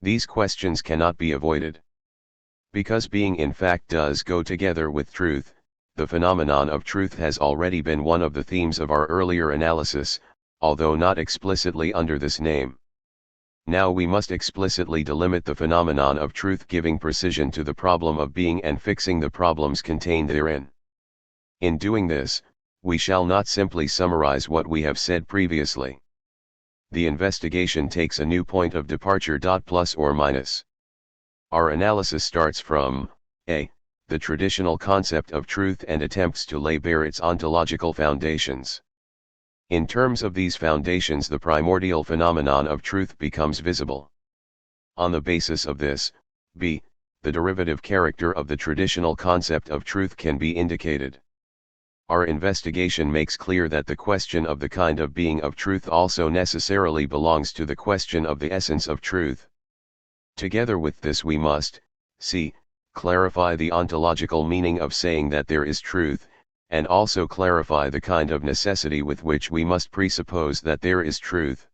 These questions cannot be avoided. Because being in fact does go together with truth, the phenomenon of truth has already been one of the themes of our earlier analysis, although not explicitly under this name. Now we must explicitly delimit the phenomenon of truth, giving precision to the problem of being and fixing the problems contained therein. In doing this, we shall not simply summarize what we have said previously. The investigation takes a new point of departure. Plus or minus. Our analysis starts from a. the traditional concept of truth and attempts to lay bare its ontological foundations. In terms of these foundations, the primordial phenomenon of truth becomes visible. On the basis of this, b. the derivative character of the traditional concept of truth can be indicated. Our investigation makes clear that the question of the kind of being of truth also necessarily belongs to the question of the essence of truth. Together with this we must, c. clarify the ontological meaning of saying that there is truth, and also clarify the kind of necessity with which we must presuppose that there is truth.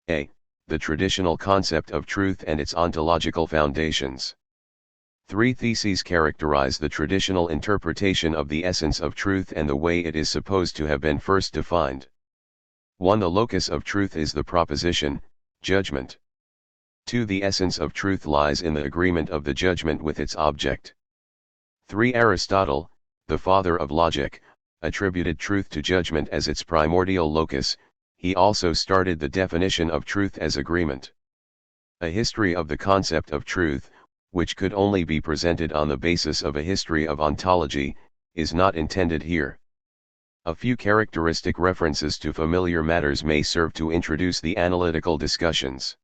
a. the traditional concept of truth and its ontological foundations. Three theses characterize the traditional interpretation of the essence of truth and the way it is supposed to have been first defined. 1. The locus of truth is the proposition, judgment. 2. The essence of truth lies in the agreement of the judgment with its object. 3. Aristotle, the father of logic, attributed truth to judgment as its primordial locus. He also started the definition of truth as agreement. A history of the concept of truth, which could only be presented on the basis of a history of ontology, is not intended here. A few characteristic references to familiar matters may serve to introduce the analytical discussions.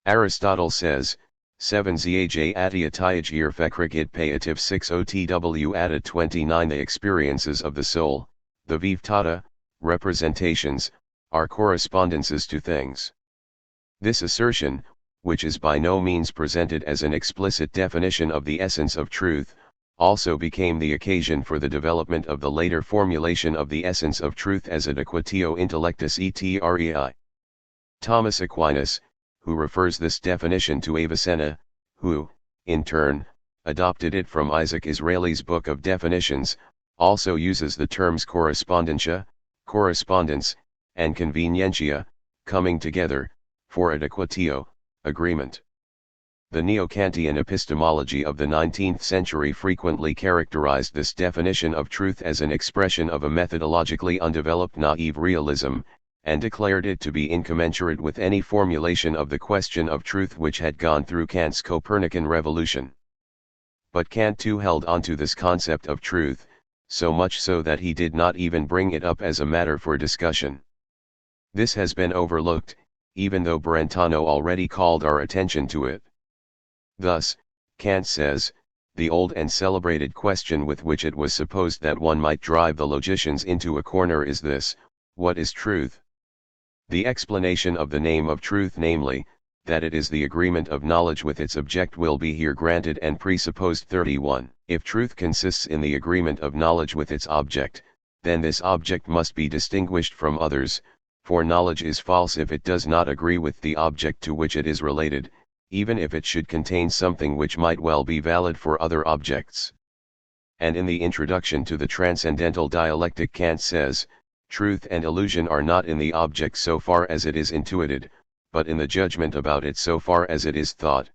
Aristotle says, 7 Zaj atiatiaj ir fekrigid payativ 6 otw added 29. The experiences of the soul, the vivtata, representations, are correspondences to things. This assertion, which is by no means presented as an explicit definition of the essence of truth, also became the occasion for the development of the later formulation of the essence of truth as adequatio intellectus etrei. Thomas Aquinas, who refers this definition to Avicenna, who, in turn, adopted it from Isaac Israeli's Book of Definitions, also uses the terms correspondentia, correspondence, and convenientia, coming together, for adequatio, agreement. The Neo-Kantian epistemology of the 19th century frequently characterized this definition of truth as an expression of a methodologically undeveloped naive realism, and declared it to be incommensurate with any formulation of the question of truth which had gone through Kant's Copernican revolution. But Kant too held onto this concept of truth, so much so that he did not even bring it up as a matter for discussion. This has been overlooked, even though Brentano already called our attention to it. Thus, Kant says, the old and celebrated question with which it was supposed that one might drive the logicians into a corner is this: what is truth? The explanation of the name of truth, namely, that it is the agreement of knowledge with its object, will be here granted and presupposed. 31. If truth consists in the agreement of knowledge with its object, then this object must be distinguished from others, for knowledge is false if it does not agree with the object to which it is related, even if it should contain something which might well be valid for other objects. And in the introduction to the Transcendental Dialectic, Kant says, truth and illusion are not in the object so far as it is intuited, but in the judgment about it so far as it is thought.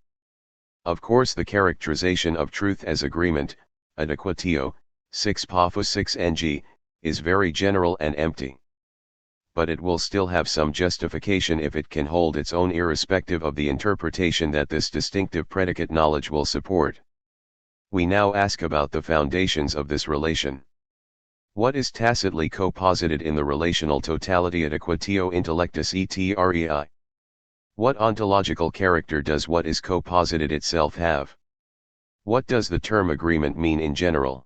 Of course, the characterization of truth as agreement, adequatio, 6 Paphos 6 ng, is very general and empty. But it will still have some justification if it can hold its own irrespective of the interpretation that this distinctive predicate knowledge will support. We now ask about the foundations of this relation. What is tacitly co-posited in the relational totality adequatio intellectus etrei? What ontological character does what is co-posited itself have? What does the term agreement mean in general?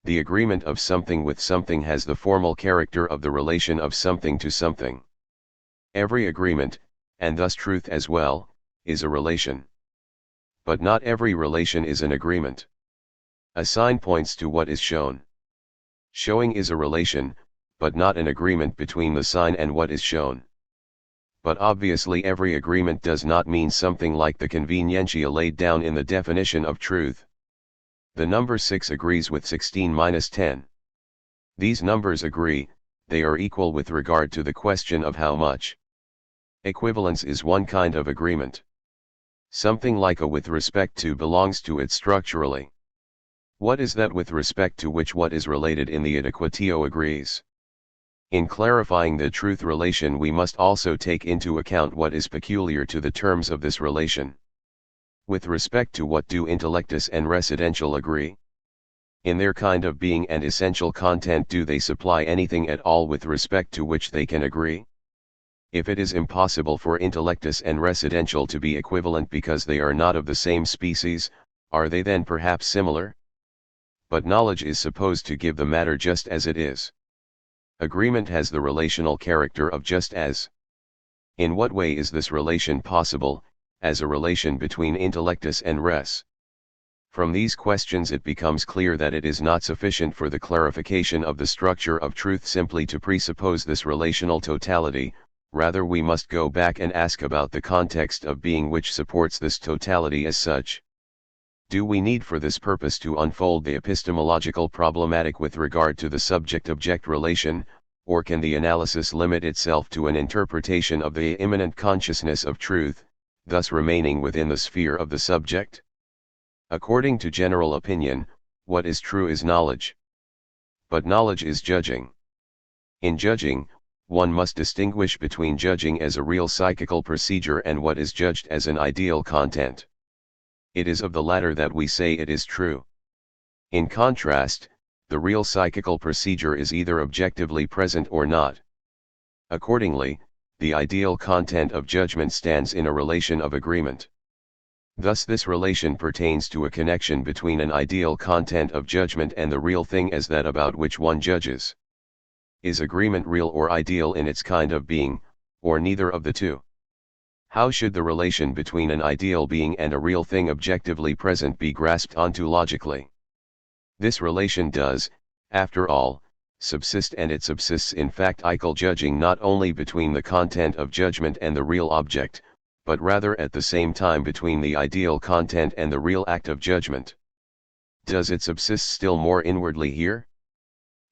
The agreement of something with something has the formal character of the relation of something to something. Every agreement, and thus truth as well, is a relation. But not every relation is an agreement. A sign points to what is shown. Showing is a relation, but not an agreement between the sign and what is shown. But obviously every agreement does not mean something like the convenientia laid down in the definition of truth. The number 6 agrees with 16 minus 10. These numbers agree, they are equal with regard to the question of how much. Equivalence is one kind of agreement. Something like a with respect to belongs to it structurally. What is that with respect to which what is related in the adequatio agrees? In clarifying the truth relation we must also take into account what is peculiar to the terms of this relation. With respect to what do intellectus and residential agree? In their kind of being and essential content do they supply anything at all with respect to which they can agree? If it is impossible for intellectus and residential to be equivalent because they are not of the same species, are they then perhaps similar? But knowledge is supposed to give the matter just as it is. Agreement has the relational character of just as. In what way is this relation possible, as a relation between intellectus and res? From these questions it becomes clear that it is not sufficient for the clarification of the structure of truth simply to presuppose this relational totality, rather we must go back and ask about the context of being which supports this totality as such. Do we need for this purpose to unfold the epistemological problematic with regard to the subject-object relation, or can the analysis limit itself to an interpretation of the immanent consciousness of truth, thus remaining within the sphere of the subject? According to general opinion, what is true is knowledge. But knowledge is judging. In judging, one must distinguish between judging as a real psychical procedure and what is judged as an ideal content. It is of the latter that we say it is true. In contrast, the real psychical procedure is either objectively present or not. Accordingly, the ideal content of judgment stands in a relation of agreement. Thus this relation pertains to a connection between an ideal content of judgment and the real thing as that about which one judges. Is agreement real or ideal in its kind of being, or neither of the two? How should the relation between an ideal being and a real thing objectively present be grasped ontologically? This relation does, after all, subsist, and it subsists in fact equal judging not only between the content of judgment and the real object, but rather at the same time between the ideal content and the real act of judgment. Does it subsist still more inwardly here?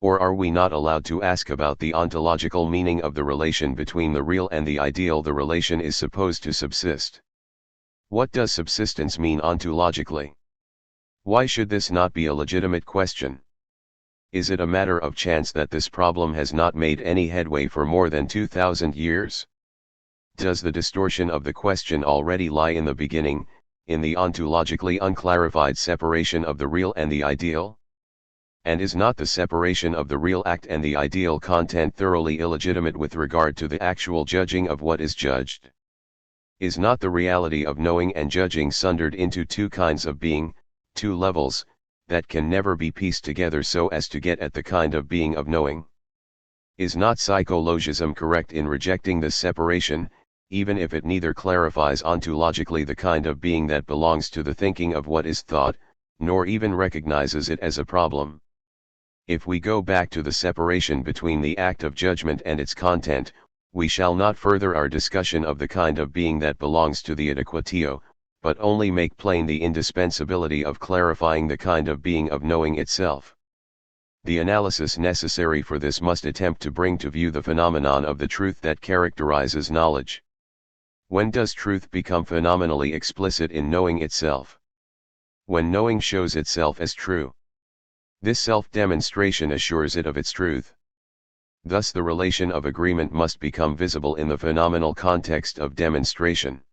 Or are we not allowed to ask about the ontological meaning of the relation between the real and the ideal the relation is supposed to subsist? What does subsistence mean ontologically? Why should this not be a legitimate question? Is it a matter of chance that this problem has not made any headway for more than 2,000 years? Does the distortion of the question already lie in the beginning, in the ontologically unclarified separation of the real and the ideal? And is not the separation of the real act and the ideal content thoroughly illegitimate with regard to the actual judging of what is judged? Is not the reality of knowing and judging sundered into two kinds of being, two levels, that can never be pieced together so as to get at the kind of being of knowing? Is not psychologism correct in rejecting this separation, even if it neither clarifies ontologically the kind of being that belongs to the thinking of what is thought, nor even recognizes it as a problem? If we go back to the separation between the act of judgment and its content, we shall not further our discussion of the kind of being that belongs to the adequatio, but only make plain the indispensability of clarifying the kind of being of knowing itself. The analysis necessary for this must attempt to bring to view the phenomenon of the truth that characterizes knowledge. When does truth become phenomenally explicit in knowing itself? When knowing shows itself as true. This self-demonstration assures it of its truth. Thus the relation of agreement must become visible in the phenomenal context of demonstration.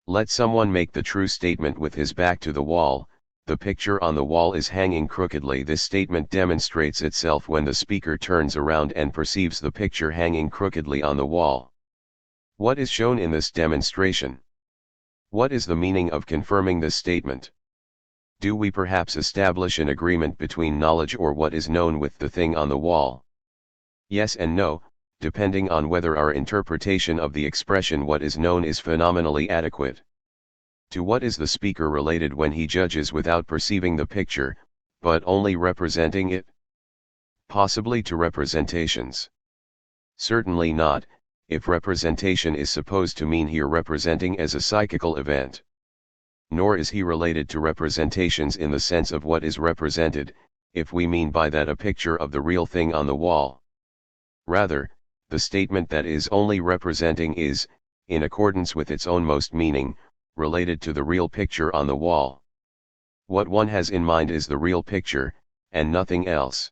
Let someone make the true statement with his back to the wall, the picture on the wall is hanging crookedly. This statement demonstrates itself when the speaker turns around and perceives the picture hanging crookedly on the wall. What is shown in this demonstration? What is the meaning of confirming this statement? Do we perhaps establish an agreement between knowledge or what is known with the thing on the wall? Yes and no, depending on whether our interpretation of the expression what is known is phenomenally adequate. To what is the speaker related when he judges without perceiving the picture, but only representing it? Possibly to representations. Certainly not, if representation is supposed to mean here representing as a psychical event. Nor is he related to representations in the sense of what is represented, if we mean by that a picture of the real thing on the wall. Rather, the statement that is only representing is, in accordance with its own most meaning, related to the real picture on the wall. What one has in mind is the real picture, and nothing else.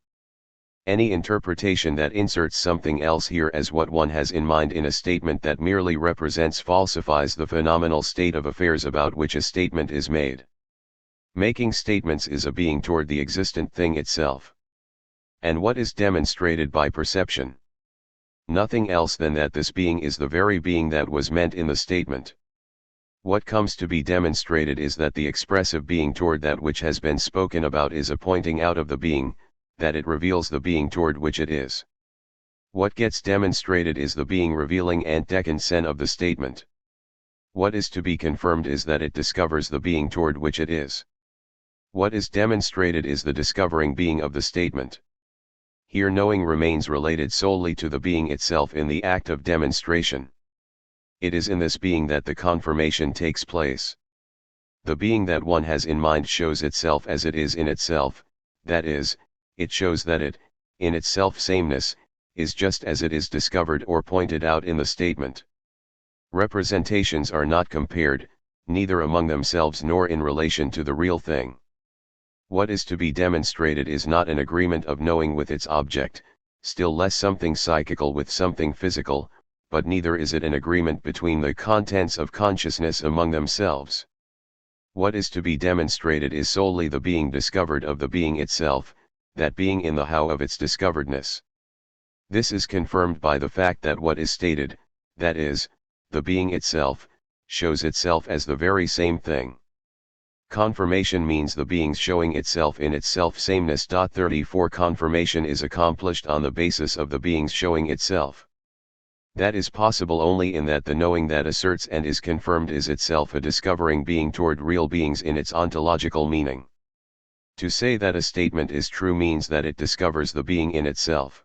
Any interpretation that inserts something else here as what one has in mind in a statement that merely represents falsifies the phenomenal state of affairs about which a statement is made. Making statements is a being toward the existent thing itself. And what is demonstrated by perception? Nothing else than that this being is the very being that was meant in the statement. What comes to be demonstrated is that the expressive being toward that which has been spoken about is a pointing out of the being, that it reveals the being toward which it is. What gets demonstrated is the being revealing Antdecken sen of the statement. What is to be confirmed is that it discovers the being toward which it is. What is demonstrated is the discovering being of the statement. Here knowing remains related solely to the being itself in the act of demonstration. It is in this being that the confirmation takes place. The being that one has in mind shows itself as it is in itself, that is, it shows that it, in its self-sameness, is just as it is discovered or pointed out in the statement. Representations are not compared, neither among themselves nor in relation to the real thing. What is to be demonstrated is not an agreement of knowing with its object, still less something psychical with something physical, but neither is it an agreement between the contents of consciousness among themselves. What is to be demonstrated is solely the being discovered of the being itself, that being in the how of its discoveredness. This is confirmed by the fact that what is stated, that is, the being itself, shows itself as the very same thing. Confirmation means the being's showing itself in its self-sameness. 34 Confirmation is accomplished on the basis of the being's showing itself. That is possible only in that the knowing that asserts and is confirmed is itself a discovering being toward real beings in its ontological meaning. To say that a statement is true means that it discovers the being in itself.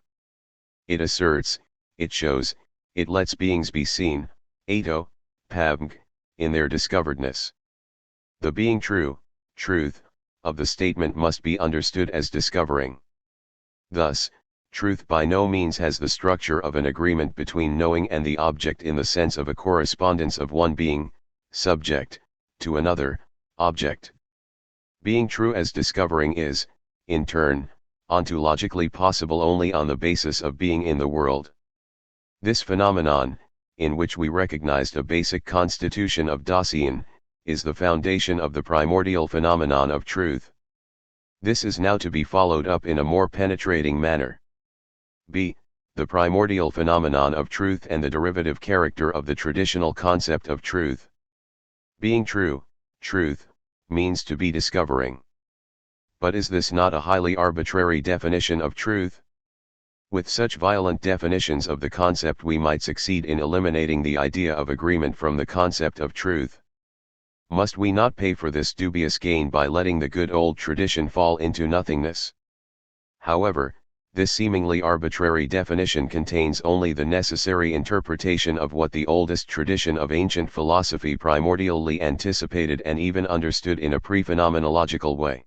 It asserts, it shows, it lets beings be seen, ato, pabg, in their discoveredness. The being true, truth, of the statement must be understood as discovering. Thus, truth by no means has the structure of an agreement between knowing and the object in the sense of a correspondence of one being, subject, to another, object. Being true as discovering is, in turn, ontologically possible only on the basis of being in the world. This phenomenon, in which we recognized a basic constitution of Dasein, is the foundation of the primordial phenomenon of truth. This is now to be followed up in a more penetrating manner. b. The primordial phenomenon of truth and the derivative character of the traditional concept of truth. Being true, truth, means to be discovering. But is this not a highly arbitrary definition of truth? With such violent definitions of the concept we might succeed in eliminating the idea of agreement from the concept of truth. Must we not pay for this dubious gain by letting the good old tradition fall into nothingness? However, this seemingly arbitrary definition contains only the necessary interpretation of what the oldest tradition of ancient philosophy primordially anticipated and even understood in a pre-phenomenological way.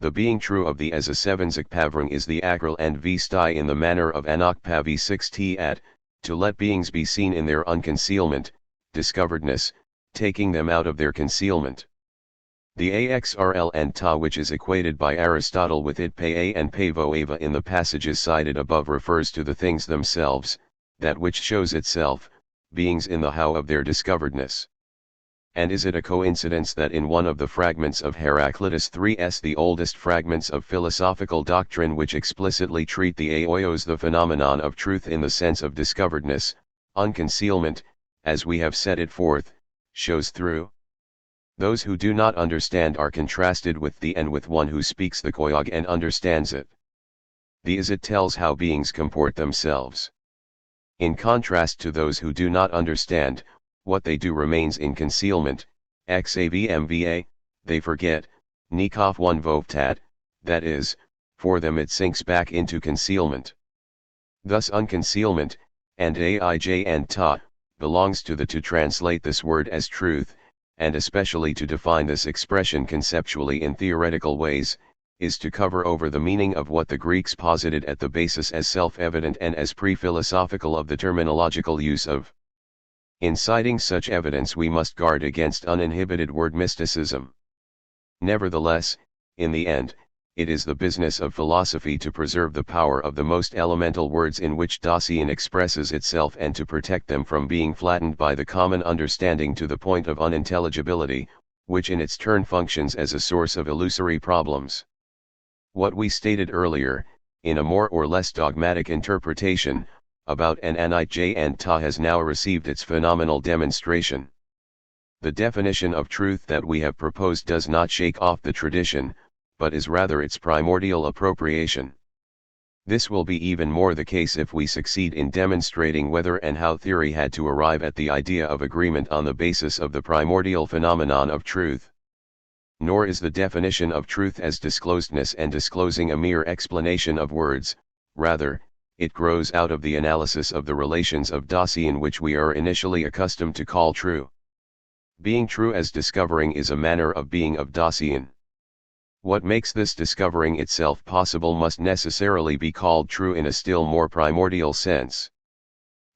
The being true of the as a sevenzakpavrang is the akral and vistai in the manner of anokpavi 6t at, to let beings be seen in their unconcealment, discoveredness, taking them out of their concealment. The axrl and ta which is equated by Aristotle with it pe and pevoeva in the passages cited above refers to the things themselves, that which shows itself, beings in the how of their discoveredness. And is it a coincidence that in one of the fragments of Heraclitus 3s, the oldest fragments of philosophical doctrine which explicitly treat the aoios, the phenomenon of truth in the sense of discoveredness, unconcealment, as we have set it forth, shows through? Those who do not understand are contrasted with the and with one who speaks the koyog and understands it. The as it tells how beings comport themselves. In contrast to those who do not understand, what they do remains in concealment, xavmva, they forget, nikov one vovtat, that is, for them it sinks back into concealment. Thus unconcealment, and aij and ta, belongs to translate this word as truth, and especially to define this expression conceptually in theoretical ways, is to cover over the meaning of what the Greeks posited at the basis as self-evident and as pre-philosophical of the terminological use of. In citing such evidence we must guard against uninhibited word mysticism. Nevertheless, in the end, it is the business of philosophy to preserve the power of the most elemental words in which Dasein expresses itself and to protect them from being flattened by the common understanding to the point of unintelligibility, which in its turn functions as a source of illusory problems. What we stated earlier, in a more or less dogmatic interpretation, about an anij and ta has now received its phenomenal demonstration. The definition of truth that we have proposed does not shake off the tradition, but is rather its primordial appropriation. This will be even more the case if we succeed in demonstrating whether and how theory had to arrive at the idea of agreement on the basis of the primordial phenomenon of truth. Nor is the definition of truth as disclosedness and disclosing a mere explanation of words, rather, it grows out of the analysis of the relations of Dasein which we are initially accustomed to call true. Being true as discovering is a manner of being of Dasein. What makes this discovering itself possible must necessarily be called true in a still more primordial sense.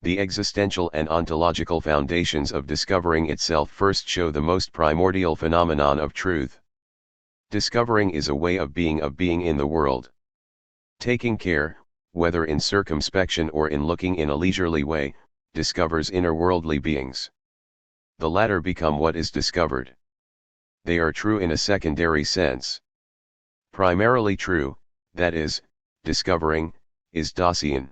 The existential and ontological foundations of discovering itself first show the most primordial phenomenon of truth. Discovering is a way of being in the world. Taking care, whether in circumspection or in looking in a leisurely way, discovers inner-worldly beings. The latter become what is discovered. They are true in a secondary sense. Primarily true, that is, discovering, is Dasein.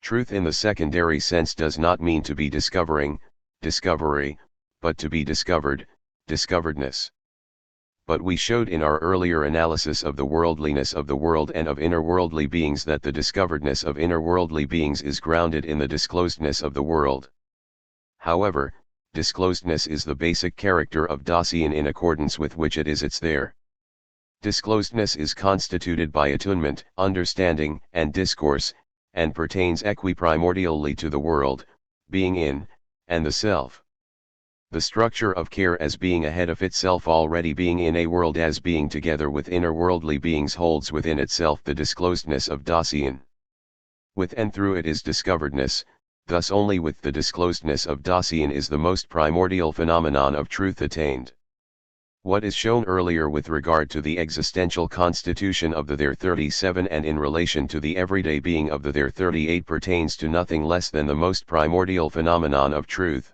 Truth in the secondary sense does not mean to be discovering, discovery, but to be discovered, discoveredness. But we showed in our earlier analysis of the worldliness of the world and of inner-worldly beings that the discoveredness of inner-worldly beings is grounded in the disclosedness of the world. However, disclosedness is the basic character of Dasein in accordance with which it is its there. Disclosedness is constituted by attunement, understanding, and discourse, and pertains equiprimordially to the world, being in, and the self. The structure of care as being ahead of itself already being in a world as being together with inner-worldly beings holds within itself the disclosedness of Dasein. With and through it is discoveredness, thus only with the disclosedness of Dasein is the most primordial phenomenon of truth attained. What is shown earlier with regard to the existential constitution of the there 37 and in relation to the everyday being of the there 38 pertains to nothing less than the most primordial phenomenon of truth.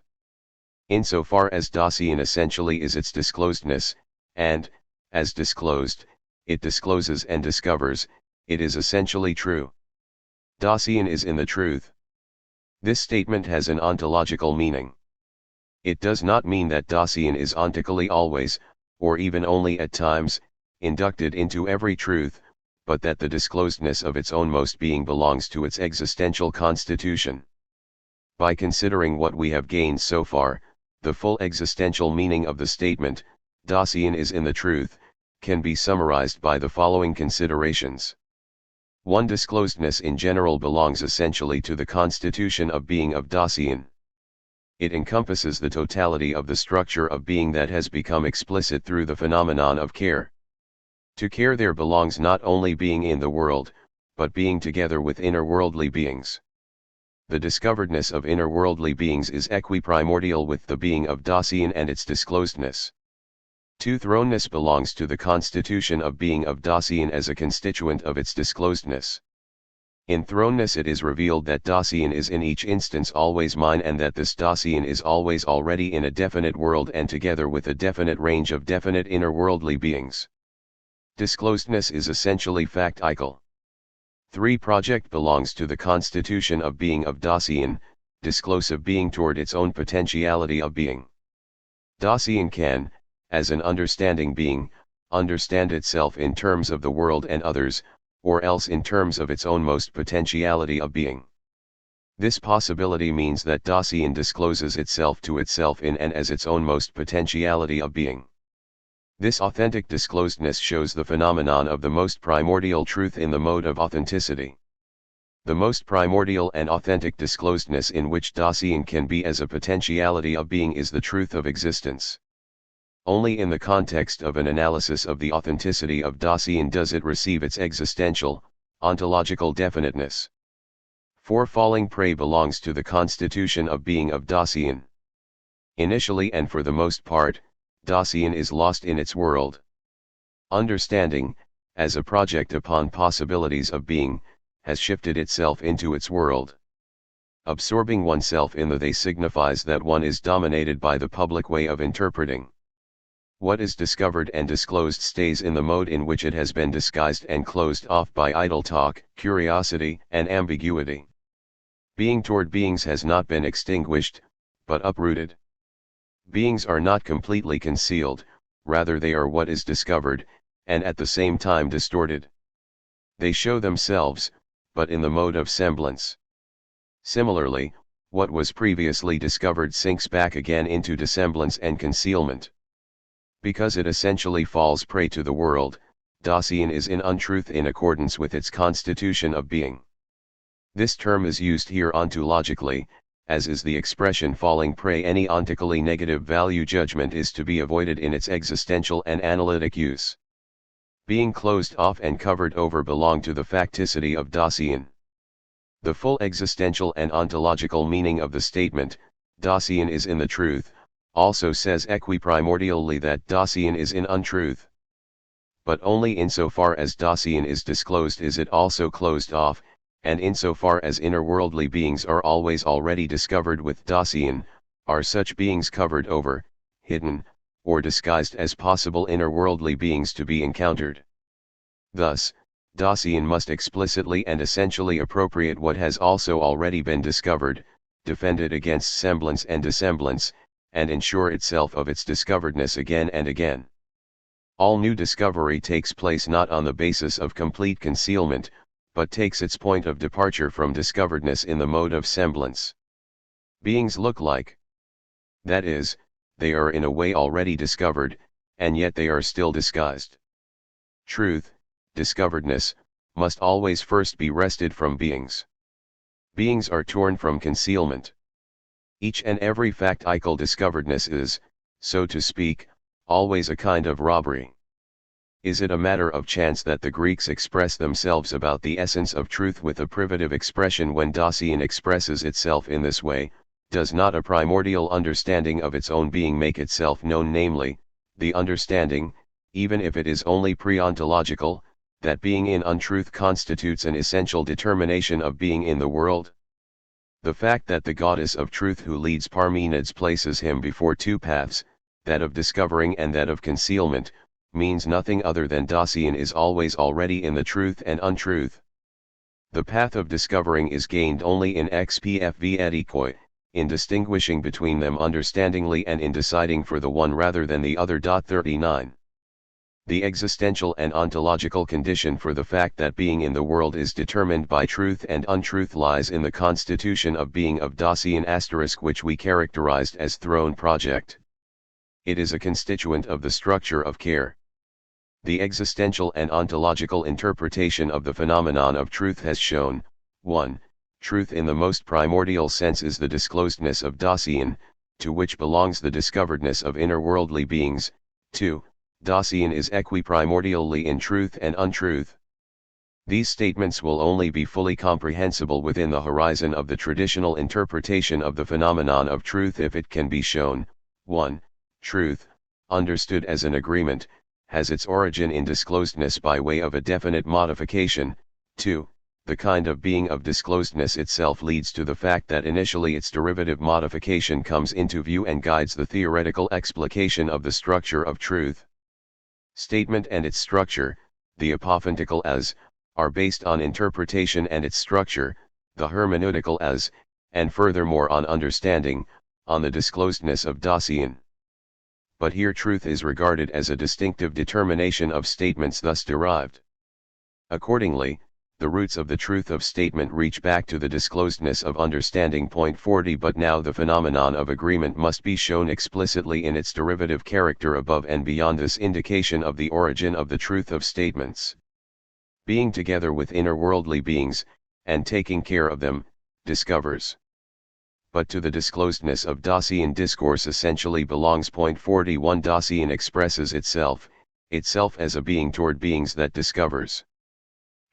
Insofar as Dasein essentially is its disclosedness, and, as disclosed, it discloses and discovers, it is essentially true. Dasein is in the truth. This statement has an ontological meaning. It does not mean that Dasein is ontically always, or even only at times, inducted into every truth, but that the disclosedness of its own most being belongs to its existential constitution. By considering what we have gained so far, the full existential meaning of the statement, Dasein is in the truth, can be summarized by the following considerations. 1. Disclosedness in general belongs essentially to the constitution of being of Dasein. It encompasses the totality of the structure of being that has become explicit through the phenomenon of care. To care there belongs not only being in the world, but being together with inner-worldly beings. The discoveredness of inner-worldly beings is equiprimordial with the being of Dasein and its disclosedness. 2. Thrownness belongs to the constitution of being of Dasein as a constituent of its disclosedness. In thrownness it is revealed that Dasein is in each instance always mine and that this Dasein is always already in a definite world and together with a definite range of definite inner-worldly beings. Disclosedness is essentially factical. 3. Project belongs to the constitution of being of Dasein, disclosive being toward its own potentiality of being. Dasein can, as an understanding being, understand itself in terms of the world and others, or else in terms of its own most potentiality of being. This possibility means that Dasein discloses itself to itself in and as its own most potentiality of being. This authentic disclosedness shows the phenomenon of the most primordial truth in the mode of authenticity. The most primordial and authentic disclosedness in which Dasein can be as a potentiality of being is the truth of existence. Only in the context of an analysis of the authenticity of Dasein does it receive its existential, ontological definiteness. For falling prey belongs to the constitution of being of Dasein. Initially and for the most part, Dasein is lost in its world. Understanding, as a project upon possibilities of being, has shifted itself into its world. Absorbing oneself in the they signifies that one is dominated by the public way of interpreting. What is discovered and disclosed stays in the mode in which it has been disguised and closed off by idle talk, curiosity, and ambiguity. Being toward beings has not been extinguished, but uprooted. Beings are not completely concealed, rather they are what is discovered, and at the same time distorted. They show themselves, but in the mode of semblance. Similarly, what was previously discovered sinks back again into dissemblance and concealment. Because it essentially falls prey to the world, Dasein is in untruth in accordance with its constitution of being. This term is used here ontologically, as is the expression falling prey. Any ontically negative value judgment is to be avoided in its existential and analytic use. Being closed off and covered over belong to the facticity of Dasein. The full existential and ontological meaning of the statement, Dasein is in the truth, also says equiprimordially that Dasein is in untruth. But only insofar as Dasein is disclosed is it also closed off, and insofar as inner-worldly beings are always already discovered with Dasein, are such beings covered over, hidden, or disguised as possible inner-worldly beings to be encountered. Thus, Dasein must explicitly and essentially appropriate what has also already been discovered, defend it against semblance and dissemblance, and ensure itself of its discoveredness again and again. All new discovery takes place not on the basis of complete concealment, but takes its point of departure from discoveredness in the mode of semblance. Beings look like. That is, they are in a way already discovered, and yet they are still disguised. Truth, discoveredness, must always first be wrested from beings. Beings are torn from concealment. Each and every factical discoveredness is, so to speak, always a kind of robbery. Is it a matter of chance that the Greeks express themselves about the essence of truth with a privative expression when Dasein expresses itself in this way? Does not a primordial understanding of its own being make itself known, namely, the understanding, even if it is only pre-ontological, that being in untruth constitutes an essential determination of being in the world? The fact that the goddess of truth who leads Parmenides places him before two paths, that of discovering and that of concealment, means nothing other than Dasein is always already in the truth and untruth. The path of discovering is gained only in xpfv etikoi, in distinguishing between them understandingly and in deciding for the one rather than the other. 39. The existential and ontological condition for the fact that being in the world is determined by truth and untruth lies in the constitution of being of Dasein *, which we characterized as throne project. It is a constituent of the structure of care. The existential and ontological interpretation of the phenomenon of truth has shown, 1. Truth in the most primordial sense is the disclosedness of Dasein, to which belongs the discoveredness of inner-worldly beings. 2. Dasein is equiprimordially in truth and untruth. These statements will only be fully comprehensible within the horizon of the traditional interpretation of the phenomenon of truth if it can be shown, 1. Truth, understood as an agreement, has its origin in disclosedness by way of a definite modification. 2. The kind of being of disclosedness itself leads to the fact that initially its derivative modification comes into view and guides the theoretical explication of the structure of truth. Statement and its structure, the apophthegmatical as, are based on interpretation and its structure, the hermeneutical as, and furthermore on understanding, on the disclosedness of Dasein. But here truth is regarded as a distinctive determination of statements thus derived. Accordingly, the roots of the truth of statement reach back to the disclosedness of understanding. 40 But now the phenomenon of agreement must be shown explicitly in its derivative character above and beyond this indication of the origin of the truth of statements. Being together with inner-worldly beings, and taking care of them, discovers. But to the disclosedness of Dasein discourse essentially belongs. Point 41. Dasein expresses itself as a being toward beings that discovers.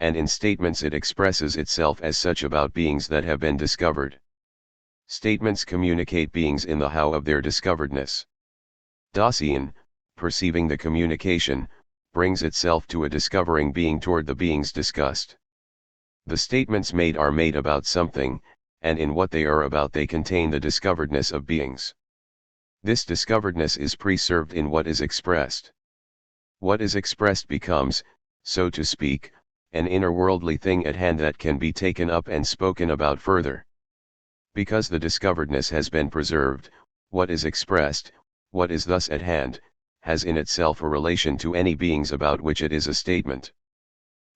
And in statements it expresses itself as such about beings that have been discovered. Statements communicate beings in the how of their discoveredness. Dasein, perceiving the communication, brings itself to a discovering being toward the beings discussed. The statements made are made about something, and in what they are about they contain the discoveredness of beings. This discoveredness is preserved in what is expressed. What is expressed becomes, so to speak, an inner worldly thing at hand that can be taken up and spoken about further. Because the discoveredness has been preserved, what is expressed, what is thus at hand, has in itself a relation to any beings about which it is a statement.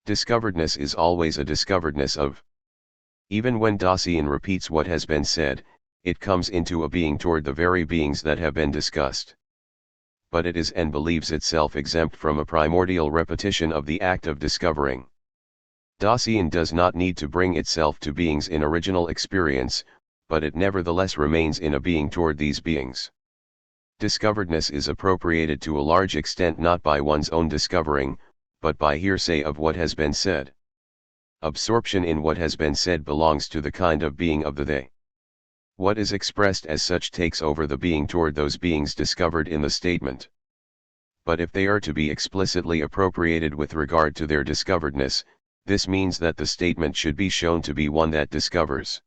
Discoveredness is always a discoveredness of. Even when Dasein repeats what has been said, it comes into a being toward the very beings that have been discussed. But it is and believes itself exempt from a primordial repetition of the act of discovering. Dasein does not need to bring itself to beings in original experience, but it nevertheless remains in a being toward these beings. Discoveredness is appropriated to a large extent not by one's own discovering, but by hearsay of what has been said. Absorption in what has been said belongs to the kind of being of the they. What is expressed as such takes over the being toward those beings discovered in the statement. But if they are to be explicitly appropriated with regard to their discoveredness, this means that the statement should be shown to be one that discovers.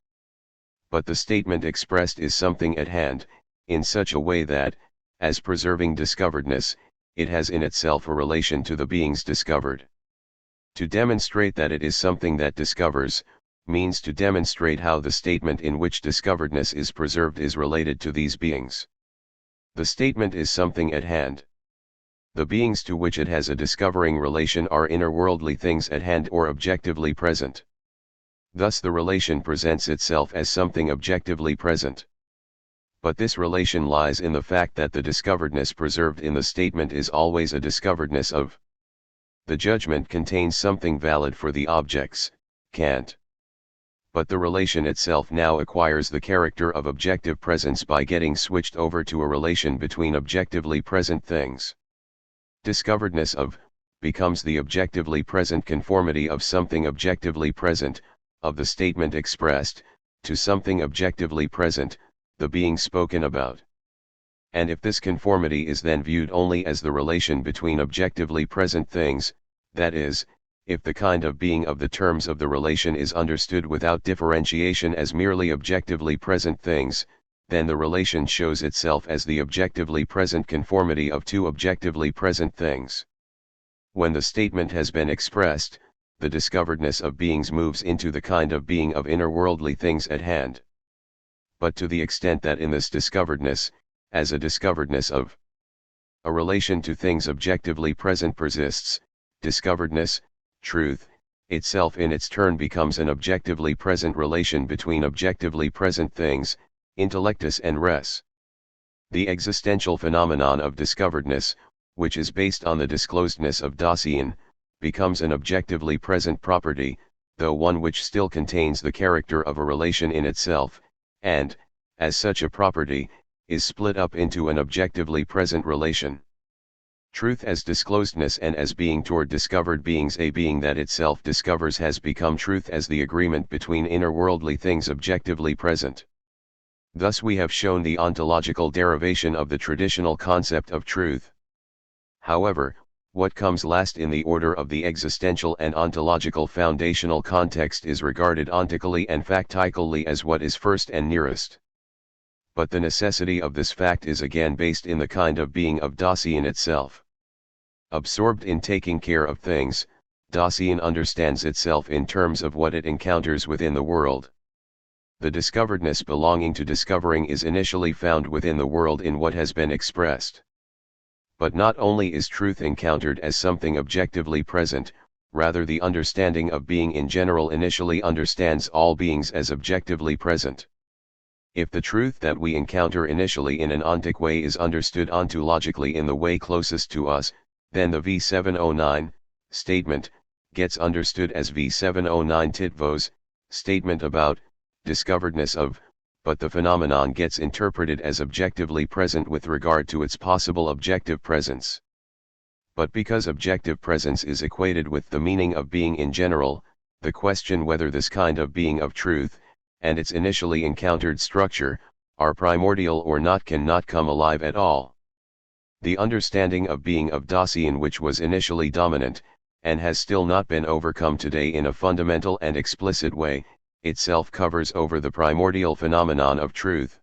But the statement expressed is something at hand, in such a way that, as preserving discoveredness, it has in itself a relation to the beings discovered. To demonstrate that it is something that discovers, means to demonstrate how the statement in which discoveredness is preserved is related to these beings. The statement is something at hand. The beings to which it has a discovering relation are inner worldly things at hand or objectively present. Thus the relation presents itself as something objectively present. But this relation lies in the fact that the discoveredness preserved in the statement is always a discoveredness of. The judgment contains something valid for the objects, Kant. But the relation itself now acquires the character of objective presence by getting switched over to a relation between objectively present things. Discoveredness of becomes the objectively present conformity of something objectively present, of the statement expressed, to something objectively present, the being spoken about. And if this conformity is then viewed only as the relation between objectively present things, that is, if the kind of being of the terms of the relation is understood without differentiation as merely objectively present things, then the relation shows itself as the objectively present conformity of two objectively present things. When the statement has been expressed, the discoveredness of beings moves into the kind of being of inner worldly things at hand. But to the extent that in this discoveredness, as a discoveredness of a relation to things objectively present persists, discoveredness, truth, itself in its turn becomes an objectively present relation between objectively present things, intellectus and res. The existential phenomenon of discoveredness, which is based on the disclosedness of Dasein, becomes an objectively present property, though one which still contains the character of a relation in itself, and, as such a property, is split up into an objectively present relation. Truth as disclosedness and as being toward discovered beings, a being that itself discovers, has become truth as the agreement between inner worldly things objectively present. Thus we have shown the ontological derivation of the traditional concept of truth. However, what comes last in the order of the existential and ontological foundational context is regarded ontically and factically as what is first and nearest. But the necessity of this fact is again based in the kind of being of Dasein itself. Absorbed in taking care of things, Dasein understands itself in terms of what it encounters within the world. The discoveredness belonging to discovering is initially found within the world in what has been expressed. But not only is truth encountered as something objectively present, rather the understanding of being in general initially understands all beings as objectively present. If the truth that we encounter initially in an ontic way is understood ontologically in the way closest to us, then the V709 statement gets understood as V709 titvos statement about, discoveredness of, but the phenomenon gets interpreted as objectively present with regard to its possible objective presence. But because objective presence is equated with the meaning of being in general, the question whether this kind of being of truth, and its initially encountered structure, are primordial or not cannot come alive at all. The understanding of being of Dasein which was initially dominant, and has still not been overcome today in a fundamental and explicit way, itself covers over the primordial phenomenon of truth.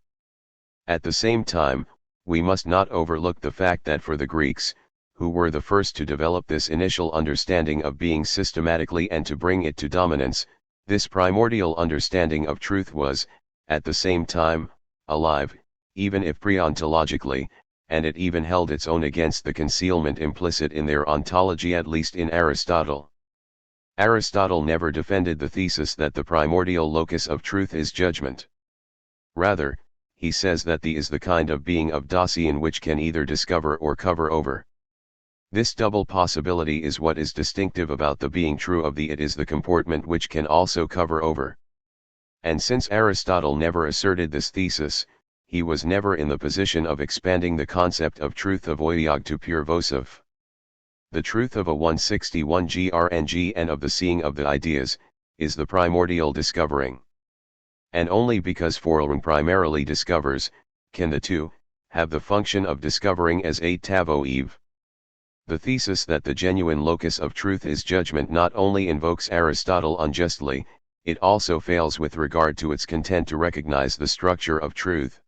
At the same time, we must not overlook the fact that for the Greeks, who were the first to develop this initial understanding of being systematically and to bring it to dominance, this primordial understanding of truth was, at the same time, alive, even if pre-ontologically, and it even held its own against the concealment implicit in their ontology, at least in Aristotle. Aristotle never defended the thesis that the primordial locus of truth is judgment. Rather, he says that the is the kind of being of Dasein which can either discover or cover over. This double possibility is what is distinctive about the being true of the it is the comportment which can also cover over. And since Aristotle never asserted this thesis, he was never in the position of expanding the concept of truth of oiag to pure vosov. The truth of a 161 grng and of the seeing of the ideas, is the primordial discovering. And only because Forelrun primarily discovers, can the two, have the function of discovering as a tavo eve. The thesis that the genuine locus of truth is judgment not only invokes Aristotle unjustly, it also fails with regard to its content to recognize the structure of truth.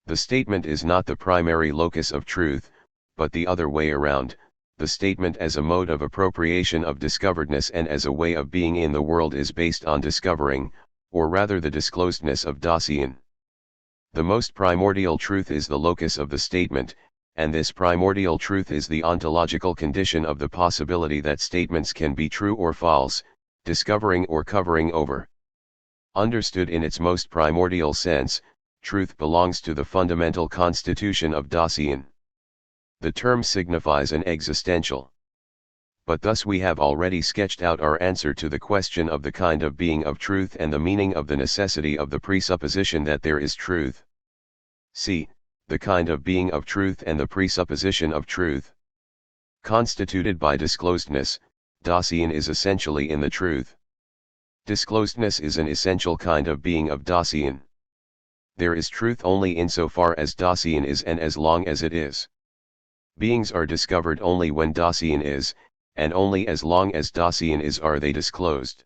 The statement is not the primary locus of truth, but the other way around, the statement as a mode of appropriation of discoveredness and as a way of being in the world is based on discovering, or rather the disclosedness of Dasein. The most primordial truth is the locus of the statement, and this primordial truth is the ontological condition of the possibility that statements can be true or false, discovering or covering over. Understood in its most primordial sense, truth belongs to the fundamental constitution of Dasein. The term signifies an existential. But thus we have already sketched out our answer to the question of the kind of being of truth and the meaning of the necessity of the presupposition that there is truth. See, the kind of being of truth and the presupposition of truth. Constituted by disclosedness, Dasein is essentially in the truth. Disclosedness is an essential kind of being of Dasein. There is truth only insofar as Dasein is and as long as it is. Beings are discovered only when Dasein is, and only as long as Dasein is are they disclosed.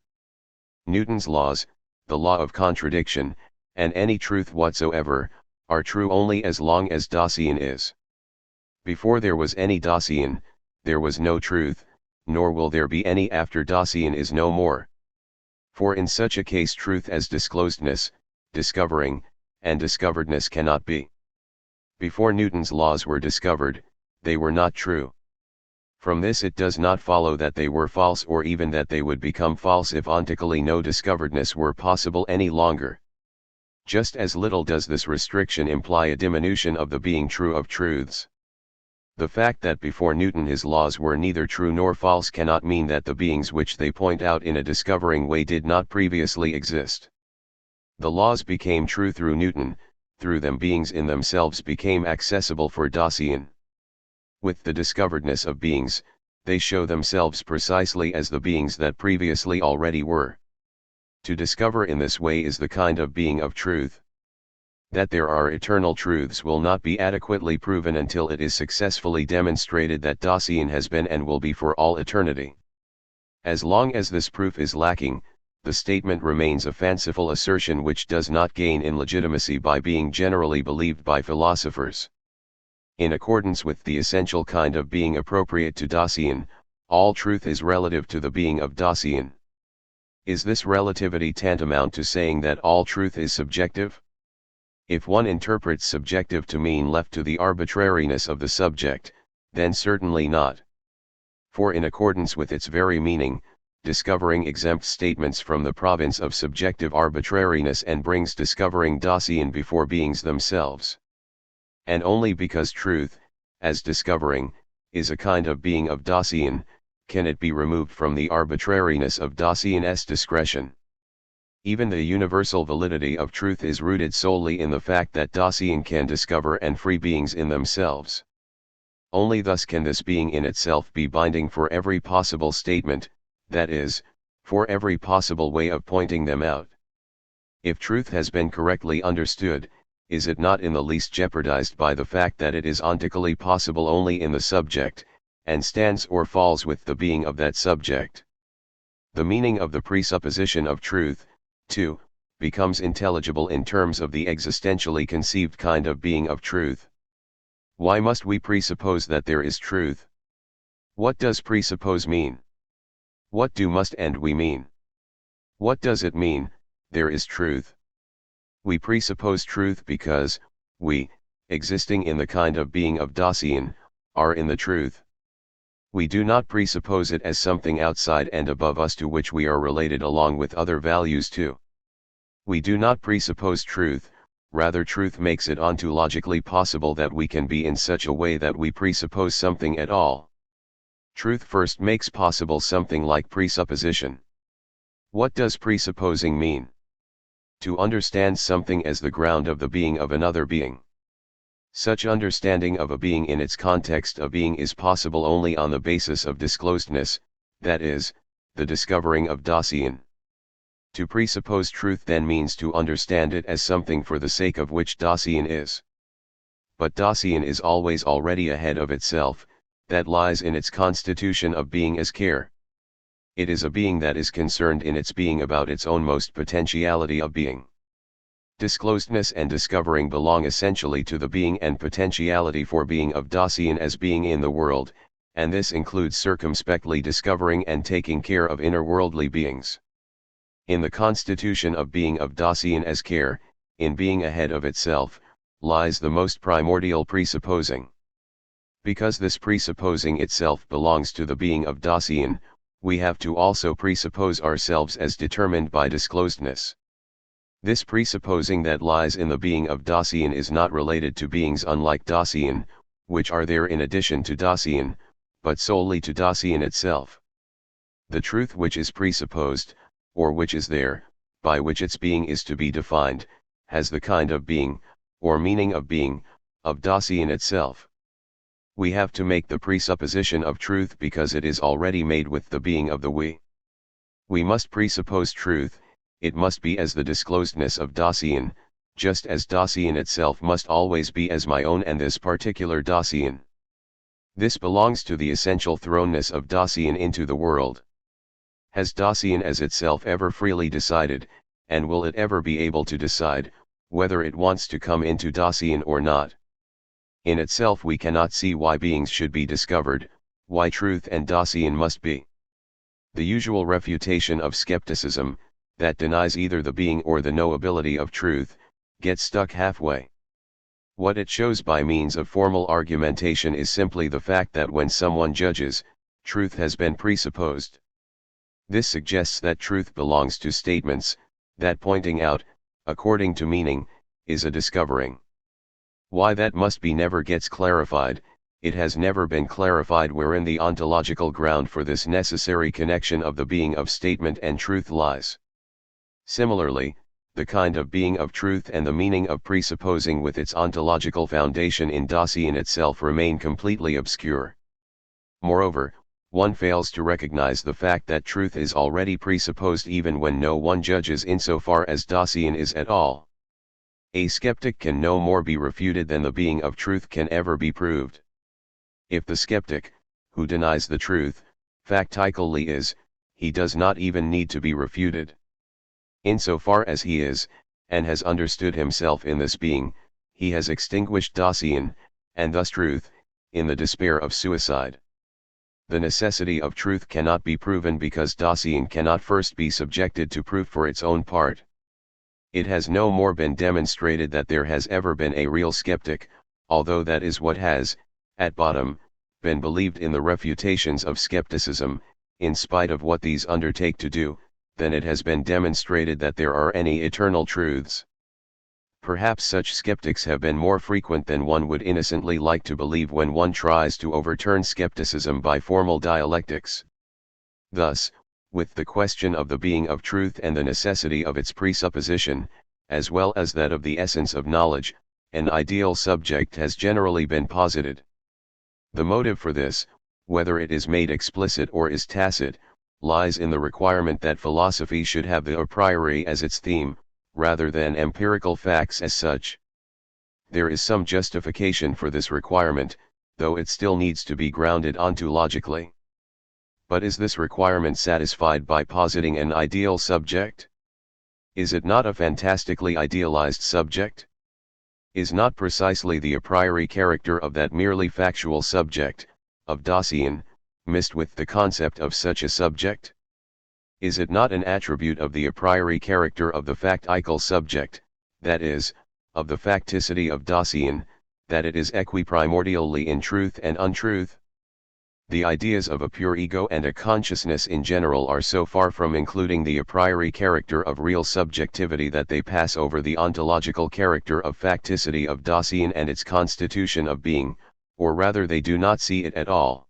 Newton's laws, the law of contradiction, and any truth whatsoever, are true only as long as Dasein is. Before there was any Dasein, there was no truth, nor will there be any after Dasein is no more. For in such a case truth as disclosedness, discovering, and discoveredness cannot be. Before Newton's laws were discovered, they were not true. From this it does not follow that they were false or even that they would become false if ontically no discoveredness were possible any longer. Just as little does this restriction imply a diminution of the being true of truths. The fact that before Newton his laws were neither true nor false cannot mean that the beings which they point out in a discovering way did not previously exist. The laws became true through Newton, through them beings in themselves became accessible for Dasein. With the discoveredness of beings, they show themselves precisely as the beings that previously already were. To discover in this way is the kind of being of truth. That there are eternal truths will not be adequately proven until it is successfully demonstrated that Dasein has been and will be for all eternity. As long as this proof is lacking, the statement remains a fanciful assertion which does not gain in legitimacy by being generally believed by philosophers. In accordance with the essential kind of being appropriate to Dasein, all truth is relative to the being of Dasein. Is this relativity tantamount to saying that all truth is subjective? If one interprets subjective to mean left to the arbitrariness of the subject, then certainly not. For in accordance with its very meaning, discovering exempts statements from the province of subjective arbitrariness and brings discovering Dasein before beings themselves. And only because truth, as discovering, is a kind of being of Dasein, can it be removed from the arbitrariness of Dasein's discretion. Even the universal validity of truth is rooted solely in the fact that Dasein can discover and free beings in themselves. Only thus can this being in itself be binding for every possible statement, that is, for every possible way of pointing them out. If truth has been correctly understood, is it not in the least jeopardized by the fact that it is ontically possible only in the subject, and stands or falls with the being of that subject? The meaning of the presupposition of truth, too, becomes intelligible in terms of the existentially conceived kind of being of truth. Why must we presuppose that there is truth? What does presuppose mean? What do must and we mean? What does it mean, there is truth? We presuppose truth because, we, existing in the kind of being of Dasein, are in the truth. We do not presuppose it as something outside and above us to which we are related along with other values too. We do not presuppose truth, rather truth makes it ontologically possible that we can be in such a way that we presuppose something at all. Truth first makes possible something like presupposition. What does presupposing mean? To understand something as the ground of the being of another being. Such understanding of a being in its context of being is possible only on the basis of disclosedness, that is, the discovering of Dasein. To presuppose truth then means to understand it as something for the sake of which Dasein is. But Dasein is always already ahead of itself, that lies in its constitution of being as care. It is a being that is concerned in its being about its own most potentiality of being. Disclosedness and discovering belong essentially to the being and potentiality for being of Dasein as being in the world, and this includes circumspectly discovering and taking care of inner-worldly beings. In the constitution of being of Dasein as care, in being ahead of itself, lies the most primordial presupposing. Because this presupposing itself belongs to the being of Dasein, we have to also presuppose ourselves as determined by disclosedness. This presupposing that lies in the being of Dasein is not related to beings unlike Dasein, which are there in addition to Dasein, but solely to Dasein itself. The truth which is presupposed, or which is there, by which its being is to be defined, has the kind of being, or meaning of being, of Dasein itself. We have to make the presupposition of truth because it is already made with the being of the we. We must presuppose truth, it must be as the disclosedness of Dasein, just as Dasein itself must always be as my own and this particular Dasein. This belongs to the essential thrownness of Dasein into the world. Has Dasein as itself ever freely decided, and will it ever be able to decide, whether it wants to come into Dasein or not? In itself we cannot see why beings should be discovered, why truth and Dasein must be. The usual refutation of skepticism, that denies either the being or the knowability of truth, gets stuck halfway. What it shows by means of formal argumentation is simply the fact that when someone judges, truth has been presupposed. This suggests that truth belongs to statements, that pointing out, according to meaning, is a discovering. Why that must be never gets clarified, it has never been clarified wherein the ontological ground for this necessary connection of the being of statement and truth lies. Similarly, the kind of being of truth and the meaning of presupposing with its ontological foundation in Dasein itself remain completely obscure. Moreover, one fails to recognize the fact that truth is already presupposed even when no one judges insofar as Dasein is at all. A skeptic can no more be refuted than the being of truth can ever be proved. If the skeptic, who denies the truth, factically is, he does not even need to be refuted. Insofar as he is, and has understood himself in this being, he has extinguished Dasein, and thus truth, in the despair of suicide. The necessity of truth cannot be proven because Dasein cannot first be subjected to proof for its own part. It has no more been demonstrated that there has ever been a real skeptic, although that is what has, at bottom, been believed in the refutations of skepticism, in spite of what these undertake to do, than it has been demonstrated that there are any eternal truths. Perhaps such skeptics have been more frequent than one would innocently like to believe when one tries to overturn skepticism by formal dialectics. Thus, with the question of the being of truth and the necessity of its presupposition, as well as that of the essence of knowledge, an ideal subject has generally been posited. The motive for this, whether it is made explicit or is tacit, lies in the requirement that philosophy should have the a priori as its theme, rather than empirical facts as such. There is some justification for this requirement, though it still needs to be grounded ontologically. But is this requirement satisfied by positing an ideal subject? Is it not a fantastically idealized subject? Is not precisely the a priori character of that merely factual subject, of Dasein, missed with the concept of such a subject? Is it not an attribute of the a priori character of the factical subject, that is, of the facticity of Dasein, that it is equiprimordially in truth and untruth? The ideas of a pure ego and a consciousness in general are so far from including the a priori character of real subjectivity that they pass over the ontological character of facticity of Dasein and its constitution of being, or rather they do not see it at all.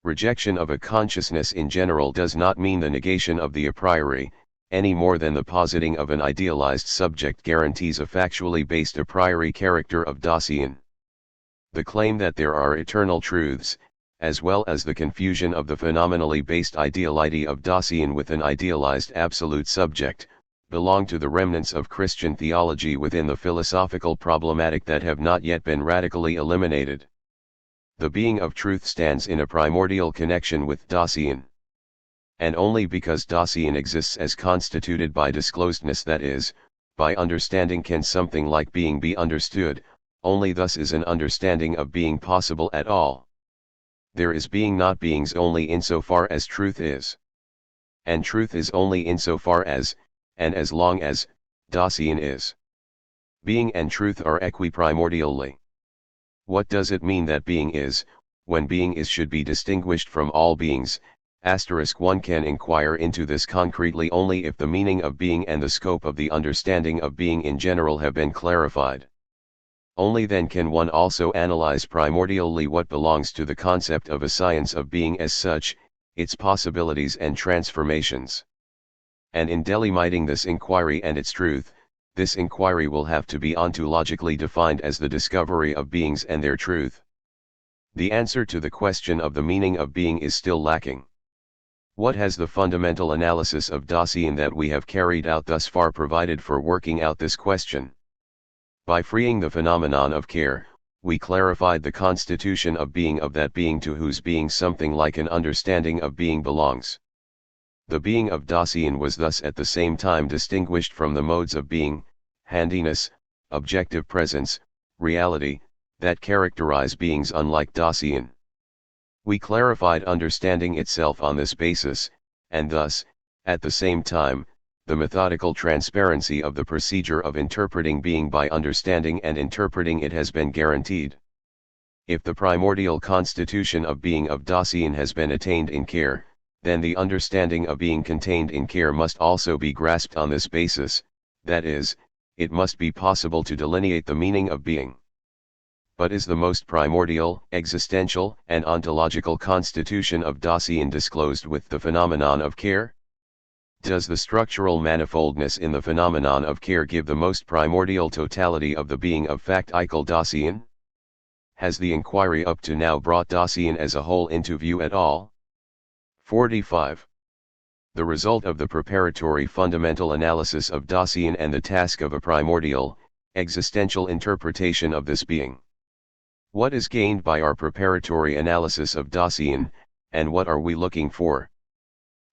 Rejection of a consciousness in general does not mean the negation of the a priori, any more than the positing of an idealized subject guarantees a factually based a priori character of Dasein. The claim that there are eternal truths, as well as the confusion of the phenomenally based ideality of Dasein with an idealized absolute subject, belong to the remnants of Christian theology within the philosophical problematic that have not yet been radically eliminated. The being of truth stands in a primordial connection with Dasein. And only because Dasein exists as constituted by disclosedness, that is, by understanding, can something like being be understood, only thus is an understanding of being possible at all. There is being not beings only insofar as truth is. And truth is only insofar as, and as long as, Dasein is. Being and truth are equiprimordially. What does it mean that being is, when being is should be distinguished from all beings? One can inquire into this concretely only if the meaning of being and the scope of the understanding of being in general have been clarified. Only then can one also analyze primordially what belongs to the concept of a science of being as such, its possibilities and transformations. And in delimiting this inquiry and its truth, this inquiry will have to be ontologically defined as the discovery of beings and their truth. The answer to the question of the meaning of being is still lacking. What has the fundamental analysis of Dasein that we have carried out thus far provided for working out this question? By freeing the phenomenon of care, we clarified the constitution of being of that being to whose being something like an understanding of being belongs. The being of Dasein was thus at the same time distinguished from the modes of being, handiness, objective presence, reality, that characterize beings unlike Dasein. We clarified understanding itself on this basis, and thus, at the same time, the methodical transparency of the procedure of interpreting being by understanding and interpreting it has been guaranteed. If the primordial constitution of being of Dasein has been attained in care, then the understanding of being contained in care must also be grasped on this basis, that is, it must be possible to delineate the meaning of being. But is the most primordial, existential, and ontological constitution of Dasein disclosed with the phenomenon of care? Does the structural manifoldness in the phenomenon of care give the most primordial totality of the being of factical Dasein? Has the inquiry up to now brought Dasein as a whole into view at all? 45. The result of the preparatory fundamental analysis of Dasein and the task of a primordial, existential interpretation of this being. What is gained by our preparatory analysis of Dasein, and what are we looking for?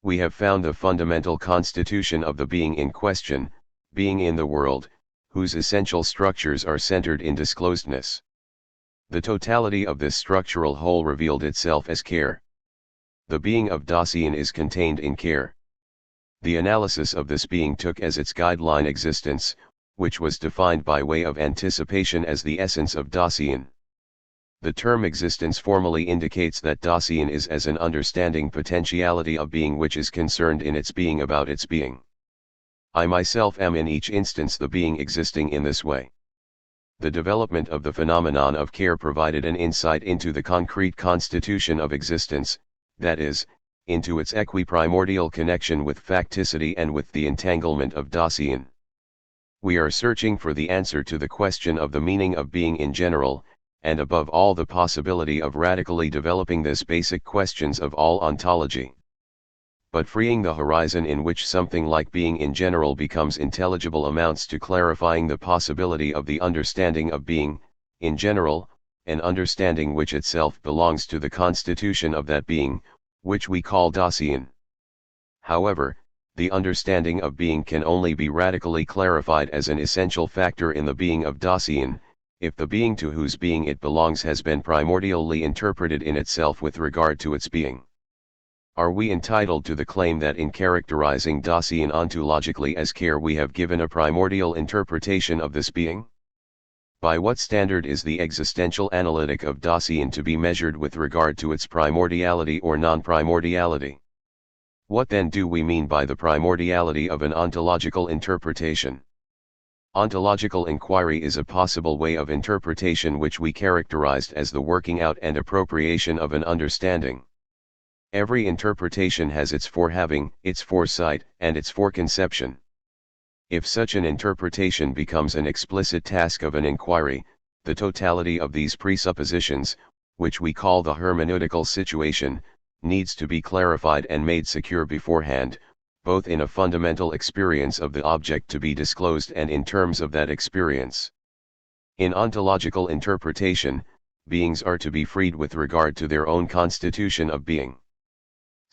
We have found the fundamental constitution of the being in question, being in the world, whose essential structures are centered in disclosedness. The totality of this structural whole revealed itself as care. The being of Dasein is contained in care. The analysis of this being took as its guideline existence, which was defined by way of anticipation as the essence of Dasein. The term existence formally indicates that Dasein is as an understanding potentiality of being which is concerned in its being about its being. I myself am in each instance the being existing in this way. The development of the phenomenon of care provided an insight into the concrete constitution of existence, that is, into its equiprimordial connection with facticity and with the entanglement of Dasein. We are searching for the answer to the question of the meaning of being in general, and above all the possibility of radically developing this basic questions of all ontology. But freeing the horizon in which something like being in general becomes intelligible amounts to clarifying the possibility of the understanding of being, in general, an understanding which itself belongs to the constitution of that being, which we call Dasein. However, the understanding of being can only be radically clarified as an essential factor in the being of Dasein, if the being to whose being it belongs has been primordially interpreted in itself with regard to its being. Are we entitled to the claim that in characterizing Dasein ontologically as care we have given a primordial interpretation of this being? By what standard is the existential analytic of Dasein to be measured with regard to its primordiality or non-primordiality? What then do we mean by the primordiality of an ontological interpretation? Ontological inquiry is a possible way of interpretation which we characterized as the working out and appropriation of an understanding. Every interpretation has its forehaving, its foresight, and its foreconception. If such an interpretation becomes an explicit task of an inquiry, the totality of these presuppositions, which we call the hermeneutical situation, needs to be clarified and made secure beforehand, both in a fundamental experience of the object to be disclosed and in terms of that experience. In ontological interpretation, beings are to be freed with regard to their own constitution of being.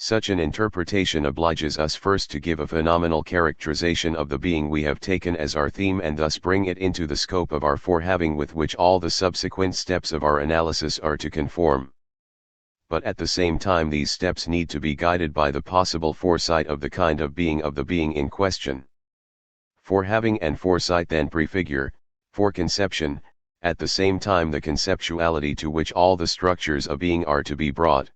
Such an interpretation obliges us first to give a phenomenal characterization of the being we have taken as our theme and thus bring it into the scope of our forehaving with which all the subsequent steps of our analysis are to conform. But at the same time these steps need to be guided by the possible foresight of the kind of being in question. Forehaving and foresight then prefigure, foreconception, at the same time the conceptuality to which all the structures of being are to be brought.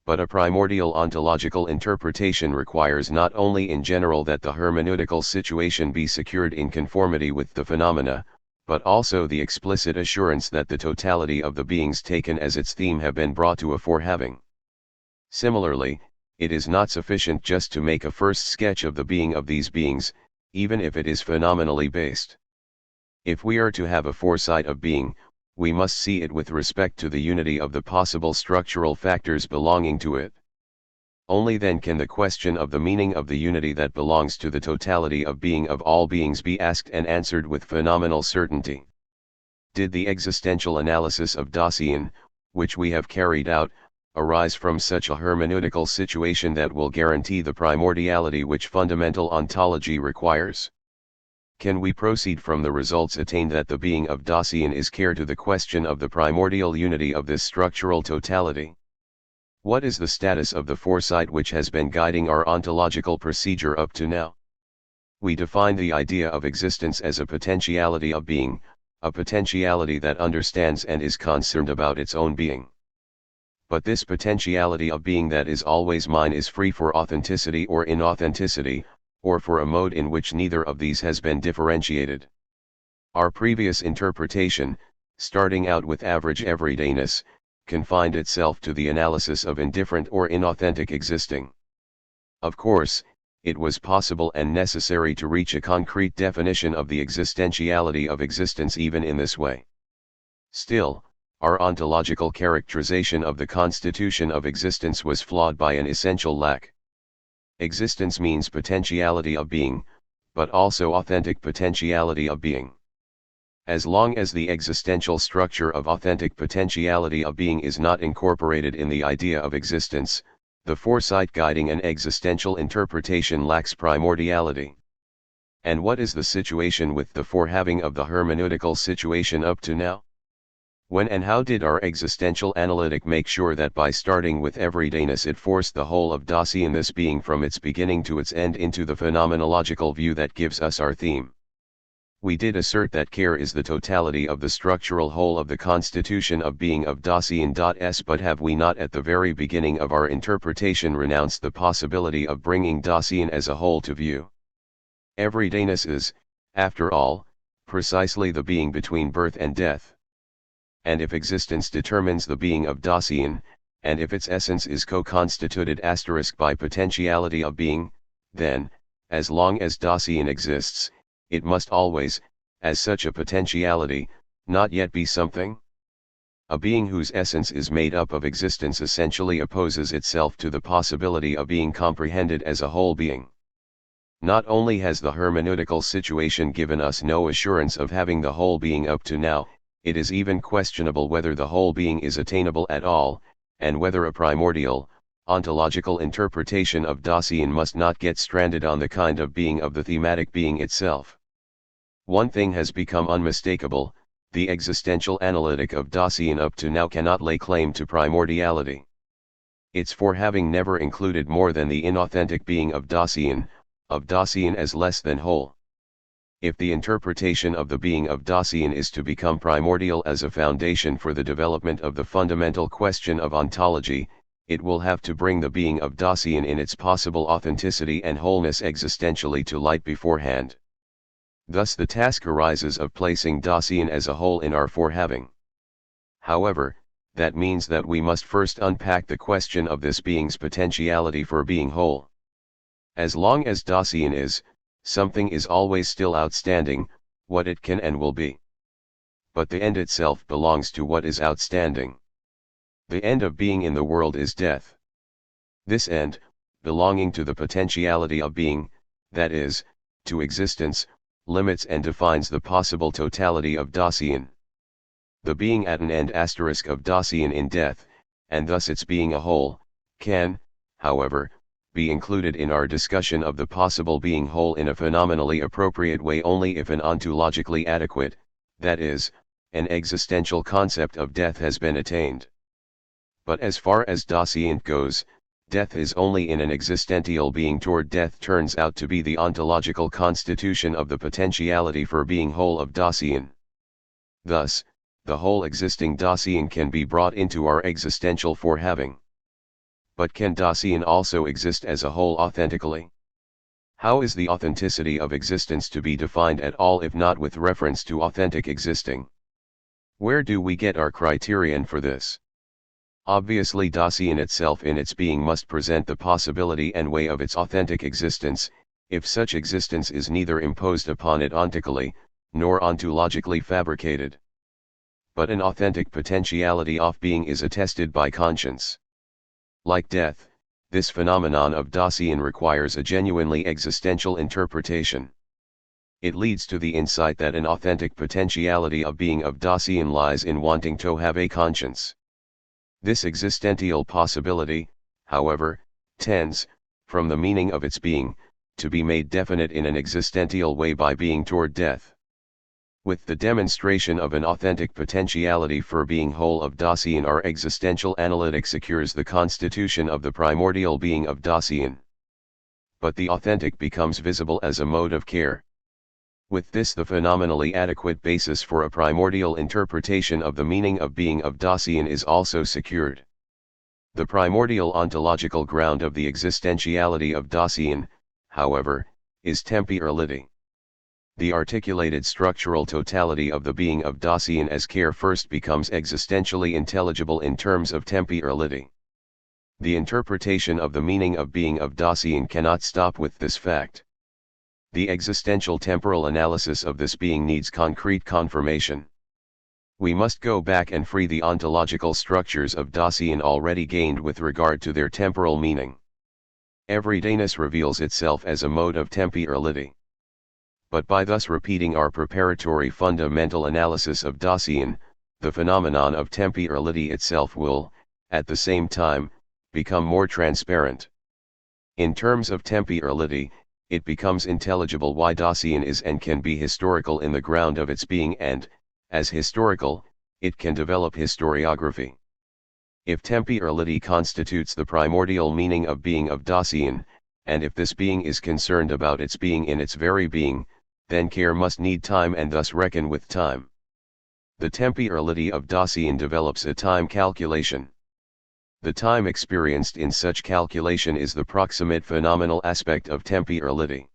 But a primordial ontological interpretation requires not only in general that the hermeneutical situation be secured in conformity with the phenomena, but also the explicit assurance that the totality of the beings taken as its theme have been brought to a forehaving. Similarly, it is not sufficient just to make a first sketch of the being of these beings, even if it is phenomenally based. If we are to have a foresight of being, we must see it with respect to the unity of the possible structural factors belonging to it. Only then can the question of the meaning of the unity that belongs to the totality of being of all beings be asked and answered with phenomenal certainty. Did the existential analysis of Dasein, which we have carried out, arise from such a hermeneutical situation that will guarantee the primordiality which fundamental ontology requires? Can we proceed from the results attained that the being of Dasein is care to the question of the primordial unity of this structural totality? What is the status of the foresight which has been guiding our ontological procedure up to now? We define the idea of existence as a potentiality of being, a potentiality that understands and is concerned about its own being. But this potentiality of being that is always mine is free for authenticity or inauthenticity, or for a mode in which neither of these has been differentiated. Our previous interpretation, starting out with average everydayness, confined itself to the analysis of indifferent or inauthentic existing. Of course, it was possible and necessary to reach a concrete definition of the existentiality of existence even in this way. Still, our ontological characterization of the constitution of existence was flawed by an essential lack. Existence means potentiality of being, but also authentic potentiality of being. As long as the existential structure of authentic potentiality of being is not incorporated in the idea of existence, the foresight guiding an existential interpretation lacks primordiality. And what is the situation with the forehaving of the hermeneutical situation up to now? When and how did our existential analytic make sure that by starting with everydayness it forced the whole of Dasein this being from its beginning to its end into the phenomenological view that gives us our theme? We did assert that care is the totality of the structural whole of the constitution of being of Dasein. But have we not at the very beginning of our interpretation renounced the possibility of bringing Dasein as a whole to view? Everydayness is, after all, precisely the being between birth and death. And if existence determines the being of Dasein, and if its essence is co-constituted by potentiality of being, then, as long as Dasein exists, it must always, as such a potentiality, not yet be something. A being whose essence is made up of existence essentially opposes itself to the possibility of being comprehended as a whole being. Not only has the hermeneutical situation given us no assurance of having the whole being up to now, it is even questionable whether the whole being is attainable at all, and whether a primordial, ontological interpretation of Dasein must not get stranded on the kind of being of the thematic being itself. One thing has become unmistakable: the existential analytic of Dasein up to now cannot lay claim to primordiality. Its for having never included more than the inauthentic being of Dasein as less than whole. If the interpretation of the being of Dasein is to become primordial as a foundation for the development of the fundamental question of ontology, it will have to bring the being of Dasein in its possible authenticity and wholeness existentially to light beforehand. Thus the task arises of placing Dasein as a whole in our forehaving. However, that means that we must first unpack the question of this being's potentiality for being whole. As long as Dasein is, something is always still outstanding, what it can and will be. But the end itself belongs to what is outstanding. The end of being in the world is death. This end, belonging to the potentiality of being, that is, to existence, limits and defines the possible totality of Dasein. The being at an end of Dasein in death, and thus its being a whole, can, however, be included in our discussion of the possible being whole in a phenomenally appropriate way only if an ontologically adequate, that is, an existential concept of death has been attained. But as far as Dasein goes, death is only in an existential being toward death turns out to be the ontological constitution of the potentiality for being whole of Dasein. Thus, the whole existing Dasein can be brought into our existential forehaving. But can Dasein also exist as a whole authentically? How is the authenticity of existence to be defined at all if not with reference to authentic existing? Where do we get our criterion for this? Obviously Dasein itself in its being must present the possibility and way of its authentic existence, if such existence is neither imposed upon it ontically, nor ontologically fabricated. But an authentic potentiality of being is attested by conscience. Like death, this phenomenon of Dasein requires a genuinely existential interpretation. It leads to the insight that an authentic potentiality of being of Dasein lies in wanting to have a conscience. This existential possibility, however, tends, from the meaning of its being, to be made definite in an existential way by being toward death. With the demonstration of an authentic potentiality for being whole of Dasein, our existential analytic secures the constitution of the primordial being of Dasein. But the authentic becomes visible as a mode of care. With this the phenomenally adequate basis for a primordial interpretation of the meaning of being of Dasein is also secured. The primordial ontological ground of the existentiality of Dasein, however, is temporality. The articulated structural totality of the being of Dasein as care first becomes existentially intelligible in terms of temporality. The interpretation of the meaning of being of Dasein cannot stop with this fact. The existential temporal analysis of this being needs concrete confirmation. We must go back and free the ontological structures of Dasein already gained with regard to their temporal meaning. Everydayness reveals itself as a mode of temporality. But by thus repeating our preparatory fundamental analysis of Dasein, the phenomenon of temporality itself will, at the same time, become more transparent. In terms of temporality, it becomes intelligible why Dasein is and can be historical in the ground of its being and, as historical, it can develop historiography. If temporality constitutes the primordial meaning of being of Dasein, and if this being is concerned about its being in its very being, then care must need time and thus reckon with time. The temporality of Dasein develops a time calculation. The time experienced in such calculation is the proximate phenomenal aspect of temporality.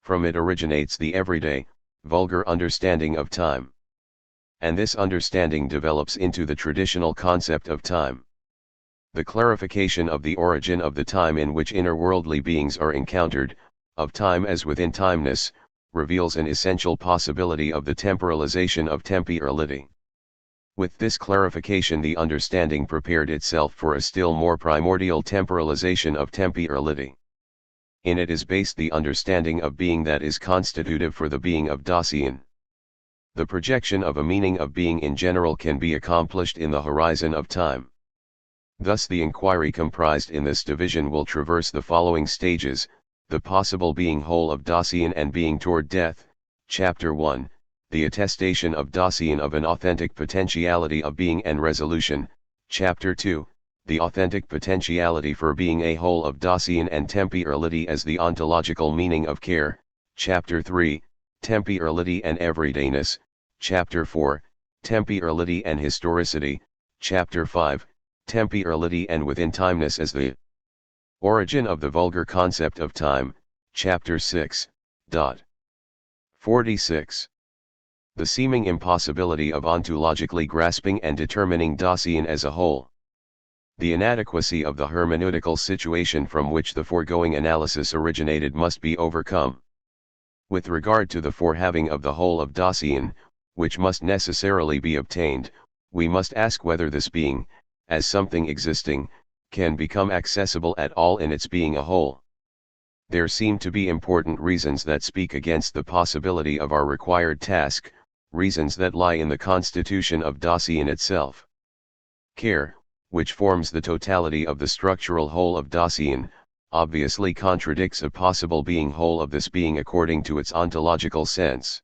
From it originates the everyday, vulgar understanding of time. And this understanding develops into the traditional concept of time. The clarification of the origin of the time in which inner-worldly beings are encountered, of time as within timeness, reveals an essential possibility of the temporalization of temporality. With this clarification the understanding prepared itself for a still more primordial temporalization of temporality. In it is based the understanding of being that is constitutive for the being of Dasein. The projection of a meaning of being in general can be accomplished in the horizon of time. Thus the inquiry comprised in this division will traverse the following stages: the possible being whole of Dasein and being toward death, Chapter 1, the attestation of Dasein of an authentic potentiality of being and resolution, Chapter 2, the authentic potentiality for being a whole of Dasein and temporality as the ontological meaning of care, Chapter 3, temporality and everydayness, Chapter 4, temporality and historicity, Chapter 5, temporality and within timeness as the origin of the vulgar concept of time, Chapter 6. 46. The seeming impossibility of ontologically grasping and determining Dasein as a whole. The inadequacy of the hermeneutical situation from which the foregoing analysis originated must be overcome. With regard to the forehaving of the whole of Dasein, which must necessarily be obtained, we must ask whether this being, as something existing, can become accessible at all in its being a whole. There seem to be important reasons that speak against the possibility of our required task, reasons that lie in the constitution of Dasein itself. Care, which forms the totality of the structural whole of Dasein, obviously contradicts a possible being whole of this being according to its ontological sense.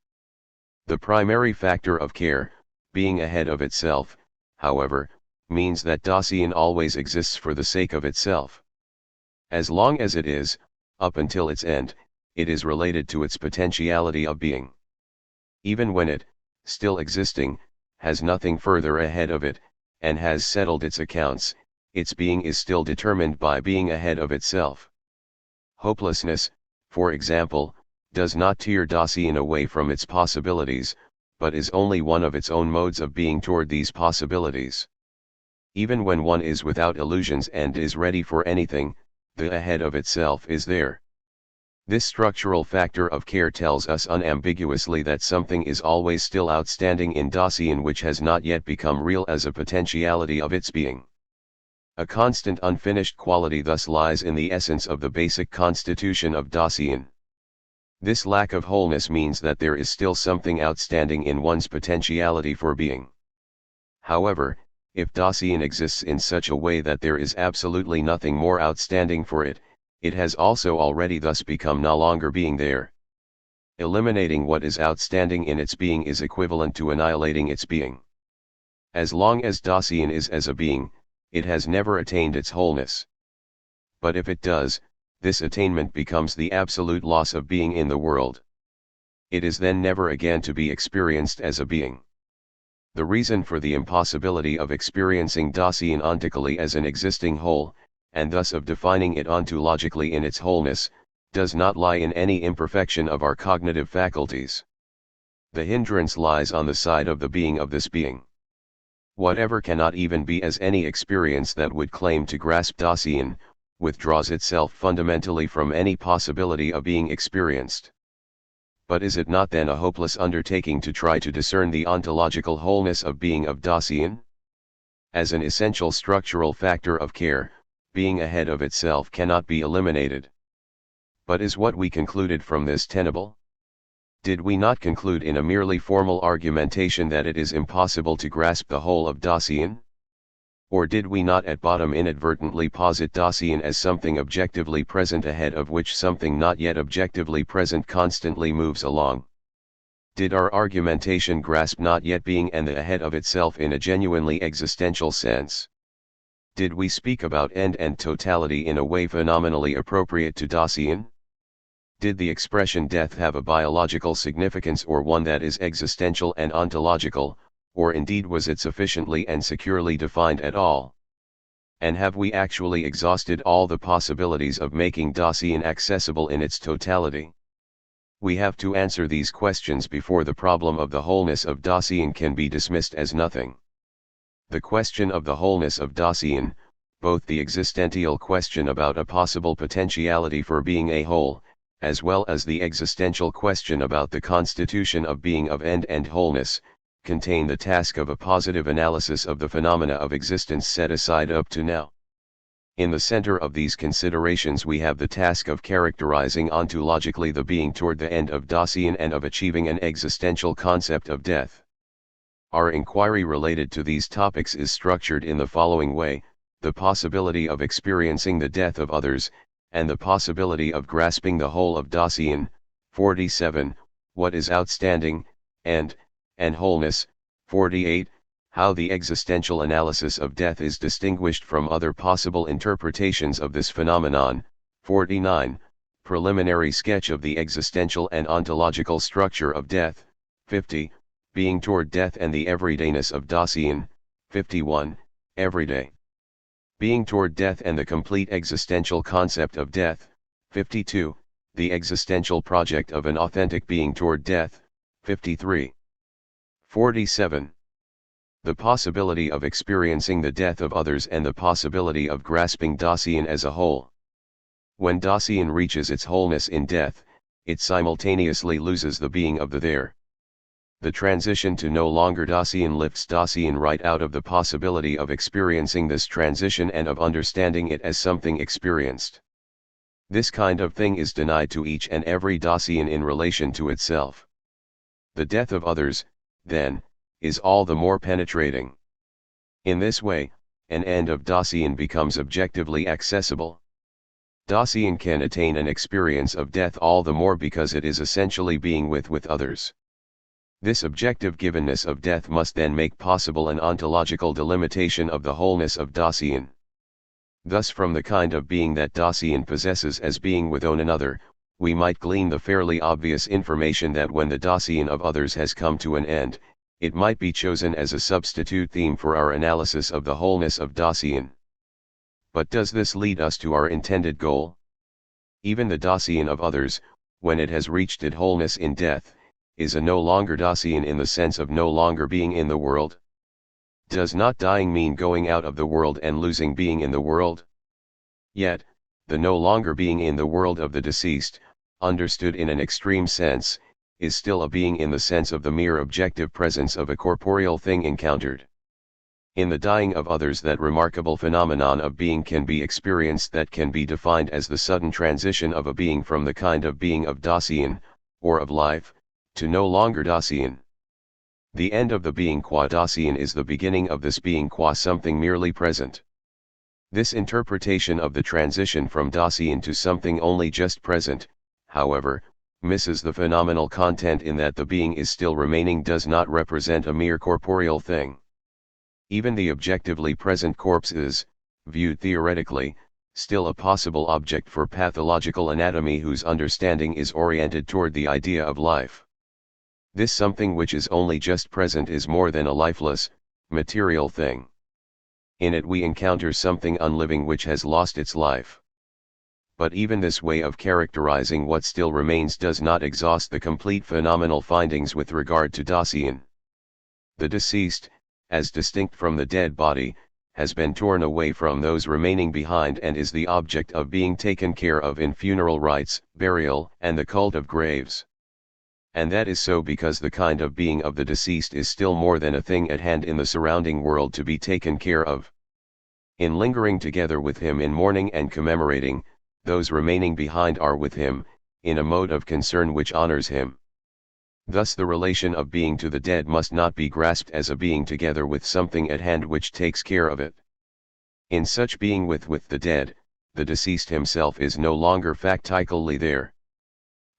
The primary factor of care, being ahead of itself, however, means that Dasein always exists for the sake of itself. As long as it is, up until its end, it is related to its potentiality of being. Even when it, still existing, has nothing further ahead of it, and has settled its accounts, its being is still determined by being ahead of itself. Hopelessness, for example, does not tear Dasein away from its possibilities, but is only one of its own modes of being toward these possibilities. Even when one is without illusions and is ready for anything, the ahead of itself is there. This structural factor of care tells us unambiguously that something is always still outstanding in Dasein which has not yet become real as a potentiality of its being. A constant unfinished quality thus lies in the essence of the basic constitution of Dasein. This lack of wholeness means that there is still something outstanding in one's potentiality for being. However, if Dasein exists in such a way that there is absolutely nothing more outstanding for it, it has also already thus become no longer being there. Eliminating what is outstanding in its being is equivalent to annihilating its being. As long as Dasein is as a being, it has never attained its wholeness. But if it does, this attainment becomes the absolute loss of being in the world. It is then never again to be experienced as a being. The reason for the impossibility of experiencing Dasein ontically as an existing whole, and thus of defining it ontologically in its wholeness, does not lie in any imperfection of our cognitive faculties. The hindrance lies on the side of the being of this being. Whatever cannot even be as any experience that would claim to grasp Dasein, withdraws itself fundamentally from any possibility of being experienced. But is it not then a hopeless undertaking to try to discern the ontological wholeness of being of Dasein? As an essential structural factor of care, being ahead of itself cannot be eliminated. But is what we concluded from this tenable? Did we not conclude in a merely formal argumentation that it is impossible to grasp the whole of Dasein? Or did we not at bottom inadvertently posit Dasein as something objectively present ahead of which something not yet objectively present constantly moves along? Did our argumentation grasp not yet being and the ahead of itself in a genuinely existential sense? Did we speak about end and totality in a way phenomenally appropriate to Dasein? Did the expression death have a biological significance or one that is existential and ontological, or indeed was it sufficiently and securely defined at all? And have we actually exhausted all the possibilities of making Dasein accessible in its totality? We have to answer these questions before the problem of the wholeness of Dasein can be dismissed as nothing. The question of the wholeness of Dasein, both the existential question about a possible potentiality for being a whole, as well as the existential question about the constitution of being of end and wholeness, contain the task of a positive analysis of the phenomena of existence set aside up to now. In the center of these considerations we have the task of characterizing ontologically the being toward the end of Dasein and of achieving an existential concept of death. Our inquiry related to these topics is structured in the following way: the possibility of experiencing the death of others, and the possibility of grasping the whole of Dasein, 47, what is outstanding, and wholeness, 48, how the existential analysis of death is distinguished from other possible interpretations of this phenomenon, 49, preliminary sketch of the existential and ontological structure of death, 50, being toward death and the everydayness of Dasein, 51, everyday. Being toward death and the complete existential concept of death, 52, the existential project of an authentic being toward death, 53. 47. The possibility of experiencing the death of others and the possibility of grasping Dasein as a whole. When Dasein reaches its wholeness in death, it simultaneously loses the being of the there. The transition to no longer Dasein lifts Dasein right out of the possibility of experiencing this transition and of understanding it as something experienced. This kind of thing is denied to each and every Dasein in relation to itself. The death of others, then, is all the more penetrating. In this way, an end of Dasein becomes objectively accessible. Dasein can attain an experience of death all the more because it is essentially being with others. This objective givenness of death must then make possible an ontological delimitation of the wholeness of Dasein. Thus from the kind of being that Dasein possesses as being with another, we might glean the fairly obvious information that when the Dasein of others has come to an end, it might be chosen as a substitute theme for our analysis of the wholeness of Dasein. But does this lead us to our intended goal? Even the Dasein of others, when it has reached its wholeness in death, is a no longer Dasein in the sense of no longer being in the world. Does not dying mean going out of the world and losing being in the world? Yet, the no longer being in the world of the deceased, understood in an extreme sense, is still a being in the sense of the mere objective presence of a corporeal thing encountered. In the dying of others that remarkable phenomenon of being can be experienced that can be defined as the sudden transition of a being from the kind of being of Dasein, or of life, to no longer Dasein. The end of the being qua Dasein is the beginning of this being qua something merely present. This interpretation of the transition from Dasein to something only just present, however, misses the phenomenal content in that the being is still remaining does not represent a mere corporeal thing. Even the objectively present corpse is, viewed theoretically, still a possible object for pathological anatomy whose understanding is oriented toward the idea of life. This something which is only just present is more than a lifeless, material thing. In it we encounter something unliving which has lost its life. But even this way of characterizing what still remains does not exhaust the complete phenomenal findings with regard to Dasein. The deceased, as distinct from the dead body, has been torn away from those remaining behind and is the object of being taken care of in funeral rites, burial, and the cult of graves. And that is so because the kind of being of the deceased is still more than a thing at hand in the surrounding world to be taken care of. In lingering together with him in mourning and commemorating, those remaining behind are with him, in a mode of concern which honors him. Thus the relation of being to the dead must not be grasped as a being together with something at hand which takes care of it. In such being with the dead, the deceased himself is no longer factically there.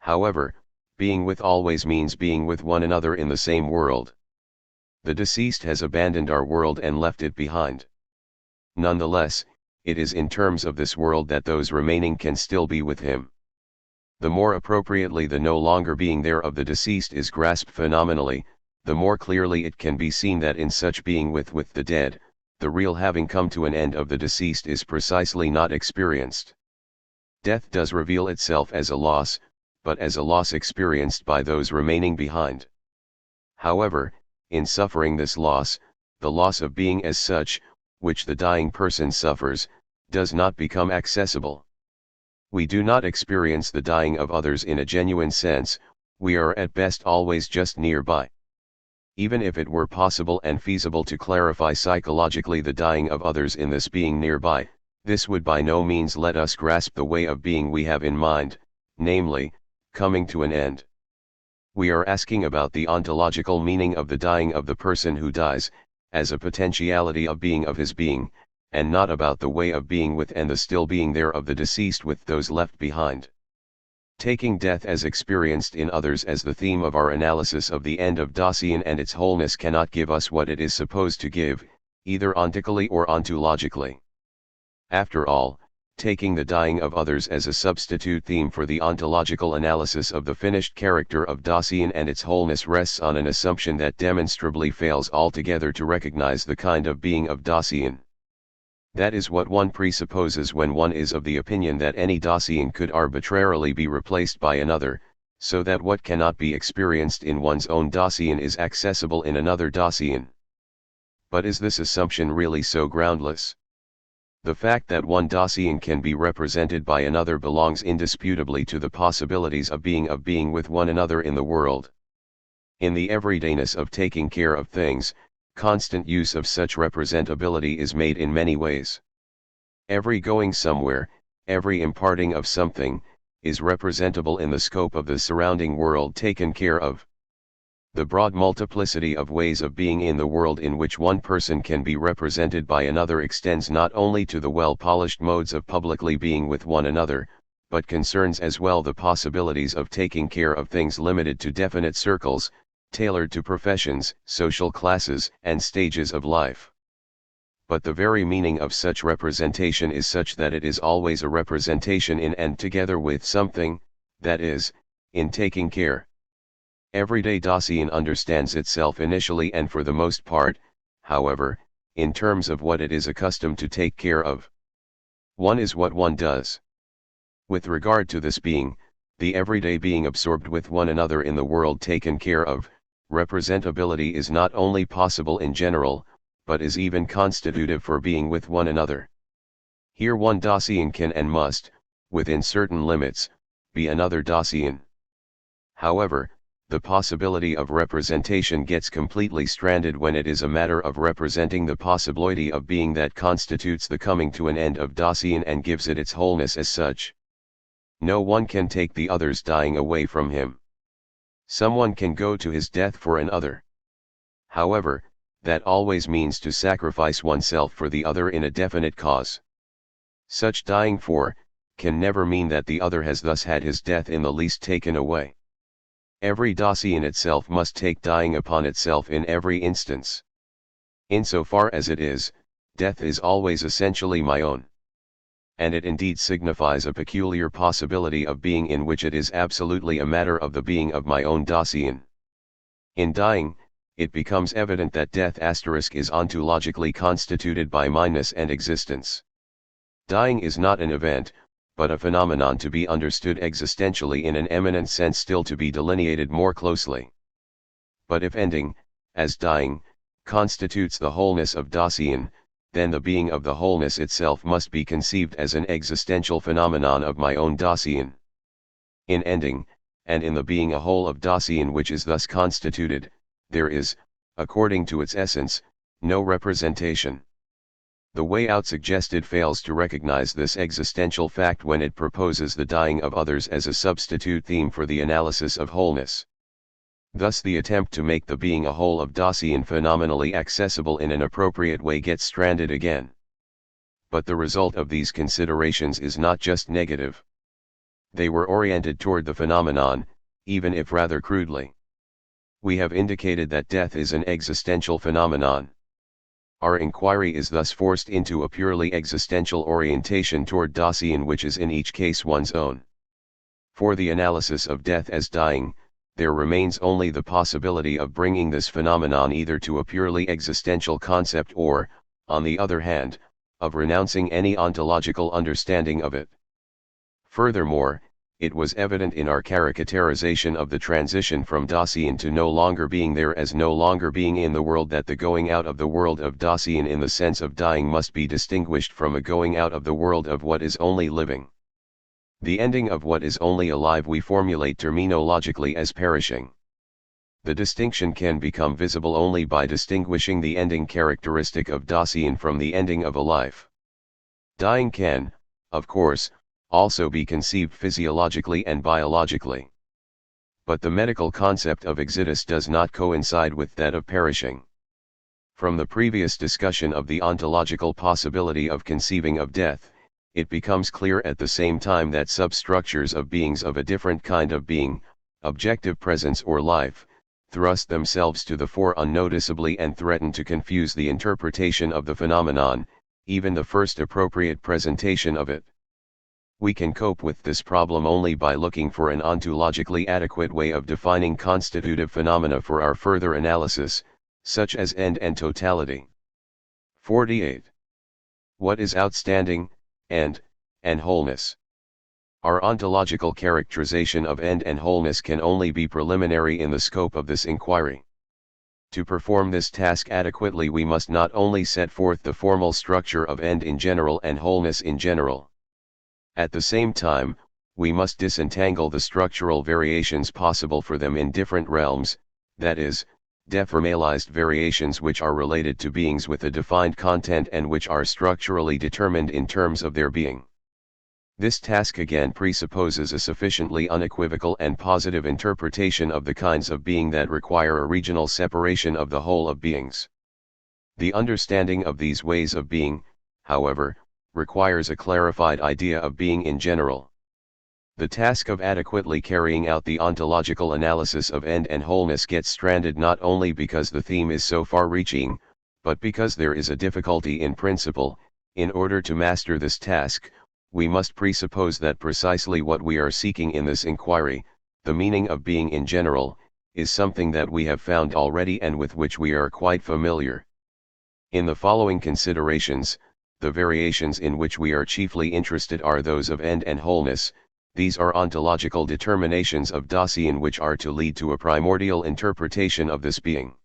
However, being with always means being with one another in the same world. The deceased has abandoned our world and left it behind. Nonetheless, it is in terms of this world that those remaining can still be with him. The more appropriately the no longer being there of the deceased is grasped phenomenally, the more clearly it can be seen that in such being with the dead, the real having come to an end of the deceased is precisely not experienced. Death does reveal itself as a loss, but as a loss experienced by those remaining behind. However, in suffering this loss, the loss of being as such, which the dying person suffers, does not become accessible. We do not experience the dying of others in a genuine sense, we are at best always just nearby. Even if it were possible and feasible to clarify psychologically the dying of others in this being nearby, this would by no means let us grasp the way of being we have in mind, namely, coming to an end. We are asking about the ontological meaning of the dying of the person who dies, as a potentiality of being of his being, and not about the way of being with and the still being there of the deceased with those left behind. Taking death as experienced in others as the theme of our analysis of the end of Dasein and its wholeness cannot give us what it is supposed to give, either ontically or ontologically. After all, taking the dying of others as a substitute theme for the ontological analysis of the finished character of Dasein and its wholeness rests on an assumption that demonstrably fails altogether to recognize the kind of being of Dasein. That is what one presupposes when one is of the opinion that any Dasein could arbitrarily be replaced by another, so that what cannot be experienced in one's own Dasein is accessible in another Dasein. But is this assumption really so groundless? The fact that one Dasein can be represented by another belongs indisputably to the possibilities of being with one another in the world. In the everydayness of taking care of things, constant use of such representability is made in many ways. Every going somewhere, every imparting of something, is representable in the scope of the surrounding world taken care of. The broad multiplicity of ways of being in the world in which one person can be represented by another extends not only to the well-polished modes of publicly being with one another, but concerns as well the possibilities of taking care of things limited to definite circles, tailored to professions, social classes, and stages of life. But the very meaning of such representation is such that it is always a representation in and together with something, that is, in taking care. Everyday Dasein understands itself initially and for the most part, however, in terms of what it is accustomed to take care of. One is what one does. With regard to this being, the everyday being absorbed with one another in the world taken care of, representability is not only possible in general, but is even constitutive for being with one another. Here one Dasein can and must, within certain limits, be another Dasein. However, the possibility of representation gets completely stranded when it is a matter of representing the possibility of being that constitutes the coming to an end of Dasein and gives it its wholeness as such. No one can take the other's dying away from him. Someone can go to his death for another. However, that always means to sacrifice oneself for the other in a definite cause. Such dying for, can never mean that the other has thus had his death in the least taken away. Every Dasein itself must take dying upon itself in every instance. Insofar as it is, death is always essentially my own. And it indeed signifies a peculiar possibility of being in which it is absolutely a matter of the being of my own Dasein. In dying, it becomes evident that death is ontologically constituted by mineness and existence. Dying is not an event, but a phenomenon to be understood existentially in an eminent sense still to be delineated more closely. But if ending, as dying, constitutes the wholeness of Dasein, then the being of the wholeness itself must be conceived as an existential phenomenon of my own Dasein. In ending, and in the being a whole of Dasein which is thus constituted, there is, according to its essence, no representation. The way out suggested fails to recognize this existential fact when it proposes the dying of others as a substitute theme for the analysis of wholeness. Thus the attempt to make the being a whole of Dasein phenomenally accessible in an appropriate way gets stranded again. But the result of these considerations is not just negative. They were oriented toward the phenomenon, even if rather crudely. We have indicated that death is an existential phenomenon. Our inquiry is thus forced into a purely existential orientation toward Dasein which is in each case one's own. For the analysis of death as dying, there remains only the possibility of bringing this phenomenon either to a purely existential concept or, on the other hand, of renouncing any ontological understanding of it. Furthermore, it was evident in our caricaturization of the transition from Dasein to no longer being there as no longer being in the world that the going out of the world of Dasein in the sense of dying must be distinguished from a going out of the world of what is only living. The ending of what is only alive we formulate terminologically as perishing. The distinction can become visible only by distinguishing the ending characteristic of Dasein from the ending of a life. Dying can, of course, also be conceived physiologically and biologically. But the medical concept of exitus does not coincide with that of perishing. From the previous discussion of the ontological possibility of conceiving of death, it becomes clear at the same time that substructures of beings of a different kind of being, objective presence or life, thrust themselves to the fore unnoticeably and threaten to confuse the interpretation of the phenomenon, even the first appropriate presentation of it. We can cope with this problem only by looking for an ontologically adequate way of defining constitutive phenomena for our further analysis, such as end and totality. 48. What is outstanding, end, and wholeness? Our ontological characterization of end and wholeness can only be preliminary in the scope of this inquiry. To perform this task adequately we must not only set forth the formal structure of end in general and wholeness in general. At the same time, we must disentangle the structural variations possible for them in different realms, that is, deformalized variations which are related to beings with a defined content and which are structurally determined in terms of their being. This task again presupposes a sufficiently unequivocal and positive interpretation of the kinds of being that require a regional separation of the whole of beings. The understanding of these ways of being, however, requires a clarified idea of being in general. The task of adequately carrying out the ontological analysis of end and wholeness gets stranded not only because the theme is so far-reaching, but because there is a difficulty in principle. In order to master this task, we must presuppose that precisely what we are seeking in this inquiry, the meaning of being in general, is something that we have found already and with which we are quite familiar. In the following considerations, the variations in which we are chiefly interested are those of end and wholeness. These are ontological determinations of Dasein which are to lead to a primordial interpretation of this being.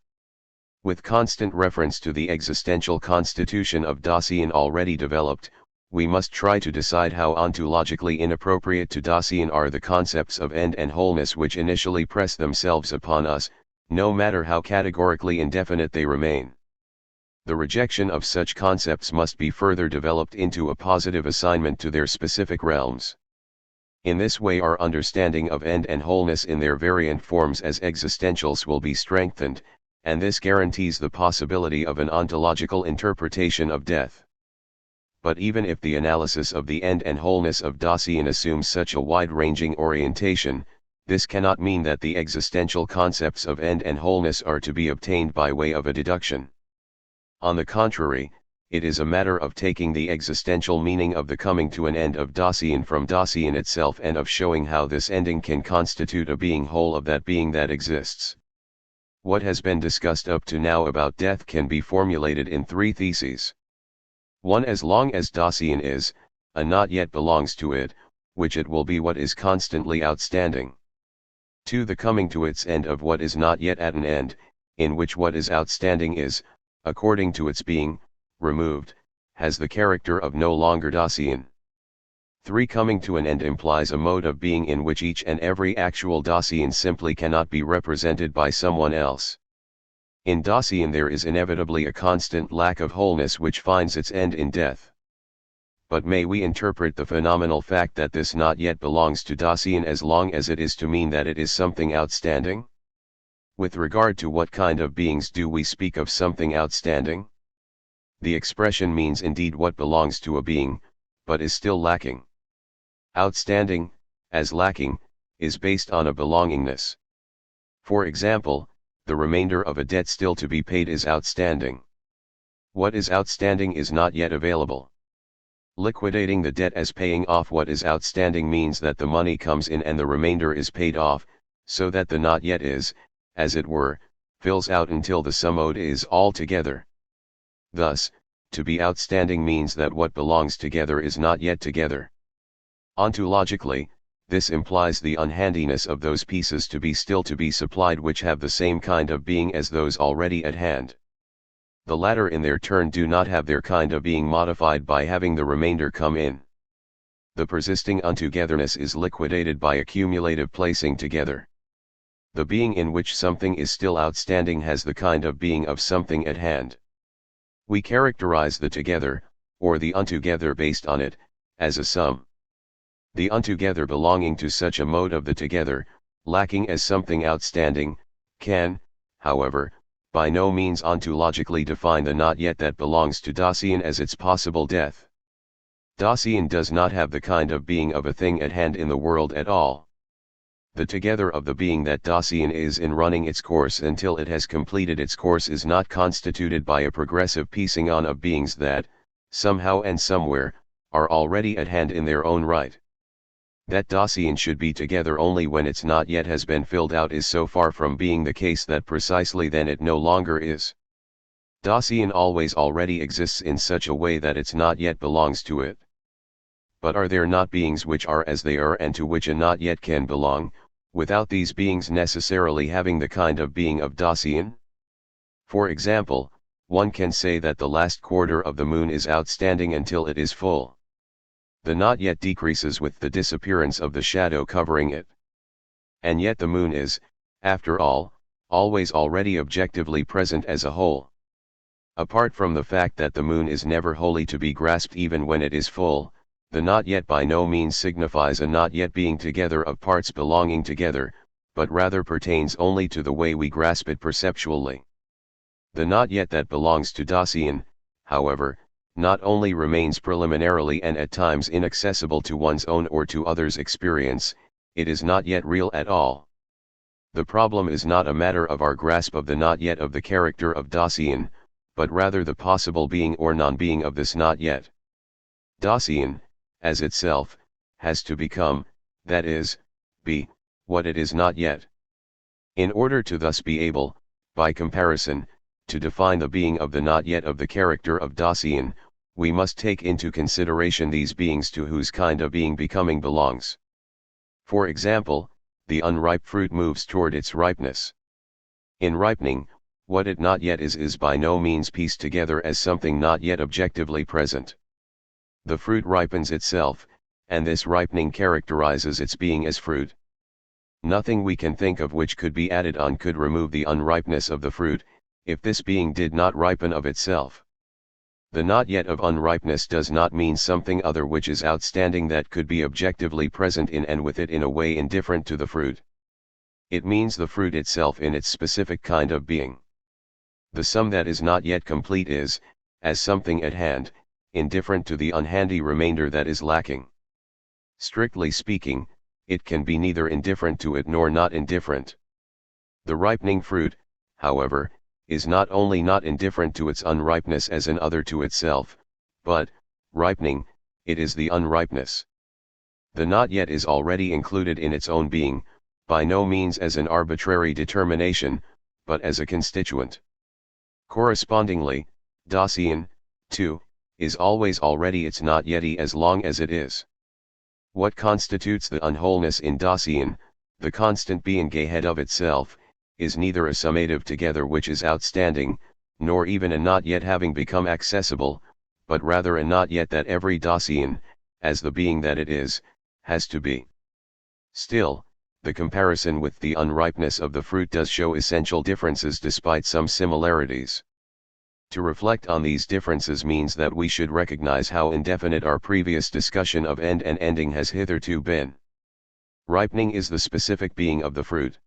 With constant reference to the existential constitution of Dasein already developed, we must try to decide how ontologically inappropriate to Dasein are the concepts of end and wholeness which initially press themselves upon us, no matter how categorically indefinite they remain. The rejection of such concepts must be further developed into a positive assignment to their specific realms. In this way our understanding of end and wholeness in their variant forms as existentials will be strengthened, and this guarantees the possibility of an ontological interpretation of death. But even if the analysis of the end and wholeness of Dasein assumes such a wide-ranging orientation, this cannot mean that the existential concepts of end and wholeness are to be obtained by way of a deduction. On the contrary, it is a matter of taking the existential meaning of the coming to an end of Dasein from Dasein itself and of showing how this ending can constitute a being whole of that being that exists. What has been discussed up to now about death can be formulated in three theses. 1. As long as Dasein is, a not yet belongs to it, which it will be what is constantly outstanding. 2. The coming to its end of what is not yet at an end, in which what is outstanding is, according to its being, removed, has the character of no longer Dasein. 3. Coming to an end implies a mode of being in which each and every actual Dasein simply cannot be represented by someone else. In Dasein there is inevitably a constant lack of wholeness which finds its end in death. But may we interpret the phenomenal fact that this not yet belongs to Dasein as long as it is to mean that it is something outstanding? With regard to what kind of beings do we speak of something outstanding? The expression means indeed what belongs to a being, but is still lacking. Outstanding, as lacking, is based on a belongingness. For example, the remainder of a debt still to be paid is outstanding. What is outstanding is not yet available. Liquidating the debt as paying off what is outstanding means that the money comes in and the remainder is paid off, so that the not yet is, as it were, fills out until the sum owed is all together. Thus, to be outstanding means that what belongs together is not yet together. Ontologically, this implies the unhandiness of those pieces to be still to be supplied which have the same kind of being as those already at hand. The latter in their turn do not have their kind of being modified by having the remainder come in. The persisting untogetherness is liquidated by accumulative placing together. The being in which something is still outstanding has the kind of being of something at hand. We characterize the together, or the untogether based on it, as a sum. The untogether belonging to such a mode of the together, lacking as something outstanding, can, however, by no means ontologically define the not yet that belongs to Dasein as its possible death. Dasein does not have the kind of being of a thing at hand in the world at all. The together of the being that Dasein is in running its course until it has completed its course is not constituted by a progressive piecing on of beings that, somehow and somewhere, are already at hand in their own right. That Dasein should be together only when its not yet has been filled out is so far from being the case that precisely then it no longer is. Dasein always already exists in such a way that its not yet belongs to it. But are there not beings which are as they are and to which a not yet can belong, without these beings necessarily having the kind of being of Dasein? For example, one can say that the last quarter of the moon is outstanding until it is full. The not yet decreases with the disappearance of the shadow covering it. And yet the moon is, after all, always already objectively present as a whole. Apart from the fact that the moon is never wholly to be grasped even when it is full, the not yet by no means signifies a not yet being together of parts belonging together, but rather pertains only to the way we grasp it perceptually. The not yet that belongs to Dasein, however, not only remains preliminarily and at times inaccessible to one's own or to others' experience, it is not yet real at all. The problem is not a matter of our grasp of the not yet of the character of Dasein, but rather the possible being or non-being of this not yet. Dasein, as itself, has to become, that is, be, what it is not yet. In order to thus be able, by comparison, to define the being of the not yet of the character of Dasein, we must take into consideration these beings to whose kind of being becoming belongs. For example, the unripe fruit moves toward its ripeness. In ripening, what it not yet is by no means pieced together as something not yet objectively present. The fruit ripens itself, and this ripening characterizes its being as fruit. Nothing we can think of which could be added on could remove the unripeness of the fruit, if this being did not ripen of itself. The not yet of unripeness does not mean something other which is outstanding that could be objectively present in and with it in a way indifferent to the fruit. It means the fruit itself in its specific kind of being. The sum that is not yet complete is, as something at hand, indifferent to the unhandy remainder that is lacking. Strictly speaking, it can be neither indifferent to it nor not indifferent. The ripening fruit, however, is not only not indifferent to its unripeness as an other to itself, but, ripening, it is the unripeness. The not yet is already included in its own being, by no means as an arbitrary determination, but as a constituent. Correspondingly, Dasein, too, is always already its not yeti as long as it is. What constitutes the unwholeness in Dasein, the constant being ahead of itself, is neither a summative together which is outstanding, nor even a not yet having become accessible, but rather a not yet that every Dasein, as the being that it is, has to be. Still, the comparison with the unripeness of the fruit does show essential differences despite some similarities. To reflect on these differences means that we should recognize how indefinite our previous discussion of end and ending has hitherto been. Ripening is the specific being of the fruit.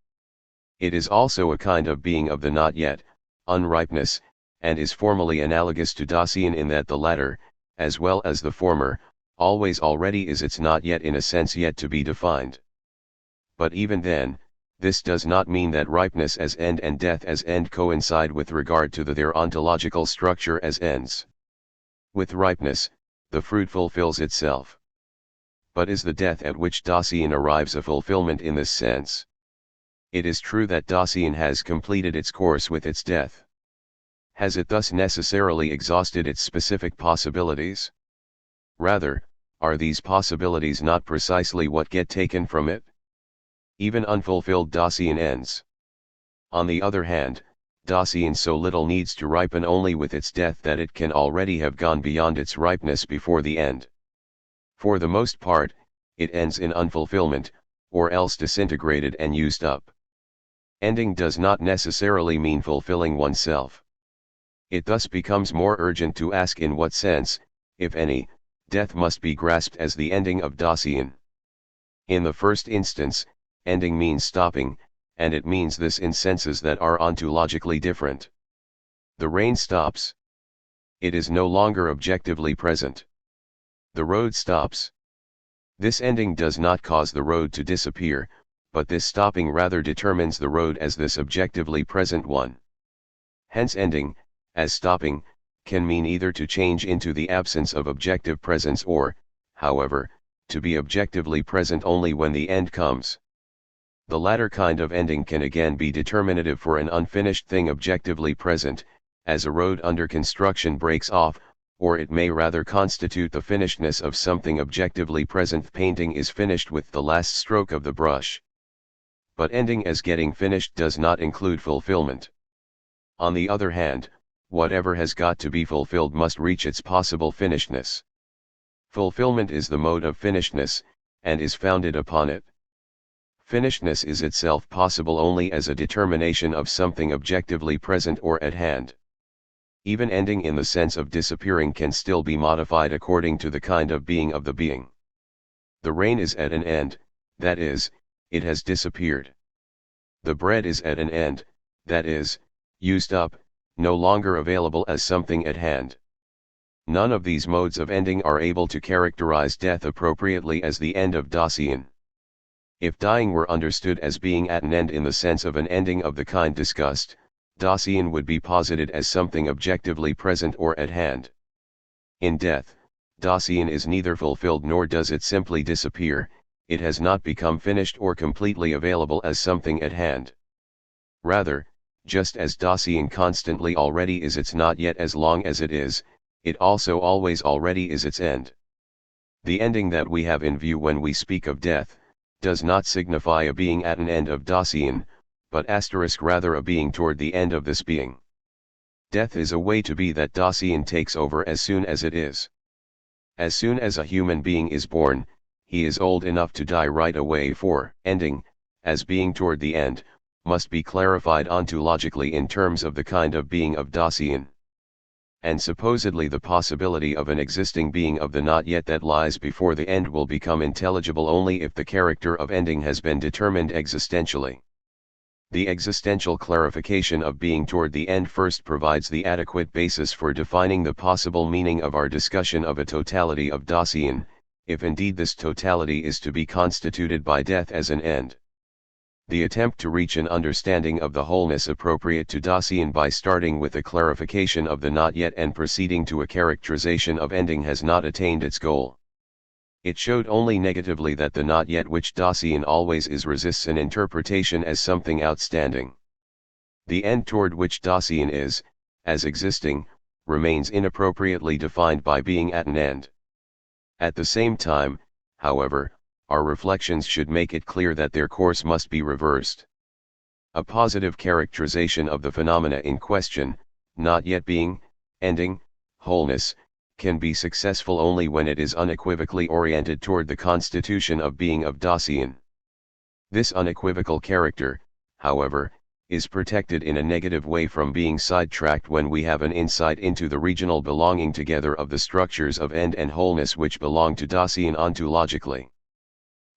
It is also a kind of being of the not yet, unripeness, and is formally analogous to Dasein in that the latter, as well as the former, always already is its not yet in a sense yet to be defined. But even then, this does not mean that ripeness as end and death as end coincide with regard to their ontological structure as ends. With ripeness, the fruit fulfills itself. But is the death at which Dasein arrives a fulfillment in this sense? It is true that Dasein has completed its course with its death. Has it thus necessarily exhausted its specific possibilities? Rather, Are these possibilities not precisely what get taken from it? Even unfulfilled Dasein ends. On the other hand, Dasein so little needs to ripen only with its death that it can already have gone beyond its ripeness before the end. For the most part, it ends in unfulfillment, or else disintegrated and used up. Ending does not necessarily mean fulfilling oneself. It thus becomes more urgent to ask in what sense, if any, death must be grasped as the ending of Dasein. In the first instance, ending means stopping, and it means this in senses that are ontologically different. The rain stops. It is no longer objectively present. The road stops. This ending does not cause the road to disappear, but this stopping rather determines the road as this objectively present one. Hence ending, as stopping, can mean either to change into the absence of objective presence or, however, to be objectively present only when the end comes. The latter kind of ending can again be determinative for an unfinished thing objectively present, as a road under construction breaks off, or it may rather constitute the finishedness of something objectively present. Painting is finished with the last stroke of the brush. But ending as getting finished does not include fulfillment. On the other hand, whatever has got to be fulfilled must reach its possible finishedness. Fulfillment is the mode of finishedness, and is founded upon it. Finishedness is itself possible only as a determination of something objectively present or at hand. Even ending in the sense of disappearing can still be modified according to the kind of being of the being. The rain is at an end, that is, it has disappeared. The bread is at an end, that is, used up, no longer available as something at hand. None of these modes of ending are able to characterize death appropriately as the end of Dasein. If dying were understood as being at an end in the sense of an ending of the kind discussed, Dasein would be posited as something objectively present or at hand. In death, Dasein is neither fulfilled nor does it simply disappear, it has not become finished or completely available as something at hand. Rather, just as Dasein constantly already is its not yet as long as it is, it also always already is its end. The ending that we have in view when we speak of death, does not signify a being at an end of Dasein, but rather a being toward the end of this being. Death is a way to be that Dasein takes over as soon as it is. As soon as a human being is born, he is old enough to die right away, for ending, as being toward the end, must be clarified ontologically in terms of the kind of being of Dasein. And supposedly the possibility of an existing being of the not yet that lies before the end will become intelligible only if the character of ending has been determined existentially. The existential clarification of being toward the end first provides the adequate basis for defining the possible meaning of our discussion of a totality of Dasein, if indeed this totality is to be constituted by death as an end. The attempt to reach an understanding of the wholeness appropriate to Dasein by starting with a clarification of the not yet and proceeding to a characterization of ending has not attained its goal. It showed only negatively that the not yet which Dasein always is resists an interpretation as something outstanding. The end toward which Dasein is, as existing, remains inappropriately defined by being at an end. At the same time, however, our reflections should make it clear that their course must be reversed. A positive characterization of the phenomena in question, not yet being, ending, wholeness, can be successful only when it is unequivocally oriented toward the constitution of being of Dasein. This unequivocal character, however, is protected in a negative way from being sidetracked when we have an insight into the regional belonging together of the structures of end and wholeness which belong to Dasein ontologically.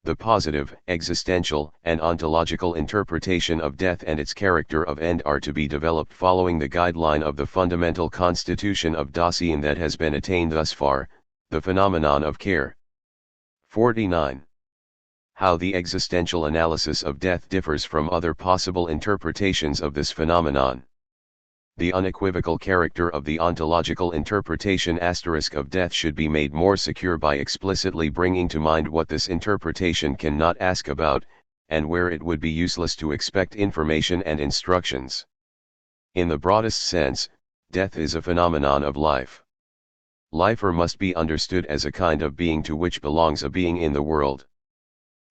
The positive, existential, and ontological interpretation of death and its character of end are to be developed following the guideline of the fundamental constitution of Dasein that has been attained thus far, the phenomenon of care. 49. How the existential analysis of death differs from other possible interpretations of this phenomenon. The unequivocal character of the ontological interpretation of death should be made more secure by explicitly bringing to mind what this interpretation cannot ask about, and where it would be useless to expect information and instructions. In the broadest sense, death is a phenomenon of life. Lifer must be understood as a kind of being to which belongs a being in the world.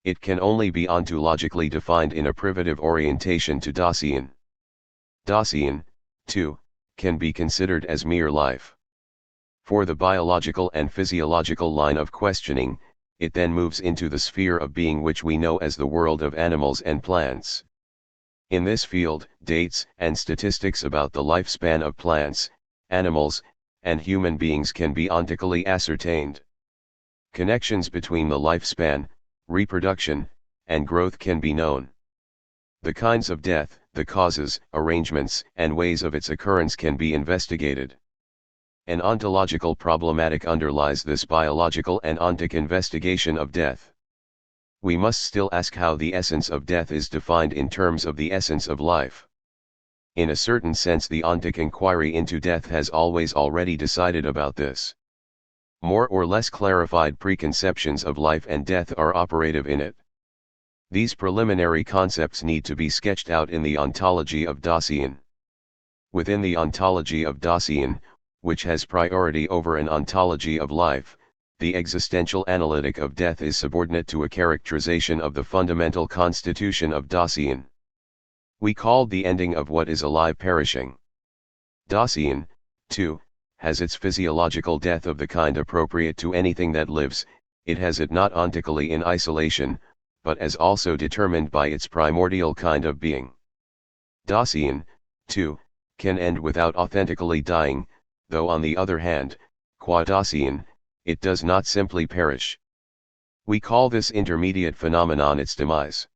It can only be ontologically defined in a privative orientation to Dasein. Dasein, too, can be considered as mere life. For the biological and physiological line of questioning, it then moves into the sphere of being which we know as the world of animals and plants. In this field, dates and statistics about the lifespan of plants, animals, and human beings can be ontically ascertained. Connections between the lifespan, reproduction, and growth can be known. The kinds of death, the causes, arrangements, and ways of its occurrence can be investigated. An ontological problematic underlies this biological and ontic investigation of death. We must still ask how the essence of death is defined in terms of the essence of life. In a certain sense, the ontic inquiry into death has already decided about this. More or less clarified preconceptions of life and death are operative in it. These preliminary concepts need to be sketched out in the ontology of Dasein. Within the ontology of Dasein, which has priority over an ontology of life, the existential analytic of death is subordinate to a characterization of the fundamental constitution of Dasein. We called the ending of what is alive perishing. Dasein, too, has its physiological death of the kind appropriate to anything that lives. It has it not ontically in isolation, but as also determined by its primordial kind of being. Dasein, too, can end without authentically dying, though on the other hand, qua Dasein, it does not simply perish. We call this intermediate phenomenon its demise.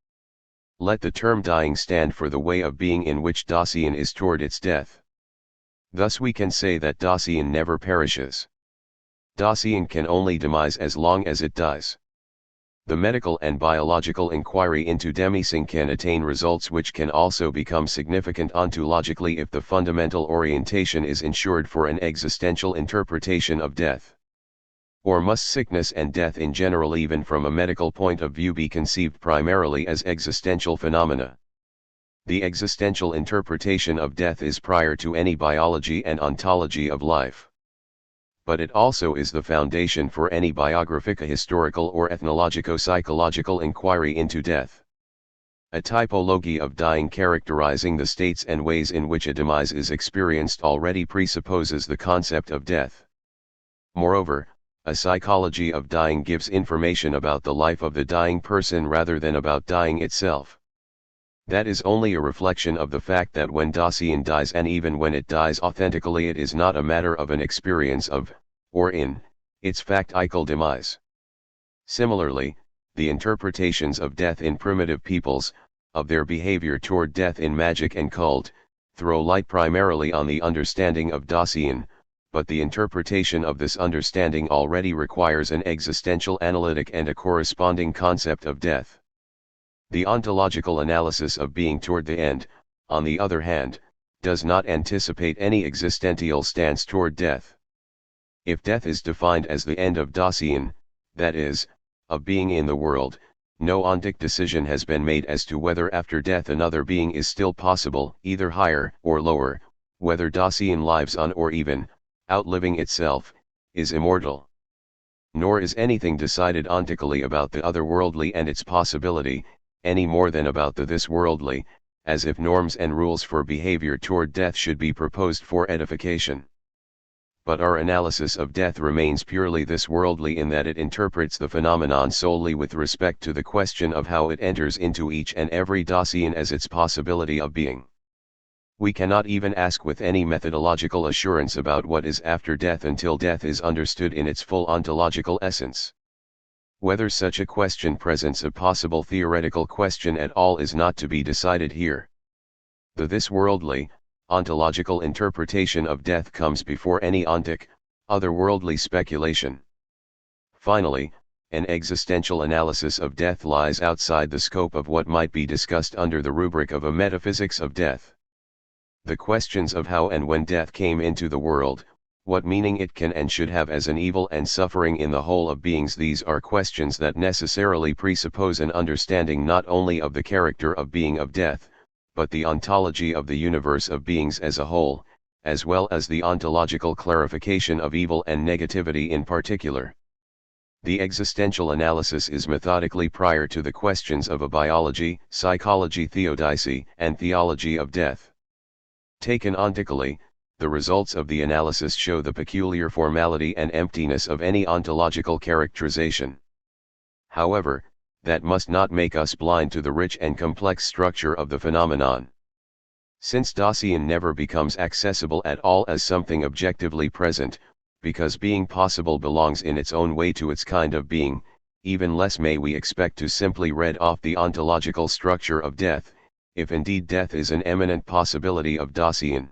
Let the term dying stand for the way of being in which Dasein is toward its death. Thus we can say that Dasein never perishes. Dasein can only demise as long as it dies. The medical and biological inquiry into demising can attain results which can also become significant ontologically if the fundamental orientation is ensured for an existential interpretation of death. Or must sickness and death in general, even from a medical point of view, be conceived primarily as existential phenomena? The existential interpretation of death is prior to any biology and ontology of life. But it also is the foundation for any biographico-historical or ethnologico-psychological inquiry into death. A typology of dying characterizing the states and ways in which a demise is experienced already presupposes the concept of death. Moreover, a psychology of dying gives information about the life of the dying person rather than about dying itself. That is only a reflection of the fact that when Dasein dies, and even when it dies authentically, it is not a matter of an experience of, or in, its factical demise. Similarly, the interpretations of death in primitive peoples, of their behavior toward death in magic and cult, throw light primarily on the understanding of Dasein, but the interpretation of this understanding already requires an existential analytic and a corresponding concept of death. The ontological analysis of being toward the end, on the other hand, does not anticipate any existential stance toward death. If death is defined as the end of Dasein, that is, of being in the world, no ontic decision has been made as to whether after death another being is still possible, either higher or lower, whether Dasein lives on or even, outliving itself, is immortal. Nor is anything decided ontically about the otherworldly and its possibility, any more than about the this-worldly, as if norms and rules for behavior toward death should be proposed for edification. But our analysis of death remains purely this-worldly in that it interprets the phenomenon solely with respect to the question of how it enters into each and every Dasein as its possibility of being. We cannot even ask with any methodological assurance about what is after death until death is understood in its full ontological essence. Whether such a question presents a possible theoretical question at all is not to be decided here. The this-worldly, ontological interpretation of death comes before any ontic, otherworldly speculation. Finally, an existential analysis of death lies outside the scope of what might be discussed under the rubric of a metaphysics of death. The questions of how and when death came into the world, what meaning it can and should have as an evil and suffering in the whole of beings, these are questions that necessarily presuppose an understanding not only of the character of being of death, but the ontology of the universe of beings as a whole, as well as the ontological clarification of evil and negativity in particular. The existential analysis is methodically prior to the questions of a biology, psychology, theodicy, and theology of death. Taken ontically, the results of the analysis show the peculiar formality and emptiness of any ontological characterization. However, that must not make us blind to the rich and complex structure of the phenomenon. Since Dasein never becomes accessible at all as something objectively present, because being possible belongs in its own way to its kind of being, even less may we expect to simply read off the ontological structure of death, if indeed death is an eminent possibility of Dasein.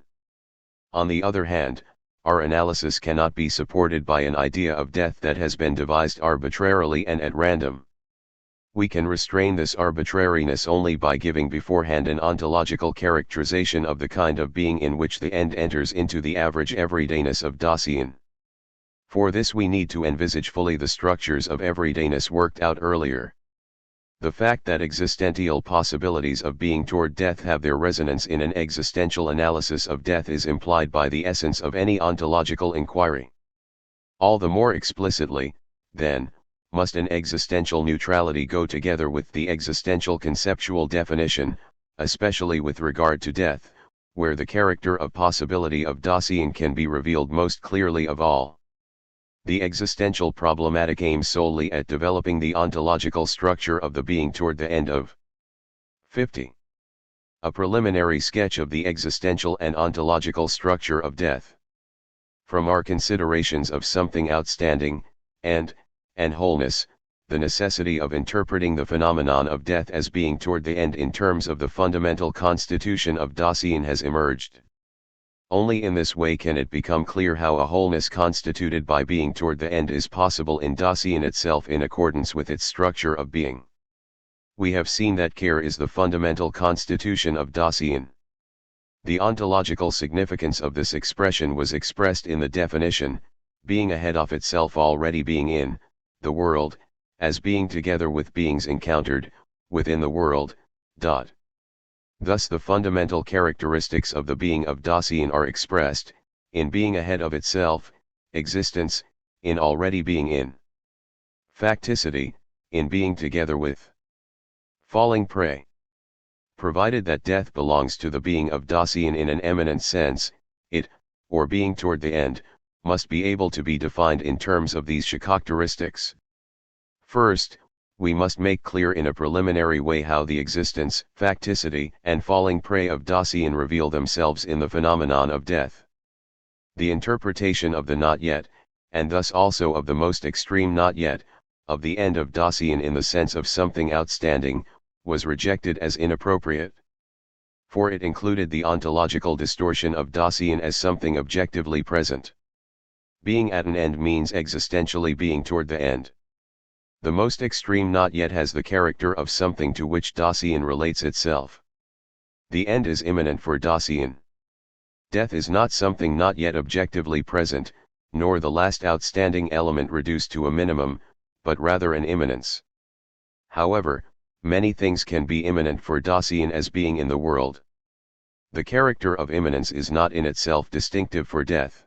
On the other hand, our analysis cannot be supported by an idea of death that has been devised arbitrarily and at random. We can restrain this arbitrariness only by giving beforehand an ontological characterization of the kind of being in which the end enters into the average everydayness of Dasein. For this we need to envisage fully the structures of everydayness worked out earlier. The fact that existential possibilities of being toward death have their resonance in an existential analysis of death is implied by the essence of any ontological inquiry. All the more explicitly, then, must an existential neutrality go together with the existential conceptual definition, especially with regard to death, where the character of possibility of Dasein can be revealed most clearly of all. The existential problematic aims solely at developing the ontological structure of the being toward the end of 50. A preliminary sketch of the existential and ontological structure of death. From our considerations of something outstanding, and wholeness, the necessity of interpreting the phenomenon of death as being toward the end in terms of the fundamental constitution of Dasein has emerged. Only in this way can it become clear how a wholeness constituted by being toward the end is possible in Dasein itself in accordance with its structure of being. We have seen that care is the fundamental constitution of Dasein. The ontological significance of this expression was expressed in the definition, being ahead of itself already being in the world, as being together with beings encountered within the world. Thus the fundamental characteristics of the being of Dasein are expressed, in being ahead of itself, existence, in already being in facticity, in being together with falling prey. Provided that death belongs to the being of Dasein in an eminent sense, it, or being toward the end, must be able to be defined in terms of these characteristics. First, we must make clear in a preliminary way how the existence, facticity, and falling prey of Dasein reveal themselves in the phenomenon of death. The interpretation of the not yet, and thus also of the most extreme not yet, of the end of Dasein in the sense of something outstanding, was rejected as inappropriate. For it included the ontological distortion of Dasein as something objectively present. Being at an end means existentially being toward the end. The most extreme not yet has the character of something to which Dasein relates itself. The end is imminent for Dasein. Death is not something not yet objectively present, nor the last outstanding element reduced to a minimum, but rather an imminence. However, many things can be imminent for Dasein as being in the world. The character of imminence is not in itself distinctive for death.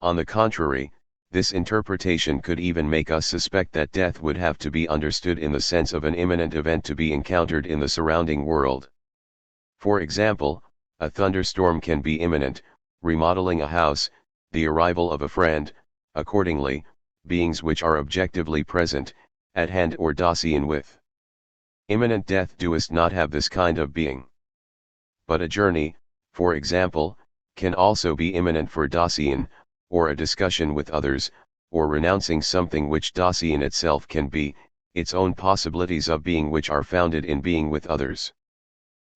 On the contrary, this interpretation could even make us suspect that death would have to be understood in the sense of an imminent event to be encountered in the surrounding world. For example, a thunderstorm can be imminent, remodeling a house, the arrival of a friend, accordingly, beings which are objectively present, at hand or Dasein with. Imminent death does not have this kind of being. But a journey, for example, can also be imminent for Dasein, or a discussion with others, or renouncing something which Dasein itself can be, its own possibilities of being which are founded in being with others.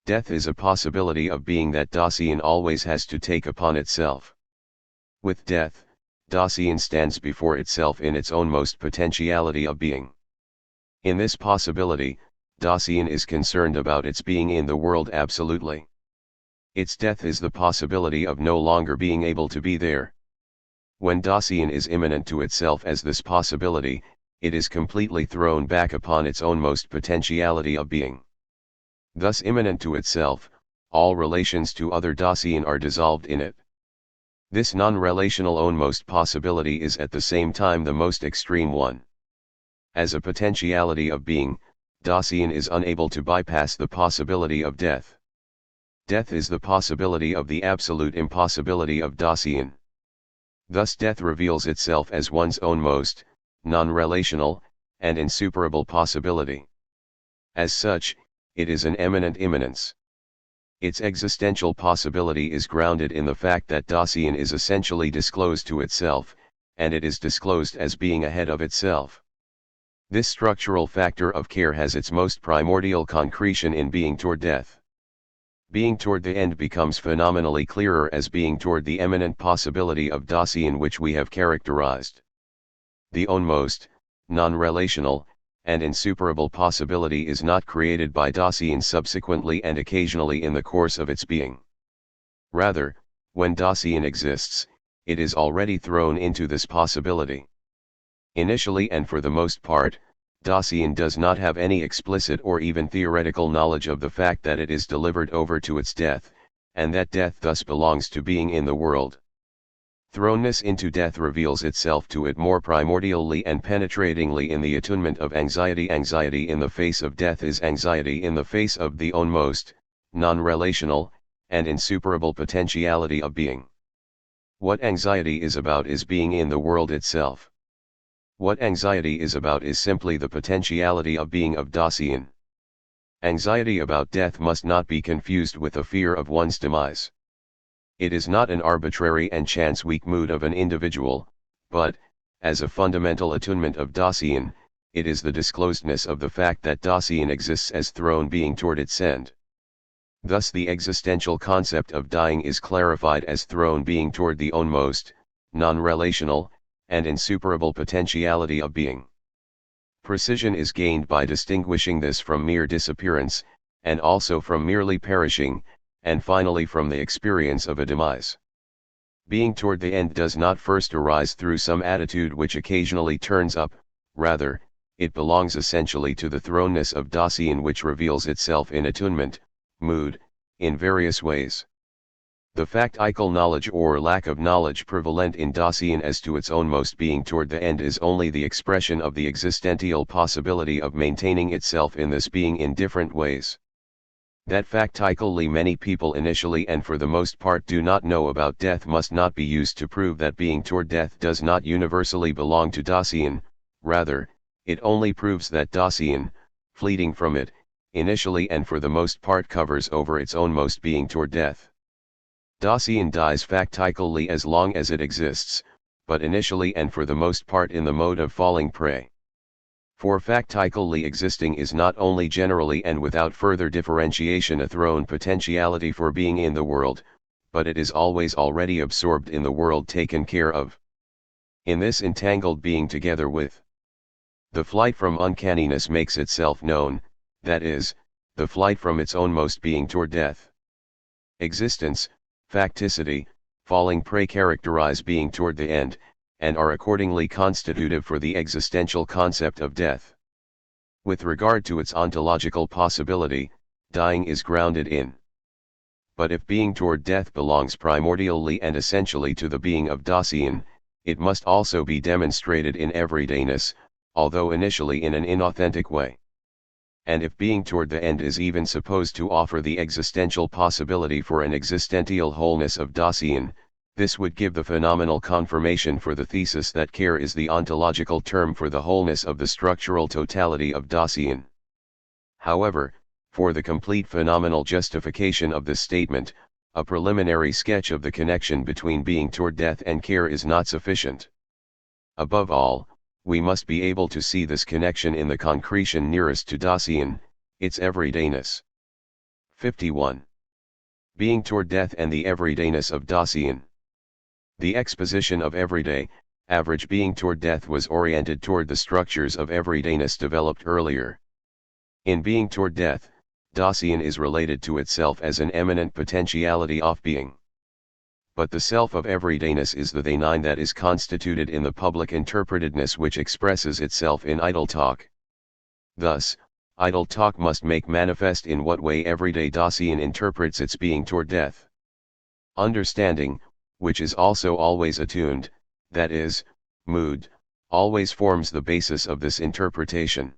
Death is a possibility of being that Dasein always has to take upon itself. With death, Dasein stands before itself in its own most potentiality of being. In this possibility, Dasein is concerned about its being in the world absolutely. Its death is the possibility of no longer being able to be there. When Dasein is immanent to itself as this possibility, it is completely thrown back upon its own most potentiality of being. Thus immanent to itself, all relations to other Dasein are dissolved in it. This non-relational ownmost possibility is at the same time the most extreme one. As a potentiality of being, Dasein is unable to bypass the possibility of death. Death is the possibility of the absolute impossibility of Dasein. Thus death reveals itself as one's own most, non-relational, and insuperable possibility. As such, it is an eminent immanence. Its existential possibility is grounded in the fact that Dasein is essentially disclosed to itself, and it is disclosed as being ahead of itself. This structural factor of care has its most primordial concretion in being toward death. Being toward the end becomes phenomenally clearer as being toward the eminent possibility of Dasein which we have characterized. The ownmost, non-relational, and insuperable possibility is not created by Dasein subsequently and occasionally in the course of its being. Rather, when Dasein exists, it is already thrown into this possibility. Initially and for the most part, Dasein does not have any explicit or even theoretical knowledge of the fact that it is delivered over to its death, and that death thus belongs to being in the world. Thrownness into death reveals itself to it more primordially and penetratingly in the attunement of anxiety. Anxiety in the face of death is anxiety in the face of the ownmost, non-relational, and insuperable potentiality of being. What anxiety is about is being in the world itself. What anxiety is about is simply the potentiality of being of Dasein. Anxiety about death must not be confused with a fear of one's demise. It is not an arbitrary and chance weak mood of an individual, but, as a fundamental attunement of Dasein, it is the disclosedness of the fact that Dasein exists as thrown being toward its end. Thus the existential concept of dying is clarified as thrown being toward the ownmost, non-relational, and insuperable potentiality of being. Precision is gained by distinguishing this from mere disappearance, and also from merely perishing, and finally from the experience of a demise. Being toward the end does not first arise through some attitude which occasionally turns up, rather, it belongs essentially to the thrownness of Dasein which reveals itself in attunement, mood, in various ways. The factical knowledge or lack of knowledge prevalent in Dasein as to its ownmost being toward the end is only the expression of the existential possibility of maintaining itself in this being in different ways. That factically many people initially and for the most part do not know about death must not be used to prove that being toward death does not universally belong to Dasein, rather, it only proves that Dasein, fleeting from it, initially and for the most part covers over its ownmost being toward death. Dasein dies factically as long as it exists, but initially and for the most part in the mode of falling prey. For factically existing is not only generally and without further differentiation a thrown potentiality for being in the world, but it is always already absorbed in the world taken care of. In this entangled being together with the flight from uncanniness makes itself known, that is, the flight from its ownmost being toward death. Existence, facticity, falling prey characterize being toward the end, and are accordingly constitutive for the existential concept of death. With regard to its ontological possibility, dying is grounded in. But if being toward death belongs primordially and essentially to the being of Dasein, it must also be demonstrated in everydayness, although initially in an inauthentic way. And if being toward the end is even supposed to offer the existential possibility for an existential wholeness of Dasein, this would give the phenomenal confirmation for the thesis that care is the ontological term for the wholeness of the structural totality of Dasein. However, for the complete phenomenal justification of this statement, a preliminary sketch of the connection between being toward death and care is not sufficient. Above all, we must be able to see this connection in the concretion nearest to Dasein, its everydayness. 51. Being toward death and the everydayness of Dasein. The exposition of everyday, average being toward death was oriented toward the structures of everydayness developed earlier. In being toward death, Dasein is related to itself as an eminent potentiality of being. But the self of everydayness is the thenein that is constituted in the public interpretedness which expresses itself in idle talk. Thus, idle talk must make manifest in what way everyday Dasein interprets its being toward death. Understanding, which is also always attuned, that is, mood, always forms the basis of this interpretation.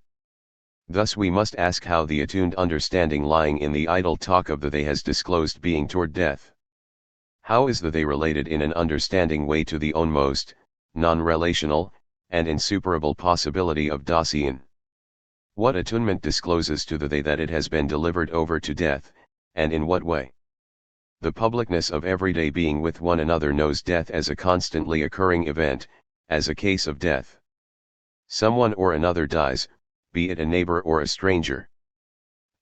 Thus we must ask how the attuned understanding lying in the idle talk of the they has disclosed being toward death. How is the they related in an understanding way to the ownmost, non-relational, and insuperable possibility of Dasein? What attunement discloses to the they that it has been delivered over to death, and in what way? The publicness of everyday being with one another knows death as a constantly occurring event, as a case of death. Someone or another dies, be it a neighbor or a stranger.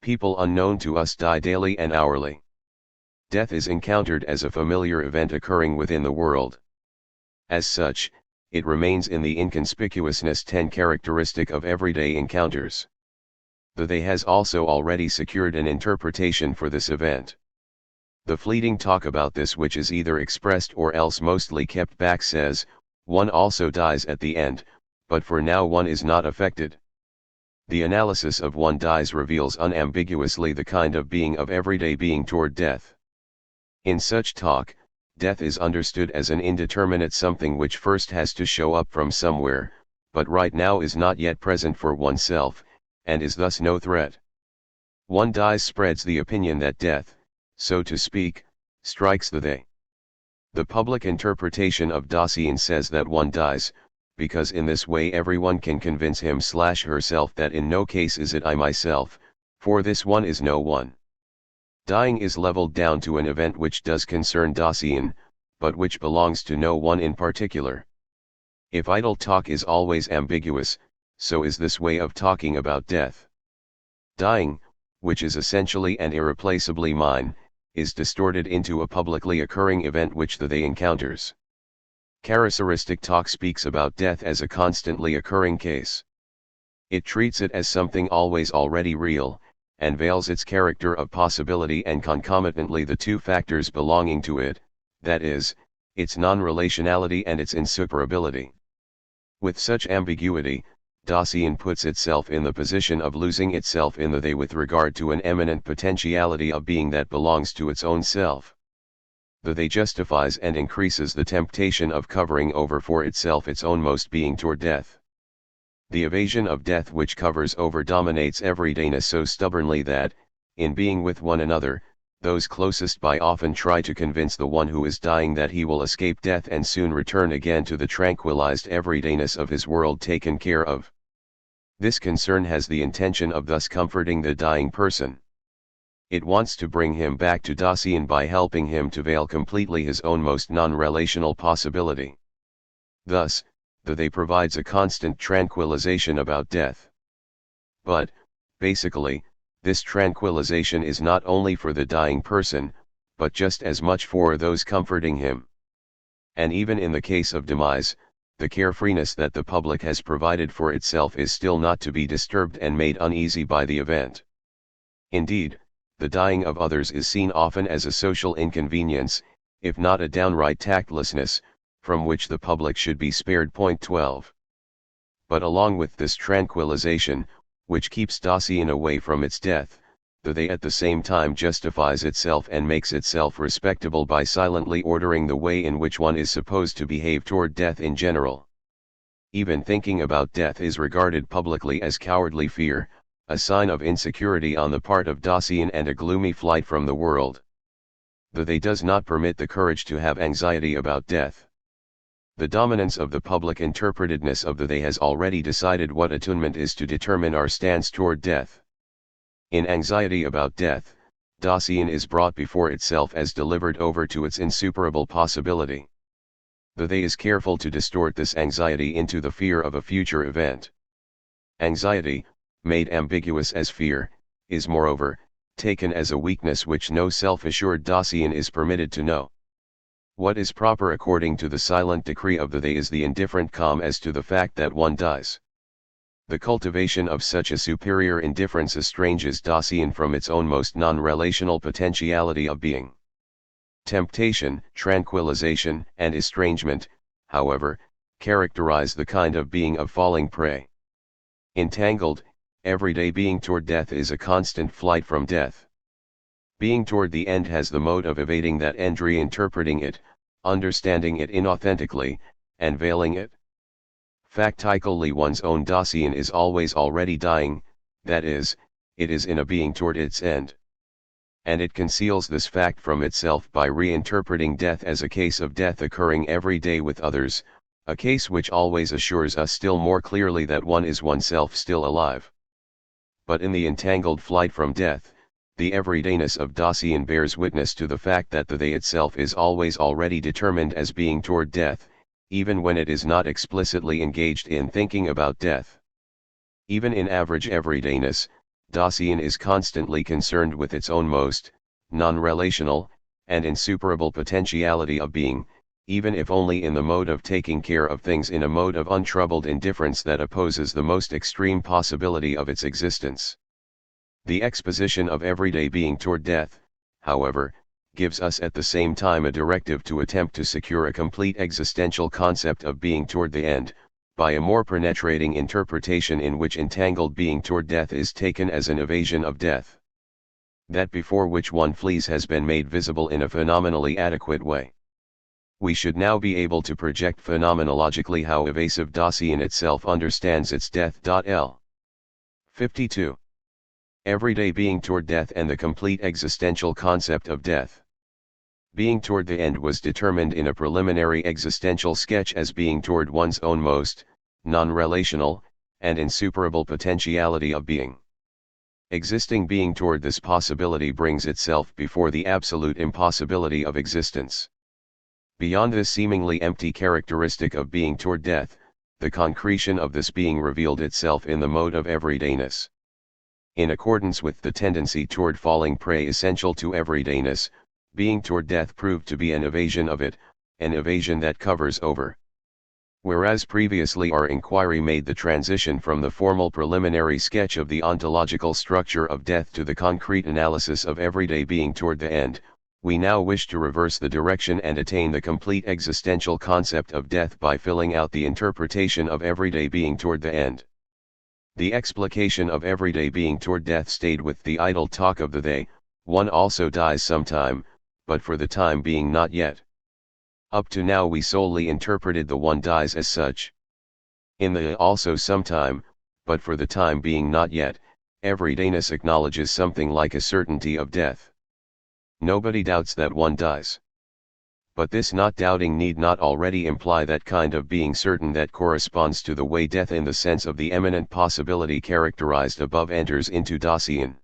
People unknown to us die daily and hourly. Death is encountered as a familiar event occurring within the world. As such, it remains in the inconspicuousness characteristic of everyday encounters. The they has also already secured an interpretation for this event. The fleeting talk about this which is either expressed or else mostly kept back says, one also dies at the end, but for now one is not affected. The analysis of one dies reveals unambiguously the kind of being of everyday being toward death. In such talk, death is understood as an indeterminate something which first has to show up from somewhere, but right now is not yet present for oneself, and is thus no threat. One dies spreads the opinion that death, so to speak, strikes the they. The public interpretation of Dasein says that one dies, because in this way everyone can convince him/herself that in no case is it I myself, for this one is no one. Dying is leveled down to an event which does concern Dasein, but which belongs to no one in particular. If idle talk is always ambiguous, so is this way of talking about death. Dying, which is essentially and irreplaceably mine, is distorted into a publicly occurring event which the they encounters. Characteristic talk speaks about death as a constantly occurring case. It treats it as something always already real, and veils its character of possibility and concomitantly the two factors belonging to it, that is, its non-relationality and its insuperability. With such ambiguity, Dasein puts itself in the position of losing itself in the they with regard to an eminent potentiality of being that belongs to its own self. The they justifies and increases the temptation of covering over for itself its ownmost being toward death. The evasion of death which covers over dominates everydayness so stubbornly that, in being with one another, those closest by often try to convince the one who is dying that he will escape death and soon return again to the tranquilized everydayness of his world taken care of. This concern has the intention of thus comforting the dying person. It wants to bring him back to Dasein by helping him to veil completely his own most non-relational possibility. Thus, the they provides a constant tranquilization about death. But, basically, this tranquilization is not only for the dying person, but just as much for those comforting him. And even in the case of demise, the carefreeness that the public has provided for itself is still not to be disturbed and made uneasy by the event. Indeed, the dying of others is seen often as a social inconvenience, if not a downright tactlessness, from which the public should be spared. 12. But along with this tranquilization, which keeps Dasein away from its death, the they at the same time justifies itself and makes itself respectable by silently ordering the way in which one is supposed to behave toward death in general. Even thinking about death is regarded publicly as cowardly fear, a sign of insecurity on the part of Dasein and a gloomy flight from the world. The they does not permit the courage to have anxiety about death. The dominance of the public interpretedness of the they has already decided what attunement is to determine our stance toward death. In anxiety about death, Dasein is brought before itself as delivered over to its insuperable possibility. The they is careful to distort this anxiety into the fear of a future event. Anxiety, made ambiguous as fear, is moreover, taken as a weakness which no self-assured Dasein is permitted to know. What is proper according to the silent decree of the they is the indifferent calm as to the fact that one dies. The cultivation of such a superior indifference estranges Dasein from its own most non-relational potentiality of being. Temptation, tranquilization, and estrangement, however, characterize the kind of being of falling prey. Entangled, everyday being toward death is a constant flight from death. Being toward the end has the mode of evading that end, reinterpreting it, understanding it inauthentically, and veiling it. Factically one's own Dasein is always already dying, that is, it is in a being toward its end. And it conceals this fact from itself by reinterpreting death as a case of death occurring every day with others, a case which always assures us still more clearly that one is oneself still alive. But in the entangled flight from death, the everydayness of Dasein bears witness to the fact that the they itself is always already determined as being toward death, even when it is not explicitly engaged in thinking about death. Even in average everydayness, Dasein is constantly concerned with its own most non-relational and insuperable potentiality of being, even if only in the mode of taking care of things, in a mode of untroubled indifference that opposes the most extreme possibility of its existence. The exposition of everyday being toward death, however, gives us at the same time a directive to attempt to secure a complete existential concept of being toward the end, by a more penetrating interpretation in which entangled being toward death is taken as an evasion of death. That before which one flees has been made visible in a phenomenally adequate way. We should now be able to project phenomenologically how evasive Dasein itself understands its death. L. 52. Everyday being toward death and the complete existential concept of death. Being toward the end was determined in a preliminary existential sketch as being toward one's own most non-relational and insuperable potentiality of being. Existing being toward this possibility brings itself before the absolute impossibility of existence. Beyond this seemingly empty characteristic of being toward death, the concretion of this being revealed itself in the mode of everydayness. In accordance with the tendency toward falling prey essential to everydayness, being toward death proved to be an evasion of it, an evasion that covers over. Whereas previously our inquiry made the transition from the formal preliminary sketch of the ontological structure of death to the concrete analysis of everyday being toward the end, we now wish to reverse the direction and attain the complete existential concept of death by filling out the interpretation of everyday being toward the end. The explication of everyday being toward death stayed with the idle talk of the they, one also dies sometime, but for the time being not yet. Up to now we solely interpreted the one dies as such. In the also sometime, but for the time being not yet, everydayness acknowledges something like a certainty of death. Nobody doubts that one dies. But this not doubting need not already imply that kind of being certain that corresponds to the way death in the sense of the eminent possibility characterized above enters into Dasein.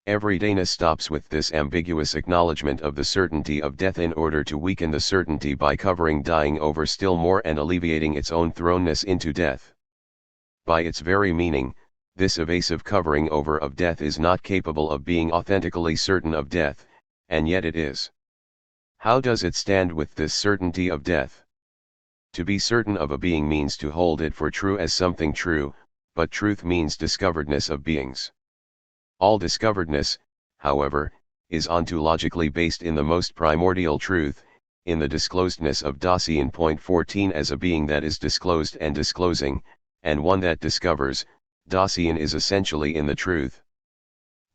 Everydayness stops with this ambiguous acknowledgement of the certainty of death in order to weaken the certainty by covering dying over still more and alleviating its own thrownness into death. By its very meaning, this evasive covering over of death is not capable of being authentically certain of death, and yet it is. How does it stand with this certainty of death? To be certain of a being means to hold it for true as something true, but truth means discoveredness of beings. All discoveredness, however, is ontologically based in the most primordial truth, in the disclosedness of Dasein. 14 As a being that is disclosed and disclosing, and one that discovers, Dasein is essentially in the truth.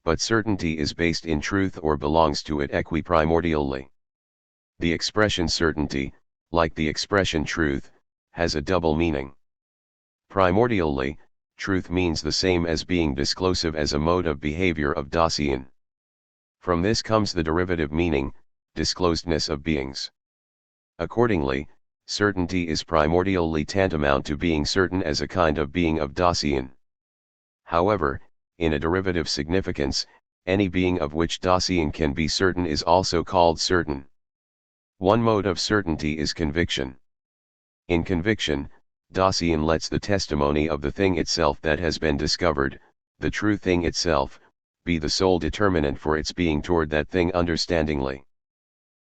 But certainty is based in truth or belongs to it equiprimordially. The expression certainty, like the expression truth, has a double meaning. Primordially, truth means the same as being disclosive as a mode of behavior of Dasein. From this comes the derivative meaning, disclosedness of beings. Accordingly, certainty is primordially tantamount to being certain as a kind of being of Dasein. However, in a derivative significance, any being of which Dasein can be certain is also called certain. One mode of certainty is conviction. In conviction, Dasein lets the testimony of the thing itself that has been discovered, the true thing itself, be the sole determinant for its being toward that thing understandingly.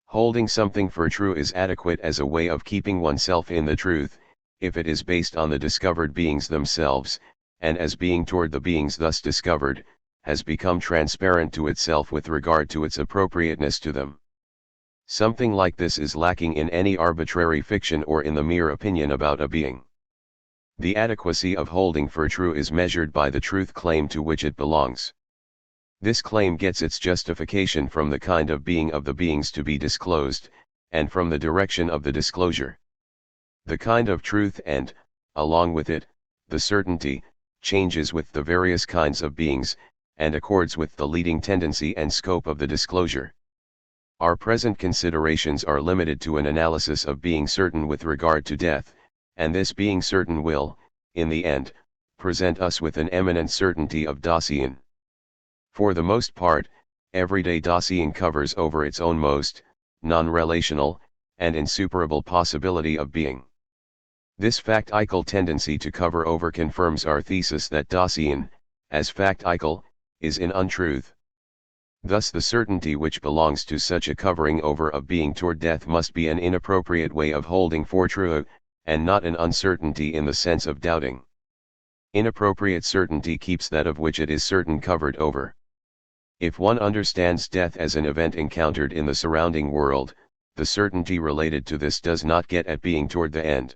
Holding something for true is adequate as a way of keeping oneself in the truth, if it is based on the discovered beings themselves, and as being toward the beings thus discovered, has become transparent to itself with regard to its appropriateness to them. Something like this is lacking in any arbitrary fiction or in the mere opinion about a being. The adequacy of holding for true is measured by the truth claim to which it belongs. This claim gets its justification from the kind of being of the beings to be disclosed, and from the direction of the disclosure. The kind of truth and, along with it, the certainty, changes with the various kinds of beings, and accords with the leading tendency and scope of the disclosure. Our present considerations are limited to an analysis of being certain with regard to death, and this being certain will, in the end, present us with an eminent certainty of Dasein. For the most part, everyday Dasein covers over its own most, non-relational, and insuperable possibility of being. This factical tendency to cover over confirms our thesis that Dasein, as factical, is in untruth. Thus the certainty which belongs to such a covering over of being toward death must be an inappropriate way of holding for true, and not an uncertainty in the sense of doubting. Inappropriate certainty keeps that of which it is certain covered over. If one understands death as an event encountered in the surrounding world, the certainty related to this does not get at being toward the end.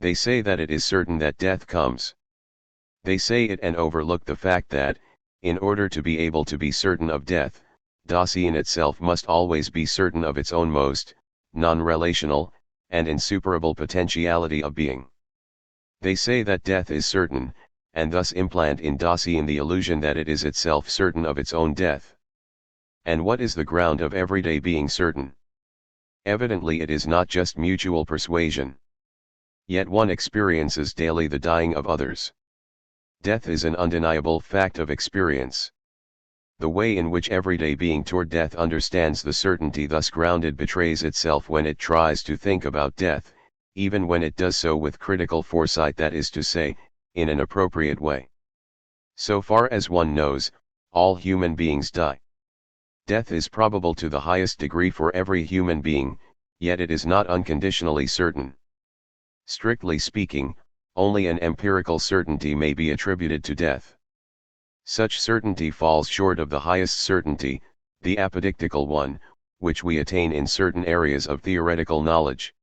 They say that it is certain that death comes. They say it and overlook the fact that, in order to be able to be certain of death, Dasein itself must always be certain of its own most, non-relational, and insuperable potentiality of being. They say that death is certain, and thus implant in Dasein the illusion that it is itself certain of its own death. And what is the ground of everyday being certain? Evidently it is not just mutual persuasion. Yet one experiences daily the dying of others. Death is an undeniable fact of experience. The way in which everyday being toward death understands the certainty thus grounded betrays itself when it tries to think about death, even when it does so with critical foresight, that is to say, in an appropriate way. So far as one knows, all human beings die. Death is probable to the highest degree for every human being, yet it is not unconditionally certain. Strictly speaking, only an empirical certainty may be attributed to death. Such certainty falls short of the highest certainty, the apodictical one, which we attain in certain areas of theoretical knowledge.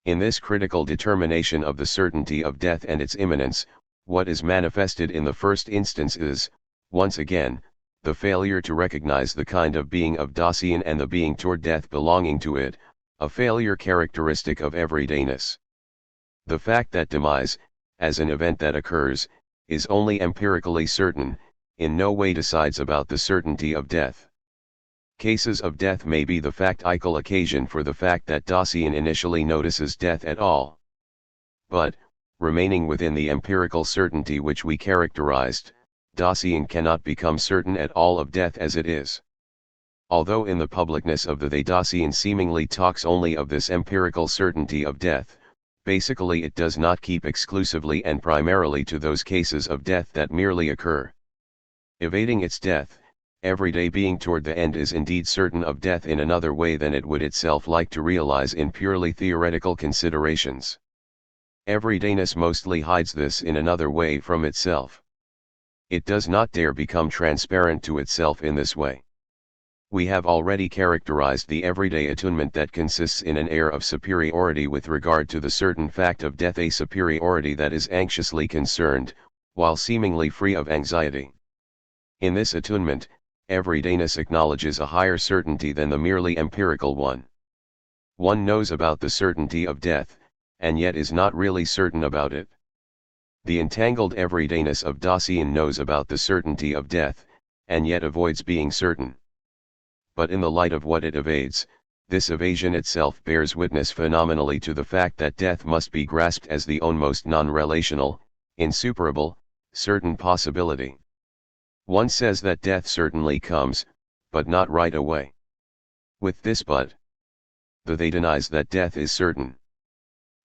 In this critical determination of the certainty of death and its imminence, what is manifested in the first instance is, once again, the failure to recognize the kind of being of Dasein and the being toward death belonging to it, a failure characteristic of everydayness. The fact that demise, as an event that occurs, is only empirically certain, in no way decides about the certainty of death. Cases of death may be the factical occasion for the fact that Dasein initially notices death at all. But, remaining within the empirical certainty which we characterized, Dasein cannot become certain at all of death as it is. Although in the publicness of the they Dasein seemingly talks only of this empirical certainty of death, basically it does not keep exclusively and primarily to those cases of death that merely occur. Evading its death, everyday being toward the end is indeed certain of death in another way than it would itself like to realize in purely theoretical considerations. Everydayness mostly hides this in another way from itself. It does not dare become transparent to itself in this way. We have already characterized the everyday attunement that consists in an air of superiority with regard to the certain fact of death, a superiority that is anxiously concerned, while seemingly free of anxiety. In this attunement, everydayness acknowledges a higher certainty than the merely empirical one. One knows about the certainty of death, and yet is not really certain about it. The entangled everydayness of Dasein knows about the certainty of death, and yet avoids being certain. But in the light of what it evades, this evasion itself bears witness phenomenally to the fact that death must be grasped as the own most non-relational, insuperable, certain possibility. One says that death certainly comes, but not right away. With this but, the they denies that death is certain.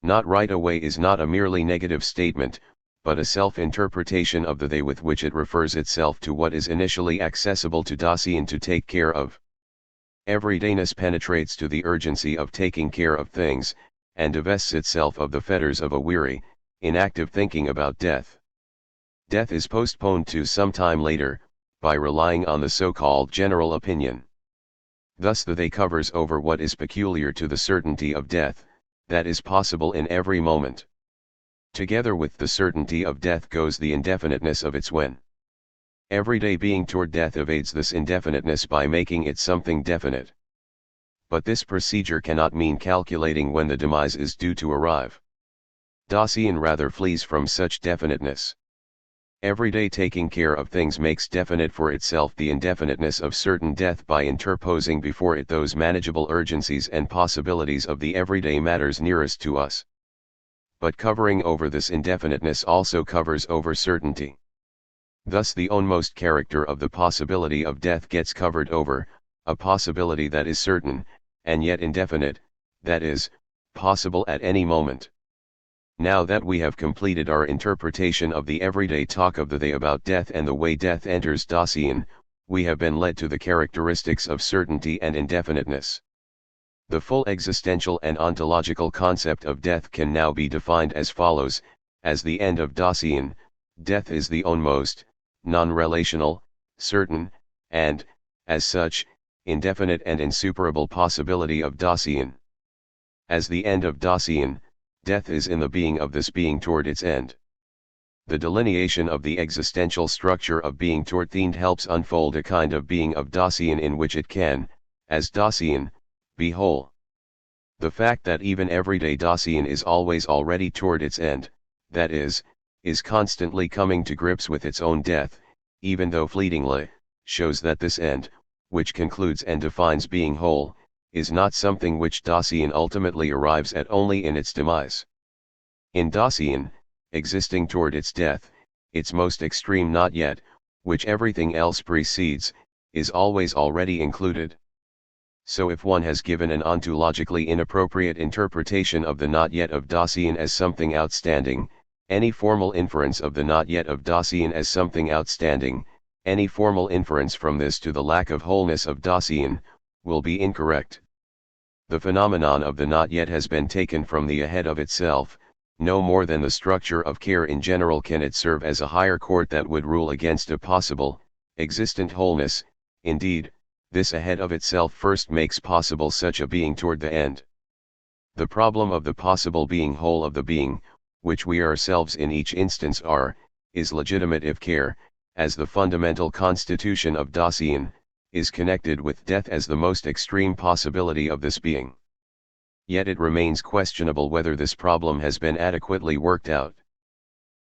Not right away is not a merely negative statement, but a self-interpretation of the they with which it refers itself to what is initially accessible to Dasein to take care of. Everydayness penetrates to the urgency of taking care of things, and divests itself of the fetters of a weary, inactive thinking about death. Death is postponed to some time later, by relying on the so-called general opinion. Thus the they covers over what is peculiar to the certainty of death, that is possible in every moment. Together with the certainty of death goes the indefiniteness of its when. Everyday being toward death evades this indefiniteness by making it something definite. but this procedure cannot mean calculating when the demise is due to arrive. Dasein rather flees from such definiteness. Everyday taking care of things makes definite for itself the indefiniteness of certain death by interposing before it those manageable urgencies and possibilities of the everyday matters nearest to us. But covering over this indefiniteness also covers over certainty. Thus the ownmost character of the possibility of death gets covered over, a possibility that is certain, and yet indefinite, that is, possible at any moment. Now that we have completed our interpretation of the everyday talk of the they about death and the way death enters Dasein, we have been led to the characteristics of certainty and indefiniteness. The full existential and ontological concept of death can now be defined as follows: as the end of Dasein, death is the ownmost, non-relational, certain, and, as such, indefinite and insuperable possibility of Dasein. As the end of Dasein, death is in the being of this being toward its end. The delineation of the existential structure of being toward the end helps unfold a kind of being of Dasein in which it can, as Dasein, be whole. The fact that even everyday Dasein is always already toward its end, that is constantly coming to grips with its own death, even though fleetingly, shows that this end, which concludes and defines being whole, is not something which Dasein ultimately arrives at only in its demise. In Dasein, existing toward its death, its most extreme not yet, which everything else precedes, is always already included. So if one has given an ontologically inappropriate interpretation of the not yet of Dasein as something outstanding, any formal inference of the not yet of Dasein as something outstanding, any formal inference from this to the lack of wholeness of Dasein, will be incorrect. The phenomenon of the not yet has been taken from the ahead of itself. No more than the structure of care in general can it serve as a higher court that would rule against a possible, existent wholeness. Indeed, this ahead of itself first makes possible such a being toward the end. The problem of the possible being whole of the being, which we ourselves in each instance are, is legitimate if care, as the fundamental constitution of Dasein, is connected with death as the most extreme possibility of this being. Yet it remains questionable whether this problem has been adequately worked out.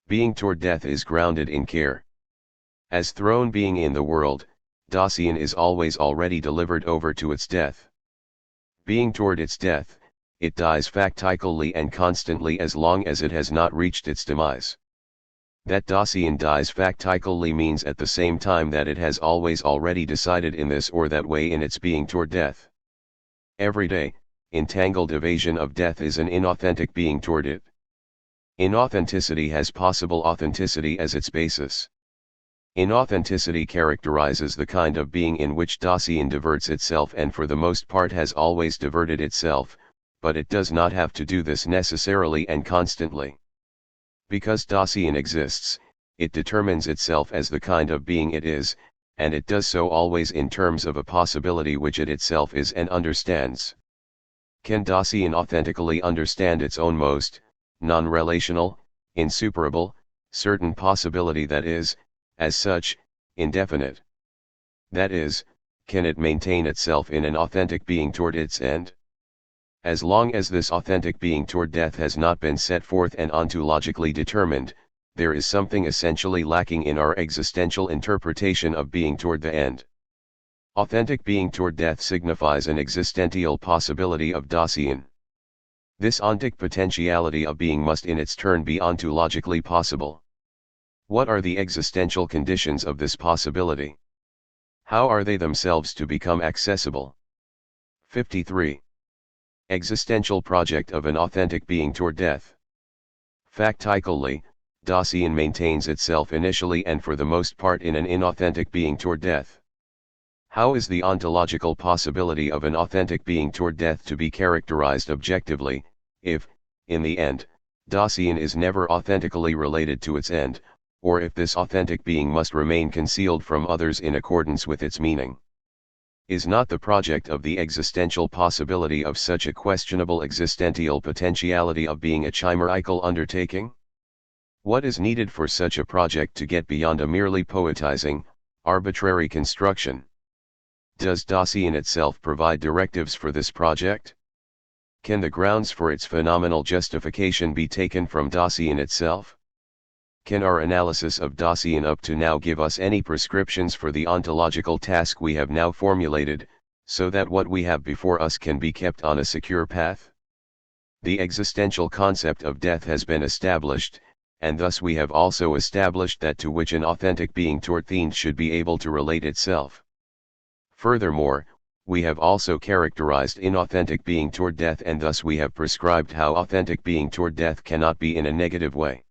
Being toward death is grounded in care. As throne being in the world, Dasein is always already delivered over to its death. Being toward its death, it dies factically and constantly as long as it has not reached its demise. That Dasein dies factically means at the same time that it has always already decided in this or that way in its being toward death. Every day, entangled evasion of death is an inauthentic being toward it. Inauthenticity has possible authenticity as its basis. Inauthenticity characterizes the kind of being in which Dasein diverts itself and for the most part has always diverted itself, but it does not have to do this necessarily and constantly. Because Dasein exists, it determines itself as the kind of being it is, and it does so always in terms of a possibility which it itself is and understands. Can Dasein authentically understand its own most, non-relational, insuperable, certain possibility that is, as such, indefinite? That is, can it maintain itself in an authentic being toward its end? As long as this authentic being toward death has not been set forth and ontologically determined, there is something essentially lacking in our existential interpretation of being toward the end. Authentic being toward death signifies an existential possibility of Dasein. This ontic potentiality of being must in its turn be ontologically possible. What are the existential conditions of this possibility? How are they themselves to become accessible? 53. Existential project of an authentic being toward death. Factically, Dasein maintains itself initially and for the most part in an inauthentic being toward death. How is the ontological possibility of an authentic being toward death to be characterized objectively, if, in the end, Dasein is never authentically related to its end, or if this authentic being must remain concealed from others in accordance with its meaning? Is not the project of the existential possibility of such a questionable existential potentiality of being a chimerical undertaking? What is needed for such a project to get beyond a merely poetizing, arbitrary construction? Does Dasein itself provide directives for this project? Can the grounds for its phenomenal justification be taken from Dasein itself? Can our analysis of Dasein up to now give us any prescriptions for the ontological task we have now formulated, so that what we have before us can be kept on a secure path? The existential concept of death has been established, and thus we have also established that to which an authentic being Torthin should be able to relate itself. Furthermore, we have also characterized inauthentic being toward death, and thus we have prescribed how authentic being toward death cannot be in a negative way.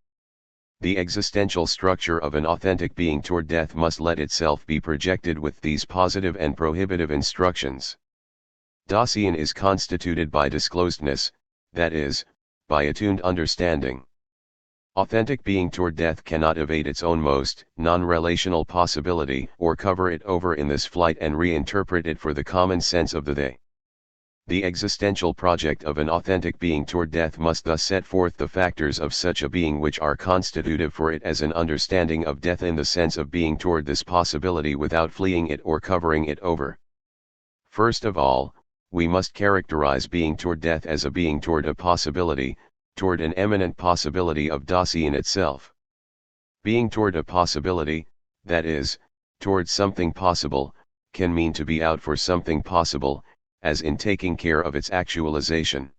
The existential structure of an authentic being toward death must let itself be projected with these positive and prohibitive instructions. Dasein is constituted by disclosedness, that is, by attuned understanding. Authentic being toward death cannot evade its own most non-relational possibility or cover it over in this flight and reinterpret it for the common sense of the they. The existential project of an authentic being toward death must thus set forth the factors of such a being which are constitutive for it as an understanding of death in the sense of being toward this possibility without fleeing it or covering it over. First of all, we must characterize being toward death as a being toward a possibility, toward an eminent possibility of Dasein itself. Being toward a possibility, that is, toward something possible, can mean to be out for something possible, as in taking care of its actualization.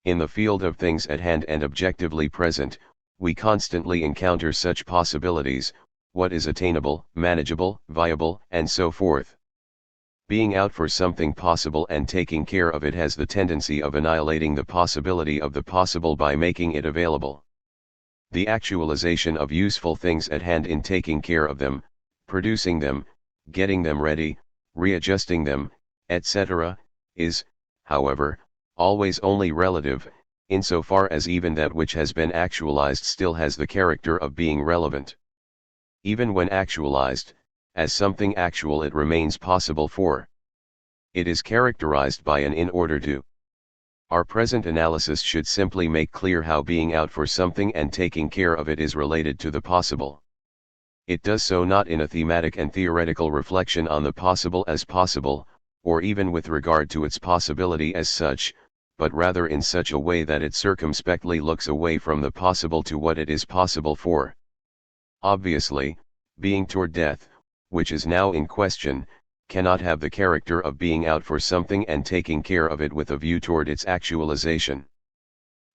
In the field of things at hand and objectively present, we constantly encounter such possibilities: what is attainable, manageable, viable, and so forth. Being out for something possible and taking care of it has the tendency of annihilating the possibility of the possible by making it available. The actualization of useful things at hand in taking care of them, producing them, getting them ready, readjusting them, etc., is, however, always only relative, insofar as even that which has been actualized still has the character of being relevant. Even when actualized, as something actual, it remains possible for. It is characterized by an in order to. Our present analysis should simply make clear how being out for something and taking care of it is related to the possible. It does so not in a thematic and theoretical reflection on the possible as possible, or even with regard to its possibility as such, but rather in such a way that it circumspectly looks away from the possible to what it is possible for. Obviously, being toward death, which is now in question, cannot have the character of being out for something and taking care of it with a view toward its actualization.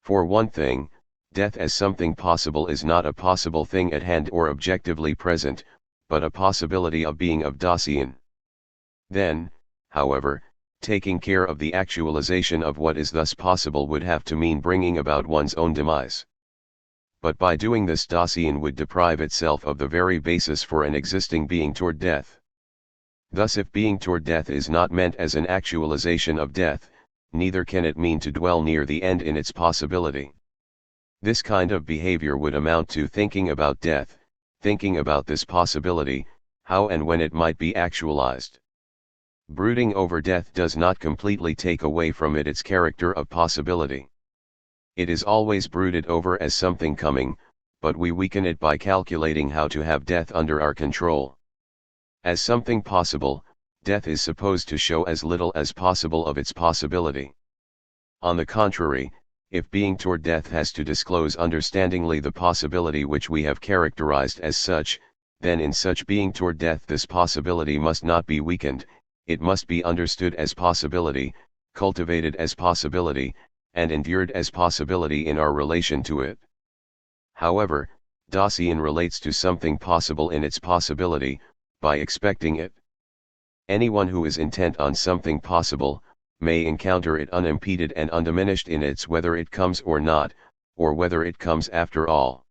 For one thing, death as something possible is not a possible thing at hand or objectively present, but a possibility of being of Dasein. Then, however, taking care of the actualization of what is thus possible would have to mean bringing about one's own demise. But by doing this, Dasein would deprive itself of the very basis for an existing being toward death. Thus, if being toward death is not meant as an actualization of death, neither can it mean to dwell near the end in its possibility. This kind of behavior would amount to thinking about death, thinking about this possibility, how and when it might be actualized. Brooding over death does not completely take away from it its character of possibility. It is always brooded over as something coming, but we weaken it by calculating how to have death under our control. As something possible, death is supposed to show as little as possible of its possibility. On the contrary, if being toward death has to disclose understandingly the possibility which we have characterized as such, then in such being toward death this possibility must not be weakened, it must be understood as possibility, cultivated as possibility, and endured as possibility in our relation to it. However, Dasein relates to something possible in its possibility, by expecting it. Anyone who is intent on something possible, may encounter it unimpeded and undiminished in its whether it comes or not, or whether it comes after all.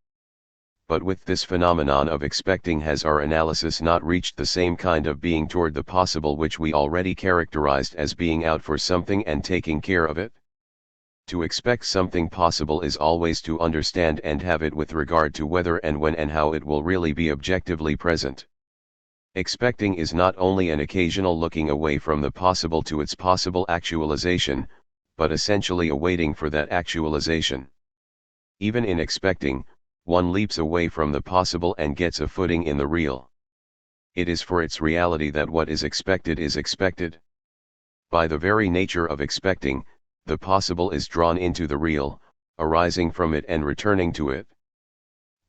But with this phenomenon of expecting has our analysis not reached the same kind of being toward the possible which we already characterized as being out for something and taking care of it? To expect something possible is always to understand and have it with regard to whether and when and how it will really be objectively present. Expecting is not only an occasional looking away from the possible to its possible actualization, but essentially a waiting for that actualization. Even in expecting, one leaps away from the possible and gets a footing in the real. it is for its reality that what is expected is expected. By the very nature of expecting, the possible is drawn into the real, arising from it and returning to it.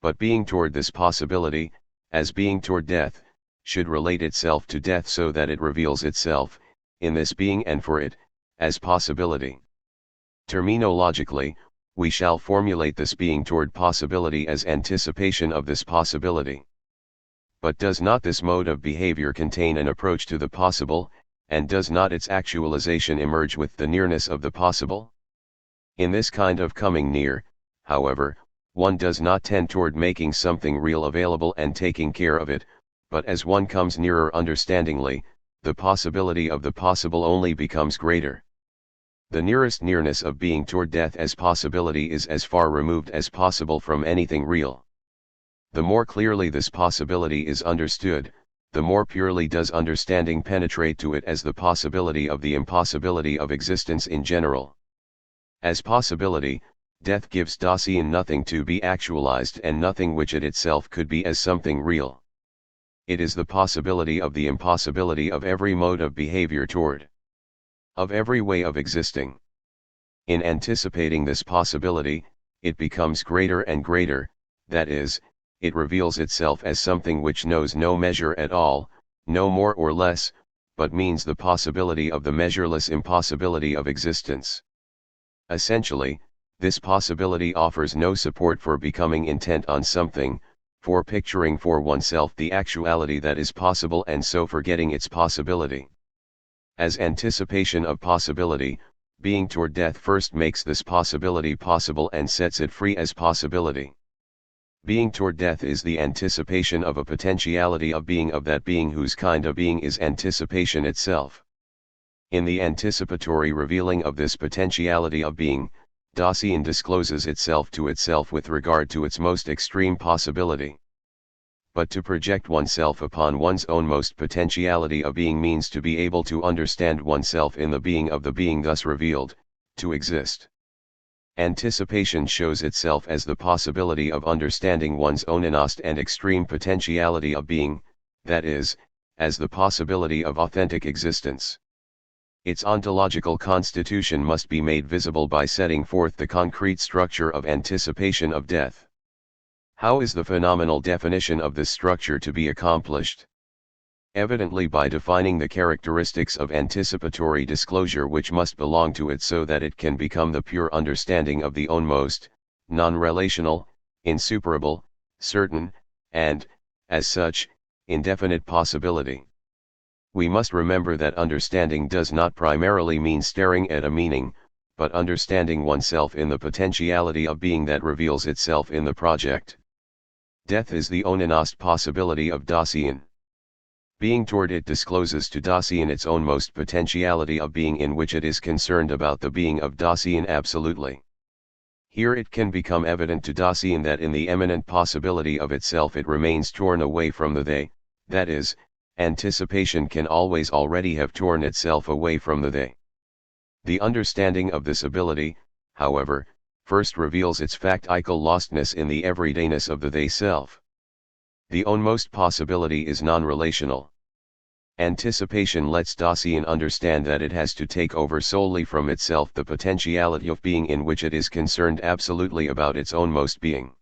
But being toward this possibility, as being toward death, should relate itself to death so that it reveals itself, in this being and for it, as possibility. Terminologically, we shall formulate this being toward possibility as anticipation of this possibility. But does not this mode of behavior contain an approach to the possible, and does not its actualization emerge with the nearness of the possible? In this kind of coming near, however, one does not tend toward making something real available and taking care of it, but as one comes nearer understandingly, the possibility of the possible only becomes greater. The nearest nearness of being toward death as possibility is as far removed as possible from anything real. The more clearly this possibility is understood, the more purely does understanding penetrate to it as the possibility of the impossibility of existence in general. As possibility, death gives Dasein nothing to be actualized and nothing which it itself could be as something real. It is the possibility of the impossibility of every mode of behavior toward, of every way of existing. In anticipating this possibility, it becomes greater and greater, that is, it reveals itself as something which knows no measure at all, no more or less, but means the possibility of the measureless impossibility of existence. Essentially, this possibility offers no support for becoming intent on something, for picturing for oneself the actuality that is possible and so forgetting its possibility. As anticipation of possibility, being toward death first makes this possibility possible and sets it free as possibility. Being toward death is the anticipation of a potentiality of that being whose kind of being is anticipation itself. In the anticipatory revealing of this potentiality of being, Dasein discloses itself to itself with regard to its most extreme possibility. But to project oneself upon one's own most potentiality of being means to be able to understand oneself in the being of the being thus revealed, to exist. Anticipation shows itself as the possibility of understanding one's own inmost and extreme potentiality of being, that is, as the possibility of authentic existence. Its ontological constitution must be made visible by setting forth the concrete structure of anticipation of death. How is the phenomenal definition of this structure to be accomplished? Evidently by defining the characteristics of anticipatory disclosure which must belong to it so that it can become the pure understanding of the own most, non-relational, insuperable, certain, and, as such, indefinite possibility. We must remember that understanding does not primarily mean staring at a meaning, but understanding oneself in the potentiality of being that reveals itself in the project. Death is the oninnost possibility of Dasein. Being toward it discloses to Dasein its own most potentiality of being in which it is concerned about the being of Dasein absolutely. Here it can become evident to Dasein that in the eminent possibility of itself it remains torn away from the they, that is, anticipation can always already have torn itself away from the they. The understanding of this ability, however, first reveals its factical lostness in the everydayness of the they self. The ownmost possibility is non-relational. Anticipation lets Dasein understand that it has to take over solely from itself the potentiality of being in which it is concerned absolutely about its ownmost being.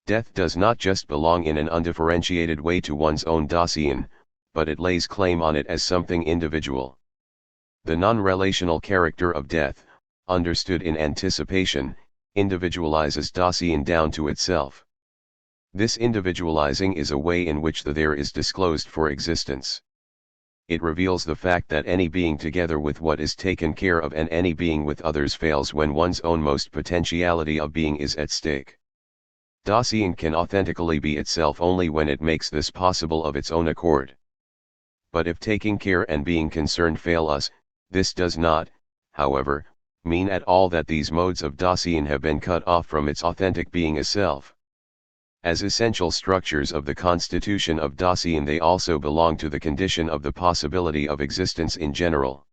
Death does not just belong in an undifferentiated way to one's own Dasein, but it lays claim on it as something individual. The non-relational character of death, understood in anticipation, individualizes Dasein down to itself. This individualizing is a way in which the there is disclosed for existence. It reveals the fact that any being together with what is taken care of and any being with others fails when one's own most potentiality of being is at stake. Dasein can authentically be itself only when it makes this possible of its own accord. But if taking care and being concerned fail us, this does not, however, mean at all that these modes of Dasein have been cut off from its authentic being as self. As essential structures of the constitution of Dasein they also belong to the condition of the possibility of existence in general.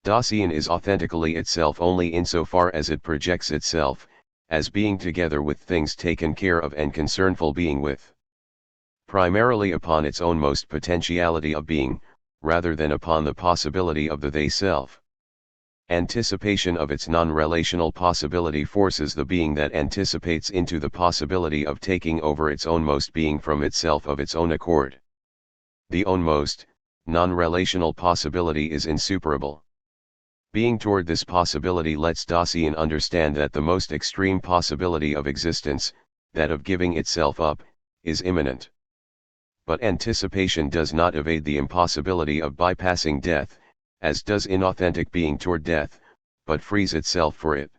Dasein is authentically itself only insofar as it projects itself, as being together with things taken care of and concernful being with. primarily upon its own most potentiality of being, rather than upon the possibility of the they-self. Anticipation of its non-relational possibility forces the being that anticipates into the possibility of taking over its own most being from itself of its own accord. The own most, non-relational possibility is insuperable. Being toward this possibility lets Dasein understand that the most extreme possibility of existence, that of giving itself up, is imminent. But anticipation does not evade the impossibility of bypassing death, as does inauthentic being toward death, but frees itself for it.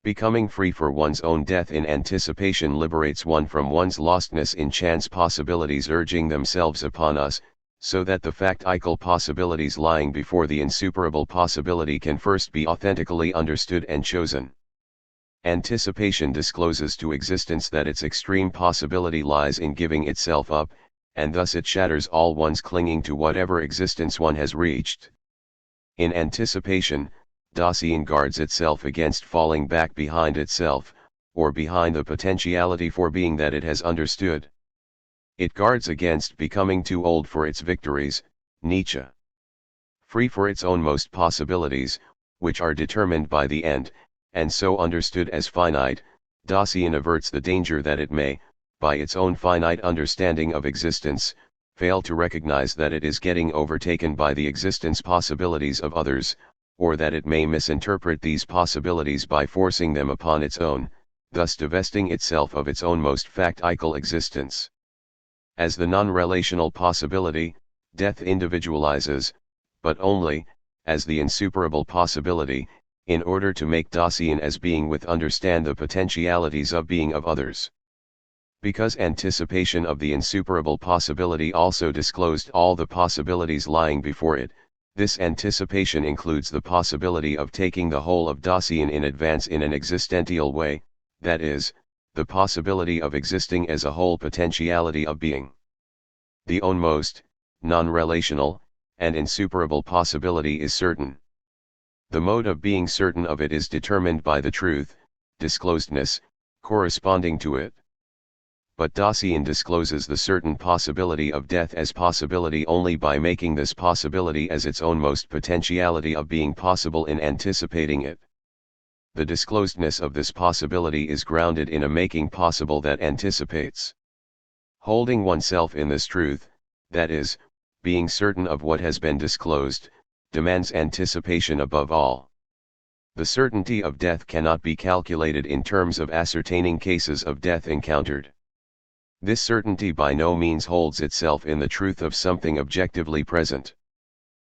Becoming free for one's own death in anticipation liberates one from one's lostness in chance possibilities urging themselves upon us, so that the factical possibilities lying before the insuperable possibility can first be authentically understood and chosen. Anticipation discloses to existence that its extreme possibility lies in giving itself up, and thus it shatters all one's clinging to whatever existence one has reached. In anticipation, Dasein guards itself against falling back behind itself, or behind the potentiality for being that it has understood. It guards against becoming too old for its victories, Nietzsche. Free for its own most possibilities, which are determined by the end, and so understood as finite, Dasein averts the danger that it may, by its own finite understanding of existence, fail to recognize that it is getting overtaken by the existence possibilities of others, or that it may misinterpret these possibilities by forcing them upon its own, thus divesting itself of its own most factical existence. As the non-relational possibility, death individualizes, but only, as the insuperable possibility, in order to make Dasein as being with understand the potentialities of being of others. Because anticipation of the insuperable possibility also disclosed all the possibilities lying before it, this anticipation includes the possibility of taking the whole of Dasein in advance in an existential way, that is, the possibility of existing as a whole potentiality of being. The own most, non-relational, and insuperable possibility is certain. The mode of being certain of it is determined by the truth, disclosedness, corresponding to it. But Dasein discloses the certain possibility of death as possibility only by making this possibility as its own most potentiality of being possible in anticipating it. The disclosedness of this possibility is grounded in a making possible that anticipates. Holding oneself in this truth, that is, being certain of what has been disclosed, demands anticipation above all. The certainty of death cannot be calculated in terms of ascertaining cases of death encountered. This certainty by no means holds itself in the truth of something objectively present.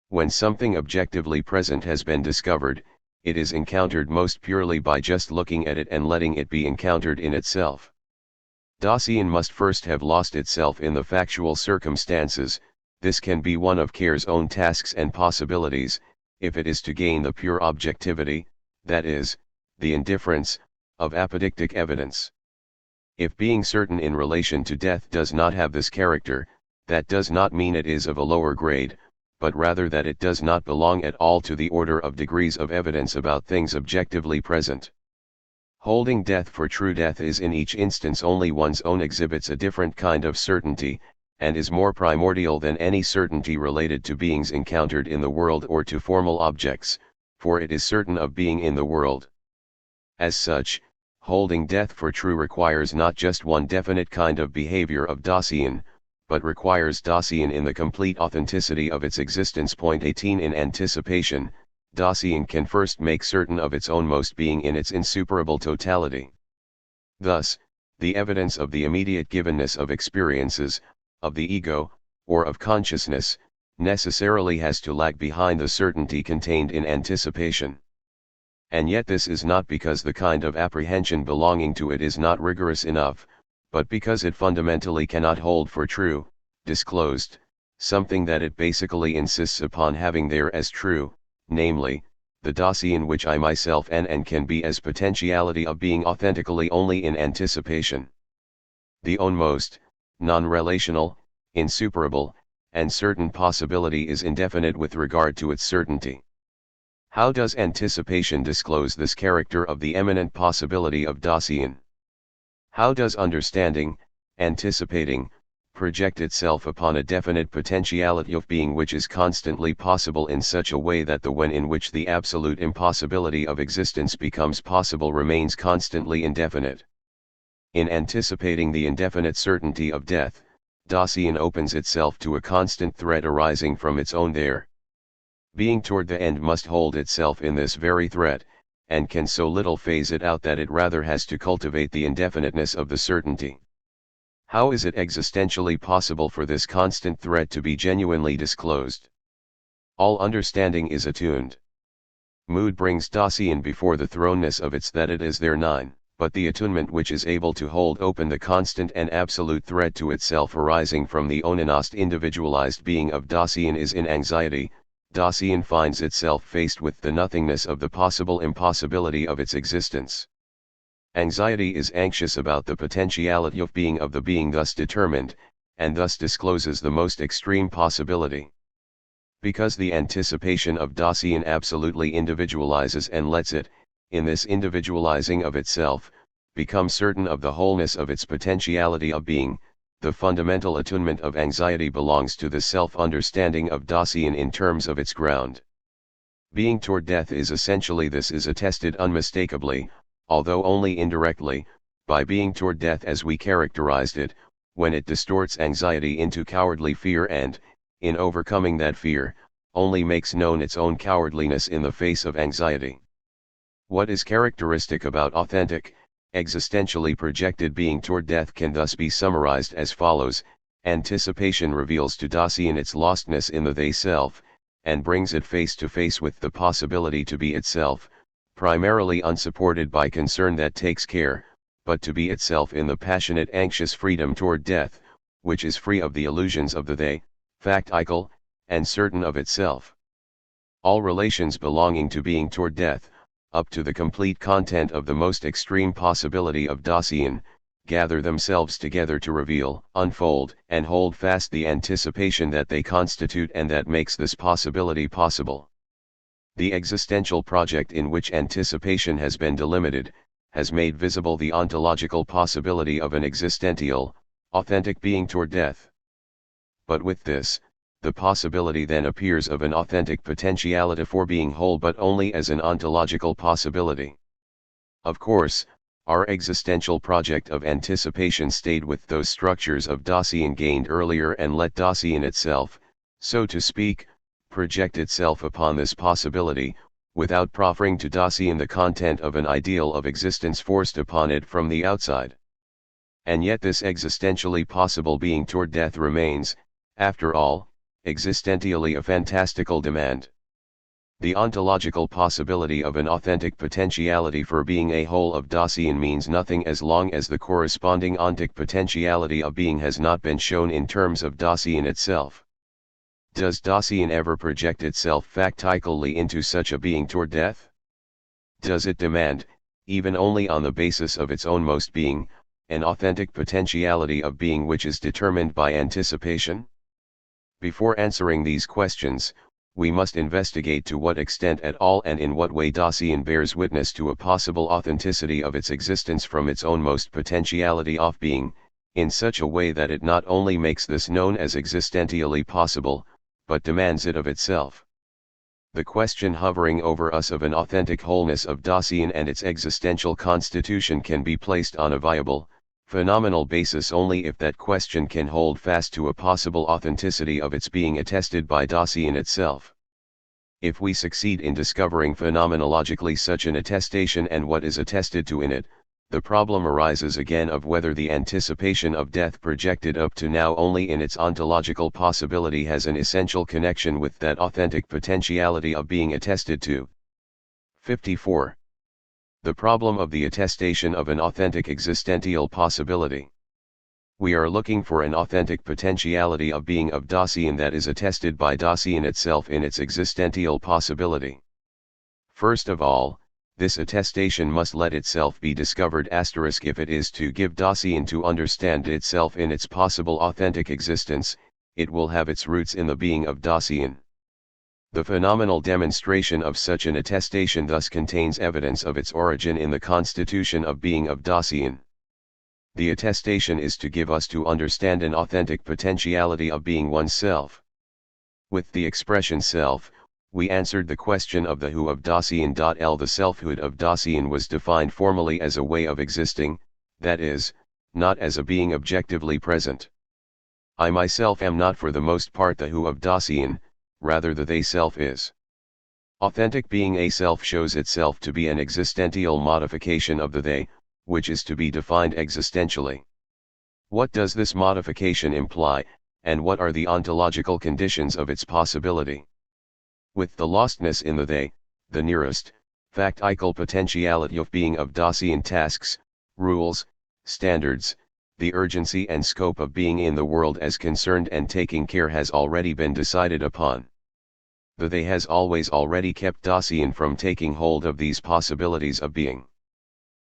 When something objectively present has been discovered, it is encountered most purely by just looking at it and letting it be encountered in itself. Dasein must first have lost itself in the factual circumstances. This can be one of care's own tasks and possibilities, if it is to gain the pure objectivity, that is, the indifference, of apodictic evidence. If being certain in relation to death does not have this character, that does not mean it is of a lower grade, but rather that it does not belong at all to the order of degrees of evidence about things objectively present. Holding death for true death is in each instance only one's own exhibits a different kind of certainty, and is more primordial than any certainty related to beings encountered in the world or to formal objects, for it is certain of being in the world. As such, holding death for true requires not just one definite kind of behavior of Dasein, but requires Dasein in the complete authenticity of its existence. 18 In anticipation, Dasein can first make certain of its own most being in its insuperable totality. Thus, the evidence of the immediate givenness of experiences, of the ego, or of consciousness, necessarily has to lag behind the certainty contained in anticipation. And yet this is not because the kind of apprehension belonging to it is not rigorous enough, but because it fundamentally cannot hold for true, disclosed, something that it basically insists upon having there as true, namely, the Dasein which I myself am and can be as potentiality of being authentically only in anticipation. The own most, non-relational, insuperable, and certain possibility is indefinite with regard to its certainty. How does anticipation disclose this character of the eminent possibility of Dasein? How does understanding, anticipating, project itself upon a definite potentiality of being which is constantly possible in such a way that the when in which the absolute impossibility of existence becomes possible remains constantly indefinite. In anticipating the indefinite certainty of death, Dasein opens itself to a constant threat arising from its own there. Being toward the end must hold itself in this very threat, and can so little phase it out that it rather has to cultivate the indefiniteness of the certainty. How is it existentially possible for this constant threat to be genuinely disclosed? All understanding is attuned. Mood brings Dasein before the throneness of its that it is there 9, but the attunement which is able to hold open the constant and absolute threat to itself arising from the onanost individualized being of Dasein is in anxiety. Dasein finds itself faced with the nothingness of the possible impossibility of its existence. Anxiety is anxious about the potentiality of the being thus determined, and thus discloses the most extreme possibility. Because the anticipation of Dasein absolutely individualizes and lets it, in this individualizing of itself, become certain of the wholeness of its potentiality of being, the fundamental attunement of anxiety belongs to the self-understanding of Dasein in terms of its ground. Being toward death is essentially this is attested unmistakably, although only indirectly, by being toward death as we characterized it, when it distorts anxiety into cowardly fear and, in overcoming that fear, only makes known its own cowardliness in the face of anxiety. What is characteristic about authentic, existentially projected being toward death can thus be summarized as follows: anticipation reveals to Dasein its lostness in the they-self, and brings it face to face with the possibility to be itself, primarily unsupported by concern that takes care, but to be itself in the passionate anxious freedom toward death, which is free of the illusions of the they, factical, and certain of itself. All relations belonging to being toward death, up to the complete content of the most extreme possibility of Dasein, gather themselves together to reveal, unfold, and hold fast the anticipation that they constitute and that makes this possibility possible. The existential project in which anticipation has been delimited, has made visible the ontological possibility of an existential, authentic being toward death. But with this, the possibility then appears of an authentic potentiality for being whole, but only as an ontological possibility. Of course, our existential project of anticipation stayed with those structures of Dasein gained earlier and let Dasein itself, so to speak, project itself upon this possibility, without proffering to Dasein the content of an ideal of existence forced upon it from the outside. And yet this existentially possible being toward death remains, after all, existentially a fantastical demand. The ontological possibility of an authentic potentiality for being a whole of Dasein means nothing as long as the corresponding ontic potentiality of being has not been shown in terms of Dasein itself. Does Dasein ever project itself factically into such a being toward death? Does it demand, even only on the basis of its own most being, an authentic potentiality of being which is determined by anticipation? Before answering these questions, we must investigate to what extent at all and in what way Dasein bears witness to a possible authenticity of its existence from its own most potentiality of being, in such a way that it not only makes this known as existentially possible, but demands it of itself. The question hovering over us of an authentic wholeness of Dasein and its existential constitution can be placed on a viable, phenomenal basis only if that question can hold fast to a possible authenticity of its being attested by Dasein itself. If we succeed in discovering phenomenologically such an attestation and what is attested to in it, the problem arises again of whether the anticipation of death projected up to now only in its ontological possibility has an essential connection with that authentic potentiality of being attested to. 54. The problem of the attestation of an authentic existential possibility. We are looking for an authentic potentiality of being of Dasein that is attested by Dasein itself in its existential possibility. First of all, this attestation must let itself be discovered if it is to give Dasein to understand itself in its possible authentic existence, it will have its roots in the being of Dasein. The phenomenal demonstration of such an attestation thus contains evidence of its origin in the constitution of being of Dasein. The attestation is to give us to understand an authentic potentiality of being oneself. With the expression self, we answered the question of the who of Dasein. The selfhood of Dasein was defined formally as a way of existing, that is, not as a being objectively present. I myself am not for the most part the who of Dasein, rather the they self is. Authentic being a self shows itself to be an existential modification of the they, which is to be defined existentially. What does this modification imply, and what are the ontological conditions of its possibility? With the lostness in the they, the nearest, factical potentiality of being of Dasein tasks, rules, standards, the urgency and scope of being in the world as concerned and taking care has already been decided upon. The they has always already kept Dasein from taking hold of these possibilities of being.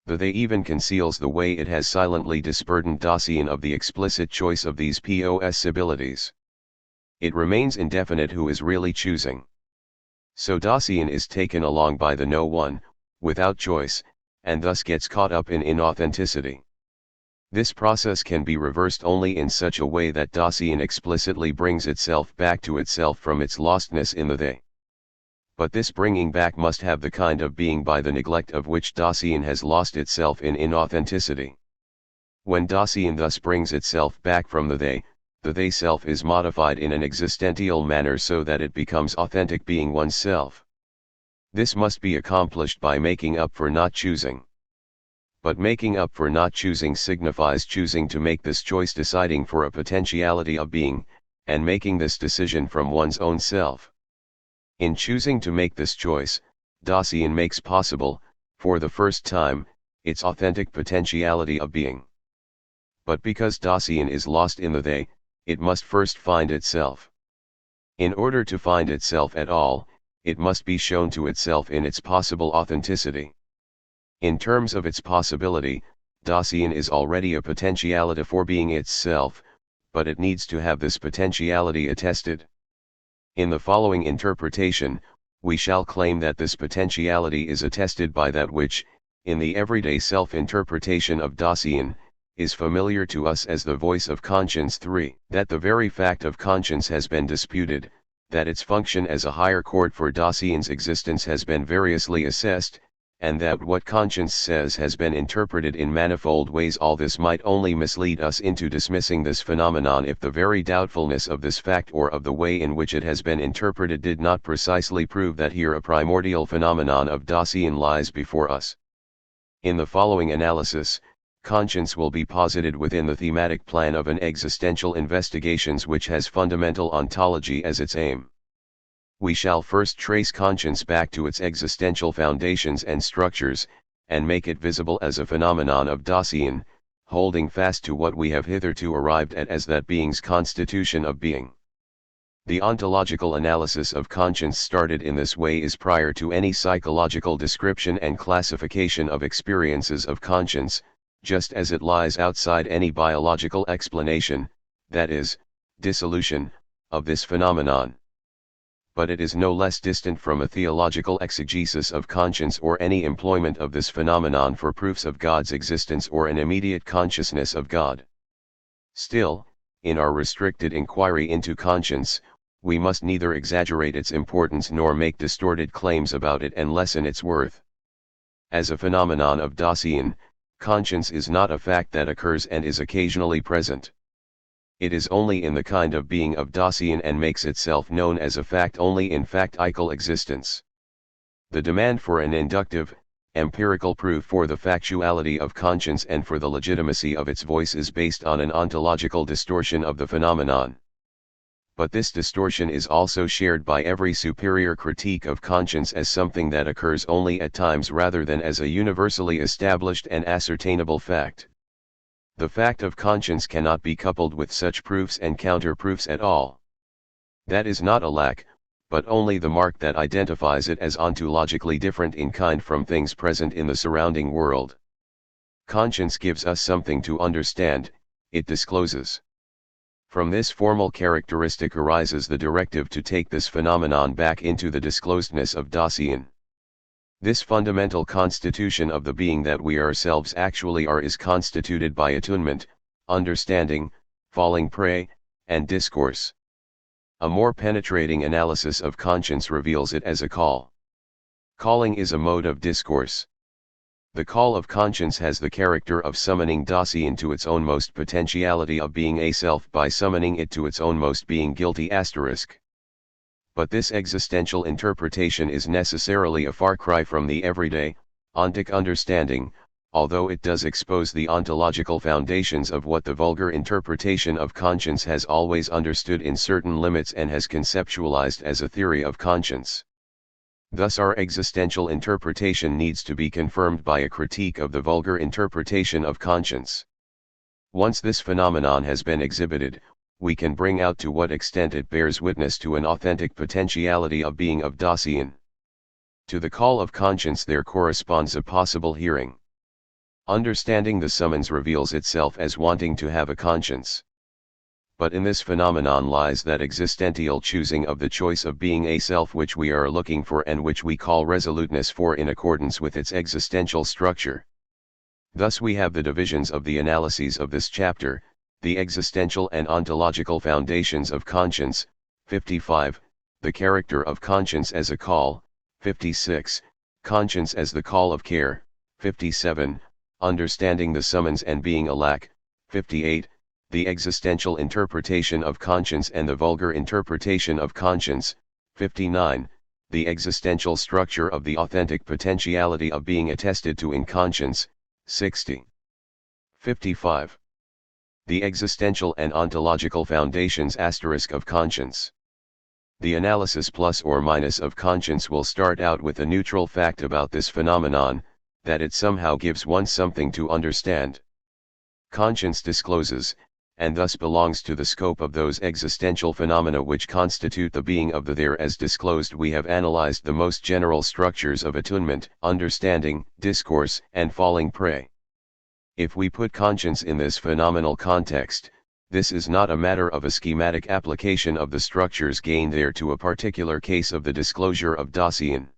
The they even conceals the way it has silently disburdened Dasein of the explicit choice of these possibilities. It remains indefinite who is really choosing. So Dasein is taken along by the no one, without choice, and thus gets caught up in inauthenticity. This process can be reversed only in such a way that Dasein explicitly brings itself back to itself from its lostness in the they. But this bringing back must have the kind of being by the neglect of which Dasein has lost itself in inauthenticity. When Dasein thus brings itself back from the they self is modified in an existential manner so that it becomes authentic being oneself. This must be accomplished by making up for not choosing. But making up for not choosing signifies choosing to make this choice, deciding for a potentiality of being, and making this decision from one's own self. In choosing to make this choice, Dasein makes possible, for the first time, its authentic potentiality of being. But because Dasein is lost in the they, it must first find itself. In order to find itself at all, it must be shown to itself in its possible authenticity. In terms of its possibility, Dasein is already a potentiality for being itself, but it needs to have this potentiality attested. In the following interpretation, we shall claim that this potentiality is attested by that which, in the everyday self-interpretation of Dasein, is familiar to us as the voice of conscience. 3. That the very fact of conscience has been disputed, that its function as a higher court for Dasein's existence has been variously assessed, and that what conscience says has been interpreted in manifold ways. All this might only mislead us into dismissing this phenomenon if the very doubtfulness of this fact or of the way in which it has been interpreted did not precisely prove that here a primordial phenomenon of Dasein lies before us. In the following analysis, conscience will be posited within the thematic plan of an existential investigations which has fundamental ontology as its aim. We shall first trace conscience back to its existential foundations and structures, and make it visible as a phenomenon of Dasein, holding fast to what we have hitherto arrived at as that being's constitution of being. The ontological analysis of conscience started in this way is prior to any psychological description and classification of experiences of conscience, just as it lies outside any biological explanation, that is, dissolution, of this phenomenon. But it is no less distant from a theological exegesis of conscience or any employment of this phenomenon for proofs of God's existence or an immediate consciousness of God. Still, in our restricted inquiry into conscience, we must neither exaggerate its importance nor make distorted claims about it and lessen its worth. As a phenomenon of Dasein, conscience is not a fact that occurs and is occasionally present. It is only in the kind of being of Dasein and makes itself known as a fact only in factical existence. The demand for an inductive, empirical proof for the factuality of conscience and for the legitimacy of its voice is based on an ontological distortion of the phenomenon. But this distortion is also shared by every superior critique of conscience as something that occurs only at times rather than as a universally established and ascertainable fact. The fact of conscience cannot be coupled with such proofs and counter-proofs at all. That is not a lack, but only the mark that identifies it as ontologically different in kind from things present in the surrounding world. Conscience gives us something to understand, it discloses. From this formal characteristic arises the directive to take this phenomenon back into the disclosedness of Dasein. This fundamental constitution of the being that we ourselves actually are is constituted by attunement, understanding, falling prey, and discourse. A more penetrating analysis of conscience reveals it as a call. Calling is a mode of discourse. The call of conscience has the character of summoning Dasein to its own most potentiality of being a self by summoning it to its own most being guilty asterisk. But this existential interpretation is necessarily a far cry from the everyday, ontic understanding, although it does expose the ontological foundations of what the vulgar interpretation of conscience has always understood in certain limits and has conceptualized as a theory of conscience. Thus our existential interpretation needs to be confirmed by a critique of the vulgar interpretation of conscience. Once this phenomenon has been exhibited, we can bring out to what extent it bears witness to an authentic potentiality of being of Dasein. To the call of conscience there corresponds a possible hearing. Understanding the summons reveals itself as wanting to have a conscience. But in this phenomenon lies that existential choosing of the choice of being a self which we are looking for and which we call resoluteness for in accordance with its existential structure. Thus we have the divisions of the analyses of this chapter: the existential and ontological foundations of conscience, 55, the character of conscience as a call, 56, conscience as the call of care, 57, understanding the summons and being a lack, 58, the existential interpretation of conscience and the vulgar interpretation of conscience, 59, the existential structure of the authentic potentiality of being attested to in conscience, 60. 55. The existential and ontological foundations of conscience. The analysis plus or minus of conscience will start out with a neutral fact about this phenomenon, that it somehow gives one something to understand. Conscience discloses, and thus belongs to the scope of those existential phenomena which constitute the being of the there. As disclosed, we have analyzed the most general structures of attunement, understanding, discourse, and falling prey. If we put conscience in this phenomenal context, this is not a matter of a schematic application of the structures gained there to a particular case of the disclosure of Dasein.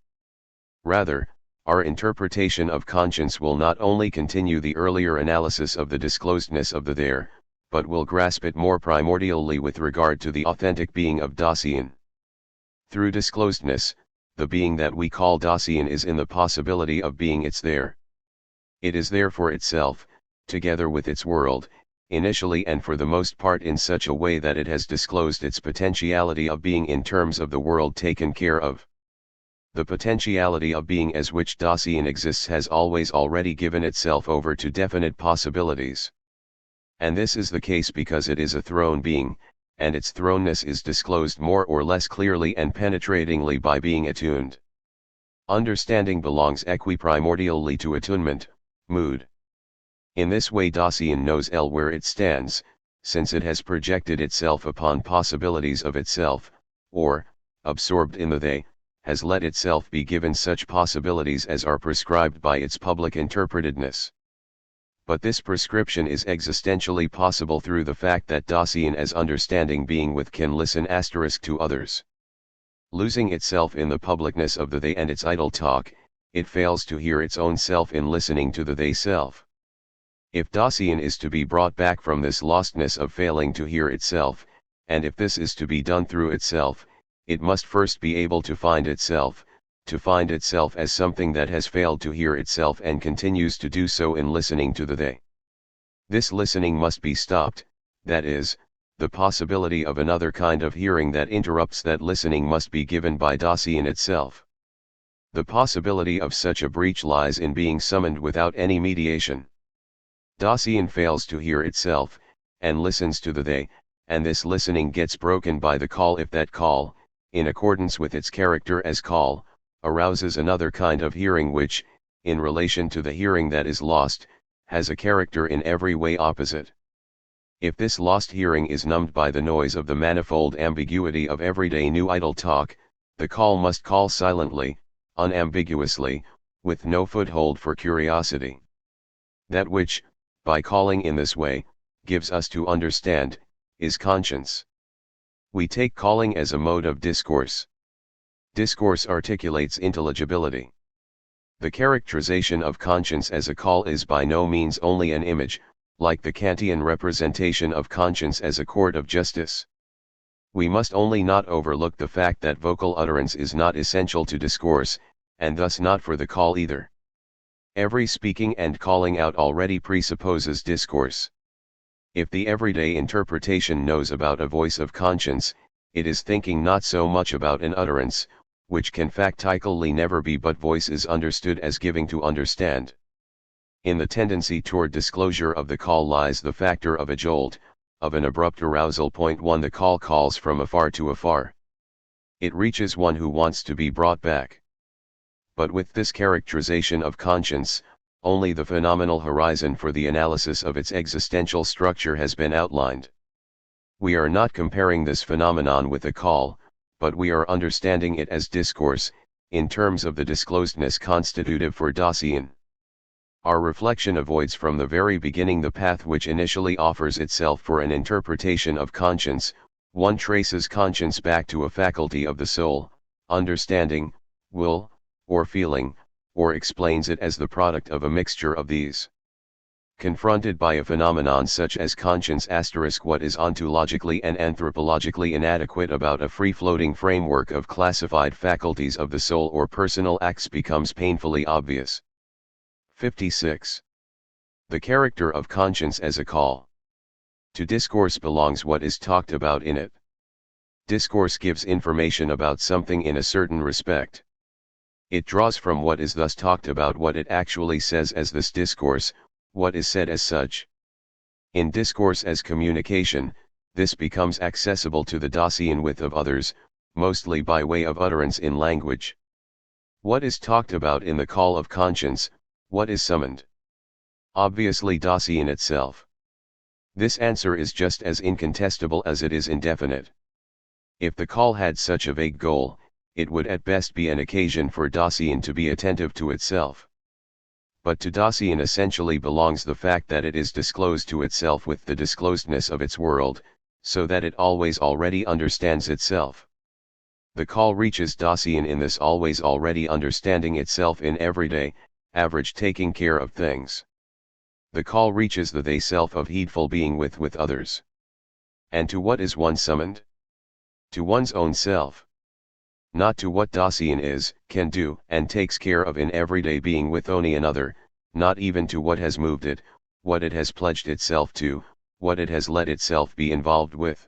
Rather, our interpretation of conscience will not only continue the earlier analysis of the disclosedness of the there, but will grasp it more primordially with regard to the authentic being of Dasein. Through disclosedness, the being that we call Dasein is in the possibility of being its there. It is there for itself, together with its world, initially and for the most part in such a way that it has disclosed its potentiality of being in terms of the world taken care of. The potentiality of being as which Dasein exists has always already given itself over to definite possibilities. And this is the case because it is a throne being, and its thrownness is disclosed more or less clearly and penetratingly by being attuned. Understanding belongs equiprimordially to attunement, mood. In this way Dasein knows where it stands, since it has projected itself upon possibilities of itself, or, absorbed in the they, has let itself be given such possibilities as are prescribed by its public interpretedness. But this prescription is existentially possible through the fact that Dasein as understanding being with can listen to others. Losing itself in the publicness of the they and its idle talk, it fails to hear its own self in listening to the they self. If Dasein is to be brought back from this lostness of failing to hear itself, and if this is to be done through itself, it must first be able to find itself as something that has failed to hear itself and continues to do so in listening to the they. This listening must be stopped, that is, the possibility of another kind of hearing that interrupts that listening must be given by Dasein itself. The possibility of such a breach lies in being summoned without any mediation. Dasein fails to hear itself, and listens to the they, and this listening gets broken by the call if that call, in accordance with its character as call, arouses another kind of hearing which, in relation to the hearing that is lost, has a character in every way opposite. If this lost hearing is numbed by the noise of the manifold ambiguity of everyday new idle talk, the call must call silently, unambiguously, with no foothold for curiosity. That which, by calling in this way, gives us to understand, is conscience. We take calling as a mode of discourse. Discourse articulates intelligibility. The characterization of conscience as a call is by no means only an image, like the Kantian representation of conscience as a court of justice. We must only not overlook the fact that vocal utterance is not essential to discourse, and thus not for the call either. Every speaking and calling out already presupposes discourse. If the everyday interpretation knows about a voice of conscience, it is thinking not so much about an utterance, which can factically never be, but voice is understood as giving to understand. In the tendency toward disclosure of the call lies the factor of a jolt, of an abrupt arousal. Point 1. The call calls from afar to afar. It reaches one who wants to be brought back. But with this characterization of conscience, only the phenomenal horizon for the analysis of its existential structure has been outlined. We are not comparing this phenomenon with a call, but we are understanding it as discourse, in terms of the disclosedness constitutive for Dasein. Our reflection avoids from the very beginning the path which initially offers itself for an interpretation of conscience. One traces conscience back to a faculty of the soul, understanding, will, or feeling, or explains it as the product of a mixture of these. Confronted by a phenomenon such as conscience *, what is ontologically and anthropologically inadequate about a free-floating framework of classified faculties of the soul or personal acts becomes painfully obvious. 56. The character of conscience as a call. To discourse belongs what is talked about in it. Discourse gives information about something in a certain respect. It draws from what is thus talked about what it actually says as this discourse, what is said as such. In discourse as communication, this becomes accessible to the Dasein width of others, mostly by way of utterance in language. What is talked about in the call of conscience, what is summoned? Obviously Dasein itself. This answer is just as incontestable as it is indefinite. If the call had such a vague goal, it would at best be an occasion for Dasein to be attentive to itself. But to Dasein essentially belongs the fact that it is disclosed to itself with the disclosedness of its world, so that it always already understands itself. The call reaches Dasein in this always already understanding itself in everyday, average taking care of things. The call reaches the they-self of heedful being with others. And to what is one summoned? To one's own self. Not to what Dasein is, can do, and takes care of in everyday being with only another, not even to what has moved it, what it has pledged itself to, what it has let itself be involved with.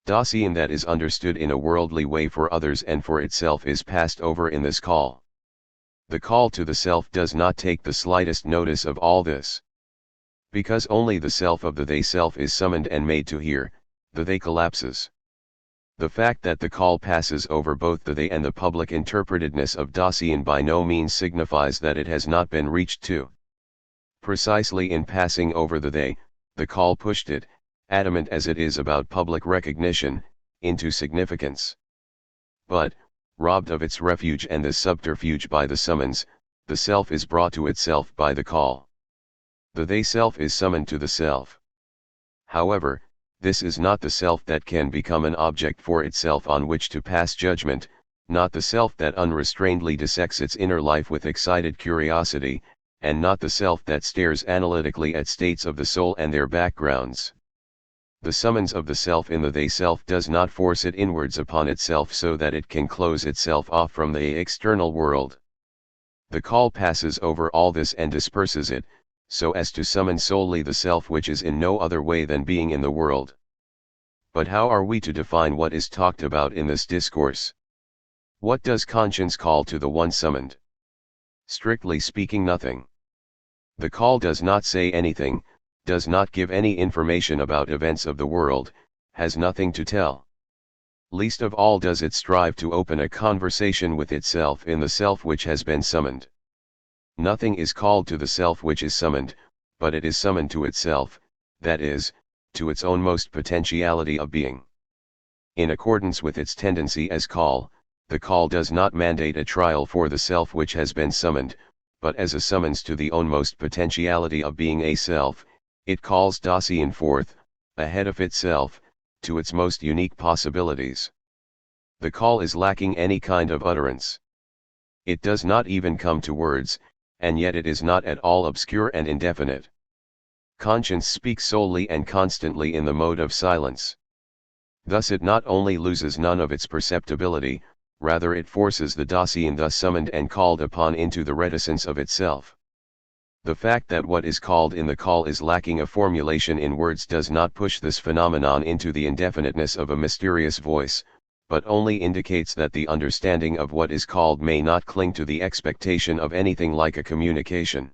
Dasein that is understood in a worldly way for others and for itself is passed over in this call. The call to the self does not take the slightest notice of all this. Because only the self of the they-self is summoned and made to hear, the they collapses. The fact that the call passes over both the they and the public interpretedness of Dasein by no means signifies that it has not been reached too. Precisely in passing over the they, the call pushed it, adamant as it is about public recognition, into significance. But, robbed of its refuge and this subterfuge by the summons, the self is brought to itself by the call. The they-self is summoned to the self. However, this is not the self that can become an object for itself on which to pass judgment, not the self that unrestrainedly dissects its inner life with excited curiosity, and not the self that stares analytically at states of the soul and their backgrounds. The summons of the self in the they-self does not force it inwards upon itself so that it can close itself off from the external world. The call passes over all this and disperses it, so as to summon solely the self which is in no other way than being in the world. But how are we to define what is talked about in this discourse? What does conscience call to the one summoned? Strictly speaking, nothing. The call does not say anything, does not give any information about events of the world, has nothing to tell. Least of all does it strive to open a conversation with itself in the self which has been summoned. Nothing is called to the self which is summoned, but it is summoned to itself, that is, to its own most potentiality of being. In accordance with its tendency as call, the call does not mandate a trial for the self which has been summoned, but as a summons to the own most potentiality of being a self, it calls Dasein forth, ahead of itself, to its most unique possibilities. The call is lacking any kind of utterance. It does not even come to words, and yet it is not at all obscure and indefinite. Conscience speaks solely and constantly in the mode of silence. Thus it not only loses none of its perceptibility, rather it forces the Dasein thus summoned and called upon into the reticence of itself. The fact that what is called in the call is lacking a formulation in words does not push this phenomenon into the indefiniteness of a mysterious voice, but only indicates that the understanding of what is called may not cling to the expectation of anything like a communication.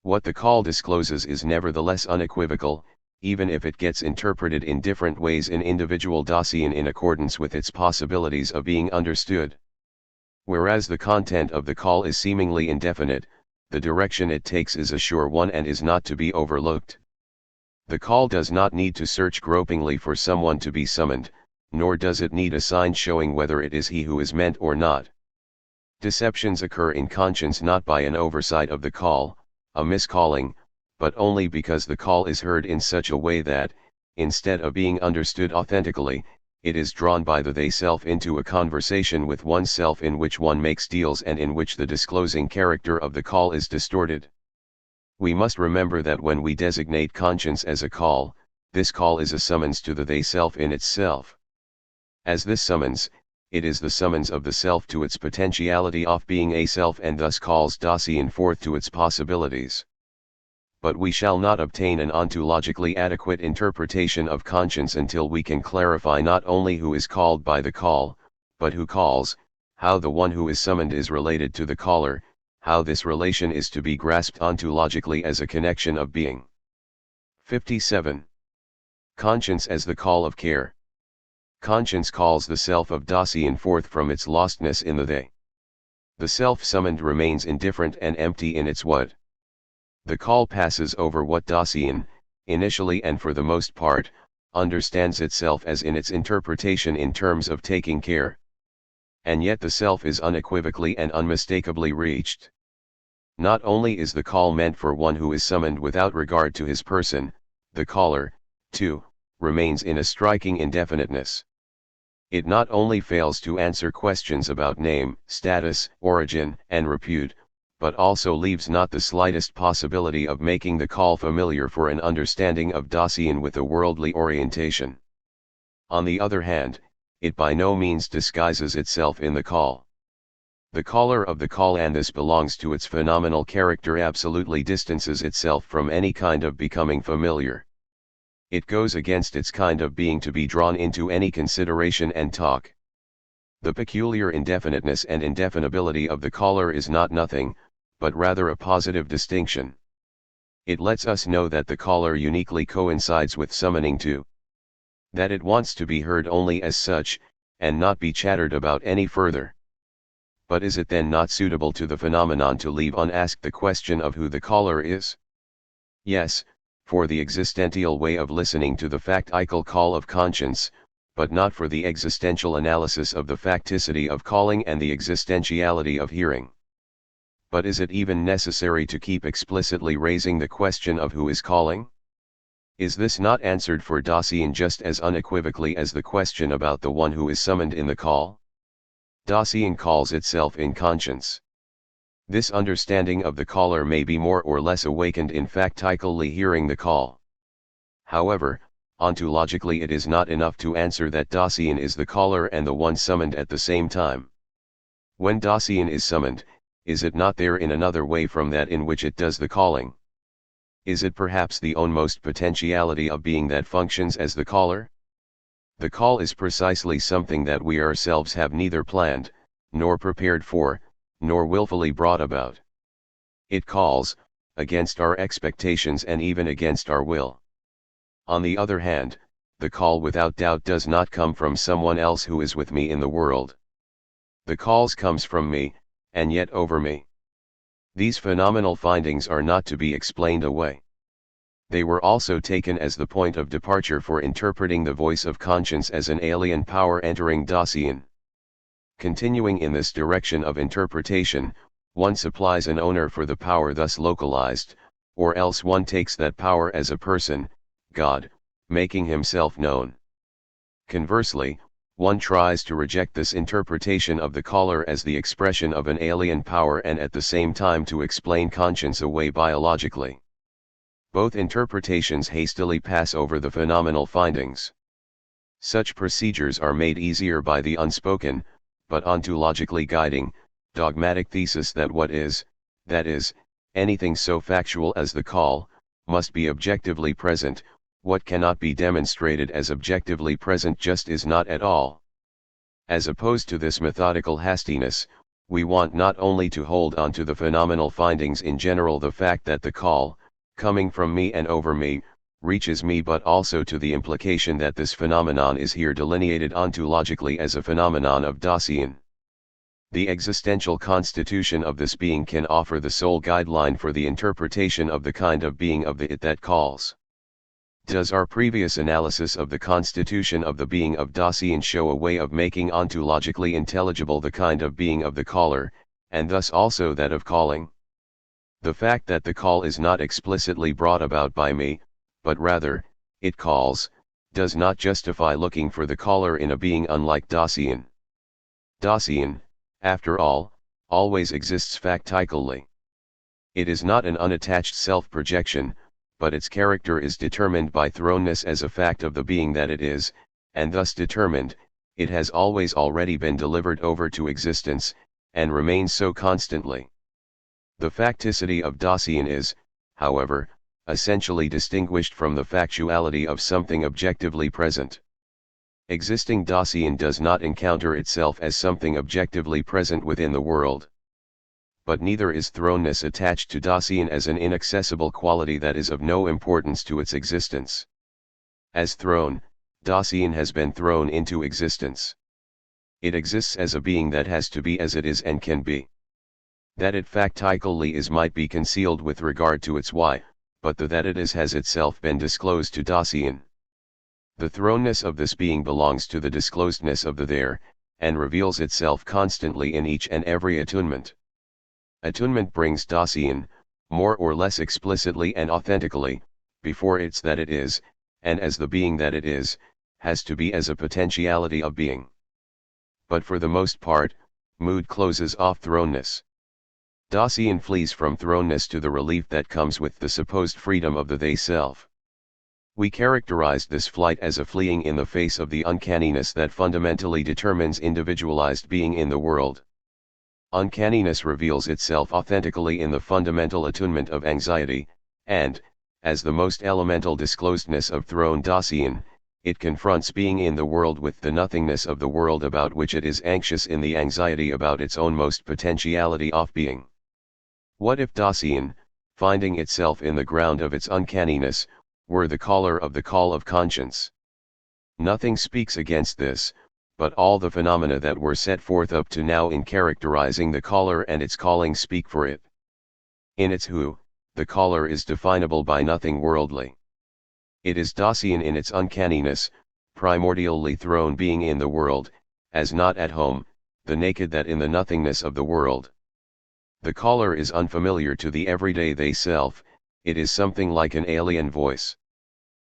What the call discloses is nevertheless unequivocal, even if it gets interpreted in different ways in individual Dasein in accordance with its possibilities of being understood. Whereas the content of the call is seemingly indefinite, the direction it takes is a sure one and is not to be overlooked. The call does not need to search gropingly for someone to be summoned, nor does it need a sign showing whether it is he who is meant or not. Deceptions occur in conscience not by an oversight of the call, a miscalling, but only because the call is heard in such a way that, instead of being understood authentically, it is drawn by the they-self into a conversation with oneself in which one makes deals and in which the disclosing character of the call is distorted. We must remember that when we designate conscience as a call, this call is a summons to the they-self in itself. As this summons, it is the summons of the self to its potentiality of being a self and thus calls Dasein forth to its possibilities. But we shall not obtain an ontologically adequate interpretation of conscience until we can clarify not only who is called by the call, but who calls, how the one who is summoned is related to the caller, how this relation is to be grasped ontologically as a connection of being. 57. Conscience as the call of care. Conscience calls the self of Dasein forth from its lostness in the they. The self summoned remains indifferent and empty in its what. The call passes over what Dasein, initially and for the most part, understands itself as in its interpretation in terms of taking care. And yet the self is unequivocally and unmistakably reached. Not only is the call meant for one who is summoned without regard to his person, the caller, too, remains in a striking indefiniteness. It not only fails to answer questions about name, status, origin, and repute, but also leaves not the slightest possibility of making the call familiar for an understanding of Dasein with a worldly orientation. On the other hand, it by no means disguises itself in the call. The caller of the call, and this belongs to its phenomenal character, absolutely distances itself from any kind of becoming familiar. It goes against its kind of being to be drawn into any consideration and talk. The peculiar indefiniteness and indefinability of the caller is not nothing, but rather a positive distinction. It lets us know that the caller uniquely coincides with summoning too. That it wants to be heard only as such, and not be chattered about any further. But is it then not suitable to the phenomenon to leave unasked the question of who the caller is? Yes, for the existential way of listening to the factical call of conscience, but not for the existential analysis of the facticity of calling and the existentiality of hearing. But is it even necessary to keep explicitly raising the question of who is calling? Is this not answered for Dasein just as unequivocally as the question about the one who is summoned in the call? Dasein calls itself in conscience. This understanding of the caller may be more or less awakened in factically hearing the call. However, ontologically it is not enough to answer that Dasein is the caller and the one summoned at the same time. When Dasein is summoned, is it not there in another way from that in which it does the calling? Is it perhaps the ownmost potentiality of being that functions as the caller? The call is precisely something that we ourselves have neither planned, nor prepared for, nor willfully brought about. It calls, against our expectations and even against our will. On the other hand, the call without doubt does not come from someone else who is with me in the world. The calls comes from me, and yet over me. These phenomenal findings are not to be explained away. They were also taken as the point of departure for interpreting the voice of conscience as an alien power entering Dasein. Continuing in this direction of interpretation, one supplies an owner for the power thus localized, or else one takes that power as a person, God, making himself known. Conversely, one tries to reject this interpretation of the caller as the expression of an alien power and at the same time to explain conscience away biologically. Both interpretations hastily pass over the phenomenal findings. Such procedures are made easier by the unspoken, but ontologically guiding, dogmatic thesis that what is, that is, anything so factual as the call, must be objectively present. What cannot be demonstrated as objectively present just is not at all. As opposed to this methodical hastiness, we want not only to hold on to the phenomenal findings in general, the fact that the call, coming from me and over me, reaches me, but also to the implication that this phenomenon is here delineated ontologically as a phenomenon of Dasein. The existential constitution of this being can offer the sole guideline for the interpretation of the kind of being of the it that calls. Does our previous analysis of the constitution of the being of Dasein show a way of making ontologically intelligible the kind of being of the caller, and thus also that of calling? The fact that the call is not explicitly brought about by me, but rather, it calls, does not justify looking for the caller in a being unlike Dasein. Dasein, after all, always exists factically. It is not an unattached self-projection, but its character is determined by thrownness as a fact of the being that it is, and thus determined, it has always already been delivered over to existence, and remains so constantly. The facticity of Dasein is, however, essentially distinguished from the factuality of something objectively present. Existing Dasein does not encounter itself as something objectively present within the world. But neither is thrownness attached to Dasein as an inaccessible quality that is of no importance to its existence. As thrown, Dasein has been thrown into existence. It exists as a being that has to be as it is and can be. That it factically is might be concealed with regard to its why, but the that it is has itself been disclosed to Dasein. The thrownness of this being belongs to the disclosedness of the there, and reveals itself constantly in each and every attunement. Attunement brings Dasein, more or less explicitly and authentically, before its that it is, and as the being that it is, has to be as a potentiality of being. But for the most part, mood closes off thrownness. Dasein flees from thrownness to the relief that comes with the supposed freedom of the they self. We characterized this flight as a fleeing in the face of the uncanniness that fundamentally determines individualized being in the world. Uncanniness reveals itself authentically in the fundamental attunement of anxiety, and, as the most elemental disclosedness of thrown Dasein, it confronts being in the world with the nothingness of the world about which it is anxious in the anxiety about its own most potentiality of being. What if Dasein, finding itself in the ground of its uncanniness, were the caller of the call of conscience? Nothing speaks against this, but all the phenomena that were set forth up to now in characterizing the caller and its calling speak for it. In its who, the caller is definable by nothing worldly. It is Dasein in its uncanniness, primordially thrown being in the world, as not at home, the naked that in the nothingness of the world. The caller is unfamiliar to the everyday they self, it is something like an alien voice.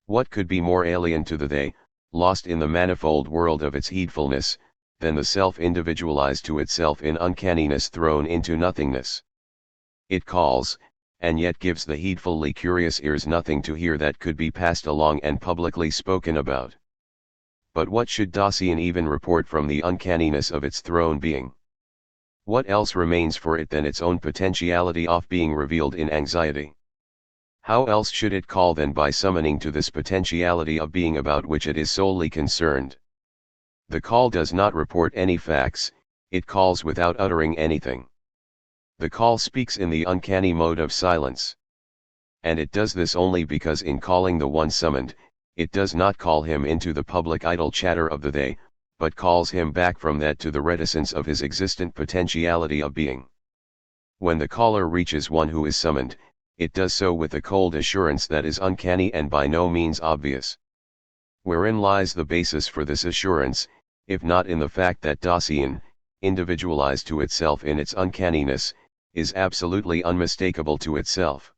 What could be more alien to the they, lost in the manifold world of its heedfulness, than the self individualized to itself in uncanniness thrown into nothingness? It calls, and yet gives the heedfully curious ears nothing to hear that could be passed along and publicly spoken about. But what should Dasein even report from the uncanniness of its thrown being? What else remains for it than its own potentiality of being revealed in anxiety? How else should it call than by summoning to this potentiality of being about which it is solely concerned? The call does not report any facts, it calls without uttering anything. The call speaks in the uncanny mode of silence. And it does this only because in calling the one summoned, it does not call him into the public idle chatter of the they, but calls him back from that to the reticence of his existent potentiality of being. When the caller reaches one who is summoned, it does so with a cold assurance that is uncanny and by no means obvious. Wherein lies the basis for this assurance, if not in the fact that Dasein, individualized to itself in its uncanniness, is absolutely unmistakable to itself?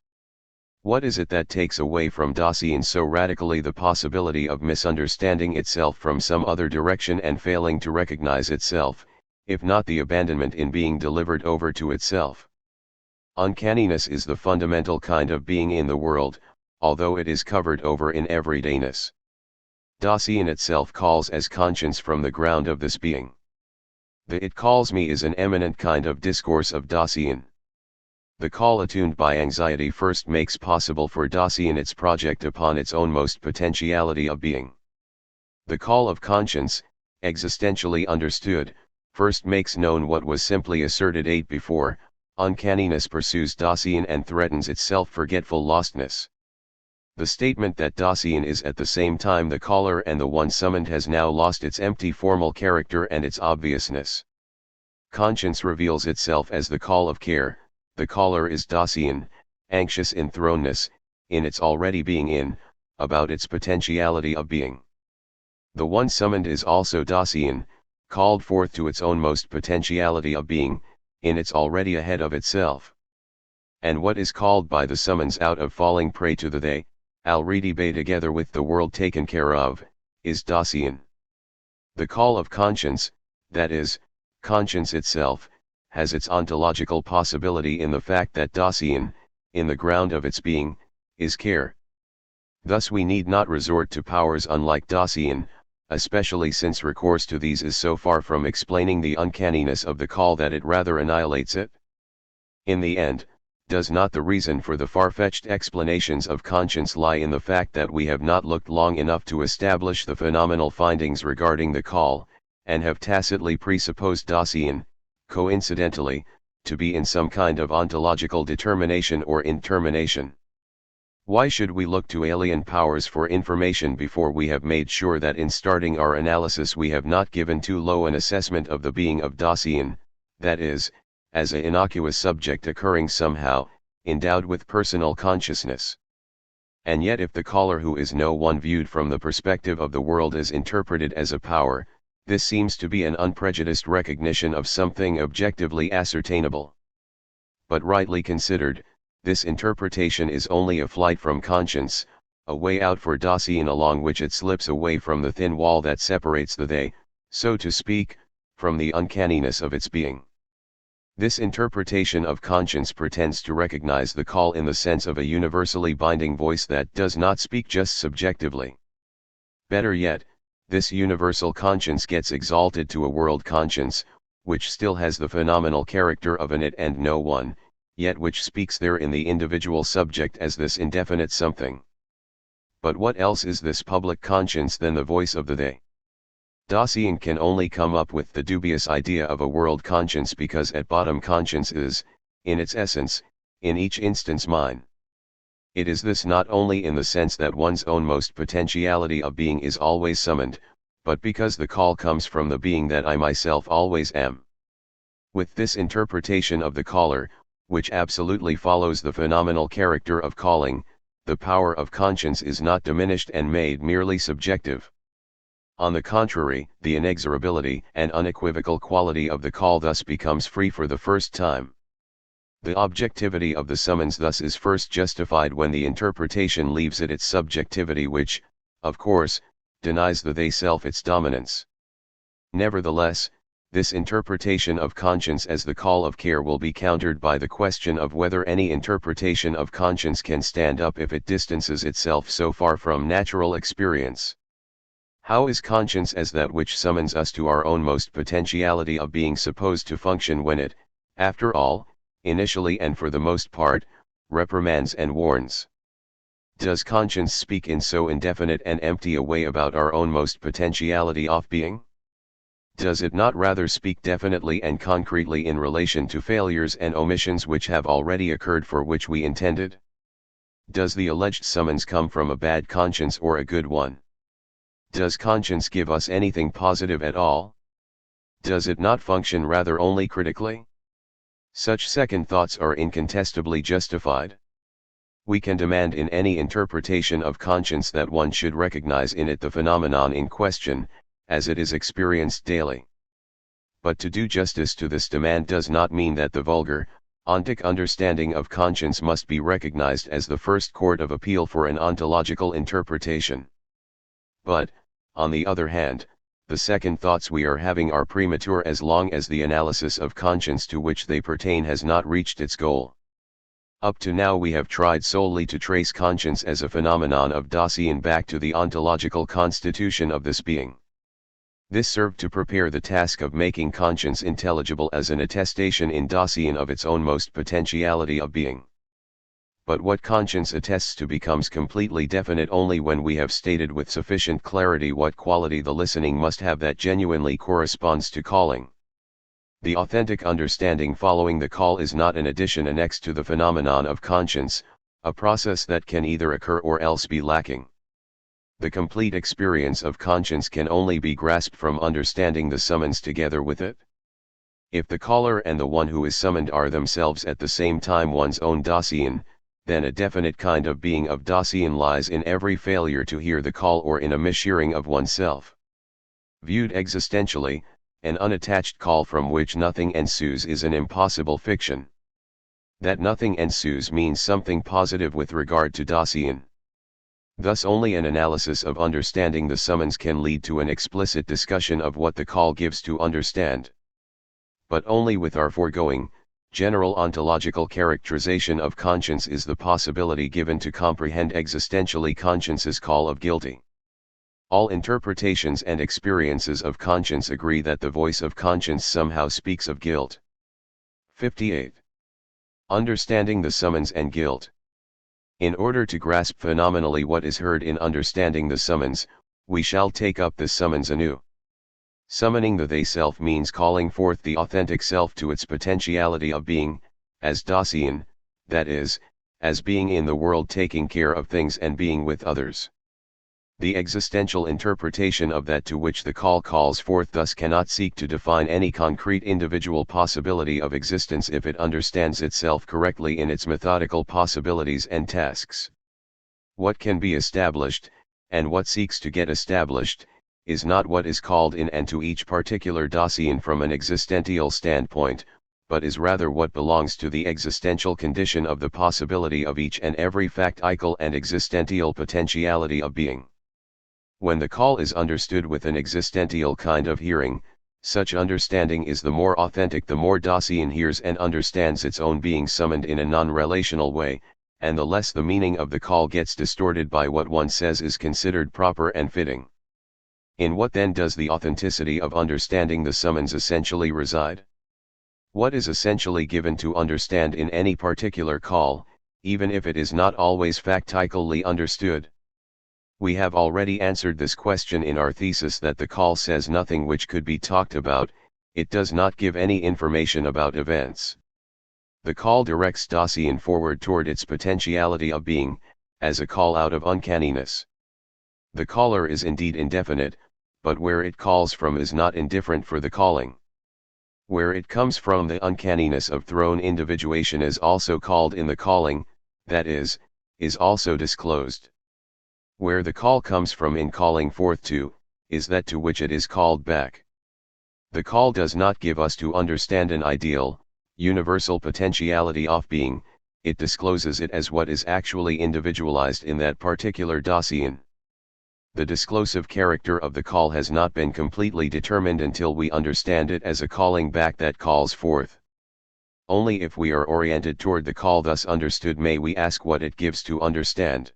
What is it that takes away from Dasein so radically the possibility of misunderstanding itself from some other direction and failing to recognize itself, if not the abandonment in being delivered over to itself? Uncanniness is the fundamental kind of being in the world, although it is covered over in everydayness. Dasein itself calls as conscience from the ground of this being. The "it calls me" is an eminent kind of discourse of Dasein. The call attuned by anxiety first makes possible for Dasein its project upon its own most potentiality of being. The call of conscience, existentially understood, first makes known what was simply asserted before. Uncanniness pursues Dasein and threatens its self-forgetful lostness. The statement that Dasein is at the same time the caller and the one summoned has now lost its empty formal character and its obviousness. Conscience reveals itself as the call of care. The caller is Dasein, anxious enthronedness, in its already being about its potentiality of being. The one summoned is also Dasein, called forth to its own most potentiality of being, in its already ahead of itself. And what is called by the summons out of falling prey to the they, already be together with the world taken care of, is Dasein. The call of conscience, that is, conscience itself, has its ontological possibility in the fact that Dasein, in the ground of its being, is care. Thus we need not resort to powers unlike Dasein, especially since recourse to these is so far from explaining the uncanniness of the call that it rather annihilates it. In the end, does not the reason for the far-fetched explanations of conscience lie in the fact that we have not looked long enough to establish the phenomenal findings regarding the call, and have tacitly presupposed Dasein, coincidentally, to be in some kind of ontological determination or intermination? Why should we look to alien powers for information before we have made sure that in starting our analysis we have not given too low an assessment of the being of Dasein, that is, as an innocuous subject occurring somehow, endowed with personal consciousness? And yet if the caller who is no one viewed from the perspective of the world is interpreted as a power, this seems to be an unprejudiced recognition of something objectively ascertainable. But rightly considered, this interpretation is only a flight from conscience, a way out for Dasein along which it slips away from the thin wall that separates the they, so to speak, from the uncanniness of its being. This interpretation of conscience pretends to recognize the call in the sense of a universally binding voice that does not speak just subjectively. Better yet, this universal conscience gets exalted to a world conscience, which still has the phenomenal character of an it and no one, yet which speaks there in the individual subject as this indefinite something. But what else is this public conscience than the voice of the they? Dasein can only come up with the dubious idea of a world conscience because at bottom conscience is, in its essence, in each instance mine. It is this not only in the sense that one's own most potentiality of being is always summoned, but because the call comes from the being that I myself always am. With this interpretation of the caller, which absolutely follows the phenomenal character of calling, the power of conscience is not diminished and made merely subjective. On the contrary, the inexorability and unequivocal quality of the call thus becomes free for the first time. The objectivity of the summons thus is first justified when the interpretation leaves it its subjectivity which, of course, denies the they self its dominance. Nevertheless, this interpretation of conscience as the call of care will be countered by the question of whether any interpretation of conscience can stand up if it distances itself so far from natural experience. How is conscience as that which summons us to our own most potentiality of being supposed to function when it, after all, initially and for the most part, reprimands and warns? Does conscience speak in so indefinite and empty a way about our own most potentiality of being? Does it not rather speak definitely and concretely in relation to failures and omissions which have already occurred for which we intended? Does the alleged summons come from a bad conscience or a good one? Does conscience give us anything positive at all? Does it not function rather only critically? Such second thoughts are incontestably justified. We can demand in any interpretation of conscience that one should recognize in it the phenomenon in question, as it is experienced daily. But to do justice to this demand does not mean that the vulgar, Ontic understanding of conscience must be recognized as the first court of appeal for an ontological interpretation. But, on the other hand, the second thoughts we are having are premature as long as the analysis of conscience to which they pertain has not reached its goal. Up to now we have tried solely to trace conscience as a phenomenon of Dasein back to the ontological constitution of this being. This served to prepare the task of making conscience intelligible as an attestation in Dasein of its own most potentiality of being. But what conscience attests to becomes completely definite only when we have stated with sufficient clarity what quality the listening must have that genuinely corresponds to calling. The authentic understanding following the call is not an addition annexed to the phenomenon of conscience, a process that can either occur or else be lacking. The complete experience of conscience can only be grasped from understanding the summons together with it. If the caller and the one who is summoned are themselves at the same time one's own Dasein, then a definite kind of being of Dasein lies in every failure to hear the call or in a mishearing of oneself. Viewed existentially, an unattached call from which nothing ensues is an impossible fiction. That nothing ensues means something positive with regard to Dasein. Thus only an analysis of understanding the summons can lead to an explicit discussion of what the call gives to understand. But only with our foregoing, general ontological characterization of conscience is the possibility given to comprehend existentially conscience's call of guilty. All interpretations and experiences of conscience agree that the voice of conscience somehow speaks of guilt. 58. Understanding the summons and guilt. In order to grasp phenomenally what is heard in understanding the summons, we shall take up this summons anew. Summoning the they-self means calling forth the authentic self to its potentiality of being, as Dasein, that is, as being in the world taking care of things and being with others. The existential interpretation of that to which the call calls forth thus cannot seek to define any concrete individual possibility of existence if it understands itself correctly in its methodical possibilities and tasks. What can be established, and what seeks to get established, is not what is called in and to each particular Dasein from an existential standpoint, but is rather what belongs to the existential condition of the possibility of each and every factical and existential potentiality of being. When the call is understood with an existential kind of hearing, such understanding is the more authentic the more Dasein hears and understands its own being summoned in a non-relational way, and the less the meaning of the call gets distorted by what one says is considered proper and fitting. In what then does the authenticity of understanding the summons essentially reside? What is essentially given to understand in any particular call, even if it is not always factically understood? We have already answered this question in our thesis that the call says nothing which could be talked about, it does not give any information about events. The call directs Dasein forward toward its potentiality of being, as a call out of uncanniness. The caller is indeed indefinite, but where it calls from is not indifferent for the calling. Where it comes from, the uncanniness of thrown individuation is also called in the calling, that is also disclosed. Where the call comes from in calling forth to, is that to which it is called back. The call does not give us to understand an ideal, universal potentiality of being, it discloses it as what is actually individualized in that particular Dasein. The disclosive character of the call has not been completely determined until we understand it as a calling back that calls forth. Only if we are oriented toward the call thus understood may we ask what it gives to understand.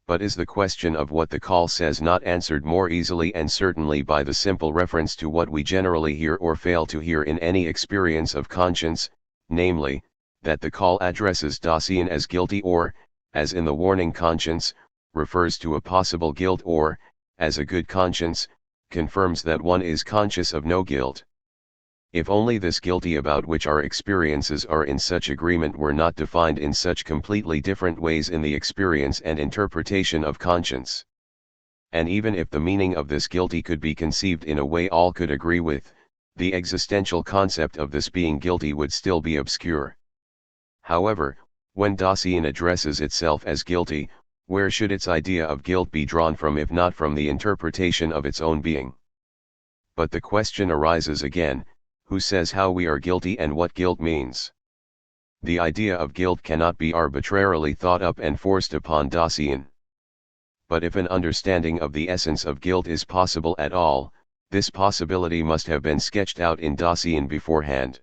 But is the question of what the call says not answered more easily and certainly by the simple reference to what we generally hear or fail to hear in any experience of conscience, namely, that the call addresses Dasein as guilty or, as in the warning conscience, refers to a possible guilt or, as a good conscience, confirms that one is conscious of no guilt. If only this guilty about which our experiences are in such agreement were not defined in such completely different ways in the experience and interpretation of conscience. And even if the meaning of this guilty could be conceived in a way all could agree with, the existential concept of this being guilty would still be obscure. However, when Dasein addresses itself as guilty, where should its idea of guilt be drawn from if not from the interpretation of its own being? But the question arises again, who says how we are guilty and what guilt means? the idea of guilt cannot be arbitrarily thought up and forced upon Dasein. But if an understanding of the essence of guilt is possible at all, this possibility must have been sketched out in Dasein beforehand.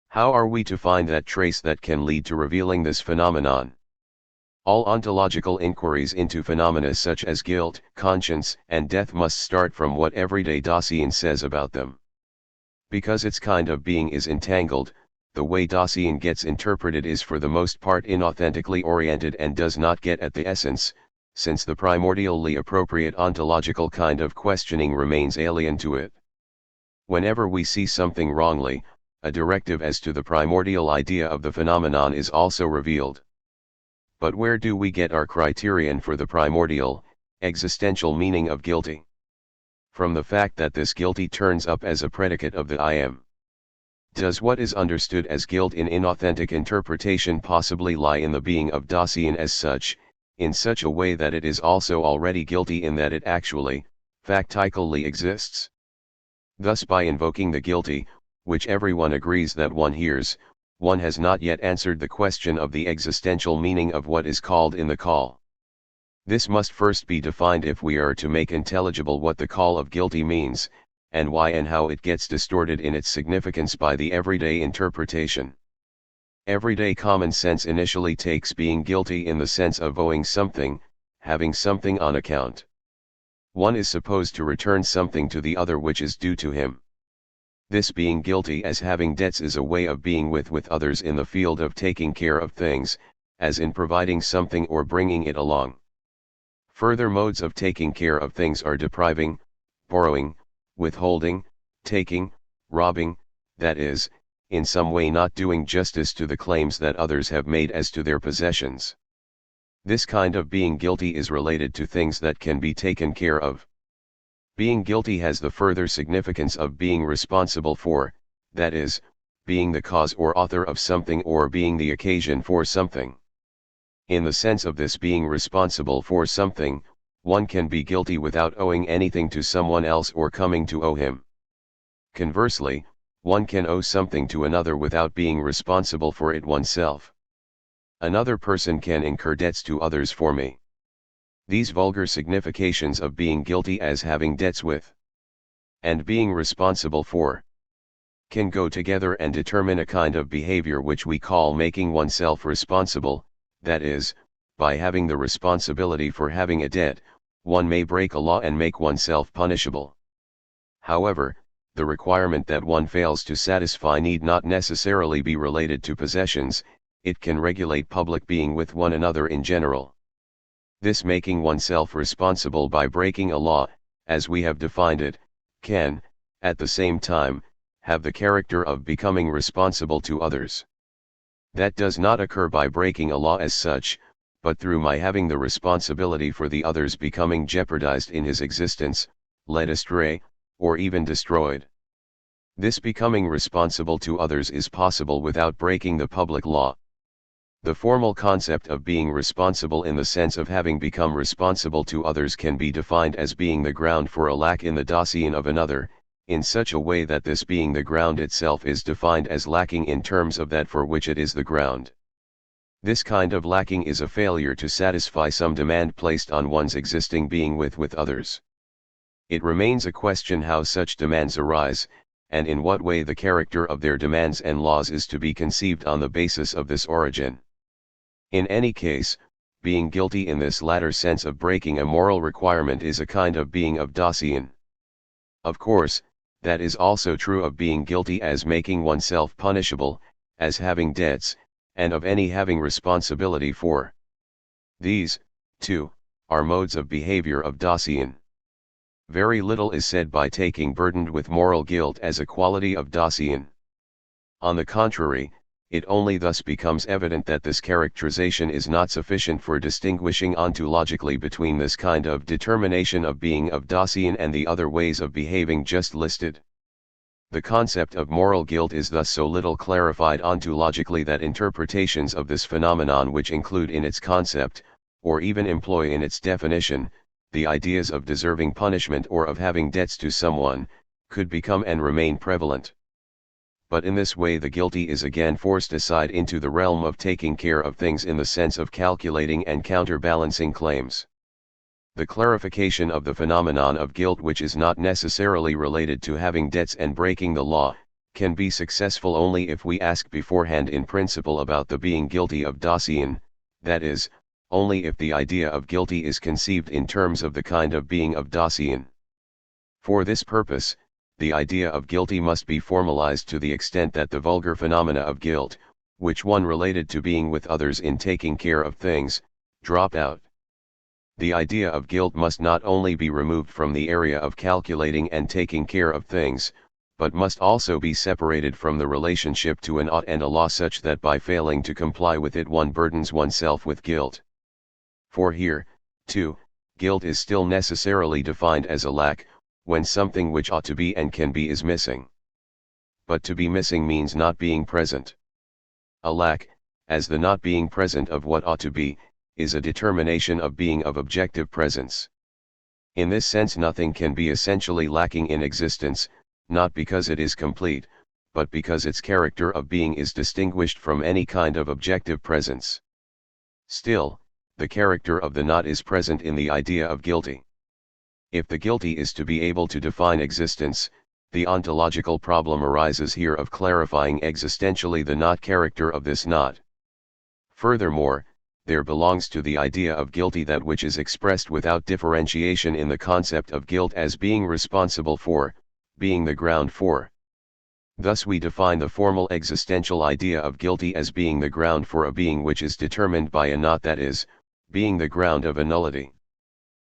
How are we to find that trace that can lead to revealing this phenomenon? All ontological inquiries into phenomena such as guilt, conscience, and death must start from what everyday Dasein says about them. Because its kind of being is entangled, the way Dasein gets interpreted is for the most part inauthentically oriented and does not get at the essence, since the primordially appropriate ontological kind of questioning remains alien to it. Whenever we see something wrongly, a directive as to the primordial idea of the phenomenon is also revealed. But where do we get our criterion for the primordial, existential meaning of guilty? From the fact that this guilty turns up as a predicate of the I am. Does what is understood as guilt in inauthentic interpretation possibly lie in the being of Dasein as such, in such a way that it is also already guilty in that it actually, factically exists? Thus by invoking the guilty, which everyone agrees that one hears, one has not yet answered the question of the existential meaning of what is called in the call. This must first be defined if we are to make intelligible what the call of guilty means, and why and how it gets distorted in its significance by the everyday interpretation. Everyday common sense initially takes being guilty in the sense of owing something, having something on account. One is supposed to return something to the other which is due to him. This being guilty as having debts is a way of being with others in the field of taking care of things, as in providing something or bringing it along. Further modes of taking care of things are depriving, borrowing, withholding, taking, robbing, that is, in some way not doing justice to the claims that others have made as to their possessions. This kind of being guilty is related to things that can be taken care of. Being guilty has the further significance of being responsible for, that is, being the cause or author of something or being the occasion for something. In the sense of this being responsible for something, one can be guilty without owing anything to someone else or coming to owe him. Conversely, one can owe something to another without being responsible for it oneself. Another person can incur debts to others for me. These vulgar significations of being guilty as having debts with and being responsible for can go together and determine a kind of behavior which we call making oneself responsible, that is, by having the responsibility for having a debt, one may break a law and make oneself punishable. However, the requirement that one fails to satisfy need not necessarily be related to possessions, it can regulate public being with one another in general. This making oneself responsible by breaking a law, as we have defined it, can, at the same time, have the character of becoming responsible to others. That does not occur by breaking a law as such, but through my having the responsibility for the others becoming jeopardized in his existence, led astray, or even destroyed. This becoming responsible to others is possible without breaking the public law. The formal concept of being responsible in the sense of having become responsible to others can be defined as being the ground for a lack in the Dasein of another, in such a way that this being the ground itself is defined as lacking in terms of that for which it is the ground. This kind of lacking is a failure to satisfy some demand placed on one's existing being with others. It remains a question how such demands arise, and in what way the character of their demands and laws is to be conceived on the basis of this origin. In any case, being guilty in this latter sense of breaking a moral requirement is a kind of being of Dasein. Of course, that is also true of being guilty as making oneself punishable, as having debts, and of any having responsibility for. These, too, are modes of behavior of Dasein. Very little is said by taking burdened with moral guilt as a quality of Dasein. On the contrary, it only thus becomes evident that this characterization is not sufficient for distinguishing ontologically between this kind of determination of being of Dasein and the other ways of behaving just listed. The concept of moral guilt is thus so little clarified ontologically that interpretations of this phenomenon which include in its concept, or even employ in its definition, the ideas of deserving punishment or of having debts to someone, could become and remain prevalent. but in this way the guilty is again forced aside into the realm of taking care of things in the sense of calculating and counterbalancing claims. The clarification of the phenomenon of guilt, which is not necessarily related to having debts and breaking the law, can be successful only if we ask beforehand in principle about the being guilty of Dasein, that is, only if the idea of guilty is conceived in terms of the kind of being of Dasein. For this purpose, the idea of guilty must be formalized to the extent that the vulgar phenomena of guilt, which one related to being with others in taking care of things, drop out. The idea of guilt must not only be removed from the area of calculating and taking care of things, but must also be separated from the relationship to an ought and a law, such that by failing to comply with it one burdens oneself with guilt. For here, too, guilt is still necessarily defined as a lack, when something which ought to be and can be is missing. But to be missing means not being present. A lack, as the not being present of what ought to be, is a determination of being of objective presence. In this sense nothing can be essentially lacking in existence, not because it is complete, but because its character of being is distinguished from any kind of objective presence. Still, the character of the not is present in the idea of guilty. If the guilty is to be able to define existence, the ontological problem arises here of clarifying existentially the not character of this not. Furthermore, there belongs to the idea of guilty that which is expressed without differentiation in the concept of guilt as being responsible for, being the ground for. Thus we define the formal existential idea of guilty as being the ground for a being which is determined by a not, that is, being the ground of a nullity.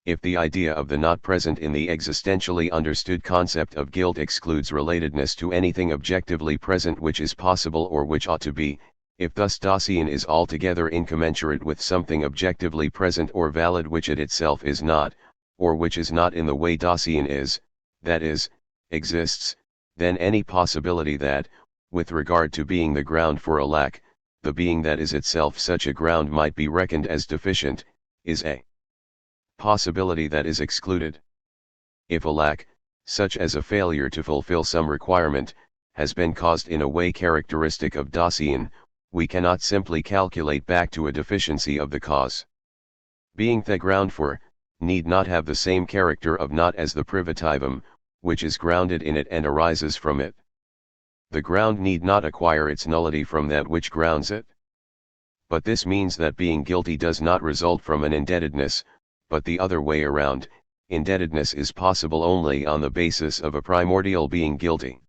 If the idea of the not present in the existentially understood concept of guilt excludes relatedness to anything objectively present which is possible or which ought to be, if thus Dasein is altogether incommensurate with something objectively present or valid which it itself is not, or which is not in the way Dasein is, that is, exists, then any possibility that, with regard to being the ground for a lack, the being that is itself such a ground might be reckoned as deficient, is a possibility that is excluded. If a lack, such as a failure to fulfill some requirement, has been caused in a way characteristic of Dasein, we cannot simply calculate back to a deficiency of the cause. Being the ground for, need not have the same character of not as the privativum, which is grounded in it and arises from it. The ground need not acquire its nullity from that which grounds it. But this means that being guilty does not result from an indebtedness, but the other way around. Indebtedness is possible only on the basis of a primordial being guilty.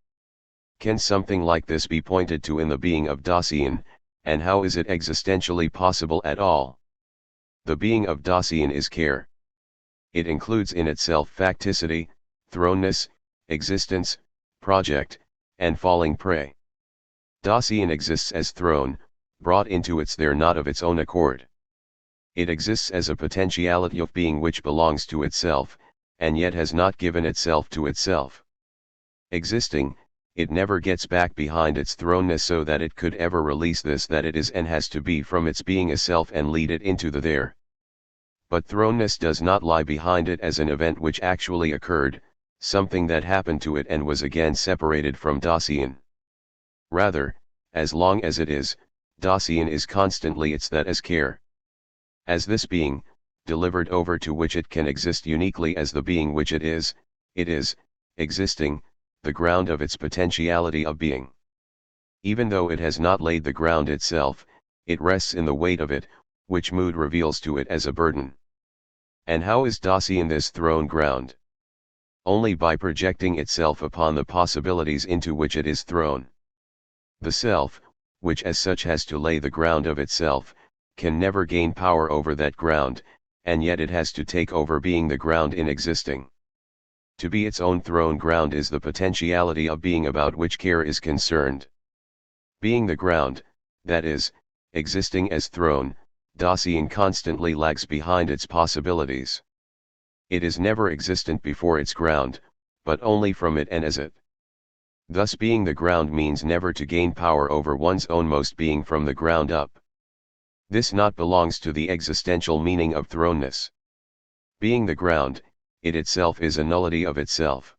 Can something like this be pointed to in the being of Dasein, and how is it existentially possible at all? The being of Dasein is care. It includes in itself facticity, thrownness, existence, project, and falling prey. Dasein exists as thrown, brought into its there not of its own accord. It exists as a potentiality of being which belongs to itself, and yet has not given itself to itself. Existing, it never gets back behind its thrownness so that it could ever release this that it is and has to be from its being a self and lead it into the there. But thrownness does not lie behind it as an event which actually occurred, something that happened to it and was again separated from Dasein. Rather, as long as it is, Dasein is constantly its that as care. As this being, delivered over to which it can exist uniquely as the being which it is, existing, the ground of its potentiality of being. Even though it has not laid the ground itself, it rests in the weight of it, which mood reveals to it as a burden. And how is Dasein this thrown ground? Only by projecting itself upon the possibilities into which it is thrown. The self, which as such has to lay the ground of itself, can never gain power over that ground, and yet it has to take over being the ground in existing. To be its own thrown ground is the potentiality of being about which care is concerned. Being the ground, that is, existing as thrown, Dasein constantly lags behind its possibilities. It is never existent before its ground, but only from it and as it. Thus being the ground means never to gain power over one's own most being from the ground up. This not belongs to the existential meaning of thrownness. Being the ground, it itself is a nullity of itself.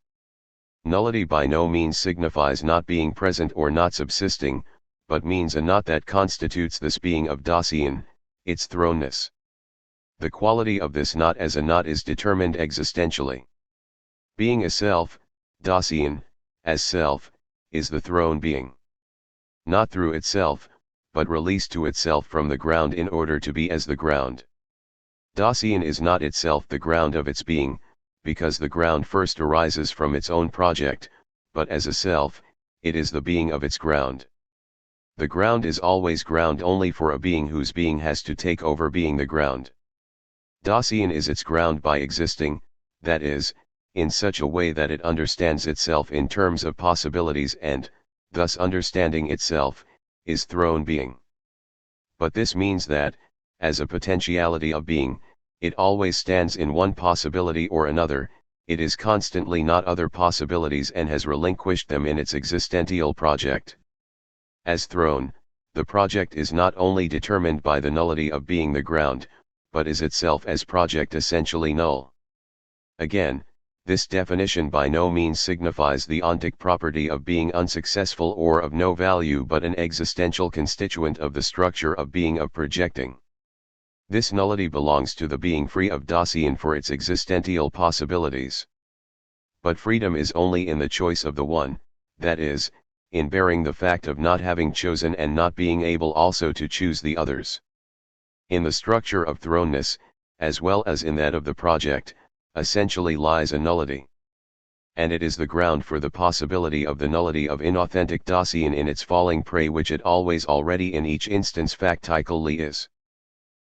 Nullity by no means signifies not being present or not subsisting, but means a not that constitutes this being of Dasein, its thrownness. The quality of this not as a not is determined existentially. Being a self, Dasein, as self, is the thrown being. Not through itself, but released to itself from the ground in order to be as the ground. Dasein is not itself the ground of its being, because the ground first arises from its own project, but as a self, it is the being of its ground. The ground is always ground only for a being whose being has to take over being the ground. Dasein is its ground by existing, that is, in such a way that it understands itself in terms of possibilities and, thus understanding itself, is thrown being. But this means that, as a potentiality of being, it always stands in one possibility or another, it is constantly not other possibilities and has relinquished them in its existential project. As thrown, the project is not only determined by the nullity of being the ground, but is itself as project essentially null. Again, this definition by no means signifies the ontic property of being unsuccessful or of no value but an existential constituent of the structure of being of projecting. This nullity belongs to the being free of Dasein for its existential possibilities. But freedom is only in the choice of the one, that is, in bearing the fact of not having chosen and not being able also to choose the others. In the structure of thrownness, as well as in that of the project, essentially lies a nullity. And it is the ground for the possibility of the nullity of inauthentic Dasein in its falling prey which it always already in each instance factically is.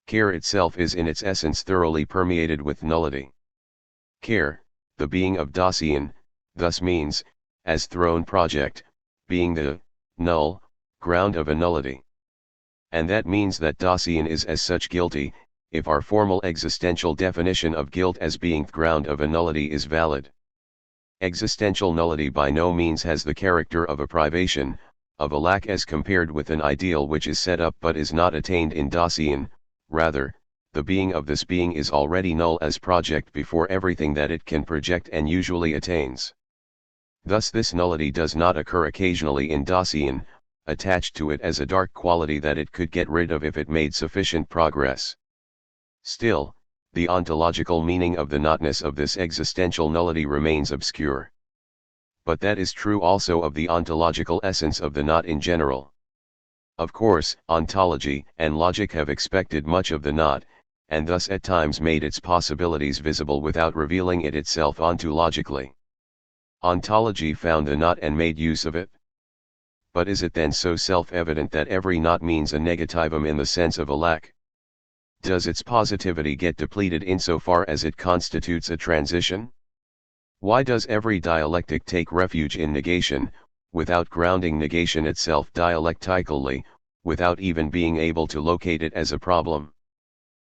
Care itself is in its essence thoroughly permeated with nullity. Care, the being of Dasein, thus means, as thrown project, being the null ground of a nullity. And that means that Dasein is as such guilty, if our formal existential definition of guilt as being the ground of a nullity is valid. Existential nullity by no means has the character of a privation, of a lack as compared with an ideal which is set up but is not attained in Dasein. Rather, the being of this being is already null as project before everything that it can project and usually attains. Thus this nullity does not occur occasionally in Dasein, attached to it as a dark quality that it could get rid of if it made sufficient progress. Still, the ontological meaning of the notness of this existential nullity remains obscure. But that is true also of the ontological essence of the not in general. Of course, ontology and logic have expected much of the not, and thus at times made its possibilities visible without revealing it itself ontologically. Ontology found the not and made use of it. But is it then so self-evident that every not means a negativum in the sense of a lack? Does its positivity get depleted insofar as it constitutes a transition? Why does every dialectic take refuge in negation, without grounding negation itself dialectically, without even being able to locate it as a problem?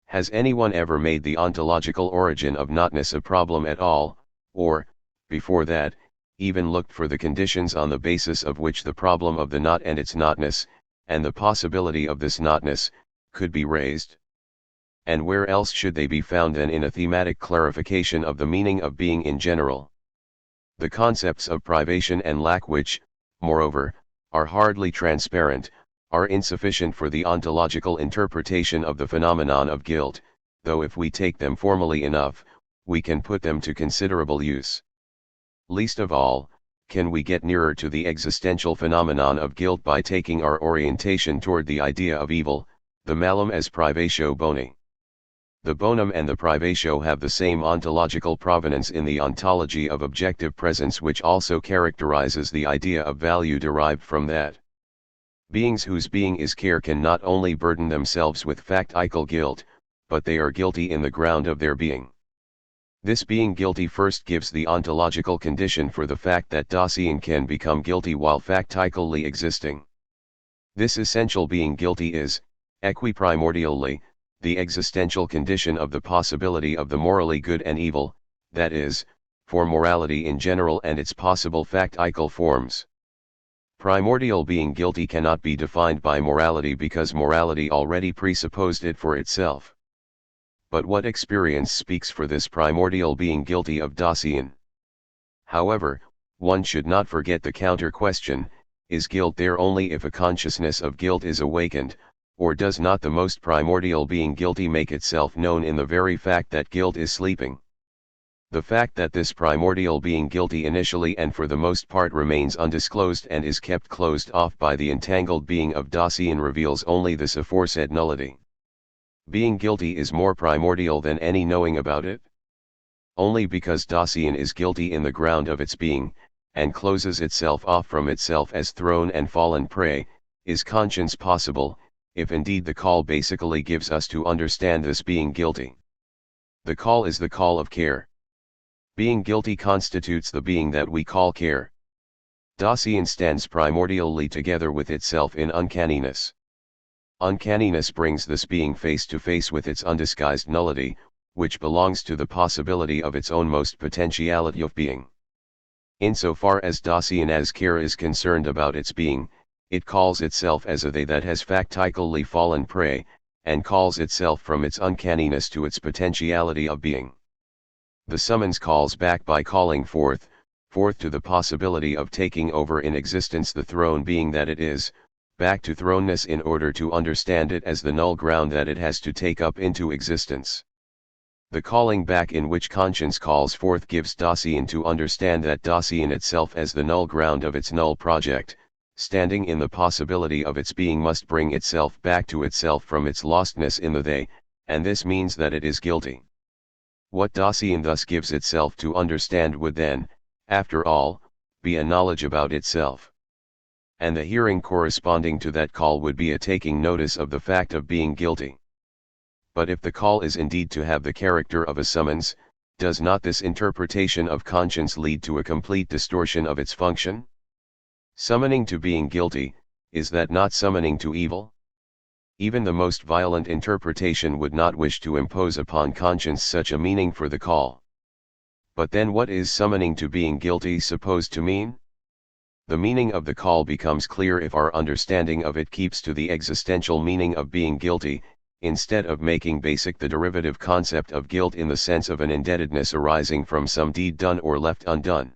Has anyone ever made the ontological origin of notness a problem at all, or, before that, even looked for the conditions on the basis of which the problem of the not and its notness, and the possibility of this notness, could be raised? And where else should they be found than in a thematic clarification of the meaning of being in general? The concepts of privation and lack which, moreover, are hardly transparent, are insufficient for the ontological interpretation of the phenomenon of guilt, though if we take them formally enough, we can put them to considerable use. Least of all, can we get nearer to the existential phenomenon of guilt by taking our orientation toward the idea of evil, the malum as privatio boni. The bonum and the privatio have the same ontological provenance in the ontology of objective presence which also characterizes the idea of value derived from that. Beings whose being is care can not only burden themselves with factical guilt, but they are guilty in the ground of their being. This being guilty first gives the ontological condition for the fact that Dasein can become guilty while factically existing. This essential being guilty is, equiprimordially, the existential condition of the possibility of the morally good and evil, that is, for morality in general and its possible factical forms. Primordial being guilty cannot be defined by morality because morality already presupposed it for itself. But what experience speaks for this primordial being guilty of Dasein? However, one should not forget the counter-question: is guilt there only if a consciousness of guilt is awakened, or does not the most primordial being guilty make itself known in the very fact that guilt is sleeping? The fact that this primordial being guilty initially and for the most part remains undisclosed and is kept closed off by the entangled being of Dasein reveals only this aforesaid nullity. Being guilty is more primordial than any knowing about it. Only because Dasein is guilty in the ground of its being, and closes itself off from itself as thrown and fallen prey, is conscience possible, if indeed the call basically gives us to understand this being guilty. The call is the call of care. Being guilty constitutes the being that we call care. Dasein stands primordially together with itself in uncanniness. Uncanniness brings this being face to face with its undisguised nullity, which belongs to the possibility of its own most potentiality of being. Insofar as Dasein as care is concerned about its being, it calls itself as a they that has factically fallen prey, and calls itself from its uncanniness to its potentiality of being. The summons calls back by calling forth to the possibility of taking over in existence the throne being that it is, back to throneness in order to understand it as the null ground that it has to take up into existence. The calling back in which conscience calls forth gives Dasein to understand that Dasein itself as the null ground of its null project, standing in the possibility of its being must bring itself back to itself from its lostness in the they, and this means that it is guilty. What Dasein thus gives itself to understand would then, after all, be a knowledge about itself. And the hearing corresponding to that call would be a taking notice of the fact of being guilty. But if the call is indeed to have the character of a summons, does not this interpretation of conscience lead to a complete distortion of its function? Summoning to being guilty, is that not summoning to evil? Even the most violent interpretation would not wish to impose upon conscience such a meaning for the call. But then what is summoning to being guilty supposed to mean? The meaning of the call becomes clear if our understanding of it keeps to the existential meaning of being guilty, instead of making basic the derivative concept of guilt in the sense of an indebtedness arising from some deed done or left undone.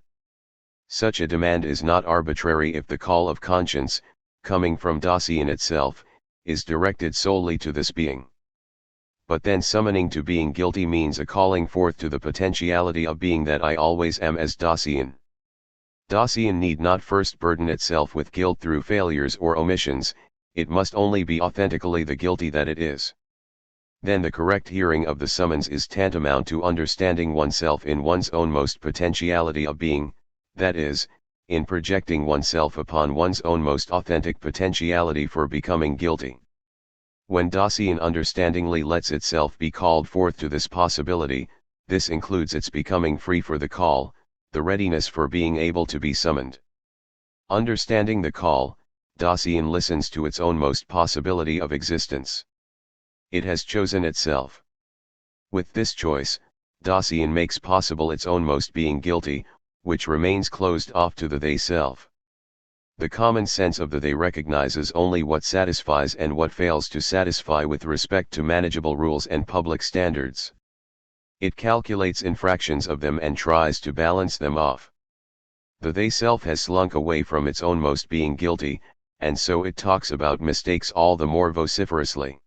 Such a demand is not arbitrary if the call of conscience, coming from Dasein itself, is directed solely to this being. But then summoning to being guilty means a calling forth to the potentiality of being that I always am as Dasein. Dasein need not first burden itself with guilt through failures or omissions, it must only be authentically the guilty that it is. Then the correct hearing of the summons is tantamount to understanding oneself in one's own most potentiality of being, that is, in projecting oneself upon one's own most authentic potentiality for becoming guilty. When Dasein understandingly lets itself be called forth to this possibility, this includes its becoming free for the call, the readiness for being able to be summoned. Understanding the call, Dasein listens to its own most possibility of existence. It has chosen itself. With this choice, Dasein makes possible its own most being guilty, which remains closed off to the they self. The common sense of the they recognizes only what satisfies and what fails to satisfy with respect to manageable rules and public standards. It calculates infractions of them and tries to balance them off. The they self has slunk away from its own most being guilty, and so it talks about mistakes all the more vociferously.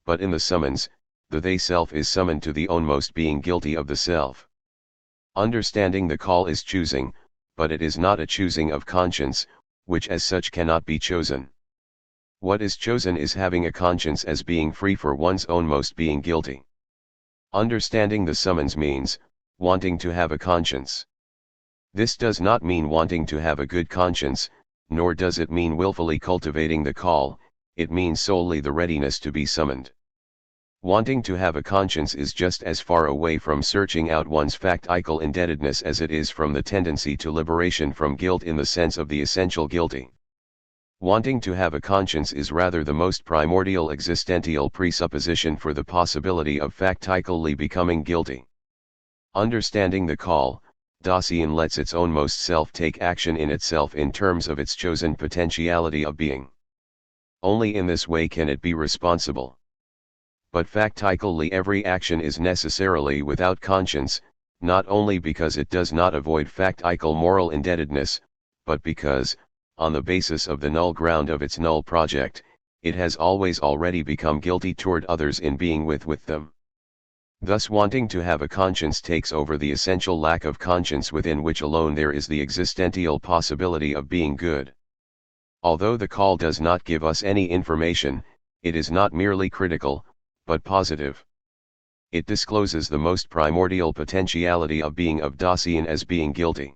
But in the summons, the they self is summoned to the own most being guilty of the self. Understanding the call is choosing, but it is not a choosing of conscience, which as such cannot be chosen. What is chosen is having a conscience as being free for one's own most being guilty. Understanding the summons means, wanting to have a conscience. This does not mean wanting to have a good conscience, nor does it mean willfully cultivating the call, it means solely the readiness to be summoned. Wanting to have a conscience is just as far away from searching out one's factical indebtedness as it is from the tendency to liberation from guilt in the sense of the essential guilty. Wanting to have a conscience is rather the most primordial existential presupposition for the possibility of factically becoming guilty. Understanding the call, Dasein lets its own most self take action in itself in terms of its chosen potentiality of being. Only in this way can it be responsible. But factically every action is necessarily without conscience, not only because it does not avoid factical moral indebtedness, but because, on the basis of the null ground of its null project, it has always already become guilty toward others in being with them. Thus wanting to have a conscience takes over the essential lack of conscience within which alone there is the existential possibility of being good. Although the call does not give us any information, it is not merely critical, but positive. It discloses the most primordial potentiality of being of Dasein as being guilty.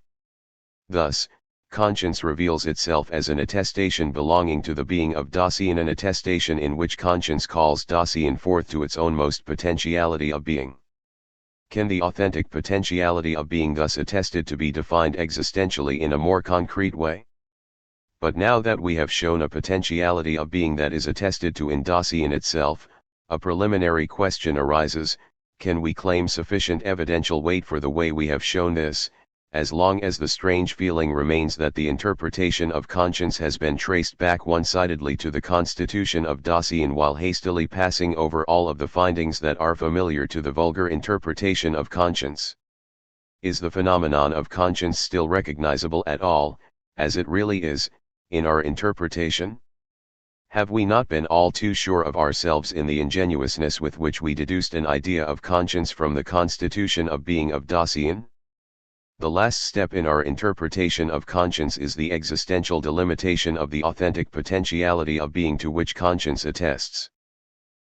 Thus, conscience reveals itself as an attestation belonging to the being of Dasein, an attestation in which conscience calls Dasein forth to its own most potentiality of being. Can the authentic potentiality of being thus attested to be defined existentially in a more concrete way? But now that we have shown a potentiality of being that is attested to in Dasein itself, a preliminary question arises: can we claim sufficient evidential weight for the way we have shown this, as long as the strange feeling remains that the interpretation of conscience has been traced back one-sidedly to the constitution of Dasein while hastily passing over all of the findings that are familiar to the vulgar interpretation of conscience? Is the phenomenon of conscience still recognizable at all, as it really is, in our interpretation? Have we not been all too sure of ourselves in the ingenuousness with which we deduced an idea of conscience from the constitution of being of Dasein? The last step in our interpretation of conscience is the existential delimitation of the authentic potentiality of being to which conscience attests.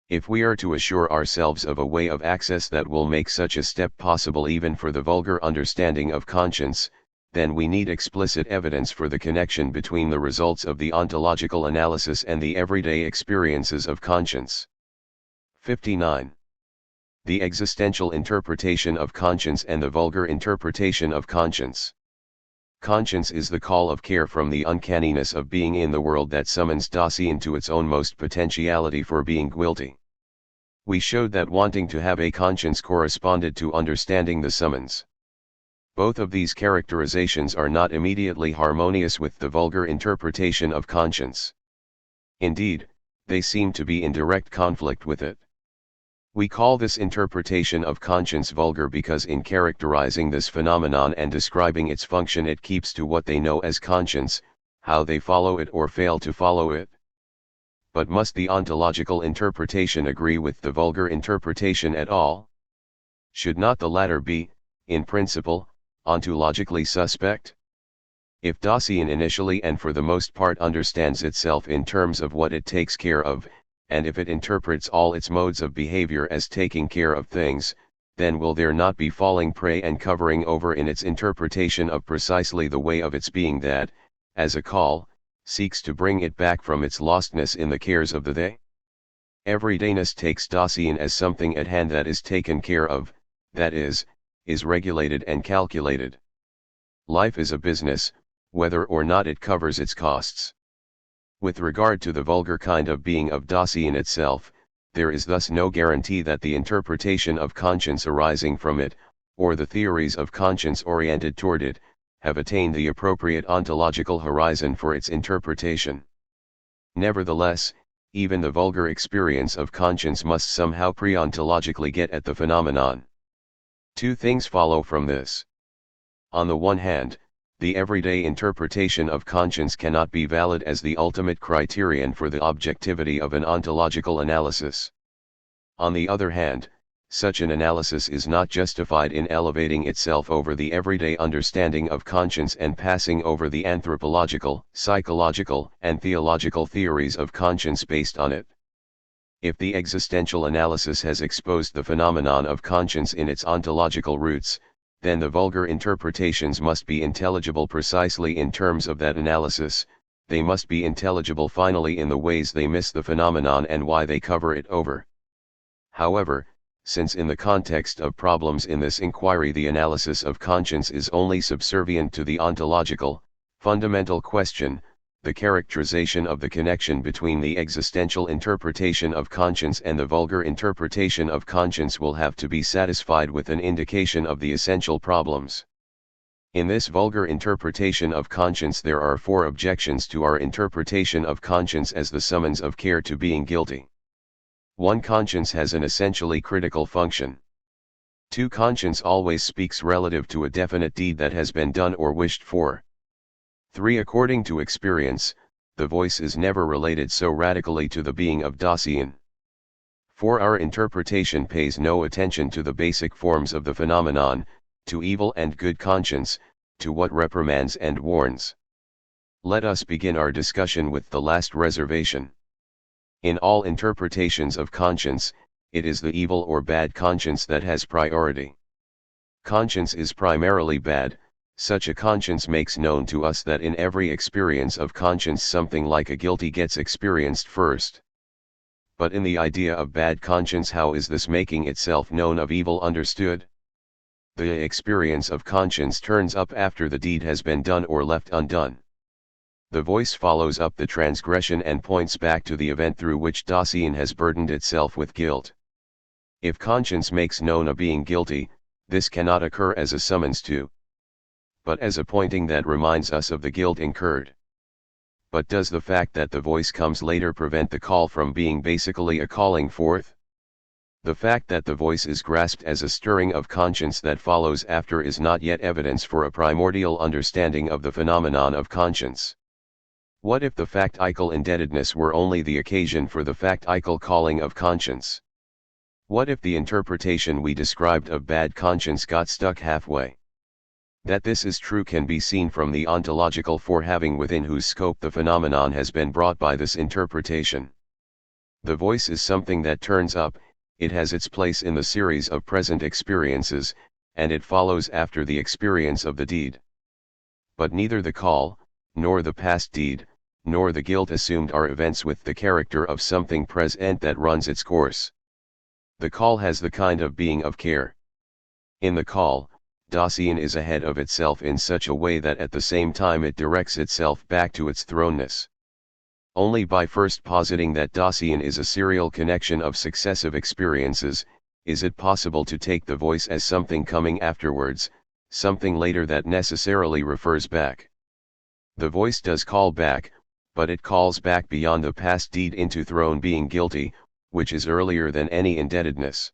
If we are to assure ourselves of a way of access that will make such a step possible even for the vulgar understanding of conscience, then we need explicit evidence for the connection between the results of the ontological analysis and the everyday experiences of conscience. 59. The existential interpretation of conscience and the vulgar interpretation of conscience. Conscience is the call of care from the uncanniness of being in the world that summons Dasein to its own most potentiality for being guilty. We showed that wanting to have a conscience corresponded to understanding the summons. Both of these characterizations are not immediately harmonious with the vulgar interpretation of conscience. Indeed, they seem to be in direct conflict with it. We call this interpretation of conscience vulgar because in characterizing this phenomenon and describing its function it keeps to what they know as conscience, how they follow it or fail to follow it. But must the ontological interpretation agree with the vulgar interpretation at all? Should not the latter be, in principle, ontologically suspect? If Dasein initially and for the most part understands itself in terms of what it takes care of, and if it interprets all its modes of behavior as taking care of things, then will there not be falling prey and covering over in its interpretation of precisely the way of its being that, as a call, seeks to bring it back from its lostness in the cares of the they? Everydayness takes Dasein as something at hand that is taken care of, that is regulated and calculated. Life is a business, whether or not it covers its costs. With regard to the vulgar kind of being of Dasein itself, there is thus no guarantee that the interpretation of conscience arising from it, or the theories of conscience oriented toward it, have attained the appropriate ontological horizon for its interpretation. Nevertheless, even the vulgar experience of conscience must somehow pre-ontologically get at the phenomenon. Two things follow from this. On the one hand, the everyday interpretation of conscience cannot be valid as the ultimate criterion for the objectivity of an ontological analysis. On the other hand, such an analysis is not justified in elevating itself over the everyday understanding of conscience and passing over the anthropological, psychological, and theological theories of conscience based on it. If the existential analysis has exposed the phenomenon of conscience in its ontological roots, then the vulgar interpretations must be intelligible precisely in terms of that analysis. They must be intelligible finally in the ways they miss the phenomenon and why they cover it over. However, since in the context of problems in this inquiry the analysis of conscience is only subservient to the ontological, fundamental question, the characterization of the connection between the existential interpretation of conscience and the vulgar interpretation of conscience will have to be satisfied with an indication of the essential problems. In this vulgar interpretation of conscience there are four objections to our interpretation of conscience as the summons of care to being guilty. 1. Conscience has an essentially critical function. 2. Conscience always speaks relative to a definite deed that has been done or wished for. 3. According to experience, the voice is never related so radically to the being of Dasein. 4. Our interpretation pays no attention to the basic forms of the phenomenon, to evil and good conscience, to what reprimands and warns. Let us begin our discussion with the last reservation. In all interpretations of conscience, it is the evil or bad conscience that has priority. Conscience is primarily bad. Such a conscience makes known to us that in every experience of conscience something like a guilty gets experienced first. But in the idea of bad conscience, how is this making itself known of evil understood? The experience of conscience turns up after the deed has been done or left undone. The voice follows up the transgression and points back to the event through which Dasein has burdened itself with guilt. If conscience makes known a being guilty, this cannot occur as a summons to, but as a pointing that reminds us of the guilt incurred. But does the fact that the voice comes later prevent the call from being basically a calling forth? The fact that the voice is grasped as a stirring of conscience that follows after is not yet evidence for a primordial understanding of the phenomenon of conscience. What if the factical indebtedness were only the occasion for the factical calling of conscience? What if the interpretation we described of bad conscience got stuck halfway? That this is true can be seen from the ontological forehaving within whose scope the phenomenon has been brought by this interpretation. The voice is something that turns up, it has its place in the series of present experiences, and it follows after the experience of the deed. But neither the call, nor the past deed, nor the guilt assumed are events with the character of something present that runs its course. The call has the kind of being of care. In the call, Dasein is ahead of itself in such a way that at the same time it directs itself back to its thrownness. Only by first positing that Dasein is a serial connection of successive experiences, is it possible to take the voice as something coming afterwards, something later that necessarily refers back. The voice does call back, but it calls back beyond the past deed into thrown being guilty, which is earlier than any indebtedness.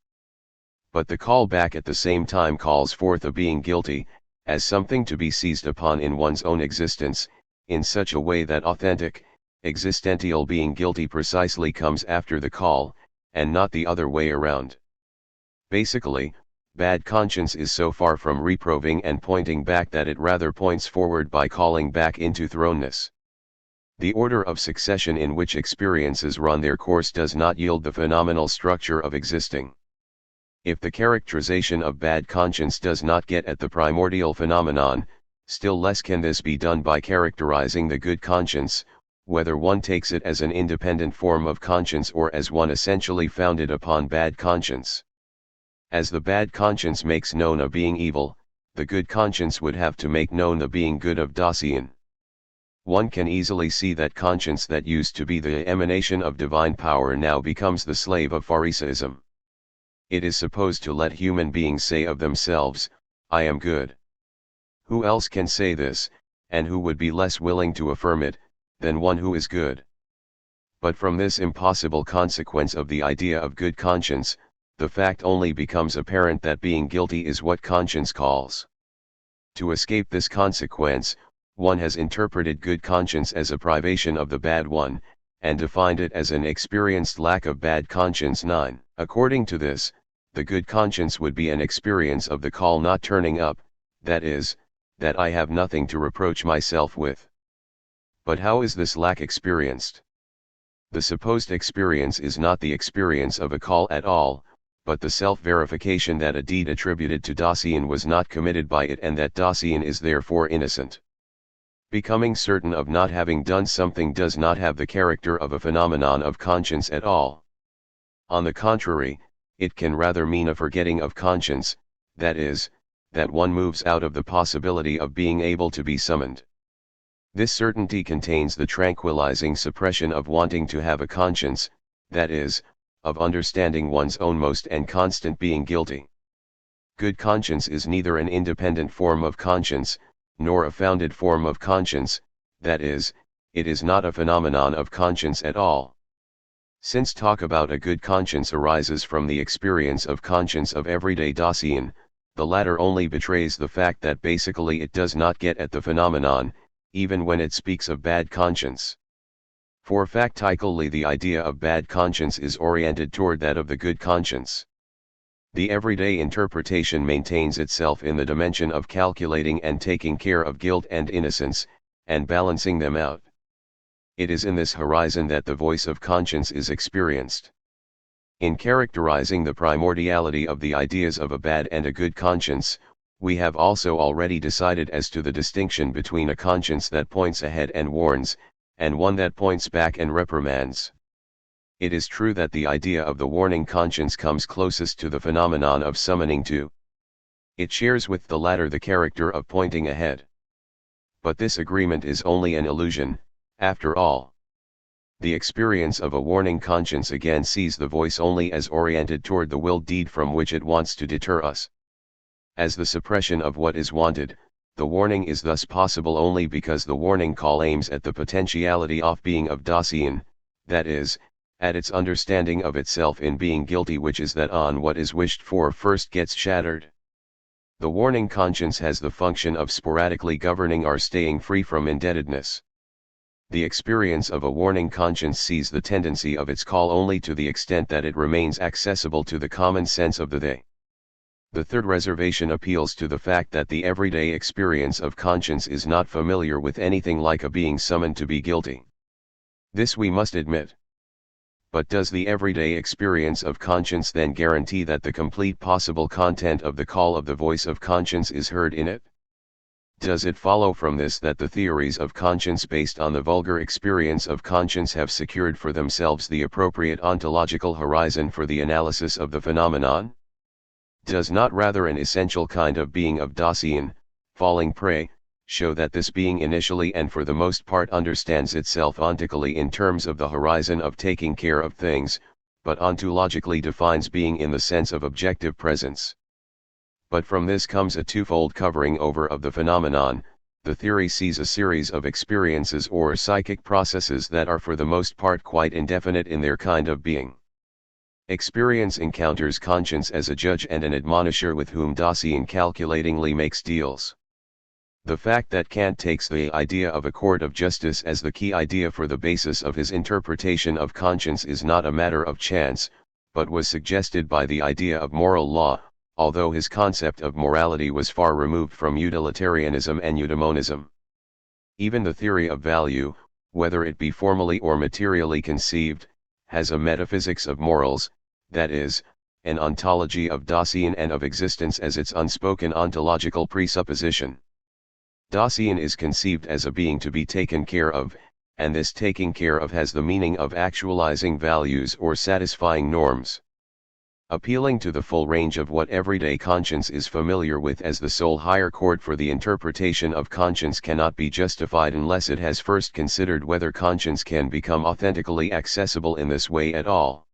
But the call back at the same time calls forth a being guilty, as something to be seized upon in one's own existence, in such a way that authentic, existential being guilty precisely comes after the call, and not the other way around. Basically, bad conscience is so far from reproving and pointing back that it rather points forward by calling back into thrownness. The order of succession in which experiences run their course does not yield the phenomenal structure of existing. If the characterization of bad conscience does not get at the primordial phenomenon, still less can this be done by characterizing the good conscience, whether one takes it as an independent form of conscience or as one essentially founded upon bad conscience. As the bad conscience makes known a being evil, the good conscience would have to make known the being good of Dasein. One can easily see that conscience that used to be the emanation of divine power now becomes the slave of Pharisaism. It is supposed to let human beings say of themselves, "I am good." Who else can say this, and who would be less willing to affirm it, than one who is good? But from this impossible consequence of the idea of good conscience, the fact only becomes apparent that being guilty is what conscience calls. To escape this consequence, one has interpreted good conscience as a privation of the bad one, and defined it as an experienced lack of bad conscience. 9. According to this, the good conscience would be an experience of the call not turning up, that is, that I have nothing to reproach myself with. But how is this lack experienced? The supposed experience is not the experience of a call at all, but the self-verification that a deed attributed to Dasein was not committed by it and that Dasein is therefore innocent. Becoming certain of not having done something does not have the character of a phenomenon of conscience at all. On the contrary, it can rather mean a forgetting of conscience, that is, that one moves out of the possibility of being able to be summoned. This certainty contains the tranquilizing suppression of wanting to have a conscience, that is, of understanding one's own most and constant being guilty. Good conscience is neither an independent form of conscience, nor a founded form of conscience, that is, it is not a phenomenon of conscience at all. Since talk about a good conscience arises from the experience of conscience of everyday Dasein, the latter only betrays the fact that basically it does not get at the phenomenon, even when it speaks of bad conscience. For factically the idea of bad conscience is oriented toward that of the good conscience. The everyday interpretation maintains itself in the dimension of calculating and taking care of guilt and innocence, and balancing them out. It is in this horizon that the voice of conscience is experienced. In characterizing the primordiality of the ideas of a bad and a good conscience, we have also already decided as to the distinction between a conscience that points ahead and warns, and one that points back and reprimands. It is true that the idea of the warning conscience comes closest to the phenomenon of summoning to. It shares with the latter the character of pointing ahead. But this agreement is only an illusion, after all. The experience of a warning conscience again sees the voice only as oriented toward the willed deed from which it wants to deter us. As the suppression of what is wanted, the warning is thus possible only because the warning call aims at the potentiality of being of Dasein, that is, at its understanding of itself in being guilty, which is that on what is wished for first gets shattered. The warning conscience has the function of sporadically governing our staying free from indebtedness. The experience of a warning conscience sees the tendency of its call only to the extent that it remains accessible to the common sense of the they. The third reservation appeals to the fact that the everyday experience of conscience is not familiar with anything like a being summoned to be guilty. This we must admit. But does the everyday experience of conscience then guarantee that the complete possible content of the call of the voice of conscience is heard in it? Does it follow from this that the theories of conscience based on the vulgar experience of conscience have secured for themselves the appropriate ontological horizon for the analysis of the phenomenon? Does not rather an essential kind of being of Dasein, falling prey, show that this being initially and for the most part understands itself ontically in terms of the horizon of taking care of things, but ontologically defines being in the sense of objective presence? But from this comes a twofold covering over of the phenomenon. The theory sees a series of experiences or psychic processes that are for the most part quite indefinite in their kind of being. Experience encounters conscience as a judge and an admonisher with whom Dasein calculatingly makes deals. The fact that Kant takes the idea of a court of justice as the key idea for the basis of his interpretation of conscience is not a matter of chance, but was suggested by the idea of moral law, although his concept of morality was far removed from utilitarianism and eudaimonism. Even the theory of value, whether it be formally or materially conceived, has a metaphysics of morals, that is, an ontology of Dasein and of existence as its unspoken ontological presupposition. Dasein is conceived as a being to be taken care of, and this taking care of has the meaning of actualizing values or satisfying norms. Appealing to the full range of what everyday conscience is familiar with as the sole higher court for the interpretation of conscience cannot be justified unless it has first considered whether conscience can become authentically accessible in this way at all.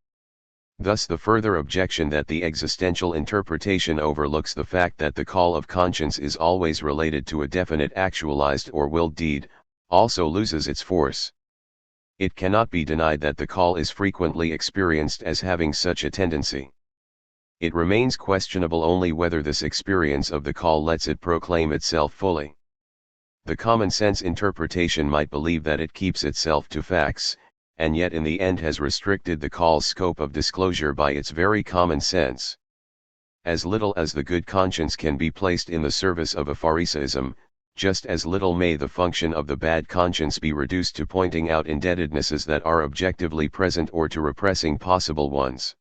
Thus the further objection that the existential interpretation overlooks the fact that the call of conscience is always related to a definite actualized or willed deed, also loses its force. It cannot be denied that the call is frequently experienced as having such a tendency. It remains questionable only whether this experience of the call lets it proclaim itself fully. The common sense interpretation might believe that it keeps itself to facts, and yet in the end has restricted the call's scope of disclosure by its very common sense. As little as the good conscience can be placed in the service of a Pharisaism, just as little may the function of the bad conscience be reduced to pointing out indebtednesses that are objectively present or to repressing possible ones.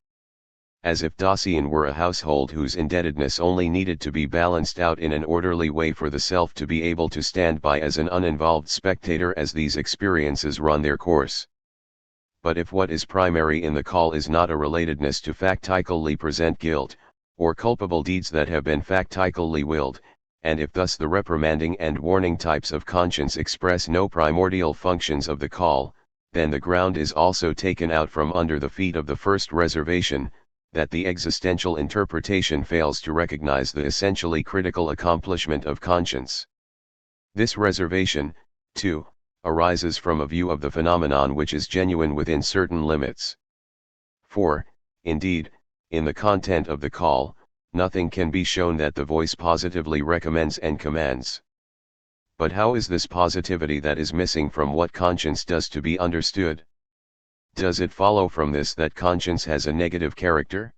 As if Dasein were a household whose indebtedness only needed to be balanced out in an orderly way for the self to be able to stand by as an uninvolved spectator as these experiences run their course. But if what is primary in the call is not a relatedness to factically present guilt, or culpable deeds that have been factically willed, and if thus the reprimanding and warning types of conscience express no primordial functions of the call, then the ground is also taken out from under the feet of the first reservation, that the existential interpretation fails to recognize the essentially critical accomplishment of conscience. This reservation, too, arises from a view of the phenomenon which is genuine within certain limits. For, indeed, in the content of the call, nothing can be shown that the voice positively recommends and commands. But how is this positivity that is missing from what conscience does to be understood? Does it follow from this that conscience has a negative character?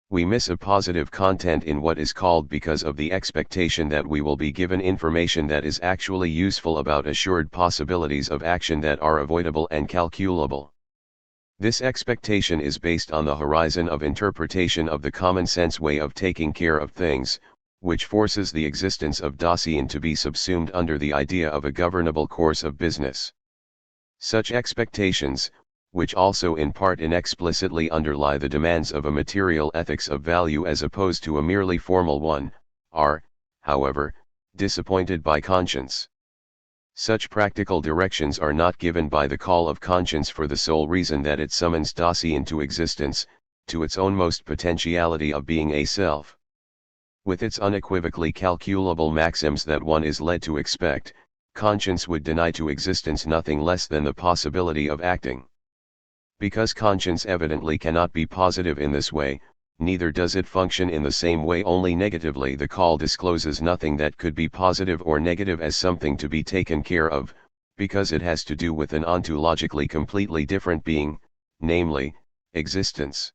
We miss a positive content in what is called because of the expectation that we will be given information that is actually useful about assured possibilities of action that are avoidable and calculable. This expectation is based on the horizon of interpretation of the common sense way of taking care of things, which forces the existence of Dasein to be subsumed under the idea of a governable course of business. Such expectations, which also in part inexplicitly underlie the demands of a material ethics of value as opposed to a merely formal one, are, however, disappointed by conscience. Such practical directions are not given by the call of conscience for the sole reason that it summons Dasein into existence, to its ownmost potentiality of being a self. With its unequivocally calculable maxims that one is led to expect, conscience would deny to existence nothing less than the possibility of acting. Because conscience evidently cannot be positive in this way, neither does it function in the same way, only negatively. The call discloses nothing that could be positive or negative as something to be taken care of, because it has to do with an ontologically completely different being, namely, existence.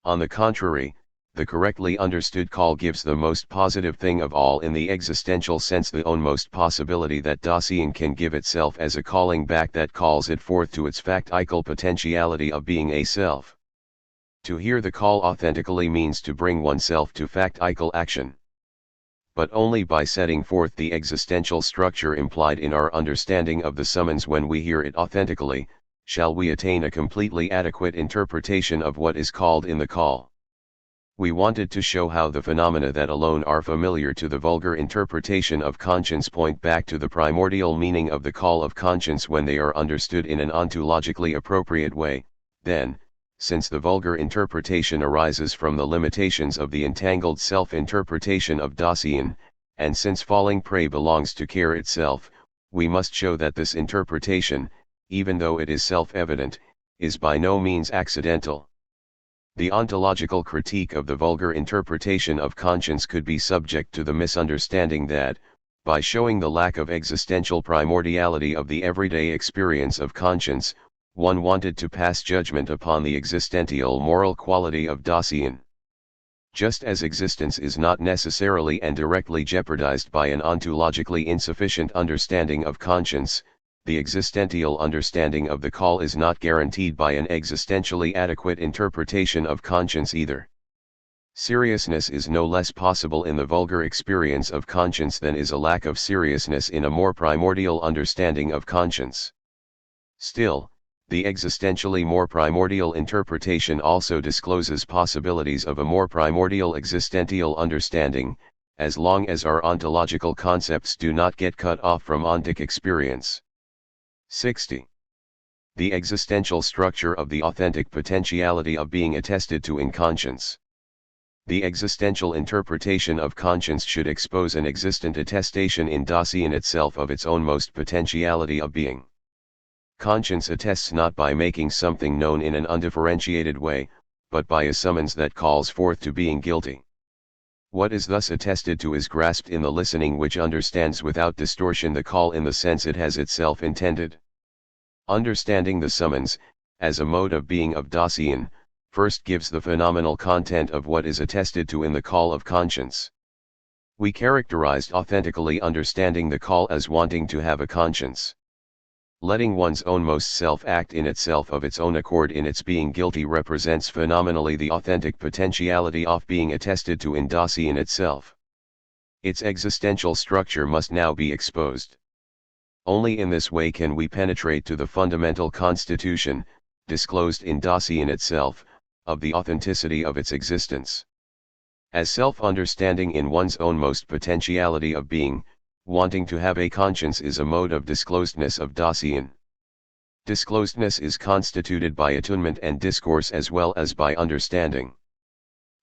On the contrary, the correctly understood call gives the most positive thing of all in the existential sense, the ownmost possibility that Dasein can give itself as a calling back that calls it forth to its factical potentiality of being a self. To hear the call authentically means to bring oneself to factical action. But only by setting forth the existential structure implied in our understanding of the summons when we hear it authentically, shall we attain a completely adequate interpretation of what is called in the call. We wanted to show how the phenomena that alone are familiar to the vulgar interpretation of conscience point back to the primordial meaning of the call of conscience when they are understood in an ontologically appropriate way. Then, since the vulgar interpretation arises from the limitations of the entangled self-interpretation of Dasein, and since falling prey belongs to care itself, we must show that this interpretation, even though it is self-evident, is by no means accidental. The ontological critique of the vulgar interpretation of conscience could be subject to the misunderstanding that, by showing the lack of existential primordiality of the everyday experience of conscience, one wanted to pass judgment upon the existential moral quality of Dasein. Just as existence is not necessarily and directly jeopardized by an ontologically insufficient understanding of conscience, the existential understanding of the call is not guaranteed by an existentially adequate interpretation of conscience either. Seriousness is no less possible in the vulgar experience of conscience than is a lack of seriousness in a more primordial understanding of conscience. Still, the existentially more primordial interpretation also discloses possibilities of a more primordial existential understanding, as long as our ontological concepts do not get cut off from ontic experience. 60. The existential structure of the authentic potentiality of being attested to in conscience. The existential interpretation of conscience should expose an existent attestation in Dasein itself of its ownmost potentiality of being. Conscience attests not by making something known in an undifferentiated way, but by a summons that calls forth to being guilty. What is thus attested to is grasped in the listening which understands without distortion the call in the sense it has itself intended. Understanding the summons, as a mode of being of Dasein, first gives the phenomenal content of what is attested to in the call of conscience. We characterized authentically understanding the call as wanting to have a conscience. Letting one's ownmost self act in itself of its own accord in its being guilty represents phenomenally the authentic potentiality of being attested to in Dasein itself. Its existential structure must now be exposed. Only in this way can we penetrate to the fundamental constitution, disclosed in Dasein itself, of the authenticity of its existence. As self-understanding in one's ownmost potentiality of being, wanting to have a conscience is a mode of disclosedness of Dasein. Disclosedness is constituted by attunement and discourse as well as by understanding.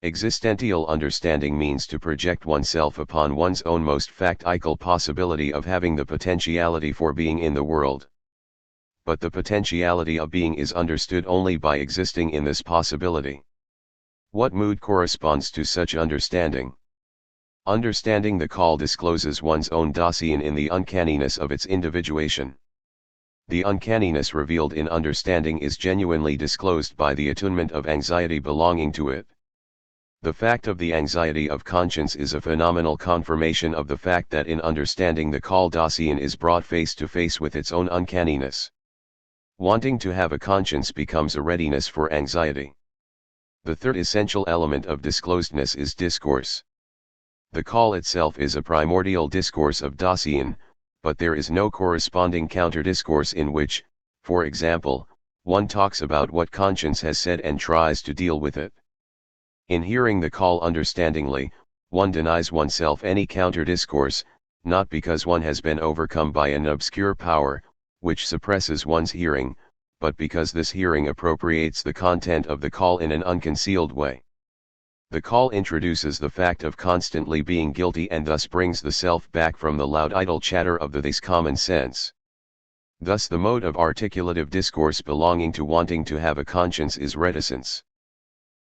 Existential understanding means to project oneself upon one's ownmost factical possibility of having the potentiality for being in the world. but the potentiality of being is understood only by existing in this possibility. What mood corresponds to such understanding? Understanding the call discloses one's own Dasein in the uncanniness of its individuation. The uncanniness revealed in understanding is genuinely disclosed by the attunement of anxiety belonging to it. The fact of the anxiety of conscience is a phenomenal confirmation of the fact that in understanding the call Dasein is brought face to face with its own uncanniness. Wanting to have a conscience becomes a readiness for anxiety. The third essential element of disclosedness is discourse. The call itself is a primordial discourse of Dasein, but there is no corresponding counter-discourse in which, for example, one talks about what conscience has said and tries to deal with it. In hearing the call understandingly, one denies oneself any counter-discourse, not because one has been overcome by an obscure power, which suppresses one's hearing, but because this hearing appropriates the content of the call in an unconcealed way. The call introduces the fact of constantly being guilty and thus brings the self back from the loud idle chatter of this common sense. Thus the mode of articulative discourse belonging to wanting to have a conscience is reticence.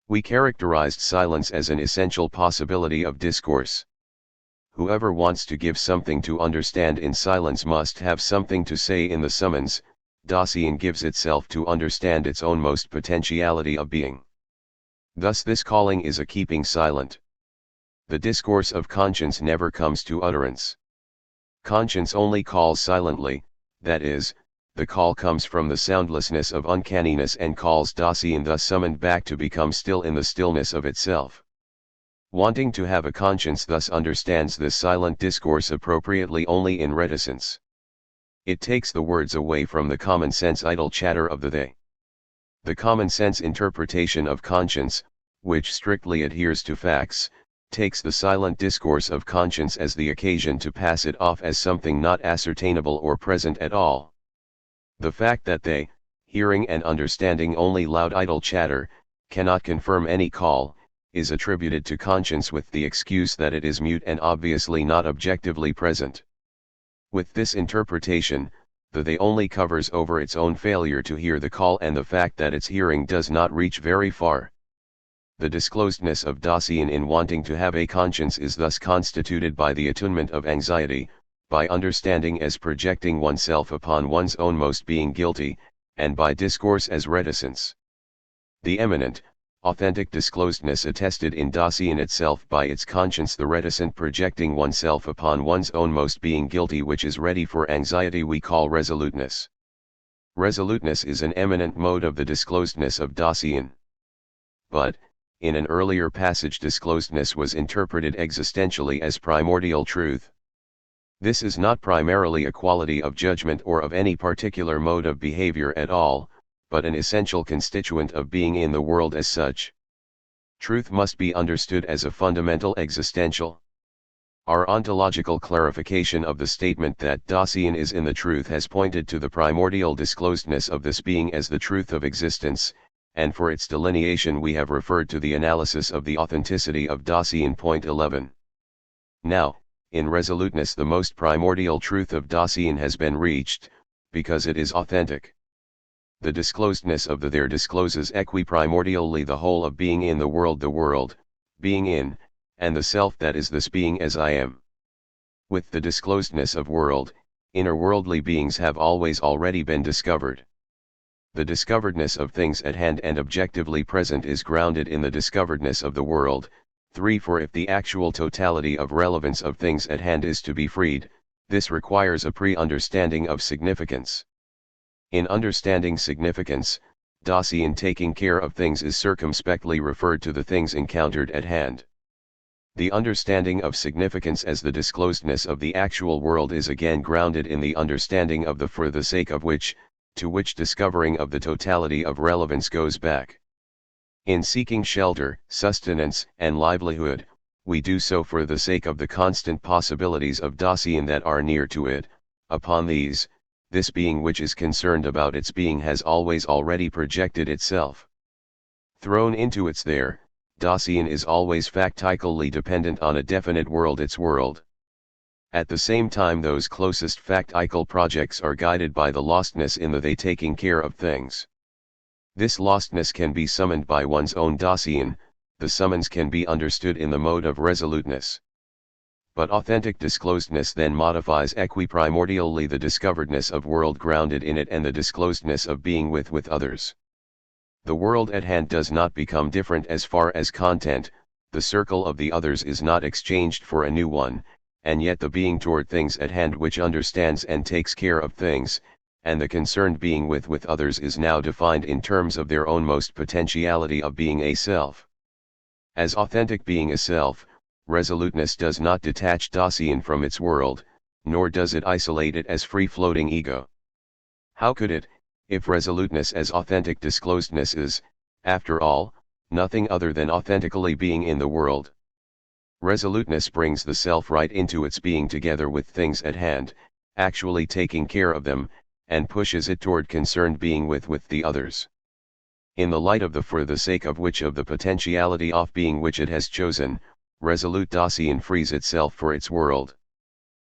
We characterized silence as an essential possibility of discourse. Whoever wants to give something to understand in silence must have something to say in the summons. Dasein gives itself to understand its own most potentiality of being. Thus this calling is a keeping silent. The discourse of conscience never comes to utterance. Conscience only calls silently, that is, the call comes from the soundlessness of uncanniness and calls Dasein thus summoned back to become still in the stillness of itself. Wanting to have a conscience thus understands this silent discourse appropriately only in reticence. It takes the words away from the common sense idle chatter of the they. The common sense interpretation of conscience, which strictly adheres to facts, takes the silent discourse of conscience as the occasion to pass it off as something not ascertainable or present at all. The fact that they, hearing and understanding only loud idle chatter, cannot confirm any call, is attributed to conscience with the excuse that it is mute and obviously not objectively present. With this interpretation, the they only covers over its own failure to hear the call and the fact that its hearing does not reach very far. The disclosedness of Dasein in wanting to have a conscience is thus constituted by the attunement of anxiety, by understanding as projecting oneself upon one's own most being guilty, and by discourse as reticence. The eminent, authentic disclosedness attested in Dasein itself by its conscience, the reticent projecting oneself upon one's own most being guilty which is ready for anxiety, we call resoluteness. Resoluteness is an eminent mode of the disclosedness of Dasein. But, in an earlier passage, disclosedness was interpreted existentially as primordial truth. This is not primarily a quality of judgment or of any particular mode of behavior at all, but an essential constituent of being in the world as such. Truth must be understood as a fundamental existential. Our ontological clarification of the statement that Dasein is in the truth has pointed to the primordial disclosedness of this being as the truth of existence, and for its delineation we have referred to the analysis of the authenticity of Dasein. Point 11. Now, in resoluteness the most primordial truth of Dasein has been reached, because it is authentic. The disclosedness of the there discloses equiprimordially the whole of being in the world, being in, and the self that is this being as I am. With the disclosedness of world, inner worldly beings have always already been discovered. The discoveredness of things at hand and objectively present is grounded in the discoveredness of the world. 3. For if the actual totality of relevance of things at hand is to be freed, this requires a pre-understanding of significance. In understanding significance, Dasein taking care of things is circumspectly referred to the things encountered at hand. The understanding of significance as the disclosedness of the actual world is again grounded in the understanding of the for the sake of which, to which discovering of the totality of relevance goes back. In seeking shelter, sustenance, and livelihood, we do so for the sake of the constant possibilities of Dasein that are near to it. Upon these, this being which is concerned about its being has always already projected itself. Thrown into its there, Dasein is always factically dependent on a definite world, its world. At the same time, those closest factical projects are guided by the lostness in the they taking care of things. This lostness can be summoned by one's own Dasein, the summons can be understood in the mode of resoluteness. But authentic disclosedness then modifies equiprimordially the discoveredness of world grounded in it and the disclosedness of being with others. The world at hand does not become different as far as content, the circle of the others is not exchanged for a new one, and yet the being toward things at hand which understands and takes care of things, and the concerned being with others is now defined in terms of their own most potentiality of being a self. As authentic being a self, resoluteness does not detach Dasein from its world, nor does it isolate it as free-floating ego. How could it, if resoluteness as authentic disclosedness is, after all, nothing other than authentically being in the world? Resoluteness brings the self right into its being together with things at hand, actually taking care of them, and pushes it toward concerned being with the others. In the light of the for the sake of which of the potentiality of being which it has chosen, resolute Dasein frees itself for its world.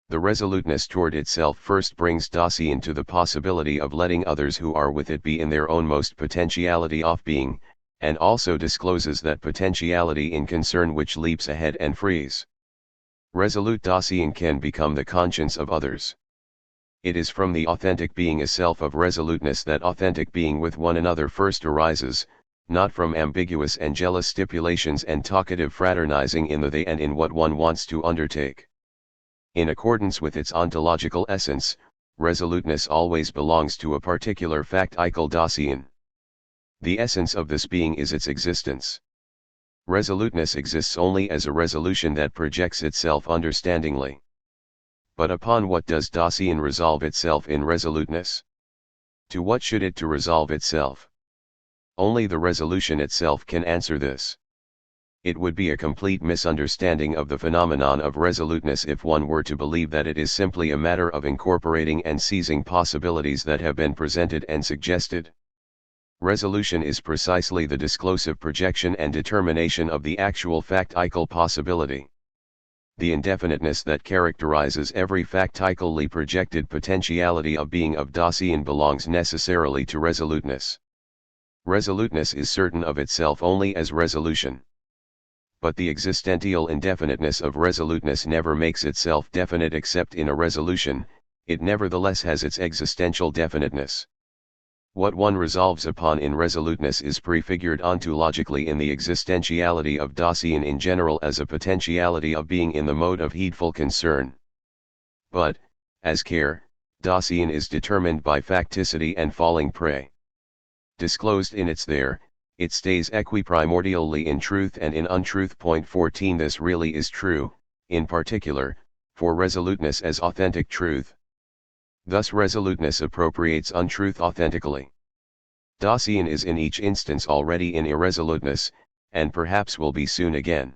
The resoluteness toward itself first brings Dasein to the possibility of letting others who are with it be in their own most potentiality of being, and also discloses that potentiality in concern which leaps ahead and frees. Resolute Dasein can become the conscience of others. It is from the authentic being a self of resoluteness that authentic being with one another first arises, not from ambiguous and jealous stipulations and talkative fraternizing in the they and in what one wants to undertake. In accordance with its ontological essence, resoluteness always belongs to a particular factical Dasein. The essence of this being is its existence. Resoluteness exists only as a resolution that projects itself understandingly. But upon what does Dasein resolve itself in resoluteness? To what should it to resolve itself? Only the resolution itself can answer this. It would be a complete misunderstanding of the phenomenon of resoluteness if one were to believe that it is simply a matter of incorporating and seizing possibilities that have been presented and suggested. Resolution is precisely the disclosive projection and determination of the actual factical possibility. The indefiniteness that characterizes every factically projected potentiality of being of Dasein belongs necessarily to resoluteness. Resoluteness is certain of itself only as resolution. But the existential indefiniteness of resoluteness never makes itself definite except in a resolution, it nevertheless has its existential definiteness. What one resolves upon in resoluteness is prefigured ontologically in the existentiality of Dasein in general as a potentiality of being in the mode of heedful concern. But, as care, Dasein is determined by facticity and falling prey. Disclosed in its there, it stays equiprimordially in truth and in untruth. 14 This really is true, in particular, for resoluteness as authentic truth. Thus resoluteness appropriates untruth authentically. Dasein is in each instance already in irresoluteness, and perhaps will be soon again.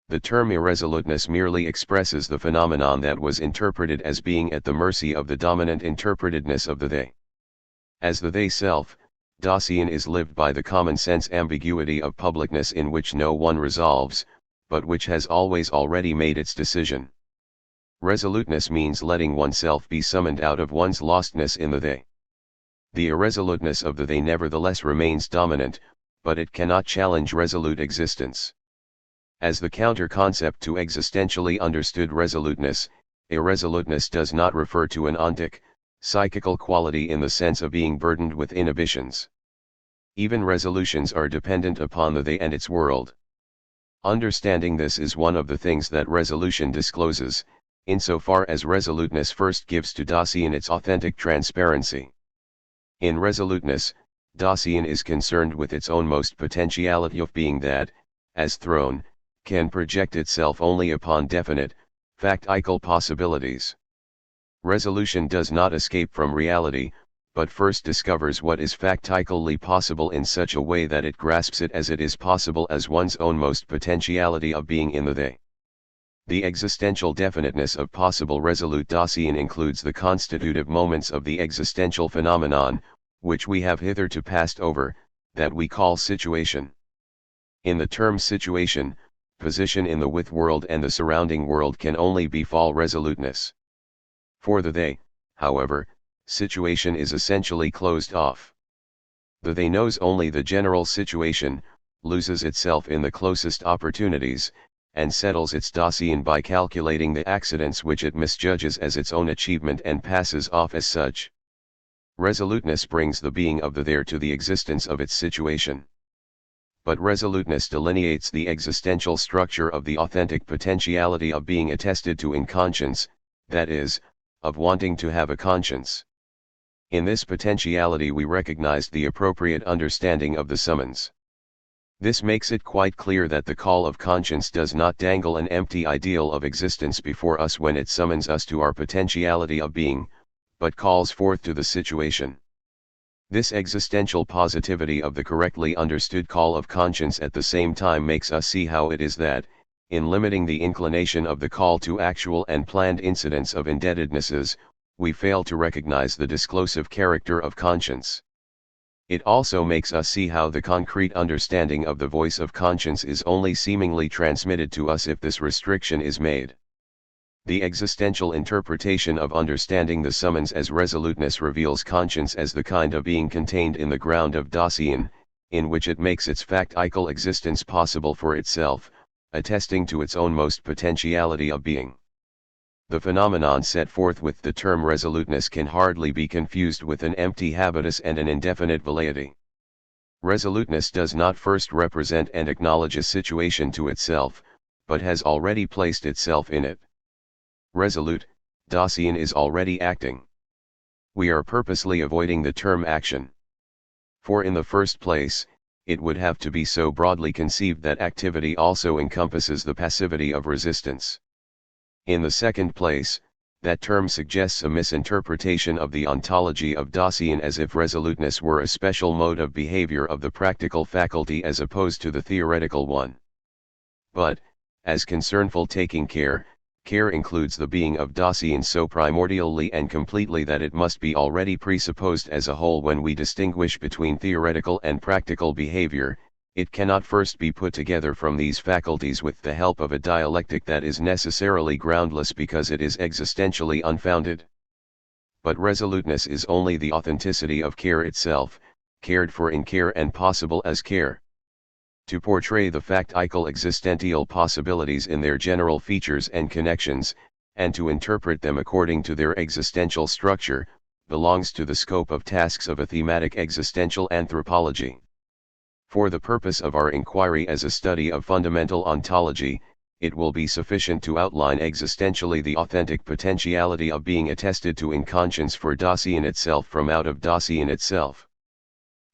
The term irresoluteness merely expresses the phenomenon that was interpreted as being at the mercy of the dominant interpretedness of the they. As the they self, Dasein is lived by the common sense ambiguity of publicness in which no one resolves, but which has always already made its decision. Resoluteness means letting oneself be summoned out of one's lostness in the they. The irresoluteness of the they nevertheless remains dominant, but it cannot challenge resolute existence. As the counter-concept to existentially understood resoluteness, irresoluteness does not refer to an ontic, psychical quality in the sense of being burdened with inhibitions. Even resolutions are dependent upon the they and its world. Understanding this is one of the things that resolution discloses, insofar as resoluteness first gives to Dasein its authentic transparency. In resoluteness, Dasein is concerned with its own most potentiality of being that, as thrown, can project itself only upon definite, factical possibilities. Resolution does not escape from reality, but first discovers what is factically possible in such a way that it grasps it as it is possible as one's own most potentiality of being in the they. The existential definiteness of possible resolute Dasein includes the constitutive moments of the existential phenomenon, which we have hitherto passed over, that we call situation. In the term situation, position in the with world and the surrounding world can only befall resoluteness. For the they, however, situation is essentially closed off. The they knows only the general situation, loses itself in the closest opportunities, and settles its Dasein by calculating the accidents which it misjudges as its own achievement and passes off as such. Resoluteness brings the being of the there to the existence of its situation. But resoluteness delineates the existential structure of the authentic potentiality of being attested to in conscience, that is, of wanting to have a conscience. In this potentiality we recognized the appropriate understanding of the summons. This makes it quite clear that the call of conscience does not dangle an empty ideal of existence before us when it summons us to our potentiality of being, but calls forth to the situation. This existential positivity of the correctly understood call of conscience at the same time makes us see how it is that, in limiting the inclination of the call to actual and planned incidents of indebtednesses, we fail to recognize the disclosive character of conscience. It also makes us see how the concrete understanding of the voice of conscience is only seemingly transmitted to us if this restriction is made. The existential interpretation of understanding the summons as resoluteness reveals conscience as the kind of being contained in the ground of Dasein, in which it makes its factical existence possible for itself, attesting to its own most potentiality of being. The phenomenon set forth with the term resoluteness can hardly be confused with an empty habitus and an indefinite velleity. Resoluteness does not first represent and acknowledge a situation to itself, but has already placed itself in it. Resolute, Dasein is already acting. We are purposely avoiding the term action. For in the first place, it would have to be so broadly conceived that activity also encompasses the passivity of resistance. In the second place, that term suggests a misinterpretation of the ontology of Dasein as if resoluteness were a special mode of behavior of the practical faculty as opposed to the theoretical one. But, as concernful taking care includes the being of Dasein so primordially and completely that it must be already presupposed as a whole when we distinguish between theoretical and practical behavior. It cannot first be put together from these faculties with the help of a dialectic that is necessarily groundless because it is existentially unfounded. But resoluteness is only the authenticity of care itself, cared for in care and possible as care. To portray the factical existential possibilities in their general features and connections, and to interpret them according to their existential structure, belongs to the scope of tasks of a thematic existential anthropology. For the purpose of our inquiry as a study of fundamental ontology, it will be sufficient to outline existentially the authentic potentiality of being attested to in conscience for Dasein itself from out of Dasein itself.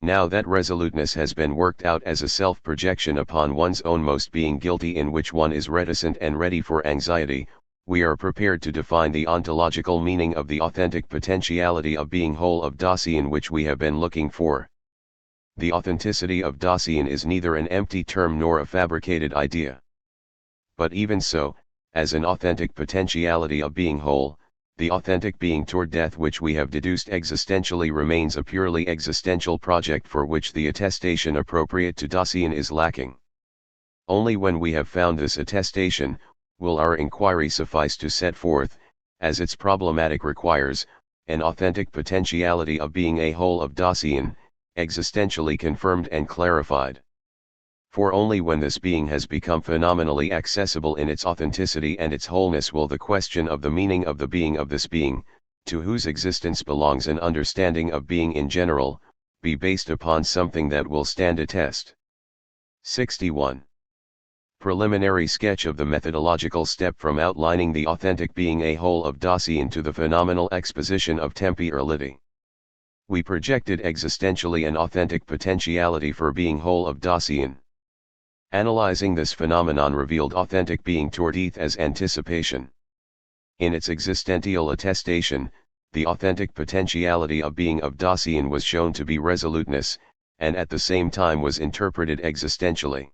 Now that resoluteness has been worked out as a self-projection upon one's own most being guilty in which one is reticent and ready for anxiety, we are prepared to define the ontological meaning of the authentic potentiality of being whole of Dasein which we have been looking for. The authenticity of Dasein is neither an empty term nor a fabricated idea. But even so, as an authentic potentiality of being whole, the authentic being toward death which we have deduced existentially remains a purely existential project for which the attestation appropriate to Dasein is lacking. Only when we have found this attestation, will our inquiry suffice to set forth, as its problematic requires, an authentic potentiality of being a whole of Dasein, existentially confirmed and clarified. For only when this being has become phenomenally accessible in its authenticity and its wholeness will the question of the meaning of the being of this being, to whose existence belongs an understanding of being in general, be based upon something that will stand a test. 61. Preliminary sketch of the methodological step from outlining the authentic being a whole of Dasein to the phenomenal exposition of temporality. We projected existentially an authentic potentiality for being whole of Dasein. Analyzing this phenomenon revealed authentic being toward death as anticipation. In its existential attestation, the authentic potentiality of being of Dasein was shown to be resoluteness, and at the same time was interpreted existentially.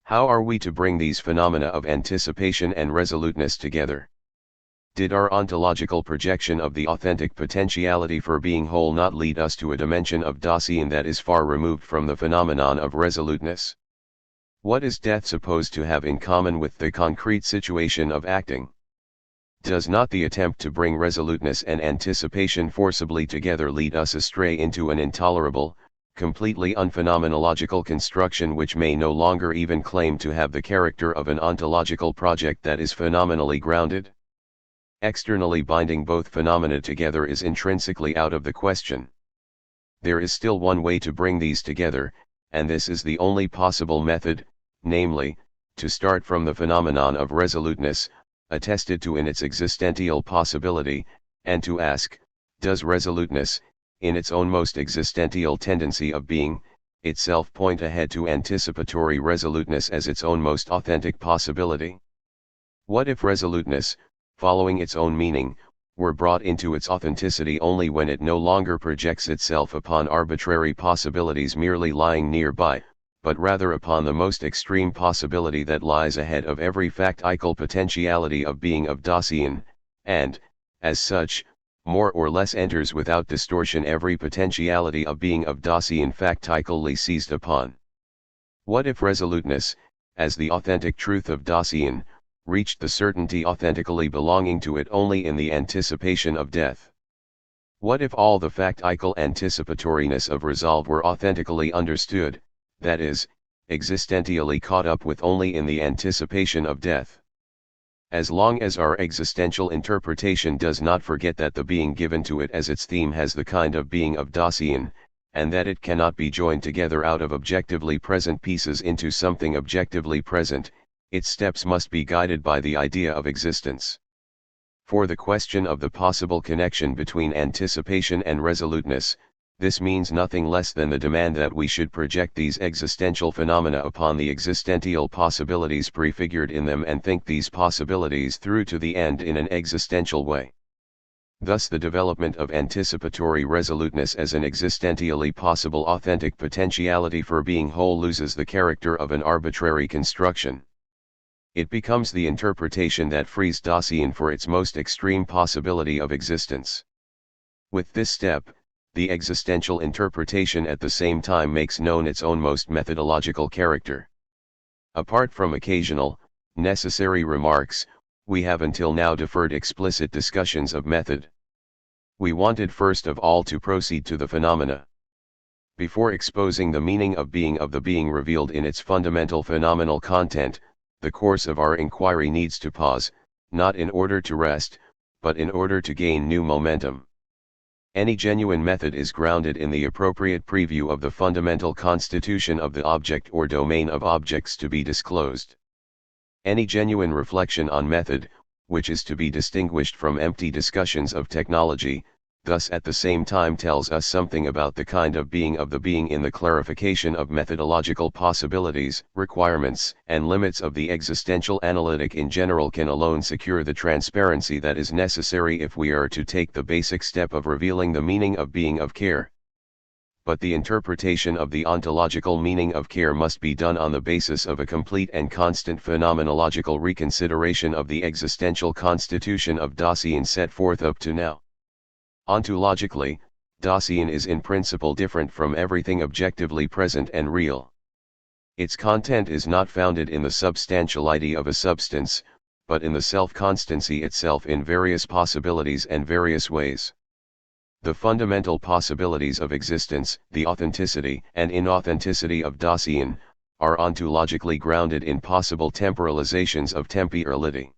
How are we to bring these phenomena of anticipation and resoluteness together? Did our ontological projection of the authentic potentiality for being whole not lead us to a dimension of Dasein that is far removed from the phenomenon of resoluteness? What is death supposed to have in common with the concrete situation of acting? Does not the attempt to bring resoluteness and anticipation forcibly together lead us astray into an intolerable, completely unphenomenological construction which may no longer even claim to have the character of an ontological project that is phenomenally grounded? Externally binding both phenomena together is intrinsically out of the question. There is still one way to bring these together, and this is the only possible method, namely, to start from the phenomenon of resoluteness, attested to in its existential possibility, and to ask, does resoluteness, in its own most existential tendency of being, itself point ahead to anticipatory resoluteness as its own most authentic possibility? What if resoluteness, following its own meaning, were brought into its authenticity only when it no longer projects itself upon arbitrary possibilities merely lying nearby, but rather upon the most extreme possibility that lies ahead of every factical potentiality of being of Dasein, and, as such, more or less enters without distortion every potentiality of being of Dasein factically seized upon? What if resoluteness, as the authentic truth of Dasein, reached the certainty authentically belonging to it only in the anticipation of death? What if all the factical anticipatoriness of resolve were authentically understood, that is, existentially caught up with only in the anticipation of death? As long as our existential interpretation does not forget that the being given to it as its theme has the kind of being of Dasein, and that it cannot be joined together out of objectively present pieces into something objectively present, its steps must be guided by the idea of existence. For the question of the possible connection between anticipation and resoluteness, this means nothing less than the demand that we should project these existential phenomena upon the existential possibilities prefigured in them and think these possibilities through to the end in an existential way. Thus the development of anticipatory resoluteness as an existentially possible authentic potentiality for being whole loses the character of an arbitrary construction. It becomes the interpretation that frees Dasein for its most extreme possibility of existence. With this step, the existential interpretation at the same time makes known its own most methodological character. Apart from occasional, necessary remarks, we have until now deferred explicit discussions of method. We wanted first of all to proceed to the phenomena. Before exposing the meaning of the being revealed in its fundamental phenomenal content, the course of our inquiry needs to pause, not in order to rest, but in order to gain new momentum. Any genuine method is grounded in the appropriate preview of the fundamental constitution of the object or domain of objects to be disclosed. Any genuine reflection on method, which is to be distinguished from empty discussions of technology, thus at the same time tells us something about the kind of being in the clarification of methodological possibilities, requirements, and limits of the existential analytic in general, can alone secure the transparency that is necessary if we are to take the basic step of revealing the meaning of being of care. But the interpretation of the ontological meaning of care must be done on the basis of a complete and constant phenomenological reconsideration of the existential constitution of Dasein set forth up to now. Ontologically, Dasein is in principle different from everything objectively present and real. Its content is not founded in the substantiality of a substance, but in the self-constancy itself in various possibilities and various ways. The fundamental possibilities of existence, the authenticity and inauthenticity of Dasein, are ontologically grounded in possible temporalizations of temporality.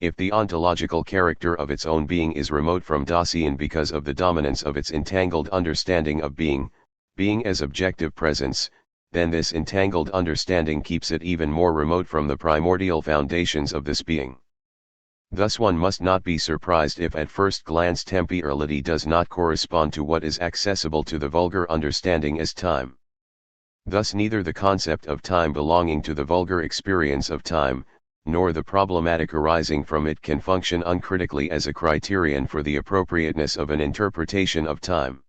If the ontological character of its own being is remote from Dasein because of the dominance of its entangled understanding of being as objective presence, then this entangled understanding keeps it even more remote from the primordial foundations of this being. Thus one must not be surprised if at first glance temporality does not correspond to what is accessible to the vulgar understanding as time. Thus neither the concept of time belonging to the vulgar experience of time, nor the problematic arising from it can function uncritically as a criterion for the appropriateness of an interpretation of time.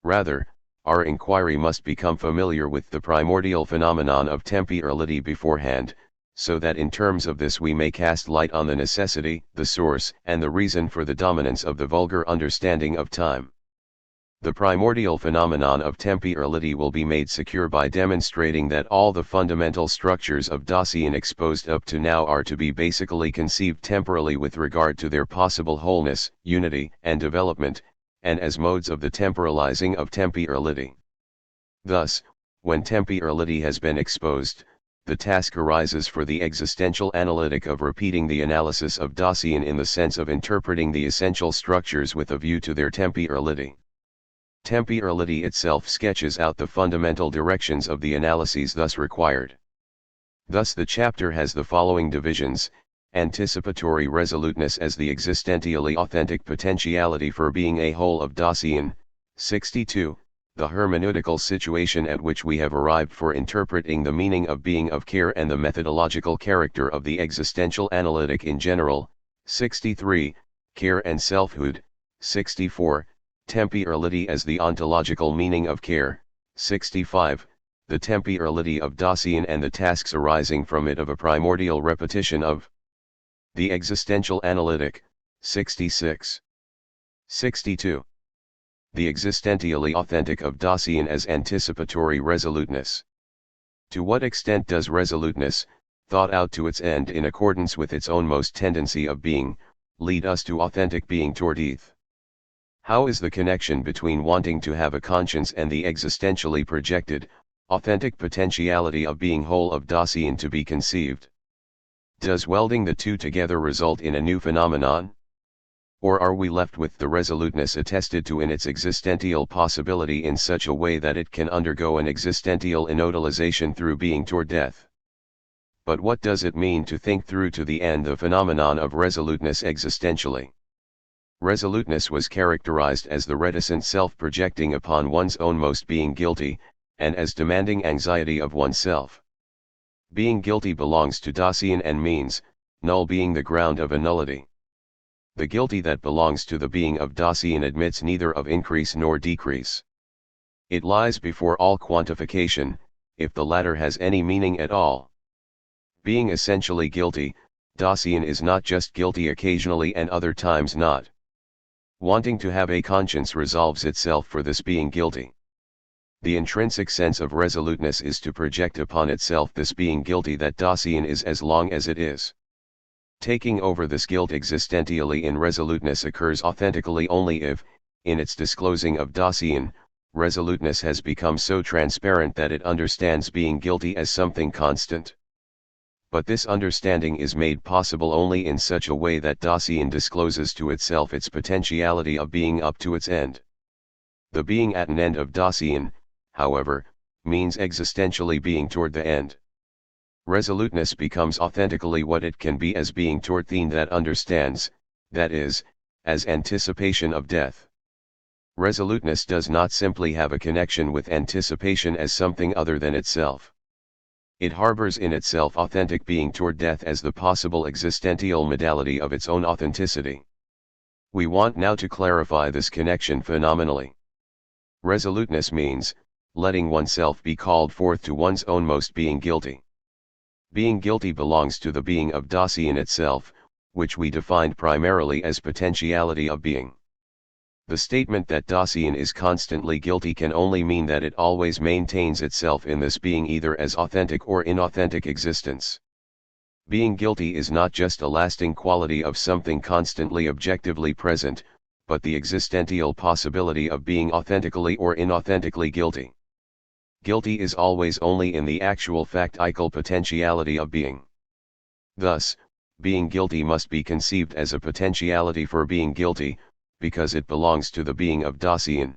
Rather, our inquiry must become familiar with the primordial phenomenon of temporality beforehand, so that in terms of this we may cast light on the necessity, the source, and the reason for the dominance of the vulgar understanding of time. The primordial phenomenon of temporality will be made secure by demonstrating that all the fundamental structures of Dasein exposed up to now are to be basically conceived temporally with regard to their possible wholeness, unity, and development, and as modes of the temporalizing of temporality. Thus, when temporality has been exposed, the task arises for the existential analytic of repeating the analysis of Dasein in the sense of interpreting the essential structures with a view to their temporality. Temporality itself sketches out the fundamental directions of the analyses thus required. Thus the chapter has the following divisions: anticipatory resoluteness as the existentially authentic potentiality for being a whole of Dasein, 62, the hermeneutical situation at which we have arrived for interpreting the meaning of being of care and the methodological character of the existential analytic in general, 63, care and selfhood, 64, temporality as the ontological meaning of care, 65, the temporality of Dasein and the tasks arising from it of a primordial repetition of the existential analytic, 66. 62. The existentially authentic of Dasein as anticipatory resoluteness. To what extent does resoluteness, thought out to its end in accordance with its own most tendency of being, lead us to authentic being toward eth? How is the connection between wanting to have a conscience and the existentially projected, authentic potentiality of being whole of Dasein to be conceived? Does welding the two together result in a new phenomenon? Or are we left with the resoluteness attested to in its existential possibility in such a way that it can undergo an existential inodalization through being toward death? But what does it mean to think through to the end the phenomenon of resoluteness existentially? Resoluteness was characterized as the reticent self-projecting upon one's own most being guilty, and as demanding anxiety of oneself. Being guilty belongs to Dasein and means, null being the ground of a nullity. The guilty that belongs to the being of Dasein admits neither of increase nor decrease. It lies before all quantification, if the latter has any meaning at all. Being essentially guilty, Dasein is not just guilty occasionally and other times not. Wanting to have a conscience resolves itself for this being guilty. The intrinsic sense of resoluteness is to project upon itself this being guilty that Dasein is as long as it is. Taking over this guilt existentially in resoluteness occurs authentically only if, in its disclosing of Dasein, resoluteness has become so transparent that it understands being guilty as something constant. But this understanding is made possible only in such a way that Dasein discloses to itself its potentiality of being up to its end. The being at an end of Dasein, however, means existentially being toward the end. Resoluteness becomes authentically what it can be as being toward the end that understands, that is, as anticipation of death. Resoluteness does not simply have a connection with anticipation as something other than itself. It harbors in itself authentic being toward death as the possible existential modality of its own authenticity. We want now to clarify this connection phenomenally. Resoluteness means, letting oneself be called forth to one's own most being guilty. Being guilty belongs to the being of Dasein itself, which we defined primarily as potentiality of being. The statement that Dasein is constantly guilty can only mean that it always maintains itself in this being either as authentic or inauthentic existence. Being guilty is not just a lasting quality of something constantly objectively present, but the existential possibility of being authentically or inauthentically guilty. Guilty is always only in the actual factical potentiality of being. Thus, being guilty must be conceived as a potentiality for being guilty, because it belongs to the being of Dasein.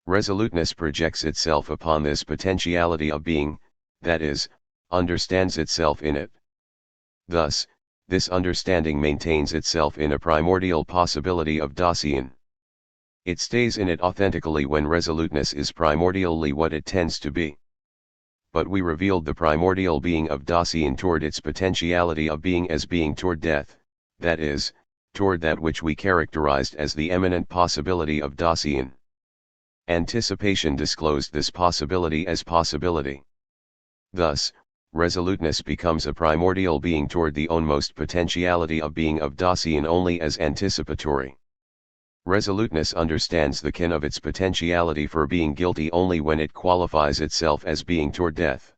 Resoluteness projects itself upon this potentiality of being, that is, understands itself in it. Thus, this understanding maintains itself in a primordial possibility of Dasein. It stays in it authentically when resoluteness is primordially what it tends to be. But we revealed the primordial being of Dasein toward its potentiality of being as being toward death, that is, toward that which we characterized as the eminent possibility of Dasein. Anticipation disclosed this possibility as possibility. Thus, resoluteness becomes a primordial being toward the own most potentiality of being of Dasein only as anticipatory. Resoluteness understands the kin of its potentiality for being guilty only when it qualifies itself as being toward death.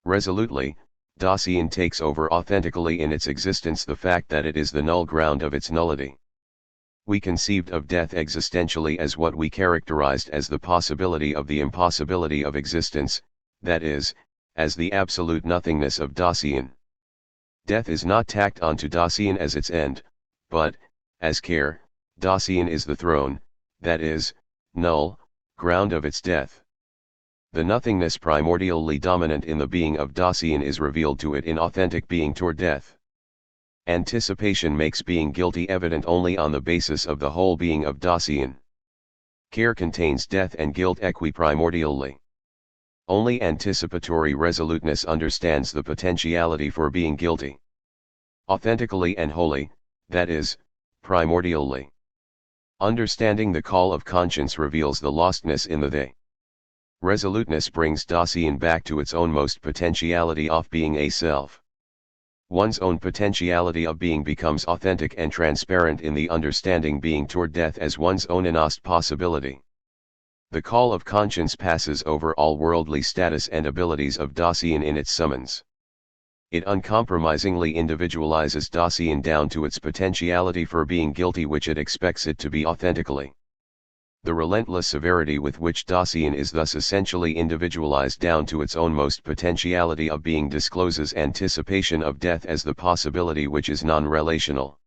Resolutely, Dasein takes over authentically in its existence the fact that it is the null ground of its nullity. We conceived of death existentially as what we characterized as the possibility of the impossibility of existence, that is, as the absolute nothingness of Dasein. Death is not tacked onto Dasein as its end, but, as care, Dasein is the throne, that is, null, ground of its death. The nothingness primordially dominant in the being of Dasein is revealed to it in authentic being toward death. Anticipation makes being guilty evident only on the basis of the whole being of Dasein. Care contains death and guilt equiprimordially. Only anticipatory resoluteness understands the potentiality for being guilty. Authentically and wholly, that is, primordially. Understanding the call of conscience reveals the lostness in the they. Resoluteness brings Dasein back to its own most potentiality of being a self. One's own potentiality of being becomes authentic and transparent in the understanding being toward death as one's own innost possibility. The call of conscience passes over all worldly status and abilities of Dasein in its summons. It uncompromisingly individualizes Dasein down to its potentiality for being guilty which it expects it to be authentically. The relentless severity with which Dasein is thus essentially individualized down to its own most potentiality of being discloses anticipation of death as the possibility which is non-relational.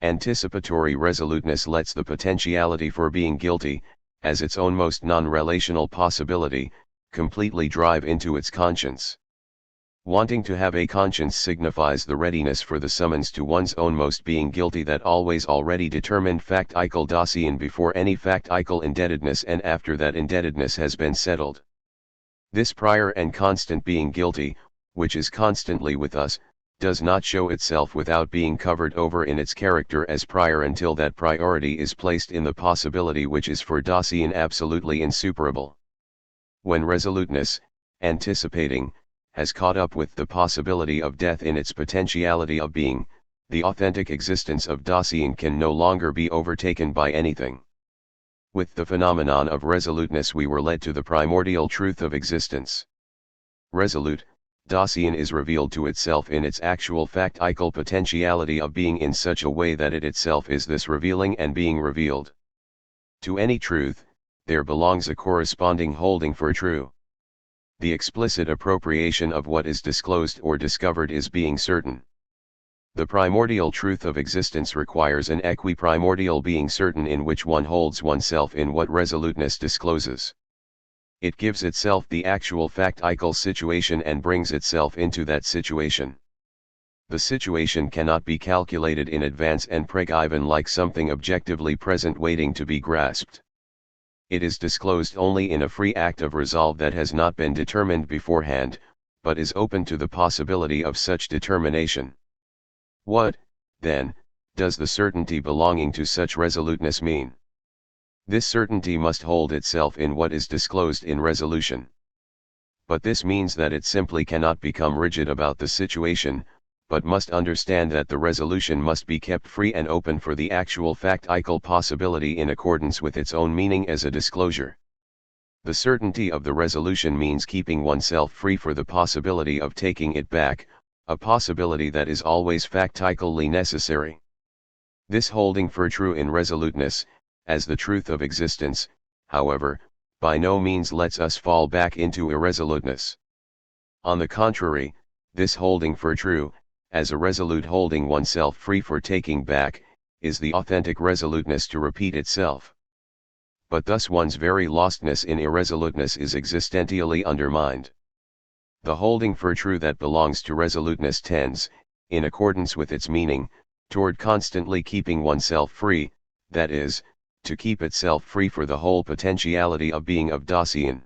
Anticipatory resoluteness lets the potentiality for being guilty, as its own most non-relational possibility, completely drive into its conscience. Wanting to have a conscience signifies the readiness for the summons to one's own most being guilty that always already determined factical Dasein before any factical indebtedness and after that indebtedness has been settled. This prior and constant being guilty, which is constantly with us, does not show itself without being covered over in its character as prior until that priority is placed in the possibility which is for Dasein absolutely insuperable. When resoluteness, anticipating, has caught up with the possibility of death in its potentiality of being, the authentic existence of Dasein can no longer be overtaken by anything. With the phenomenon of resoluteness we were led to the primordial truth of existence. Resolute, Dasein is revealed to itself in its actual factical potentiality of being in such a way that it itself is this revealing and being revealed. To any truth, there belongs a corresponding holding for true. The explicit appropriation of what is disclosed or discovered is being certain. The primordial truth of existence requires an equiprimordial being certain in which one holds oneself in what resoluteness discloses. It gives itself the actual factical situation and brings itself into that situation. The situation cannot be calculated in advance and pregiven like something objectively present waiting to be grasped. It is disclosed only in a free act of resolve that has not been determined beforehand, but is open to the possibility of such determination. What, then, does the certainty belonging to such resoluteness mean? This certainty must hold itself in what is disclosed in resolution. But this means that it simply cannot become rigid about the situation, but must understand that the resolution must be kept free and open for the actual factical possibility in accordance with its own meaning as a disclosure. The certainty of the resolution means keeping oneself free for the possibility of taking it back, a possibility that is always factically necessary. This holding for true in resoluteness, as the truth of existence, however, by no means lets us fall back into irresoluteness. On the contrary, this holding for true, as a resolute holding oneself free for taking back, is the authentic resoluteness to repeat itself. But thus one's very lostness in irresoluteness is existentially undermined. The holding for true that belongs to resoluteness tends, in accordance with its meaning, toward constantly keeping oneself free, that is, to keep itself free for the whole potentiality of being of Dasein.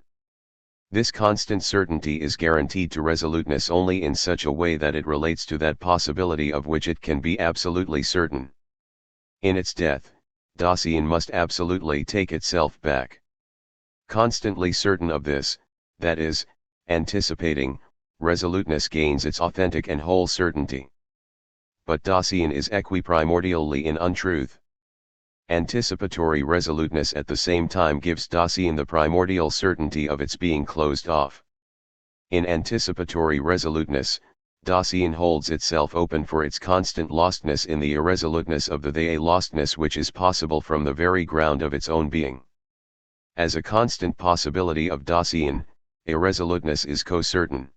This constant certainty is guaranteed to resoluteness only in such a way that it relates to that possibility of which it can be absolutely certain. In its death, Dasein must absolutely take itself back. Constantly certain of this, that is, anticipating, resoluteness gains its authentic and whole certainty. But Dasein is equiprimordially in untruth. Anticipatory resoluteness at the same time gives Dasein the primordial certainty of its being closed off. In anticipatory resoluteness, Dasein holds itself open for its constant lostness in the irresoluteness of the they, a lostness which is possible from the very ground of its own being. As a constant possibility of Dasein, irresoluteness is co-certain.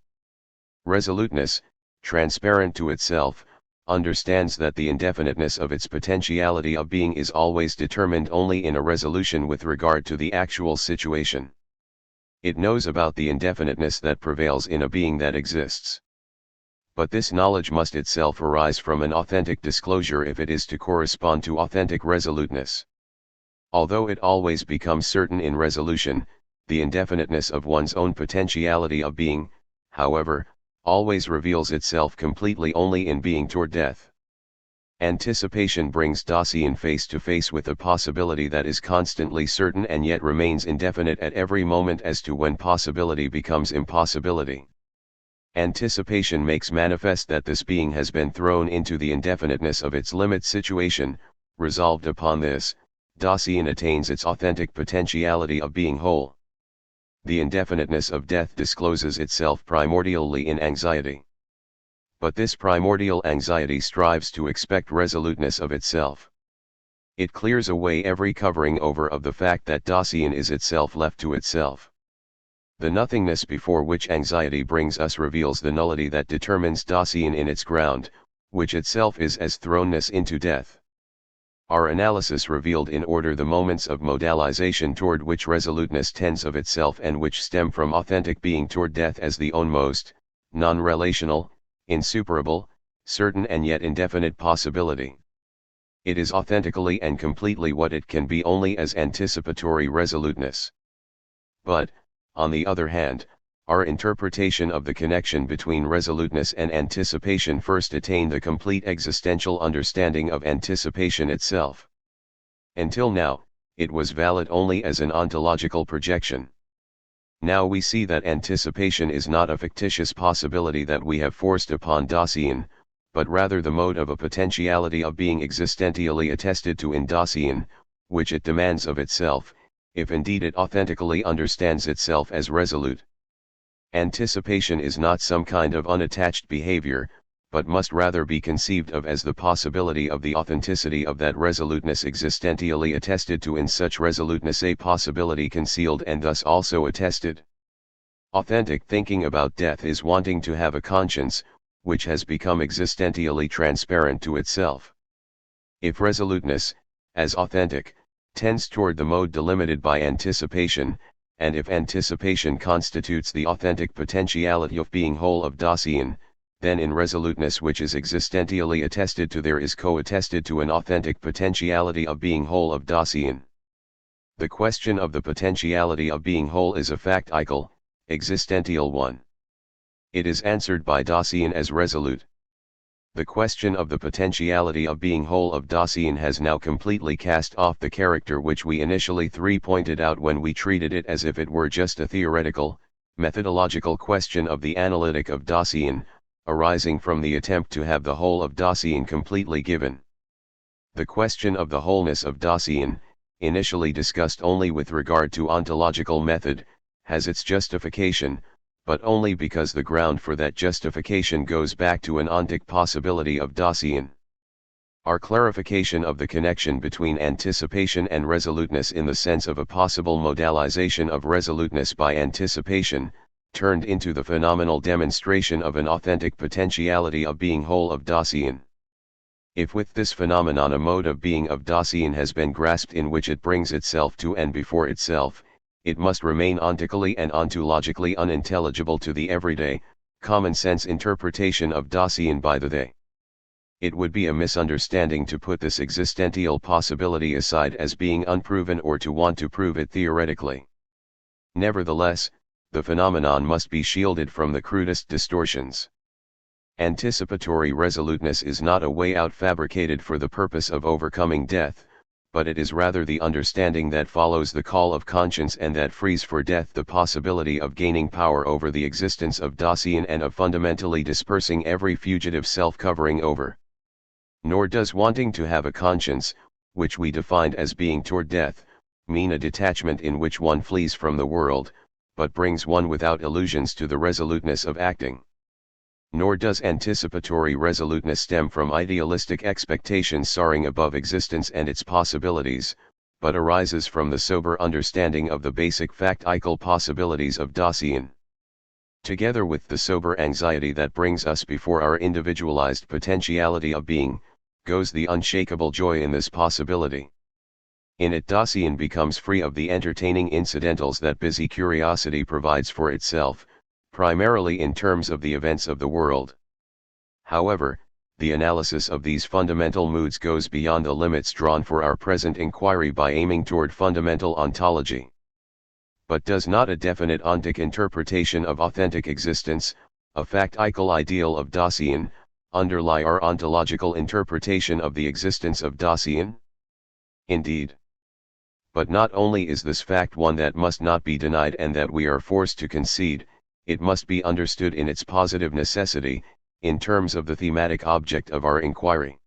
Resoluteness, transparent to itself, understands that the indefiniteness of its potentiality of being is always determined only in a resolution with regard to the actual situation. It knows about the indefiniteness that prevails in a being that exists. But this knowledge must itself arise from an authentic disclosure if it is to correspond to authentic resoluteness. Although it always becomes certain in resolution, the indefiniteness of one's own potentiality of being, however, always reveals itself completely only in being toward death. Anticipation brings Dasein face to face with a possibility that is constantly certain and yet remains indefinite at every moment as to when possibility becomes impossibility. Anticipation makes manifest that this being has been thrown into the indefiniteness of its limit situation. Resolved upon this, Dasein attains its authentic potentiality of being whole. The indefiniteness of death discloses itself primordially in anxiety. But this primordial anxiety strives to expect resoluteness of itself. It clears away every covering over of the fact that Dasein is itself left to itself. The nothingness before which anxiety brings us reveals the nullity that determines Dasein in its ground, which itself is as thrownness into death. Our analysis revealed in order the moments of modalization toward which resoluteness tends of itself and which stem from authentic being toward death as the ownmost, non-relational, insuperable, certain and yet indefinite possibility. It is authentically and completely what it can be only as anticipatory resoluteness. But, on the other hand, our interpretation of the connection between resoluteness and anticipation first attained the complete existential understanding of anticipation itself. Until now, it was valid only as an ontological projection. Now we see that anticipation is not a fictitious possibility that we have forced upon Dasein, but rather the mode of a potentiality of being existentially attested to in Dasein, which it demands of itself, if indeed it authentically understands itself as resolute. Anticipation is not some kind of unattached behavior, but must rather be conceived of as the possibility of the authenticity of that resoluteness existentially attested to, in such resoluteness a possibility concealed and thus also attested. Authentic thinking about death is wanting to have a conscience, which has become existentially transparent to itself. If resoluteness, as authentic, tends toward the mode delimited by anticipation, and if anticipation constitutes the authentic potentiality of being whole of Dasein, then in resoluteness which is existentially attested to there is co-attested to an authentic potentiality of being whole of Dasein. The question of the potentiality of being whole is a factical, existential one. It is answered by Dasein as resolute. The question of the potentiality of being whole of Dasein has now completely cast off the character which we initially pointed out when we treated it as if it were just a theoretical, methodological question of the analytic of Dasein, arising from the attempt to have the whole of Dasein completely given. The question of the wholeness of Dasein, initially discussed only with regard to ontological method, has its justification, but only because the ground for that justification goes back to an ontic possibility of Dasein. Our clarification of the connection between anticipation and resoluteness in the sense of a possible modalization of resoluteness by anticipation, turned into the phenomenal demonstration of an authentic potentiality of being whole of Dasein. If with this phenomenon a mode of being of Dasein has been grasped in which it brings itself to and before itself, it must remain ontically and ontologically unintelligible to the everyday, common-sense interpretation of Dasein by the they. It would be a misunderstanding to put this existential possibility aside as being unproven or to want to prove it theoretically. Nevertheless, the phenomenon must be shielded from the crudest distortions. Anticipatory resoluteness is not a way out fabricated for the purpose of overcoming death, but it is rather the understanding that follows the call of conscience and that frees for death the possibility of gaining power over the existence of Dasein and of fundamentally dispersing every fugitive self-covering over. Nor does wanting to have a conscience, which we defined as being toward death, mean a detachment in which one flees from the world, but brings one without illusions to the resoluteness of acting. Nor does anticipatory resoluteness stem from idealistic expectations soaring above existence and its possibilities, but arises from the sober understanding of the basic factical possibilities of Dasein. Together with the sober anxiety that brings us before our individualized potentiality of being, goes the unshakable joy in this possibility. In it Dasein becomes free of the entertaining incidentals that busy curiosity provides for itself, primarily in terms of the events of the world. However, the analysis of these fundamental moods goes beyond the limits drawn for our present inquiry by aiming toward fundamental ontology. But does not a definite ontic interpretation of authentic existence, a factical ideal of Dasein, underlie our ontological interpretation of the existence of Dasein? Indeed. But not only is this fact one that must not be denied and that we are forced to concede, it must be understood in its positive necessity, in terms of the thematic object of our inquiry.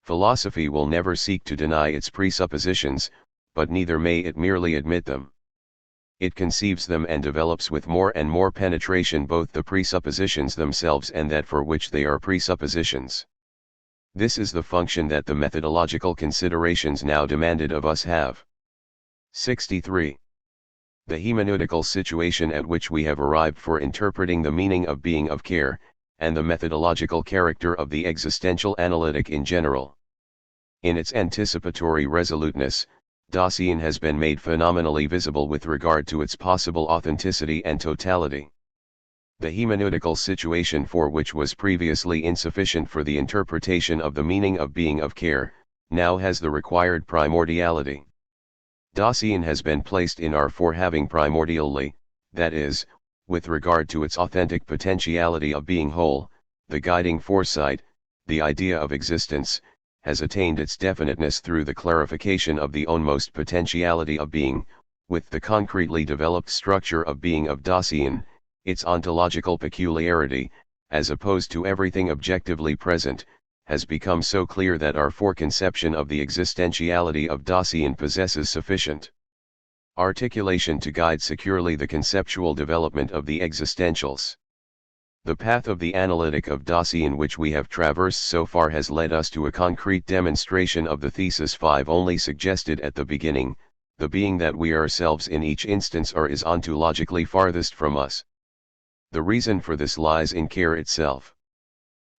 Philosophy will never seek to deny its presuppositions, but neither may it merely admit them. It conceives them and develops with more and more penetration both the presuppositions themselves and that for which they are presuppositions. This is the function that the methodological considerations now demanded of us have. 63. The hermeneutical situation at which we have arrived for interpreting the meaning of being of care, and the methodological character of the existential analytic in general. In its anticipatory resoluteness, Dasein has been made phenomenally visible with regard to its possible authenticity and totality. The hermeneutical situation for which was previously insufficient for the interpretation of the meaning of being of care, now has the required primordiality. Dasein has been placed in our for having primordially, that is, with regard to its authentic potentiality of being whole, the guiding foresight, the idea of existence, has attained its definiteness through the clarification of the ownmost potentiality of being, with the concretely developed structure of being of Dasein, its ontological peculiarity, as opposed to everything objectively present, has become so clear that our foreconception of the existentiality of Dasein possesses sufficient articulation to guide securely the conceptual development of the existentials. The path of the analytic of Dasein which we have traversed so far has led us to a concrete demonstration of the thesis 5 only suggested at the beginning, the being that we ourselves in each instance are is ontologically farthest from us. The reason for this lies in care itself.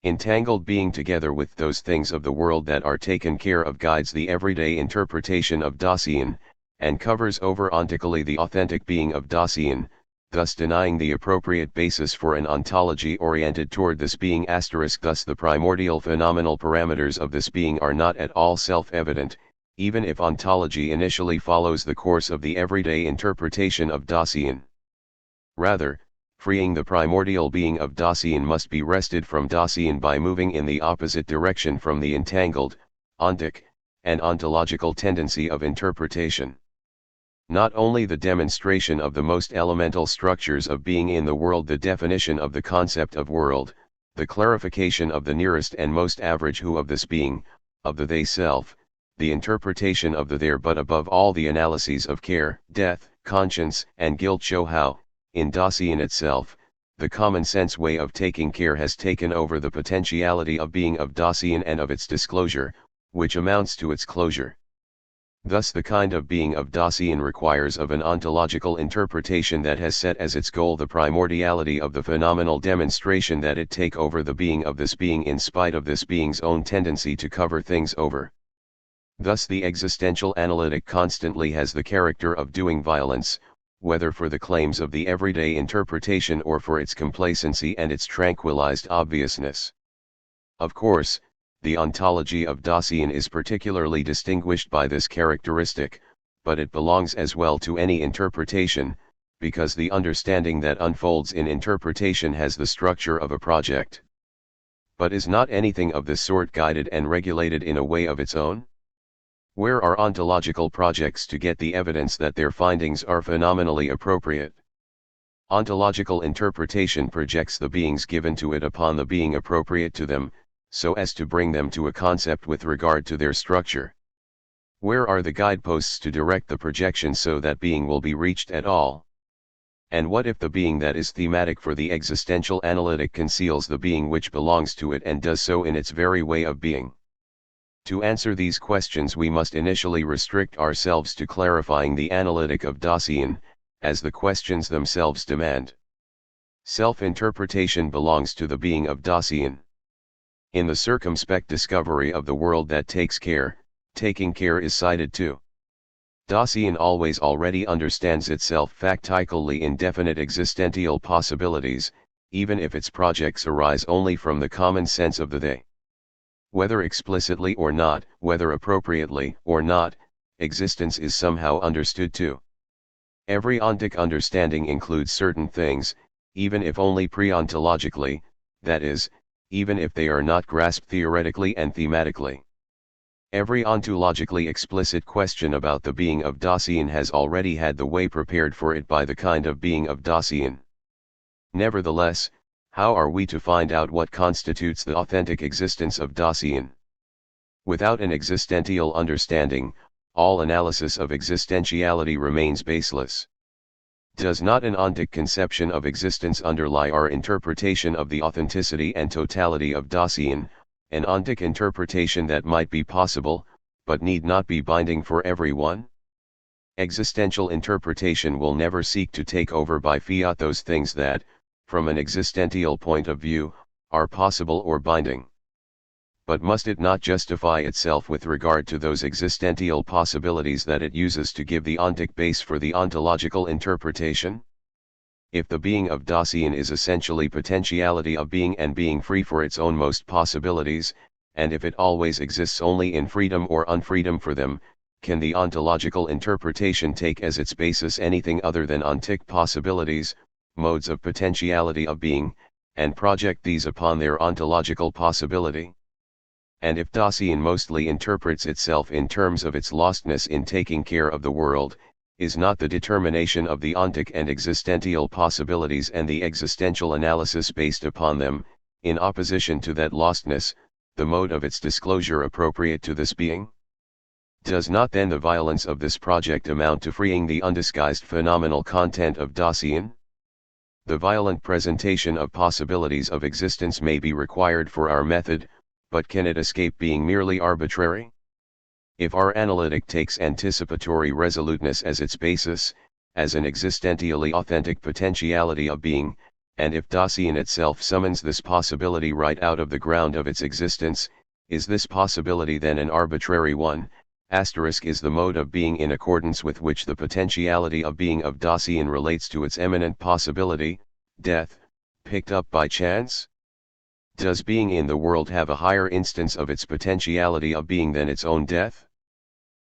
Entangled being together with those things of the world that are taken care of guides the everyday interpretation of Dasein, and covers over ontically the authentic being of Dasein, thus denying the appropriate basis for an ontology oriented toward this being *. Thus the primordial phenomenal parameters of this being are not at all self-evident, even if ontology initially follows the course of the everyday interpretation of Dasein. Rather, freeing the primordial being of Dasein must be wrested from Dasein by moving in the opposite direction from the entangled, ontic, and ontological tendency of interpretation. Not only the demonstration of the most elemental structures of being in the world, the definition of the concept of world, the clarification of the nearest and most average who of this being, of the they self, the interpretation of the there, but above all the analyses of care, death, conscience, and guilt show how, in Dasein itself, the common sense way of taking care has taken over the potentiality of being of Dasein and of its disclosure, which amounts to its closure. Thus the kind of being of Dasein requires of an ontological interpretation that has set as its goal the primordiality of the phenomenal demonstration that it take over the being of this being in spite of this being's own tendency to cover things over. Thus the existential analytic constantly has the character of doing violence, whether for the claims of the everyday interpretation or for its complacency and its tranquilized obviousness. Of course, the ontology of Dasein is particularly distinguished by this characteristic, but it belongs as well to any interpretation, because the understanding that unfolds in interpretation has the structure of a project. But is not anything of this sort guided and regulated in a way of its own? Where are ontological projects to get the evidence that their findings are phenomenally appropriate? Ontological interpretation projects the beings given to it upon the being appropriate to them, so as to bring them to a concept with regard to their structure. Where are the guideposts to direct the projection so that being will be reached at all? And what if the being that is thematic for the existential analytic conceals the being which belongs to it and does so in its very way of being? To answer these questions we must initially restrict ourselves to clarifying the analytic of Dasein, as the questions themselves demand. Self-interpretation belongs to the being of Dasein. In the circumspect discovery of the world that takes care, taking care is cited too. Dasein always already understands itself factically in definite existential possibilities, even if its projects arise only from the common sense of the they. Whether explicitly or not, whether appropriately or not, existence is somehow understood too. Every ontic understanding includes certain things, even if only pre-ontologically, that is, even if they are not grasped theoretically and thematically. Every ontologically explicit question about the being of Dasein has already had the way prepared for it by the kind of being of Dasein. Nevertheless, how are we to find out what constitutes the authentic existence of Dasein? Without an existential understanding, all analysis of existentiality remains baseless. Does not an ontic conception of existence underlie our interpretation of the authenticity and totality of Dasein, an ontic interpretation that might be possible, but need not be binding for everyone? Existential interpretation will never seek to take over by fiat those things that, from an existential point of view, are possible or binding. But must it not justify itself with regard to those existential possibilities that it uses to give the ontic base for the ontological interpretation? If the being of Dasein is essentially potentiality of being and being free for its own most possibilities, and if it always exists only in freedom or unfreedom for them, can the ontological interpretation take as its basis anything other than ontic possibilities, modes of potentiality of being, and project these upon their ontological possibility? And if Dasein mostly interprets itself in terms of its lostness in taking care of the world, is not the determination of the ontic and existential possibilities and the existential analysis based upon them, in opposition to that lostness, the mode of its disclosure appropriate to this being? Does not then the violence of this project amount to freeing the undisguised phenomenal content of Dasein? The violent presentation of possibilities of existence may be required for our method, but can it escape being merely arbitrary? If our analytic takes anticipatory resoluteness as its basis, as an existentially authentic potentiality of being, and if Dasein itself summons this possibility right out of the ground of its existence, is this possibility then an arbitrary one? Is the mode of being in accordance with which the potentiality of being of Dasein relates to its eminent possibility, death, picked up by chance? Does being in the world have a higher instance of its potentiality of being than its own death?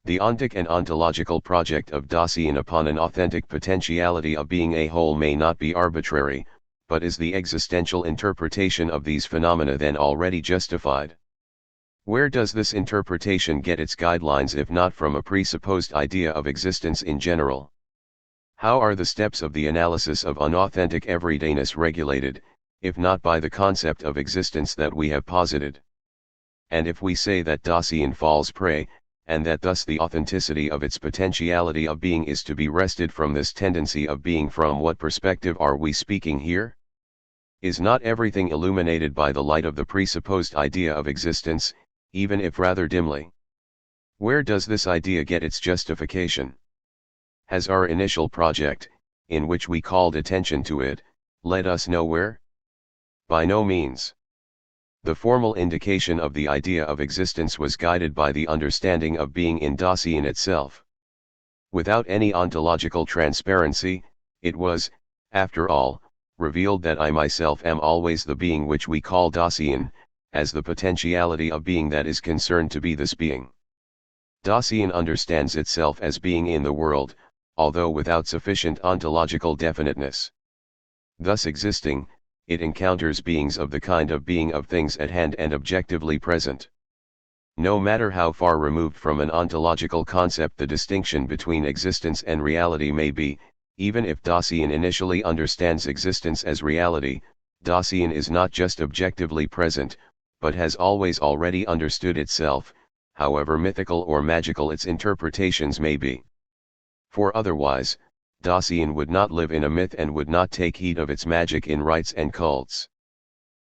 The ontic and ontological project of Dasein upon an authentic potentiality of being a whole may not be arbitrary, but is the existential interpretation of these phenomena then already justified? Where does this interpretation get its guidelines if not from a presupposed idea of existence in general? How are the steps of the analysis of unauthentic everydayness regulated, if not by the concept of existence that we have posited? And if we say that Dasein falls prey, and that thus the authenticity of its potentiality of being is to be wrested from this tendency of being, from what perspective are we speaking here? Is not everything illuminated by the light of the presupposed idea of existence, even if rather dimly? Where does this idea get its justification? Has our initial project, in which we called attention to it, led us nowhere? By no means. The formal indication of the idea of existence was guided by the understanding of being in Dasein itself. Without any ontological transparency, it was, after all, revealed that I myself am always the being which we call Dasein, as the potentiality of being that is concerned to be this being. Dasein understands itself as being in the world, although without sufficient ontological definiteness. Thus existing, it encounters beings of the kind of being of things at hand and objectively present. No matter how far removed from an ontological concept the distinction between existence and reality may be, even if Dasein initially understands existence as reality, Dasein is not just objectively present, but has always already understood itself, however mythical or magical its interpretations may be. For otherwise, Dasein would not live in a myth and would not take heed of its magic in rites and cults.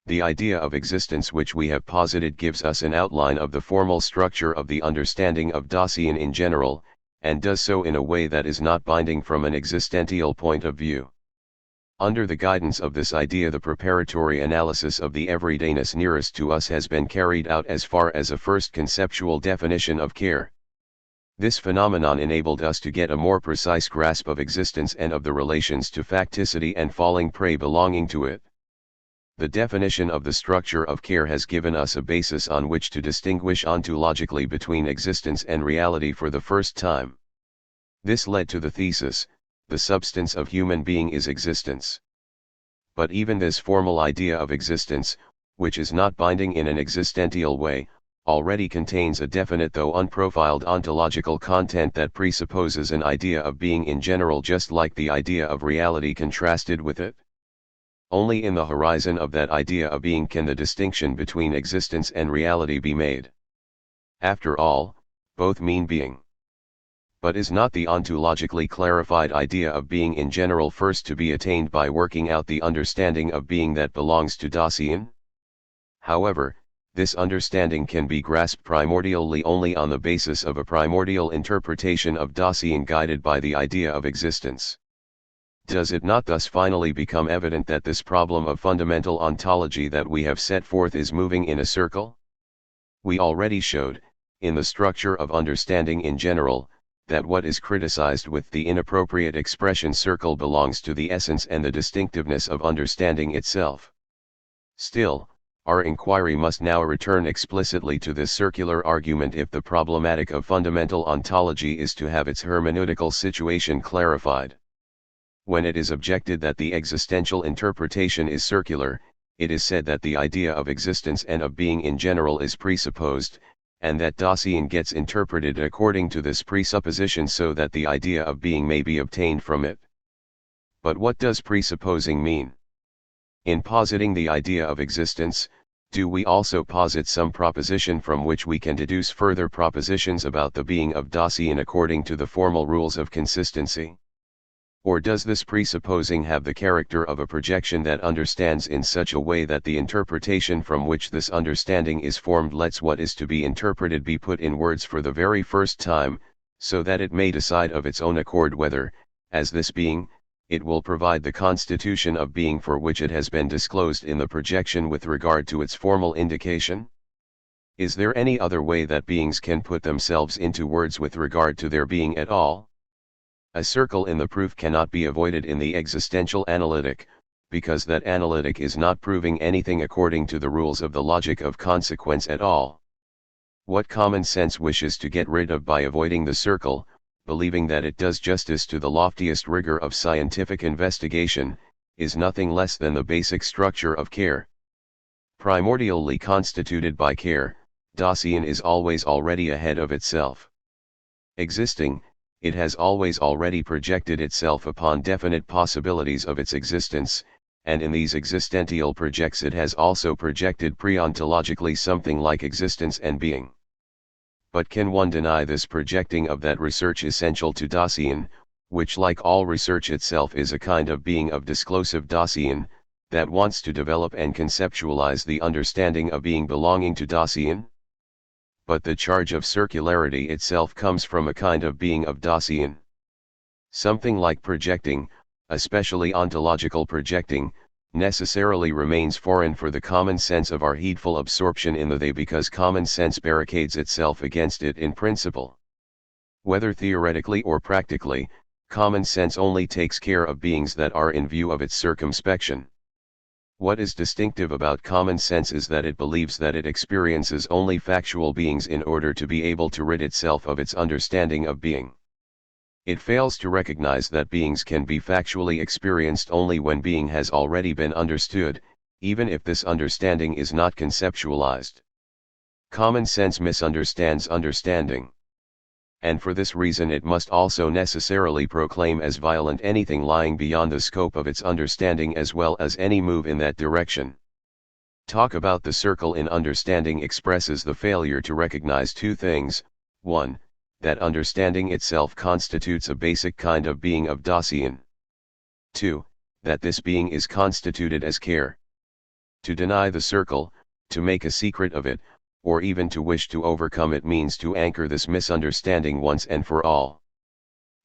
The idea of existence which we have posited gives us an outline of the formal structure of the understanding of Dasein in general, and does so in a way that is not binding from an existential point of view. Under the guidance of this idea, the preparatory analysis of the everydayness nearest to us has been carried out as far as a first conceptual definition of care. This phenomenon enabled us to get a more precise grasp of existence and of the relations to facticity and falling prey belonging to it. The definition of the structure of care has given us a basis on which to distinguish ontologically between existence and reality for the first time. This led to the thesis, the substance of human being is existence. But even this formal idea of existence, which is not binding in an existential way, already contains a definite though unprofiled ontological content that presupposes an idea of being in general, just like the idea of reality contrasted with it. Only in the horizon of that idea of being can the distinction between existence and reality be made. After all, both mean being. But is not the ontologically clarified idea of being in general first to be attained by working out the understanding of being that belongs to Dasein? However, this understanding can be grasped primordially only on the basis of a primordial interpretation of Dasein guided by the idea of existence. Does it not thus finally become evident that this problem of fundamental ontology that we have set forth is moving in a circle? We already showed, in the structure of understanding in general, that what is criticized with the inappropriate expression circle belongs to the essence and the distinctiveness of understanding itself. Still, our inquiry must now return explicitly to this circular argument if the problematic of fundamental ontology is to have its hermeneutical situation clarified. When it is objected that the existential interpretation is circular, it is said that the idea of existence and of being in general is presupposed, and that Dasein gets interpreted according to this presupposition so that the idea of being may be obtained from it. But what does presupposing mean? In positing the idea of existence, do we also posit some proposition from which we can deduce further propositions about the being of Dasein according to the formal rules of consistency? Or does this presupposing have the character of a projection that understands in such a way that the interpretation from which this understanding is formed lets what is to be interpreted be put in words for the very first time, so that it may decide of its own accord whether, as this being, it will provide the constitution of being for which it has been disclosed in the projection with regard to its formal indication? Is there any other way that beings can put themselves into words with regard to their being at all? A circle in the proof cannot be avoided in the existential analytic, because that analytic is not proving anything according to the rules of the logic of consequence at all. What common sense wishes to get rid of by avoiding the circle, believing that it does justice to the loftiest rigor of scientific investigation, is nothing less than the basic structure of care. Primordially constituted by care, Dasein is always already ahead of itself. Existing, it has always already projected itself upon definite possibilities of its existence, and in these existential projects it has also projected pre-ontologically something like existence and being. But can one deny this projecting of that research essential to Dasein, which like all research itself is a kind of being of disclosive Dasein, that wants to develop and conceptualize the understanding of being belonging to Dasein? But the charge of circularity itself comes from a kind of being of Dasein. Something like projecting, especially ontological projecting, necessarily remains foreign for the common sense of our heedful absorption in the they because common sense barricades itself against it in principle. Whether theoretically or practically, common sense only takes care of beings that are in view of its circumspection. What is distinctive about common sense is that it believes that it experiences only factual beings in order to be able to rid itself of its understanding of being. It fails to recognize that beings can be factually experienced only when being has already been understood, even if this understanding is not conceptualized. Common sense misunderstands understanding. And for this reason it must also necessarily proclaim as violent anything lying beyond the scope of its understanding as well as any move in that direction. Talk about the circle in understanding expresses the failure to recognize two things: 1. That understanding itself constitutes a basic kind of being of Dasein. 2. That this being is constituted as care. To deny the circle, to make a secret of it, or even to wish to overcome it means to anchor this misunderstanding once and for all.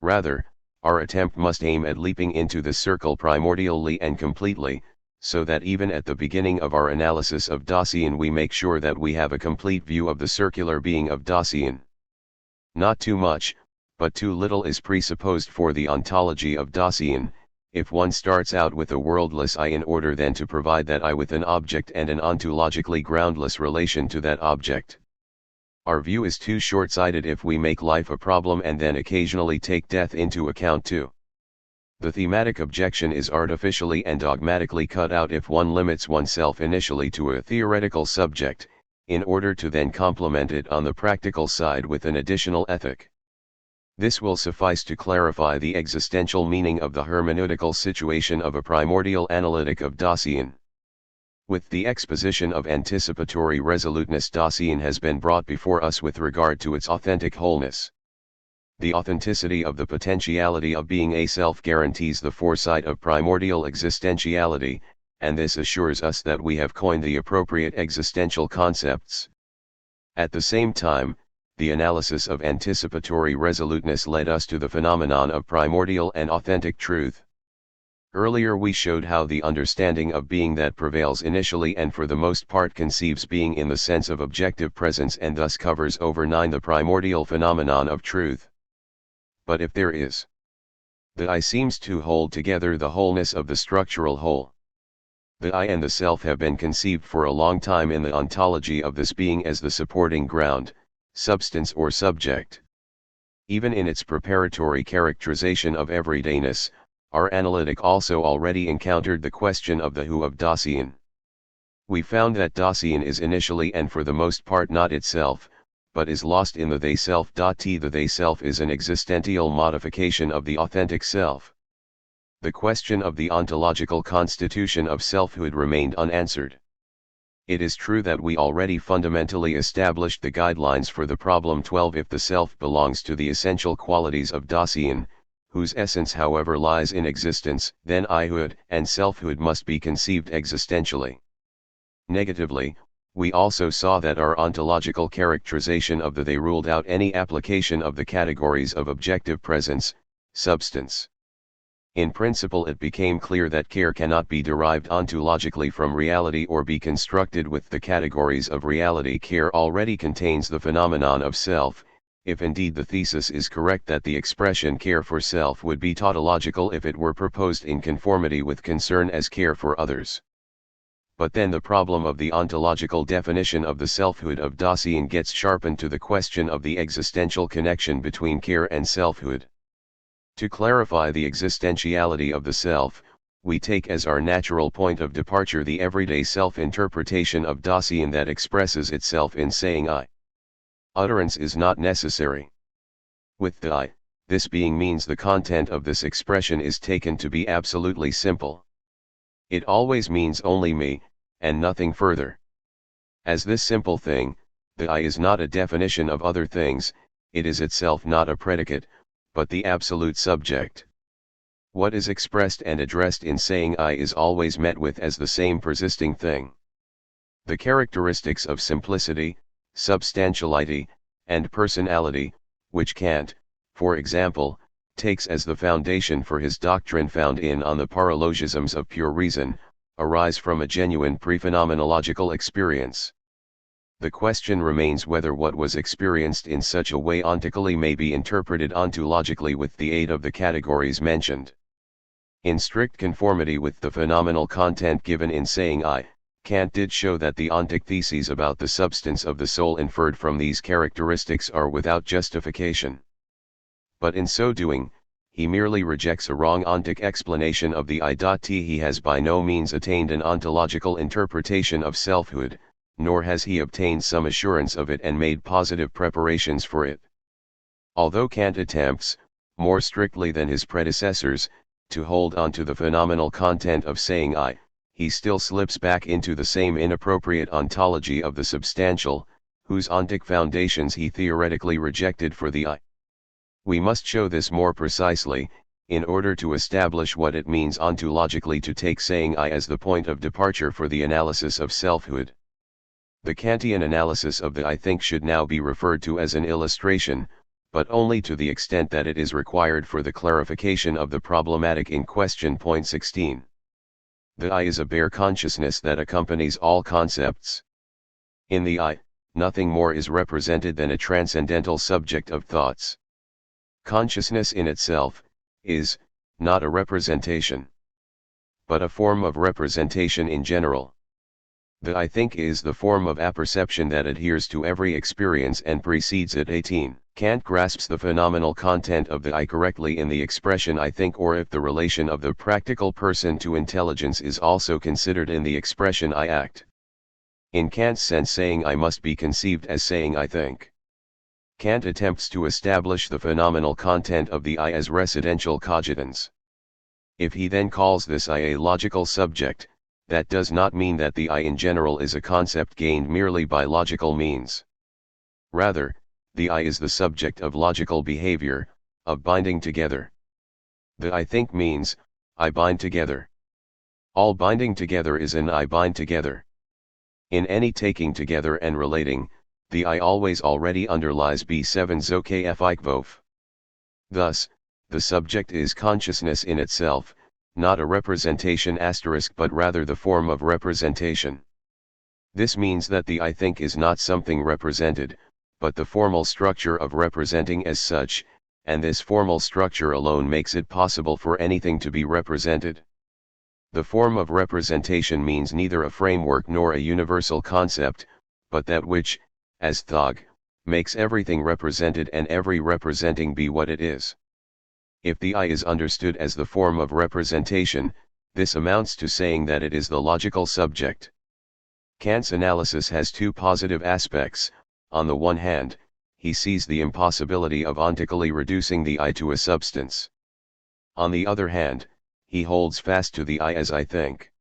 Rather, our attempt must aim at leaping into the circle primordially and completely, so that even at the beginning of our analysis of Dasein we make sure that we have a complete view of the circular being of Dasein. Not too much, but too little is presupposed for the ontology of Dasein, if one starts out with a worldless I in order then to provide that I with an object and an ontologically groundless relation to that object. Our view is too short-sighted if we make life a problem and then occasionally take death into account too. The thematic objection is artificially and dogmatically cut out if one limits oneself initially to a theoretical subject, in order to then complement it on the practical side with an additional ethic. This will suffice to clarify the existential meaning of the hermeneutical situation of a primordial analytic of Dasein. With the exposition of anticipatory resoluteness, Dasein has been brought before us with regard to its authentic wholeness. The authenticity of the potentiality of being a self guarantees the foresight of primordial existentiality, and this assures us that we have coined the appropriate existential concepts. At the same time, the analysis of anticipatory resoluteness led us to the phenomenon of primordial and authentic truth. Earlier we showed how the understanding of being that prevails initially and for the most part conceives being in the sense of objective presence and thus covers over 9 the primordial phenomenon of truth. But if there is, the I seems to hold together the wholeness of the structural whole. The I and the self have been conceived for a long time in the ontology of this being as the supporting ground, substance or subject. Even in its preparatory characterization of everydayness, our analytic also already encountered the question of the who of Dasein. We found that Dasein is initially and for the most part not itself, but is lost in the they-self. The they-self is an existential modification of the authentic self. The question of the ontological constitution of selfhood remained unanswered. It is true that we already fundamentally established the guidelines for the problem 12. If the self belongs to the essential qualities of Dasein, whose essence however lies in existence, then Ihood and selfhood must be conceived existentially. Negatively, we also saw that our ontological characterization of the they ruled out any application of the categories of objective presence, substance. In principle it became clear that care cannot be derived ontologically from reality or be constructed with the categories of reality. Care already contains the phenomenon of self, if indeed the thesis is correct that the expression care for self would be tautological if it were proposed in conformity with concern as care for others. But then the problem of the ontological definition of the selfhood of Dasein gets sharpened to the question of the existential connection between care and selfhood. To clarify the existentiality of the self, we take as our natural point of departure the everyday self-interpretation of Dasein that expresses itself in saying I. Utterance is not necessary. With the I, this being means the content of this expression is taken to be absolutely simple. It always means only me, and nothing further. As this simple thing, the I is not a definition of other things, it is itself not a predicate, but the absolute subject. What is expressed and addressed in saying I is always met with as the same persisting thing. The characteristics of simplicity, substantiality, and personality, which Kant, for example, takes as the foundation for his doctrine found in On the Paralogisms of Pure Reason, arise from a genuine pre-phenomenological experience. The question remains whether what was experienced in such a way ontically may be interpreted ontologically with the aid of the categories mentioned. In strict conformity with the phenomenal content given in saying I, Kant did show that the ontic theses about the substance of the soul inferred from these characteristics are without justification. But in so doing, he merely rejects a wrong ontic explanation of the I.T. He has by no means attained an ontological interpretation of selfhood, nor has he obtained some assurance of it and made positive preparations for it. Although Kant attempts, more strictly than his predecessors, to hold on to the phenomenal content of saying I, he still slips back into the same inappropriate ontology of the substantial, whose ontic foundations he theoretically rejected for the I. We must show this more precisely, in order to establish what it means ontologically to take saying I as the point of departure for the analysis of selfhood. The Kantian analysis of the I think should now be referred to as an illustration, but only to the extent that it is required for the clarification of the problematic in question. Point 16. The I is a bare consciousness that accompanies all concepts. In the I, nothing more is represented than a transcendental subject of thoughts. Consciousness in itself is not a representation, but a form of representation in general. The I think is the form of apperception that adheres to every experience and precedes it. 18. Kant grasps the phenomenal content of the I correctly in the expression I think, or if the relation of the practical person to intelligence is also considered in the expression I act. In Kant's sense, saying I must be conceived as saying I think. Kant attempts to establish the phenomenal content of the I as residential cogitans. If he then calls this I a logical subject, that does not mean that the I in general is a concept gained merely by logical means. Rather, the I is the subject of logical behavior, of binding together. The I think means, I bind together. All binding together is an I bind together. In any taking together and relating, the I always already underlies B7 Zokf Ikvof. Thus, the subject is consciousness in itself, not a representation *, but rather the form of representation. This means that the I think is not something represented, but the formal structure of representing as such, and this formal structure alone makes it possible for anything to be represented. The form of representation means neither a framework nor a universal concept, but that which, as Thog, makes everything represented and every representing be what it is. If the I is understood as the form of representation, this amounts to saying that it is the logical subject. Kant's analysis has two positive aspects. On the one hand, he sees the impossibility of ontically reducing the I to a substance. On the other hand, he holds fast to the I as I think.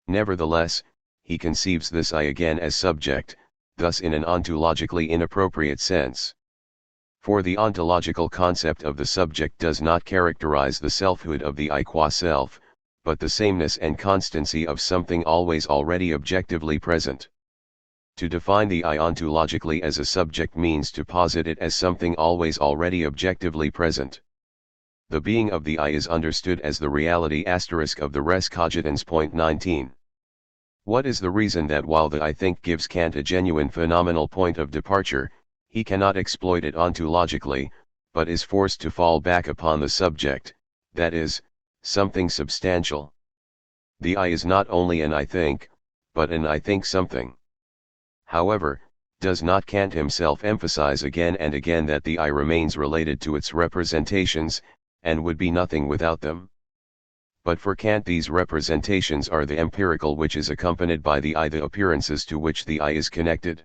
Nevertheless, he conceives this I again as subject, thus in an ontologically inappropriate sense. For the ontological concept of the subject does not characterize the selfhood of the I qua self, but the sameness and constancy of something always already objectively present. To define the I ontologically as a subject means to posit it as something always already objectively present. The being of the I is understood as the reality * of the res cogitans. Point 19. What is the reason that while the I think gives Kant a genuine phenomenal point of departure, he cannot exploit it ontologically, but is forced to fall back upon the subject, that is, something substantial? The I is not only an I think, but an I think something. However, does not Kant himself emphasize again and again that the I remains related to its representations, and would be nothing without them? But for Kant these representations are the empirical which is accompanied by the I, the appearances to which the I is connected.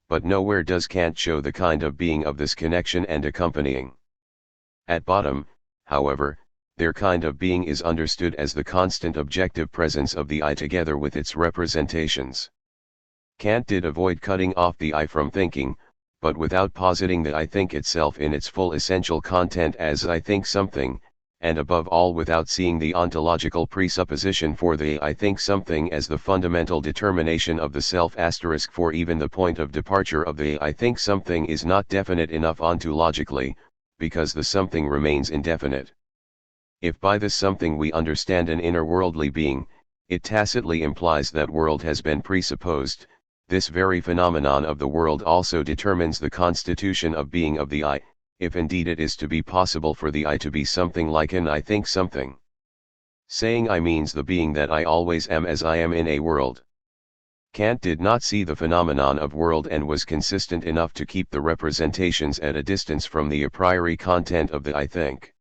But nowhere does Kant show the kind of being of this connection and accompanying. At bottom, however, their kind of being is understood as the constant objective presence of the I together with its representations. Kant did avoid cutting off the I from thinking, but without positing the I think itself in its full essential content as I think something, and above all without seeing the ontological presupposition for the I think something as the fundamental determination of the self *, for even the point of departure of the I think something is not definite enough ontologically, because the something remains indefinite. If by this something we understand an inner worldly being, it tacitly implies that world has been presupposed. This very phenomenon of the world also determines the constitution of being of the I, if indeed it is to be possible for the I to be something like an I think something. Saying I means the being that I always am as I am in a world. Kant did not see the phenomenon of world and was consistent enough to keep the representations at a distance from the a priori content of the I think.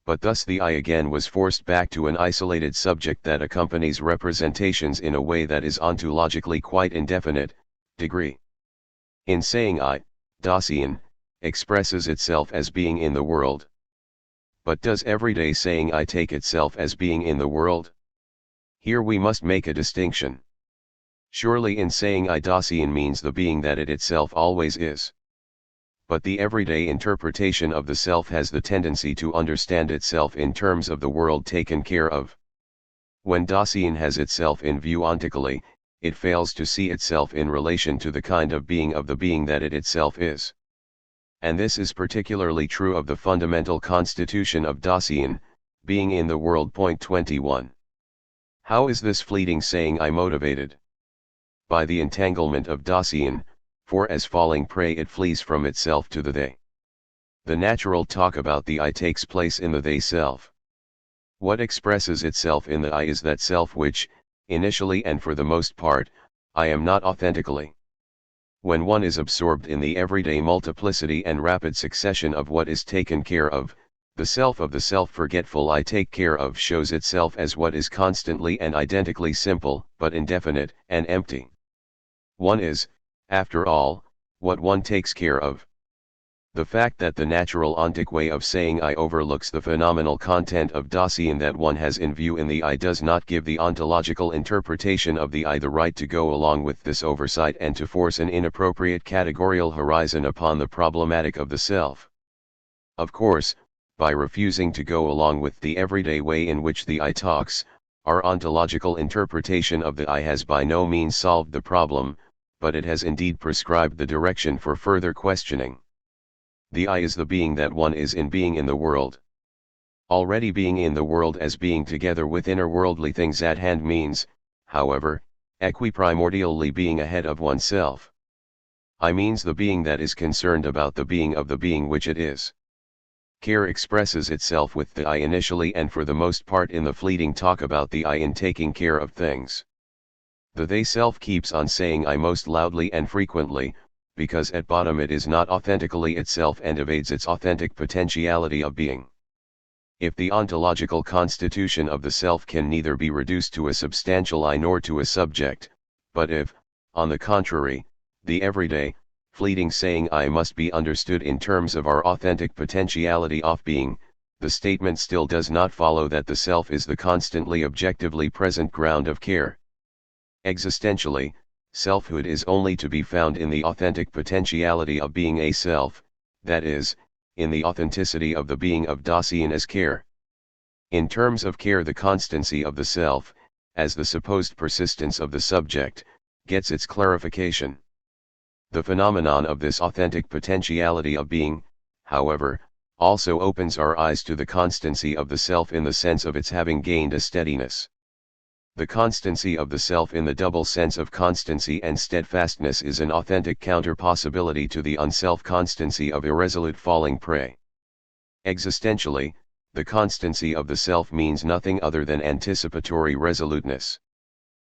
But thus the I again was forced back to an isolated subject that accompanies representations in a way that is ontologically quite indefinite, degree. In saying I, Dasein expresses itself as being in the world. But does everyday saying I take itself as being in the world? Here we must make a distinction. Surely in saying I Dasein means the being that it itself always is. But the everyday interpretation of the self has the tendency to understand itself in terms of the world taken care of. When Dasein has itself in view ontically, it fails to see itself in relation to the kind of being of the being that it itself is. And this is particularly true of the fundamental constitution of Dasein, being in the world. 21. How is this fleeting saying I motivated? By the entanglement of Dasein, for as falling prey it flees from itself to the they. The natural talk about the I takes place in the they self. What expresses itself in the I is that self which, initially and for the most part, I am not authentically. When one is absorbed in the everyday multiplicity and rapid succession of what is taken care of, the self of the self-forgetful I take care of shows itself as what is constantly and identically simple, but indefinite, and empty. One is, after all, what one takes care of. The fact that the natural ontic way of saying I overlooks the phenomenal content of Dasein that one has in view in the I does not give the ontological interpretation of the I the right to go along with this oversight and to force an inappropriate categorical horizon upon the problematic of the self. Of course, by refusing to go along with the everyday way in which the I talks, our ontological interpretation of the I has by no means solved the problem, but it has indeed prescribed the direction for further questioning. The I is the being that one is in being in the world. Already being in the world as being together with inner worldly things at hand means, however, equiprimordially being ahead of oneself. I means the being that is concerned about the being of the being which it is. Care expresses itself with the I initially and for the most part in the fleeting talk about the I in taking care of things. The they self keeps on saying I most loudly and frequently, because at bottom it is not authentically itself and evades its authentic potentiality of being. If the ontological constitution of the self can neither be reduced to a substantial I nor to a subject, but if, on the contrary, the everyday, fleeting saying I must be understood in terms of our authentic potentiality of being, the statement still does not follow that the self is the constantly objectively present ground of care. Existentially, selfhood is only to be found in the authentic potentiality of being a self, that is, in the authenticity of the being of Dasein as care. In terms of care, the constancy of the self, as the supposed persistence of the subject, gets its clarification. The phenomenon of this authentic potentiality of being, however, also opens our eyes to the constancy of the self in the sense of its having gained a steadiness. The constancy of the self in the double sense of constancy and steadfastness is an authentic counter-possibility to the unself-constancy of irresolute falling prey. Existentially, the constancy of the self means nothing other than anticipatory resoluteness.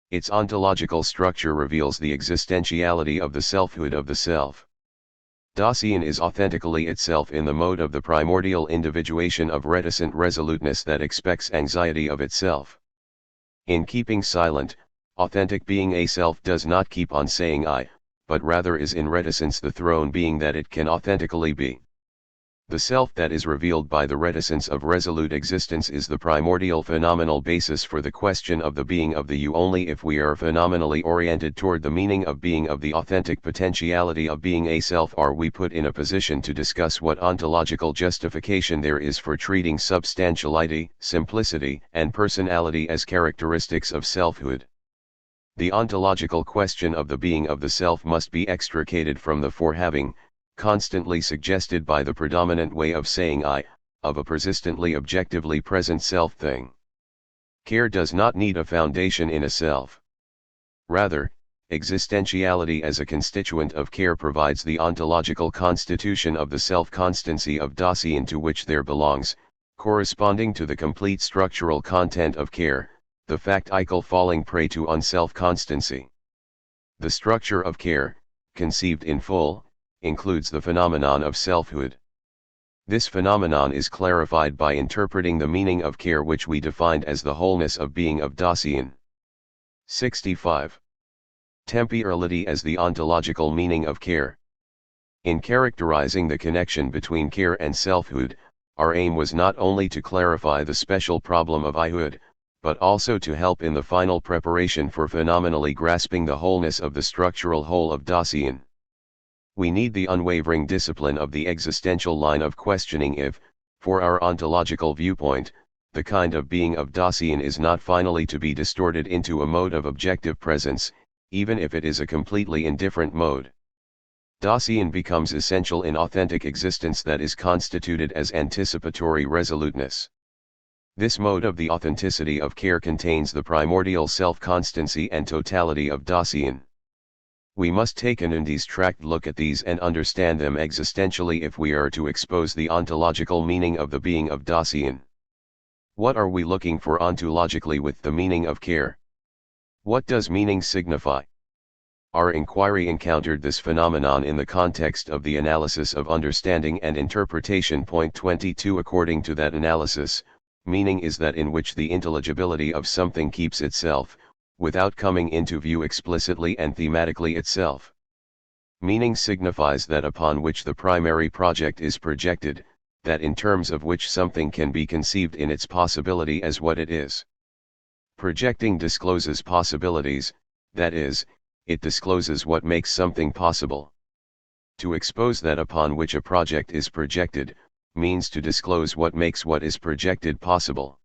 Its ontological structure reveals the existentiality of the selfhood of the self. Dasein is authentically itself in the mode of the primordial individuation of reticent resoluteness that expects anxiety of itself. In keeping silent, authentic being a self does not keep on saying I, but rather is in reticence the throne being that it can authentically be. The self that is revealed by the reticence of resolute existence is the primordial phenomenal basis for the question of the being of the you. Only if we are phenomenally oriented toward the meaning of being of the authentic potentiality of being a self are we put in a position to discuss what ontological justification there is for treating substantiality, simplicity, and personality as characteristics of selfhood. The ontological question of the being of the self must be extricated from the for-having, constantly suggested by the predominant way of saying I, of a persistently objectively present self-thing. Care does not need a foundation in a self. Rather, existentiality as a constituent of care provides the ontological constitution of the self-constancy of Dasein to which there belongs, corresponding to the complete structural content of care, the factical falling prey to unself-constancy. The structure of care, conceived in full, includes the phenomenon of selfhood. This phenomenon is clarified by interpreting the meaning of care which we defined as the wholeness of being of Dasein. 65. Temporality as the ontological meaning of care. In characterizing the connection between care and selfhood, our aim was not only to clarify the special problem of I-hood, but also to help in the final preparation for phenomenally grasping the wholeness of the structural whole of Dasein. We need the unwavering discipline of the existential line of questioning if, for our ontological viewpoint, the kind of being of Dasein is not finally to be distorted into a mode of objective presence, even if it is a completely indifferent mode. Dasein becomes essential in authentic existence that is constituted as anticipatory resoluteness. This mode of the authenticity of care contains the primordial self-constancy and totality of Dasein. We must take an undistracted look at these and understand them existentially if we are to expose the ontological meaning of the being of Dasein. What are we looking for ontologically with the meaning of care? What does meaning signify? Our inquiry encountered this phenomenon in the context of the analysis of understanding and interpretation. Point 22. According to that analysis, meaning is that in which the intelligibility of something keeps itself, without coming into view explicitly and thematically itself. Meaning signifies that upon which the primary project is projected, that in terms of which something can be conceived in its possibility as what it is. Projecting discloses possibilities, that is, it discloses what makes something possible. To expose that upon which a project is projected, means to disclose what makes what is projected possible.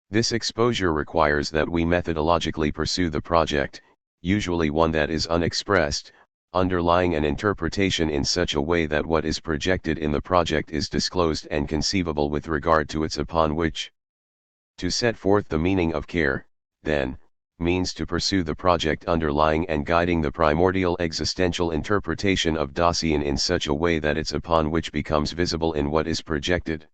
This exposure requires that we methodologically pursue the project, usually one that is unexpressed, underlying an interpretation in such a way that what is projected in the project is disclosed and conceivable with regard to its upon which. To set forth the meaning of care, then, means to pursue the project underlying and guiding the primordial existential interpretation of Dasein in such a way that its upon which becomes visible in what is projected.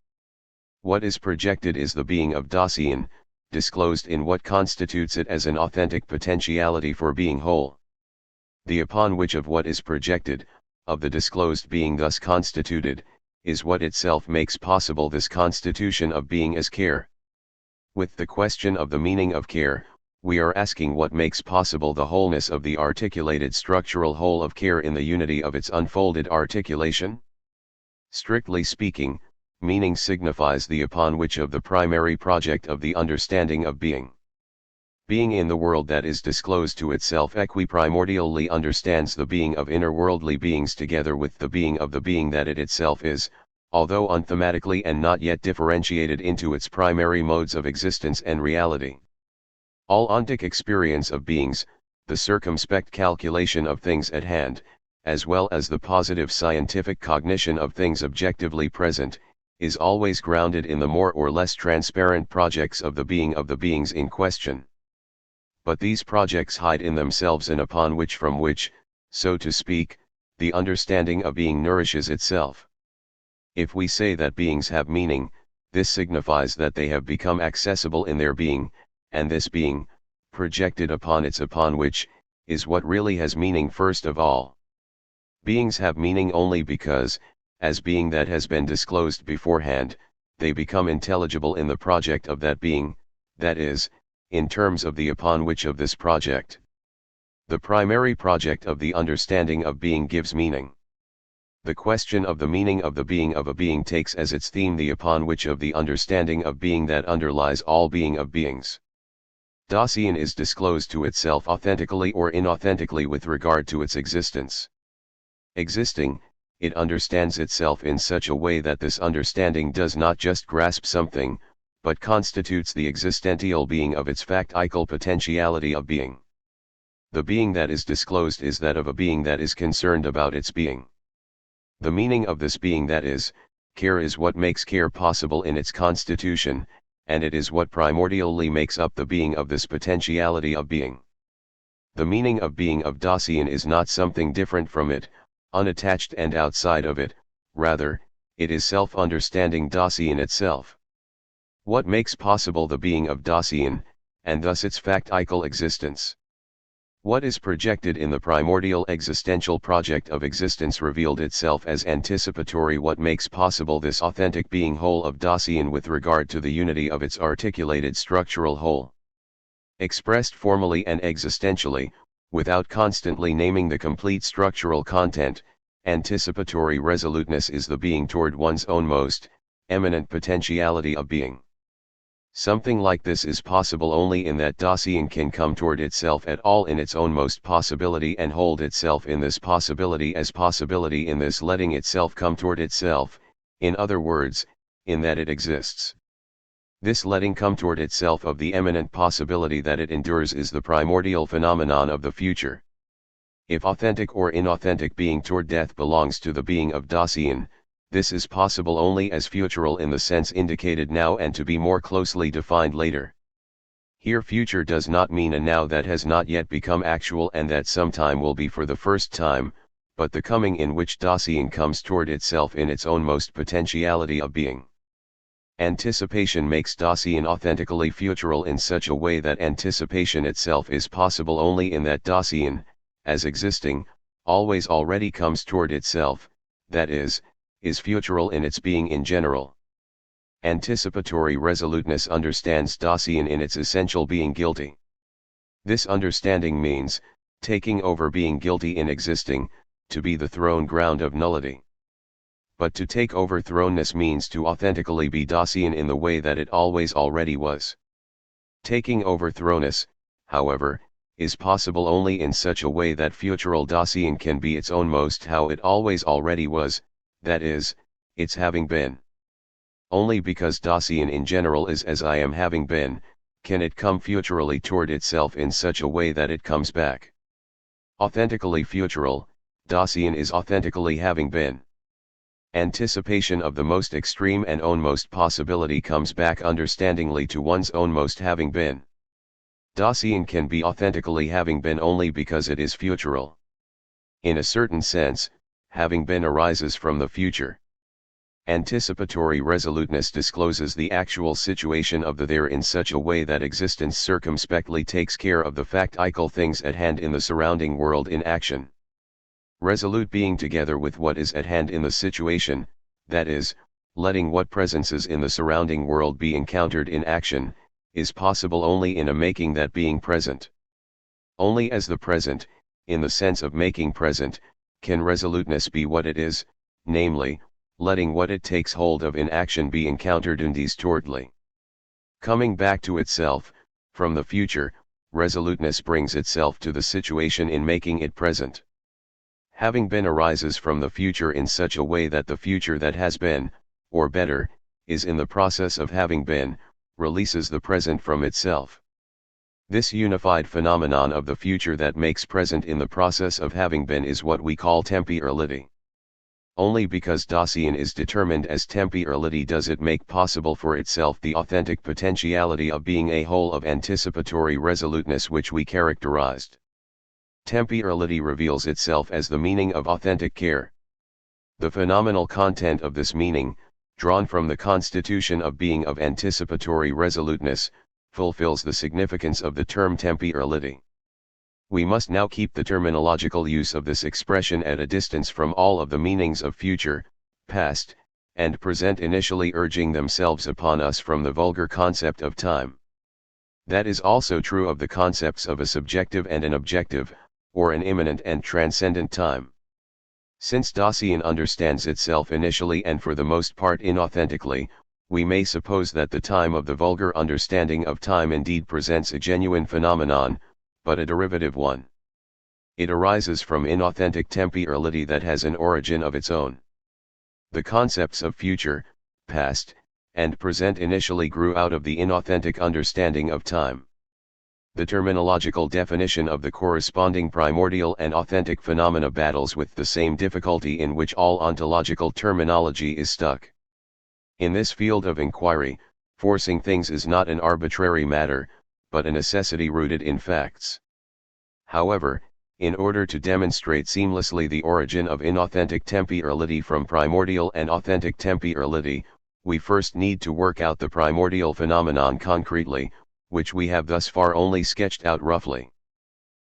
What is projected is the being of Dasein, disclosed in what constitutes it as an authentic potentiality for being whole. The upon which of what is projected, of the disclosed being thus constituted, is what itself makes possible this constitution of being as care. With the question of the meaning of care, we are asking what makes possible the wholeness of the articulated structural whole of care in the unity of its unfolded articulation? Strictly speaking, meaning signifies the upon which of the primary project of the understanding of being. Being in the world that is disclosed to itself equiprimordially understands the being of inner-worldly beings together with the being of the being that it itself is, although unthematically and not yet differentiated into its primary modes of existence and reality. All ontic experience of beings, the circumspect calculation of things at hand, as well as the positive scientific cognition of things objectively present, is always grounded in the more or less transparent projects of the beings in question. But these projects hide in themselves an upon which from which, so to speak, the understanding of being nourishes itself. If we say that beings have meaning, this signifies that they have become accessible in their being, and this being, projected upon its upon which, is what really has meaning first of all. Beings have meaning only because, as being that has been disclosed beforehand, they become intelligible in the project of that being, that is, in terms of the upon which of this project. The primary project of the understanding of being gives meaning. The question of the meaning of the being of a being takes as its theme the upon which of the understanding of being that underlies all being of beings. Dasein is disclosed to itself authentically or inauthentically with regard to its existence. Existing, it understands itself in such a way that this understanding does not just grasp something, but constitutes the existential being of its factical potentiality of being. The being that is disclosed is that of a being that is concerned about its being. The meaning of this being that is, care is what makes care possible in its constitution, and it is what primordially makes up the being of this potentiality of being. The meaning of being of Dasein is not something different from it, unattached and outside of it, rather, it is self-understanding Dasein itself. What makes possible the being of Dasein, and thus its factical existence? What is projected in the primordial existential project of existence revealed itself as anticipatory what makes possible this authentic being whole of Dasein with regard to the unity of its articulated structural whole. Expressed formally and existentially, without constantly naming the complete structural content, anticipatory resoluteness is the being toward one's own most eminent potentiality of being. Something like this is possible only in that Dasein can come toward itself at all in its own most possibility and hold itself in this possibility as possibility in this letting itself come toward itself, in other words, in that it exists. This letting come toward itself of the eminent possibility that it endures is the primordial phenomenon of the future. If authentic or inauthentic being toward death belongs to the being of Dasein, this is possible only as futural in the sense indicated now and to be more closely defined later. Here future does not mean a now that has not yet become actual and that sometime will be for the first time, but the coming in which Dasein comes toward itself in its own most potentiality of being. Anticipation makes Dasein authentically futural in such a way that anticipation itself is possible only in that Dasein, as existing, always already comes toward itself, that is futural in its being in general. Anticipatory resoluteness understands Dasein in its essential being guilty. This understanding means, taking over being guilty in existing, to be the thrown ground of nullity. But to take over thrownness means to authentically be Dasein in the way that it always already was. Taking over thrownness, however, is possible only in such a way that futural Dasein can be its own most how it always already was, that is, its having been. Only because Dasein in general is as I am having been, can it come futurally toward itself in such a way that it comes back. Authentically futural, Dasein is authentically having been. Anticipation of the most extreme and own most possibility comes back understandingly to one's own most having been. Dasein can be authentically having been only because it is futural. In a certain sense, having been arises from the future. Anticipatory resoluteness discloses the actual situation of the there in such a way that existence circumspectly takes care of the factical things at hand in the surrounding world in action. Resolute being together with what is at hand in the situation, that is, letting what presences in the surrounding world be encountered in action, is possible only in a making that being present. Only as the present, in the sense of making present, can resoluteness be what it is, namely, letting what it takes hold of in action be encountered undistortedly. Coming back to itself, from the future, resoluteness brings itself to the situation in making it present. Having been arises from the future in such a way that the future that has been, or better, is in the process of having been, releases the present from itself. This unified phenomenon of the future that makes present in the process of having been is what we call temporality. Only because Dasein is determined as temporality does it make possible for itself the authentic potentiality of being a whole of anticipatory resoluteness which we characterized. Temporality reveals itself as the meaning of authentic care. The phenomenal content of this meaning, drawn from the constitution of being of anticipatory resoluteness, fulfills the significance of the term temporality. We must now keep the terminological use of this expression at a distance from all of the meanings of future, past, and present initially urging themselves upon us from the vulgar concept of time. That is also true of the concepts of a subjective and an objective, or an immanent and transcendent time. Since Dasein understands itself initially and for the most part inauthentically, we may suppose that the time of the vulgar understanding of time indeed presents a genuine phenomenon, but a derivative one. It arises from inauthentic temporality that has an origin of its own. The concepts of future, past, and present initially grew out of the inauthentic understanding of time. The terminological definition of the corresponding primordial and authentic phenomena battles with the same difficulty in which all ontological terminology is stuck. In this field of inquiry, forcing things is not an arbitrary matter, but a necessity rooted in facts. However, in order to demonstrate seamlessly the origin of inauthentic temporality from primordial and authentic temporality, we first need to work out the primordial phenomenon concretely, which we have thus far only sketched out roughly.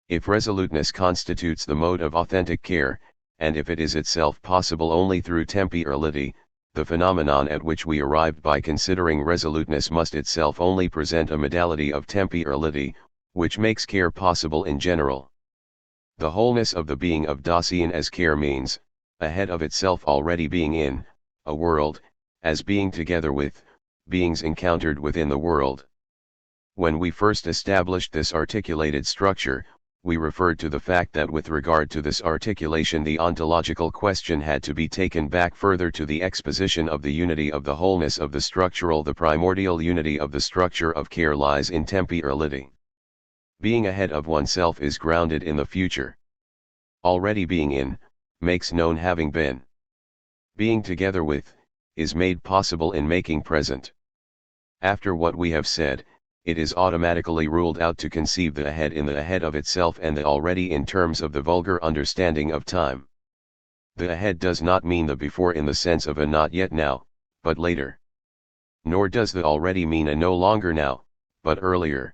If resoluteness constitutes the mode of authentic care, and if it is itself possible only through temporality, the phenomenon at which we arrived by considering resoluteness must itself only present a modality of temporality, which makes care possible in general. The wholeness of the being of Dasein as care means, ahead of itself already being in, a world, as being together with, beings encountered within the world. When we first established this articulated structure, we referred to the fact that with regard to this articulation the ontological question had to be taken back further to the exposition of the unity of the wholeness of the structural. The primordial unity of the structure of care lies in temporality. Being ahead of oneself is grounded in the future. Already being in, makes known having been. Being together with, is made possible in making present. After what we have said, it is automatically ruled out to conceive the ahead in the ahead of itself and the already in terms of the vulgar understanding of time. The ahead does not mean the before in the sense of a not yet now, but later. Nor does the already mean a no longer now, but earlier.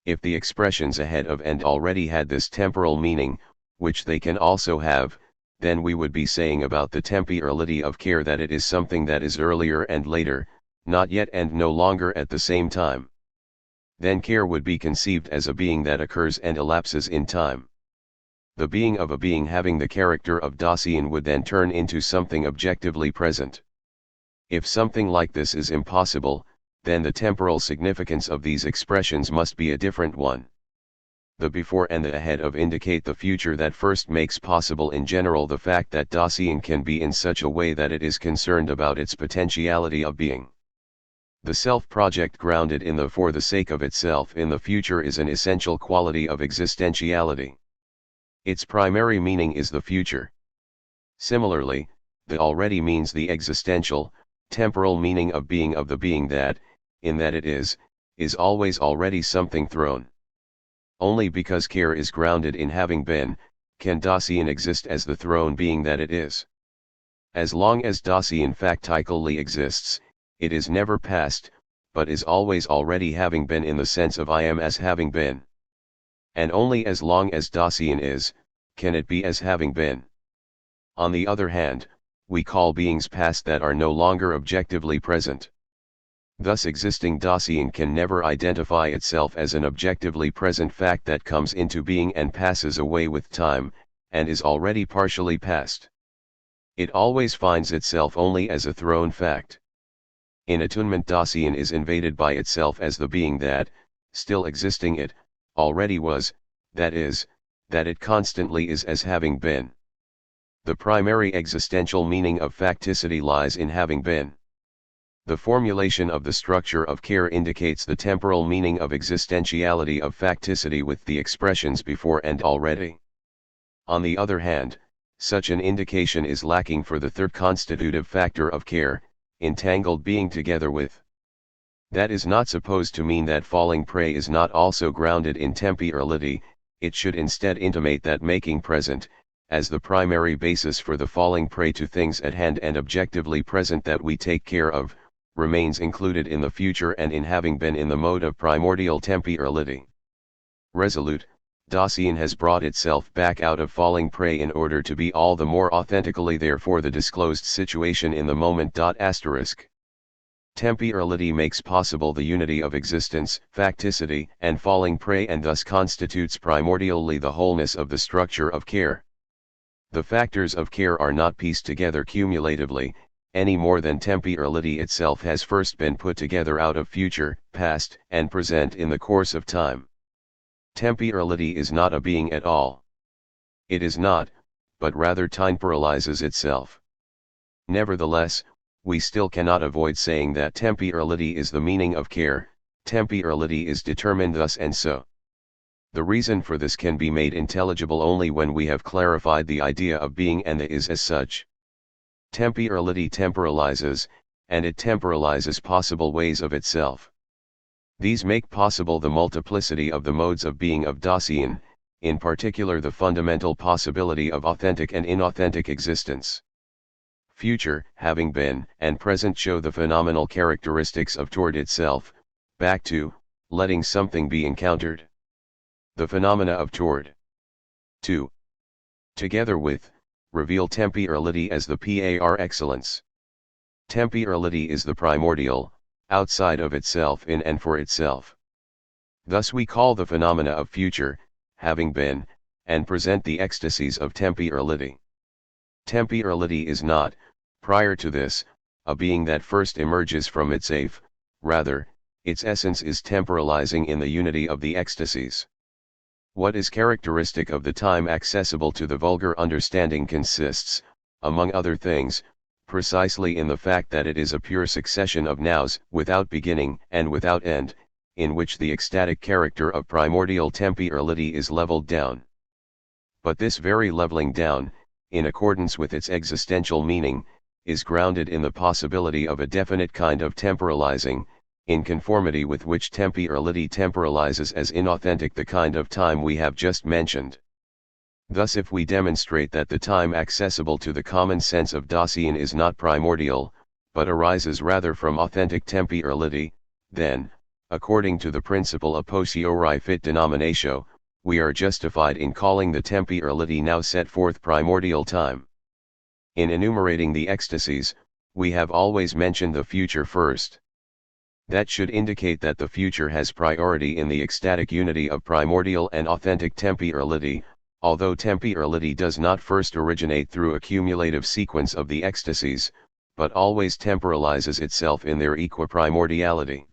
If the expressions ahead of and already had this temporal meaning, which they can also have, then we would be saying about the temporality of care that it is something that is earlier and later, not yet and no longer at the same time. Then care would be conceived as a being that occurs and elapses in time. The being of a being having the character of Dasein would then turn into something objectively present. If something like this is impossible, then the temporal significance of these expressions must be a different one. The before and the ahead of indicate the future that first makes possible in general the fact that Dasein can be in such a way that it is concerned about its potentiality of being. The self-project grounded in the for the sake of itself in the future is an essential quality of existentiality. Its primary meaning is the future. Similarly, the already means the existential, temporal meaning of being of the being that, in that it is always already something thrown. Only because care is grounded in having been, can Dasein exist as the thrown being that it is. As long as Dasein factically exists, it is never past, but is always already having been in the sense of I am as having been. And only as long as Dasein is, can it be as having been. On the other hand, we call beings past that are no longer objectively present. Thus existing Dasein can never identify itself as an objectively present fact that comes into being and passes away with time, and is already partially past. It always finds itself only as a thrown fact. In attunement Dasein is invaded by itself as the being that, still existing it, already was, that is, that it constantly is as having been. The primary existential meaning of facticity lies in having been. The formulation of the structure of care indicates the temporal meaning of existentiality of facticity with the expressions before and already. On the other hand, such an indication is lacking for the third constitutive factor of care, entangled being together with. That is not supposed to mean that falling prey is not also grounded in temporality. It should instead intimate that making present, as the primary basis for the falling prey to things at hand and objectively present that we take care of, remains included in the future and in having been in the mode of primordial temporality. Resolute, Dasein has brought itself back out of falling prey in order to be all the more authentically there for the disclosed situation in the moment. Temporality makes possible the unity of existence, facticity, and falling prey and thus constitutes primordially the wholeness of the structure of care. The factors of care are not pieced together cumulatively, any more than temporality itself has first been put together out of future, past, and present in the course of time. Temporality is not a being at all. It is not, but rather temporalizes itself. Nevertheless, we still cannot avoid saying that temporality is the meaning of care. Temporality is determined thus and so. The reason for this can be made intelligible only when we have clarified the idea of being and the is as such. Temporality temporalizes, and it temporalizes possible ways of itself. These make possible the multiplicity of the modes of being of Dasein, in particular the fundamental possibility of authentic and inauthentic existence. Future, having been, and present show the phenomenal characteristics of toward itself, back to, letting something be encountered. The phenomena of toward. 2. Together with, reveal temporality as the par excellence. Temporality is the primordial, outside of itself in and for itself. Thus we call the phenomena of future, having been, and present the ecstasies of temporality. Temporality is not, prior to this, a being that first emerges from its rather, its essence is temporalizing in the unity of the ecstasies. What is characteristic of the time accessible to the vulgar understanding consists, among other things, precisely in the fact that it is a pure succession of nows, without beginning and without end, in which the ecstatic character of primordial temporality is leveled down. But this very leveling down, in accordance with its existential meaning, is grounded in the possibility of a definite kind of temporalizing, in conformity with which temporality temporalizes as inauthentic the kind of time we have just mentioned. Thus if we demonstrate that the time accessible to the common sense of Dasein is not primordial, but arises rather from authentic temporality, then, according to the principle a posteriori fit denominatio, we are justified in calling the temporality now set forth primordial time. In enumerating the ecstasies, we have always mentioned the future first. That should indicate that the future has priority in the ecstatic unity of primordial and authentic temporality, although temporality does not first originate through a cumulative sequence of the ecstasies, but always temporalizes itself in their equiprimordiality.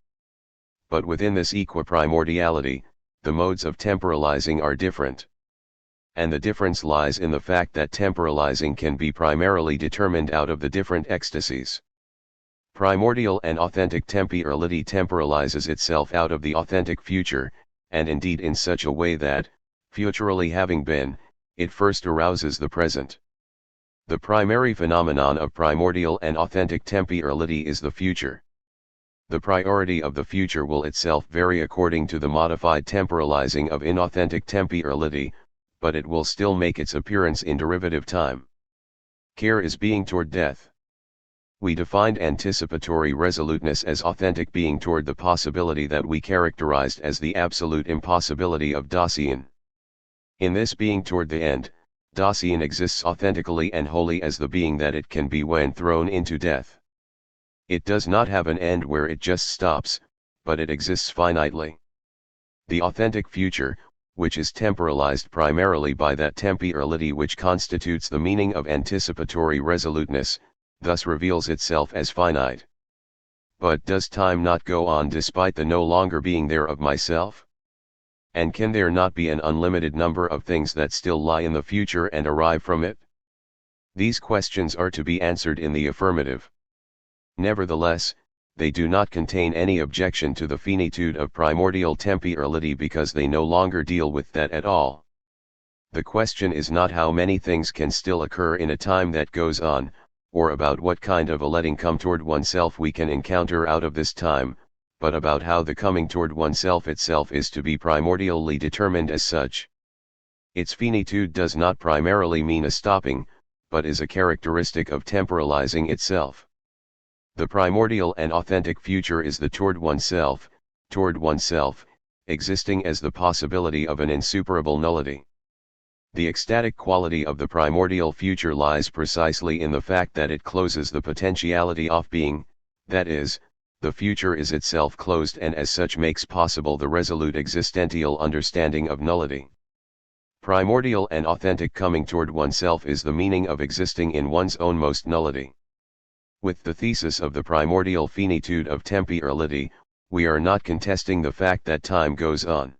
But within this equiprimordiality, the modes of temporalizing are different. And the difference lies in the fact that temporalizing can be primarily determined out of the different ecstasies. Primordial and authentic temporality temporalizes itself out of the authentic future, and indeed in such a way that, futurally having been, it first arouses the present. The primary phenomenon of primordial and authentic temporality is the future. The priority of the future will itself vary according to the modified temporalizing of inauthentic temporality, but it will still make its appearance in derivative time. Care is being toward death. We defined anticipatory resoluteness as authentic being toward the possibility that we characterized as the absolute impossibility of Dasein. In this being toward the end, Dasein exists authentically and wholly as the being that it can be when thrown into death. It does not have an end where it just stops, but it exists finitely. The authentic future, which is temporalized primarily by that temporality which constitutes the meaning of anticipatory resoluteness, thus reveals itself as finite. But does time not go on despite the no longer being there of myself? And can there not be an unlimited number of things that still lie in the future and arrive from it? These questions are to be answered in the affirmative. Nevertheless, they do not contain any objection to the finitude of primordial temporality because they no longer deal with that at all. The question is not how many things can still occur in a time that goes on, or about what kind of a letting come toward oneself we can encounter out of this time, but about how the coming toward oneself itself is to be primordially determined as such. Its finitude does not primarily mean a stopping, but is a characteristic of temporalizing itself. The primordial and authentic future is the toward oneself, existing as the possibility of an insuperable nullity. The ecstatic quality of the primordial future lies precisely in the fact that it closes the potentiality of being, that is, the future is itself closed and as such makes possible the resolute existential understanding of nullity. Primordial and authentic coming toward oneself is the meaning of existing in one's own most nullity. With the thesis of the primordial finitude of temporality, we are not contesting the fact that time goes on.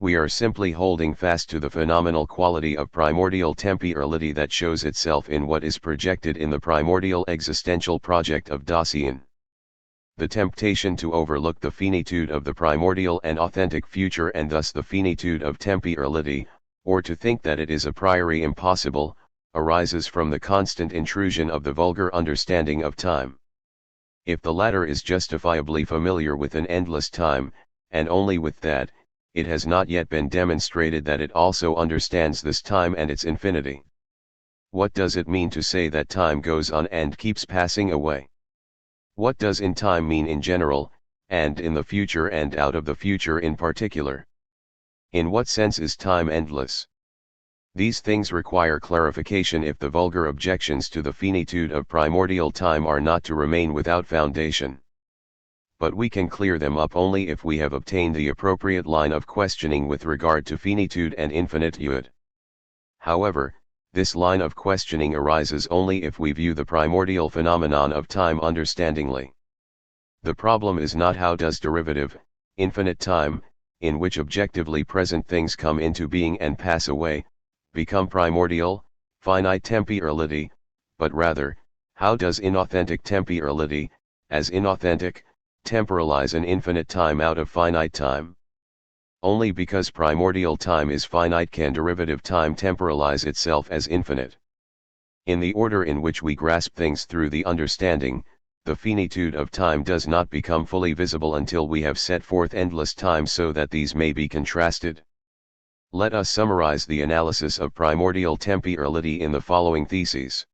We are simply holding fast to the phenomenal quality of primordial temporality that shows itself in what is projected in the primordial existential project of Dasein. The temptation to overlook the finitude of the primordial and authentic future and thus the finitude of temporality, or to think that it is a priori impossible, arises from the constant intrusion of the vulgar understanding of time. If the latter is justifiably familiar with an endless time, and only with that, it has not yet been demonstrated that it also understands this time and its infinity. What does it mean to say that time goes on and keeps passing away? What does in time mean in general, and in the future and out of the future in particular? In what sense is time endless? These things require clarification if the vulgar objections to the finitude of primordial time are not to remain without foundation. But we can clear them up only if we have obtained the appropriate line of questioning with regard to finitude and infinitude. However, This line of questioning arises only if we view the primordial phenomenon of time understandingly. The problem is not how does derivative, infinite time, in which objectively present things come into being and pass away, become primordial, finite temporality, but rather, how does inauthentic temporality, as inauthentic, temporalize an infinite time out of finite time? Only because primordial time is finite can derivative time temporalize itself as infinite. In the order in which we grasp things through the understanding, the finitude of time does not become fully visible until we have set forth endless time so that these may be contrasted. Let us summarize the analysis of primordial temporality in the following theses.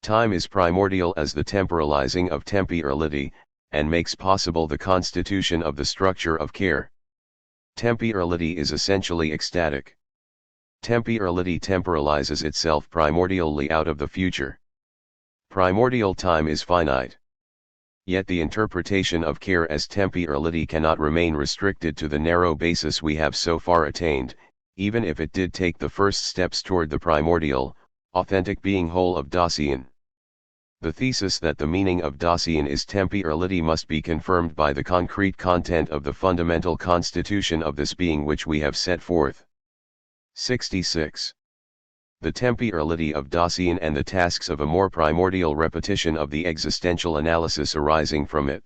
Time is primordial as the temporalizing of temporality, and makes possible the constitution of the structure of care. Temporality is essentially ecstatic. Temporality temporalizes itself primordially out of the future. Primordial time is finite. Yet the interpretation of care as temporality cannot remain restricted to the narrow basis we have so far attained, even if it did take the first steps toward the primordial, authentic being whole of Dasein. The thesis that the meaning of Dasein is temporality must be confirmed by the concrete content of the fundamental constitution of this being which we have set forth. 66. The temporality of Dasein and the tasks of a more primordial repetition of the existential analysis arising from it.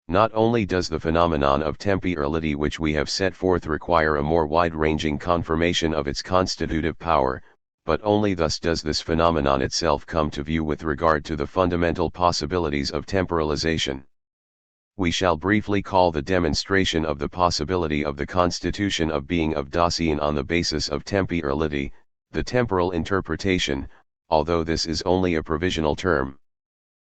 Not only does the phenomenon of temporality which we have set forth require a more wide-ranging confirmation of its constitutive power, but only thus does this phenomenon itself come to view with regard to the fundamental possibilities of temporalization. We shall briefly call the demonstration of the possibility of the constitution of being of Dasein on the basis of temporality, the temporal interpretation, although this is only a provisional term.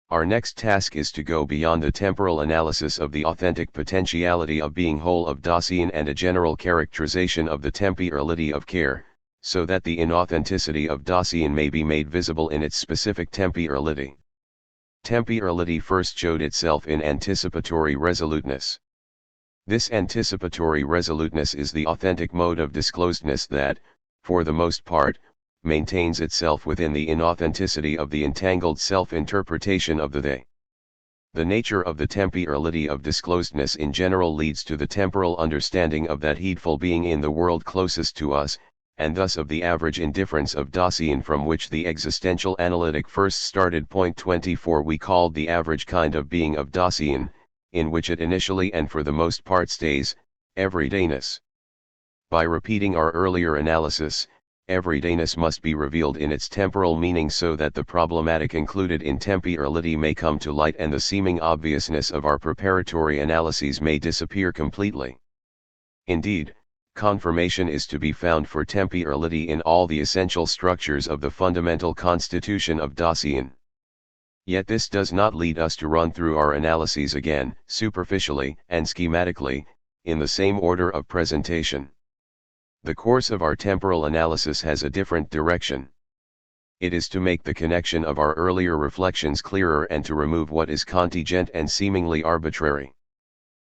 Our next task is to go beyond the temporal analysis of the authentic potentiality of being whole of Dasein and a general characterization of the temporality of care, so that the inauthenticity of Dasein may be made visible in its specific temporality. Temporality first showed itself in anticipatory resoluteness. This anticipatory resoluteness is the authentic mode of disclosedness that, for the most part, maintains itself within the inauthenticity of the entangled self-interpretation of the they. The nature of the temporality of disclosedness in general leads to the temporal understanding of that heedful being in the world closest to us, and thus of the average indifference of Dasein from which the existential analytic first started. 24 We called the average kind of being of Dasein, in which it initially and for the most part stays, everydayness. By repeating our earlier analysis, everydayness must be revealed in its temporal meaning so that the problematic included in temporality may come to light and the seeming obviousness of our preparatory analyses may disappear completely. Indeed, confirmation is to be found for temporality in all the essential structures of the fundamental constitution of Dasein. Yet this does not lead us to run through our analyses again, superficially and schematically, in the same order of presentation. The course of our temporal analysis has a different direction. It is to make the connection of our earlier reflections clearer and to remove what is contingent and seemingly arbitrary.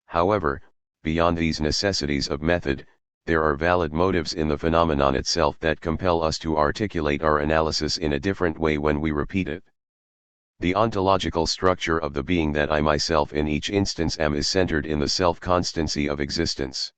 However, beyond these necessities of method, there are valid motives in the phenomenon itself that compel us to articulate our analysis in a different way when we repeat it. The ontological structure of the being that I myself in each instance am is centered in the self-constancy of existence.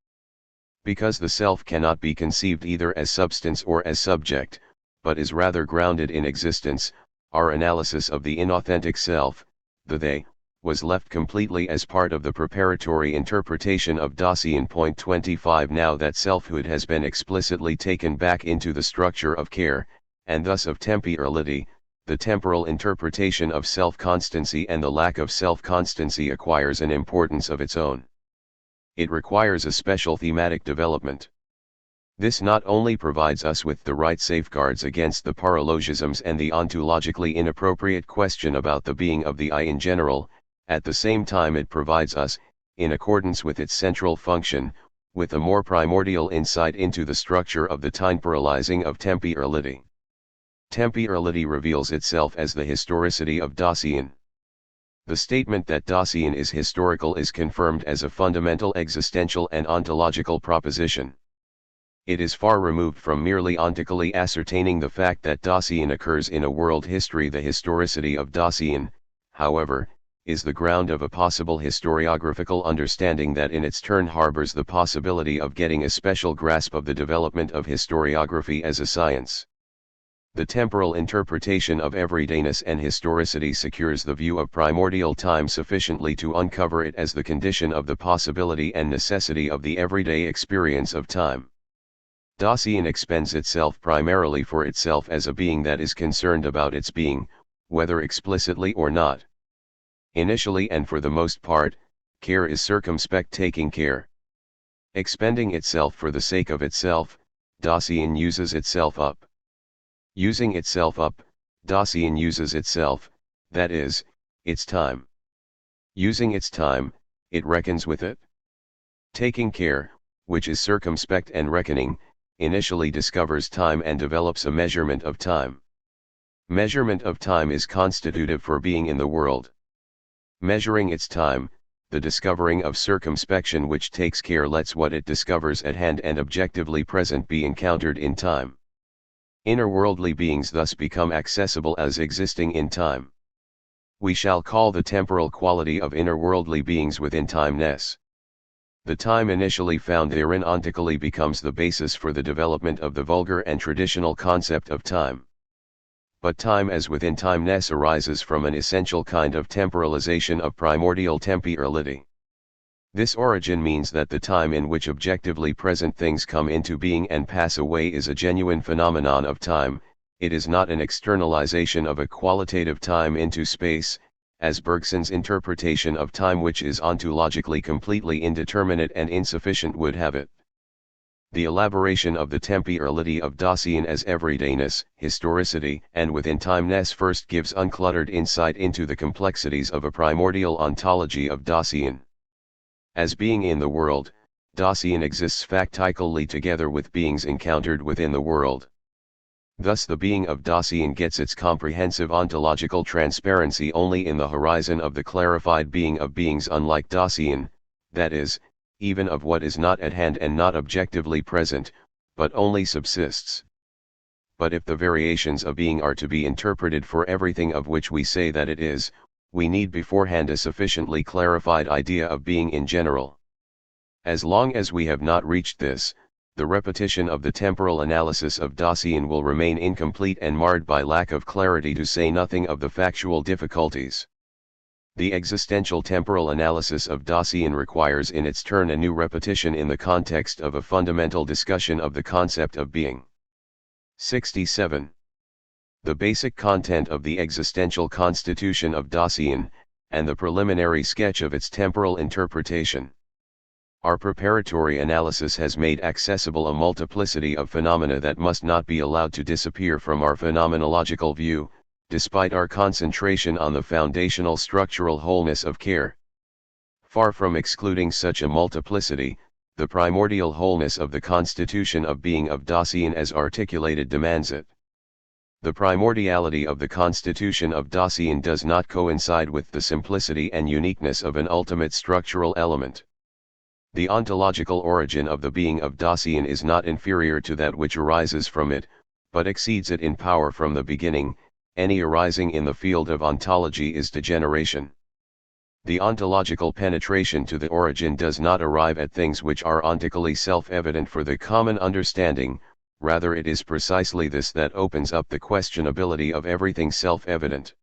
Because the self cannot be conceived either as substance or as subject, but is rather grounded in existence, our analysis of the inauthentic self, the they, was left completely as part of the preparatory interpretation of Dasein. 25 Now that selfhood has been explicitly taken back into the structure of care, and thus of temporality, the temporal interpretation of self-constancy and the lack of self-constancy acquires an importance of its own. It requires a special thematic development. This not only provides us with the right safeguards against the paralogisms and the ontologically inappropriate question about the being of the I in general, at the same time it provides us, in accordance with its central function, with a more primordial insight into the structure of the temporalizing of temporality. Temporality reveals itself as the historicity of Dasein. The statement that Dasein is historical is confirmed as a fundamental existential and ontological proposition. It is far removed from merely ontically ascertaining the fact that Dasein occurs in a world history. The historicity of Dasein, however, is the ground of a possible historiographical understanding that in its turn harbors the possibility of getting a special grasp of the development of historiography as a science. The temporal interpretation of everydayness and historicity secures the view of primordial time sufficiently to uncover it as the condition of the possibility and necessity of the everyday experience of time. Dasein expends itself primarily for itself as a being that is concerned about its being, whether explicitly or not. Initially and for the most part, care is circumspect taking care. Expending itself for the sake of itself, Dasein uses itself up. Using itself up, Dasein uses itself, that is, its time. Using its time, it reckons with it. Taking care, which is circumspect and reckoning, initially discovers time and develops a measurement of time. Measurement of time is constitutive for being in the world. Measuring its time, the discovering of circumspection which takes care lets what it discovers at hand and objectively present be encountered in time. Inner-worldly beings thus become accessible as existing in time. We shall call the temporal quality of inner-worldly beings within timeness. The time initially found therein ontically becomes the basis for the development of the vulgar and traditional concept of time. But time as within timeness arises from an essential kind of temporalization of primordial temporality. This origin means that the time in which objectively present things come into being and pass away is a genuine phenomenon of time. It is not an externalization of a qualitative time into space, as Bergson's interpretation of time, which is ontologically completely indeterminate and insufficient, would have it. The elaboration of the temporality of Dasein as everydayness, historicity, and within timeness first gives uncluttered insight into the complexities of a primordial ontology of Dasein. As being in the world, Dasein exists factically together with beings encountered within the world. Thus the being of Dasein gets its comprehensive ontological transparency only in the horizon of the clarified being of beings unlike Dasein, that is, even of what is not at hand and not objectively present, but only subsists. But if the variations of being are to be interpreted for everything of which we say that it is, we need beforehand a sufficiently clarified idea of being in general. As long as we have not reached this, the repetition of the temporal analysis of Dasein will remain incomplete and marred by lack of clarity, to say nothing of the factual difficulties. The existential temporal analysis of Dasein requires in its turn a new repetition in the context of a fundamental discussion of the concept of being. 67. The basic content of the existential constitution of Dasein, and the preliminary sketch of its temporal interpretation. Our preparatory analysis has made accessible a multiplicity of phenomena that must not be allowed to disappear from our phenomenological view, despite our concentration on the foundational structural wholeness of care. Far from excluding such a multiplicity, the primordial wholeness of the constitution of being of Dasein as articulated demands it. The primordiality of the constitution of Dasein does not coincide with the simplicity and uniqueness of an ultimate structural element. The ontological origin of the being of Dasein is not inferior to that which arises from it, but exceeds it in power from the beginning. Any arising in the field of ontology is degeneration. The ontological penetration to the origin does not arrive at things which are ontically self-evident for the common understanding, rather it is precisely this that opens up the questionability of everything self-evident.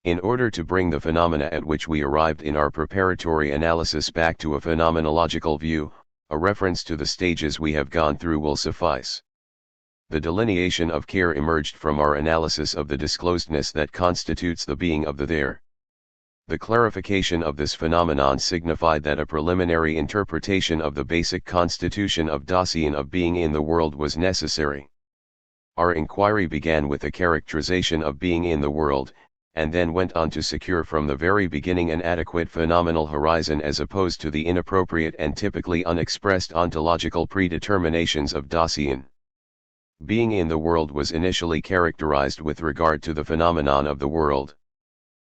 In order to bring the phenomena at which we arrived in our preparatory analysis back to a phenomenological view, a reference to the stages we have gone through will suffice. The delineation of care emerged from our analysis of the disclosedness that constitutes the being of the there. The clarification of this phenomenon signified that a preliminary interpretation of the basic constitution of Dasein of being in the world was necessary. Our inquiry began with a characterization of being in the world, and then went on to secure from the very beginning an adequate phenomenal horizon as opposed to the inappropriate and typically unexpressed ontological predeterminations of Dasein. Being in the world was initially characterized with regard to the phenomenon of the world.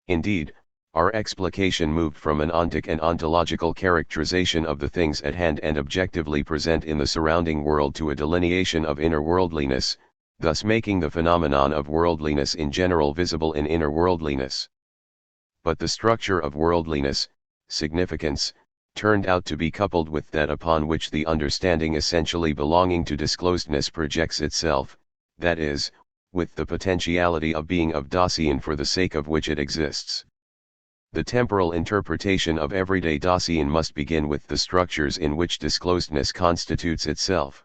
Indeed, Our explication moved from an ontic and ontological characterization of the things at hand and objectively present in the surrounding world to a delineation of inner worldliness, thus making the phenomenon of worldliness in general visible in inner worldliness. But the structure of worldliness, significance, turned out to be coupled with that upon which the understanding essentially belonging to disclosedness projects itself, that is, with the potentiality of being of Dasein for the sake of which it exists. The temporal interpretation of everyday Dasein must begin with the structures in which disclosedness constitutes itself.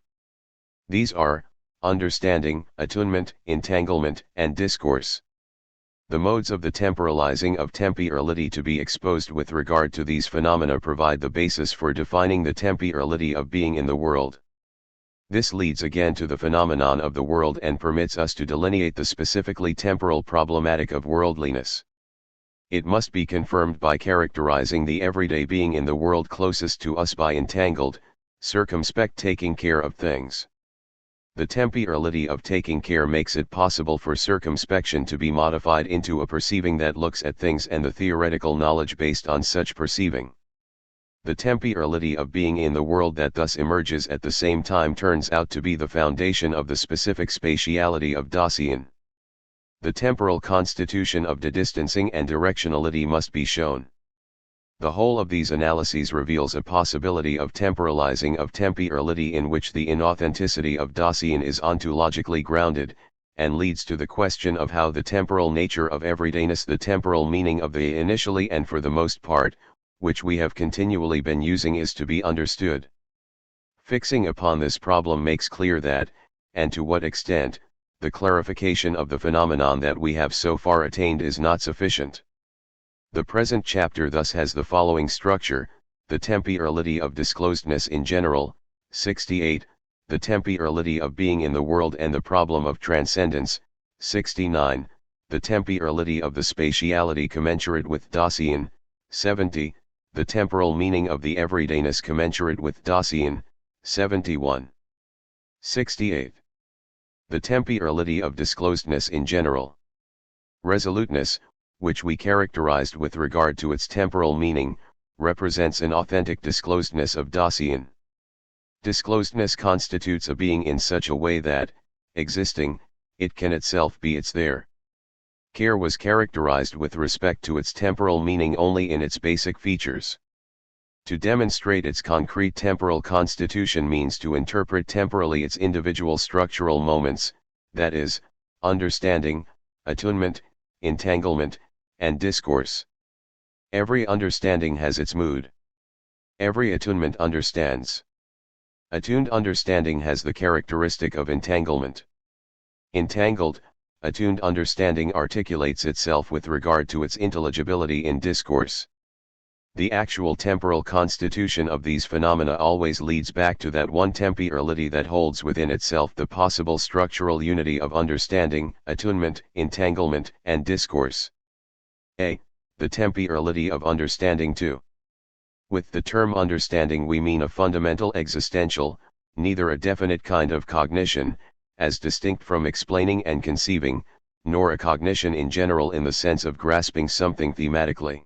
These are, understanding, attunement, entanglement, and discourse. The modes of the temporalizing of temporality to be exposed with regard to these phenomena provide the basis for defining the temporality of being in the world. This leads again to the phenomenon of the world and permits us to delineate the specifically temporal problematic of worldliness. It must be confirmed by characterizing the everyday being in the world closest to us by entangled, circumspect taking care of things. The temporality of taking care makes it possible for circumspection to be modified into a perceiving that looks at things and the theoretical knowledge based on such perceiving. The temporality of being in the world that thus emerges at the same time turns out to be the foundation of the specific spatiality of Dasein. The temporal constitution of distancing and directionality must be shown. The whole of these analyses reveals a possibility of temporalizing of temporality in which the inauthenticity of Dasein is ontologically grounded, and leads to the question of how the temporal nature of everydayness, the temporal meaning of the initially and for the most part, which we have continually been using, is to be understood. Fixing upon this problem makes clear that, and to what extent, the clarification of the phenomenon that we have so far attained is not sufficient. The present chapter thus has the following structure: the temporality of disclosedness in general, 68, the temporality of being in the world and the problem of transcendence, 69, the temporality of the spatiality commensurate with Dasein, 70, the temporal meaning of the everydayness commensurate with Dasein, 71. 68. The temporality of disclosedness in general. Resoluteness, which we characterized with regard to its temporal meaning, represents an authentic disclosedness of Dasein. Disclosedness constitutes a being in such a way that, existing, it can itself be its there. Care was characterized with respect to its temporal meaning only in its basic features. To demonstrate its concrete temporal constitution means to interpret temporally its individual structural moments, that is, understanding, attunement, entanglement, and discourse. Every understanding has its mood. Every attunement understands. Attuned understanding has the characteristic of entanglement. Entangled, attuned understanding articulates itself with regard to its intelligibility in discourse. The actual temporal constitution of these phenomena always leads back to that one temporality that holds within itself the possible structural unity of understanding, attunement, entanglement, and discourse. A. The temporality of understanding too. With the term understanding we mean a fundamental existential, neither a definite kind of cognition, as distinct from explaining and conceiving, nor a cognition in general in the sense of grasping something thematically.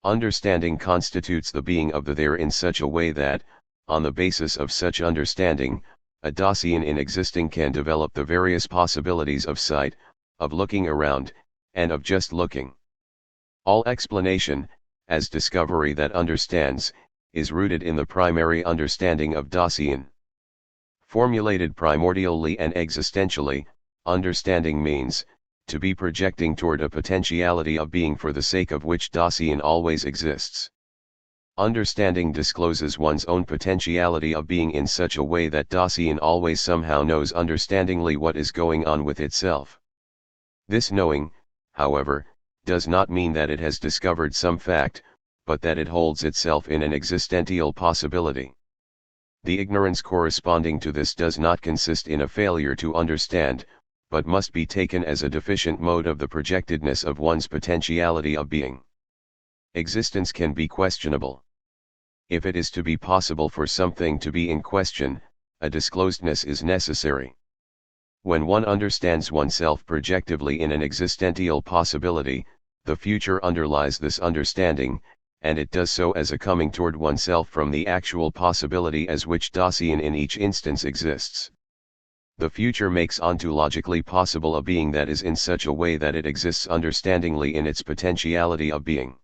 Understanding constitutes the being of the there in such a way that, on the basis of such understanding, a Dasein in existing can develop the various possibilities of sight, of looking around, and of just looking. All explanation, as discovery that understands, is rooted in the primary understanding of Dasein. Formulated primordially and existentially, understanding means, to be projecting toward a potentiality of being for the sake of which Dasein always exists. Understanding discloses one's own potentiality of being in such a way that Dasein always somehow knows understandingly what is going on with itself. This knowing, however, does not mean that it has discovered some fact, but that it holds itself in an existential possibility. The ignorance corresponding to this does not consist in a failure to understand, but must be taken as a deficient mode of the projectedness of one's potentiality of being. Existence can be questionable. If it is to be possible for something to be in question, a disclosedness is necessary. When one understands oneself projectively in an existential possibility, the future underlies this understanding, and it does so as a coming toward oneself from the actual possibility as which Dasein in each instance exists. The future makes ontologically possible a being that is in such a way that it exists understandingly in its potentiality of being.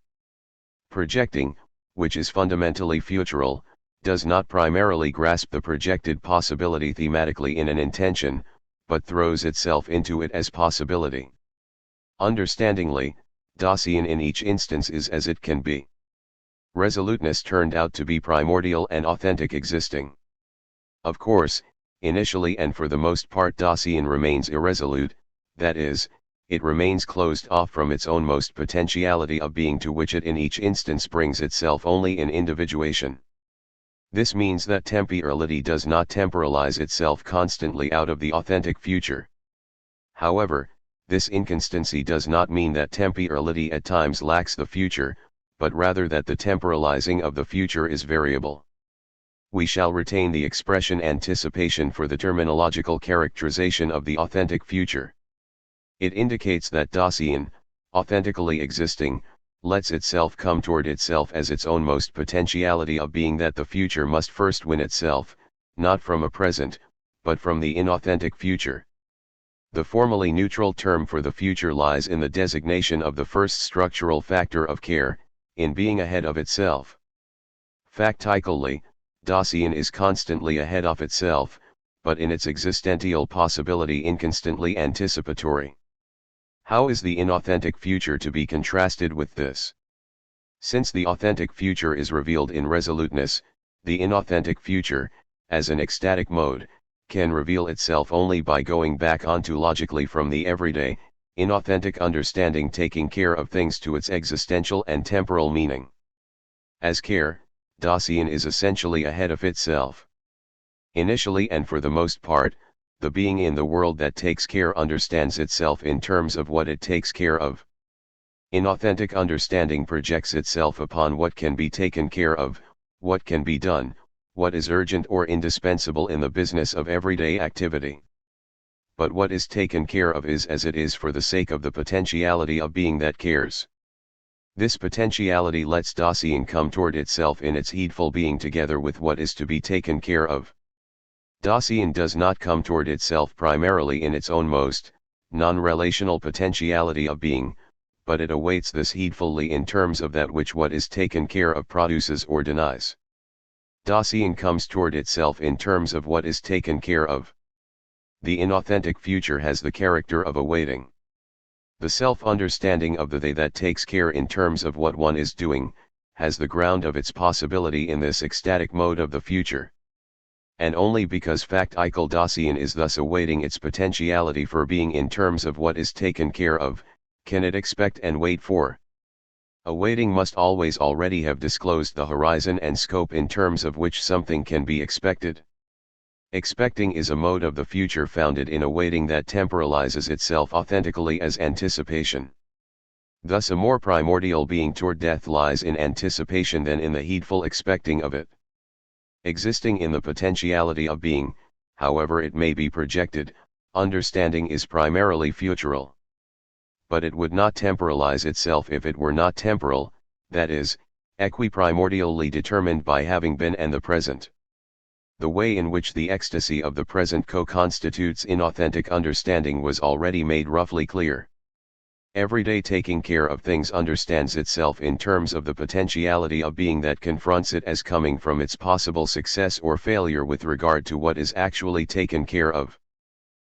Projecting, which is fundamentally futural, does not primarily grasp the projected possibility thematically in an intention, but throws itself into it as possibility. Understandingly, Dasein in each instance is as it can be. Resoluteness turned out to be primordial and authentic existing. Of course, initially and for the most part Dasein remains irresolute, that is, it remains closed off from its own most potentiality of being to which it in each instance brings itself only in individuation. This means that temporality does not temporalize itself constantly out of the authentic future. However, this inconstancy does not mean that temporality at times lacks the future, but rather that the temporalizing of the future is variable. We shall retain the expression anticipation for the terminological characterization of the authentic future. It indicates that Dasein, authentically existing, lets itself come toward itself as its own most potentiality of being that the future must first win itself, not from a present, but from the inauthentic future. The formally neutral term for the future lies in the designation of the first structural factor of care, in being ahead of itself. Factically, Dasein is constantly ahead of itself, but in its existential possibility inconstantly anticipatory. How is the inauthentic future to be contrasted with this? Since the authentic future is revealed in resoluteness, the inauthentic future, as an ecstatic mode, can reveal itself only by going back ontologically from the everyday, inauthentic understanding taking care of things to its existential and temporal meaning. As care, Dasein is essentially ahead of itself. Initially and for the most part, the being in the world that takes care understands itself in terms of what it takes care of. Inauthentic understanding projects itself upon what can be taken care of, what can be done, what is urgent or indispensable in the business of everyday activity. But what is taken care of is as it is for the sake of the potentiality of being that cares. This potentiality lets Dasein come toward itself in its heedful being together with what is to be taken care of. Dasein does not come toward itself primarily in its own most, non-relational potentiality of being, but it awaits this heedfully in terms of that which what is taken care of produces or denies. Dasein comes toward itself in terms of what is taken care of. The inauthentic future has the character of awaiting. The self-understanding of the they that takes care in terms of what one is doing, has the ground of its possibility in this ecstatic mode of the future. And only because factical Dasein is thus awaiting its potentiality for being in terms of what is taken care of, can it expect and wait for. Awaiting must always already have disclosed the horizon and scope in terms of which something can be expected. Expecting is a mode of the future founded in a waiting that temporalizes itself authentically as anticipation. Thus a more primordial being toward death lies in anticipation than in the heedful expecting of it. Existing in the potentiality of being, however it may be projected, understanding is primarily futural. But it would not temporalize itself if it were not temporal, that is, equiprimordially determined by having been and the present. The way in which the ecstasy of the present co-constitutes inauthentic understanding was already made roughly clear. Everyday taking care of things understands itself in terms of the potentiality of being that confronts it as coming from its possible success or failure with regard to what is actually taken care of.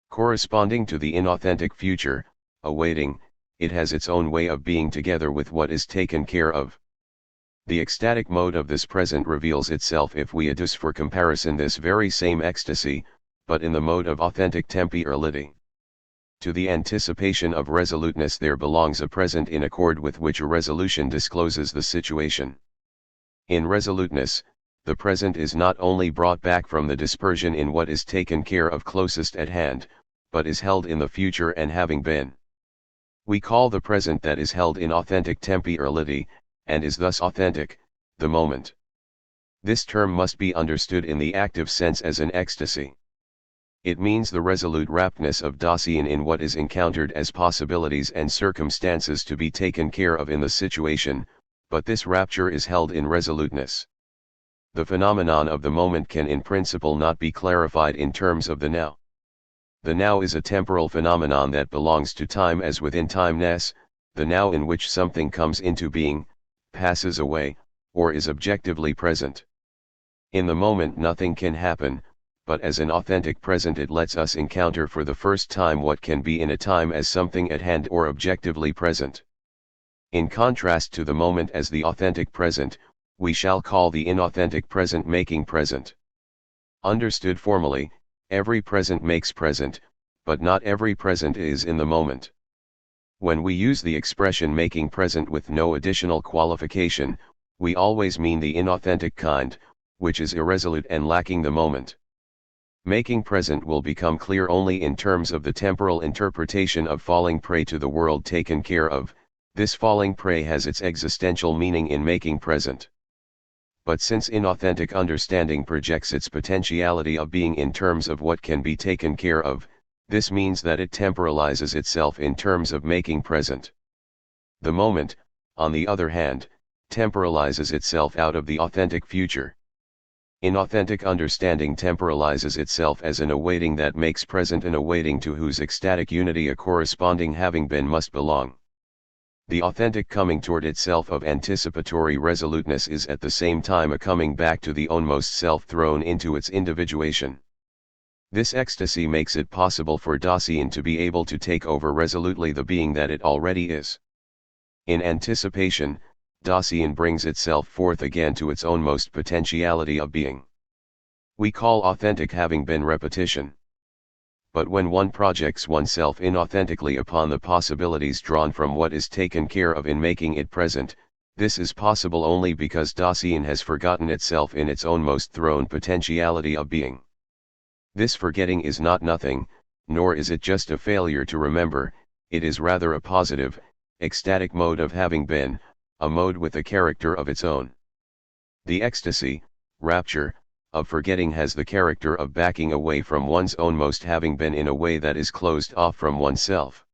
Corresponding to the inauthentic future, awaiting, it has its own way of being together with what is taken care of. The ecstatic mode of this present reveals itself if we adduce for comparison this very same ecstasy, but in the mode of authentic temporality. To the anticipation of resoluteness there belongs a present in accord with which a resolution discloses the situation. In resoluteness, the present is not only brought back from the dispersion in what is taken care of closest at hand, but is held in the future and having been. We call the present that is held in authentic temporality, and is thus authentic, the moment. This term must be understood in the active sense as an ecstasy. It means the resolute raptness of Dasein in what is encountered as possibilities and circumstances to be taken care of in the situation, but this rapture is held in resoluteness. The phenomenon of the moment can in principle not be clarified in terms of the now. The now is a temporal phenomenon that belongs to time as within timeness, the now in which something comes into being, passes away, or is objectively present. In the moment nothing can happen, but as an authentic present it lets us encounter for the first time what can be in a time as something at hand or objectively present. In contrast to the moment as the authentic present, we shall call the inauthentic present making present. Understood formally, every present makes present, but not every present is in the moment. When we use the expression making present with no additional qualification, we always mean the inauthentic kind, which is irresolute and lacking the moment. Making present will become clear only in terms of the temporal interpretation of falling prey to the world taken care of. This falling prey has its existential meaning in making present. But since inauthentic understanding projects its potentiality of being in terms of what can be taken care of, this means that it temporalizes itself in terms of making present. The moment, on the other hand, temporalizes itself out of the authentic future. Inauthentic understanding temporalizes itself as an awaiting that makes present an awaiting to whose ecstatic unity a corresponding having been must belong. The authentic coming toward itself of anticipatory resoluteness is at the same time a coming back to the ownmost self thrown into its individuation. This ecstasy makes it possible for Dasein to be able to take over resolutely the being that it already is. In anticipation, Dasein brings itself forth again to its ownmost potentiality of being. We call authentic having been repetition. But when one projects oneself inauthentically upon the possibilities drawn from what is taken care of in making it present, this is possible only because Dasein has forgotten itself in its ownmost thrown potentiality of being. This forgetting is not nothing, nor is it just a failure to remember, it is rather a positive, ecstatic mode of having been, a mode with a character of its own. The ecstasy, rapture, of forgetting has the character of backing away from one's ownmost having been in a way that is closed off from oneself.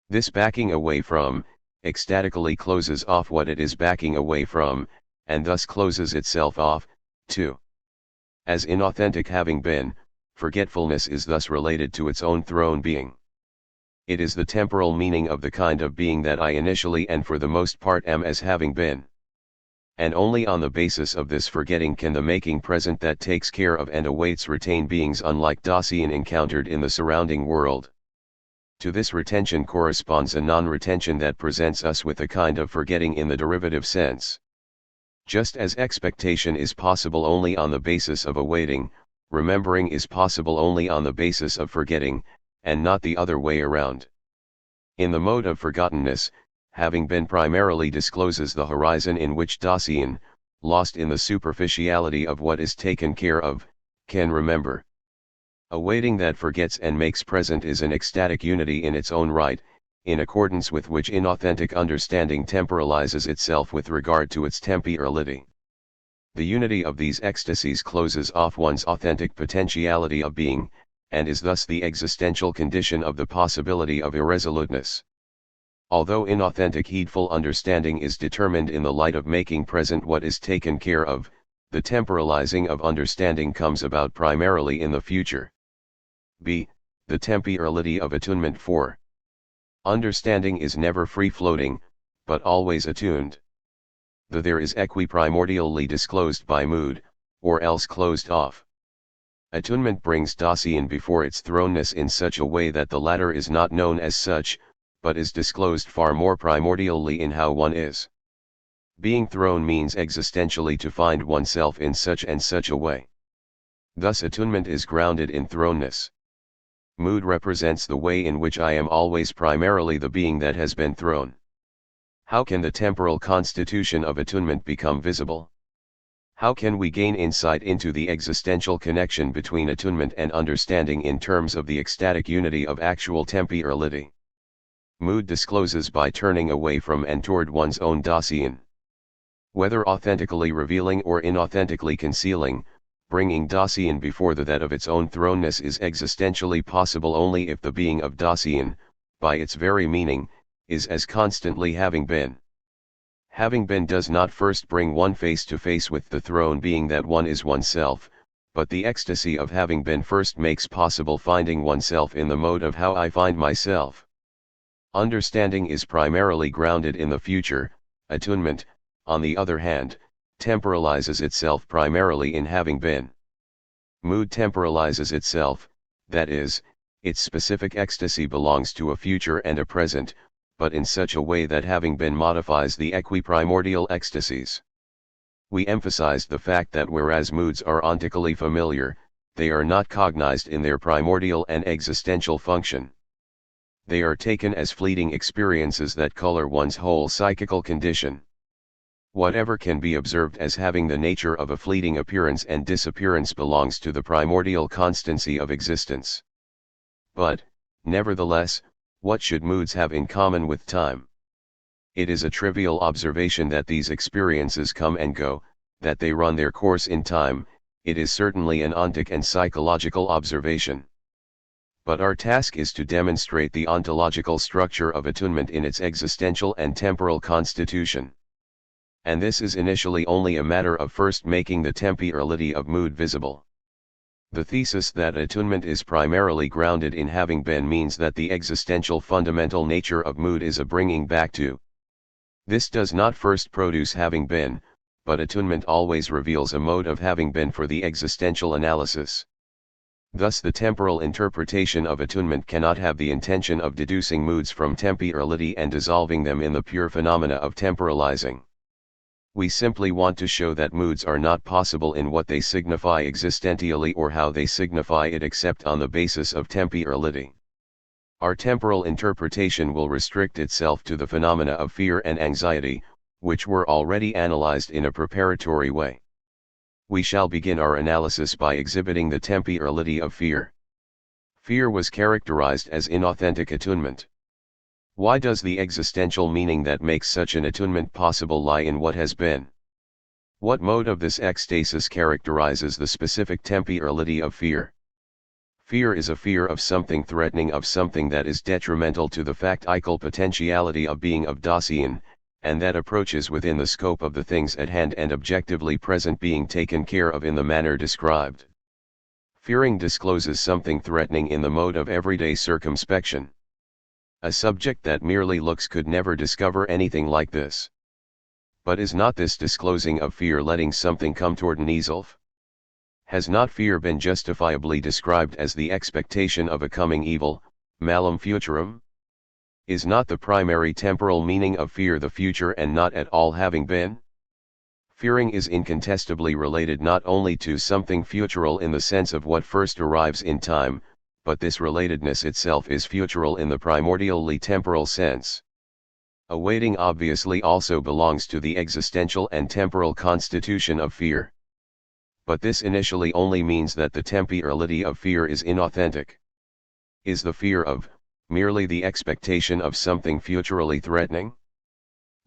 This backing away from, ecstatically closes off what it is backing away from, and thus closes itself off, too. As inauthentic having been, forgetfulness is thus related to its own thrown being. It is the temporal meaning of the kind of being that I initially and for the most part am as having been. And only on the basis of this forgetting can the making present that takes care of and awaits retain beings unlike Dasein encountered in the surrounding world. To this retention corresponds a non-retention that presents us with a kind of forgetting in the derivative sense. Just as expectation is possible only on the basis of awaiting, remembering is possible only on the basis of forgetting, and not the other way around. In the mode of forgottenness, having been primarily discloses the horizon in which Dasein, lost in the superficiality of what is taken care of, can remember. Awaiting that forgets and makes present is an ecstatic unity in its own right, in accordance with which inauthentic understanding temporalizes itself with regard to its temporality. The unity of these ecstasies closes off one's authentic potentiality of being, and is thus the existential condition of the possibility of irresoluteness. Although inauthentic heedful understanding is determined in the light of making present what is taken care of, the temporalizing of understanding comes about primarily in the future. b. The temporality of attunement. 4. Understanding is never free-floating, but always attuned. The there is equi-primordially disclosed by mood, or else closed off. Attunement brings Dasein before its thrownness in such a way that the latter is not known as such, but is disclosed far more primordially in how one is. Being thrown means existentially to find oneself in such and such a way. Thus attunement is grounded in thrownness. Mood represents the way in which I am always primarily the being that has been thrown. How can the temporal constitution of attunement become visible? How can we gain insight into the existential connection between attunement and understanding in terms of the ecstatic unity of actual temporality? Mood discloses by turning away from and toward one's own Dasein. Whether authentically revealing or inauthentically concealing, bringing Dasein before the that of its own thrownness is existentially possible only if the being of Dasein, by its very meaning, is as constantly having been. Having been does not first bring one face to face with the throne being that one is oneself, but the ecstasy of having been first makes possible finding oneself in the mode of how I find myself. Understanding is primarily grounded in the future. Attunement, on the other hand, temporalizes itself primarily in having been. Mood temporalizes itself, that is, its specific ecstasy belongs to a future and a present, but in such a way that having been modifies the equiprimordial ecstasies. We emphasized the fact that whereas moods are ontically familiar, they are not cognized in their primordial and existential function. They are taken as fleeting experiences that color one's whole psychical condition. Whatever can be observed as having the nature of a fleeting appearance and disappearance belongs to the primordial constancy of existence. But, nevertheless, what should moods have in common with time? It is a trivial observation that these experiences come and go, that they run their course in time. It is certainly an ontic and psychological observation. But our task is to demonstrate the ontological structure of attunement in its existential and temporal constitution. And this is initially only a matter of first making the temporality of mood visible. The thesis that attunement is primarily grounded in having been means that the existential fundamental nature of mood is a bringing back to. This does not first produce having been, but attunement always reveals a mode of having been for the existential analysis. Thus the temporal interpretation of attunement cannot have the intention of deducing moods from temporality and dissolving them in the pure phenomena of temporalizing. We simply want to show that moods are not possible in what they signify existentially or how they signify it except on the basis of temporality. Our temporal interpretation will restrict itself to the phenomena of fear and anxiety, which were already analyzed in a preparatory way. We shall begin our analysis by exhibiting the temporality of fear. Fear was characterized as inauthentic attunement. Why does the existential meaning that makes such an attunement possible lie in what has been? What mode of this ecstasis characterizes the specific temporality of fear? Fear is a fear of something threatening, of something that is detrimental to the factical potentiality of being of Dasein, and that approaches within the scope of the things at hand and objectively present being taken care of in the manner described. Fearing discloses something threatening in the mode of everyday circumspection. A subject that merely looks could never discover anything like this. But is not this disclosing of fear letting something come toward an eself? Has not fear been justifiably described as the expectation of a coming evil, malum futurum? Is not the primary temporal meaning of fear the future and not at all having been? Fearing is incontestably related not only to something futural in the sense of what first arrives in time, but this relatedness itself is futural in the primordially temporal sense. Awaiting obviously also belongs to the existential and temporal constitution of fear. But this initially only means that the temporality of fear is inauthentic. Is the fear of merely the expectation of something futurally threatening?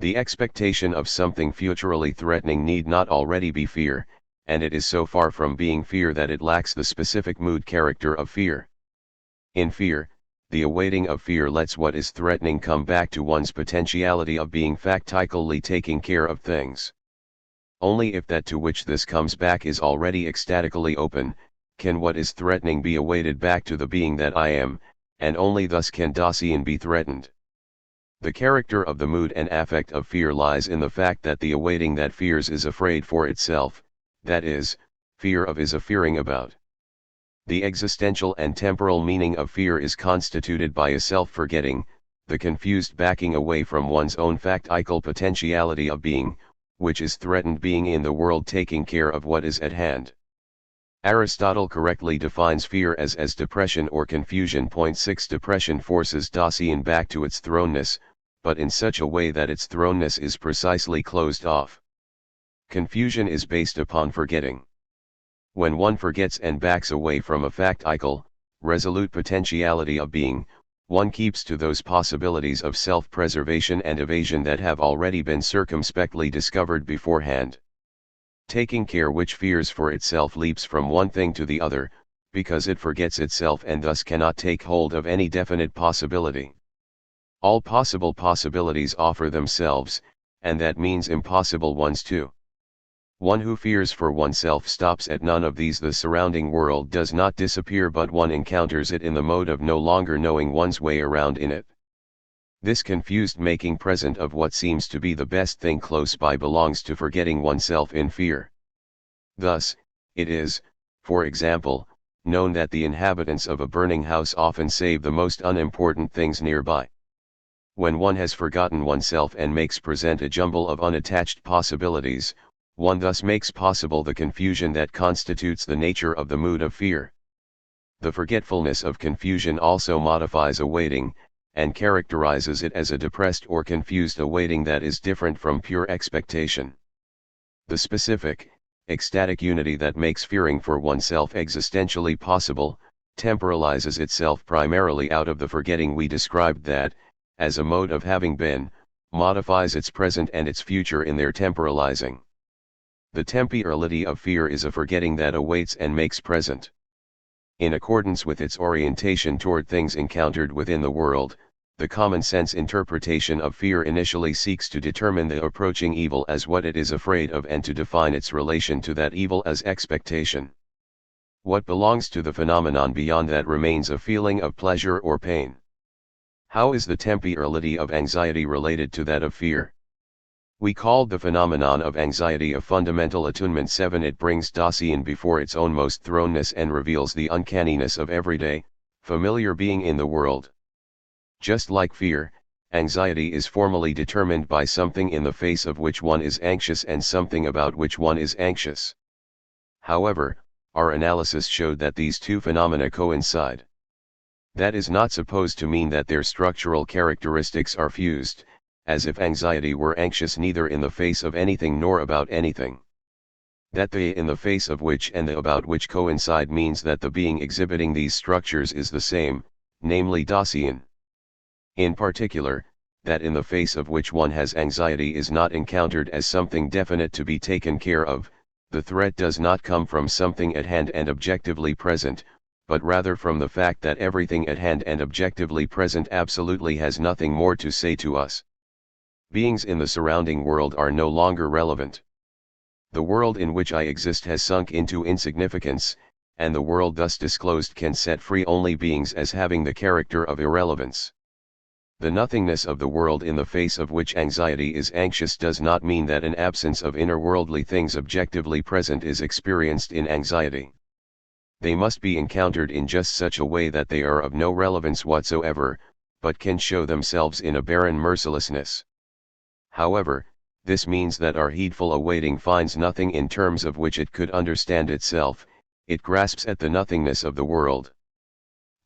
The expectation of something futurally threatening need not already be fear, and it is so far from being fear that it lacks the specific mood character of fear. In fear, the awaiting of fear lets what is threatening come back to one's potentiality of being factically taking care of things. Only if that to which this comes back is already ecstatically open, can what is threatening be awaited back to the being that I am, and only thus can Dasein be threatened. The character of the mood and affect of fear lies in the fact that the awaiting that fears is afraid for itself, that is, fear of is a fearing about. The existential and temporal meaning of fear is constituted by a self-forgetting, the confused backing away from one's own factical potentiality of being, which is threatened being in the world taking care of what is at hand. Aristotle correctly defines fear as depression or confusion. 6 Depression forces Dasein back to its thrownness, but in such a way that its thrownness is precisely closed off. Confusion is based upon forgetting. When one forgets and backs away from a factical, resolute potentiality of being, one keeps to those possibilities of self-preservation and evasion that have already been circumspectly discovered beforehand. Taking care which fears for itself leaps from one thing to the other, because it forgets itself and thus cannot take hold of any definite possibility. All possible possibilities offer themselves, and that means impossible ones too. One who fears for oneself stops at none of these. The surrounding world does not disappear, but one encounters it in the mode of no longer knowing one's way around in it. This confused making present of what seems to be the best thing close by belongs to forgetting oneself in fear. Thus, it is, for example, known that the inhabitants of a burning house often save the most unimportant things nearby. When one has forgotten oneself and makes present a jumble of unattached possibilities, one thus makes possible the confusion that constitutes the nature of the mood of fear. The forgetfulness of confusion also modifies awaiting, and characterizes it as a depressed or confused awaiting that is different from pure expectation. The specific, ecstatic unity that makes fearing for oneself existentially possible, temporalizes itself primarily out of the forgetting we described that, as a mode of having been, modifies its present and its future in their temporalizing. The temporality of fear is a forgetting that awaits and makes present. In accordance with its orientation toward things encountered within the world, the common sense interpretation of fear initially seeks to determine the approaching evil as what it is afraid of and to define its relation to that evil as expectation. What belongs to the phenomenon beyond that remains a feeling of pleasure or pain. How is the temporality of anxiety related to that of fear? We called the phenomenon of anxiety a fundamental attunement 7. It brings Dasein before its own most thrownness and reveals the uncanniness of everyday, familiar being in the world. Just like fear, anxiety is formally determined by something in the face of which one is anxious and something about which one is anxious. However, our analysis showed that these two phenomena coincide. That is not supposed to mean that their structural characteristics are fused, as if anxiety were anxious neither in the face of anything nor about anything. That the in the face of which and the about which coincide means that the being exhibiting these structures is the same, namely Dasein. In particular, that in the face of which one has anxiety is not encountered as something definite to be taken care of. The threat does not come from something at hand and objectively present, but rather from the fact that everything at hand and objectively present absolutely has nothing more to say to us. Beings in the surrounding world are no longer relevant. The world in which I exist has sunk into insignificance, and the world thus disclosed can set free only beings as having the character of irrelevance. The nothingness of the world in the face of which anxiety is anxious does not mean that an absence of inner-worldly things objectively present is experienced in anxiety. They must be encountered in just such a way that they are of no relevance whatsoever, but can show themselves in a barren mercilessness. However, this means that our heedful awaiting finds nothing in terms of which it could understand itself. It grasps at the nothingness of the world.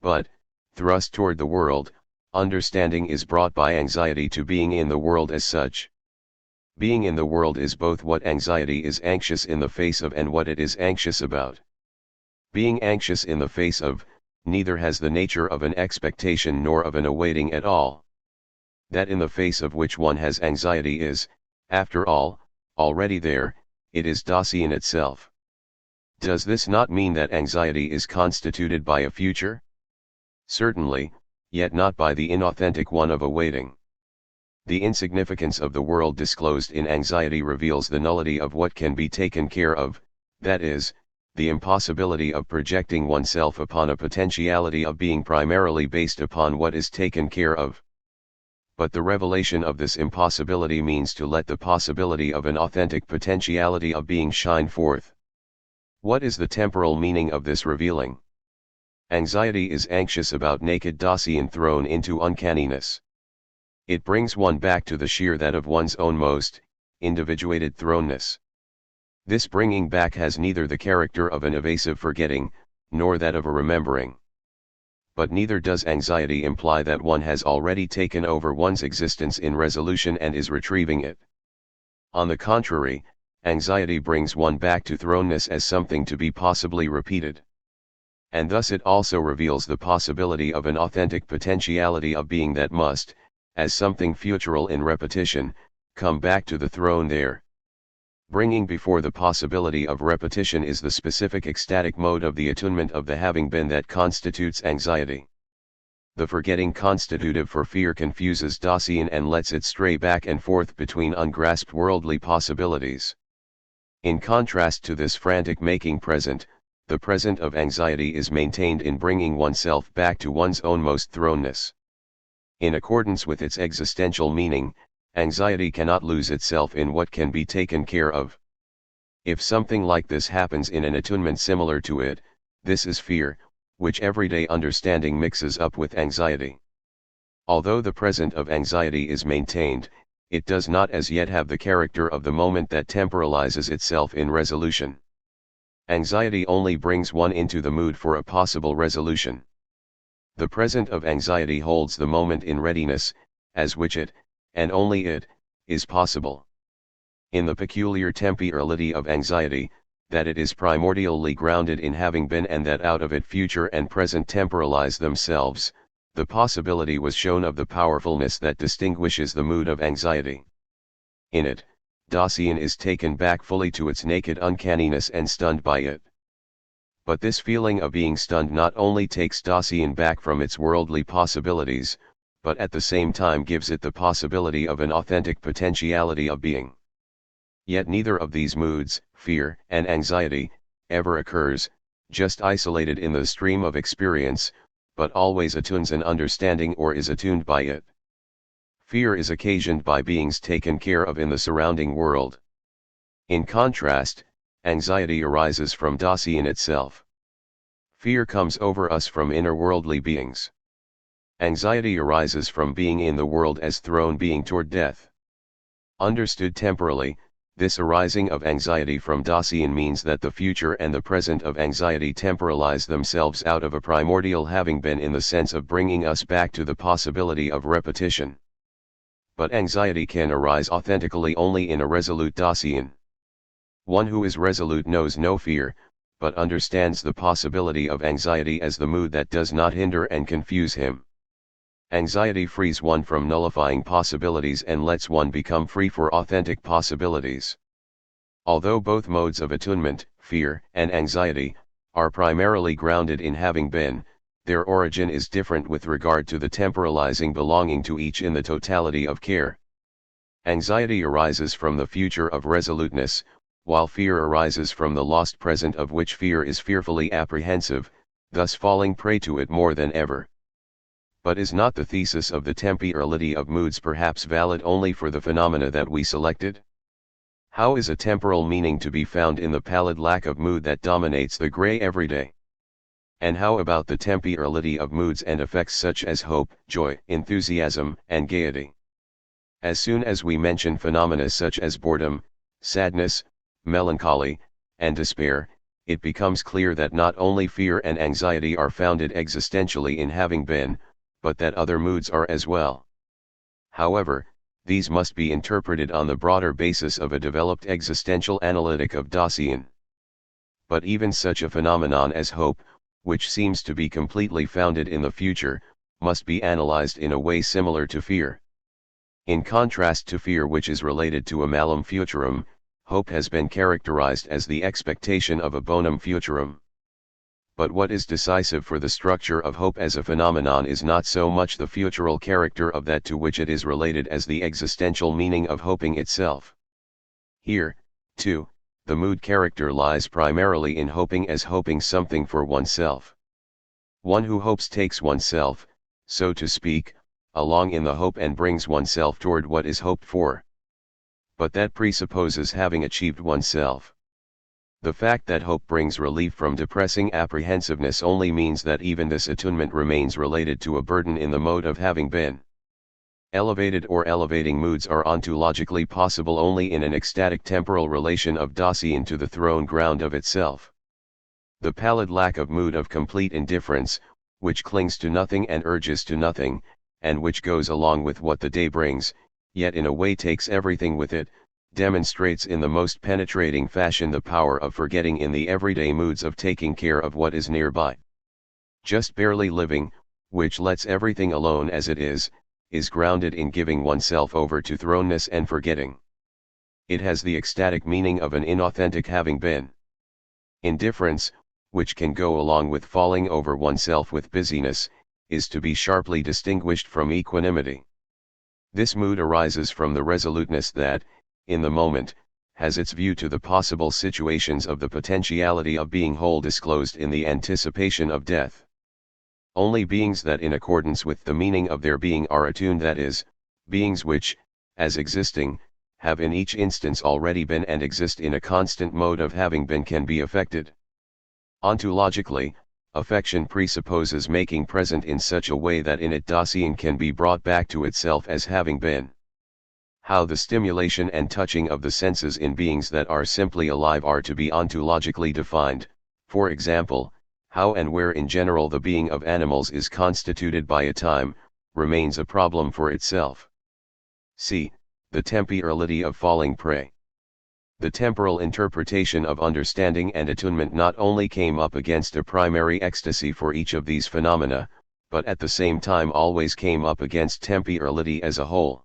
But, thrust toward the world, understanding is brought by anxiety to being in the world as such. Being in the world is both what anxiety is anxious in the face of and what it is anxious about. Being anxious in the face of, neither has the nature of an expectation nor of an awaiting at all. That in the face of which one has anxiety is, after all, already there. It is Dasein itself. Does this not mean that anxiety is constituted by a future? Certainly, yet not by the inauthentic one of awaiting. The insignificance of the world disclosed in anxiety reveals the nullity of what can be taken care of, that is, the impossibility of projecting oneself upon a potentiality of being primarily based upon what is taken care of. But the revelation of this impossibility means to let the possibility of an authentic potentiality of being shine forth. What is the temporal meaning of this revealing? Anxiety is anxious about naked Dasein thrown into uncanniness. It brings one back to the sheer that of one's own most individuated thrownness. This bringing back has neither the character of an evasive forgetting, nor that of a remembering. But neither does anxiety imply that one has already taken over one's existence in resolution and is retrieving it. On the contrary, anxiety brings one back to thrownness as something to be possibly repeated. And thus it also reveals the possibility of an authentic potentiality of being that must, as something futural in repetition, come back to the throne there. Bringing before the possibility of repetition is the specific ecstatic mode of the attunement of the having been that constitutes anxiety. The forgetting constitutive for fear confuses Dasein and lets it stray back and forth between ungrasped worldly possibilities. In contrast to this frantic making present, the present of anxiety is maintained in bringing oneself back to one's own most thrownness. In accordance with its existential meaning, anxiety cannot lose itself in what can be taken care of. If something like this happens in an attunement similar to it, this is fear, which everyday understanding mixes up with anxiety. Although the present of anxiety is maintained, it does not as yet have the character of the moment that temporalizes itself in resolution. Anxiety only brings one into the mood for a possible resolution. The present of anxiety holds the moment in readiness, as which it, and only it, is possible. In the peculiar temporality of anxiety, that it is primordially grounded in having been and that out of it future and present temporalize themselves, the possibility was shown of the powerfulness that distinguishes the mood of anxiety. In it, Dasein is taken back fully to its naked uncanniness and stunned by it. But this feeling of being stunned not only takes Dasein back from its worldly possibilities, but at the same time gives it the possibility of an authentic potentiality of being. Yet neither of these moods, fear and anxiety, ever occurs, just isolated in the stream of experience, but always attunes an understanding or is attuned by it. Fear is occasioned by beings taken care of in the surrounding world. In contrast, anxiety arises from Dasein itself. Fear comes over us from inner-worldly beings. Anxiety arises from being in the world as thrown being toward death. Understood temporally, this arising of anxiety from Dasein means that the future and the present of anxiety temporalize themselves out of a primordial having been in the sense of bringing us back to the possibility of repetition. But anxiety can arise authentically only in a resolute Dasein. One who is resolute knows no fear, but understands the possibility of anxiety as the mood that does not hinder and confuse him. Anxiety frees one from nullifying possibilities and lets one become free for authentic possibilities. Although both modes of attunement, fear and anxiety, are primarily grounded in having been, their origin is different with regard to the temporalizing belonging to each in the totality of care. Anxiety arises from the future of resoluteness, while fear arises from the lost present of which fear is fearfully apprehensive, thus falling prey to it more than ever. But is not the thesis of the temporality of moods perhaps valid only for the phenomena that we selected? How is a temporal meaning to be found in the pallid lack of mood that dominates the gray everyday? And how about the temporality of moods and effects such as hope, joy, enthusiasm, and gaiety? As soon as we mention phenomena such as boredom, sadness, melancholy, and despair, it becomes clear that not only fear and anxiety are founded existentially in having been, but that other moods are as well. However, these must be interpreted on the broader basis of a developed existential analytic of Dasein. But even such a phenomenon as hope, which seems to be completely founded in the future, must be analyzed in a way similar to fear. In contrast to fear, which is related to a malum futurum, hope has been characterized as the expectation of a bonum futurum. But what is decisive for the structure of hope as a phenomenon is not so much the futural character of that to which it is related as the existential meaning of hoping itself. Here, too, the mood character lies primarily in hoping as hoping something for oneself. One who hopes takes oneself, so to speak, along in the hope and brings oneself toward what is hoped for. But that presupposes having achieved oneself. The fact that hope brings relief from depressing apprehensiveness only means that even this attunement remains related to a burden in the mode of having been. Elevated or elevating moods are ontologically possible only in an ecstatic temporal relation of Dasein to the throne ground of itself. The pallid lack of mood of complete indifference, which clings to nothing and urges to nothing, and which goes along with what the day brings, yet in a way takes everything with it, demonstrates in the most penetrating fashion the power of forgetting in the everyday moods of taking care of what is nearby. Just barely living, which lets everything alone as it is grounded in giving oneself over to thrownness and forgetting. It has the ecstatic meaning of an inauthentic having been. Indifference, which can go along with falling over oneself with busyness, is to be sharply distinguished from equanimity. This mood arises from the resoluteness that, in the moment, has its view to the possible situations of the potentiality of being whole disclosed in the anticipation of death. Only beings that in accordance with the meaning of their being are attuned, that is, beings which, as existing, have in each instance already been and exist in a constant mode of having been, can be affected. Ontologically, affection presupposes making present in such a way that in it Dasein can be brought back to itself as having been. How the stimulation and touching of the senses in beings that are simply alive are to be ontologically defined, for example, how and where in general the being of animals is constituted by a time, remains a problem for itself. See, the temporality of falling prey. The temporal interpretation of understanding and attunement not only came up against a primary ecstasy for each of these phenomena, but at the same time always came up against temporality as a whole.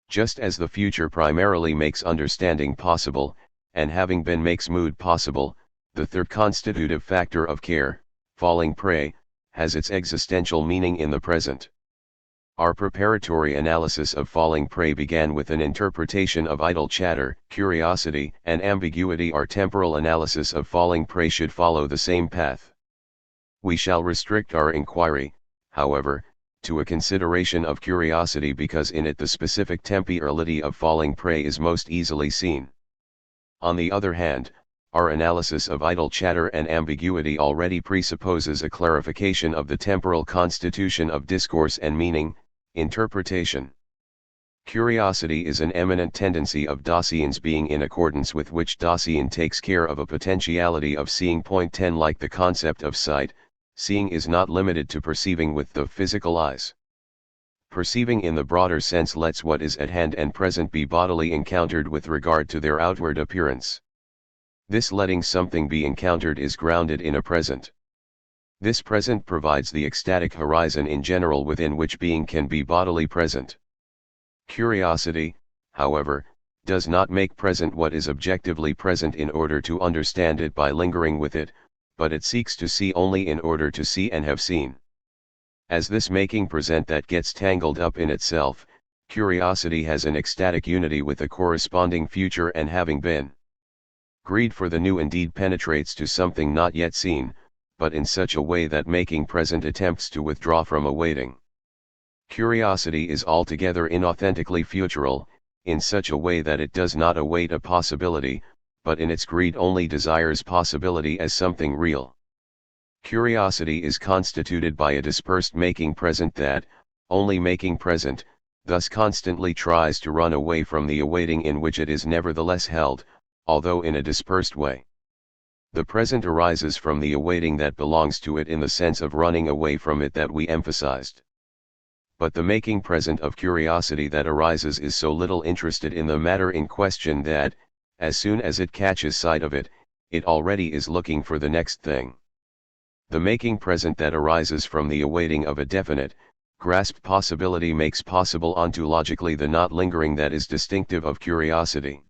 Just as the future primarily makes understanding possible, and having been makes mood possible, the third constitutive factor of care, falling prey, has its existential meaning in the present. Our preparatory analysis of falling prey began with an interpretation of idle chatter, curiosity, and ambiguity. Our temporal analysis of falling prey should follow the same path. We shall restrict our inquiry, however, to a consideration of curiosity because in it the specific temporality of falling prey is most easily seen. On the other hand, our analysis of idle chatter and ambiguity already presupposes a clarification of the temporal constitution of discourse and meaning, interpretation. Curiosity is an eminent tendency of Dasein's being, in accordance with which Dasein takes care of a potentiality of seeing. Point 10. Like the concept of sight, seeing is not limited to perceiving with the physical eyes. Perceiving in the broader sense lets what is at hand and present be bodily encountered with regard to their outward appearance. This letting something be encountered is grounded in a present. This present provides the ecstatic horizon in general within which being can be bodily present. Curiosity, however, does not make present what is objectively present in order to understand it by lingering with it, but it seeks to see only in order to see and have seen. As this making present that gets tangled up in itself, curiosity has an ecstatic unity with the corresponding future and having been. Greed for the new indeed penetrates to something not yet seen, but in such a way that making present attempts to withdraw from awaiting. Curiosity is altogether inauthentically futural, in such a way that it does not await a possibility, but in its greed only desires possibility as something real. Curiosity is constituted by a dispersed making present that, only making present, thus constantly tries to run away from the awaiting in which it is nevertheless held, although in a dispersed way. The present arises from the awaiting that belongs to it in the sense of running away from it that we emphasized. But the making present of curiosity that arises is so little interested in the matter in question that, as soon as it catches sight of it, it already is looking for the next thing. The making present that arises from the awaiting of a definite, grasped possibility makes possible ontologically the not lingering that is distinctive of curiosity.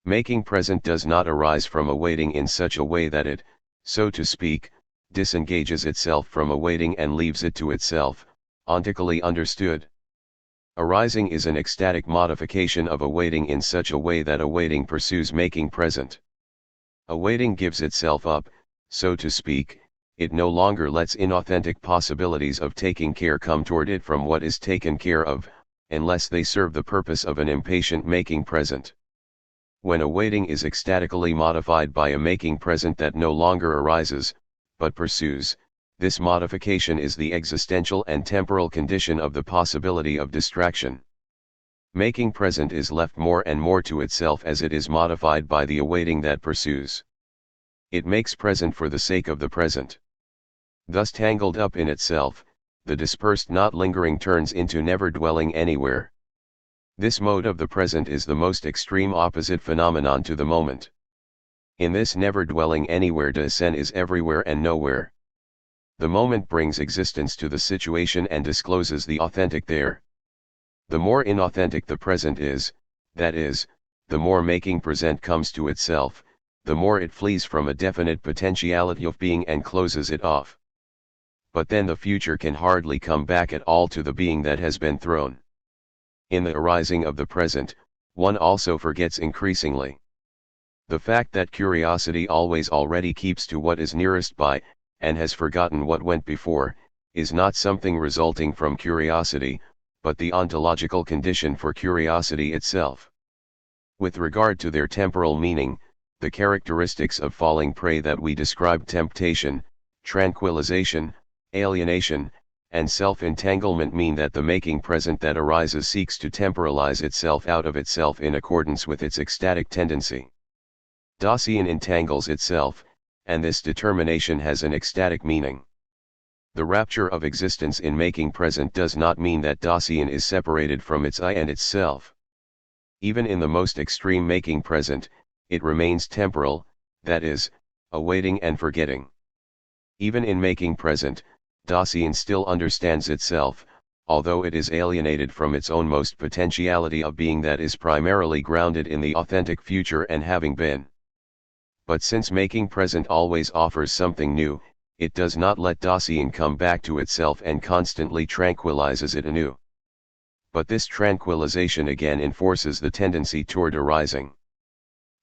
Making present does not arise from awaiting in such a way that it, so to speak, disengages itself from awaiting and leaves it to itself, ontically understood. Arising is an ecstatic modification of awaiting in such a way that awaiting pursues making present. Awaiting gives itself up, so to speak, it no longer lets inauthentic possibilities of taking care come toward it from what is taken care of, unless they serve the purpose of an impatient making present. When awaiting is ecstatically modified by a making present that no longer arises, but pursues, this modification is the existential and temporal condition of the possibility of distraction. Making present is left more and more to itself as it is modified by the awaiting that pursues. It makes present for the sake of the present. Thus tangled up in itself, the dispersed not lingering turns into never dwelling anywhere. This mode of the present is the most extreme opposite phenomenon to the moment. In this never dwelling anywhere, Dasein is everywhere and nowhere. The moment brings existence to the situation and discloses the authentic there. The more inauthentic the present is, that is, the more making present comes to itself, the more it flees from a definite potentiality of being and closes it off. But then the future can hardly come back at all to the being that has been thrown. In the arising of the present, one also forgets increasingly. The fact that curiosity always already keeps to what is nearest by, and has forgotten what went before, is not something resulting from curiosity, but the ontological condition for curiosity itself. With regard to their temporal meaning, the characteristics of falling prey that we described, temptation, tranquilization, alienation, and self-entanglement, mean that the making present that arises seeks to temporalize itself out of itself in accordance with its ecstatic tendency. Dasein entangles itself, and this determination has an ecstatic meaning. The rapture of existence in making present does not mean that Dasein is separated from its I and its self. Even in the most extreme making present, it remains temporal, that is, awaiting and forgetting. Even in making present, Dasein still understands itself, although it is alienated from its own most potentiality of being that is primarily grounded in the authentic future and having been. But since making present always offers something new, it does not let Dasein come back to itself and constantly tranquilizes it anew. But this tranquilization again enforces the tendency toward arising.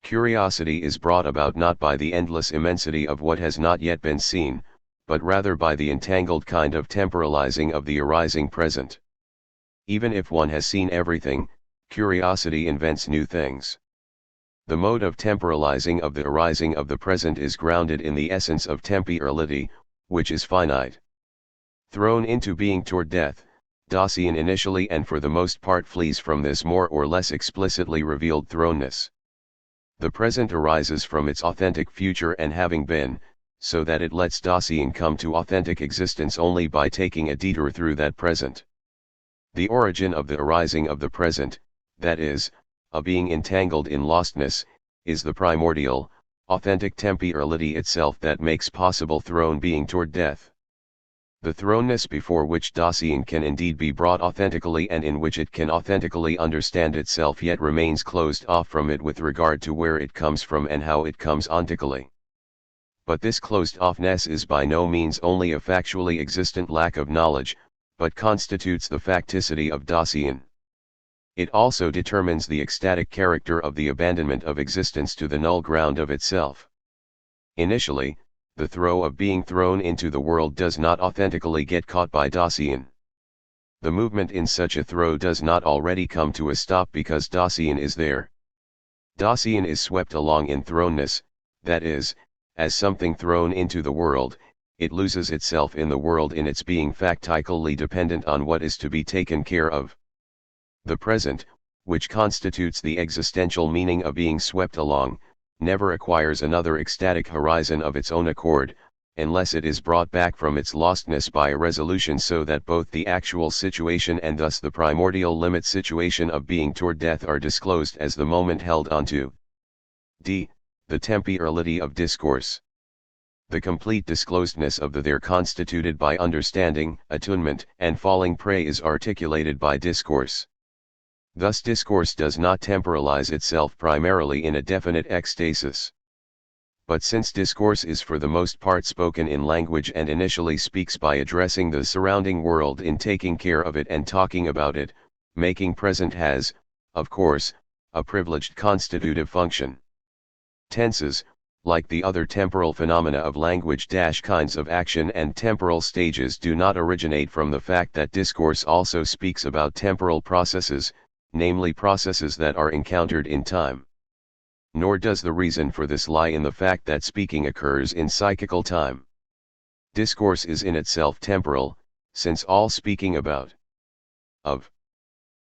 Curiosity is brought about not by the endless immensity of what has not yet been seen, but rather by the entangled kind of temporalizing of the arising present. Even if one has seen everything, curiosity invents new things. The mode of temporalizing of the arising of the present is grounded in the essence of temporality, which is finite. Thrown into being toward death, Dasein initially and for the most part flees from this more or less explicitly revealed thrownness. The present arises from its authentic future and having been, so that it lets Dasein come to authentic existence only by taking a detour through that present. The origin of the arising of the present, that is, a being entangled in lostness, is the primordial, authentic temporality itself that makes possible thrown being toward death. The thrownness before which Dasein can indeed be brought authentically and in which it can authentically understand itself yet remains closed off from it with regard to where it comes from and how it comes ontically. But this closed-offness is by no means only a factually existent lack of knowledge, but constitutes the facticity of Dasein. It also determines the ecstatic character of the abandonment of existence to the null ground of itself. Initially, the throw of being thrown into the world does not authentically get caught by Dasein. The movement in such a throw does not already come to a stop because Dasein is there. Dasein is swept along in thrownness, that is, as something thrown into the world, it loses itself in the world in its being factically dependent on what is to be taken care of. The present, which constitutes the existential meaning of being swept along, never acquires another ecstatic horizon of its own accord, unless it is brought back from its lostness by a resolution so that both the actual situation and thus the primordial limit situation of being toward death are disclosed as the moment held onto. D. The temporality of discourse. The complete disclosedness of the there constituted by understanding, attunement, and falling prey is articulated by discourse. Thus discourse does not temporalize itself primarily in a definite ecstasis. But since discourse is for the most part spoken in language and initially speaks by addressing the surrounding world in taking care of it and talking about it, making present has, of course, a privileged constitutive function. Tenses, like the other temporal phenomena of language kinds of action and temporal stages, do not originate from the fact that discourse also speaks about temporal processes, namely processes that are encountered in time. Nor does the reason for this lie in the fact that speaking occurs in psychical time. Discourse is in itself temporal, since all speaking about, of,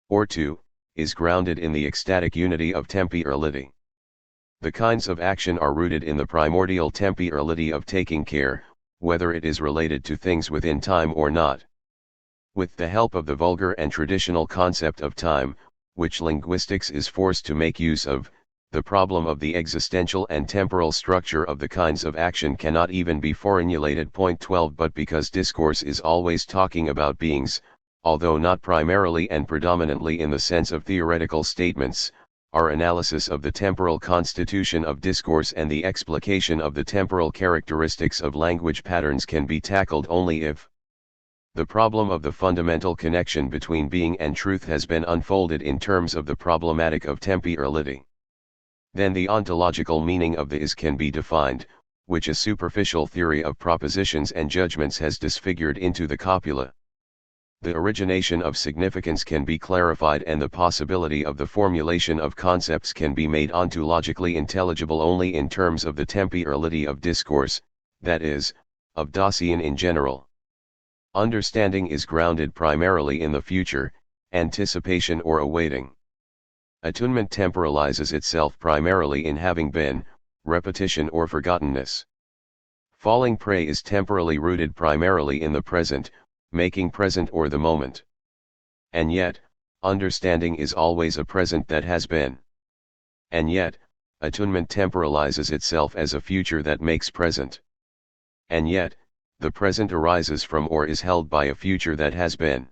or to, is grounded in the ecstatic unity of temporality. The kinds of action are rooted in the primordial temporality of taking care, whether it is related to things within time or not. With the help of the vulgar and traditional concept of time, which linguistics is forced to make use of, the problem of the existential and temporal structure of the kinds of action cannot even be formulated. Point 12 But because discourse is always talking about beings, although not primarily and predominantly in the sense of theoretical statements, our analysis of the temporal constitution of discourse and the explication of the temporal characteristics of language patterns can be tackled only if the problem of the fundamental connection between being and truth has been unfolded in terms of the problematic of temporality. Then the ontological meaning of the is can be defined, which a superficial theory of propositions and judgments has disfigured into the copula. The origination of significance can be clarified, and the possibility of the formulation of concepts can be made ontologically intelligible only in terms of the temporality of discourse, that is, of Dasein in general. Understanding is grounded primarily in the future, anticipation or awaiting. Attunement temporalizes itself primarily in having been, repetition or forgottenness. Falling prey is temporally rooted primarily in the present, making present or the moment. And yet, understanding is always a present that has been. And yet, attunement temporalizes itself as a future that makes present. And yet, the present arises from or is held by a future that has been.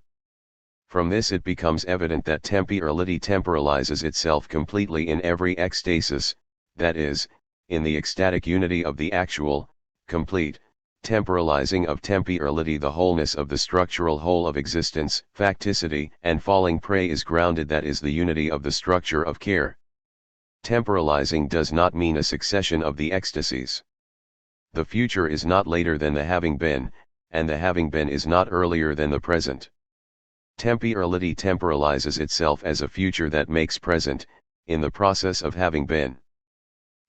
From this it becomes evident that temporality temporalizes itself completely in every ecstasis, that is, in the ecstatic unity of the actual, complete, temporalizing of temporality. The wholeness of the structural whole of existence, facticity and falling prey is grounded, that is the unity of the structure of care. Temporalizing does not mean a succession of the ecstasies. The future is not later than the having been, and the having been is not earlier than the present. Temporality temporalizes itself as a future that makes present, in the process of having been.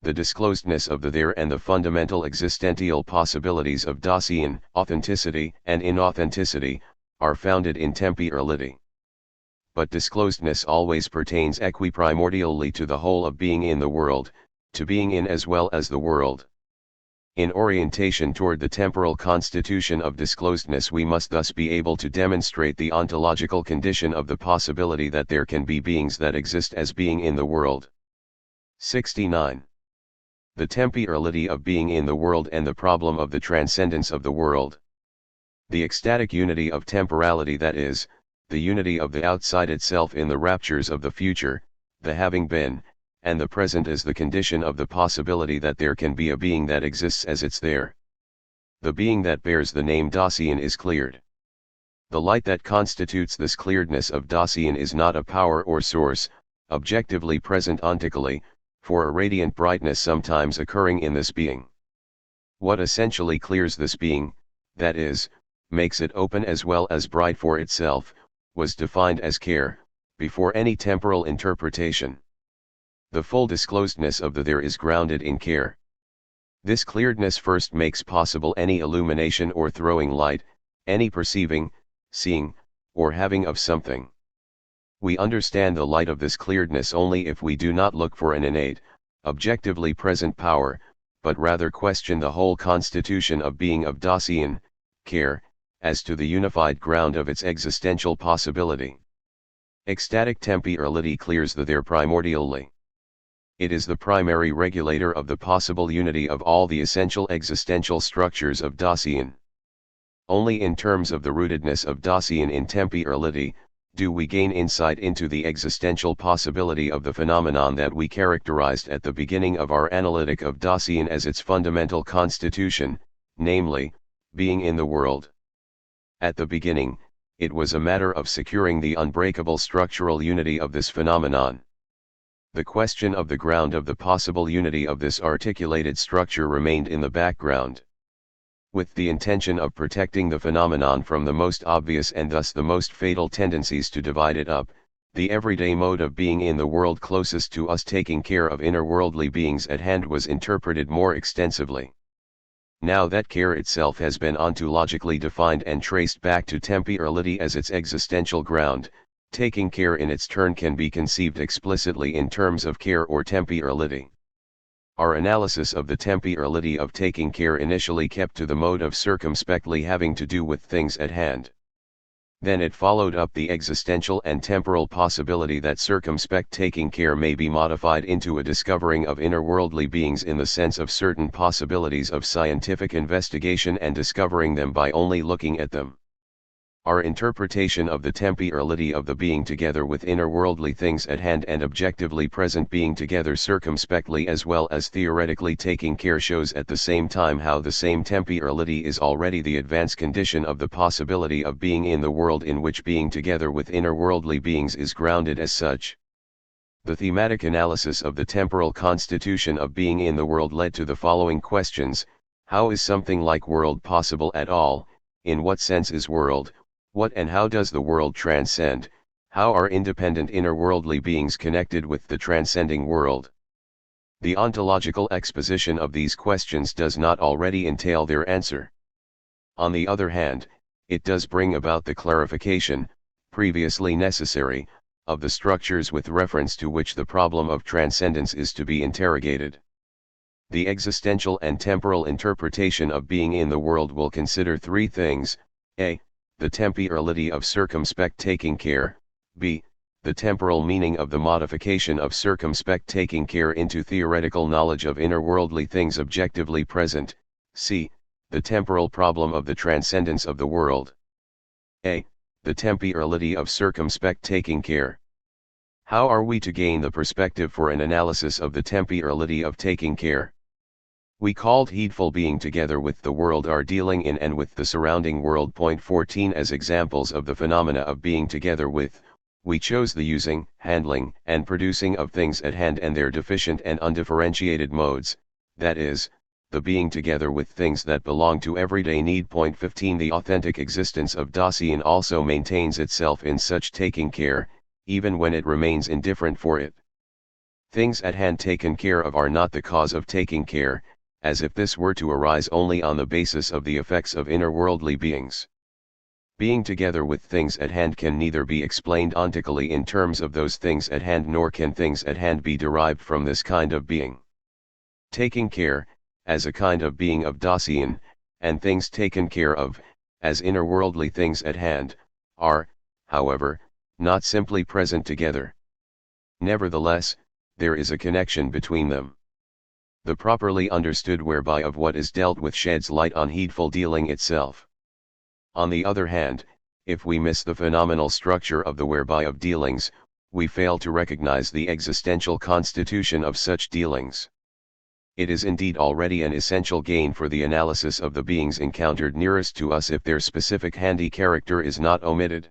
The disclosedness of the there and the fundamental existential possibilities of Dasein, authenticity and inauthenticity, are founded in temporality. But disclosedness always pertains equiprimordially to the whole of being in the world, to being in as well as the world. In orientation toward the temporal constitution of disclosedness, we must thus be able to demonstrate the ontological condition of the possibility that there can be beings that exist as being in the world. 69. The temporality of being in the world and the problem of the transcendence of the world. The ecstatic unity of temporality, that is, the unity of the outside itself in the raptures of the future, the having been, and the present, is the condition of the possibility that there can be a being that exists as its there. The being that bears the name Dasein is cleared. The light that constitutes this clearedness of Dasein is not a power or source, objectively present ontically, for a radiant brightness sometimes occurring in this being. What essentially clears this being, that is, makes it open as well as bright for itself, was defined as care, before any temporal interpretation. The full disclosedness of the there is grounded in care. This clearedness first makes possible any illumination or throwing light, any perceiving, seeing, or having of something. We understand the light of this clearedness only if we do not look for an innate, objectively present power, but rather question the whole constitution of being of Dasein, care, as to the unified ground of its existential possibility. Ecstatic temporality clears the there primordially. It is the primary regulator of the possible unity of all the essential existential structures of Dasein. Only in terms of the rootedness of Dasein in temporality, do we gain insight into the existential possibility of the phenomenon that we characterized at the beginning of our analytic of Dasein as its fundamental constitution, namely, being in the world. At the beginning, it was a matter of securing the unbreakable structural unity of this phenomenon. The question of the ground of the possible unity of this articulated structure remained in the background. With the intention of protecting the phenomenon from the most obvious and thus the most fatal tendencies to divide it up, the everyday mode of being in the world closest to us, taking care of inner-worldly beings at hand, was interpreted more extensively. Now that care itself has been ontologically defined and traced back to temporality as its existential ground, taking care in its turn can be conceived explicitly in terms of care or temporality. Our analysis of the temporality of taking care initially kept to the mode of circumspectly having to do with things at hand. Then it followed up the existential and temporal possibility that circumspect taking care may be modified into a discovering of inner-worldly beings in the sense of certain possibilities of scientific investigation and discovering them by only looking at them. Our interpretation of the temporality of the being together with inner worldly things at hand and objectively present being together circumspectly as well as theoretically taking care shows at the same time how the same temporality is already the advanced condition of the possibility of being in the world in which being together with inner worldly beings is grounded as such. The thematic analysis of the temporal constitution of being in the world led to the following questions: how is something like world possible at all? In what sense is world? What and how does the world transcend? How are independent inner worldly beings connected with the transcending world? The ontological exposition of these questions does not already entail their answer. On the other hand, it does bring about the clarification, previously necessary, of the structures with reference to which the problem of transcendence is to be interrogated. The existential and temporal interpretation of being in the world will consider three things: a. the temporality of circumspect taking care, b. the temporal meaning of the modification of circumspect taking care into theoretical knowledge of inner worldly things objectively present, c. the temporal problem of the transcendence of the world. a. the temporality of circumspect taking care. How are we to gain the perspective for an analysis of the temporality of taking care? We called heedful being together with the world our dealing in and with the surrounding world. Point 14 as examples of the phenomena of being together with. We chose the using, handling, and producing of things at hand and their deficient and undifferentiated modes, that is, the being together with things that belong to everyday need. Point 15 the authentic existence of Dasein also maintains itself in such taking care, even when it remains indifferent for it. Things at hand taken care of are not the cause of taking care, as if this were to arise only on the basis of the effects of inner worldly beings. Being together with things at hand can neither be explained ontically in terms of those things at hand nor can things at hand be derived from this kind of being. Taking care, as a kind of being of Dasein, and things taken care of, as inner worldly things at hand, are, however, not simply present together. Nevertheless, there is a connection between them. The properly understood whereby of what is dealt with sheds light on heedful dealing itself. On the other hand, if we miss the phenomenal structure of the whereby of dealings, we fail to recognize the existential constitution of such dealings. It is indeed already an essential gain for the analysis of the beings encountered nearest to us if their specific handy character is not omitted.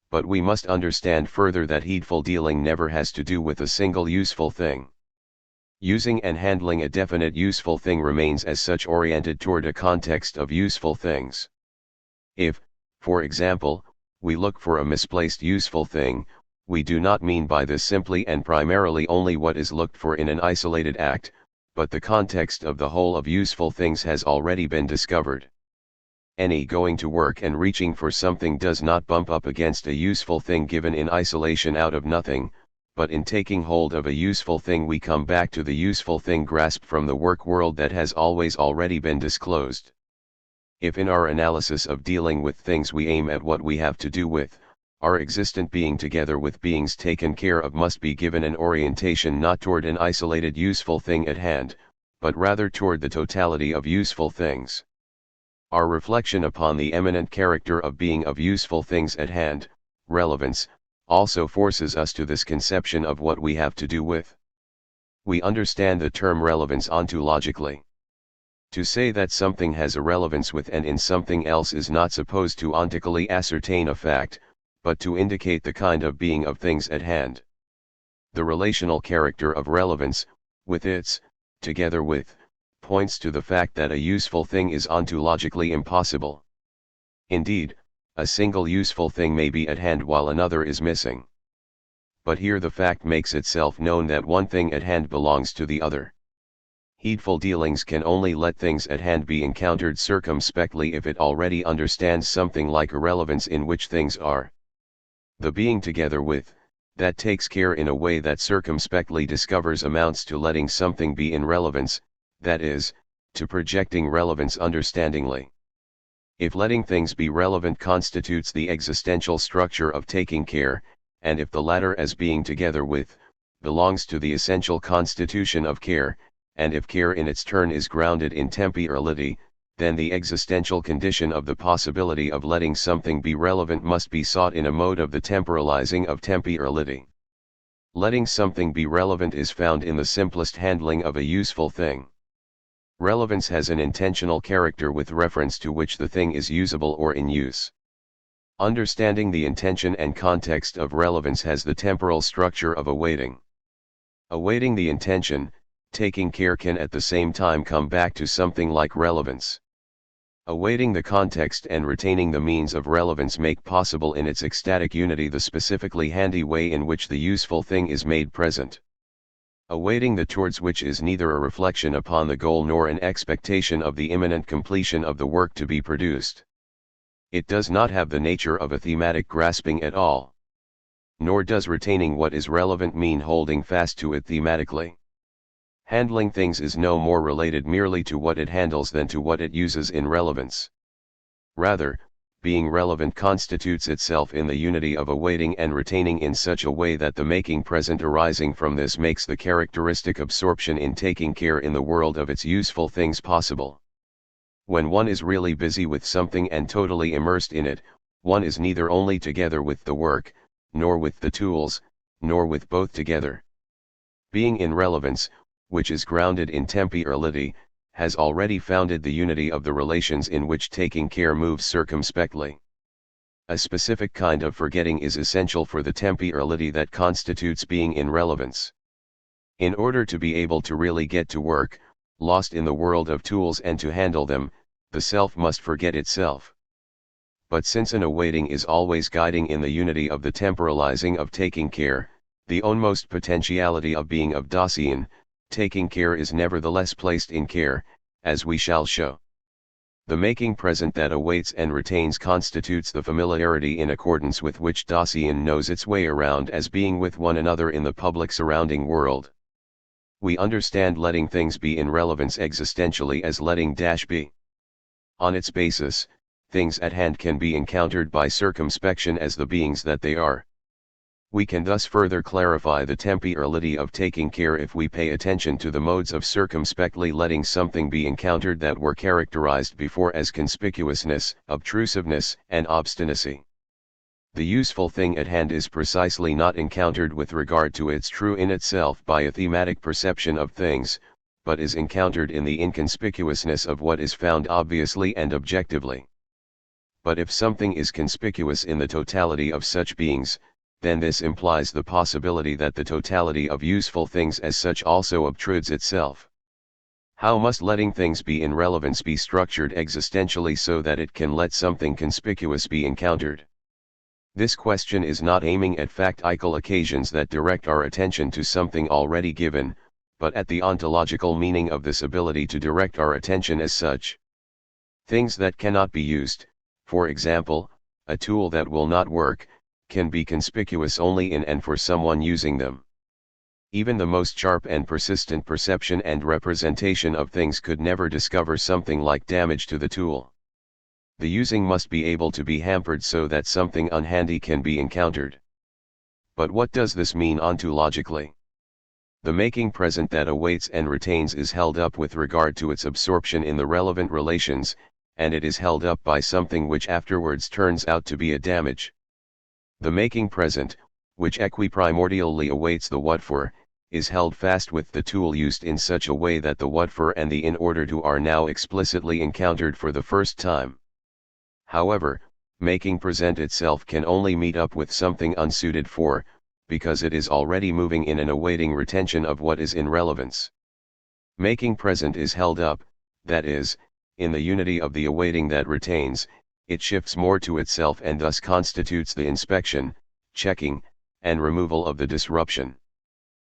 But we must understand further that heedful dealing never has to do with a single useful thing. Using and handling a definite useful thing remains as such oriented toward a context of useful things. If, for example, we look for a misplaced useful thing, we do not mean by this simply and primarily only what is looked for in an isolated act, but the context of the whole of useful things has already been discovered. Any going to work and reaching for something does not bump up against a useful thing given in isolation out of nothing, but in taking hold of a useful thing we come back to the useful thing grasped from the work world that has always already been disclosed. If in our analysis of dealing with things we aim at what we have to do with, our existent being together with beings taken care of must be given an orientation not toward an isolated useful thing at hand, but rather toward the totality of useful things. Our reflection upon the eminent character of being of useful things at hand, relevance, also forces us to this conception of what we have to do with. We understand the term relevance ontologically. To say that something has a relevance with and in something else is not supposed to ontically ascertain a fact, but to indicate the kind of being of things at hand. The relational character of relevance, with its, together with, points to the fact that a useful thing is ontologically impossible. Indeed, a single useful thing may be at hand while another is missing. But here the fact makes itself known that one thing at hand belongs to the other. Heedful dealings can only let things at hand be encountered circumspectly if it already understands something like a relevance in which things are. The being together with, that takes care in a way that circumspectly discovers amounts to letting something be in relevance, that is, to projecting relevance understandingly. If letting things be relevant constitutes the existential structure of taking care, and if the latter as being together with, belongs to the essential constitution of care, and if care in its turn is grounded in temporality, then the existential condition of the possibility of letting something be relevant must be sought in a mode of the temporalizing of temporality. Letting something be relevant is found in the simplest handling of a useful thing. Relevance has an intentional character with reference to which the thing is usable or in use. Understanding the intention and context of relevance has the temporal structure of awaiting. Awaiting the intention, taking care can at the same time come back to something like relevance. Awaiting the context and retaining the means of relevance make possible in its ecstatic unity the specifically handy way in which the useful thing is made present. Awaiting the towards which is neither a reflection upon the goal nor an expectation of the imminent completion of the work to be produced. It does not have the nature of a thematic grasping at all. Nor does retaining what is relevant mean holding fast to it thematically. Handling things is no more related merely to what it handles than to what it uses in relevance. Rather, being relevant constitutes itself in the unity of awaiting and retaining in such a way that the making present arising from this makes the characteristic absorption in taking care in the world of its useful things possible. When one is really busy with something and totally immersed in it, one is neither only together with the work, nor with the tools, nor with both together. Being in relevance, which is grounded in temporality, has already founded the unity of the relations in which taking care moves circumspectly. A specific kind of forgetting is essential for the temporality that constitutes being in relevance. In order to be able to really get to work, lost in the world of tools and to handle them, the self must forget itself. But since an awaiting is always guiding in the unity of the temporalizing of taking care, the ownmost potentiality of being of Dasein, taking care is nevertheless placed in care, as we shall show. The making present that awaits and retains constitutes the familiarity in accordance with which Dasein knows its way around as being with one another in the public surrounding world. We understand letting things be in relevance existentially as letting be. On its basis, things at hand can be encountered by circumspection as the beings that they are. We can thus further clarify the temporality of taking care if we pay attention to the modes of circumspectly letting something be encountered that were characterized before as conspicuousness, obtrusiveness, and obstinacy. The useful thing at hand is precisely not encountered with regard to its true in itself by a thematic perception of things, but is encountered in the inconspicuousness of what is found obviously and objectively. But if something is conspicuous in the totality of such beings, then this implies the possibility that the totality of useful things as such also obtrudes itself. How must letting things be in relevance be structured existentially so that it can let something conspicuous be encountered? This question is not aiming at factical occasions that direct our attention to something already given, but at the ontological meaning of this ability to direct our attention as such. Things that cannot be used, for example, a tool that will not work, can be conspicuous only in and for someone using them. Even the most sharp and persistent perception and representation of things could never discover something like damage to the tool. The using must be able to be hampered so that something unhandy can be encountered. But what does this mean ontologically? The making present that awaits and retains is held up with regard to its absorption in the relevant relations, and it is held up by something which afterwards turns out to be a damage. The making present, which equiprimordially awaits the what for, is held fast with the tool used in such a way that the what for and the in order to are now explicitly encountered for the first time. However, making present itself can only meet up with something unsuited for, because it is already moving in an awaiting retention of what is in relevance. Making present is held up, that is, in the unity of the awaiting that retains, it shifts more to itself and thus constitutes the inspection, checking, and removal of the disruption.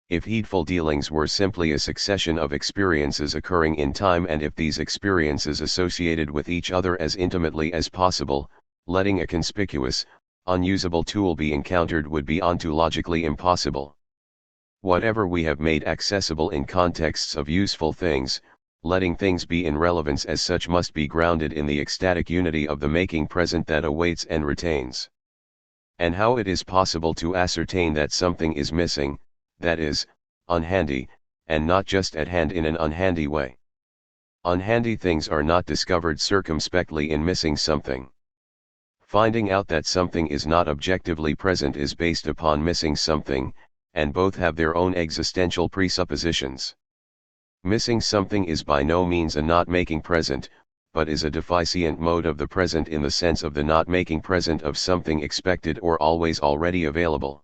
If heedful dealings were simply a succession of experiences occurring in time and if these experiences associated with each other as intimately as possible, letting a conspicuous, unusable tool be encountered would be ontologically impossible. Whatever we have made accessible in contexts of useful things, letting things be in relevance as such must be grounded in the ecstatic unity of the making present that awaits and retains. And how it is possible to ascertain that something is missing, that is, unhandy, and not just at hand in an unhandy way. Unhandy things are not discovered circumspectly in missing something. Finding out that something is not objectively present is based upon missing something, and both have their own existential presuppositions. Missing something is by no means a not making present, but is a deficient mode of the present in the sense of the not making present of something expected or always already available.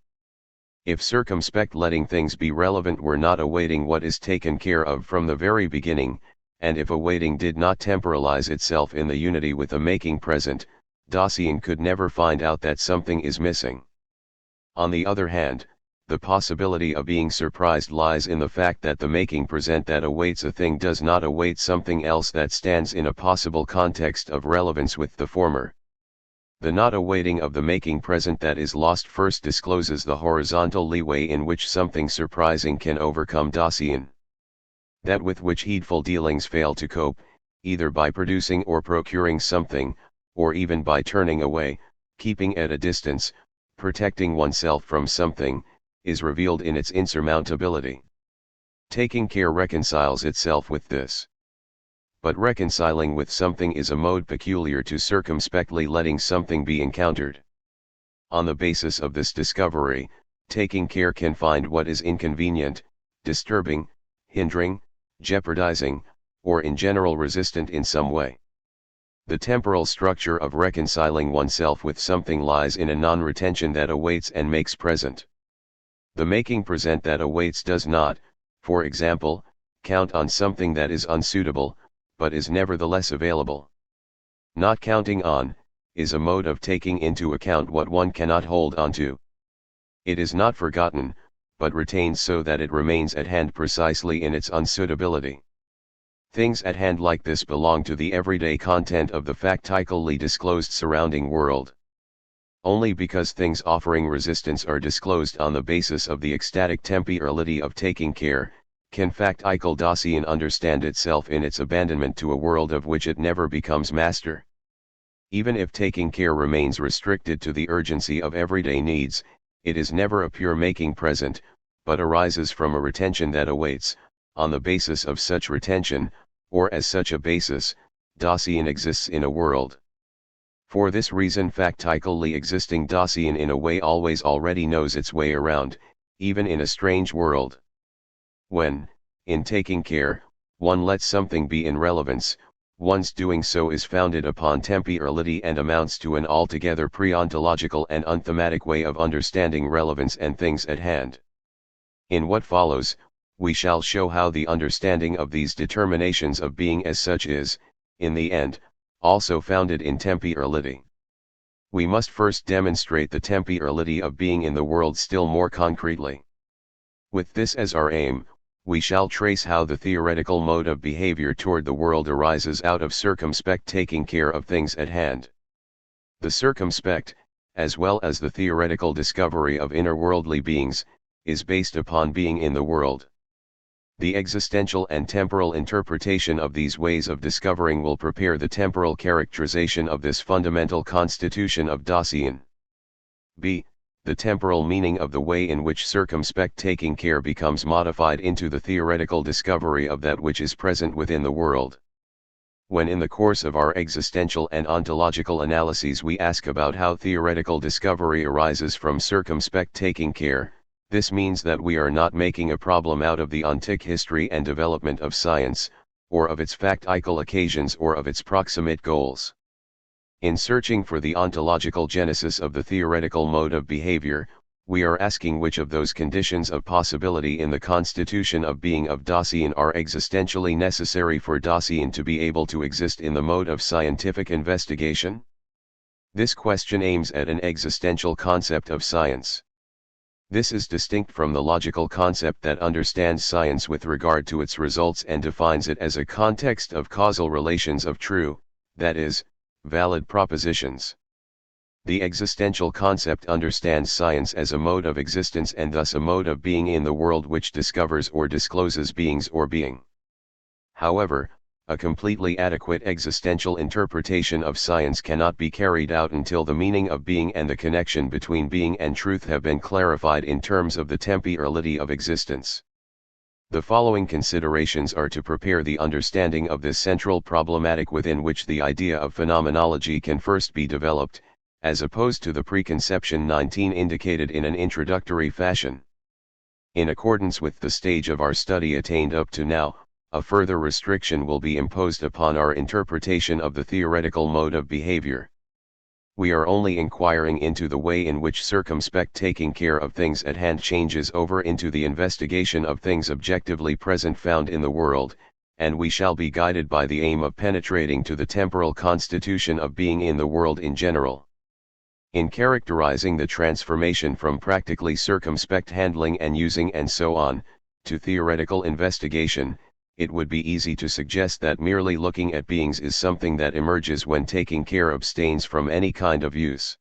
If circumspect letting things be relevant were not awaiting what is taken care of from the very beginning, and if awaiting did not temporalize itself in the unity with a making present, Dasein could never find out that something is missing. On the other hand, the possibility of being surprised lies in the fact that the making present that awaits a thing does not await something else that stands in a possible context of relevance with the former. The not awaiting of the making present that is lost first discloses the horizontal leeway in which something surprising can overcome Dasein. That with which heedful dealings fail to cope, either by producing or procuring something, or even by turning away, keeping at a distance, protecting oneself from something, is revealed in its insurmountability. Taking care reconciles itself with this. But reconciling with something is a mode peculiar to circumspectly letting something be encountered. On the basis of this discovery, taking care can find what is inconvenient, disturbing, hindering, jeopardizing, or in general resistant in some way. The temporal structure of reconciling oneself with something lies in a non-retention that awaits and makes present. The making present that awaits does not, for example, count on something that is unsuitable, but is nevertheless available. Not counting on, is a mode of taking into account what one cannot hold onto. It is not forgotten, but retained so that it remains at hand precisely in its unsuitability. Things at hand like this belong to the everyday content of the factically disclosed surrounding world. Only because things offering resistance are disclosed on the basis of the ecstatic temporality of taking care, can factical Dasein understand itself in its abandonment to a world of which it never becomes master. Even if taking care remains restricted to the urgency of everyday needs, it is never a pure making present, but arises from a retention that awaits. On the basis of such retention, or as such a basis, Dasein exists in a world. For this reason factically existing Dasein in a way always already knows its way around, even in a strange world. When, in taking care, one lets something be in relevance, one's doing so is founded upon temporality and amounts to an altogether pre-ontological and unthematic way of understanding relevance and things at hand. In what follows, we shall show how the understanding of these determinations of being as such is, in the end, also founded in temporality. We must first demonstrate the temporality of being in the world still more concretely. With this as our aim, we shall trace how the theoretical mode of behavior toward the world arises out of circumspect taking care of things at hand. The circumspect, as well as the theoretical discovery of inner-worldly beings, is based upon being in the world. The existential and temporal interpretation of these ways of discovering will prepare the temporal characterization of this fundamental constitution of Dasein. b. The temporal meaning of the way in which circumspect taking care becomes modified into the theoretical discovery of that which is present within the world. When in the course of our existential and ontological analyses we ask about how theoretical discovery arises from circumspect taking care, this means that we are not making a problem out of the ontic history and development of science, or of its factical occasions or of its proximate goals. In searching for the ontological genesis of the theoretical mode of behavior, we are asking which of those conditions of possibility in the constitution of being of Dasein are existentially necessary for Dasein to be able to exist in the mode of scientific investigation? This question aims at an existential concept of science. This is distinct from the logical concept that understands science with regard to its results and defines it as a context of causal relations of true, that is, valid propositions. The existential concept understands science as a mode of existence and thus a mode of being in the world which discovers or discloses beings or being. However, a completely adequate existential interpretation of science cannot be carried out until the meaning of being and the connection between being and truth have been clarified in terms of the temporality of existence. The following considerations are to prepare the understanding of this central problematic within which the idea of phenomenology can first be developed, as opposed to the preconception 19 indicated in an introductory fashion. In accordance with the stage of our study attained up to now, a further restriction will be imposed upon our interpretation of the theoretical mode of behavior. We are only inquiring into the way in which circumspect taking care of things at hand changes over into the investigation of things objectively present found in the world, and we shall be guided by the aim of penetrating to the temporal constitution of being in the world in general. In characterizing the transformation from practically circumspect handling and using and so on, to theoretical investigation, it would be easy to suggest that merely looking at beings is something that emerges when taking care abstains from any kind of use.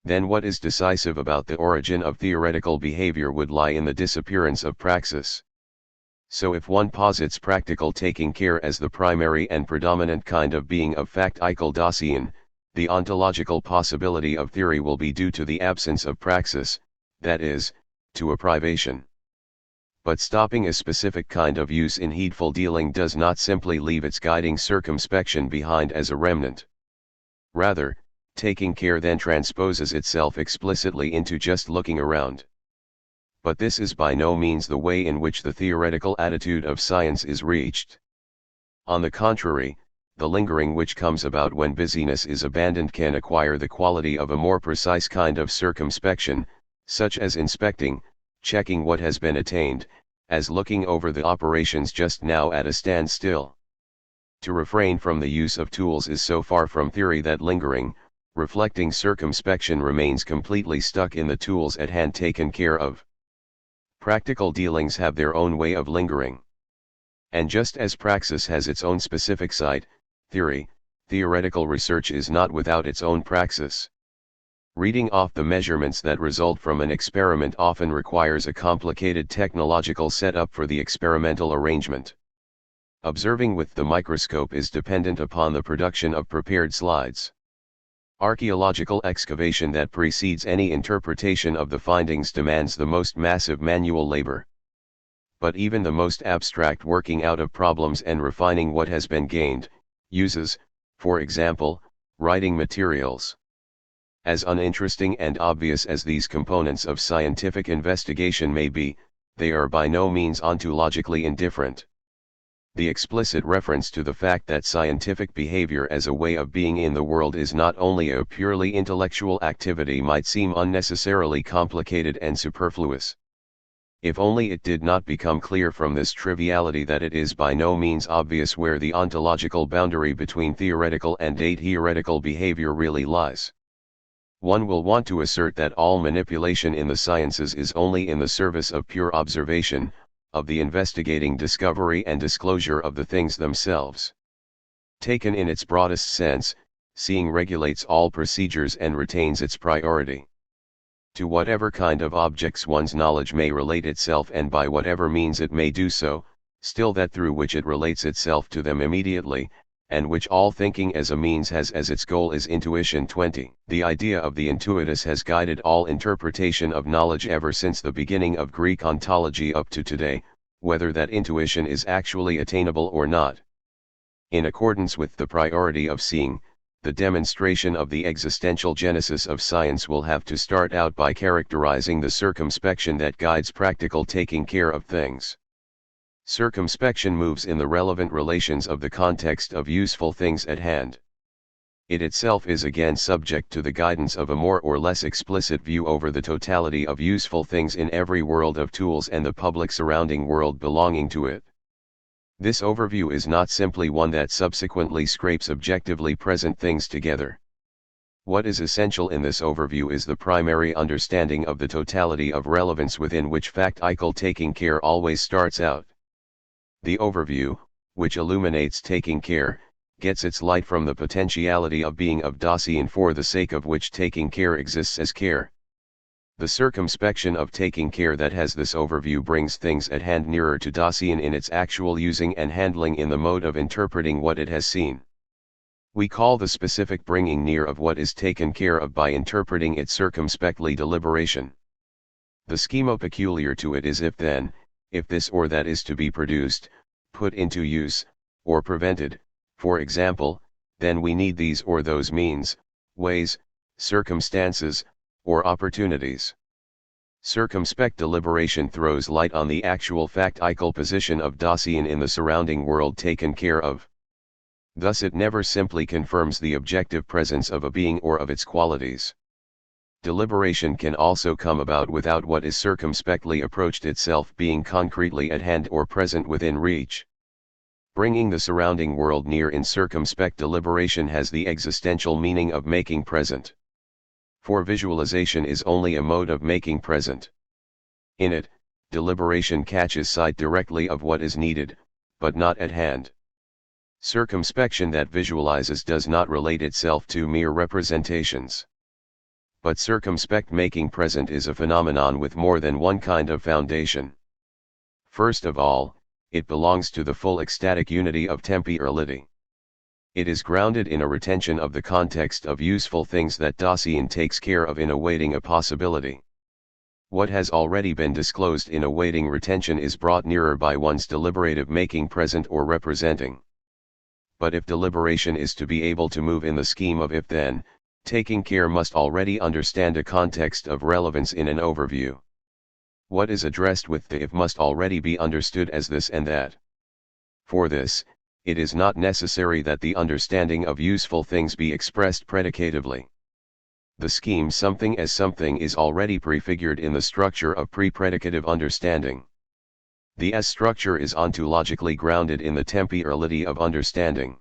Then what is decisive about the origin of theoretical behavior would lie in the disappearance of praxis. So if one posits practical taking care as the primary and predominant kind of being of fact Dasein, the ontological possibility of theory will be due to the absence of praxis, that is, to a privation. But stopping a specific kind of use in heedful dealing does not simply leave its guiding circumspection behind as a remnant. Rather, taking care then transposes itself explicitly into just looking around. But this is by no means the way in which the theoretical attitude of science is reached. On the contrary, the lingering which comes about when busyness is abandoned can acquire the quality of a more precise kind of circumspection, such as inspecting, checking what has been attained, as looking over the operations just now at a standstill. To refrain from the use of tools is so far from theory that lingering, reflecting circumspection remains completely stuck in the tools at hand taken care of. Practical dealings have their own way of lingering. And just as praxis has its own specific site, theoretical research is not without its own praxis. Reading off the measurements that result from an experiment often requires a complicated technological setup for the experimental arrangement. Observing with the microscope is dependent upon the production of prepared slides. Archaeological excavation that precedes any interpretation of the findings demands the most massive manual labor. But even the most abstract working out of problems and refining what has been gained, uses, for example, writing materials. As uninteresting and obvious as these components of scientific investigation may be, they are by no means ontologically indifferent. The explicit reference to the fact that scientific behavior as a way of being in the world is not only a purely intellectual activity might seem unnecessarily complicated and superfluous. If only it did not become clear from this triviality that it is by no means obvious where the ontological boundary between theoretical and atheoretical behavior really lies. One will want to assert that all manipulation in the sciences is only in the service of pure observation, of the investigating discovery and disclosure of the things themselves. Taken in its broadest sense, seeing regulates all procedures and retains its priority. To whatever kind of objects one's knowledge may relate itself and by whatever means it may do so, still that through which it relates itself to them immediately, and which all thinking as a means has as its goal is intuition. 20. The idea of the intuitus has guided all interpretation of knowledge ever since the beginning of Greek ontology up to today, whether that intuition is actually attainable or not. In accordance with the priority of seeing, the demonstration of the existential genesis of science will have to start out by characterizing the circumspection that guides practical taking care of things. Circumspection moves in the relevant relations of the context of useful things at hand. It itself is again subject to the guidance of a more or less explicit view over the totality of useful things in every world of tools and the public surrounding world belonging to it. This overview is not simply one that subsequently scrapes objectively present things together. What is essential in this overview is the primary understanding of the totality of relevance within which factical taking care always starts out. The overview, which illuminates taking care, gets its light from the potentiality of being of Dasein for the sake of which taking care exists as care. The circumspection of taking care that has this overview brings things at hand nearer to Dasein in its actual using and handling in the mode of interpreting what it has seen. We call the specific bringing near of what is taken care of by interpreting it circumspectly deliberation. The schema peculiar to it is if then, if this or that is to be produced, put into use, or prevented, for example, then we need these or those means, ways, circumstances, or opportunities. Circumspect deliberation throws light on the actual factical position of Dasein in the surrounding world taken care of. Thus it never simply confirms the objective presence of a being or of its qualities. Deliberation can also come about without what is circumspectly approached itself being concretely at hand or present within reach. Bringing the surrounding world near in circumspect deliberation has the existential meaning of making present. For visualization is only a mode of making present. In it, deliberation catches sight directly of what is needed, but not at hand. Circumspection that visualizes does not relate itself to mere representations. But circumspect making present is a phenomenon with more than one kind of foundation. First of all, it belongs to the full ecstatic unity of temporality. It is grounded in a retention of the context of useful things that Dasein takes care of in awaiting a possibility. What has already been disclosed in awaiting retention is brought nearer by one's deliberative making present or representing. But if deliberation is to be able to move in the scheme of if then, taking care must already understand a context of relevance in an overview. What is addressed with the if must already be understood as this and that. For this, it is not necessary that the understanding of useful things be expressed predicatively. The scheme something as something is already prefigured in the structure of pre-predicative understanding. The as structure is ontologically grounded in the temporality of understanding.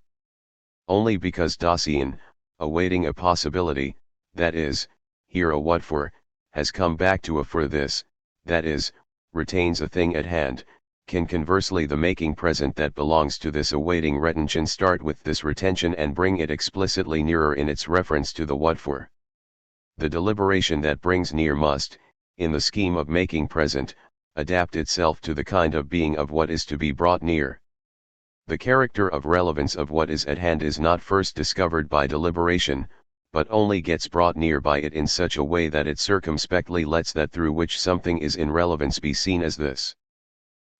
Only because Dasein, awaiting a possibility, that is, here a what for, has come back to a for this, that is, retains a thing at hand, can conversely the making present that belongs to this awaiting retention start with this retention and bring it explicitly nearer in its reference to the what for. The deliberation that brings near must, in the scheme of making present, adapt itself to the kind of being of what is to be brought near. The character of relevance of what is at hand is not first discovered by deliberation, but only gets brought near by it in such a way that it circumspectly lets that through which something is in relevance be seen as this.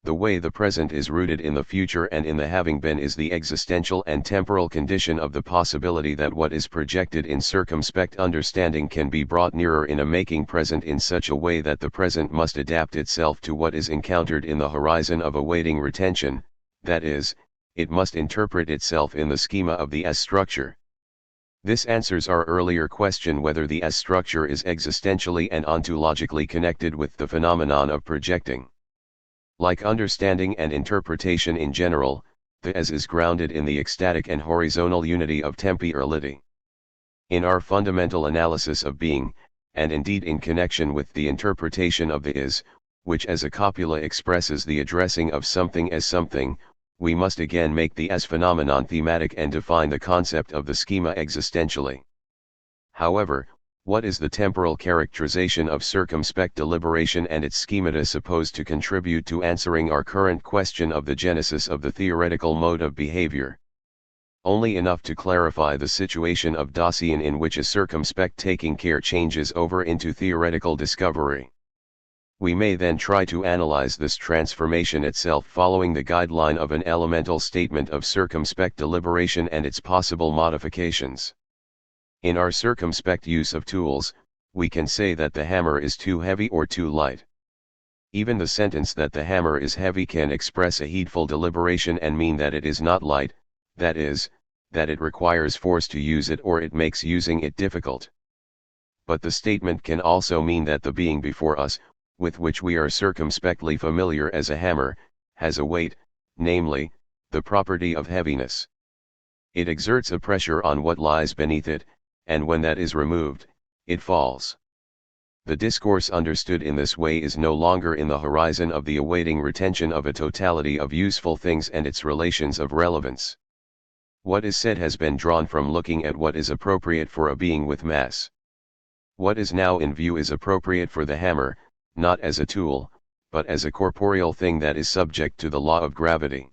The way the present is rooted in the future and in the having been is the existential and temporal condition of the possibility that what is projected in circumspect understanding can be brought nearer in a making present in such a way that the present must adapt itself to what is encountered in the horizon of awaiting retention, that is, it must interpret itself in the schema of the S-structure. This answers our earlier question whether the S-structure is existentially and ontologically connected with the phenomenon of projecting. Like understanding and interpretation in general, the as is grounded in the ecstatic and horizontal unity of temporality. In our fundamental analysis of being, and indeed in connection with the interpretation of the is, which as a copula expresses the addressing of something as something, we must again make the as phenomenon thematic and define the concept of the schema existentially. However, what is the temporal characterization of circumspect deliberation and its schemata supposed to contribute to answering our current question of the genesis of the theoretical mode of behavior? Only enough to clarify the situation of Dasein in which a circumspect taking care changes over into theoretical discovery. We may then try to analyze this transformation itself following the guideline of an elemental statement of circumspect deliberation and its possible modifications. In our circumspect use of tools, we can say that the hammer is too heavy or too light. Even the sentence that the hammer is heavy can express a heedful deliberation and mean that it is not light, that is, that it requires force to use it or it makes using it difficult. But the statement can also mean that the being before us, with which we are circumspectly familiar as a hammer, has a weight, namely, the property of heaviness. It exerts a pressure on what lies beneath it, and when that is removed, it falls. The discourse understood in this way is no longer in the horizon of the awaiting retention of a totality of useful things and its relations of relevance. What is said has been drawn from looking at what is appropriate for a being with mass. What is now in view is appropriate for the hammer, not as a tool, but as a corporeal thing that is subject to the law of gravity.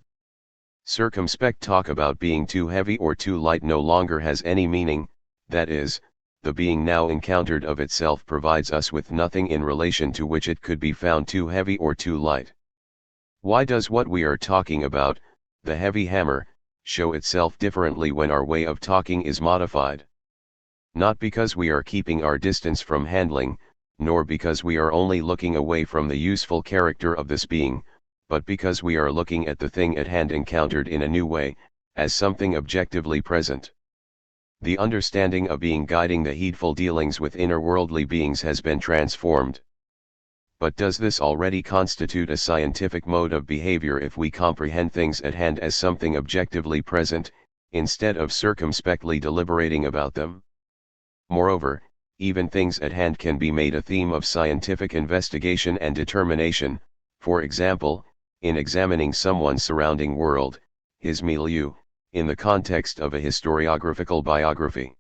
Circumspect talk about being too heavy or too light no longer has any meaning, that is, the being now encountered of itself provides us with nothing in relation to which it could be found too heavy or too light. Why does what we are talking about, the heavy hammer, show itself differently when our way of talking is modified? Not because we are keeping our distance from handling, nor because we are only looking away from the useful character of this being, but because we are looking at the thing at hand encountered in a new way, as something objectively present. The understanding of being guiding the heedful dealings with inner-worldly beings has been transformed. But does this already constitute a scientific mode of behavior if we comprehend things at hand as something objectively present, instead of circumspectly deliberating about them? Moreover, even things at hand can be made a theme of scientific investigation and determination, for example, in examining someone's surrounding world, his milieu, in the context of a historiographical biography.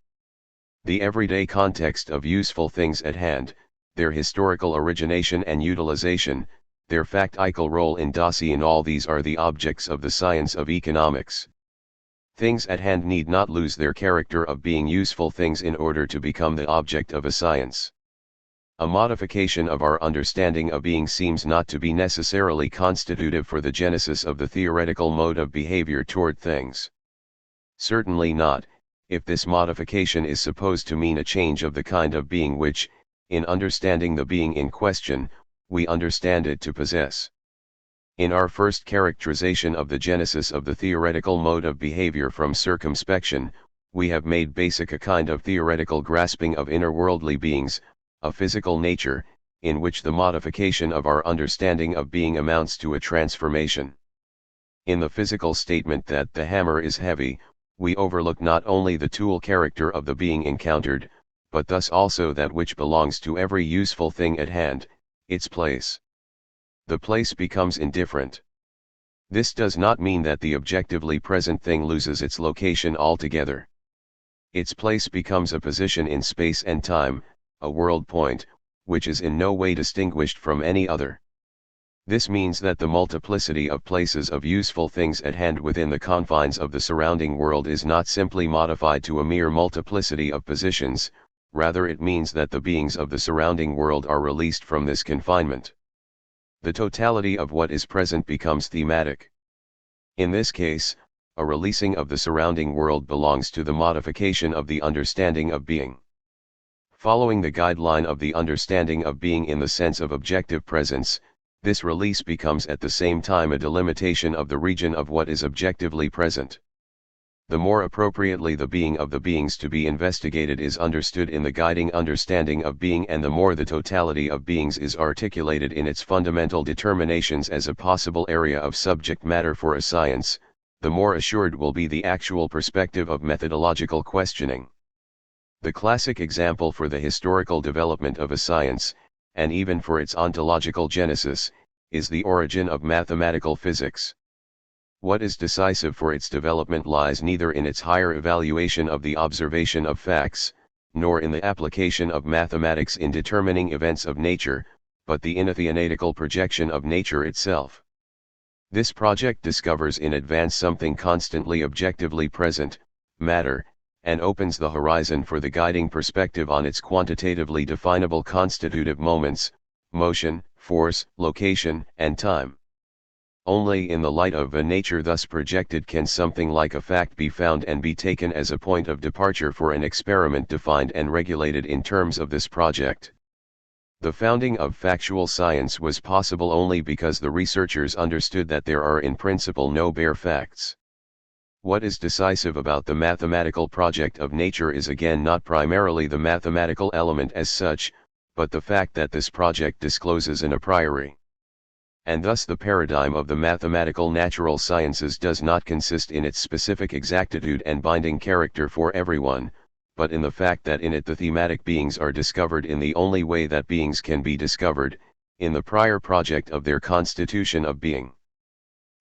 The everyday context of useful things at hand, their historical origination and utilization, their factical role in Dasein, all these are the objects of the science of economics. Things at hand need not lose their character of being useful things in order to become the object of a science. A modification of our understanding of being seems not to be necessarily constitutive for the genesis of the theoretical mode of behavior toward things. Certainly not, if this modification is supposed to mean a change of the kind of being which, in understanding the being in question, we understand it to possess. In our first characterization of the genesis of the theoretical mode of behavior from circumspection, we have made basic a kind of theoretical grasping of inner-worldly beings, a physical nature, in which the modification of our understanding of being amounts to a transformation. In the physical statement that the hammer is heavy, we overlook not only the tool character of the being encountered, but thus also that which belongs to every useful thing at hand, its place. The place becomes indifferent. This does not mean that the objectively present thing loses its location altogether. Its place becomes a position in space and time, a world point, which is in no way distinguished from any other. This means that the multiplicity of places of useful things at hand within the confines of the surrounding world is not simply modified to a mere multiplicity of positions, rather it means that the beings of the surrounding world are released from this confinement. The totality of what is present becomes thematic. In this case, a releasing of the surrounding world belongs to the modification of the understanding of being. Following the guideline of the understanding of being in the sense of objective presence, this release becomes at the same time a delimitation of the region of what is objectively present. The more appropriately the being of the beings to be investigated is understood in the guiding understanding of being, and the more the totality of beings is articulated in its fundamental determinations as a possible area of subject matter for a science, the more assured will be the actual perspective of methodological questioning. The classic example for the historical development of a science, and even for its ontological genesis, is the origin of mathematical physics. What is decisive for its development lies neither in its higher evaluation of the observation of facts, nor in the application of mathematics in determining events of nature, but the inatheonetical projection of nature itself. This project discovers in advance something constantly objectively present, matter, and opens the horizon for the guiding perspective on its quantitatively definable constitutive moments, motion, force, location, and time. Only in the light of a nature thus projected can something like a fact be found and be taken as a point of departure for an experiment defined and regulated in terms of this project. The founding of factual science was possible only because the researchers understood that there are in principle no bare facts. What is decisive about the mathematical project of nature is again not primarily the mathematical element as such, but the fact that this project discloses an a priori. And thus the paradigm of the mathematical natural sciences does not consist in its specific exactitude and binding character for everyone, but in the fact that in it the thematic beings are discovered in the only way that beings can be discovered, in the prior project of their constitution of being.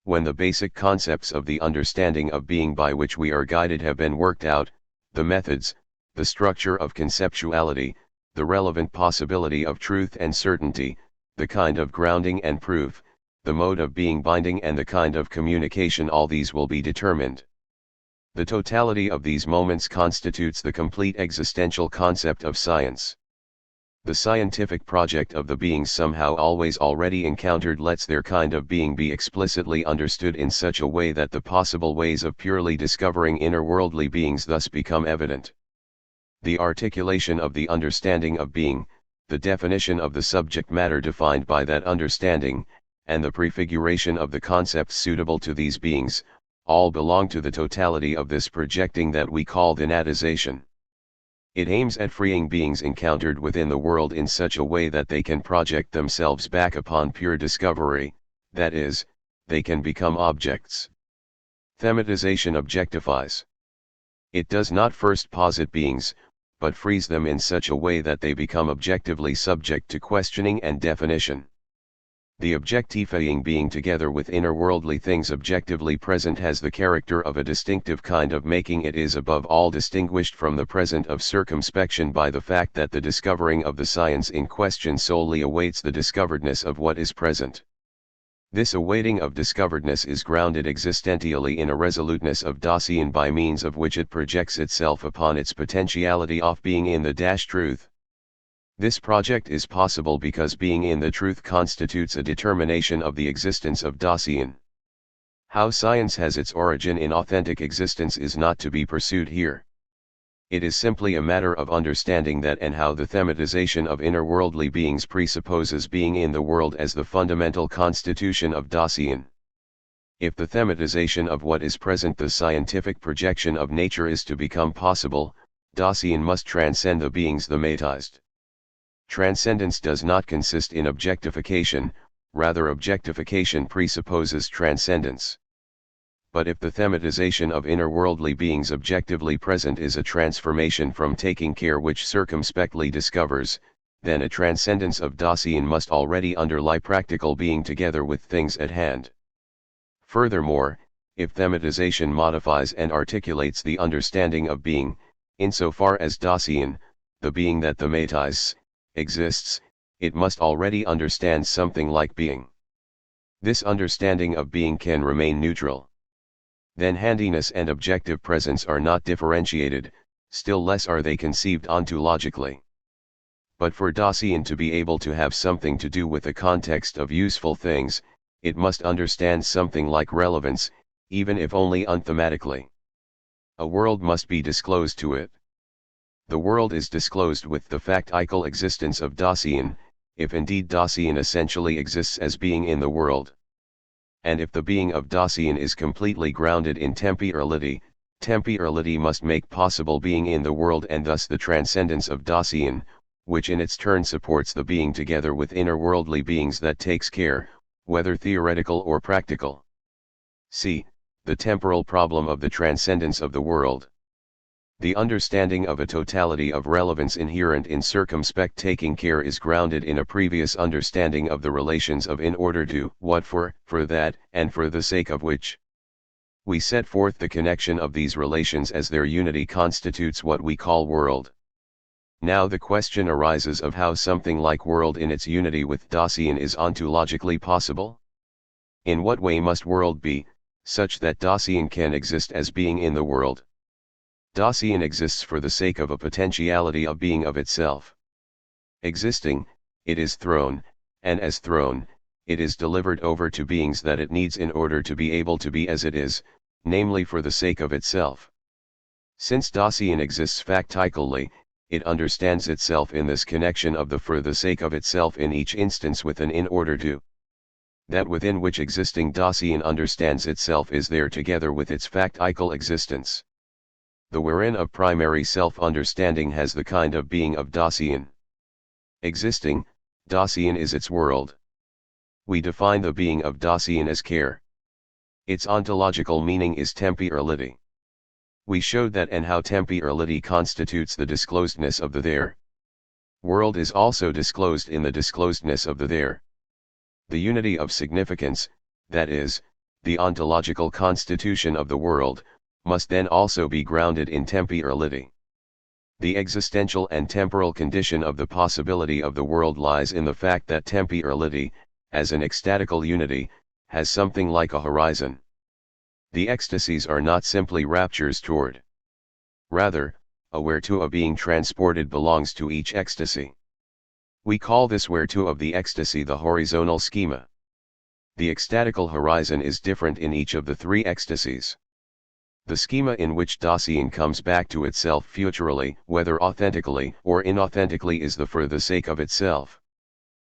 When the basic concepts of the understanding of being by which we are guided have been worked out, the methods, the structure of conceptuality, the relevant possibility of truth and certainty, the kind of grounding and proof, the mode of being binding and the kind of communication, all these will be determined. The totality of these moments constitutes the complete existential concept of science. The scientific project of the beings somehow always already encountered lets their kind of being be explicitly understood in such a way that the possible ways of purely discovering inner-worldly beings thus become evident. The articulation of the understanding of being, the definition of the subject matter defined by that understanding, and the prefiguration of the concepts suitable to these beings, all belong to the totality of this projecting that we call the natization. It aims at freeing beings encountered within the world in such a way that they can project themselves back upon pure discovery, that is, they can become objects. Thematization objectifies. It does not first posit beings, but frees them in such a way that they become objectively subject to questioning and definition. The objectifying being together with inner-worldly things objectively present has the character of a distinctive kind of making. It is above all distinguished from the present of circumspection by the fact that the discovering of the science in question solely awaits the discoveredness of what is present. This awaiting of discoveredness is grounded existentially in a resoluteness of Dasein by means of which it projects itself upon its potentiality of being in the truth. This project is possible because being in the truth constitutes a determination of the existence of Dasein. How science has its origin in authentic existence is not to be pursued here. It is simply a matter of understanding that and how the thematization of inner-worldly beings presupposes being in the world as the fundamental constitution of Dasein. If the thematization of what is present, the scientific projection of nature, is to become possible, Dasein must transcend the beings thematized. Transcendence does not consist in objectification, rather objectification presupposes transcendence. But if the thematization of inner-worldly beings objectively present is a transformation from taking care which circumspectly discovers, then a transcendence of Dasein must already underlie practical being together with things at hand. Furthermore, if thematization modifies and articulates the understanding of being, insofar as Dasein, the being that thematizes, exists, it must already understand something like being. This understanding of being can remain neutral. Then handiness and objective presence are not differentiated, still less are they conceived ontologically. But for Dasein to be able to have something to do with the context of useful things, it must understand something like relevance, even if only unthematically. A world must be disclosed to it. The world is disclosed with the factical existence of Dasein, if indeed Dasein essentially exists as being in the world. And if the being of Dasein is completely grounded in temporality, temporality must make possible being in the world and thus the transcendence of Dasein, which in its turn supports the being together with inner-worldly beings that takes care, whether theoretical or practical. See, the temporal problem of the transcendence of the world. The understanding of a totality of relevance inherent in circumspect taking care is grounded in a previous understanding of the relations of in order to, what for that, and for the sake of which. We set forth the connection of these relations as their unity constitutes what we call world. Now the question arises of how something like world in its unity with Dasein is ontologically possible. In what way must world be, such that Dasein can exist as being in the world? Dasein exists for the sake of a potentiality of being of itself. Existing, it is thrown, and as thrown, it is delivered over to beings that it needs in order to be able to be as it is, namely for the sake of itself. Since Dasein exists factically, it understands itself in this connection of the for the sake of itself in each instance with an in order to. That within which existing Dasein understands itself is there together with its factical existence. The wherein of primary self-understanding has the kind of being of Dasein. Existing, Dasein is its world. We define the being of Dasein as care. Its ontological meaning is temporality. We showed that and how temporality constitutes the disclosedness of the there. World is also disclosed in the disclosedness of the there. The unity of significance, that is, the ontological constitution of the world, must then also be grounded in temporality. The existential and temporal condition of the possibility of the world lies in the fact that temporality, as an ecstatical unity, has something like a horizon. The ecstasies are not simply raptures toward. Rather, a whereto a being transported belongs to each ecstasy. We call this whereto of the ecstasy the horizontal schema. The ecstatical horizon is different in each of the three ecstasies. The schema in which Dasein comes back to itself futurally, whether authentically or inauthentically, is the for the sake of itself.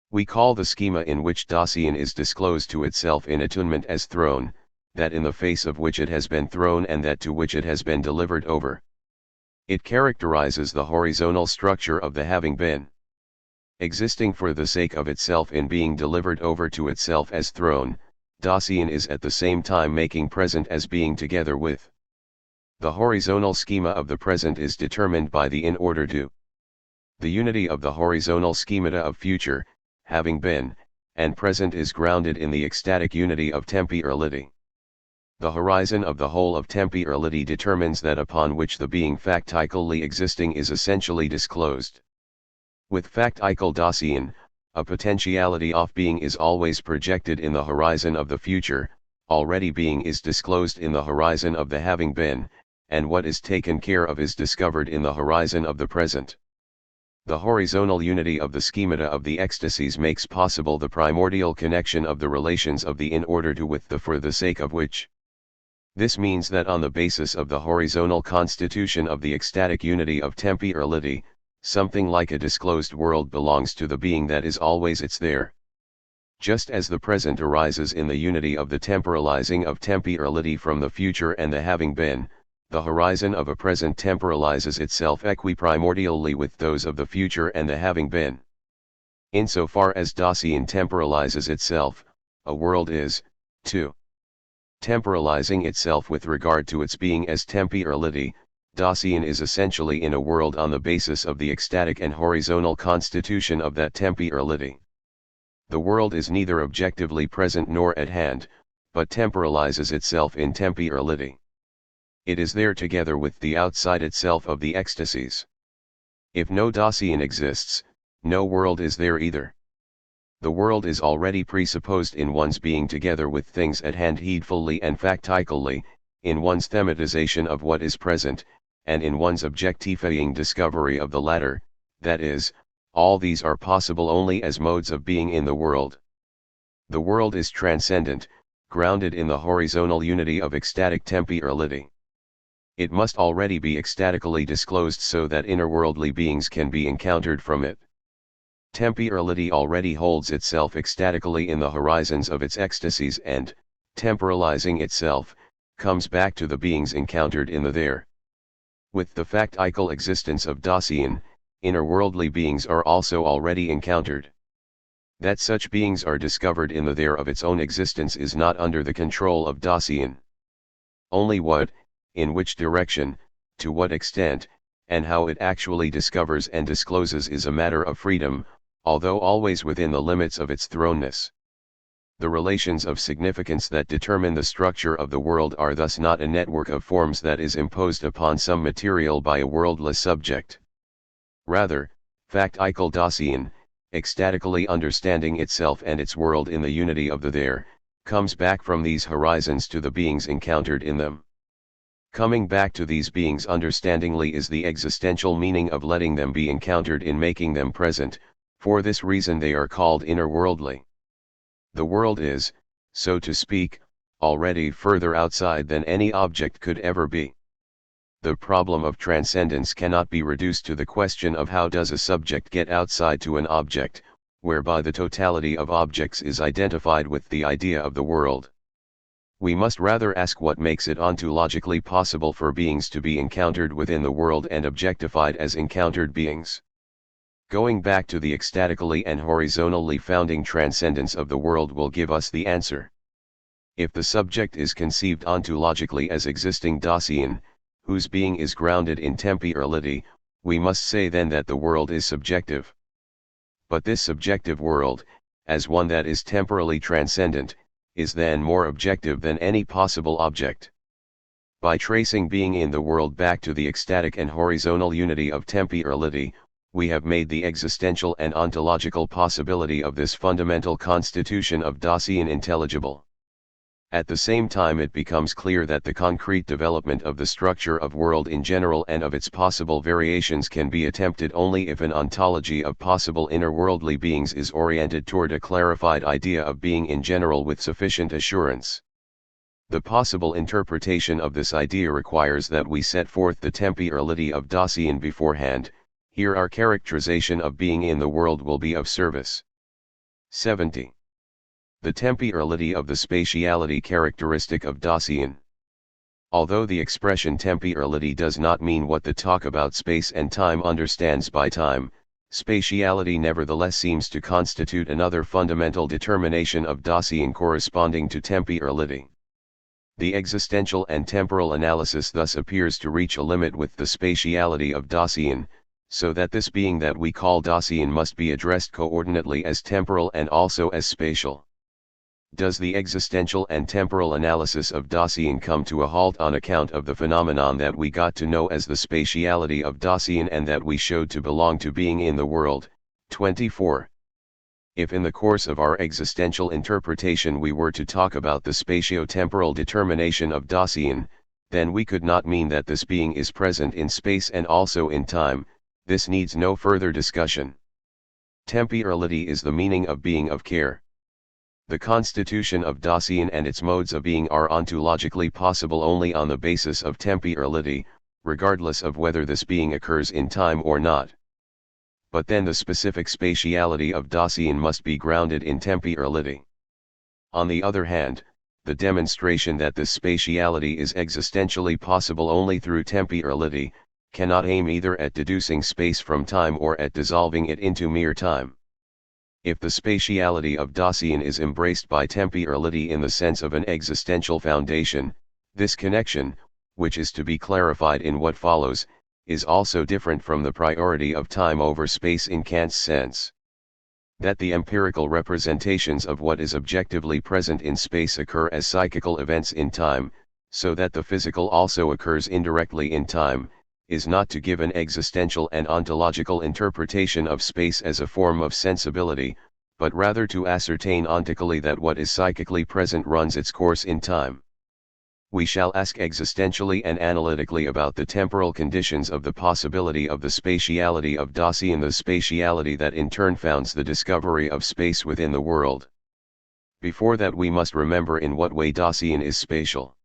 We call the schema in which Dasein is disclosed to itself in attunement as thrown, that in the face of which it has been thrown and that to which it has been delivered over. It characterizes the horizontal structure of the having been. Existing for the sake of itself in being delivered over to itself as thrown, Dasein is at the same time making present as being together with. The horizontal schema of the present is determined by the in order to. The unity of the horizontal schemata of future, having been, and present is grounded in the ecstatic unity of temporality. The horizon of the whole of temporality determines that upon which the being factically existing is essentially disclosed. With factical Dasein, a potentiality of being is always projected in the horizon of the future, already being is disclosed in the horizon of the having been, and what is taken care of is discovered in the horizon of the present. The horizontal unity of the schemata of the ecstasies makes possible the primordial connection of the relations of the in order to with the for the sake of which. This means that on the basis of the horizontal constitution of the ecstatic unity of temporality, something like a disclosed world belongs to the being that is always its there. Just as the present arises in the unity of the temporalizing of temporality from the future and the having been, the horizon of a present temporalizes itself equiprimordially with those of the future and the having been. Insofar as Dasein temporalizes itself, a world is, too. Temporalizing itself with regard to its being as temporality, Dasein is essentially in a world on the basis of the ecstatic and horizontal constitution of that temporality. The world is neither objectively present nor at hand, but temporalizes itself in temporality. It is there together with the outside itself of the ecstasies. If no Dasein exists, no world is there either. The world is already presupposed in one's being together with things at hand heedfully and factically, in one's thematization of what is present, and in one's objectifying discovery of the latter, that is, all these are possible only as modes of being in the world. The world is transcendent, grounded in the horizontal unity of ecstatic temporality. It must already be ecstatically disclosed so that innerworldly beings can be encountered from it. Temporality already holds itself ecstatically in the horizons of its ecstasies and, temporalizing itself, comes back to the beings encountered in the there. With the factical existence of Dasein, innerworldly beings are also already encountered. That such beings are discovered in the there of its own existence is not under the control of Dasein. Only what, in which direction, to what extent, and how it actually discovers and discloses is a matter of freedom, although always within the limits of its thrownness. The relations of significance that determine the structure of the world are thus not a network of forms that is imposed upon some material by a worldless subject. Rather, factical Dasein, ecstatically understanding itself and its world in the unity of the there, comes back from these horizons to the beings encountered in them. Coming back to these beings understandingly is the existential meaning of letting them be encountered in making them present, for this reason they are called innerworldly. The world is, so to speak, already further outside than any object could ever be. The problem of transcendence cannot be reduced to the question of how does a subject get outside to an object, whereby the totality of objects is identified with the idea of the world. We must rather ask what makes it ontologically possible for beings to be encountered within the world and objectified as encountered beings. Going back to the ecstatically and horizontally founding transcendence of the world will give us the answer. If the subject is conceived ontologically as existing Dasein, whose being is grounded in temporality, we must say then that the world is subjective. But this subjective world, as one that is temporally transcendent, is then more objective than any possible object. By tracing being in the world back to the ecstatic and horizontal unity of temporality, we have made the existential and ontological possibility of this fundamental constitution of Dasein intelligible. At the same time it becomes clear that the concrete development of the structure of world in general and of its possible variations can be attempted only if an ontology of possible inner-worldly beings is oriented toward a clarified idea of being in general with sufficient assurance. The possible interpretation of this idea requires that we set forth the temporality of Dasein beforehand. Here our characterization of being in the world will be of service. 70. The temporality of the spatiality characteristic of Dasein. Although the expression temporality does not mean what the talk about space and time understands by time, spatiality nevertheless seems to constitute another fundamental determination of Dasein corresponding to temporality. The existential and temporal analysis thus appears to reach a limit with the spatiality of Dasein, so that this being that we call Dasein must be addressed coordinately as temporal and also as spatial. Does the existential and temporal analysis of Dasein come to a halt on account of the phenomenon that we got to know as the spatiality of Dasein and that we showed to belong to being in the world? 24. If in the course of our existential interpretation we were to talk about the spatio-temporal determination of Dasein, then we could not mean that this being is present in space and also in time. This needs no further discussion. Temporality is the meaning of being of care. The constitution of Dasein and its modes of being are ontologically possible only on the basis of temporality, regardless of whether this being occurs in time or not. But then the specific spatiality of Dasein must be grounded in temporality. On the other hand, the demonstration that this spatiality is existentially possible only through temporality, cannot aim either at deducing space from time or at dissolving it into mere time. If the spatiality of Dasein is embraced by temporality in the sense of an existential foundation, this connection, which is to be clarified in what follows, is also different from the priority of time over space in Kant's sense. That the empirical representations of what is objectively present in space occur as psychical events in time, so that the physical also occurs indirectly in time, is not to give an existential and ontological interpretation of space as a form of sensibility, but rather to ascertain ontically that what is psychically present runs its course in time. We shall ask existentially and analytically about the temporal conditions of the possibility of the spatiality of Dasein, the spatiality that in turn founds the discovery of space within the world. Before that we must remember in what way Dasein is spatial.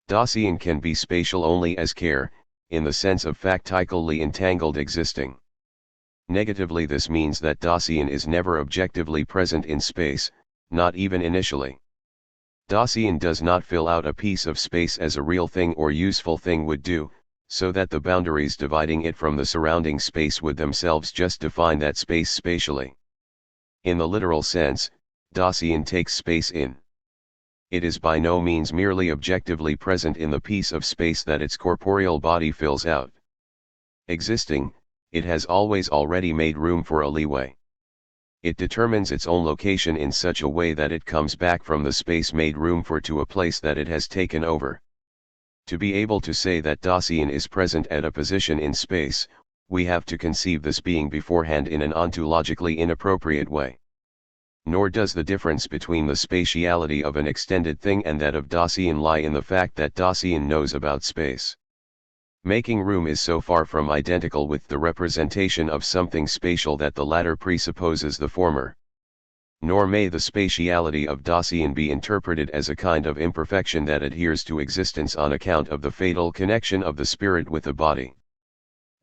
Dasein can be spatial only as care, in the sense of factically entangled existing. Negatively this means that Dasein is never objectively present in space, not even initially. Dasein does not fill out a piece of space as a real thing or useful thing would do, so that the boundaries dividing it from the surrounding space would themselves just define that space spatially. In the literal sense, Dasein takes space in. It is by no means merely objectively present in the piece of space that its corporeal body fills out. Existing, it has always already made room for a leeway. It determines its own location in such a way that it comes back from the space made room for to a place that it has taken over. To be able to say that Dasein is present at a position in space, we have to conceive this being beforehand in an ontologically inappropriate way. Nor does the difference between the spatiality of an extended thing and that of Dasein lie in the fact that Dasein knows about space. Making room is so far from identical with the representation of something spatial that the latter presupposes the former. Nor may the spatiality of Dasein be interpreted as a kind of imperfection that adheres to existence on account of the fatal connection of the spirit with the body.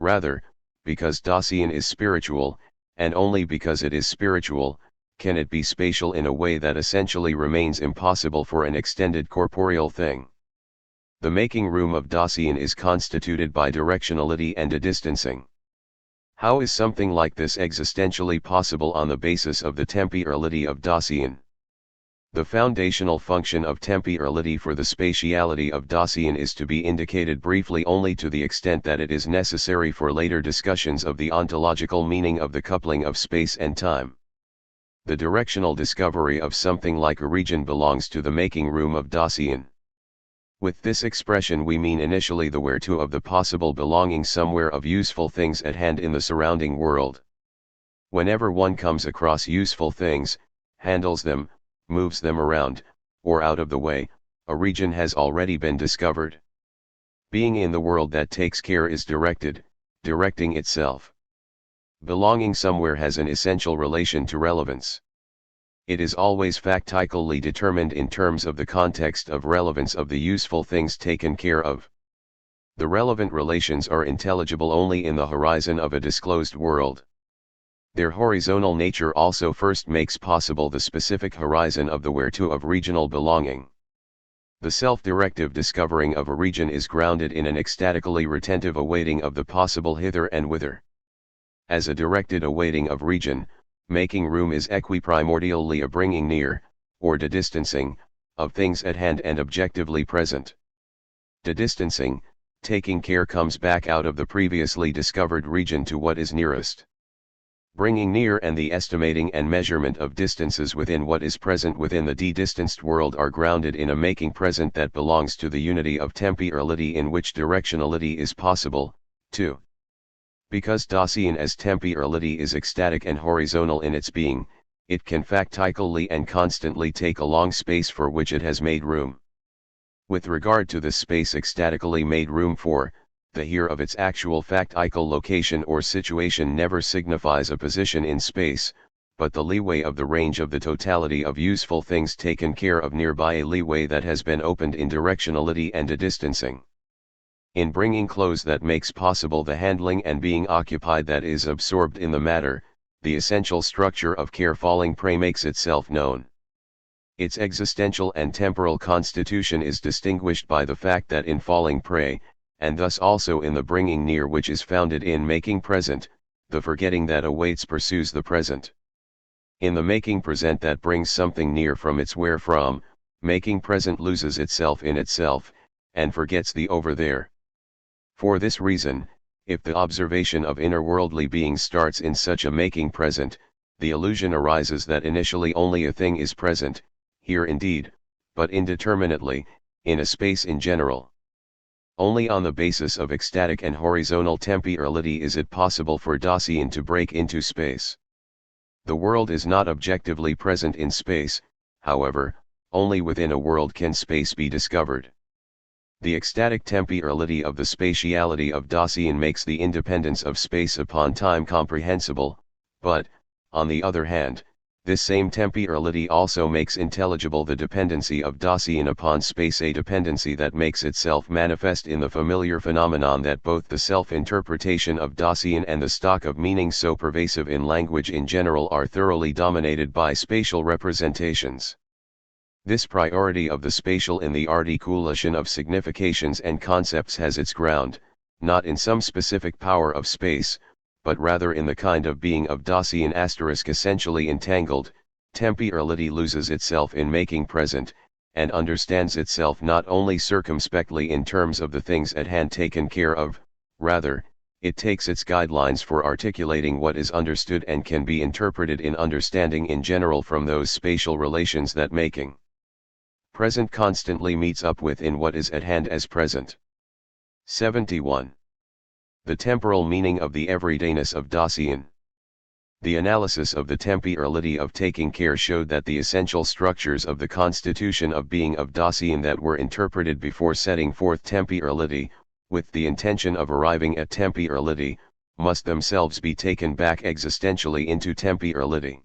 Rather, because Dasein is spiritual, and only because it is spiritual, can it be spatial in a way that essentially remains impossible for an extended corporeal thing. The making room of Dasein is constituted by directionality and a distancing. How is something like this existentially possible on the basis of the temporality of Dasein? The foundational function of temporality for the spatiality of Dasein is to be indicated briefly only to the extent that it is necessary for later discussions of the ontological meaning of the coupling of space and time. The directional discovery of something like a region belongs to the making room of Dasein. With this expression we mean initially the where-to of the possible belonging somewhere of useful things at hand in the surrounding world. Whenever one comes across useful things, handles them, moves them around, or out of the way, a region has already been discovered. Being in the world that takes care is directing itself. Belonging somewhere has an essential relation to relevance. It is always factically determined in terms of the context of relevance of the useful things taken care of. The relevant relations are intelligible only in the horizon of a disclosed world. Their horizontal nature also first makes possible the specific horizon of the whereto of regional belonging. The self-directive discovering of a region is grounded in an ecstatically retentive awaiting of the possible hither and whither. As a directed awaiting of region, making room is equiprimordially a bringing near, or de-distancing, of things at hand and objectively present. De-distancing, taking care comes back out of the previously discovered region to what is nearest. Bringing near and the estimating and measurement of distances within what is present within the de-distanced world are grounded in a making present that belongs to the unity of temporality in which directionality is possible, too. Because Dasein as temporality is ecstatic and horizontal in its being, it can factically and constantly take along space for which it has made room. With regard to this space ecstatically made room for, the here of its actual factical location or situation never signifies a position in space, but the leeway of the range of the totality of useful things taken care of nearby, a leeway that has been opened in directionality and a distancing. In bringing close that makes possible the handling and being occupied that is absorbed in the matter, the essential structure of care falling prey makes itself known. Its existential and temporal constitution is distinguished by the fact that in falling prey, and thus also in the bringing near which is founded in making present, the forgetting that awaits pursues the present. In the making present that brings something near from its where from, making present loses itself in itself, and forgets the over there. For this reason, if the observation of inner-worldly beings starts in such a making present, the illusion arises that initially only a thing is present, here indeed, but indeterminately, in a space in general. Only on the basis of ecstatic and horizontal temporality is it possible for Dasein to break into space. The world is not objectively present in space, however, only within a world can space be discovered. The ecstatic temporality of the spatiality of Dasein makes the independence of space upon time comprehensible, but, on the other hand, this same temporality also makes intelligible the dependency of Dasein upon space, a dependency that makes itself manifest in the familiar phenomenon that both the self-interpretation of Dasein and the stock of meaning so pervasive in language in general are thoroughly dominated by spatial representations. This priority of the spatial in the articulation of significations and concepts has its ground, not in some specific power of space, but rather in the kind of being of Dasein *. Essentially entangled, temporality loses itself in making present, and understands itself not only circumspectly in terms of the things at hand taken care of, rather, it takes its guidelines for articulating what is understood and can be interpreted in understanding in general from those spatial relations that making present constantly meets up with in what is at hand as present. 71. The temporal meaning of the everydayness of Dasein. The analysis of the temporality of taking care showed that the essential structures of the constitution of being of Dasein that were interpreted before setting forth temporality, with the intention of arriving at temporality, must themselves be taken back existentially into temporality.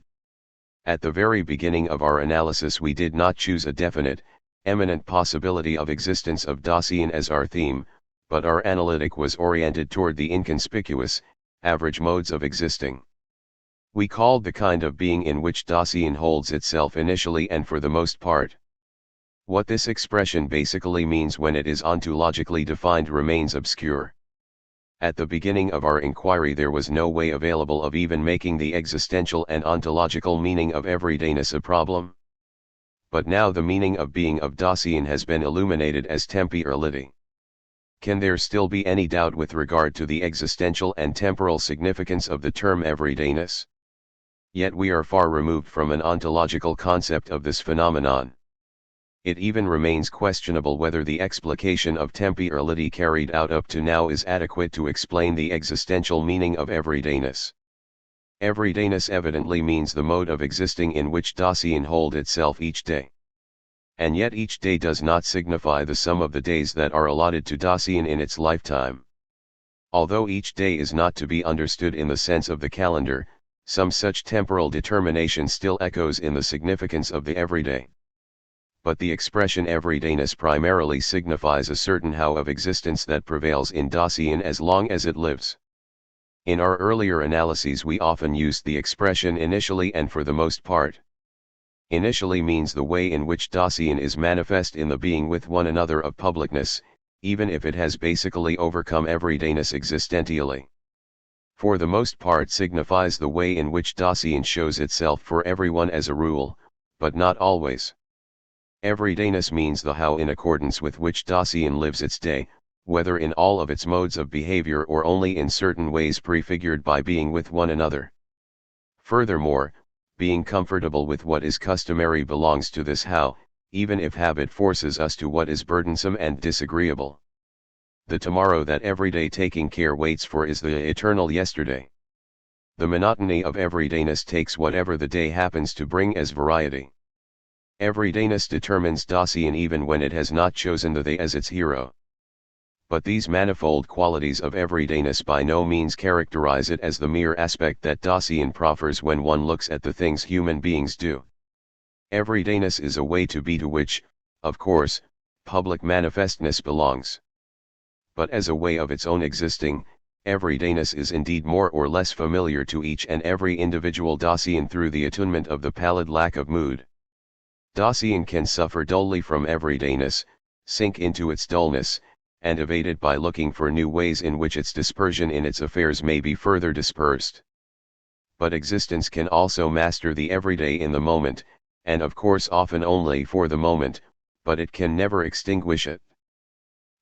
At the very beginning of our analysis we did not choose a definite, eminent possibility of existence of Dasein as our theme, but our analytic was oriented toward the inconspicuous, average modes of existing. We called the kind of being in which Dasein holds itself initially and for the most part. What this expression basically means when it is ontologically defined remains obscure. At the beginning of our inquiry there was no way available of even making the existential and ontological meaning of everydayness a problem. But now the meaning of being of Dasein has been illuminated as temporality. Can there still be any doubt with regard to the existential and temporal significance of the term everydayness? Yet we are far removed from an ontological concept of this phenomenon. It even remains questionable whether the explication of temporality carried out up to now is adequate to explain the existential meaning of everydayness. Everydayness evidently means the mode of existing in which Dasein holds itself each day. And yet each day does not signify the sum of the days that are allotted to Dasein in its lifetime. Although each day is not to be understood in the sense of the calendar, some such temporal determination still echoes in the significance of the everyday. But the expression everydayness primarily signifies a certain how of existence that prevails in Dasein as long as it lives. In our earlier analyses we often used the expression initially and for the most part. Initially means the way in which Dasein is manifest in the being with one another of publicness, even if it has basically overcome everydayness existentially. For the most part signifies the way in which Dasein shows itself for everyone as a rule, but not always. Everydayness means the how in accordance with which Dasein lives its day, whether in all of its modes of behavior or only in certain ways prefigured by being with one another. Furthermore, being comfortable with what is customary belongs to this how, even if habit forces us to what is burdensome and disagreeable. The tomorrow that everyday taking care waits for is the eternal yesterday. The monotony of everydayness takes whatever the day happens to bring as variety. Everydayness determines Dasein even when it has not chosen the they as its hero. But these manifold qualities of everydayness by no means characterize it as the mere aspect that Dasein proffers when one looks at the things human beings do. Everydayness is a way to be to which, of course, public manifestness belongs. But as a way of its own existing, everydayness is indeed more or less familiar to each and every individual Dasein through the attunement of the pallid lack of mood. Dasein can suffer dully from everydayness, sink into its dullness, and evade it by looking for new ways in which its dispersion in its affairs may be further dispersed. But existence can also master the everyday in the moment, and of course often only for the moment, but it can never extinguish it.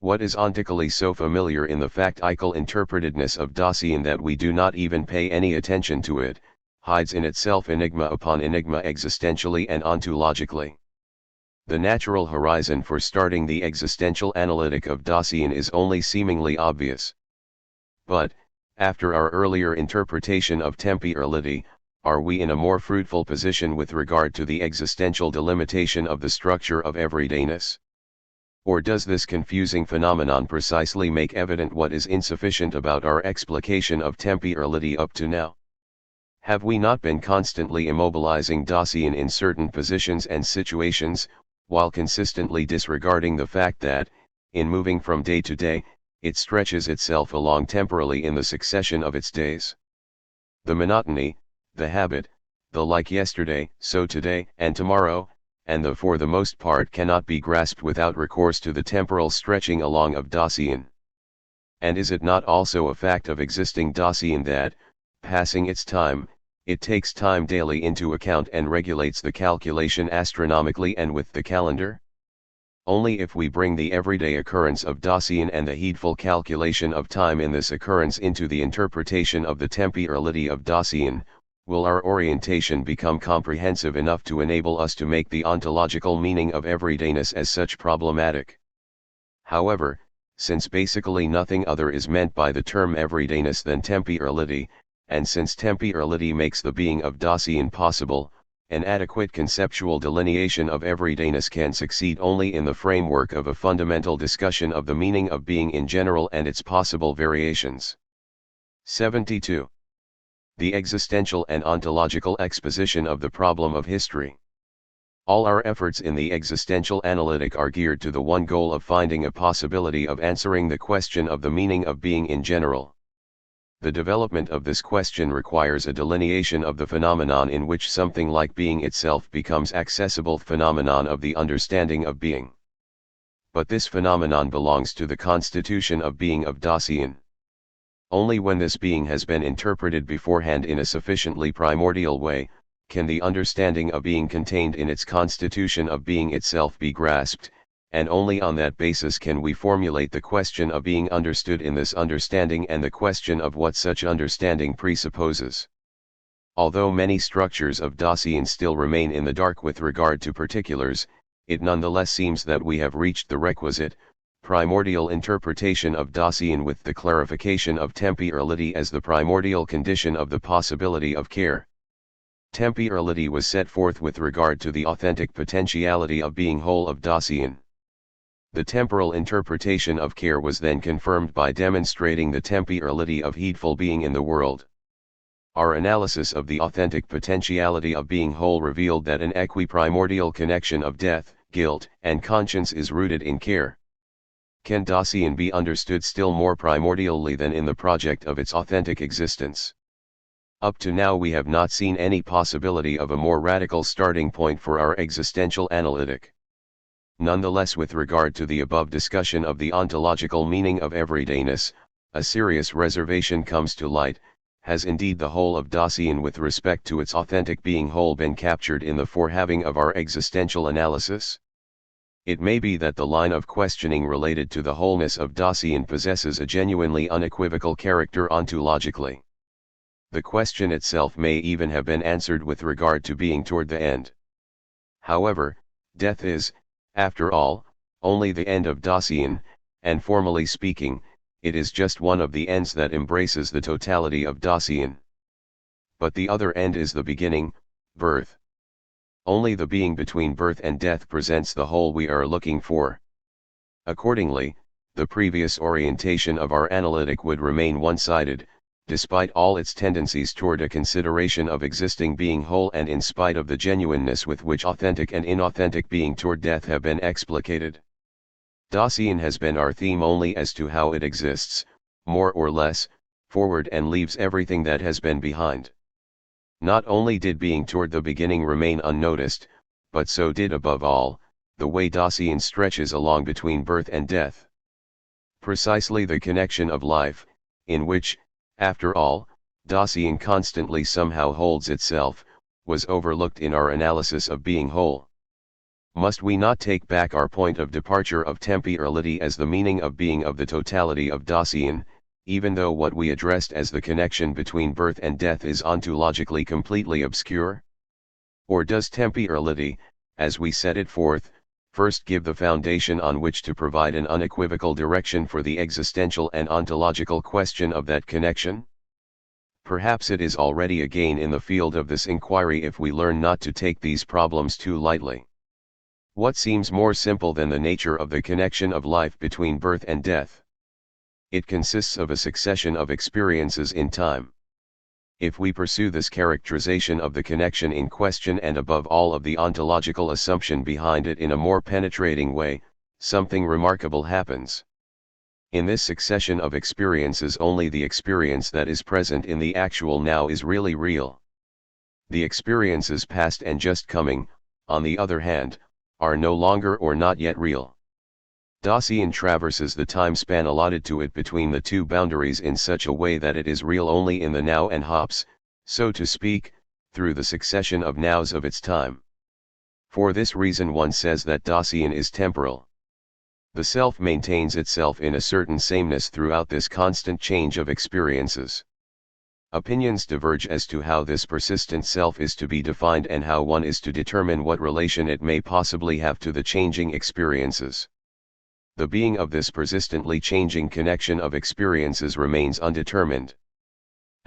What is ontically so familiar in the factical interpretedness of Dasein that we do not even pay any attention to it, hides in itself enigma upon enigma existentially and ontologically. The natural horizon for starting the existential analytic of Dasein is only seemingly obvious. But, after our earlier interpretation of temporality, are we in a more fruitful position with regard to the existential delimitation of the structure of everydayness? Or does this confusing phenomenon precisely make evident what is insufficient about our explication of temporality up to now? Have we not been constantly immobilizing Dasein in certain positions and situations, while consistently disregarding the fact that, in moving from day to day, it stretches itself along temporally in the succession of its days? The monotony, the habit, the like yesterday, so today, and tomorrow, and the for the most part cannot be grasped without recourse to the temporal stretching along of Dasein. And is it not also a fact of existing Dasein that, passing its time, it takes time daily into account and regulates the calculation astronomically and with the calendar? Only if we bring the everyday occurrence of Dasein and the heedful calculation of time in this occurrence into the interpretation of the temporality of Dasein, will our orientation become comprehensive enough to enable us to make the ontological meaning of everydayness as such problematic. However, since basically nothing other is meant by the term everydayness than temporality, and since temporality makes the being of Dasein possible, an adequate conceptual delineation of everydayness can succeed only in the framework of a fundamental discussion of the meaning of being in general and its possible variations. 72. The existential and ontological exposition of the problem of history. All our efforts in the existential analytic are geared to the one goal of finding a possibility of answering the question of the meaning of being in general. The development of this question requires a delineation of the phenomenon in which something like being itself becomes accessible phenomenon of the understanding of being. But this phenomenon belongs to the constitution of being of Dasein. Only when this being has been interpreted beforehand in a sufficiently primordial way, can the understanding of being contained in its constitution of being itself be grasped, and only on that basis can we formulate the question of being understood in this understanding and the question of what such understanding presupposes. Although many structures of Dasein still remain in the dark with regard to particulars, it nonetheless seems that we have reached the requisite, primordial interpretation of Dasein with the clarification of temporality as the primordial condition of the possibility of care. temporality was set forth with regard to the authentic potentiality of being whole of Dasein. The temporal interpretation of care was then confirmed by demonstrating the temporality of heedful being in the world. Our analysis of the authentic potentiality of being whole revealed that an equiprimordial connection of death, guilt, and conscience is rooted in care. Can Dasein be understood still more primordially than in the project of its authentic existence? Up to now we have not seen any possibility of a more radical starting point for our existential analytic. Nonetheless, with regard to the above discussion of the ontological meaning of everydayness, a serious reservation comes to light. Has indeed the whole of Dasein with respect to its authentic being whole been captured in the forehaving of our existential analysis? It may be that the line of questioning related to the wholeness of Dasein possesses a genuinely unequivocal character ontologically. The question itself may even have been answered with regard to being toward the end. However, death is, after all, only the end of Dasein, and formally speaking, it is just one of the ends that embraces the totality of Dasein. But the other end is the beginning, birth. Only the being between birth and death presents the whole we are looking for. Accordingly, the previous orientation of our analytic would remain one-sided, despite all its tendencies toward a consideration of existing being whole and in spite of the genuineness with which authentic and inauthentic being toward death have been explicated. Dasein has been our theme only as to how it exists, more or less, forward and leaves everything that has been behind. Not only did being toward the beginning remain unnoticed, but so did above all, the way Dasein stretches along between birth and death. Precisely the connection of life, in which, after all, Dasein constantly somehow holds itself, was overlooked in our analysis of being whole. Must we not take back our point of departure of temporality as the meaning of being of the totality of Dasein, even though what we addressed as the connection between birth and death is ontologically completely obscure? Or does temporality, as we set it forth, first give the foundation on which to provide an unequivocal direction for the existential and ontological question of that connection? Perhaps it is already a gain in the field of this inquiry if we learn not to take these problems too lightly. What seems more simple than the nature of the connection of life between birth and death? It consists of a succession of experiences in time. If we pursue this characterization of the connection in question and above all of the ontological assumption behind it in a more penetrating way, something remarkable happens. In this succession of experiences only the experience that is present in the actual now is really real. The experiences past and just coming, on the other hand, are no longer or not yet real. Dasein traverses the time span allotted to it between the two boundaries in such a way that it is real only in the now and hops, so to speak, through the succession of nows of its time. For this reason one says that Dasein is temporal. The self maintains itself in a certain sameness throughout this constant change of experiences. Opinions diverge as to how this persistent self is to be defined and how one is to determine what relation it may possibly have to the changing experiences. The being of this persistently changing connection of experiences remains undetermined.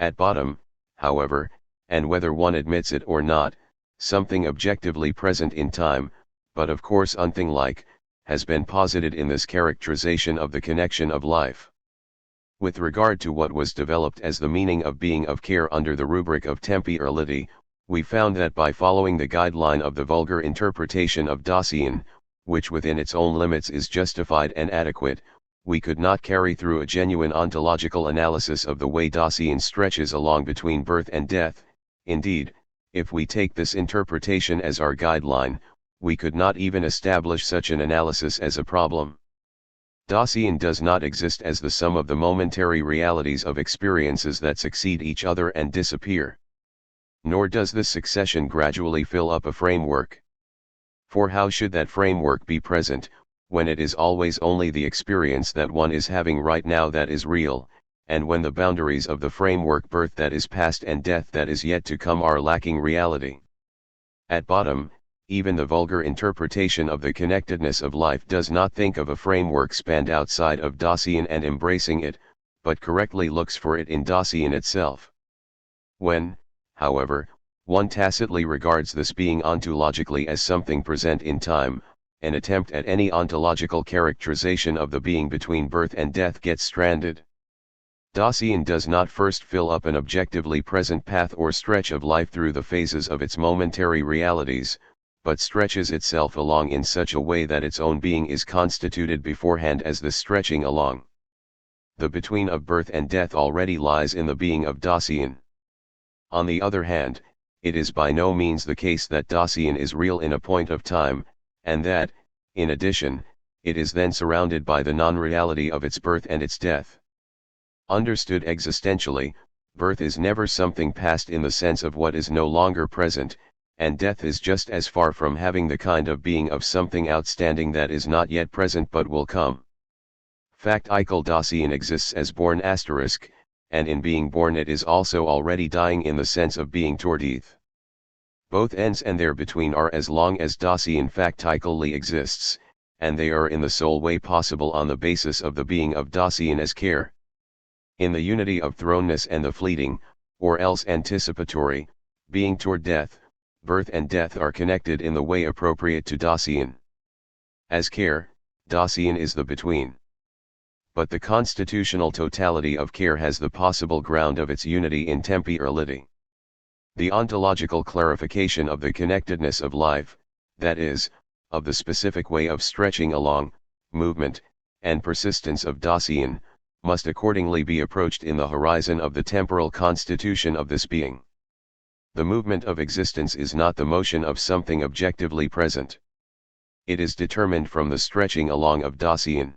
At bottom, however, and whether one admits it or not, something objectively present in time, but of course unthing-like, has been posited in this characterization of the connection of life. With regard to what was developed as the meaning of being of care under the rubric of temporality, we found that by following the guideline of the vulgar interpretation of Dasein, which within its own limits is justified and adequate, we could not carry through a genuine ontological analysis of the way Dasein stretches along between birth and death. Indeed, if we take this interpretation as our guideline, we could not even establish such an analysis as a problem. Dasein does not exist as the sum of the momentary realities of experiences that succeed each other and disappear. Nor does this succession gradually fill up a framework. For how should that framework be present, when it is always only the experience that one is having right now that is real, and when the boundaries of the framework birth that is past and death that is yet to come are lacking reality? At bottom, even the vulgar interpretation of the connectedness of life does not think of a framework spanned outside of Dasein and embracing it, but correctly looks for it in Dasein itself. When, however, One tacitly regards this being ontologically as something present in time. An attempt at any ontological characterization of the being between birth and death gets stranded. Dasein does not first fill up an objectively present path or stretch of life through the phases of its momentary realities, but stretches itself along in such a way that its own being is constituted beforehand as the stretching along. The between of birth and death already lies in the being of Dasein. On the other hand, it is by no means the case that Dasein is real in a point of time, and that, in addition, it is then surrounded by the non-reality of its birth and its death. Understood existentially, birth is never something past in the sense of what is no longer present, and death is just as far from having the kind of being of something outstanding that is not yet present but will come. Factical Dasein exists as born asterisk, and in being born it is also already dying in the sense of being tordith. Both ends and their between are as long as Dasein factically exists, and they are in the sole way possible on the basis of the being of Dasein as care. In the unity of thrownness and the fleeting, or else anticipatory, being toward death, birth and death are connected in the way appropriate to Dasein. As care, Dasein is the between. But the constitutional totality of care has the possible ground of its unity in temporality. The ontological clarification of the connectedness of life, that is, of the specific way of stretching along, movement, and persistence of Dasein, must accordingly be approached in the horizon of the temporal constitution of this being. The movement of existence is not the motion of something objectively present. It is determined from the stretching along of Dasein.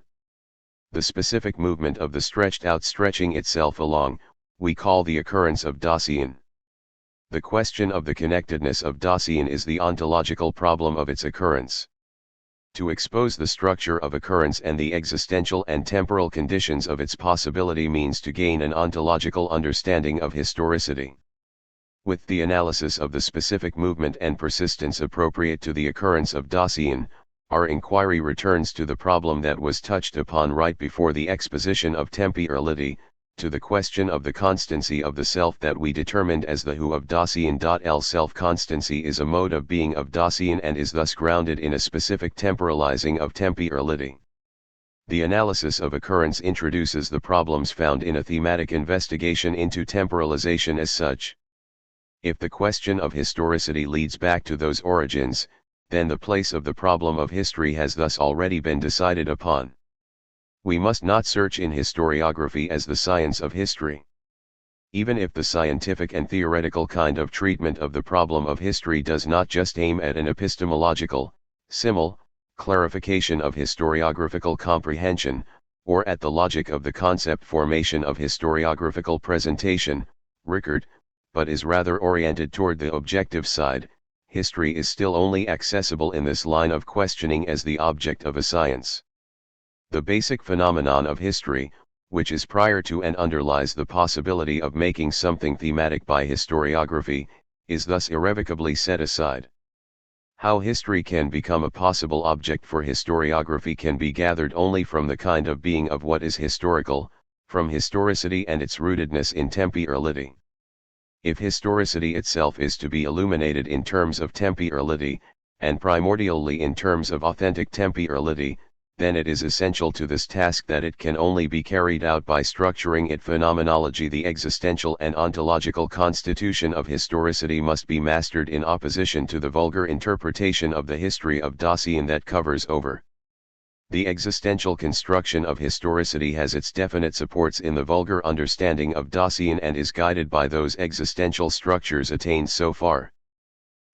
The specific movement of the stretched out stretching itself along, we call the occurrence of Dasein. The question of the connectedness of Dasein is the ontological problem of its occurrence. To expose the structure of occurrence and the existential and temporal conditions of its possibility means to gain an ontological understanding of historicity. With the analysis of the specific movement and persistence appropriate to the occurrence of Dasein, our inquiry returns to the problem that was touched upon right before the exposition of temporality, to the question of the constancy of the self that we determined as the who of Dasein. L self-constancy is a mode of being of Dasein and is thus grounded in a specific temporalizing of temporality. The analysis of occurrence introduces the problems found in a thematic investigation into temporalization as such. If the question of historicity leads back to those origins, then the place of the problem of history has thus already been decided upon. We must not search in historiography as the science of history. Even if the scientific and theoretical kind of treatment of the problem of history does not just aim at an epistemological, clarification of historiographical comprehension, or at the logic of the concept formation of historiographical presentation, record, but is rather oriented toward the objective side, history is still only accessible in this line of questioning as the object of a science. The basic phenomenon of history, which is prior to and underlies the possibility of making something thematic by historiography, is thus irrevocably set aside. How history can become a possible object for historiography can be gathered only from the kind of being of what is historical, from historicity and its rootedness in temporality. If historicity itself is to be illuminated in terms of temporality, and primordially in terms of authentic temporality, then it is essential to this task that it can only be carried out by structuring it phenomenology. The existential and ontological constitution of historicity must be mastered in opposition to the vulgar interpretation of the history of Dasein that covers over. The existential construction of historicity has its definite supports in the vulgar understanding of Dasein and is guided by those existential structures attained so far.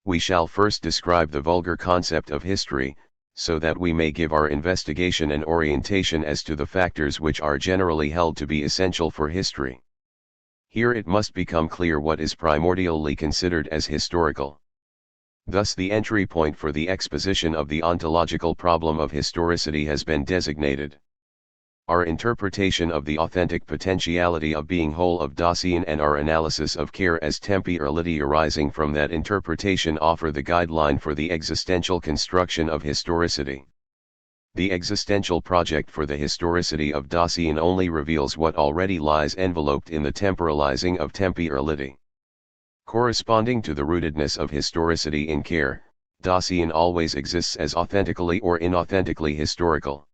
We shall first describe the vulgar concept of history, so that we may give our investigation an orientation as to the factors which are generally held to be essential for history. Here it must become clear what is primordially considered as historical. Thus the entry point for the exposition of the ontological problem of historicity has been designated. Our interpretation of the authentic potentiality of being whole of Dasein and our analysis of care as temporality arising from that interpretation offer the guideline for the existential construction of historicity. The existential project for the historicity of Dasein only reveals what already lies enveloped in the temporalizing of temporality. Corresponding to the rootedness of historicity in care, Dasein always exists as authentically or inauthentically historical.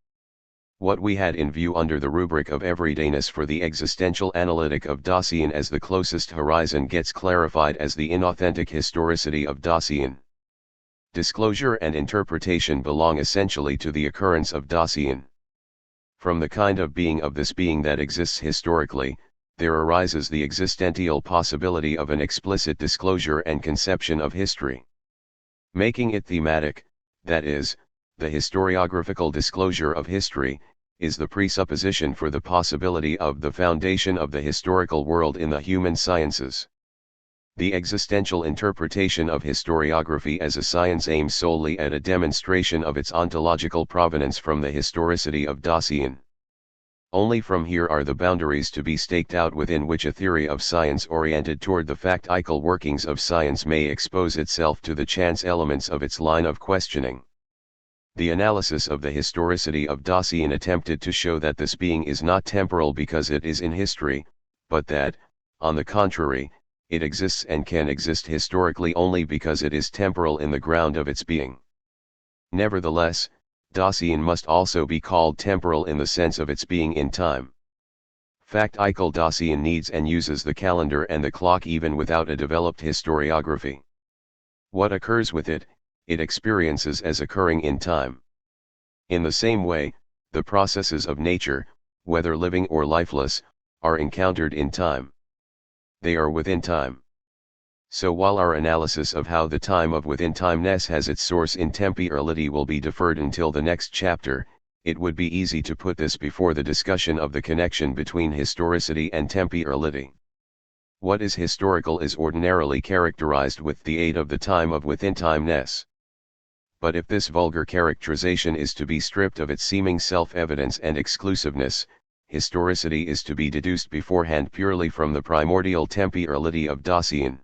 What we had in view under the rubric of everydayness for the existential analytic of Dasein as the closest horizon gets clarified as the inauthentic historicity of Dasein. Disclosure and interpretation belong essentially to the occurrence of Dasein. From the kind of being of this being that exists historically, there arises the existential possibility of an explicit disclosure and conception of history. Making it thematic, that is, the historiographical disclosure of history, is the presupposition for the possibility of the foundation of the historical world in the human sciences. The existential interpretation of historiography as a science aims solely at a demonstration of its ontological provenance from the historicity of Dasein. Only from here are the boundaries to be staked out within which a theory of science oriented toward the factical workings of science may expose itself to the chance elements of its line of questioning. The analysis of the historicity of Dasein attempted to show that this being is not temporal because it is in history, but that, on the contrary, it exists and can exist historically only because it is temporal in the ground of its being. Nevertheless, Dasein must also be called temporal in the sense of its being in time. Factical Dasein needs and uses the calendar and the clock even without a developed historiography. What occurs with it, it experiences as occurring in time. In the same way, the processes of nature, whether living or lifeless, are encountered in time. They are within time. So while our analysis of how the time of within-timeness has its source in temporality will be deferred until the next chapter, it would be easy to put this before the discussion of the connection between historicity and temporality. What is historical is ordinarily characterized with the aid of the time of within-timeness. But if this vulgar characterization is to be stripped of its seeming self-evidence and exclusiveness, historicity is to be deduced beforehand purely from the primordial temporality of Dasein.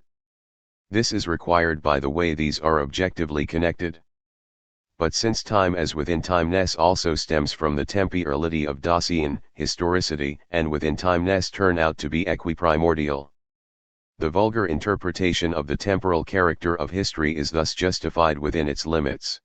This is required by the way these are objectively connected. But since time as within-timeness also stems from the temporality of Dasein, historicity and within-timeness turn out to be equiprimordial. The vulgar interpretation of the temporal character of history is thus justified within its limits.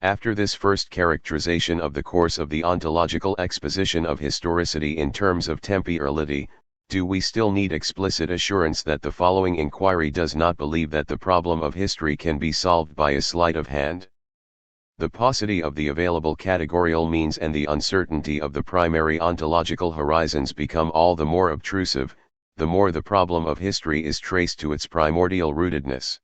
After this first characterization of the course of the ontological exposition of historicity in terms of temporality, do we still need explicit assurance that the following inquiry does not believe that the problem of history can be solved by a sleight of hand? The paucity of the available categorical means and the uncertainty of the primary ontological horizons become all the more obtrusive, the more the problem of history is traced to its primordial rootedness.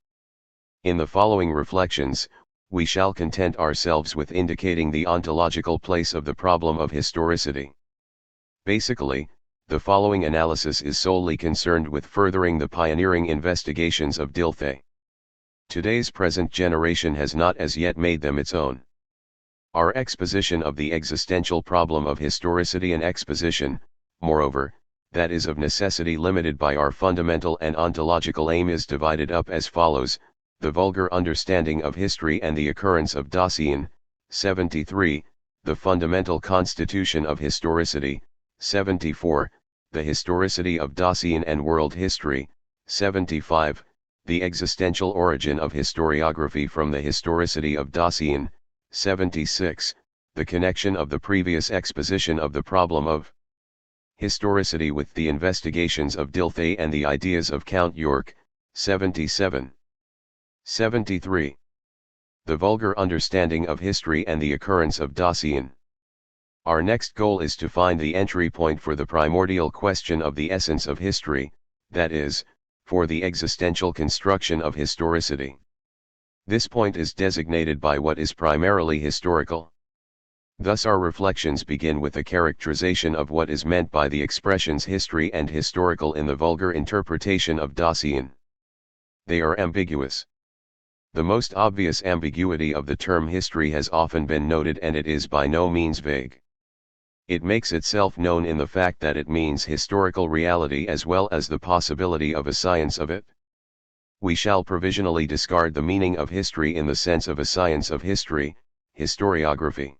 In the following reflections, we shall content ourselves with indicating the ontological place of the problem of historicity. Basically, the following analysis is solely concerned with furthering the pioneering investigations of Dilthey. Today's present generation has not as yet made them its own. Our exposition of the existential problem of historicity and exposition, moreover, that is of necessity limited by our fundamental and ontological aim is divided up as follows: the vulgar understanding of history and the occurrence of Dasein, 73, the fundamental constitution of historicity, 74, the historicity of Dasein and world history, 75, the existential origin of historiography from the historicity of Dasein, 76, the connection of the previous exposition of the problem of historicity with the investigations of Dilthey and the ideas of Count York, 77. 73. The vulgar understanding of history and the occurrence of Dasein. Our next goal is to find the entry point for the primordial question of the essence of history, that is, for the existential construction of historicity. This point is designated by what is primarily historical. Thus our reflections begin with a characterization of what is meant by the expressions history and historical in the vulgar interpretation of Dasein. They are ambiguous. The most obvious ambiguity of the term history has often been noted, and it is by no means vague. It makes itself known in the fact that it means historical reality as well as the possibility of a science of it. We shall provisionally discard the meaning of history in the sense of a science of history, historiography.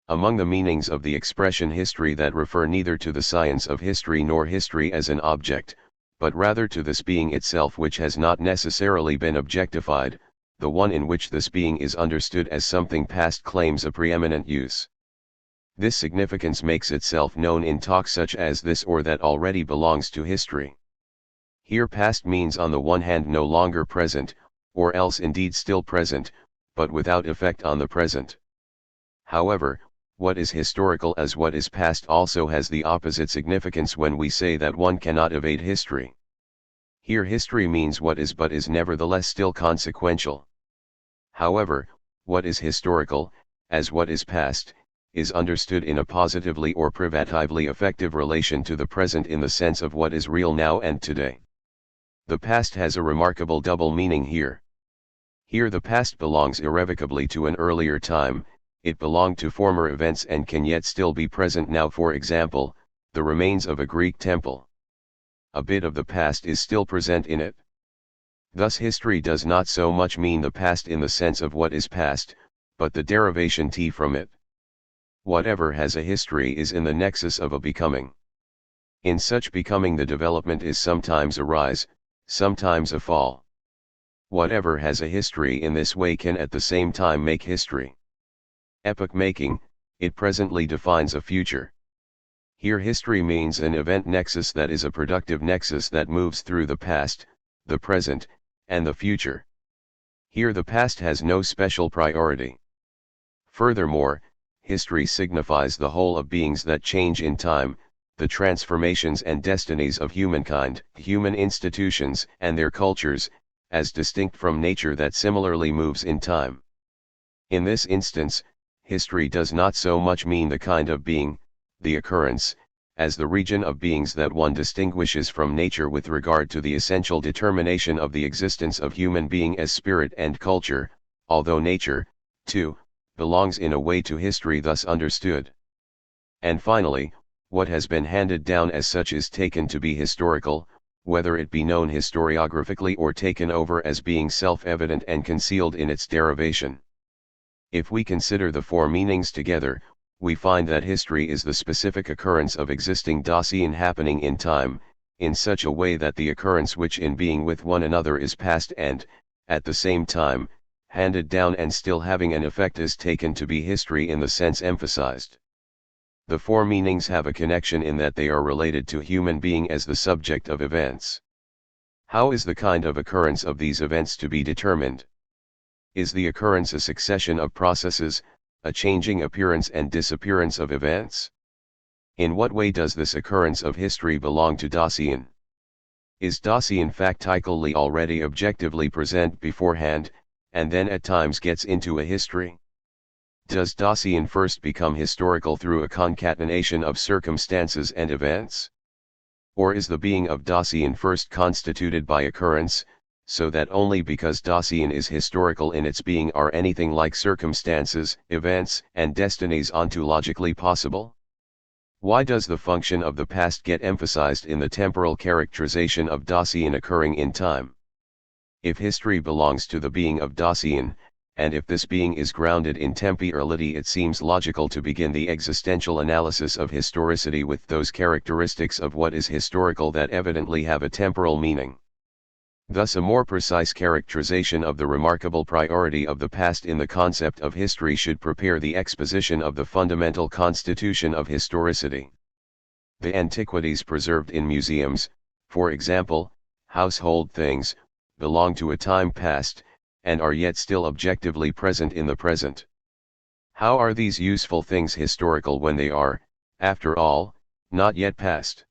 Among the meanings of the expression history that refer neither to the science of history nor history as an object, but rather to this being itself which has not necessarily been objectified. The one in which this being is understood as something past claims a preeminent use. This significance makes itself known in talk such as this or that already belongs to history. Here past means on the one hand no longer present, or else indeed still present, but without effect on the present. However, what is historical as what is past also has the opposite significance when we say that one cannot evade history. Here history means what is but is nevertheless still consequential. However, what is historical, as what is past, is understood in a positively or privatively effective relation to the present in the sense of what is real now and today. The past has a remarkable double meaning here. Here the past belongs irrevocably to an earlier time, it belonged to former events and can yet still be present now. For example, the remains of a Greek temple. A bit of the past is still present in it. Thus history does not so much mean the past in the sense of what is past, but the derivation t from it. Whatever has a history is in the nexus of a becoming. In such becoming the development is sometimes a rise, sometimes a fall. Whatever has a history in this way can at the same time make history. Epoch making, it presently defines a future. Here history means an event nexus that is a productive nexus that moves through the past, the present, and the future. Here the past has no special priority. Furthermore, history signifies the whole of beings that change in time, the transformations and destinies of humankind, human institutions and their cultures, as distinct from nature that similarly moves in time. In this instance, history does not so much mean the kind of being, the occurrence, as the region of beings that one distinguishes from nature with regard to the essential determination of the existence of human being as spirit and culture, although nature, too, belongs in a way to history thus understood. And finally, what has been handed down as such is taken to be historical, whether it be known historiographically or taken over as being self-evident and concealed in its derivation. If we consider the four meanings together, we find that history is the specific occurrence of existing Dasein happening in time, in such a way that the occurrence which in being with one another is past and, at the same time, handed down and still having an effect is taken to be history in the sense emphasized. The four meanings have a connection in that they are related to human being as the subject of events. How is the kind of occurrence of these events to be determined? Is the occurrence a succession of processes, a changing appearance and disappearance of events? In what way does this occurrence of history belong to Dasein? Is Dasein factically already objectively present beforehand, and then at times gets into a history? Does Dasein first become historical through a concatenation of circumstances and events? Or is the being of Dasein first constituted by occurrence, so that only because Dasein is historical in its being are anything like circumstances, events, and destinies ontologically possible? Why does the function of the past get emphasized in the temporal characterization of Dasein occurring in time? If history belongs to the being of Dasein, and if this being is grounded in temporality, it seems logical to begin the existential analysis of historicity with those characteristics of what is historical that evidently have a temporal meaning. Thus a more precise characterization of the remarkable priority of the past in the concept of history should prepare the exposition of the fundamental constitution of historicity. The antiquities preserved in museums, for example, household things, belong to a time past, and are yet still objectively present in the present. How are these useful things historical when they are, after all, not yet past?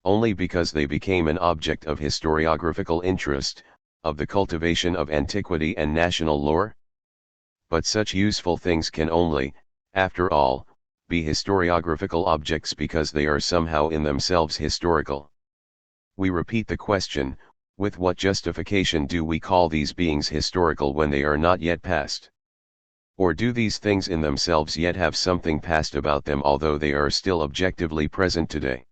Only because they became an object of historiographical interest, of the cultivation of antiquity and national lore? But such useful things can only, after all, be historiographical objects because they are somehow in themselves historical. We repeat the question, with what justification do we call these beings historical when they are not yet past? Or do these things in themselves yet have something past about them although they are still objectively present today?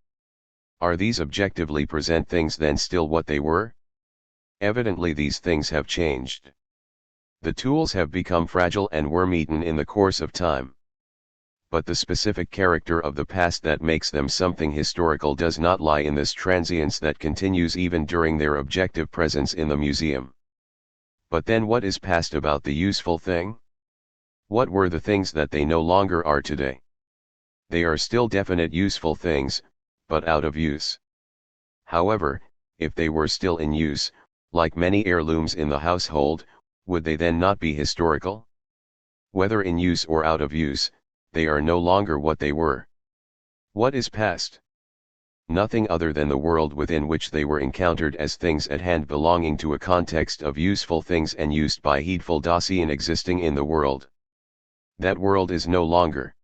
Are these objectively present things then still what they were? Evidently these things have changed. The tools have become fragile and worm-eaten in the course of time. But the specific character of the past that makes them something historical does not lie in this transience that continues even during their objective presence in the museum. But then what is past about the useful thing? What were the things that they no longer are today? They are still definite useful things, but out of use. However, if they were still in use, like many heirlooms in the household, would they then not be historical? Whether in use or out of use, they are no longer what they were. What is past? Nothing other than the world within which they were encountered as things at hand belonging to a context of useful things and used by heedful Dasein existing in the world. That world is no longer.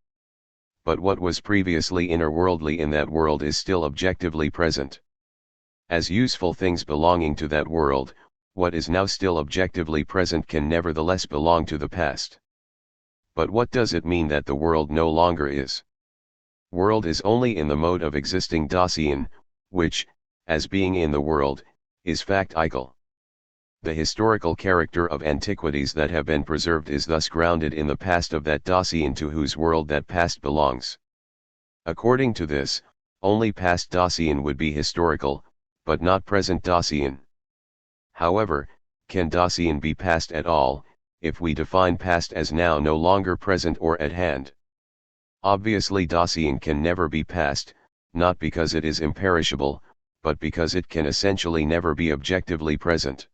But what was previously innerworldly in that world is still objectively present. As useful things belonging to that world, what is now still objectively present can nevertheless belong to the past. But what does it mean that the world no longer is? World is only in the mode of existing Dasein, which, as being in the world, is factical. The historical character of antiquities that have been preserved is thus grounded in the past of that Dasein to whose world that past belongs. According to this, only past Dasein would be historical, but not present Dasein. However, can Dasein be past at all, if we define past as now no longer present or at hand? Obviously Dasein can never be past, not because it is imperishable, but because it can essentially never be objectively present.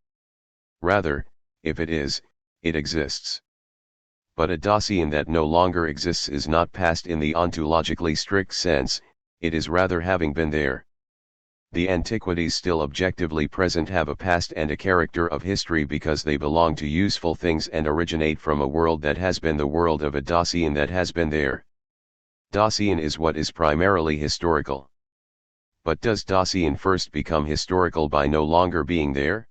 Rather, if it is, it exists. But a Dasein that no longer exists is not past in the ontologically strict sense, it is rather having been there. The antiquities still objectively present have a past and a character of history because they belong to useful things and originate from a world that has been the world of a Dasein that has been there. Dasein is what is primarily historical. But does Dasein first become historical by no longer being there?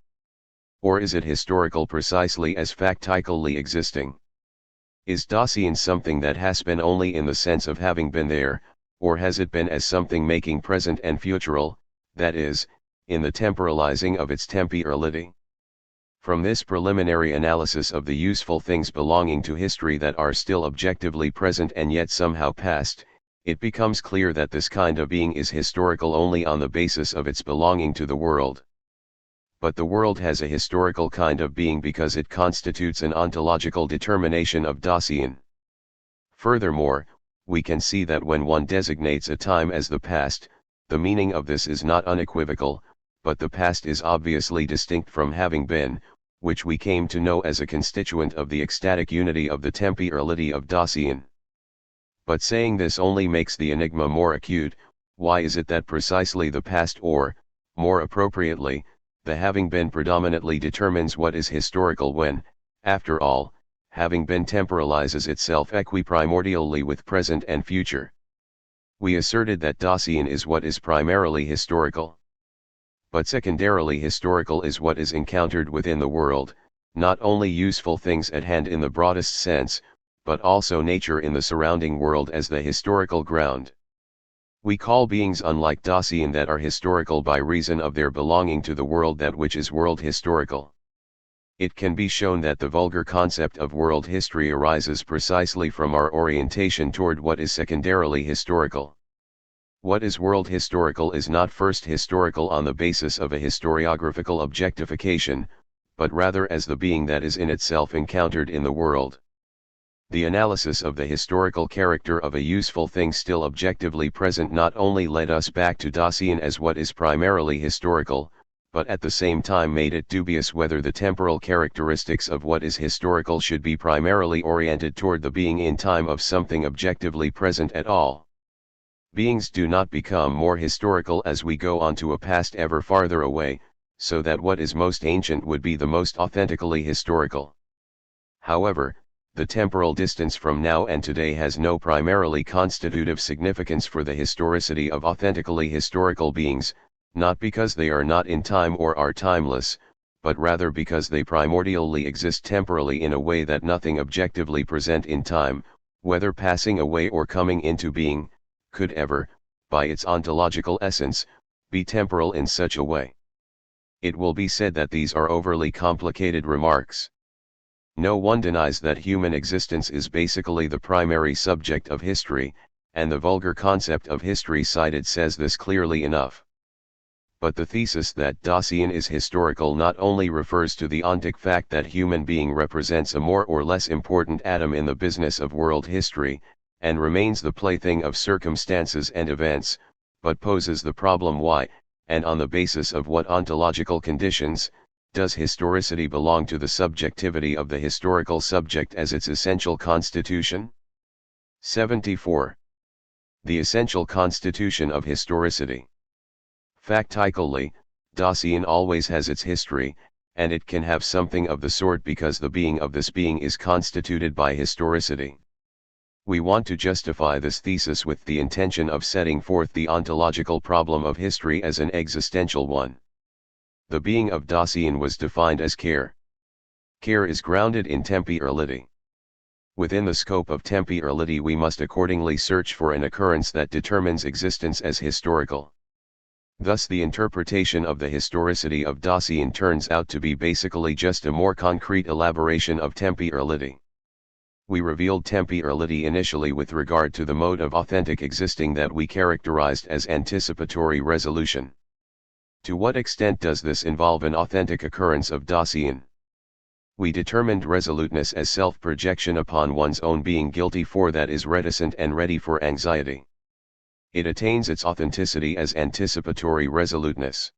Or is it historical precisely as factically existing? Is Dasein something that has been only in the sense of having been there, or has it been as something making present and futural, that is, in the temporalizing of its temporality? From this preliminary analysis of the useful things belonging to history that are still objectively present and yet somehow past, it becomes clear that this kind of being is historical only on the basis of its belonging to the world. But the world has a historical kind of being because it constitutes an ontological determination of Dasein. Furthermore, we can see that when one designates a time as the past, the meaning of this is not unequivocal, but the past is obviously distinct from having been, which we came to know as a constituent of the ecstatic unity of the temporality of Dasein. But saying this only makes the enigma more acute. Why is it that precisely the past, or, more appropriately, the having been predominantly determines what is historical when, after all, having been temporalizes itself equiprimordially with present and future? We asserted that Dasein is what is primarily historical. But secondarily historical is what is encountered within the world, not only useful things at hand in the broadest sense, but also nature in the surrounding world as the historical ground. We call beings unlike Dasein that are historical by reason of their belonging to the world that which is world historical. It can be shown that the vulgar concept of world history arises precisely from our orientation toward what is secondarily historical. What is world historical is not first historical on the basis of a historiographical objectification, but rather as the being that is in itself encountered in the world. The analysis of the historical character of a useful thing still objectively present not only led us back to Dasein as what is primarily historical, but at the same time made it dubious whether the temporal characteristics of what is historical should be primarily oriented toward the being in time of something objectively present at all. Beings do not become more historical as we go on to a past ever farther away, so that what is most ancient would be the most authentically historical. However, the temporal distance from now and today has no primarily constitutive significance for the historicity of authentically historical beings, not because they are not in time or are timeless, but rather because they primordially exist temporally in a way that nothing objectively present in time, whether passing away or coming into being, could ever, by its ontological essence, be temporal in such a way. It will be said that these are overly complicated remarks. No one denies that human existence is basically the primary subject of history, and the vulgar concept of history cited says this clearly enough. But the thesis that Dasein is historical not only refers to the ontic fact that human being represents a more or less important atom in the business of world history, and remains the plaything of circumstances and events, but poses the problem why, and on the basis of what ontological conditions, does historicity belong to the subjectivity of the historical subject as its essential constitution? 74. The essential constitution of historicity. Factically, Dasein always has its history, and it can have something of the sort because the being of this being is constituted by historicity. We want to justify this thesis with the intention of setting forth the ontological problem of history as an existential one. The being of Dasein was defined as care. Care is grounded in temporality. Within the scope of temporality we must accordingly search for an occurrence that determines existence as historical. Thus the interpretation of the historicity of Dasein turns out to be basically just a more concrete elaboration of temporality. We revealed temporality initially with regard to the mode of authentic existing that we characterized as anticipatory resolution. To what extent does this involve an authentic occurrence of Dasein? We determined resoluteness as self-projection upon one's own being guilty for that is reticent and ready for anxiety. It attains its authenticity as anticipatory resoluteness.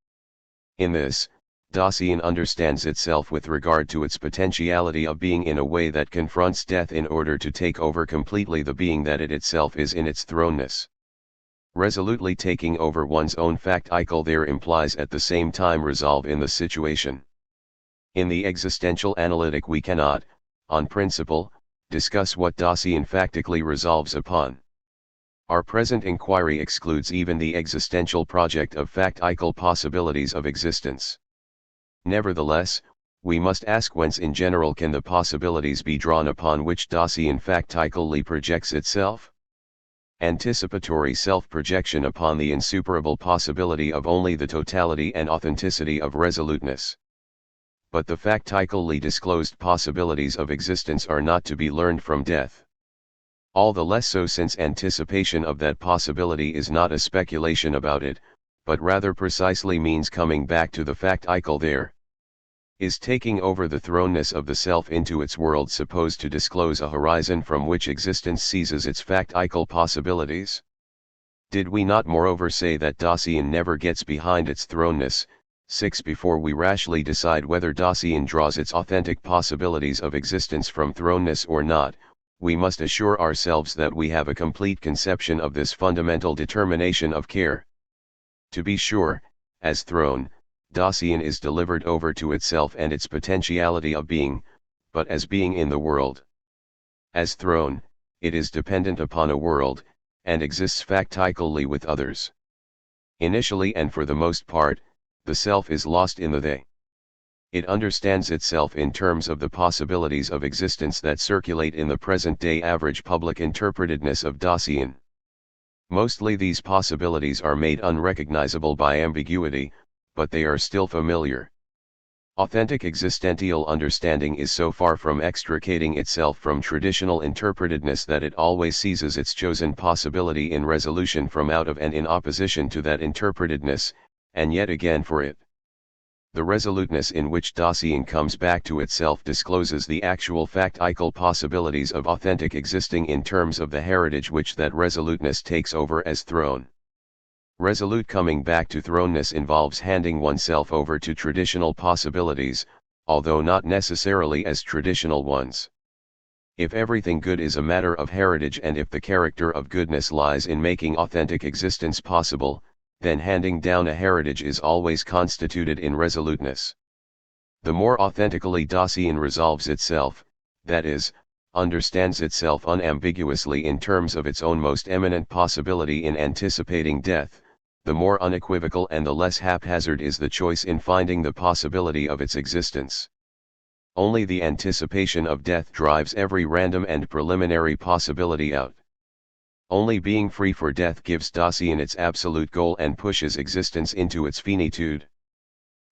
In this, Dasein understands itself with regard to its potentiality of being in a way that confronts death in order to take over completely the being that it itself is in its thrownness. Resolutely taking over one's own facticle there implies at the same time resolve in the situation. In the existential analytic we cannot, on principle, discuss what Dasein factically resolves upon. Our present inquiry excludes even the existential project of factical possibilities of existence. Nevertheless, we must ask whence in general can the possibilities be drawn upon which Dasein factically projects itself? Anticipatory self-projection upon the insuperable possibility of only the totality and authenticity of resoluteness. But the factically disclosed possibilities of existence are not to be learned from death. All the less so since anticipation of that possibility is not a speculation about it, but rather precisely means coming back to the facticle there. Is taking over the thrownness of the self into its world supposed to disclose a horizon from which existence seizes its factical possibilities? Did we not moreover say that Dasein never gets behind its thrownness? 6. Before we rashly decide whether Dasein draws its authentic possibilities of existence from thrownness or not, we must assure ourselves that we have a complete conception of this fundamental determination of care. To be sure, as thrown, Dasein is delivered over to itself and its potentiality of being, but as being in the world. As thrown, it is dependent upon a world, and exists factically with others. Initially and for the most part, the self is lost in the they. It understands itself in terms of the possibilities of existence that circulate in the present-day average public interpretedness of Dasein. Mostly these possibilities are made unrecognizable by ambiguity, but they are still familiar. Authentic existential understanding is so far from extricating itself from traditional interpretedness that it always seizes its chosen possibility in resolution from out of and in opposition to that interpretedness, and yet again for it. The resoluteness in which Dasein comes back to itself discloses the actual factical possibilities of authentic existing in terms of the heritage which that resoluteness takes over as thrown. Resolute coming back to thrownness involves handing oneself over to traditional possibilities, although not necessarily as traditional ones. If everything good is a matter of heritage and if the character of goodness lies in making authentic existence possible, then handing down a heritage is always constituted in resoluteness. The more authentically Dasein resolves itself, that is, understands itself unambiguously in terms of its own most eminent possibility in anticipating death, the more unequivocal and the less haphazard is the choice in finding the possibility of its existence. Only the anticipation of death drives every random and preliminary possibility out. Only being free for death gives Dasein its absolute goal and pushes existence into its finitude.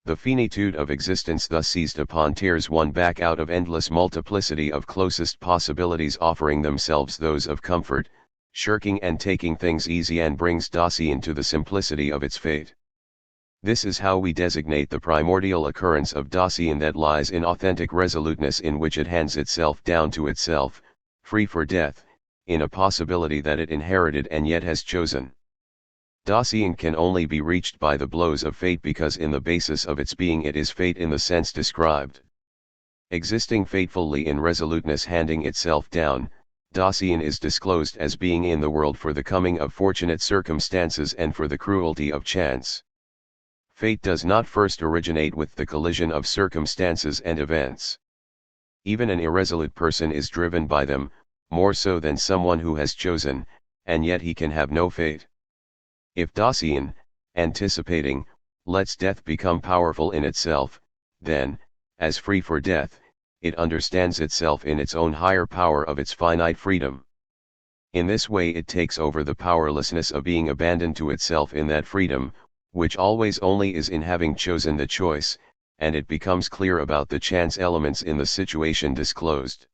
The finitude of existence thus seized upon tears one back out of endless multiplicity of closest possibilities offering themselves those of comfort, shirking and taking things easy, and brings Dasein to the simplicity of its fate. This is how we designate the primordial occurrence of Dasein that lies in authentic resoluteness, in which it hands itself down to itself, free for death, in a possibility that it inherited and yet has chosen. Dasein can only be reached by the blows of fate, because in the basis of its being it is fate in the sense described. Existing fatefully in resoluteness, handing itself down, Dasein is disclosed as being in the world for the coming of fortunate circumstances and for the cruelty of chance. Fate does not first originate with the collision of circumstances and events. Even an irresolute person is driven by them, more so than someone who has chosen, and yet he can have no fate. If Dasein, anticipating, lets death become powerful in itself, then, as free for death, it understands itself in its own higher power of its finite freedom. In this way it takes over the powerlessness of being abandoned to itself in that freedom, which always only is in having chosen the choice, and it becomes clear about the chance elements in the situation disclosed.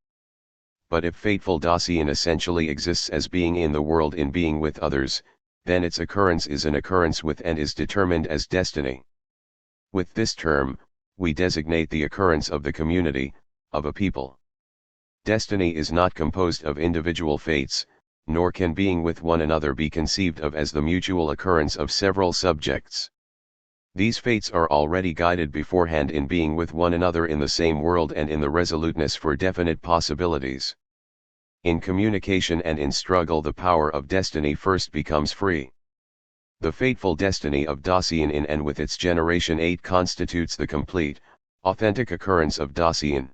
But if fateful Dasein essentially exists as being in the world in being with others, then its occurrence is an occurrence with and is determined as destiny. With this term, we designate the occurrence of the community, of a people. Destiny is not composed of individual fates, nor can being with one another be conceived of as the mutual occurrence of several subjects. These fates are already guided beforehand in being with one another in the same world and in the resoluteness for definite possibilities. In communication and in struggle the power of destiny first becomes free. The fateful destiny of Dasein in and with its generation 8 constitutes the complete, authentic occurrence of Dasein.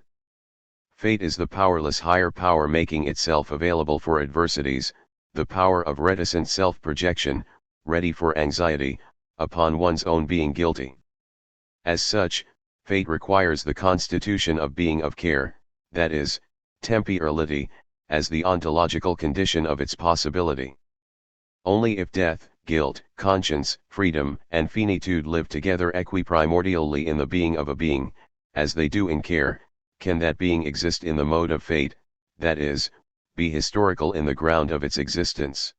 Fate is the powerless higher power making itself available for adversities, the power of reticent self-projection, ready for anxiety, upon one's own being guilty. As such, fate requires the constitution of being of care, that is, temporality, as the ontological condition of its possibility. Only if death, guilt, conscience, freedom, and finitude live together equiprimordially in the being of a being, as they do in care, can that being exist in the mode of fate, that is, be historical in the ground of its existence.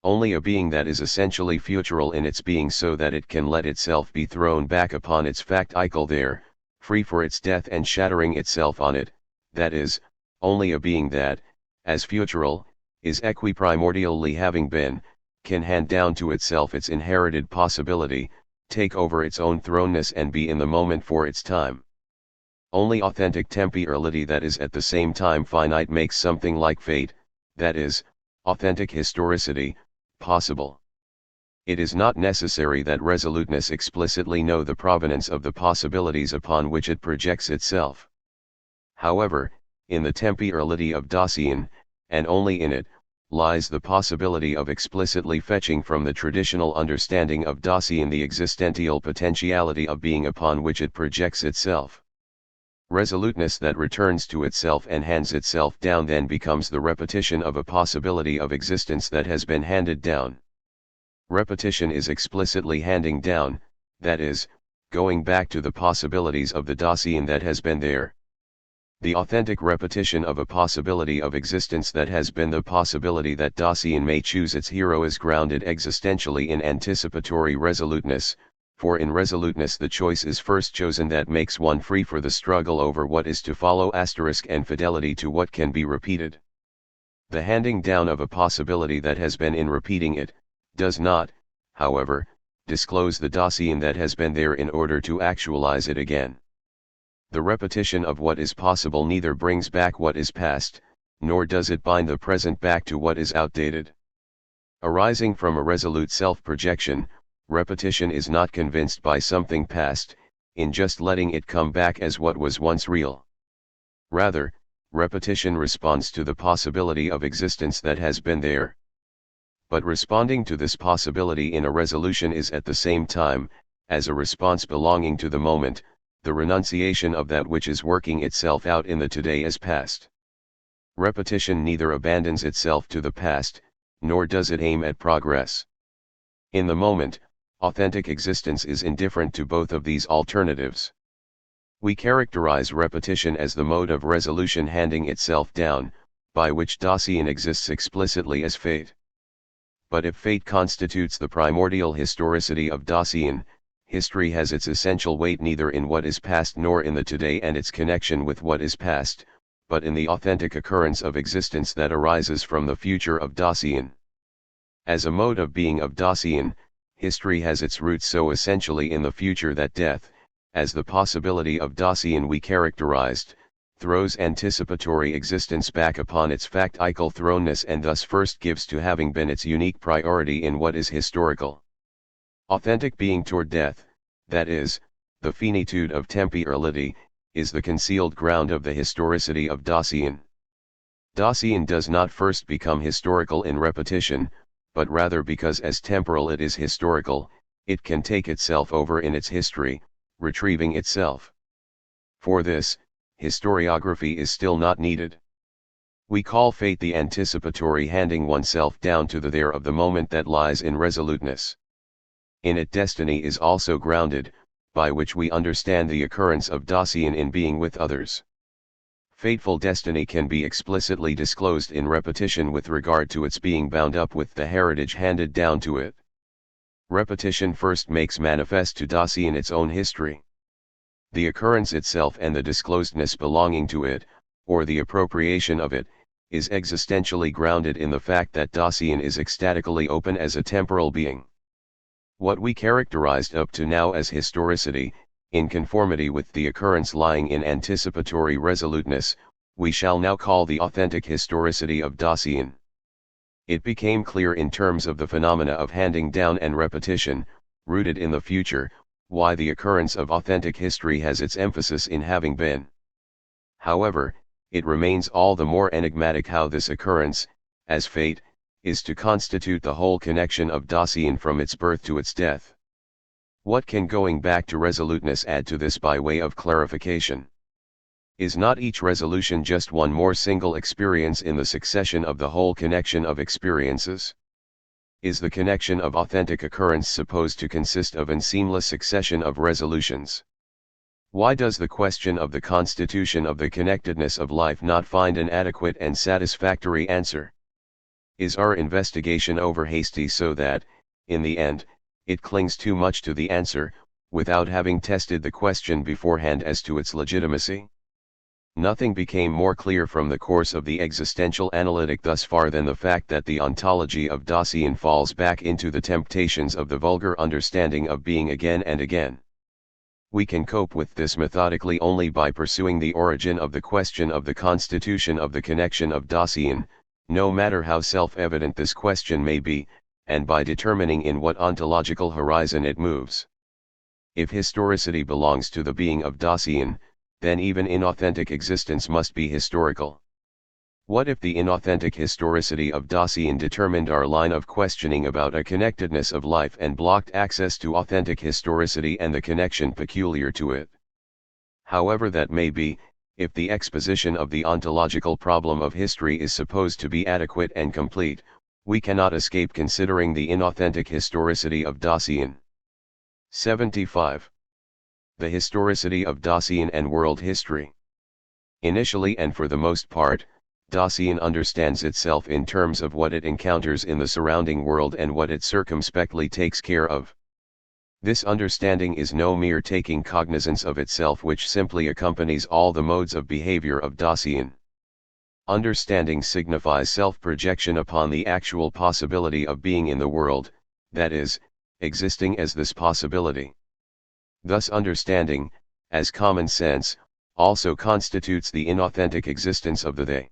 Only a being that is essentially futural in its being, so that it can let itself be thrown back upon its factical there, free for its death and shattering itself on it, that is, only a being that, as futural, is equiprimordially having been, can hand down to itself its inherited possibility, take over its own thrownness and be in the moment for its time. Only authentic temporality that is at the same time finite makes something like fate, that is, authentic historicity, possible. It is not necessary that resoluteness explicitly know the provenance of the possibilities upon which it projects itself. However, in the temporality of Dasein, and only in it, lies the possibility of explicitly fetching from the traditional understanding of Dasein the existential potentiality of being upon which it projects itself. Resoluteness that returns to itself and hands itself down then becomes the repetition of a possibility of existence that has been handed down. Repetition is explicitly handing down, that is, going back to the possibilities of the Dasein that has been there. The authentic repetition of a possibility of existence that has been the possibility that Dasein may choose its hero is grounded existentially in anticipatory resoluteness, for in resoluteness the choice is first chosen that makes one free for the struggle over what is to follow and fidelity to what can be repeated. The handing down of a possibility that has been in repeating it, does not, however, disclose the Dasein that has been there in order to actualize it again. The repetition of what is possible neither brings back what is past, nor does it bind the present back to what is outdated. Arising from a resolute self-projection, repetition is not convinced by something past, in just letting it come back as what was once real. Rather, repetition responds to the possibility of existence that has been there. But responding to this possibility in a resolution is at the same time, as a response belonging to the moment, the renunciation of that which is working itself out in the today as past. Repetition neither abandons itself to the past, nor does it aim at progress. In the moment, authentic existence is indifferent to both of these alternatives. We characterize repetition as the mode of resolution handing itself down, by which Dasein exists explicitly as fate. But if fate constitutes the primordial historicity of Dasein, history has its essential weight neither in what is past nor in the today and its connection with what is past, but in the authentic occurrence of existence that arises from the future of Dasein. As a mode of being of Dasein, history has its roots so essentially in the future that death, as the possibility of Dasein we characterized, throws anticipatory existence back upon its factical thrownness and thus first gives to having been its unique priority in what is historical. Authentic being toward death, that is, the finitude of temporality, is the concealed ground of the historicity of Dasein. Dasein does not first become historical in repetition, but rather because as temporal it is historical, it can take itself over in its history, retrieving itself. For this, historiography is still not needed. We call fate the anticipatory handing oneself down to the there of the moment that lies in resoluteness. In it destiny is also grounded, by which we understand the occurrence of Dasein in being with others. Fateful destiny can be explicitly disclosed in repetition with regard to its being bound up with the heritage handed down to it. Repetition first makes manifest to Dasein its own history. The occurrence itself and the disclosedness belonging to it, or the appropriation of it, is existentially grounded in the fact that Dasein is ecstatically open as a temporal being. What we characterized up to now as historicity, in conformity with the occurrence lying in anticipatory resoluteness, we shall now call the authentic historicity of Dasein. It became clear in terms of the phenomena of handing down and repetition, rooted in the future, why the occurrence of authentic history has its emphasis in having been. However, it remains all the more enigmatic how this occurrence, as fate, is to constitute the whole connection of Dasein from its birth to its death. What can going back to resoluteness add to this by way of clarification? Is not each resolution just one more single experience in the succession of the whole connection of experiences? Is the connection of authentic occurrence supposed to consist of an seamless succession of resolutions? Why does the question of the constitution of the connectedness of life not find an adequate and satisfactory answer? Is our investigation over hasty so that, in the end, it clings too much to the answer, without having tested the question beforehand as to its legitimacy? Nothing became more clear from the course of the existential analytic thus far than the fact that the ontology of Dasein falls back into the temptations of the vulgar understanding of being again and again. We can cope with this methodically only by pursuing the origin of the question of the constitution of the connection of Dasein, no matter how self-evident this question may be, and by determining in what ontological horizon it moves. If historicity belongs to the being of Dasein, then even inauthentic existence must be historical. What if the inauthentic historicity of Dasein determined our line of questioning about a connectedness of life and blocked access to authentic historicity and the connection peculiar to it? However that may be, if the exposition of the ontological problem of history is supposed to be adequate and complete, we cannot escape considering the inauthentic historicity of Dasein. 75. The historicity of Dasein and world history. Initially and for the most part, Dasein understands itself in terms of what it encounters in the surrounding world and what it circumspectly takes care of. This understanding is no mere taking cognizance of itself which simply accompanies all the modes of behavior of Dasein. Understanding signifies self-projection upon the actual possibility of being in the world, that is, existing as this possibility. Thus understanding, as common sense, also constitutes the inauthentic existence of the they.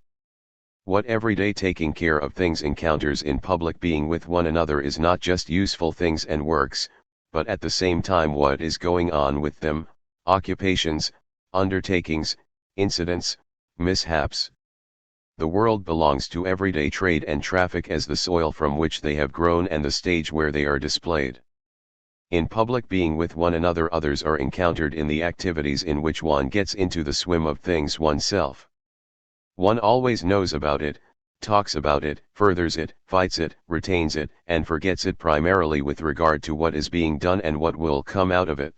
What everyday taking care of things encounters in public being with one another is not just useful things and works, but at the same time what is going on with them, occupations, undertakings, incidents, mishaps. The world belongs to everyday trade and traffic as the soil from which they have grown and the stage where they are displayed. In public being with one another others are encountered in the activities in which one gets into the swim of things oneself. One always knows about it, talks about it, furthers it, fights it, retains it, and forgets it primarily with regard to what is being done and what will come out of it.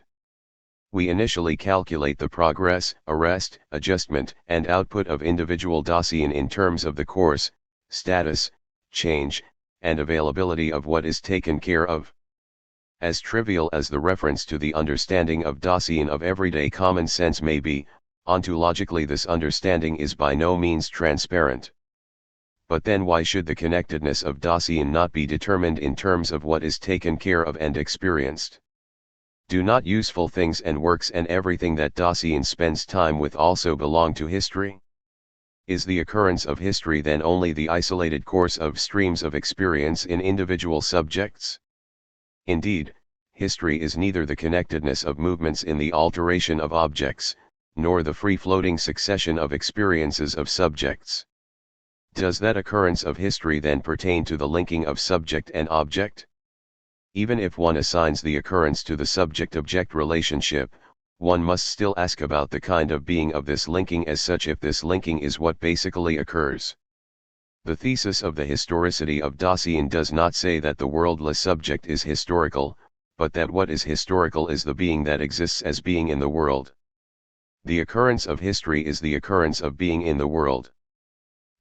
We initially calculate the progress, arrest, adjustment, and output of individual Dasein in terms of the course, status, change, and availability of what is taken care of. As trivial as the reference to the understanding of Dasein of everyday common sense may be, ontologically this understanding is by no means transparent. But then why should the connectedness of Dasein not be determined in terms of what is taken care of and experienced? Do not useful things and works and everything that Dasein spends time with also belong to history? Is the occurrence of history then only the isolated course of streams of experience in individual subjects? Indeed, history is neither the connectedness of movements in the alteration of objects, nor the free-floating succession of experiences of subjects. Does that occurrence of history then pertain to the linking of subject and object? Even if one assigns the occurrence to the subject-object relationship, one must still ask about the kind of being of this linking as such if this linking is what basically occurs. The thesis of the historicity of Dasein does not say that the worldless subject is historical, but that what is historical is the being that exists as being in the world. The occurrence of history is the occurrence of being in the world.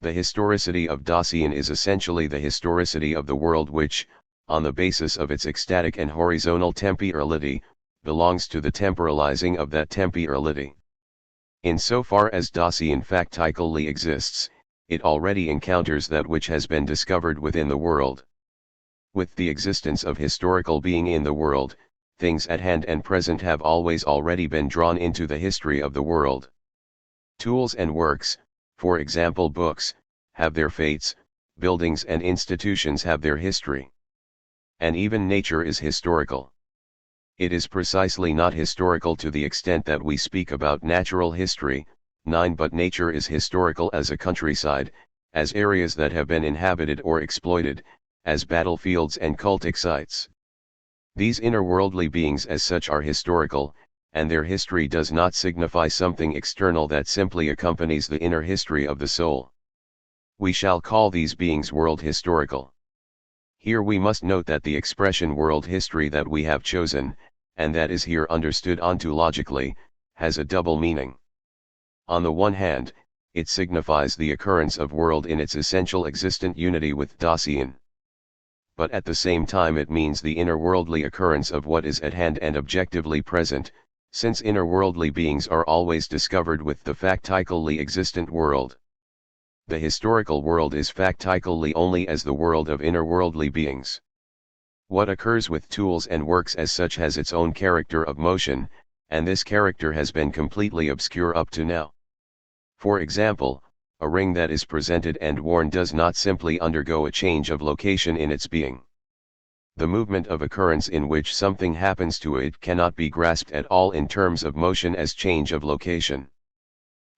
The historicity of Dasein is essentially the historicity of the world which, on the basis of its ecstatic and horizontal temporality, belongs to the temporalizing of that temporality. In so far as Dasein factically exists, it already encounters that which has been discovered within the world. With the existence of historical being in the world, things at hand and present have always already been drawn into the history of the world. Tools and works, for example books, have their fates, buildings and institutions have their history. And even nature is historical. It is precisely not historical to the extent that we speak about natural history, but nature is historical as a countryside, as areas that have been inhabited or exploited, as battlefields and cultic sites. These inner-worldly beings as such are historical, and their history does not signify something external that simply accompanies the inner history of the soul. We shall call these beings world historical. Here we must note that the expression world history that we have chosen, and that is here understood ontologically, has a double meaning. On the one hand, it signifies the occurrence of world in its essential existent unity with Dasein. But at the same time it means the inner-worldly occurrence of what is at hand and objectively present, since inner-worldly beings are always discovered with the factically existent world. The historical world is factically only as the world of inner-worldly beings. What occurs with tools and works as such has its own character of motion, and this character has been completely obscure up to now. For example, a ring that is presented and worn does not simply undergo a change of location in its being. The movement of occurrence in which something happens to it cannot be grasped at all in terms of motion as change of location.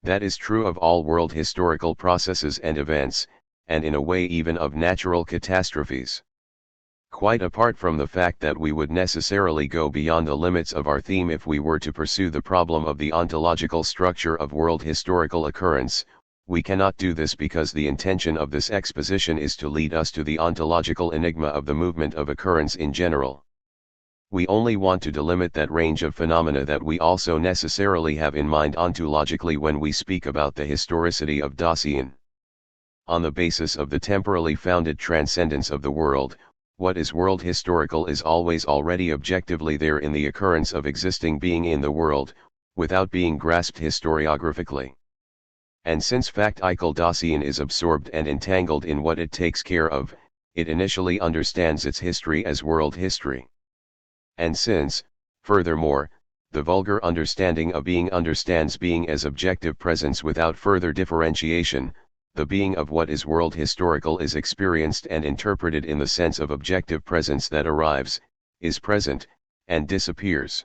That is true of all world historical processes and events, and in a way even of natural catastrophes. Quite apart from the fact that we would necessarily go beyond the limits of our theme if we were to pursue the problem of the ontological structure of world historical occurrence, we cannot do this because the intention of this exposition is to lead us to the ontological enigma of the movement of occurrence in general. We only want to delimit that range of phenomena that we also necessarily have in mind ontologically when we speak about the historicity of Dasein. On the basis of the temporally founded transcendence of the world, what is world historical is always already objectively there in the occurrence of existing being in the world, without being grasped historiographically. And since factical Dasein is absorbed and entangled in what it takes care of, it initially understands its history as world history. And since, furthermore, the vulgar understanding of being understands being as objective presence without further differentiation, the being of what is world historical is experienced and interpreted in the sense of objective presence that arrives, is present, and disappears.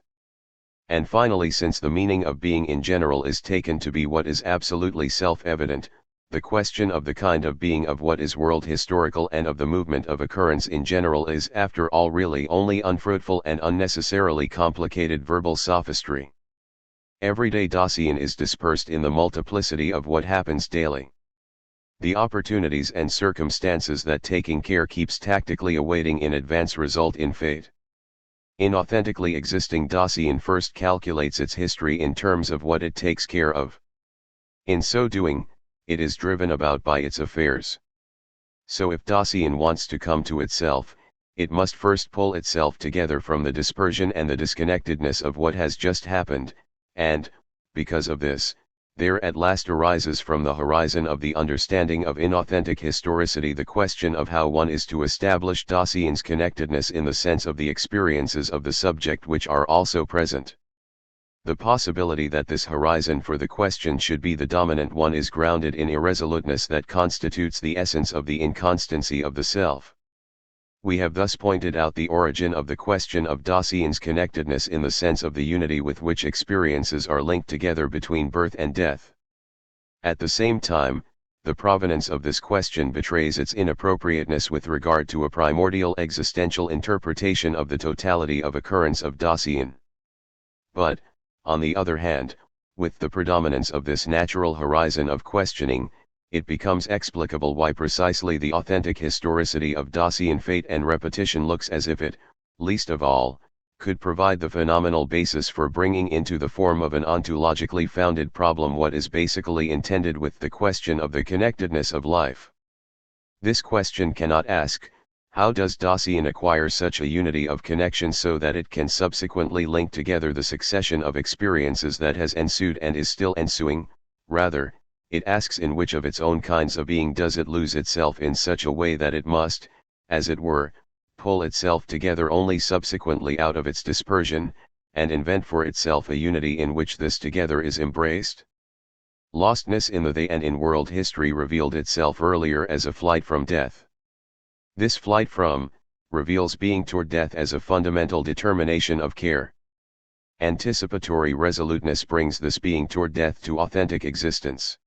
And finally, since the meaning of being in general is taken to be what is absolutely self-evident, the question of the kind of being of what is world historical and of the movement of occurrence in general is after all really only unfruitful and unnecessarily complicated verbal sophistry. Everyday Dasein is dispersed in the multiplicity of what happens daily. The opportunities and circumstances that taking care keeps tactically awaiting in advance result in fate. Inauthentically existing Dasein first calculates its history in terms of what it takes care of. In so doing, it is driven about by its affairs. So if Dasein wants to come to itself, it must first pull itself together from the dispersion and the disconnectedness of what has just happened, and, because of this, there at last arises from the horizon of the understanding of inauthentic historicity the question of how one is to establish Dasein's connectedness in the sense of the experiences of the subject which are also present. The possibility that this horizon for the question should be the dominant one is grounded in irresoluteness that constitutes the essence of the inconstancy of the self. We have thus pointed out the origin of the question of Dasein's connectedness in the sense of the unity with which experiences are linked together between birth and death. At the same time, the provenance of this question betrays its inappropriateness with regard to a primordial existential interpretation of the totality of occurrence of Dasein. But, on the other hand, with the predominance of this natural horizon of questioning, it becomes explicable why precisely the authentic historicity of Dasein fate and repetition looks as if it, least of all, could provide the phenomenal basis for bringing into the form of an ontologically founded problem what is basically intended with the question of the connectedness of life. This question cannot ask, how does Dasein acquire such a unity of connection so that it can subsequently link together the succession of experiences that has ensued and is still ensuing? Rather, it asks in which of its own kinds of being does it lose itself in such a way that it must, as it were, pull itself together only subsequently out of its dispersion, and invent for itself a unity in which this together is embraced? Lostness in the they and in world history revealed itself earlier as a flight from death. This flight from, reveals being toward death as a fundamental determination of care. Anticipatory resoluteness brings this being toward death to authentic existence.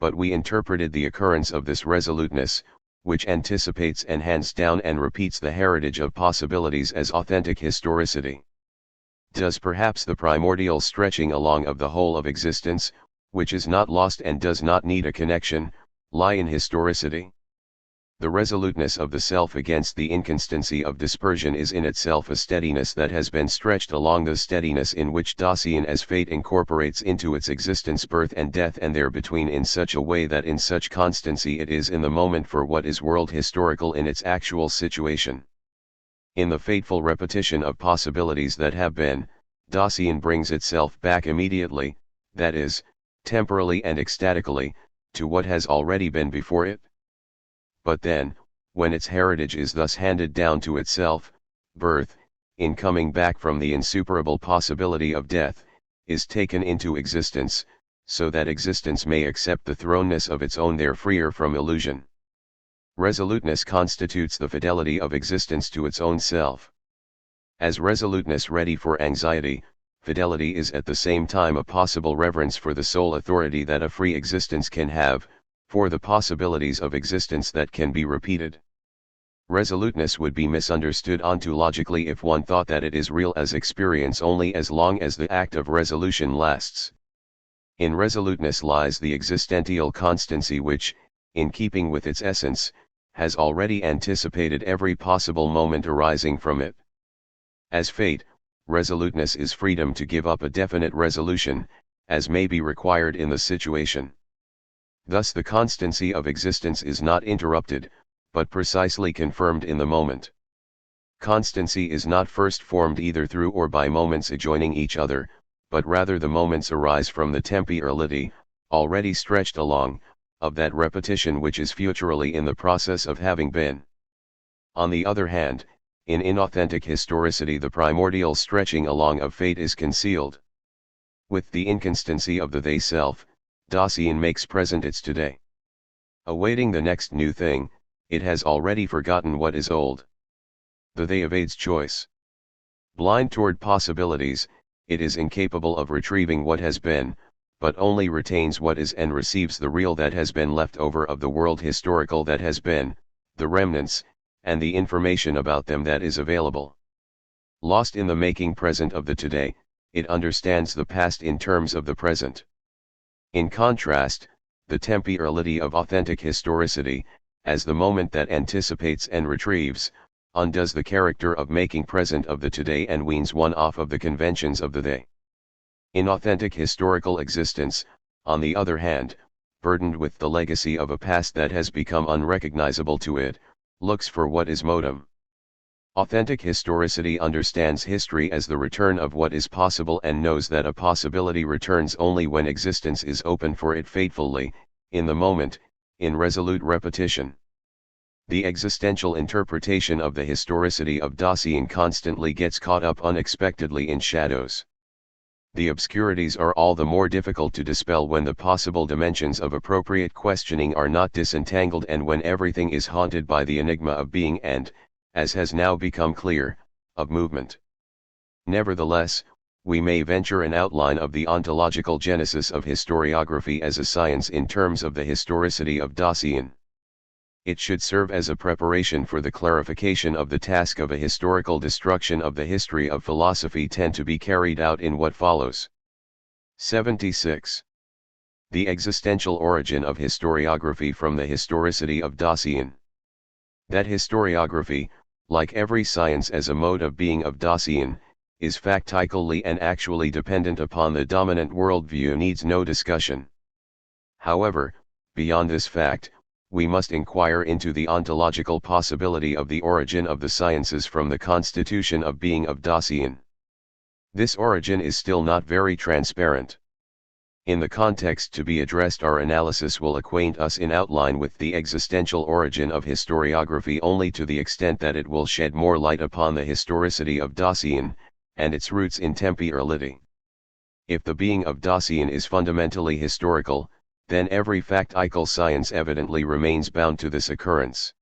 But we interpreted the occurrence of this resoluteness, which anticipates and hands down and repeats the heritage of possibilities as authentic historicity. Does perhaps the primordial stretching along of the whole of existence, which is not lost and does not need a connection, lie in historicity? The resoluteness of the self against the inconstancy of dispersion is in itself a steadiness that has been stretched along the steadiness in which Dasein as fate incorporates into its existence birth and death and there between in such a way that in such constancy it is in the moment for what is world historical in its actual situation. In the fateful repetition of possibilities that have been, Dasein brings itself back immediately, that is, temporally and ecstatically, to what has already been before it. But then, when its heritage is thus handed down to itself, birth, in coming back from the insuperable possibility of death, is taken into existence, so that existence may accept the thrownness of its own there freer from illusion. Resoluteness constitutes the fidelity of existence to its own self. As resoluteness ready for anxiety, fidelity is at the same time a possible reverence for the sole authority that a free existence can have, for the possibilities of existence that can be repeated. Resoluteness would be misunderstood ontologically if one thought that it is real as experience only as long as the act of resolution lasts. In resoluteness lies the existential constancy which, in keeping with its essence, has already anticipated every possible moment arising from it. As fate, resoluteness is freedom to give up a definite resolution, as may be required in the situation. Thus the constancy of existence is not interrupted, but precisely confirmed in the moment. Constancy is not first formed either through or by moments adjoining each other, but rather the moments arise from the temporality, already stretched along, of that repetition which is futurally in the process of having been. On the other hand, in inauthentic historicity the primordial stretching along of fate is concealed. With the inconstancy of the they self, Dasein makes present its today. Awaiting the next new thing, it has already forgotten what is old. The they evades choice. Blind toward possibilities, it is incapable of retrieving what has been, but only retains what is and receives the real that has been left over of the world historical that has been, the remnants, and the information about them that is available. Lost in the making present of the today, it understands the past in terms of the present. In contrast, the temporality of authentic historicity, as the moment that anticipates and retrieves, undoes the character of making present of the today and weans one off of the conventions of the they. Inauthentic historical existence, on the other hand, burdened with the legacy of a past that has become unrecognizable to it, looks for what is modem. Authentic historicity understands history as the return of what is possible and knows that a possibility returns only when existence is open for it faithfully, in the moment, in resolute repetition. The existential interpretation of the historicity of Dasein constantly gets caught up unexpectedly in shadows. The obscurities are all the more difficult to dispel when the possible dimensions of appropriate questioning are not disentangled and when everything is haunted by the enigma of being and, as has now become clear, of movement. Nevertheless, we may venture an outline of the ontological genesis of historiography as a science in terms of the historicity of Dasein. It should serve as a preparation for the clarification of the task of a historical destruction of the history of philosophy tend to be carried out in what follows. 76. The existential origin of historiography from the historicity of Dasein. That historiography, like every science as a mode of being of Dasein, is factically and actually dependent upon the dominant worldview needs no discussion. However, beyond this fact, we must inquire into the ontological possibility of the origin of the sciences from the constitution of being of Dasein. This origin is still not very transparent. In the context to be addressed, our analysis will acquaint us in outline with the existential origin of historiography only to the extent that it will shed more light upon the historicity of Dasein, and its roots in temporality. If the being of Dasein is fundamentally historical, then every factical science evidently remains bound to this occurrence.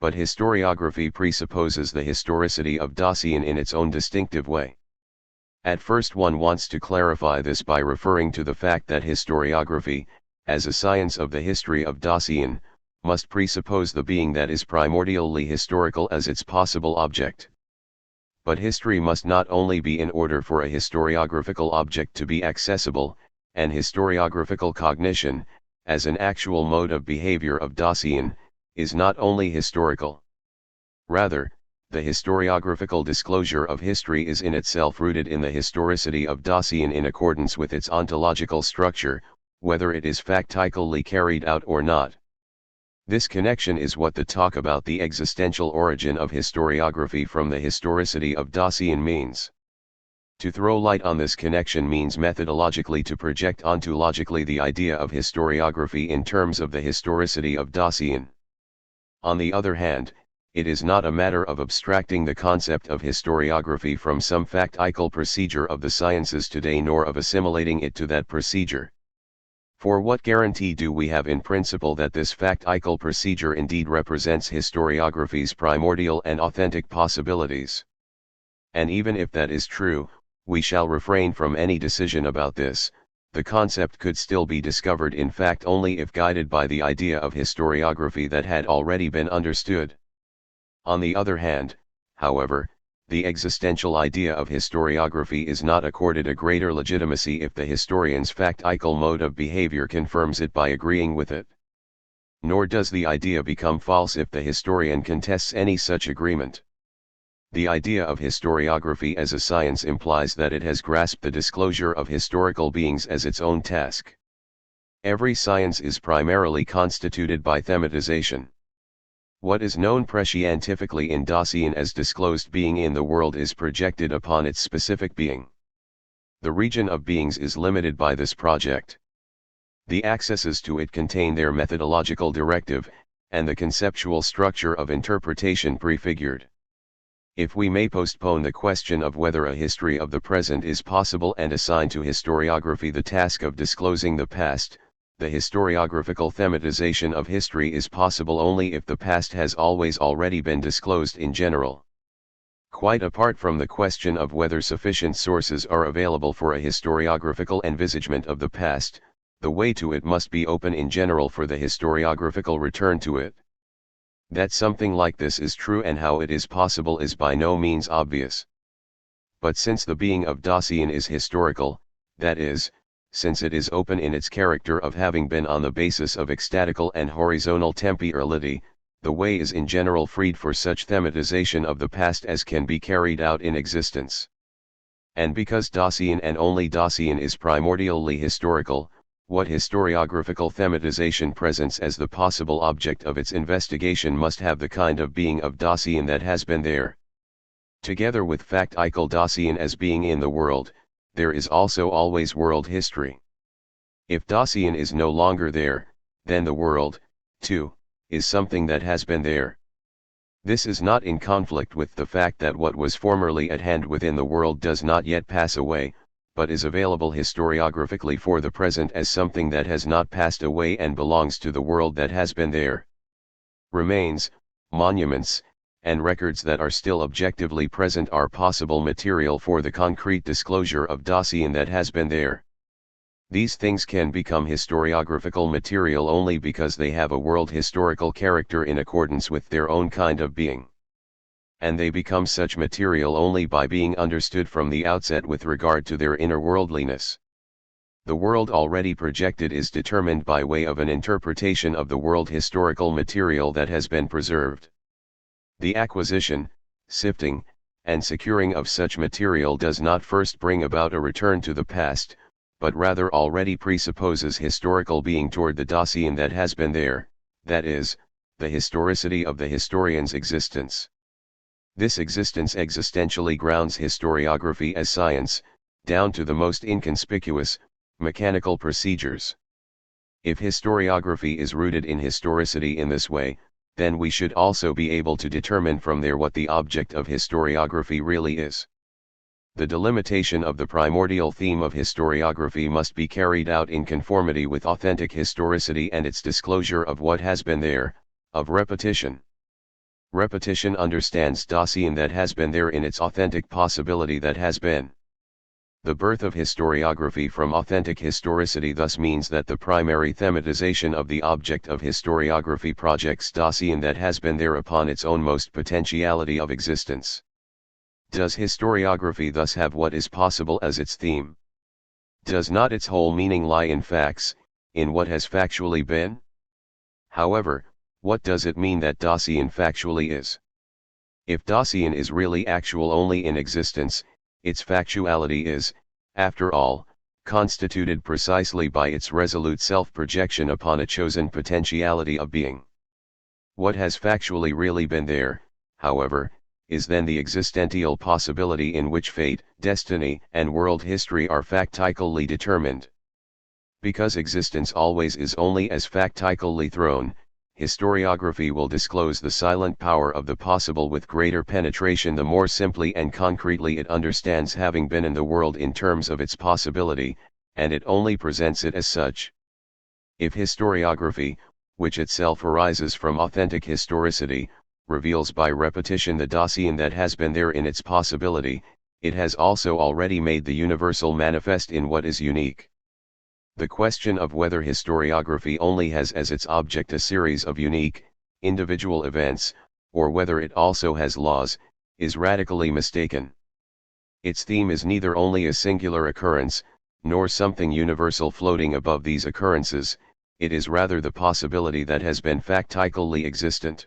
But historiography presupposes the historicity of Dasein in its own distinctive way. At first one wants to clarify this by referring to the fact that historiography, as a science of the history of Dasein, must presuppose the being that is primordially historical as its possible object. But history must not only be in order for a historiographical object to be accessible, and historiographical cognition, as an actual mode of behavior of Dasein, is not only historical. Rather, the historiographical disclosure of history is in itself rooted in the historicity of Dasein in accordance with its ontological structure, whether it is factically carried out or not. This connection is what the talk about the existential origin of historiography from the historicity of Dasein means. To throw light on this connection means methodologically to project ontologically the idea of historiography in terms of the historicity of Dasein. On the other hand, it is not a matter of abstracting the concept of historiography from some factical procedure of the sciences today nor of assimilating it to that procedure. For what guarantee do we have in principle that this factical procedure indeed represents historiography's primordial and authentic possibilities? And even if that is true, we shall refrain from any decision about this. The concept could still be discovered in fact only if guided by the idea of historiography that had already been understood. On the other hand, however, the existential idea of historiography is not accorded a greater legitimacy if the historian's factical mode of behavior confirms it by agreeing with it. Nor does the idea become false if the historian contests any such agreement. The idea of historiography as a science implies that it has grasped the disclosure of historical beings as its own task. Every science is primarily constituted by thematization. What is known prescientifically in Dasein as disclosed being in the world is projected upon its specific being. The region of beings is limited by this project. The accesses to it contain their methodological directive, and the conceptual structure of interpretation prefigured. If we may postpone the question of whether a history of the present is possible and assign to historiography the task of disclosing the past, the historiographical thematization of history is possible only if the past has always already been disclosed in general. Quite apart from the question of whether sufficient sources are available for a historiographical envisagement of the past, the way to it must be open in general for the historiographical return to it. That something like this is true and how it is possible is by no means obvious. But since the being of Dasein is historical, that is, since it is open in its character of having been on the basis of ecstatical and horizontal temporality, the way is in general freed for such thematization of the past as can be carried out in existence. And because Dasein and only Dasein is primordially historical, what historiographical thematization presents as the possible object of its investigation must have the kind of being of Dasein that has been there. Together with factical Dasein as being in the world, there is also always world history. If Dasein is no longer there, then the world, too, is something that has been there. This is not in conflict with the fact that what was formerly at hand within the world does not yet pass away, but is available historiographically for the present as something that has not passed away and belongs to the world that has been there. Remains, monuments, and records that are still objectively present are possible material for the concrete disclosure of Dasein that has been there. These things can become historiographical material only because they have a world historical character in accordance with their own kind of being. And they become such material only by being understood from the outset with regard to their inner worldliness. The world already projected is determined by way of an interpretation of the world historical material that has been preserved. The acquisition, sifting, and securing of such material does not first bring about a return to the past, but rather already presupposes historical being toward the Dasein that has been there, that is, the historicity of the historian's existence. This existence existentially grounds historiography as science, down to the most inconspicuous, mechanical procedures. If historiography is rooted in historicity in this way, then we should also be able to determine from there what the object of historiography really is. The delimitation of the primordial theme of historiography must be carried out in conformity with authentic historicity and its disclosure of what has been there, of repetition. Repetition understands Dasein that has been there in its authentic possibility that has been. The birth of historiography from authentic historicity thus means that the primary thematization of the object of historiography projects Dasein that has been there upon its own most potentiality of existence. Does historiography thus have what is possible as its theme? Does not its whole meaning lie in facts, in what has factually been? However, what does it mean that Dasein factually is? If Dasein is really actual only in existence, its factuality is, after all, constituted precisely by its resolute self-projection upon a chosen potentiality of being. What has factually really been there, however, is then the existential possibility in which fate, destiny, and world history are factically determined. Because existence always is only as factically thrown, historiography will disclose the silent power of the possible with greater penetration the more simply and concretely it understands having been in the world in terms of its possibility, and it only presents it as such. If historiography, which itself arises from authentic historicity, reveals by repetition the Dasein that has been there in its possibility, it has also already made the universal manifest in what is unique. The question of whether historiography only has as its object a series of unique, individual events, or whether it also has laws, is radically mistaken. Its theme is neither only a singular occurrence, nor something universal floating above these occurrences, it is rather the possibility that has been factically existent.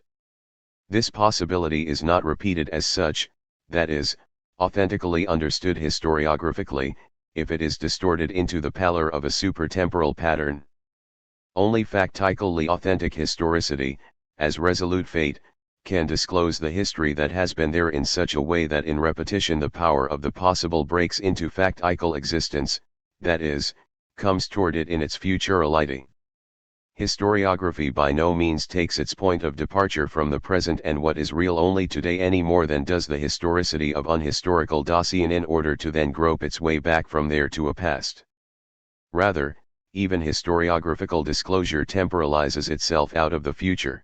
This possibility is not repeated as such, that is, authentically understood historiographically, if it is distorted into the pallor of a supertemporal pattern. Only factically authentic historicity, as resolute fate, can disclose the history that has been there in such a way that in repetition the power of the possible breaks into factical existence, that is, comes toward it in its futurality. Historiography by no means takes its point of departure from the present and what is real only today any more than does the historicity of unhistorical Dasein in order to then grope its way back from there to a past. Rather, even historiographical disclosure temporalizes itself out of the future.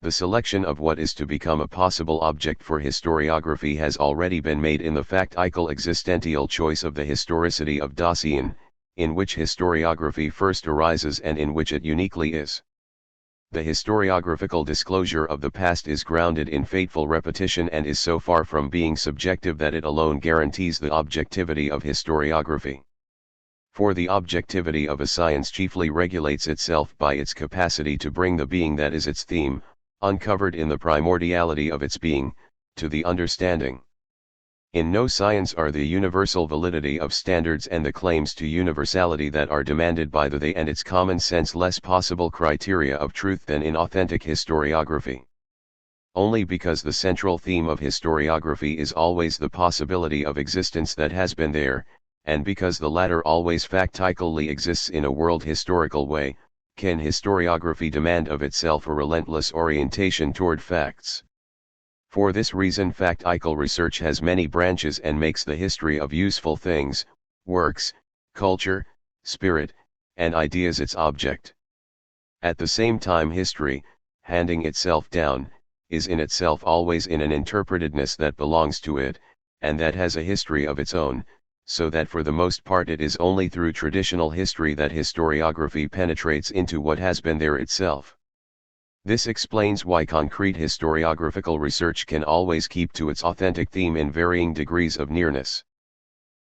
The selection of what is to become a possible object for historiography has already been made in the factical existential choice of the historicity of Dasein, in which historiography first arises and in which it uniquely is. The historiographical disclosure of the past is grounded in fateful repetition and is so far from being subjective that it alone guarantees the objectivity of historiography. For the objectivity of a science chiefly regulates itself by its capacity to bring the being that is its theme, uncovered in the primordiality of its being, to the understanding. In no science are the universal validity of standards and the claims to universality that are demanded by the they and its common sense less possible criteria of truth than in authentic historiography. Only because the central theme of historiography is always the possibility of existence that has been there, and because the latter always factically exists in a world historical way, can historiography demand of itself a relentless orientation toward facts. For this reason factical research has many branches and makes the history of useful things, works, culture, spirit, and ideas its object. At the same time history, handing itself down, is in itself always in an interpretedness that belongs to it, and that has a history of its own, so that for the most part it is only through traditional history that historiography penetrates into what has been there itself. This explains why concrete historiographical research can always keep to its authentic theme in varying degrees of nearness.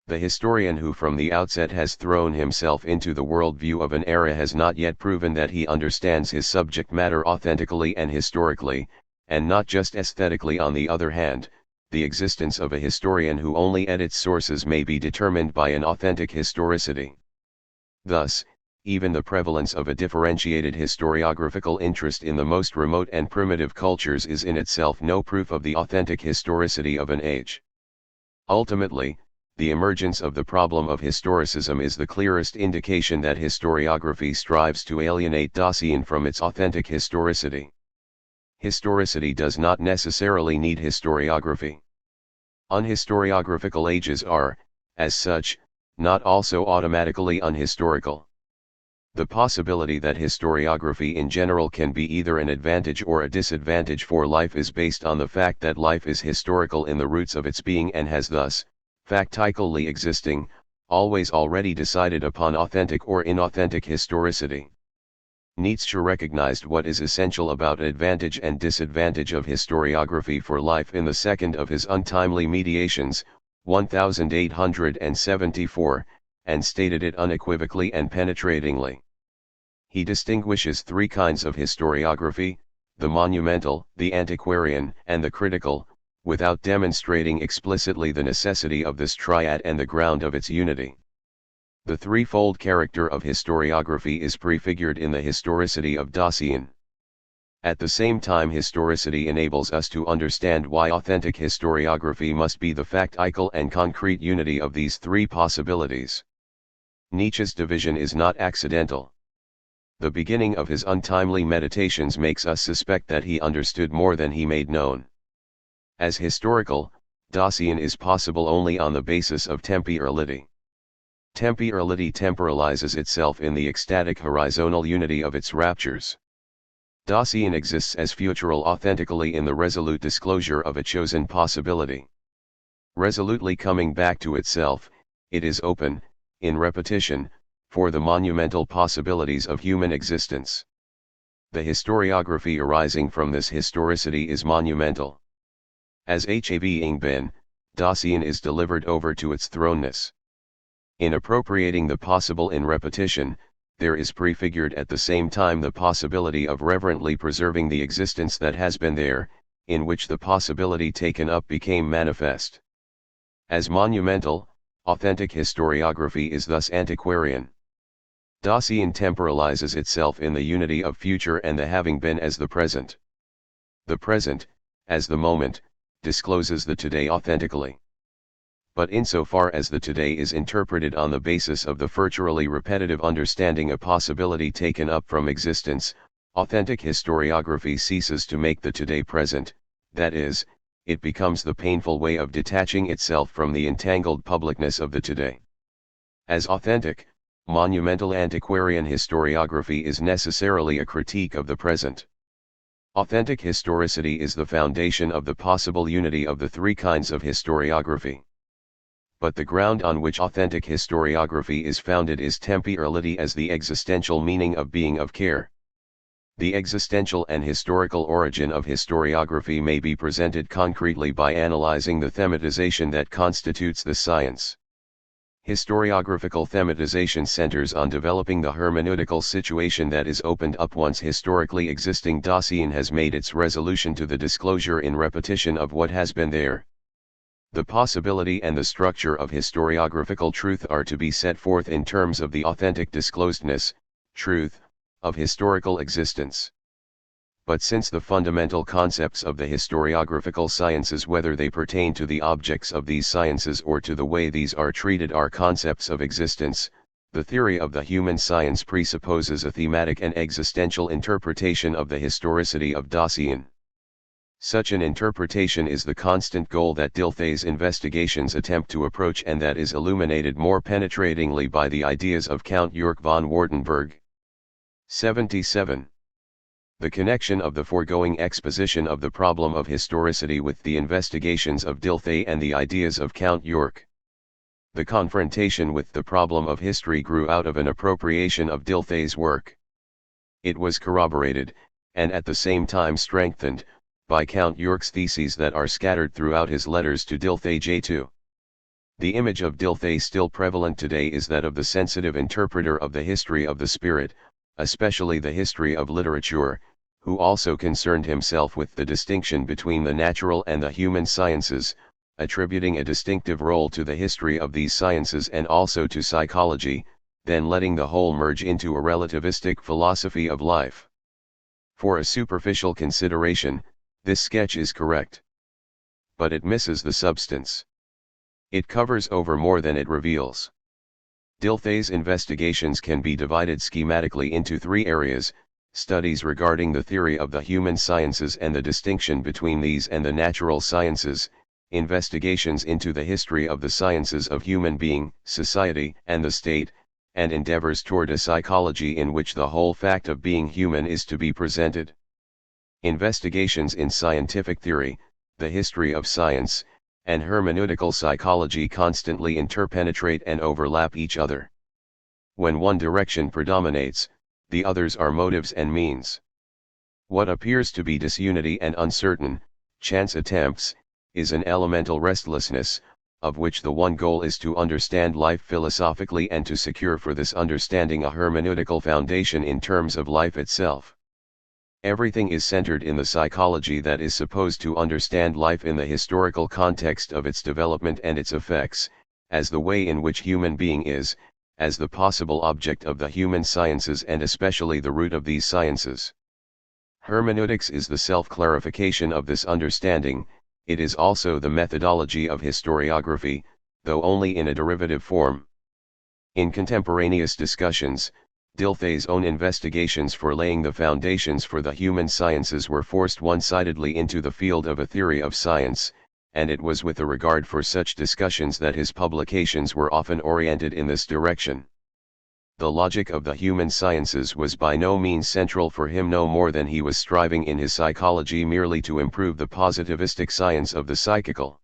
The historian who from the outset has thrown himself into the worldview of an era has not yet proven that he understands his subject matter authentically and historically, and not just aesthetically. On the other hand, the existence of a historian who only edits sources may be determined by an authentic historicity. Thus, even the prevalence of a differentiated historiographical interest in the most remote and primitive cultures is in itself no proof of the authentic historicity of an age. Ultimately, the emergence of the problem of historicism is the clearest indication that historiography strives to alienate Dasein from its authentic historicity. Historicity does not necessarily need historiography. Unhistoriographical ages are, as such, not also automatically unhistorical. The possibility that historiography in general can be either an advantage or a disadvantage for life is based on the fact that life is historical in the roots of its being and has thus, factically existing, always already decided upon authentic or inauthentic historicity. Nietzsche recognized what is essential about advantage and disadvantage of historiography for life in the second of his untimely meditations, 1874, and stated it unequivocally and penetratingly. He distinguishes three kinds of historiography, the monumental, the antiquarian, and the critical, without demonstrating explicitly the necessity of this triad and the ground of its unity. The threefold character of historiography is prefigured in the historicity of Dasein. At the same time, historicity enables us to understand why authentic historiography must be the factical and concrete unity of these three possibilities. Nietzsche's division is not accidental. The beginning of his untimely meditations makes us suspect that he understood more than he made known. As historical, Dasein is possible only on the basis of temporality. Temporality temporalizes itself in the ecstatic horizontal unity of its raptures. Dasein exists as futural authentically in the resolute disclosure of a chosen possibility. Resolutely coming back to itself, it is open, in repetition, for the monumental possibilities of human existence. The historiography arising from this historicity is monumental. As having been, Dasein is delivered over to its thrownness. In appropriating the possible in repetition, there is prefigured at the same time the possibility of reverently preserving the existence that has been there, in which the possibility taken up became manifest. As monumental, authentic historiography is thus antiquarian. Dasein temporalizes itself in the unity of future and the having been as the present. The present, as the moment, discloses the today authentically. But insofar as the today is interpreted on the basis of the futurally repetitive understanding a possibility taken up from existence, authentic historiography ceases to make the today present, that is, it becomes the painful way of detaching itself from the entangled publicness of the today. As authentic, monumental antiquarian historiography is necessarily a critique of the present. Authentic historicity is the foundation of the possible unity of the three kinds of historiography. But the ground on which authentic historiography is founded is temporality as the existential meaning of being of care. The existential and historical origin of historiography may be presented concretely by analyzing the thematization that constitutes the science. Historiographical thematization centers on developing the hermeneutical situation that is opened up once historically existing dossier has made its resolution to the disclosure in repetition of what has been there. The possibility and the structure of historiographical truth are to be set forth in terms of the authentic disclosedness, truth, of historical existence. But since the fundamental concepts of the historiographical sciences, whether they pertain to the objects of these sciences or to the way these are treated, are concepts of existence, the theory of the human science presupposes a thematic and existential interpretation of the historicity of Dasein. Such an interpretation is the constant goal that Dilthey's investigations attempt to approach, and that is illuminated more penetratingly by the ideas of Count Jörg von Wartenberg. 77. The connection of the foregoing exposition of the problem of historicity with the investigations of Dilthey and the ideas of Count Jörg. The confrontation with the problem of history grew out of an appropriation of Dilthey's work. It was corroborated, and at the same time strengthened, by Count Jörg's theses that are scattered throughout his letters to Dilthey J2. The image of Dilthey still prevalent today is that of the sensitive interpreter of the history of the spirit, especially the history of literature, who also concerned himself with the distinction between the natural and the human sciences, attributing a distinctive role to the history of these sciences and also to psychology, then letting the whole merge into a relativistic philosophy of life. For a superficial consideration, this sketch is correct. But it misses the substance. It covers over more than it reveals. Dilthey's investigations can be divided schematically into three areas: studies regarding the theory of the human sciences and the distinction between these and the natural sciences, investigations into the history of the sciences of human being, society, and the state, and endeavors toward a psychology in which the whole fact of being human is to be presented. Investigations in scientific theory, the history of science, and hermeneutical psychology constantly interpenetrate and overlap each other. When one direction predominates, the others are motives and means. What appears to be disunity and uncertain, chance attempts, is an elemental restlessness, of which the one goal is to understand life philosophically and to secure for this understanding a hermeneutical foundation in terms of life itself. Everything is centered in the psychology that is supposed to understand life in the historical context of its development and its effects, as the way in which human being is, as the possible object of the human sciences and especially the root of these sciences. Hermeneutics is the self-clarification of this understanding. It is also the methodology of historiography, though only in a derivative form. In contemporaneous discussions, Dilthey's own investigations for laying the foundations for the human sciences were forced one-sidedly into the field of a theory of science, and it was with a regard for such discussions that his publications were often oriented in this direction. The logic of the human sciences was by no means central for him, no more than he was striving in his psychology merely to improve the positivistic science of the psychical.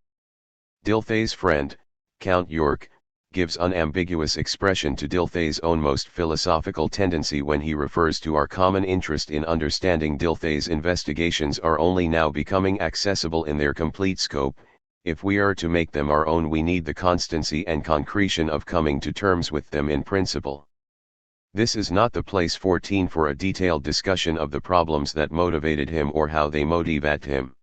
Dilthey's friend, Count Jörg, gives unambiguous expression to Dilthey's own most philosophical tendency when he refers to our common interest in understanding Dilthey's investigations are only now becoming accessible in their complete scope. If we are to make them our own, we need the constancy and concretion of coming to terms with them in principle. This is not the place 14 for a detailed discussion of the problems that motivated him or how they motivate him.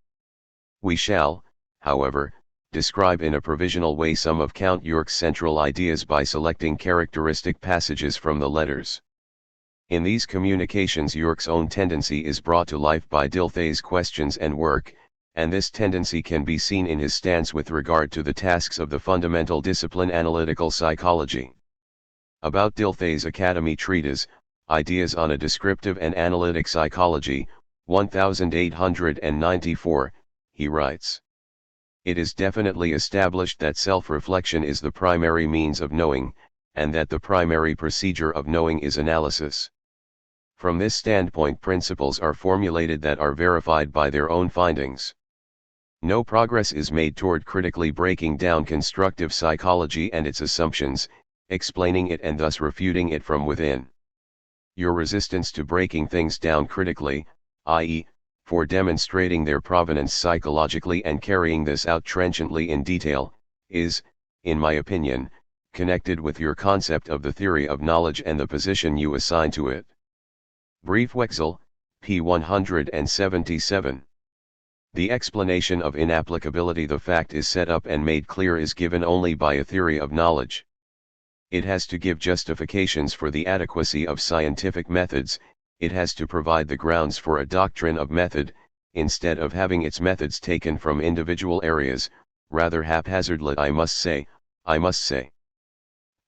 We shall, however, describe in a provisional way some of Count Jörg's central ideas by selecting characteristic passages from the letters. In these communications Jörg's own tendency is brought to life by Dilthey's questions and work, and this tendency can be seen in his stance with regard to the tasks of the fundamental discipline analytical psychology. About Dilthey's Academy Treatise, Ideas on a Descriptive and Analytic Psychology, 1894, he writes: "It is definitely established that self-reflection is the primary means of knowing, and that the primary procedure of knowing is analysis. From this standpoint principles are formulated that are verified by their own findings. No progress is made toward critically breaking down constructive psychology and its assumptions, explaining it and thus refuting it from within. Your resistance to breaking things down critically, i.e., for demonstrating their provenance psychologically and carrying this out trenchantly in detail, is, in my opinion, connected with your concept of the theory of knowledge and the position you assign to it. Briefwechsel, p. 177. The explanation of inapplicability. The fact is set up and made clear is given only by a theory of knowledge. It has to give justifications for the adequacy of scientific methods, it has to provide the grounds for a doctrine of method, instead of having its methods taken from individual areas, rather haphazardly. I must say.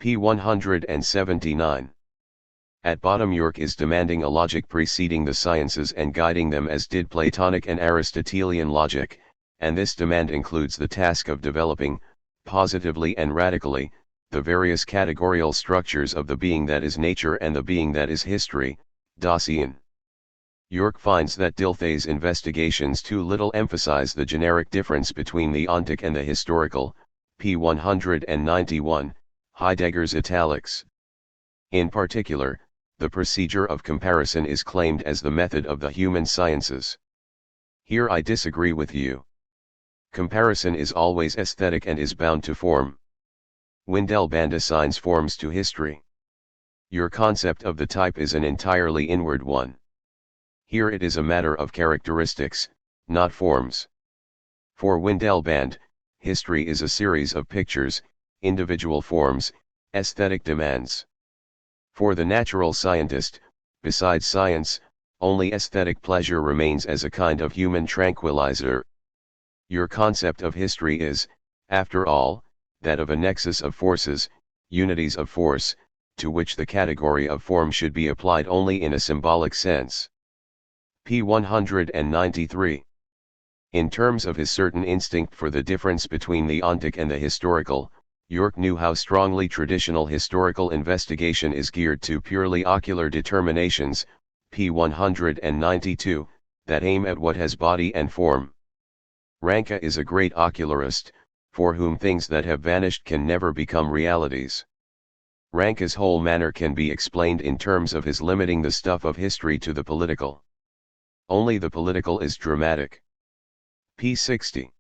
p. 179. At bottom York is demanding a logic preceding the sciences and guiding them as did Platonic and Aristotelian logic, and this demand includes the task of developing, positively and radically, the various categorical structures of the being that is nature and the being that is history, Dasein. York finds that Dilthey's investigations too little emphasize the generic difference between the ontic and the historical, p. 191, Heidegger's italics. In particular, the procedure of comparison is claimed as the method of the human sciences. Here I disagree with you. Comparison is always aesthetic and is bound to form. Windelband assigns forms to history. Your concept of the type is an entirely inward one. Here it is a matter of characteristics, not forms. For Windelband, history is a series of pictures, individual forms, aesthetic demands. For the natural scientist, besides science, only aesthetic pleasure remains as a kind of human tranquilizer. Your concept of history is, after all, that of a nexus of forces, unities of force, to which the category of form should be applied only in a symbolic sense. p. 193. In terms of his certain instinct for the difference between the ontic and the historical, York knew how strongly traditional historical investigation is geared to purely ocular determinations, p. 192, that aim at what has body and form. Ranke is a great ocularist, for whom things that have vanished can never become realities. Ranke's whole manner can be explained in terms of his limiting the stuff of history to the political. Only the political is dramatic. p. 60.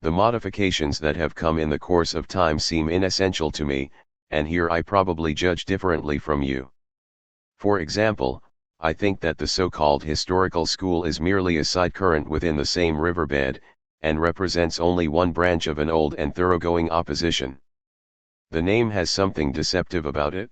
The modifications that have come in the course of time seem inessential to me, and here I probably judge differently from you. For example, I think that the so-called historical school is merely a side current within the same riverbed, and represents only one branch of an old and thoroughgoing opposition. The name has something deceptive about it.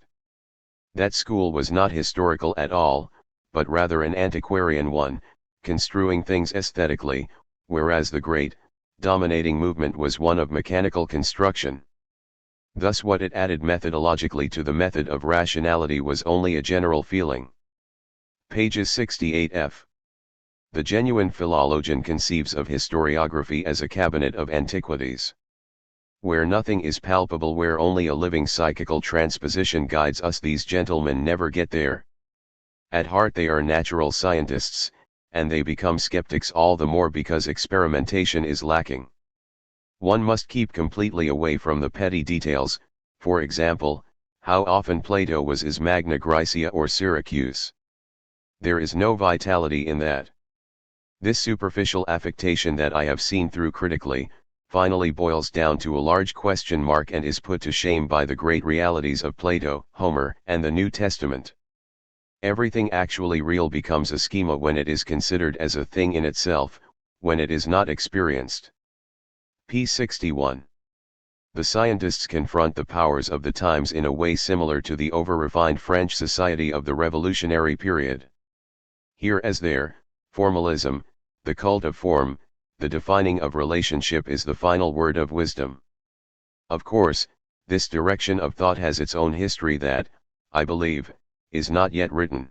That school was not historical at all, but rather an antiquarian one, construing things aesthetically, whereas the great, dominating movement was one of mechanical construction. Thus what it added methodologically to the method of rationality was only a general feeling. Pages 68f. The genuine philologian conceives of historiography as a cabinet of antiquities. Where nothing is palpable, where only a living psychical transposition guides us, these gentlemen never get there. At heart they are natural scientists, and they become skeptics all the more because experimentation is lacking. One must keep completely away from the petty details, for example, how often Plato was is Magna Graecia or Syracuse. There is no vitality in that. This superficial affectation that I have seen through critically, finally boils down to a large question mark and is put to shame by the great realities of Plato, Homer, and the New Testament. Everything actually real becomes a schema when it is considered as a thing in itself, when it is not experienced. p. 61. The scientists confront the powers of the times in a way similar to the over-refined French society of the revolutionary period. Here as there, formalism, the cult of form, the defining of relationship is the final word of wisdom. Of course, this direction of thought has its own history that, I believe, is not yet written.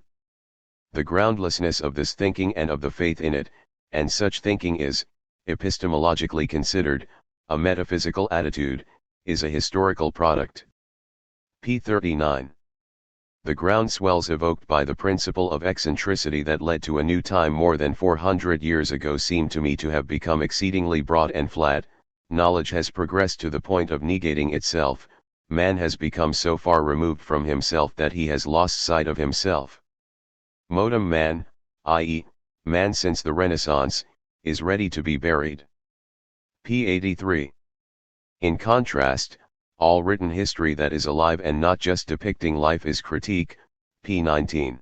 The groundlessness of this thinking and of the faith in it, and such thinking is, epistemologically considered, a metaphysical attitude, is a historical product. p. 39. The groundswells evoked by the principle of eccentricity that led to a new time more than 400 years ago seem to me to have become exceedingly broad and flat. Knowledge has progressed to the point of negating itself. Man has become so far removed from himself that he has lost sight of himself. Modum man, i.e., man since the Renaissance, is ready to be buried. p. 83. In contrast, all written history that is alive and not just depicting life is critique, p. 19.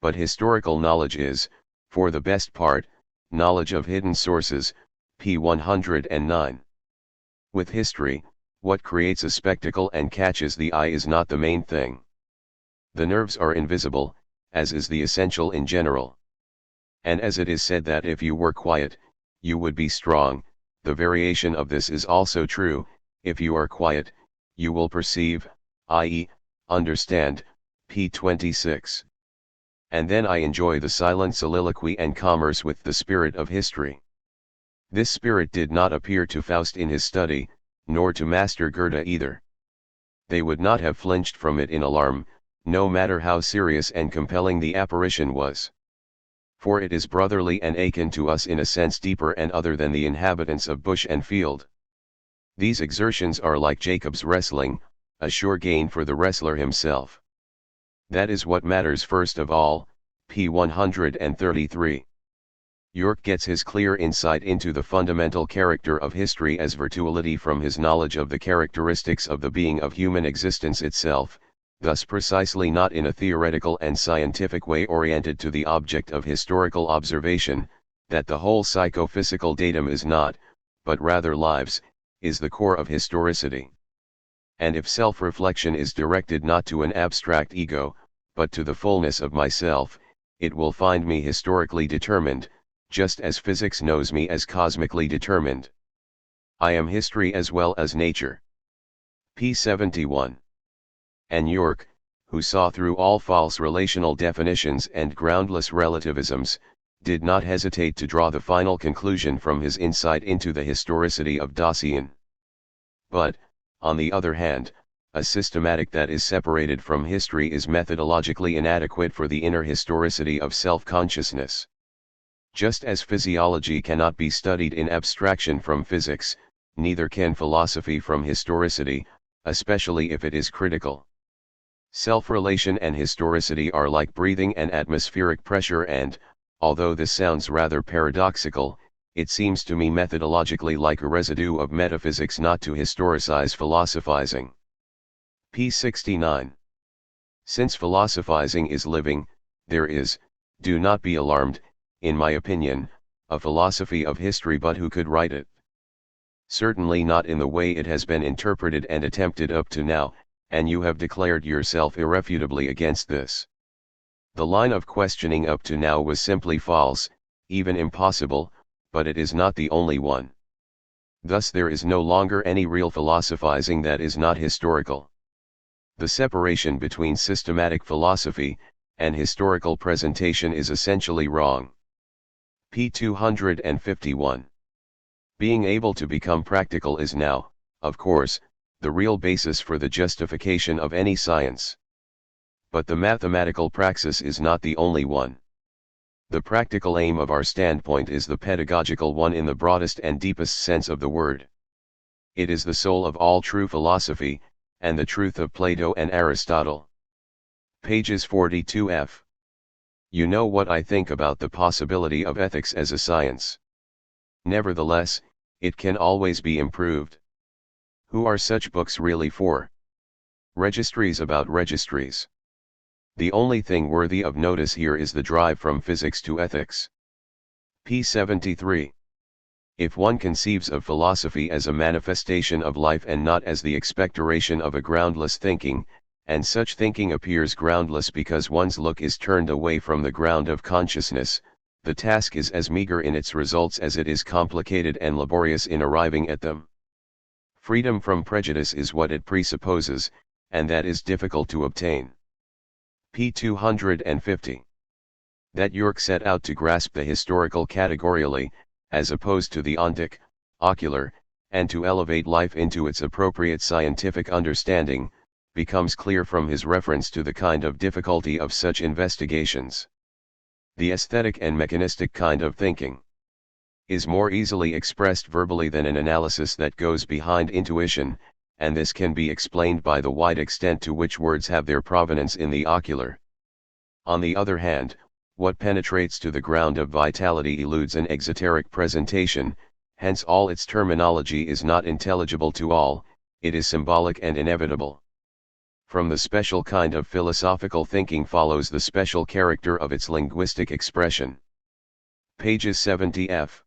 But historical knowledge is, for the best part, knowledge of hidden sources, p. 109. With history, what creates a spectacle and catches the eye is not the main thing. The nerves are invisible, as is the essential in general. And as it is said that if you were quiet, you would be strong, the variation of this is also true: if you are quiet, you will perceive, i.e., understand, p. 26. And then I enjoy the silent soliloquy and commerce with the spirit of history. This spirit did not appear to Faust in his study, nor to Master Goethe either. They would not have flinched from it in alarm, no matter how serious and compelling the apparition was. For it is brotherly and akin to us in a sense deeper and other than the inhabitants of bush and field. These exertions are like Jacob's wrestling, a sure gain for the wrestler himself. That is what matters first of all, p. 133. York gets his clear insight into the fundamental character of history as virtuality from his knowledge of the characteristics of the being of human existence itself, thus precisely not in a theoretical and scientific way oriented to the object of historical observation, that the whole psychophysical datum is not, but rather lives, is the core of historicity. And if self-reflection is directed not to an abstract ego, but to the fullness of myself, it will find me historically determined, just as physics knows me as cosmically determined. I am history as well as nature. p. 71. And York, who saw through all false relational definitions and groundless relativisms, did not hesitate to draw the final conclusion from his insight into the historicity of Dasein. But, on the other hand, a systematic that is separated from history is methodologically inadequate for the inner historicity of self-consciousness. Just as physiology cannot be studied in abstraction from physics, neither can philosophy from historicity, especially if it is critical. Self-relation and historicity are like breathing and atmospheric pressure and, although this sounds rather paradoxical, it seems to me methodologically like a residue of metaphysics not to historicize philosophizing. p. 69. Since philosophizing is living, there is, do not be alarmed, in my opinion, a philosophy of history, but who could write it? Certainly not in the way it has been interpreted and attempted up to now, and you have declared yourself irrefutably against this. The line of questioning up to now was simply false, even impossible, but it is not the only one. Thus there is no longer any real philosophizing that is not historical. The separation between systematic philosophy and historical presentation is essentially wrong. p. 251. Being able to become practical is now, of course, the real basis for the justification of any science. But the mathematical praxis is not the only one. The practical aim of our standpoint is the pedagogical one in the broadest and deepest sense of the word. It is the soul of all true philosophy, and the truth of Plato and Aristotle. Pages 42f. You know what I think about the possibility of ethics as a science. Nevertheless, it can always be improved. Who are such books really for? Registries about registries. The only thing worthy of notice here is the drive from physics to ethics. p. 73. If one conceives of philosophy as a manifestation of life and not as the expectoration of a groundless thinking, and such thinking appears groundless because one's look is turned away from the ground of consciousness, the task is as meager in its results as it is complicated and laborious in arriving at them. Freedom from prejudice is what it presupposes, and that is difficult to obtain. p. 250. That York set out to grasp the historical categorially, as opposed to the ontic, ocular, and to elevate life into its appropriate scientific understanding, becomes clear from his reference to the kind of difficulty of such investigations. The aesthetic and mechanistic kind of thinking is more easily expressed verbally than an analysis that goes behind intuition, and this can be explained by the wide extent to which words have their provenance in the ocular. On the other hand, what penetrates to the ground of vitality eludes an exoteric presentation, hence all its terminology is not intelligible to all, it is symbolic and inevitable. From the special kind of philosophical thinking follows the special character of its linguistic expression. Pages 70f.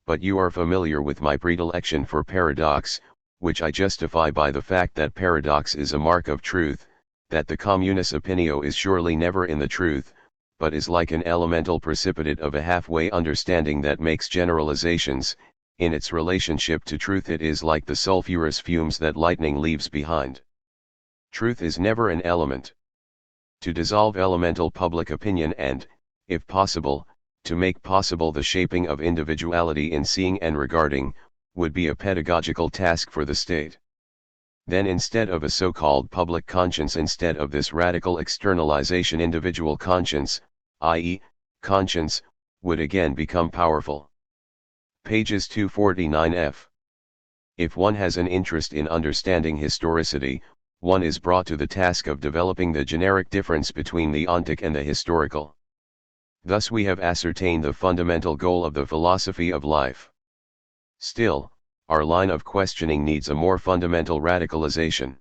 But you are familiar with my predilection for paradox, which I justify by the fact that paradox is a mark of truth, that the communis opinio is surely never in the truth, but is like an elemental precipitate of a halfway understanding that makes generalizations. In its relationship to truth it is like the sulfurous fumes that lightning leaves behind. Truth is never an element. To dissolve elemental public opinion and, if possible, to make possible the shaping of individuality in seeing and regarding, would be a pedagogical task for the state. Then instead of a so-called public conscience, instead of this radical externalization, individual conscience, i.e., conscience, would again become powerful. Pages 249f. If one has an interest in understanding historicity, one is brought to the task of developing the generic difference between the ontic and the historical. Thus we have ascertained the fundamental goal of the philosophy of life. Still, our line of questioning needs a more fundamental radicalization.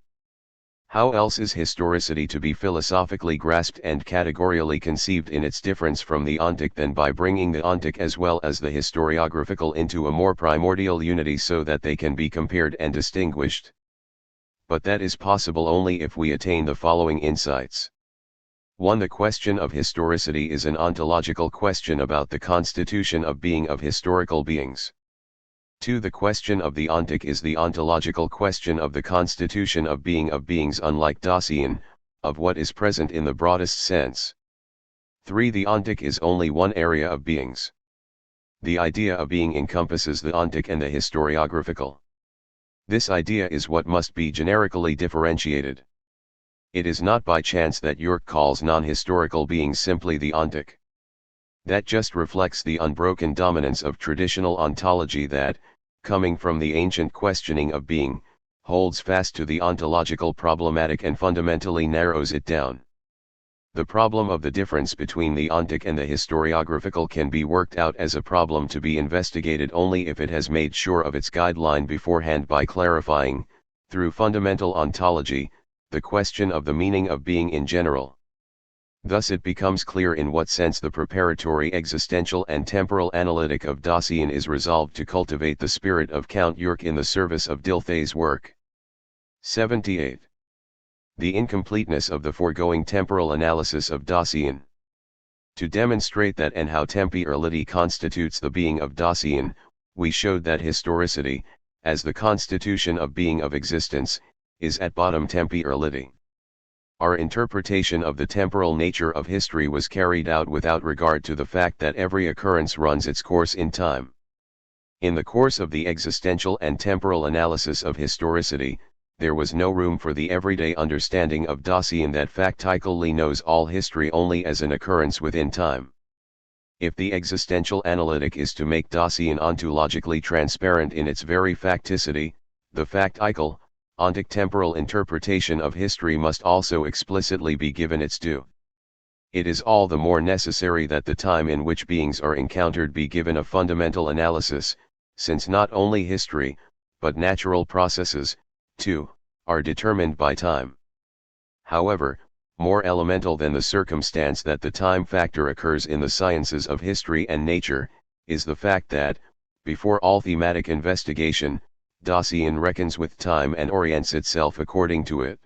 How else is historicity to be philosophically grasped and categorially conceived in its difference from the ontic than by bringing the ontic as well as the historiographical into a more primordial unity so that they can be compared and distinguished? But that is possible only if we attain the following insights. 1. The question of historicity is an ontological question about the constitution of being of historical beings. 2. The question of the ontic is the ontological question of the constitution of beings unlike Dasein, of what is present in the broadest sense. 3. The ontic is only one area of beings. The idea of being encompasses the ontic and the historiographical. This idea is what must be generically differentiated. It is not by chance that York calls non-historical beings simply the ontic. That just reflects the unbroken dominance of traditional ontology that, coming from the ancient questioning of being, holds fast to the ontological problematic and fundamentally narrows it down. The problem of the difference between the ontic and the historiographical can be worked out as a problem to be investigated only if it has made sure of its guideline beforehand by clarifying, through fundamental ontology, the question of the meaning of being in general. Thus it becomes clear in what sense the preparatory existential and temporal analytic of Dasein is resolved to cultivate the spirit of Count York in the service of Dilthey's work. 78. The incompleteness of the foregoing temporal analysis of Dasein. To demonstrate that and how temporality constitutes the being of Dasein, we showed that historicity, as the constitution of being of existence, is at bottom temporality. Our interpretation of the temporal nature of history was carried out without regard to the fact that every occurrence runs its course in time. In the course of the existential and temporal analysis of historicity, there was no room for the everyday understanding of Dasein that factically knows all history only as an occurrence within time. If the existential analytic is to make Dasein ontologically transparent in its very facticity, the factical, ontic temporal interpretation of history must also explicitly be given its due. It is all the more necessary that the time in which beings are encountered be given a fundamental analysis, since not only history, but natural processes, too, are determined by time. However, more elemental than the circumstance that the time factor occurs in the sciences of history and nature, is the fact that, before all thematic investigation, Dasein reckons with time and orients itself according to it.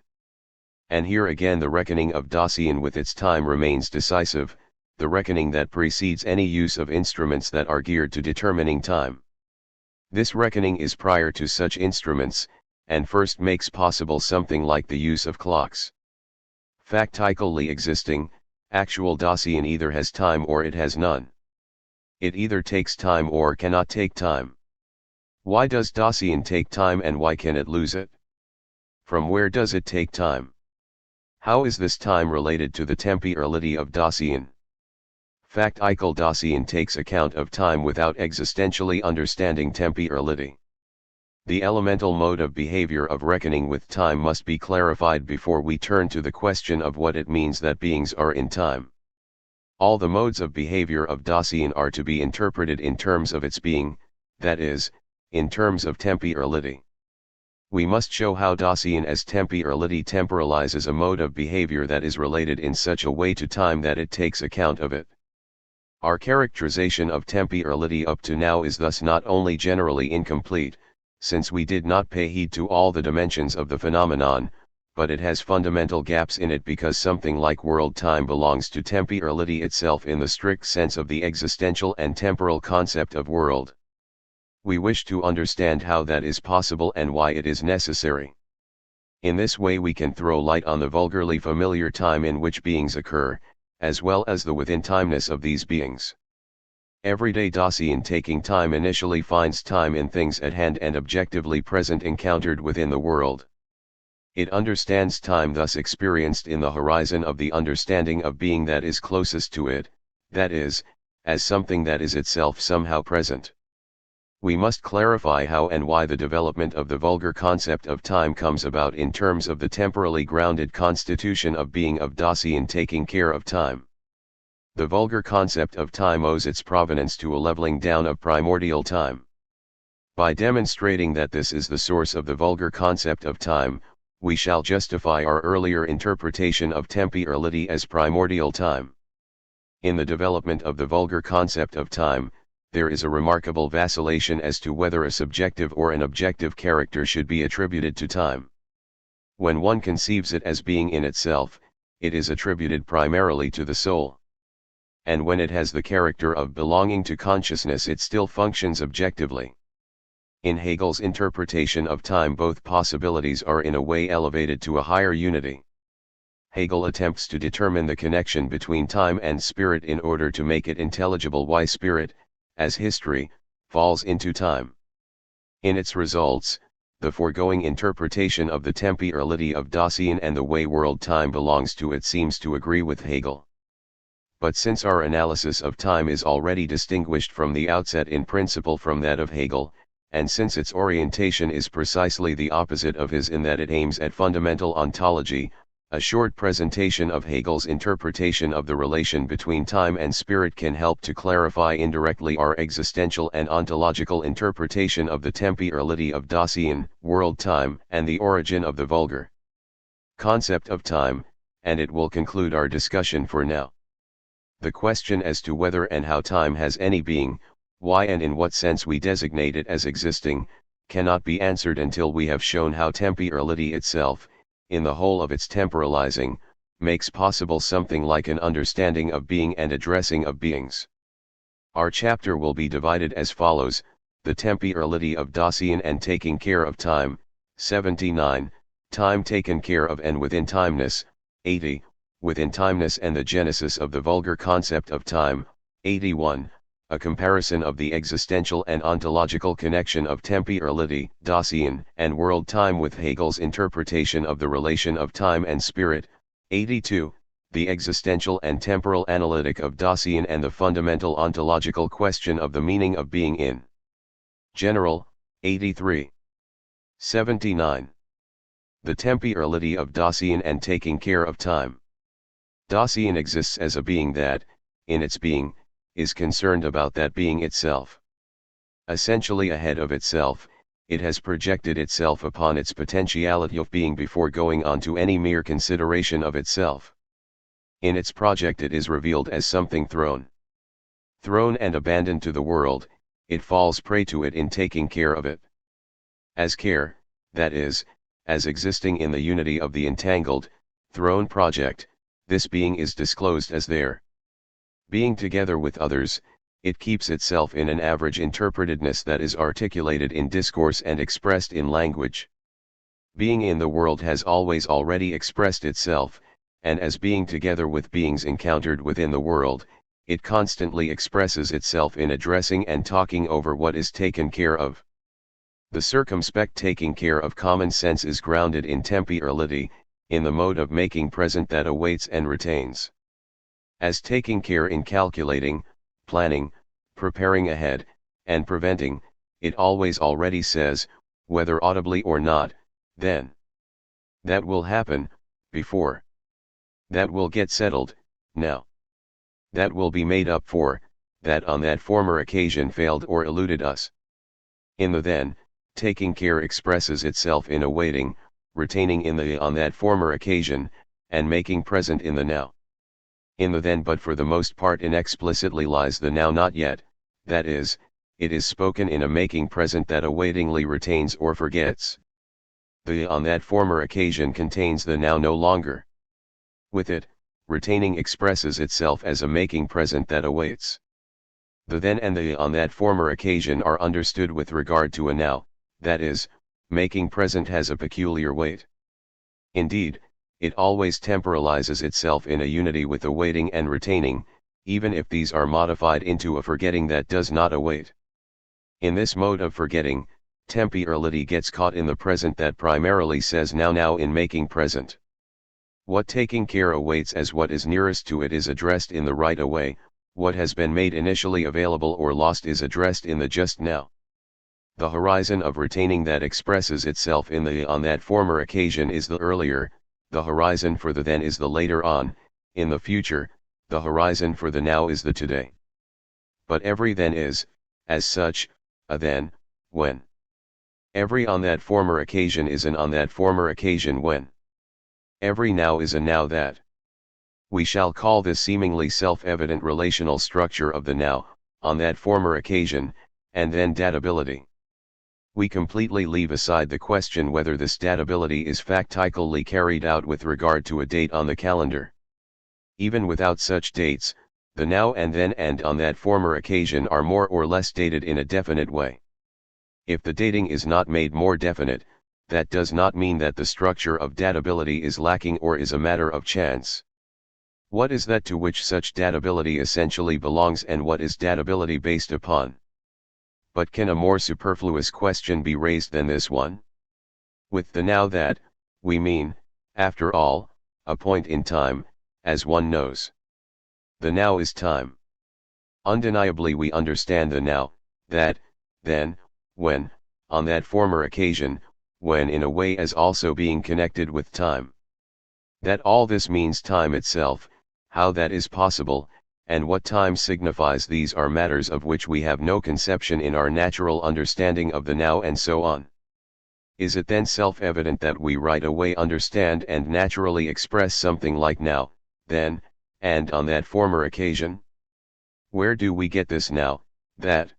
And here again the reckoning of Dasein with its time remains decisive, the reckoning that precedes any use of instruments that are geared to determining time. This reckoning is prior to such instruments, and first makes possible something like the use of clocks. Factically existing, actual Dasein either has time or it has none. It either takes time or cannot take time. Why does Dasein take time and why can it lose it? From where does it take time? How is this time related to the temporality of Dasein? Factical Dasein takes account of time without existentially understanding temporality. The elemental mode of behavior of reckoning with time must be clarified before we turn to the question of what it means that beings are in time. All the modes of behavior of Dasein are to be interpreted in terms of its being, that is, in terms of temporality. We must show how Dasein as temporality temporalizes a mode of behavior that is related in such a way to time that it takes account of it. Our characterization of temporality up to now is thus not only generally incomplete, since we did not pay heed to all the dimensions of the phenomenon, but it has fundamental gaps in it because something like world-time belongs to temporality itself in the strict sense of the existential and temporal concept of world. We wish to understand how that is possible and why it is necessary. In this way we can throw light on the vulgarly familiar time in which beings occur, as well as the within-timeness of these beings. Everyday Dasein taking time initially finds time in things at hand and objectively present encountered within the world. It understands time thus experienced in the horizon of the understanding of being that is closest to it, that is, as something that is itself somehow present. We must clarify how and why the development of the vulgar concept of time comes about in terms of the temporally grounded constitution of being of Dasein taking care of time. The vulgar concept of time owes its provenance to a leveling down of primordial time. By demonstrating that this is the source of the vulgar concept of time, we shall justify our earlier interpretation of temporality as primordial time. In the development of the vulgar concept of time, there is a remarkable vacillation as to whether a subjective or an objective character should be attributed to time. When one conceives it as being in itself, it is attributed primarily to the soul. And when it has the character of belonging to consciousness, it still functions objectively. In Hegel's interpretation of time, both possibilities are in a way elevated to a higher unity. Hegel attempts to determine the connection between time and spirit in order to make it intelligible why spirit, as history, falls into time. In its results, the foregoing interpretation of the temporality of Dasein and the way world-time belongs to it seems to agree with Hegel. But since our analysis of time is already distinguished from the outset in principle from that of Hegel, and since its orientation is precisely the opposite of his in that it aims at fundamental ontology, a short presentation of Hegel's interpretation of the relation between time and spirit can help to clarify indirectly our existential and ontological interpretation of the temporality of Dasein, world-time, and the origin of the vulgar concept of time, and it will conclude our discussion for now. The question as to whether and how time has any being, why and in what sense we designate it as existing, cannot be answered until we have shown how temporality itself, in the whole of its temporalizing, makes possible something like an understanding of being and addressing of beings. Our chapter will be divided as follows: the temporality of Dasein and taking care of time, 79, time taken care of and within timeness, 80, within timeness and the genesis of the vulgar concept of time, 81, a comparison of the existential and ontological connection of temporality, Dasein, and world-time with Hegel's interpretation of the relation of time and spirit, 82, the existential and temporal analytic of Dasein and the fundamental ontological question of the meaning of being in general, 83. 79. The temporality of Dasein and taking care of time. Dasein exists as a being that, in its being, is concerned about that being itself. Essentially ahead of itself, it has projected itself upon its potentiality of being before going on to any mere consideration of itself. In its project it is revealed as something thrown and abandoned to the world, it falls prey to it in taking care of it. As care, that is, as existing in the unity of the entangled, thrown project, this being is disclosed as there. Being together with others, it keeps itself in an average interpretedness that is articulated in discourse and expressed in language. Being in the world has always already expressed itself, and as being together with beings encountered within the world, it constantly expresses itself in addressing and talking over what is taken care of. The circumspect taking care of common sense is grounded in temporality, in the mode of making present that awaits and retains. As taking care in calculating, planning, preparing ahead, and preventing, it always already says, whether audibly or not, then. That will happen, before. That will get settled, now. That will be made up for, that on that former occasion failed or eluded us. In the then, Taking care expresses itself in awaiting, retaining in the on that former occasion, and making present in the now. In the then but for the most part inexplicitly lies the now not yet, that is, it is spoken in a making present that awaitingly retains or forgets. The on that former occasion contains the now no longer. With it, retaining expresses itself as a making present that awaits. The then and the on that former occasion are understood with regard to a now, that is, making present has a peculiar weight. Indeed, it always temporalizes itself in a unity with awaiting and retaining, even if these are modified into a forgetting that does not await. In this mode of forgetting, temporality gets caught in the present that primarily says now in making present. What taking care awaits as what is nearest to it is addressed in the right away, what has been made initially available or lost is addressed in the just now. The horizon of retaining that expresses itself in the on that former occasion is the earlier, the horizon for the then is the later on, in the future, the horizon for the now is the today. But every then is, as such, a then, when. Every on that former occasion is an on that former occasion when. Every now is a now that. We shall call this seemingly self-evident relational structure of the now, on that former occasion, and then datability. We completely leave aside the question whether this datability is factically carried out with regard to a date on the calendar. Even without such dates, the now and then and on that former occasion are more or less dated in a definite way. If the dating is not made more definite, that does not mean that the structure of datability is lacking or is a matter of chance. What is that to which such datability essentially belongs and what is datability based upon? But can a more superfluous question be raised than this one? With the now that, we mean, after all, a point in time, as one knows. The now is time. Undeniably we understand the now, that, then, when, on that former occasion, when in a way as also being connected with time. That all this means time itself, how that is possible, and what time signifies, these are matters of which we have no conception in our natural understanding of the now and so on. Is it then self-evident that we right away understand and naturally express something like now, then, and on that former occasion? Where do we get this now, that?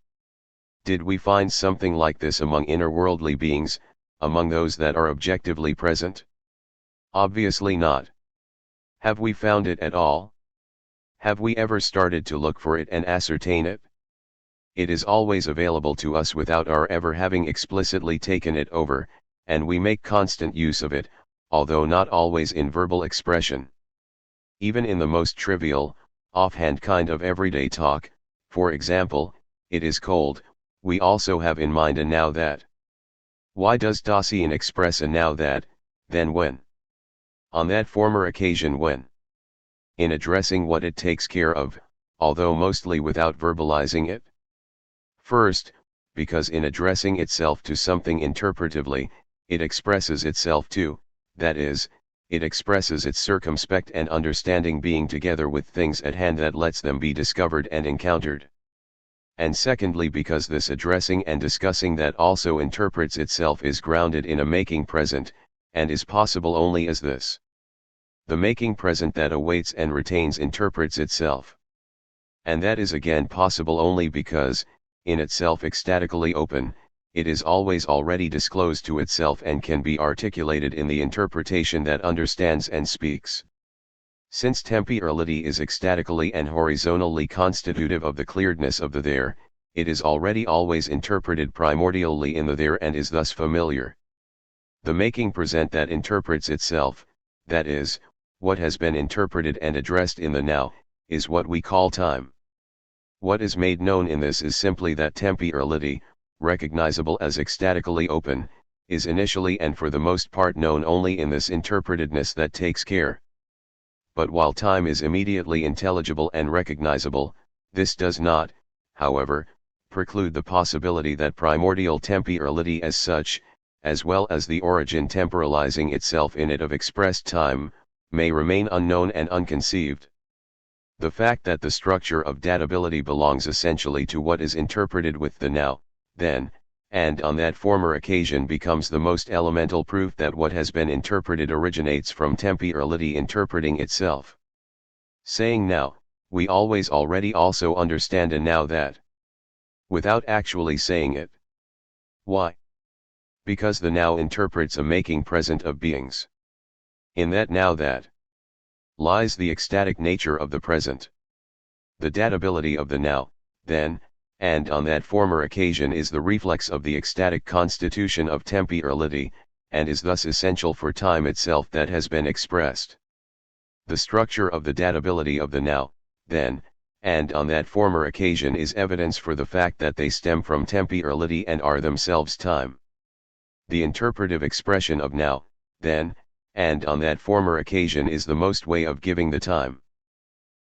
Did we find something like this among inner-worldly beings, among those that are objectively present? Obviously not. Have we found it at all? Have we ever started to look for it and ascertain it? It is always available to us without our ever having explicitly taken it over, and we make constant use of it, although not always in verbal expression. Even in the most trivial, offhand kind of everyday talk, for example, it is cold, we also have in mind a now that. Why does Dasein express a now that, then when? On that former occasion when? In addressing what it takes care of, although mostly without verbalizing it? First, because in addressing itself to something interpretively, it expresses itself too, that is, it expresses its circumspect and understanding being together with things at hand that lets them be discovered and encountered. And secondly, because this addressing and discussing that also interprets itself is grounded in a making present, and is possible only as this. The making present that awaits and retains interprets itself. And that is again possible only because, in itself ecstatically open, it is always already disclosed to itself and can be articulated in the interpretation that understands and speaks. Since temporality is ecstatically and horizontally constitutive of the clearedness of the there, it is already always interpreted primordially in the there and is thus familiar. The making present that interprets itself, that is, what has been interpreted and addressed in the now, is what we call time. What is made known in this is simply that temporality, recognizable as ecstatically open, is initially and for the most part known only in this interpretedness that takes care. But while time is immediately intelligible and recognizable, this does not, however, preclude the possibility that primordial temporality as such, as well as the origin temporalizing itself in it of expressed time, may remain unknown and unconceived. The fact that the structure of datability belongs essentially to what is interpreted with the now, then, and on that former occasion becomes the most elemental proof that what has been interpreted originates from temporality interpreting itself. Saying now, we always already also understand a now that, without actually saying it. Why? Because the now interprets a making present of beings. In that now that lies the ecstatic nature of the present. The datability of the now, then, and on that former occasion is the reflex of the ecstatic constitution of temporality, and is thus essential for time itself that has been expressed. The structure of the datability of the now, then, and on that former occasion is evidence for the fact that they stem from temporality and are themselves time. The interpretive expression of now, then, and on that former occasion is the most way of giving the time.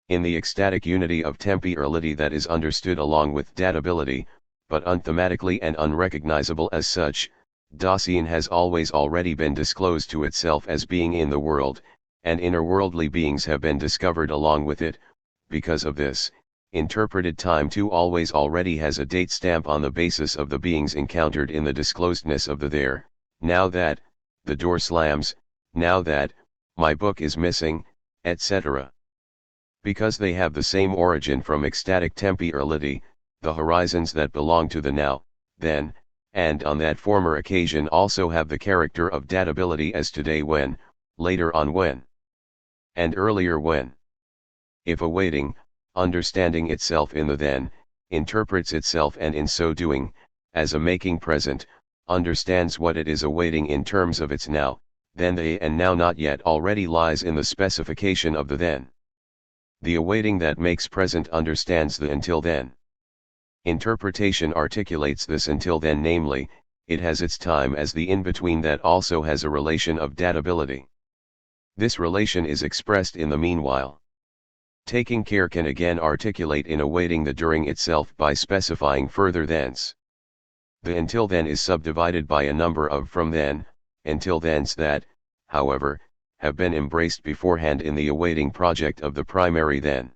In the ecstatic unity of temporality that is understood along with datability, but unthematically and unrecognizable as such, Dasein has always already been disclosed to itself as being in the world, and inner-worldly beings have been discovered along with it. Because of this, interpreted time too always already has a date stamp on the basis of the beings encountered in the disclosedness of the there, now that, the door slams, now that, my book is missing, etc. Because they have the same origin from ecstatic temporality, the horizons that belong to the now, then, and on that former occasion also have the character of datability as today when, later on when, and earlier when. If awaiting, understanding itself in the then, interprets itself and in so doing, as a making present, understands what it is awaiting in terms of its now, then the and now not yet already lies in the specification of the then. The awaiting that makes present understands the until then. Interpretation articulates this until then, namely, it has its time as the in-between that also has a relation of datability. This relation is expressed in the meanwhile. Taking care can again articulate in awaiting the during itself by specifying further thence. The until then is subdivided by a number of from then, until thence that, however, have been embraced beforehand in the awaiting project of the primary then.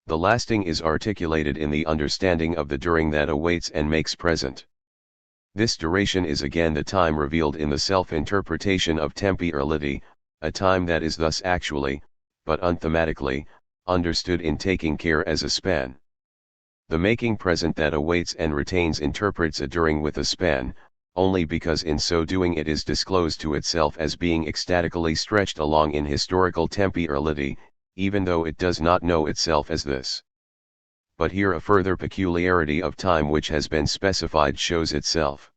The lasting is articulated in the understanding of the during that awaits and makes present. This duration is again the time revealed in the self-interpretation of temporality, a time that is thus actually, but unthematically, understood in taking care as a span. The making present that awaits and retains interprets a during with a span, only because in so doing it is disclosed to itself as being ecstatically stretched along in historical temporality, even though it does not know itself as this. But here a further peculiarity of time which has been specified shows itself.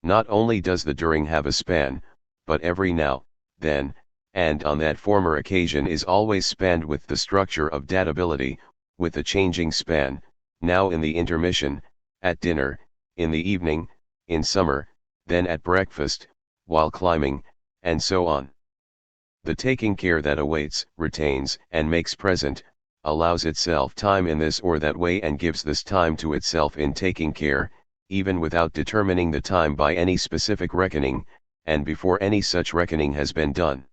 Not only does the during have a span, but every now, then, and on that former occasion is always spanned with the structure of datability, with a changing span, now in the intermission, at dinner, in the evening, in summer, then at breakfast, while climbing, and so on. The taking care that awaits, retains, and makes present, allows itself time in this or that way and gives this time to itself in taking care, even without determining the time by any specific reckoning, and before any such reckoning has been done.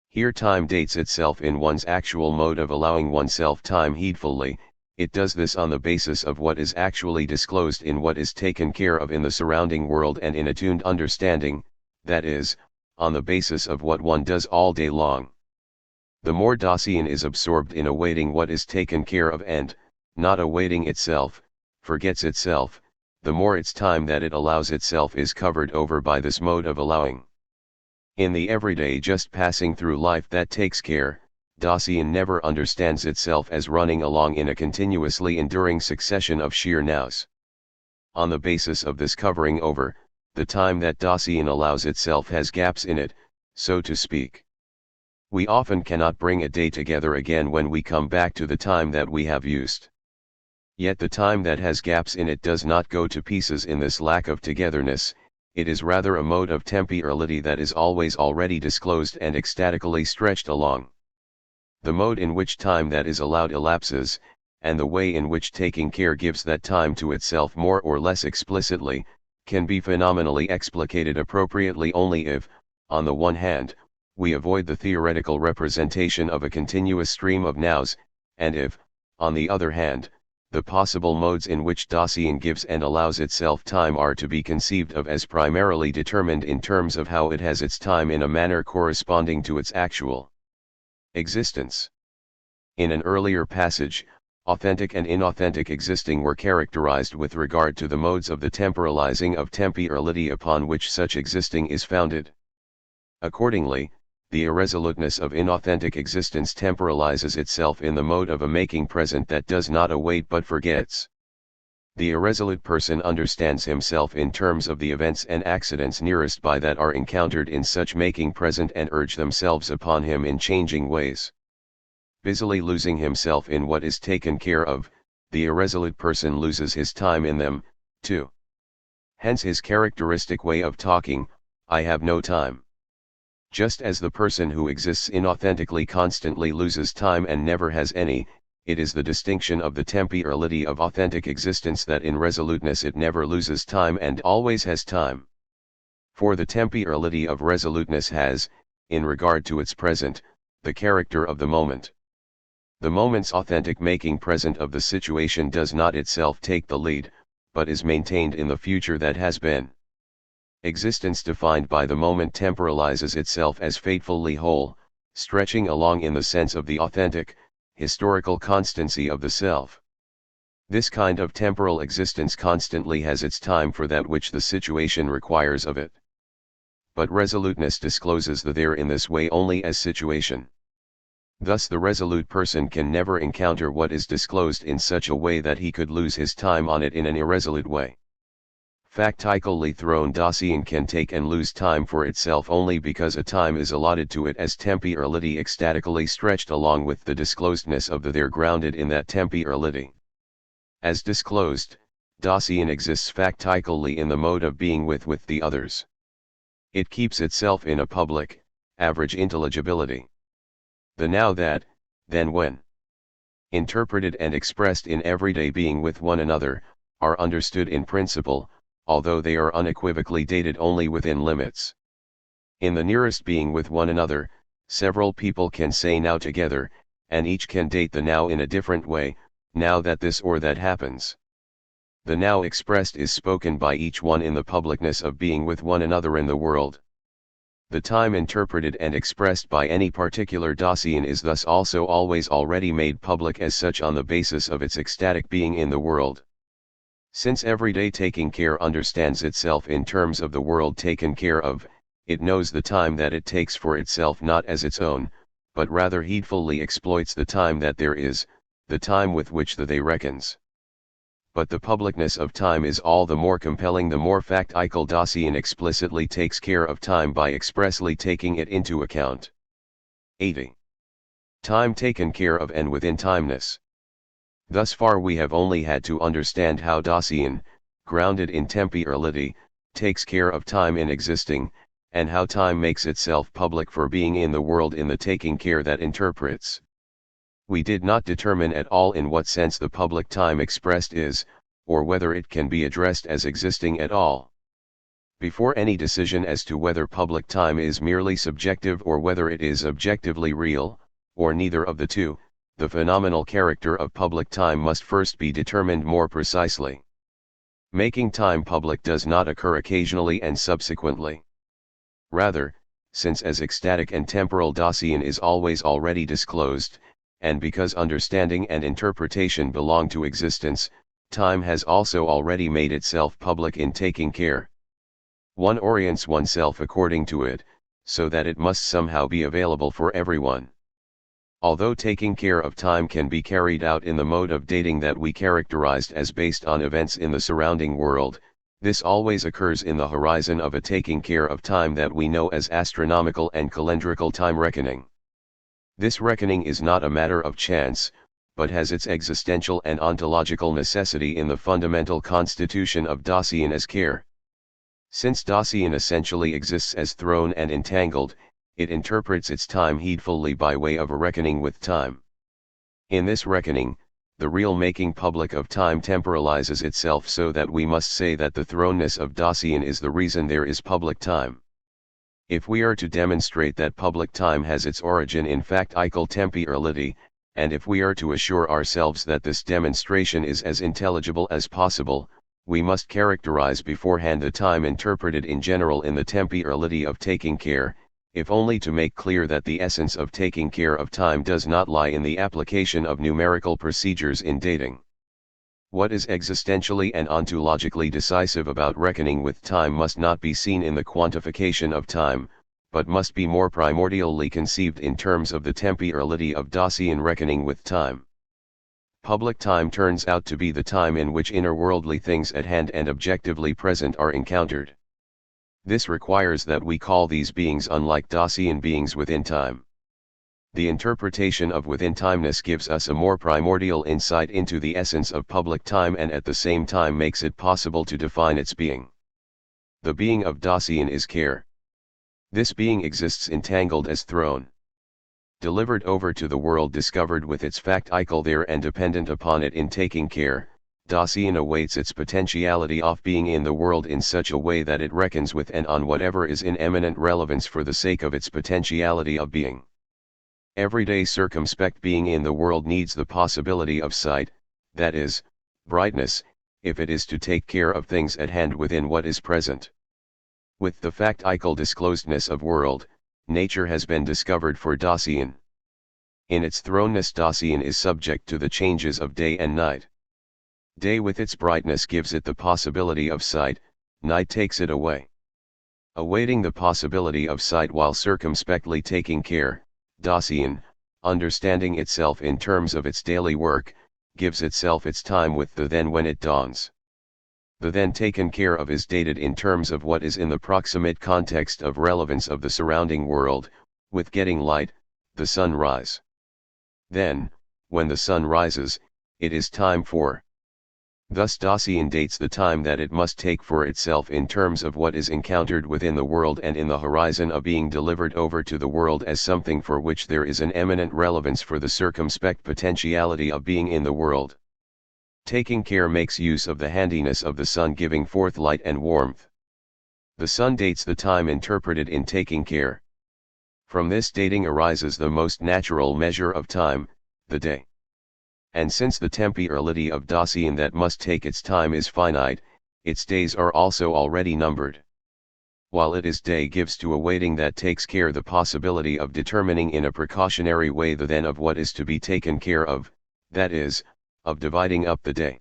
Here time dates itself in one's actual mode of allowing oneself time heedfully. It does this on the basis of what is actually disclosed in what is taken care of in the surrounding world and in attuned understanding, that is, on the basis of what one does all day long. The more Dasein is absorbed in awaiting what is taken care of and, not awaiting itself, forgets itself, the more its time that it allows itself is covered over by this mode of allowing. In the everyday just passing through life that takes care, Dasein never understands itself as running along in a continuously enduring succession of sheer nows. On the basis of this covering over, the time that Dasein allows itself has gaps in it, so to speak. We often cannot bring a day together again when we come back to the time that we have used. Yet the time that has gaps in it does not go to pieces in this lack of togetherness, it is rather a mode of temporality that is always already disclosed and ecstatically stretched along. The mode in which time that is allowed elapses, and the way in which taking care gives that time to itself more or less explicitly, can be phenomenally explicated appropriately only if, on the one hand, we avoid the theoretical representation of a continuous stream of nows, and if, on the other hand, the possible modes in which Dasein gives and allows itself time are to be conceived of as primarily determined in terms of how it has its time in a manner corresponding to its actual existence. In an earlier passage, authentic and inauthentic existing were characterized with regard to the modes of the temporalizing of temporality upon which such existing is founded. Accordingly, the irresoluteness of inauthentic existence temporalizes itself in the mode of a making present that does not await but forgets. The irresolute person understands himself in terms of the events and accidents nearest by that are encountered in such making present and urge themselves upon him in changing ways. Busily losing himself in what is taken care of, the irresolute person loses his time in them, too. Hence his characteristic way of talking, "I have no time." Just as the person who exists inauthentically constantly loses time and never has any, it is the distinction of the temporality of authentic existence that in resoluteness it never loses time and always has time. For the temporality of resoluteness has, in regard to its present, the character of the moment. The moment's authentic making present of the situation does not itself take the lead, but is maintained in the future that has been. Existence defined by the moment temporalizes itself as fatefully whole, stretching along in the sense of the authentic, historical constancy of the self. This kind of temporal existence constantly has its time for that which the situation requires of it. But resoluteness discloses the there in this way only as situation. Thus the resolute person can never encounter what is disclosed in such a way that he could lose his time on it in an irresolute way. Factically thrown Dasein can take and lose time for itself only because a time is allotted to it as temporality ecstatically stretched along with the disclosedness of the there grounded in that temporality. As disclosed, Dasein exists factically in the mode of being with the others. It keeps itself in a public, average intelligibility. The now that, then when, interpreted and expressed in everyday being with one another, are understood in principle, although they are unequivocally dated only within limits. In the nearest being with one another, several people can say now together, and each can date the now in a different way, now that this or that happens. The now expressed is spoken by each one in the publicness of being with one another in the world. The time interpreted and expressed by any particular Dasein is thus also always already made public as such on the basis of its ecstatic being in the world. Since everyday taking care understands itself in terms of the world taken care of, it knows the time that it takes for itself not as its own, but rather heedfully exploits the time that there is, the time with which the they reckons. But the publicness of time is all the more compelling the more factical Dasein explicitly takes care of time by expressly taking it into account. 80. Time taken care of and within timeness. Thus far we have only had to understand how Dasein, grounded in temporality, takes care of time in existing, and how time makes itself public for being in the world in the taking care that interprets. We did not determine at all in what sense the public time expressed is, or whether it can be addressed as existing at all. Before any decision as to whether public time is merely subjective or whether it is objectively real, or neither of the two, the phenomenal character of public time must first be determined more precisely. Making time public does not occur occasionally and subsequently. Rather, since as ecstatic and temporal Dasein is always already disclosed, and because understanding and interpretation belong to existence, time has also already made itself public in taking care. One orients oneself according to it, so that it must somehow be available for everyone. Although taking care of time can be carried out in the mode of dating that we characterized as based on events in the surrounding world, this always occurs in the horizon of a taking care of time that we know as astronomical and calendrical time reckoning. This reckoning is not a matter of chance, but has its existential and ontological necessity in the fundamental constitution of Dasein as care. Since Dasein essentially exists as thrown and entangled, it interprets its time heedfully by way of a reckoning with time. In this reckoning, the real making public of time temporalizes itself so that we must say that the thrownness of Dasein is the reason there is public time. If we are to demonstrate that public time has its origin in factical temporality, and if we are to assure ourselves that this demonstration is as intelligible as possible, we must characterize beforehand the time interpreted in general in the temporality of taking care, if only to make clear that the essence of taking care of time does not lie in the application of numerical procedures in dating. What is existentially and ontologically decisive about reckoning with time must not be seen in the quantification of time, but must be more primordially conceived in terms of the temporality of Dasein reckoning with time. Public time turns out to be the time in which inner-worldly things at hand and objectively present are encountered. This requires that we call these beings unlike Dasein beings within time. The interpretation of within-timeness gives us a more primordial insight into the essence of public time and at the same time makes it possible to define its being. The being of Dasein is care. This being exists entangled as thrown. Delivered over to the world discovered with its facticle there and dependent upon it in taking care, Dasein awaits its potentiality of being in the world in such a way that it reckons with and on whatever is in eminent relevance for the sake of its potentiality of being. Everyday circumspect being in the world needs the possibility of sight, that is, brightness, if it is to take care of things at hand within what is present. With the factical disclosedness of world, nature has been discovered for Dasein. In its thrownness Dasein is subject to the changes of day and night. Day with its brightness gives it the possibility of sight, night takes it away. Awaiting the possibility of sight while circumspectly taking care, Dasein, understanding itself in terms of its daily work, gives itself its time with the then when it dawns. The then taken care of is dated in terms of what is in the proximate context of relevance of the surrounding world, with getting light, the sun rise. Then, when the sun rises, it is time for. Thus Dasein dates the time that it must take for itself in terms of what is encountered within the world and in the horizon of being delivered over to the world as something for which there is an eminent relevance for the circumspect potentiality of being in the world. Taking care makes use of the handiness of the sun giving forth light and warmth. The sun dates the time interpreted in taking care. From this dating arises the most natural measure of time, the day. And since the temporality of Dasein that must take its time is finite, its days are also already numbered. While it is day gives to a waiting that takes care the possibility of determining in a precautionary way the then of what is to be taken care of, that is, of dividing up the day.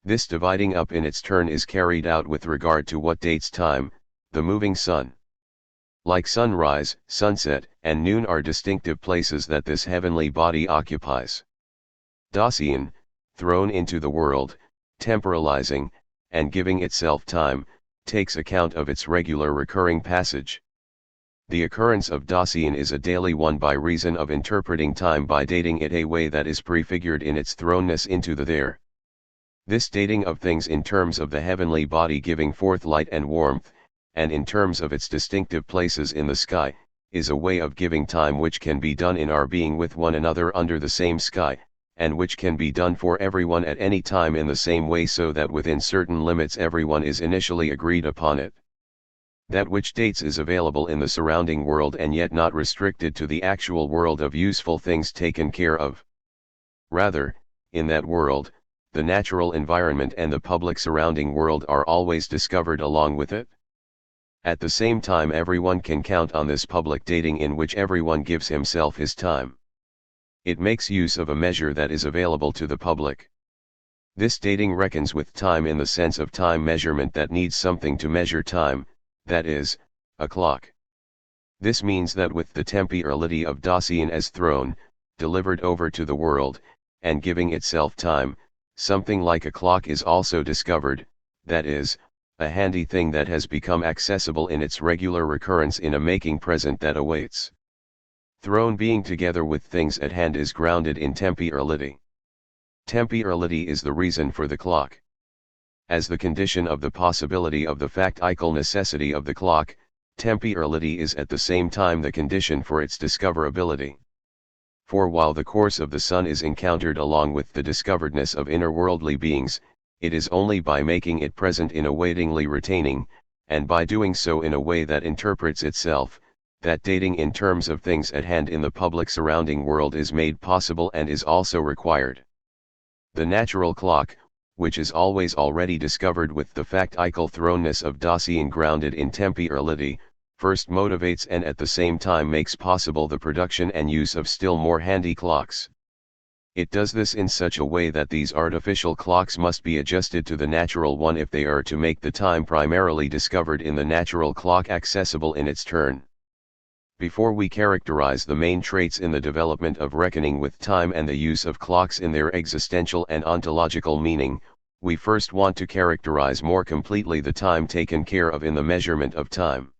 This dividing up in its turn is carried out with regard to what dates time, the moving sun. Like sunrise, sunset, and noon are distinctive places that this heavenly body occupies. Dasein, thrown into the world, temporalizing, and giving itself time, takes account of its regular recurring passage. The occurrence of Dasein is a daily one by reason of interpreting time by dating it a way that is prefigured in its thrownness into the there. This dating of things in terms of the heavenly body giving forth light and warmth, and in terms of its distinctive places in the sky, is a way of giving time which can be done in our being with one another under the same sky, and which can be done for everyone at any time in the same way so that within certain limits everyone is initially agreed upon it. That which dates is available in the surrounding world and yet not restricted to the actual world of useful things taken care of. Rather, in that world, the natural environment and the public surrounding world are always discovered along with it. At the same time everyone can count on this public dating in which everyone gives himself his time. It makes use of a measure that is available to the public. This dating reckons with time in the sense of time measurement that needs something to measure time, that is, a clock. This means that with the temporality of Dasein as thrown, delivered over to the world, and giving itself time, something like a clock is also discovered, that is, a handy thing that has become accessible in its regular recurrence in a making present that awaits. Thrown being together with things at hand is grounded in temporality. Temporality is the reason for the clock. As the condition of the possibility of the factical necessity of the clock, temporality is at the same time the condition for its discoverability. For while the course of the sun is encountered along with the discoveredness of inner-worldly beings, it is only by making it present in a waitingly retaining, and by doing so in a way that interprets itself, that dating in terms of things at hand in the public surrounding world is made possible and is also required. The natural clock, which is always already discovered with the factical thrownness of Dasein grounded in temporality, first motivates and at the same time makes possible the production and use of still more handy clocks. It does this in such a way that these artificial clocks must be adjusted to the natural one if they are to make the time primarily discovered in the natural clock accessible in its turn. Before we characterize the main traits in the development of reckoning with time and the use of clocks in their existential and ontological meaning, we first want to characterize more completely the time taken care of in the measurement of time.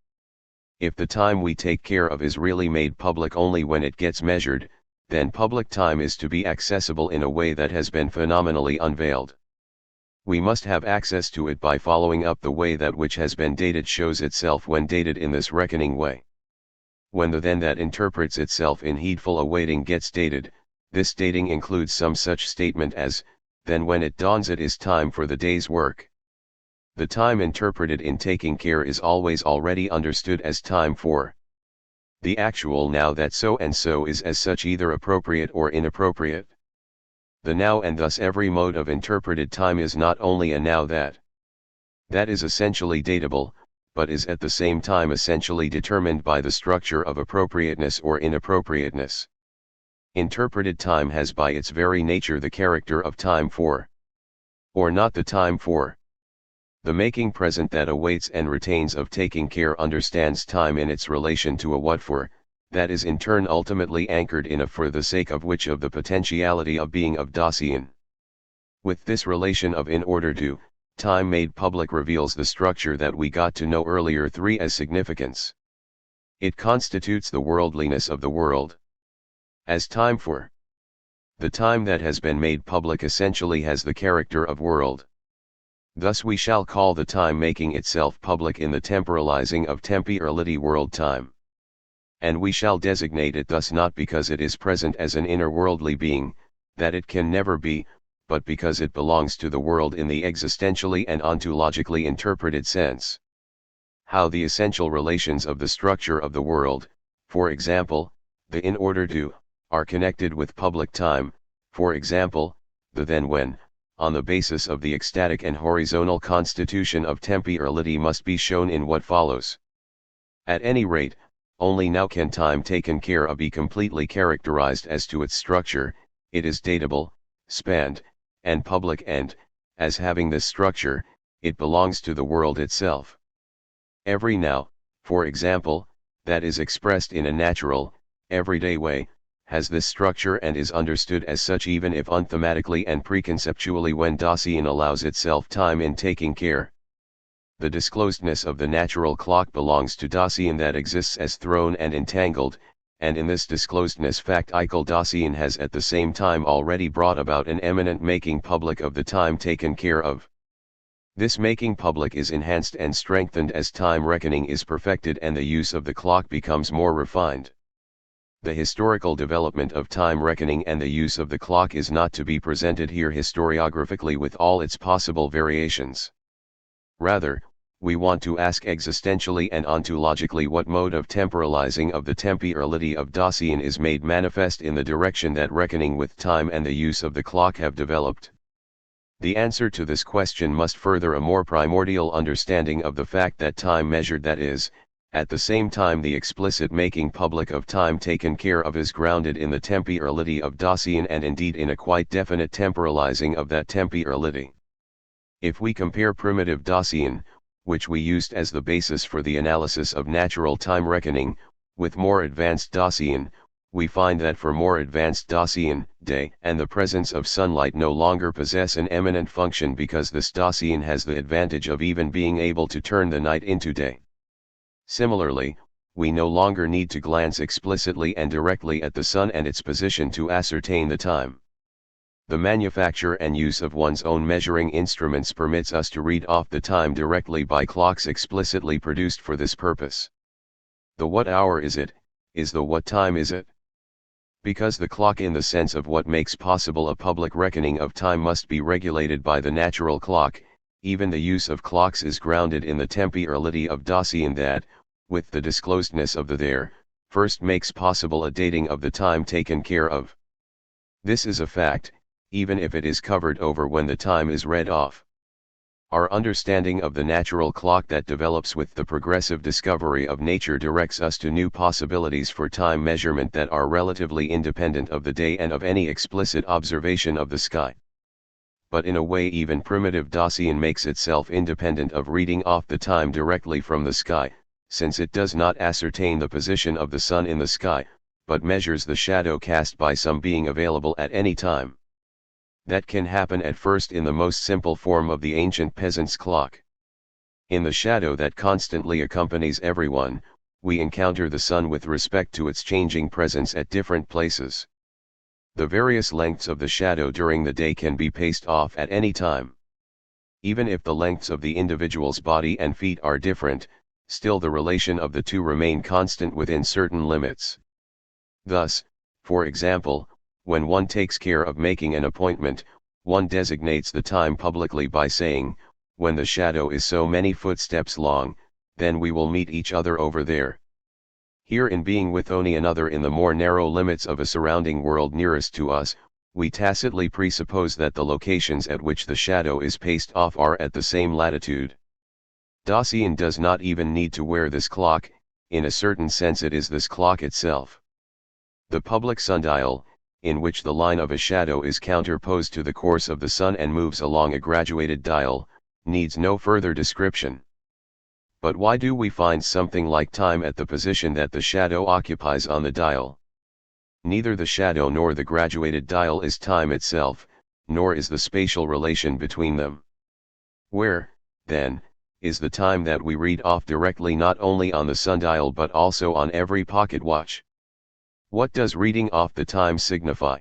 If the time we take care of is really made public only when it gets measured, then public time is to be accessible in a way that has been phenomenally unveiled. We must have access to it by following up the way that which has been dated shows itself when dated in this reckoning way. When the then that interprets itself in heedful awaiting gets dated, this dating includes some such statement as, then when it dawns it is time for the day's work. The time interpreted in taking care is always already understood as time for the actual now that so and so is as such either appropriate or inappropriate. The now and thus every mode of interpreted time is not only a now that is essentially datable, but is at the same time essentially determined by the structure of appropriateness or inappropriateness. Interpreted time has by its very nature the character of time for, or not the time for. The making present that awaits and retains of taking care understands time in its relation to a what for, that is in turn ultimately anchored in a for the sake of which of the potentiality of being of Dasein. With this relation of in order to, time made public reveals the structure that we got to know earlier 3 as significance. It constitutes the worldliness of the world. As time for, the time that has been made public essentially has the character of world. Thus we shall call the time making itself public in the temporalizing of temporality world time. And we shall designate it thus not because it is present as an inner worldly being, that it can never be, but because it belongs to the world in the existentially and ontologically interpreted sense. How the essential relations of the structure of the world, for example, the in order to, are connected with public time, for example, the then when, on the basis of the ecstatic and horizontal constitution of temporality must be shown in what follows. At any rate, only now can time taken care of be completely characterized as to its structure, it is datable, spanned, and public and, as having this structure, it belongs to the world itself. Every now, for example, that is expressed in a natural, everyday way, has this structure and is understood as such even if unthematically and preconceptually when Dasein allows itself time in taking care. The disclosedness of the natural clock belongs to Dasein that exists as thrown and entangled, and in this disclosedness factical Dasein has at the same time already brought about an eminent making public of the time taken care of. This making public is enhanced and strengthened as time reckoning is perfected and the use of the clock becomes more refined. The historical development of time reckoning and the use of the clock is not to be presented here historiographically with all its possible variations. Rather, we want to ask existentially and ontologically what mode of temporalizing of the temporality of Dasein is made manifest in the direction that reckoning with time and the use of the clock have developed. The answer to this question must further a more primordial understanding of the fact that time measured that is, at the same time the explicit making public of time taken care of is grounded in the temporality of Dasein and indeed in a quite definite temporalizing of that temporality. If we compare primitive Dasein, which we used as the basis for the analysis of natural time reckoning, with more advanced Dasein, we find that for more advanced Dasein, day and the presence of sunlight no longer possess an eminent function because this Dasein has the advantage of even being able to turn the night into day. Similarly, we no longer need to glance explicitly and directly at the sun and its position to ascertain the time. The manufacture and use of one's own measuring instruments permits us to read off the time directly by clocks explicitly produced for this purpose. The what hour is it, is the what time is it? Because the clock in the sense of what makes possible a public reckoning of time must be regulated by the natural clock, even the use of clocks is grounded in the temporality of Dasein that, with the disclosedness of the there, first makes possible a dating of the time taken care of. This is a fact, even if it is covered over when the time is read off. Our understanding of the natural clock that develops with the progressive discovery of nature directs us to new possibilities for time measurement that are relatively independent of the day and of any explicit observation of the sky. But in a way even primitive Dasein makes itself independent of reading off the time directly from the sky, since it does not ascertain the position of the sun in the sky, but measures the shadow cast by some being available at any time. That can happen at first in the most simple form of the ancient peasant's clock. In the shadow that constantly accompanies everyone, we encounter the sun with respect to its changing presence at different places. The various lengths of the shadow during the day can be paced off at any time. Even if the lengths of the individual's body and feet are different, still the relation of the two remain constant within certain limits. Thus, for example, when one takes care of making an appointment, one designates the time publicly by saying, when the shadow is so many footsteps long, then we will meet each other over there. Here, in being with only another in the more narrow limits of a surrounding world nearest to us, we tacitly presuppose that the locations at which the shadow is paced off are at the same latitude. Dasein does not even need to wear this clock, in a certain sense it is this clock itself. The public sundial, in which the line of a shadow is counterposed to the course of the sun and moves along a graduated dial, needs no further description. But why do we find something like time at the position that the shadow occupies on the dial? Neither the shadow nor the graduated dial is time itself, nor is the spatial relation between them. Where, then, is the time that we read off directly not only on the sundial but also on every pocket watch? What does reading off the time signify?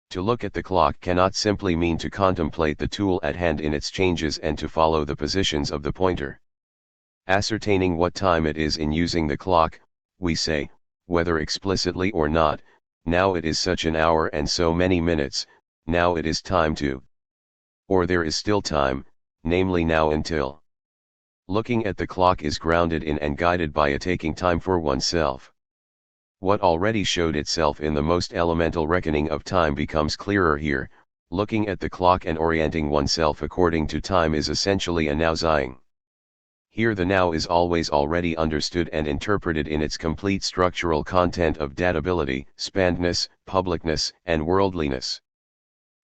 To look at the clock cannot simply mean to contemplate the tool at hand in its changes and to follow the positions of the pointer. Ascertaining what time it is in using the clock, we say, whether explicitly or not, now it is such an hour and so many minutes, now it is time to. Or there is still time, namely now until. Looking at the clock is grounded in and guided by a taking time for oneself. What already showed itself in the most elemental reckoning of time becomes clearer here. Looking at the clock and orienting oneself according to time is essentially a nowsing. Here the now is always already understood and interpreted in its complete structural content of datability, spannedness, publicness, and worldliness.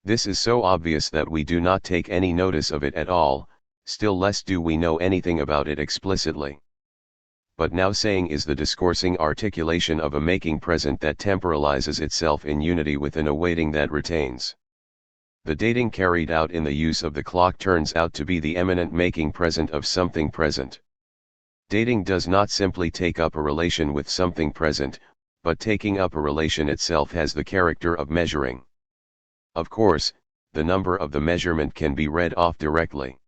This is so obvious that we do not take any notice of it at all, still less do we know anything about it explicitly. But now saying is the discoursing articulation of a making present that temporalizes itself in unity with an awaiting that retains. The dating carried out in the use of the clock turns out to be the eminent making present of something present. Dating does not simply take up a relation with something present, but taking up a relation itself has the character of measuring. Of course, the number of the measurement can be read off directly.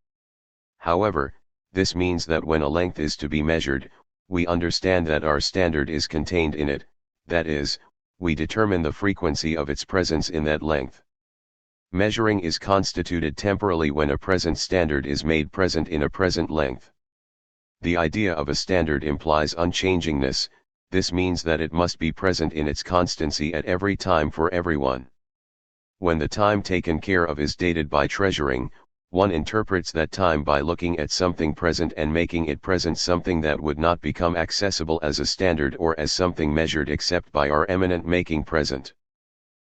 However, this means that when a length is to be measured, we understand that our standard is contained in it, that is, we determine the frequency of its presence in that length. Measuring is constituted temporally when a present standard is made present in a present length. The idea of a standard implies unchangingness. This means that it must be present in its constancy at every time for everyone. When the time taken care of is dated by treasuring, one interprets that time by looking at something present and making it present something that would not become accessible as a standard or as something measured except by our eminent making present.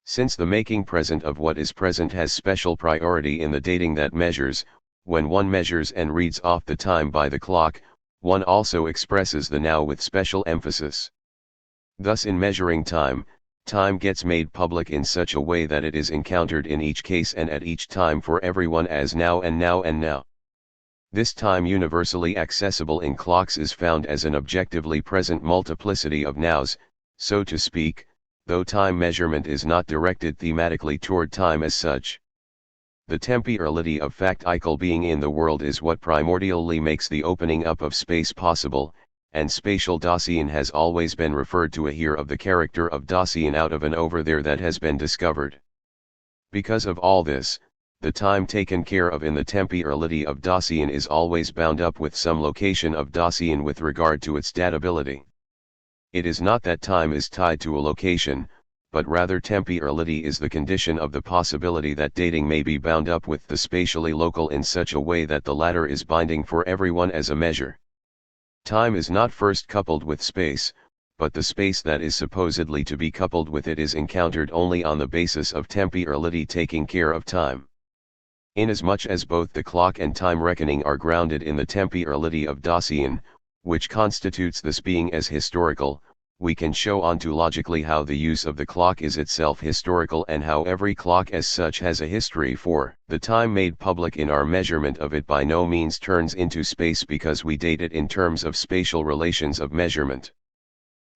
Since the making present of what is present has special priority in the dating that measures, when one measures and reads off the time by the clock, one also expresses the now with special emphasis. Thus in measuring time, time gets made public in such a way that it is encountered in each case and at each time for everyone as now and now and now. This time universally accessible in clocks is found as an objectively present multiplicity of nows, so to speak, though time measurement is not directed thematically toward time as such. The temporality of factical being in the world is what primordially makes the opening up of space possible, and spatial Dasein has always been referred to here of the character of Dasein out of an over there that has been discovered. Because of all this, the time taken care of in the temporality of Dasein is always bound up with some location of Dasein with regard to its datability. It is not that time is tied to a location, but rather temporality is the condition of the possibility that dating may be bound up with the spatially local in such a way that the latter is binding for everyone as a measure. Time is not first coupled with space, but the space that is supposedly to be coupled with it is encountered only on the basis of temporality taking care of time. Inasmuch as both the clock and time reckoning are grounded in the temporality of Dasein, which constitutes this being as historical, we can show ontologically how the use of the clock is itself historical and how every clock as such has a history, for the time made public in our measurement of it by no means turns into space because we date it in terms of spatial relations of measurement.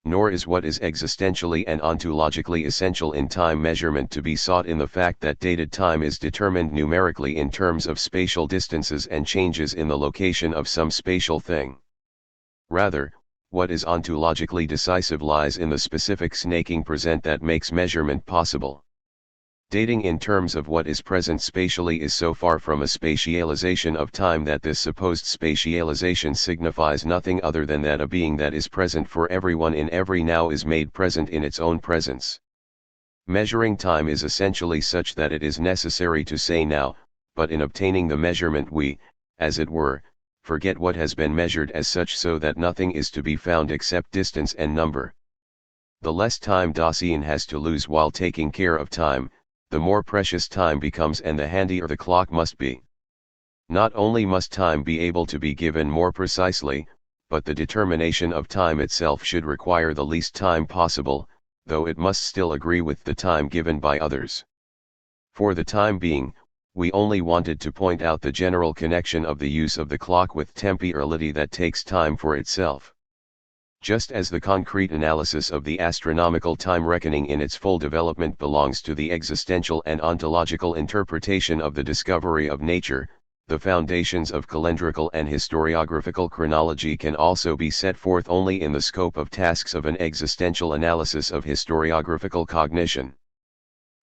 Nor is what is existentially and ontologically essential in time measurement to be sought in the fact that dated time is determined numerically in terms of spatial distances and changes in the location of some spatial thing. Rather, what is ontologically decisive lies in the specific snaking present that makes measurement possible. Dating in terms of what is present spatially is so far from a spatialization of time that this supposed spatialization signifies nothing other than that a being that is present for everyone in every now is made present in its own presence. Measuring time is essentially such that it is necessary to say now, but in obtaining the measurement we, as it were, forget what has been measured as such, so that nothing is to be found except distance and number. The less time Dasein has to lose while taking care of time, the more precious time becomes and the handier the clock must be. Not only must time be able to be given more precisely, but the determination of time itself should require the least time possible, though it must still agree with the time given by others. For the time being, we only wanted to point out the general connection of the use of the clock with temporality that takes time for itself. Just as the concrete analysis of the astronomical time reckoning in its full development belongs to the existential and ontological interpretation of the discovery of nature, the foundations of calendrical and historiographical chronology can also be set forth only in the scope of tasks of an existential analysis of historiographical cognition.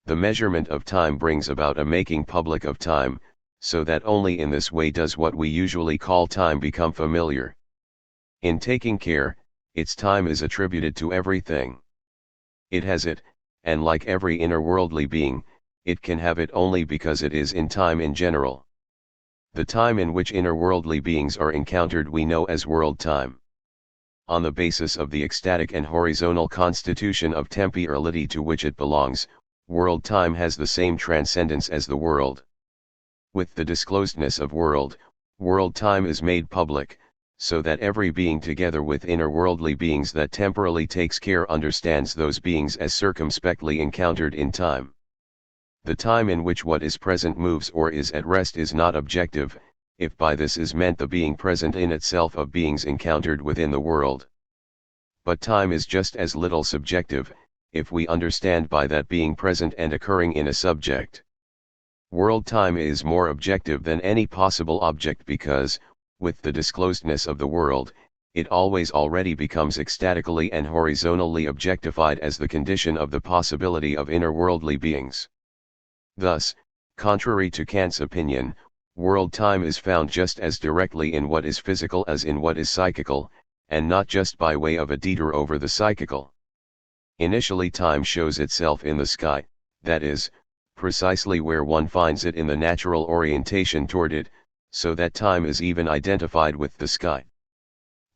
The measurement of time brings about a making public of time, so that only in this way does what we usually call time become familiar. In taking care, its time is attributed to everything. It has it, and like every inner-worldly being, it can have it only because it is in time in general. The time in which inner-worldly beings are encountered we know as world time. On the basis of the ecstatic and horizontal constitution of temporality to which it belongs, world time has the same transcendence as the world. With the disclosedness of world time is made public, so that every being together with inner-worldly beings that temporally takes care understands those beings as circumspectly encountered in time. The time in which what is present moves or is at rest is not objective, if by this is meant the being present in itself of beings encountered within the world. But time is just as little subjective, if we understand by that being present and occurring in a subject. World time is more objective than any possible object because, with the disclosedness of the world, it always already becomes ecstatically and horizontally objectified as the condition of the possibility of inner-worldly beings. Thus, contrary to Kant's opinion, world time is found just as directly in what is physical as in what is psychical, and not just by way of a detour over the psychical. Initially time shows itself in the sky, that is, precisely where one finds it in the natural orientation toward it, so that time is even identified with the sky.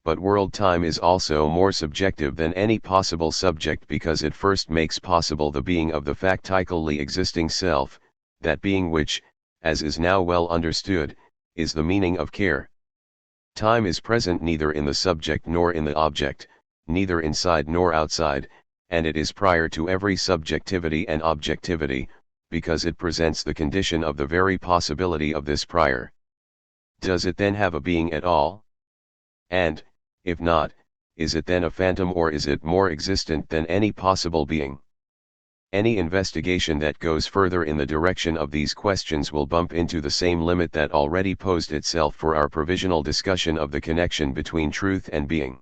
But world time is also more subjective than any possible subject because it first makes possible the being of the factically existing self, that being which, as is now well understood, is the meaning of care. Time is present neither in the subject nor in the object, neither inside nor outside, and it is prior to every subjectivity and objectivity, because it presents the condition of the very possibility of this prior. Does it then have a being at all? And, if not, is it then a phantom or is it more existent than any possible being? Any investigation that goes further in the direction of these questions will bump into the same limit that already posed itself for our provisional discussion of the connection between truth and being.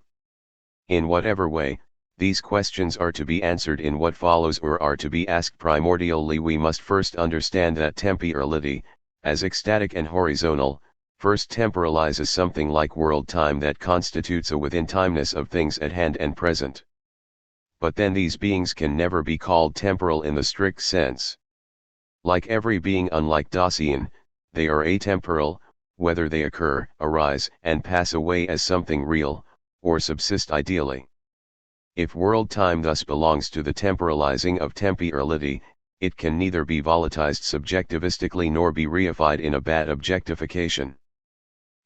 In whatever way, These questions are to be answered in what follows or are to be asked primordially. We must first understand that temporality, as ecstatic and horizontal, first temporalizes something like world time that constitutes a within-timeness of things at hand and present. But then these beings can never be called temporal in the strict sense. Like every being unlike Dasein, they are atemporal, whether they occur, arise, and pass away as something real, or subsist ideally. If world time thus belongs to the temporalizing of temporality, it can neither be volatilized subjectivistically nor be reified in a bad objectification.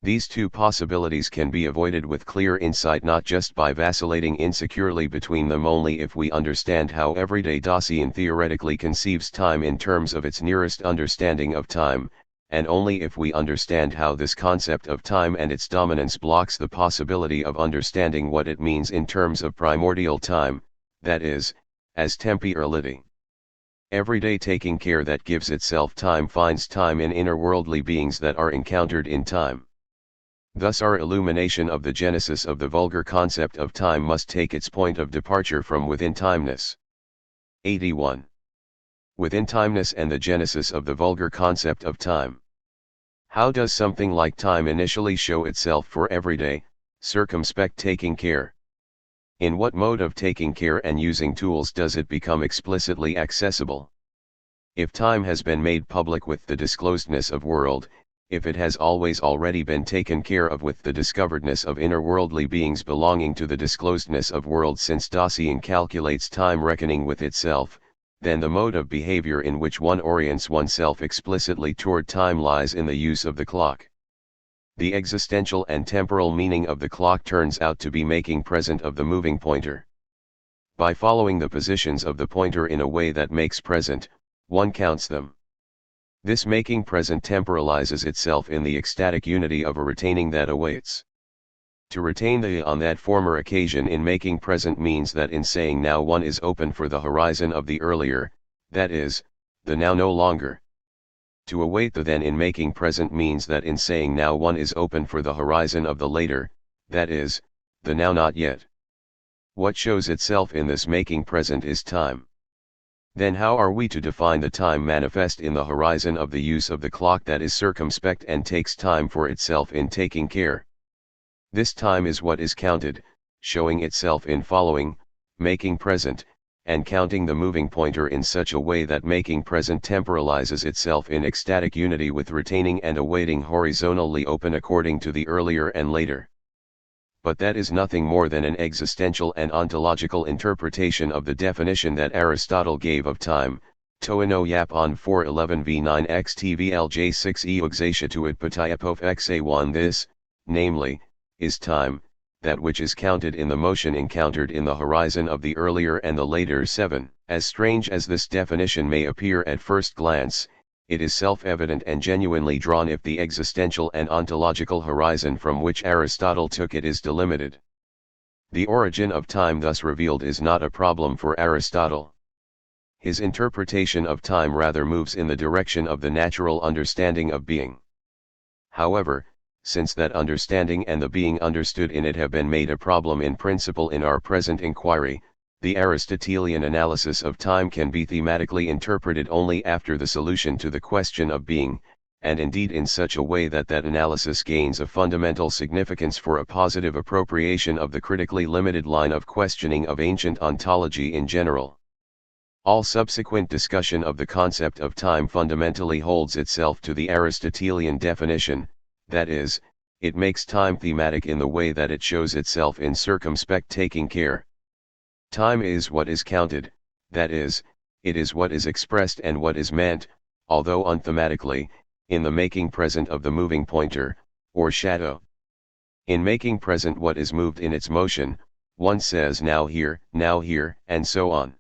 These two possibilities can be avoided with clear insight, not just by vacillating insecurely between them. Only if we understand how everyday Dasein theoretically conceives time in terms of its nearest understanding of time, and only if we understand how this concept of time and its dominance blocks the possibility of understanding what it means in terms of primordial time, that is, as temporality. Everyday taking care that gives itself time finds time in inner-worldly beings that are encountered in time. Thus our illumination of the genesis of the vulgar concept of time must take its point of departure from within-timeness. 81. Within-timeness and the genesis of the vulgar concept of time. How does something like time initially show itself for everyday, circumspect taking care? In what mode of taking care and using tools does it become explicitly accessible? If time has been made public with the disclosedness of world, if it has always already been taken care of with the discoveredness of inner-worldly beings belonging to the disclosedness of world, since Dasein calculates time reckoning with itself, then the mode of behavior in which one orients oneself explicitly toward time lies in the use of the clock. The existential and temporal meaning of the clock turns out to be making present of the moving pointer. By following the positions of the pointer in a way that makes present, one counts them. This making present temporalizes itself in the ecstatic unity of a retaining that awaits. To retain the on that former occasion in making present means that in saying now one is open for the horizon of the earlier, that is, the now no longer. To await the then in making present means that in saying now one is open for the horizon of the later, that is, the now not yet. What shows itself in this making present is time. Then how are we to define the time manifest in the horizon of the use of the clock that is circumspect and takes time for itself in taking care? This time is what is counted, showing itself in following, making present, and counting the moving pointer in such a way that making present temporalizes itself in ecstatic unity with retaining and awaiting horizontally open according to the earlier and later. But that is nothing more than an existential and ontological interpretation of the definition that Aristotle gave of time, toeno yapon 411 v9 xtvlj 6 eoxatia to it patayapov xa1. This, namely, is time, that which is counted in the motion encountered in the horizon of the earlier and the later 7. As strange as this definition may appear at first glance, it is self-evident and genuinely drawn if the existential and ontological horizon from which Aristotle took it is delimited. The origin of time thus revealed is not a problem for Aristotle. His interpretation of time rather moves in the direction of the natural understanding of being. However, since that understanding and the being understood in it have been made a problem in principle in our present inquiry, the Aristotelian analysis of time can be thematically interpreted only after the solution to the question of being, and indeed in such a way that that analysis gains a fundamental significance for a positive appropriation of the critically limited line of questioning of ancient ontology in general. All subsequent discussion of the concept of time fundamentally holds itself to the Aristotelian definition, that is, it makes time thematic in the way that it shows itself in circumspect taking care. Time is what is counted, that is, it is what is expressed and what is meant, although unthematically, in the making present of the moving pointer, or shadow. In making present what is moved in its motion, one says now here, and so on.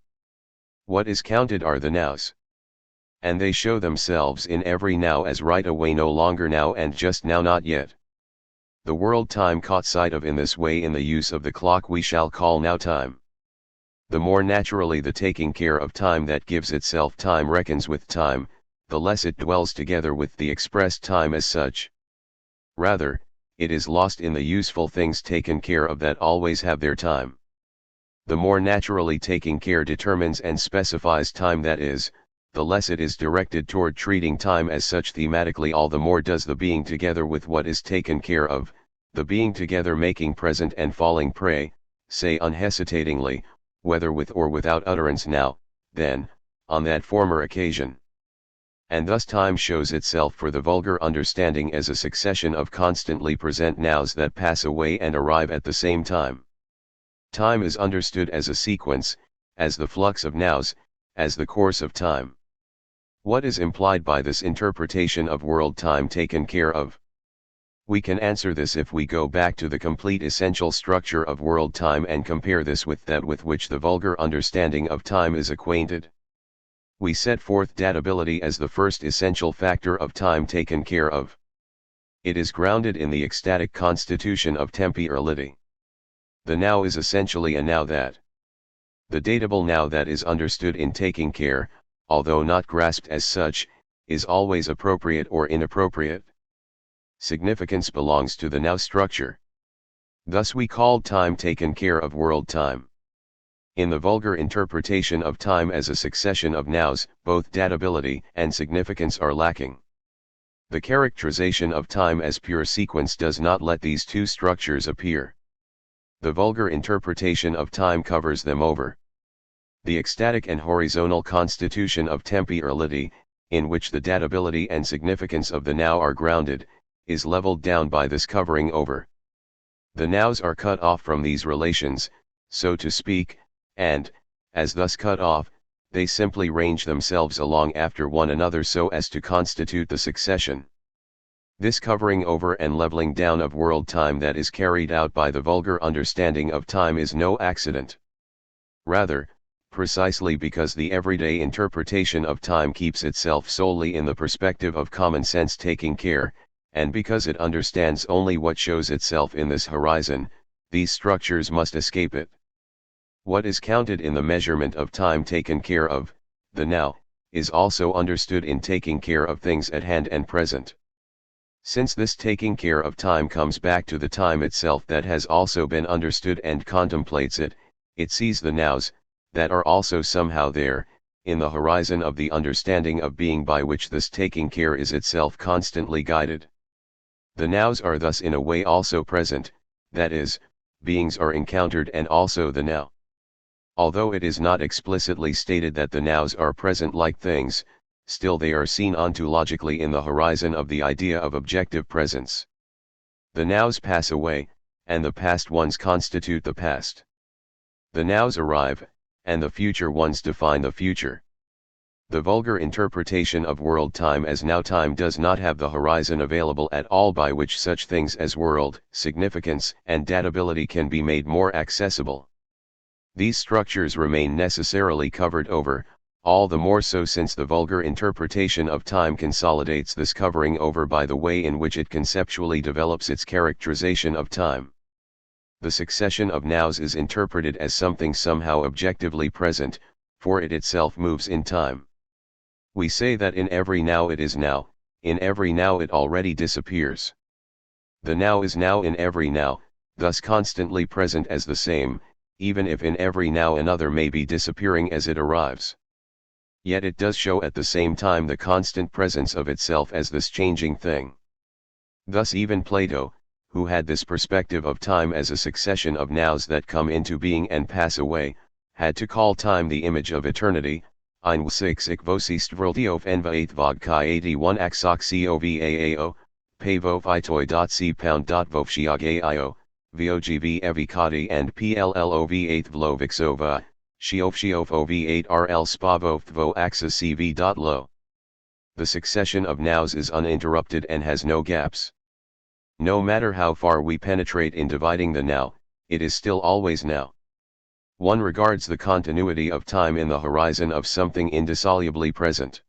What is counted are the nows. And they show themselves in every now as right away no longer now and just now not yet. The world time caught sight of in this way in the use of the clock we shall call now time. The more naturally the taking care of time that gives itself time reckons with time, the less it dwells together with the expressed time as such. Rather, it is lost in the useful things taken care of that always have their time. the more naturally taking care determines and specifies time, that is, the less it is directed toward treating time as such thematically, all the more does the being together with what is taken care of, the being together making present and falling prey, say unhesitatingly, whether with or without utterance, now, then, on that former occasion. And thus time shows itself for the vulgar understanding as a succession of constantly present nows that pass away and arrive at the same time. Time is understood as a sequence, as the flux of nows, as the course of time. What is implied by this interpretation of world time taken care of? We can answer this if we go back to the complete essential structure of world time and compare this with that with which the vulgar understanding of time is acquainted. We set forth datability as the first essential factor of time taken care of. It is grounded in the ecstatic constitution of temporality. The now is essentially a now that. The datable now that is understood in taking care, although not grasped as such, is always appropriate or inappropriate. Significance belongs to the now structure. Thus we called time taken care of world time. In the vulgar interpretation of time as a succession of nows, both datability and significance are lacking. The characterization of time as pure sequence does not let these two structures appear. The vulgar interpretation of time covers them over. The ecstatic and horizontal constitution of temporality, in which the datability and significance of the now are grounded, is leveled down by this covering over. The nows are cut off from these relations, so to speak, and, as thus cut off, they simply range themselves along after one another so as to constitute the succession. This covering over and leveling down of world time that is carried out by the vulgar understanding of time is no accident. Rather, precisely because the everyday interpretation of time keeps itself solely in the perspective of common sense taking care, and because it understands only what shows itself in this horizon, these structures must escape it. What is counted in the measurement of time taken care of, the now, is also understood in taking care of things at hand and present. Since this taking care of time comes back to the time itself that has also been understood and contemplates it, it sees the nows, that are also somehow there, in the horizon of the understanding of being by which this taking care is itself constantly guided. The nows are thus in a way also present, that is, beings are encountered and also the now. Although it is not explicitly stated that the nows are present like things, still they are seen ontologically in the horizon of the idea of objective presence. The nows pass away, and the past ones constitute the past. The nows arrive, and the future ones define the future. The vulgar interpretation of world time as now time does not have the horizon available at all by which such things as world, significance, and datability can be made more accessible. These structures remain necessarily covered over, all the more so since the vulgar interpretation of time consolidates this covering over by the way in which it conceptually develops its characterization of time. The succession of nows is interpreted as something somehow objectively present, for it itself moves in time. We say that in every now it is now, in every now it already disappears. The now is now in every now, thus constantly present as the same, even if in every now another may be disappearing as it arrives. Yet it does show at the same time the constant presence of itself as this changing thing. Thus even Plato, who had this perspective of time as a succession of nows that come into being and pass away, had to call time the image of eternity, ein six ik vosistvrltiof enva vog kai 81 axok covaao, pavo vitoi.c pound. Vovshiag.io, vogv evikati and pllov 8 vlovixova. Shiov ov 8 rl spavo vo axa cv.lo. The succession of nows is uninterrupted and has no gaps. No matter how far we penetrate in dividing the now, it is still always now. One regards the continuity of time in the horizon of something indissolubly present.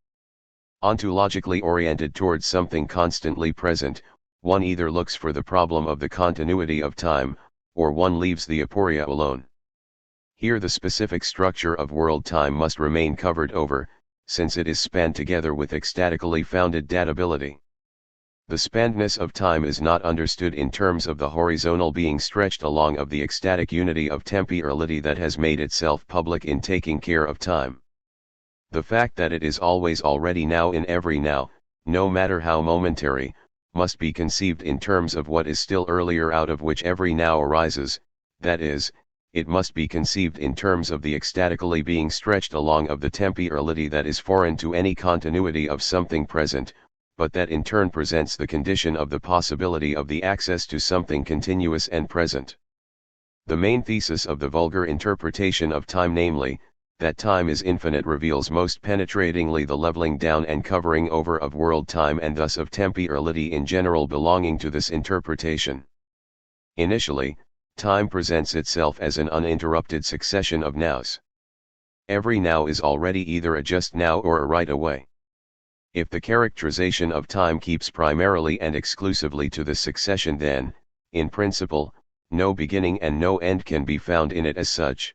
Ontologically oriented towards something constantly present, one either looks for the problem of the continuity of time, or one leaves the aporia alone. Here the specific structure of world time must remain covered over, since it is spanned together with ecstatically founded datability. The spannedness of time is not understood in terms of the horizontal being stretched along of the ecstatic unity of temporality that has made itself public in taking care of time. The fact that it is always already now in every now, no matter how momentary, must be conceived in terms of what is still earlier out of which every now arises, that is, it must be conceived in terms of the ecstatically being stretched along of the temporality that is foreign to any continuity of something present, but that in turn presents the condition of the possibility of the access to something continuous and present. The main thesis of the vulgar interpretation of time, namely, that time is infinite, reveals most penetratingly the leveling down and covering over of world time and thus of temporality in general belonging to this interpretation. Initially, time presents itself as an uninterrupted succession of nows. Every now is already either a just now or a right away. If the characterization of time keeps primarily and exclusively to this succession, then, in principle, no beginning and no end can be found in it as such.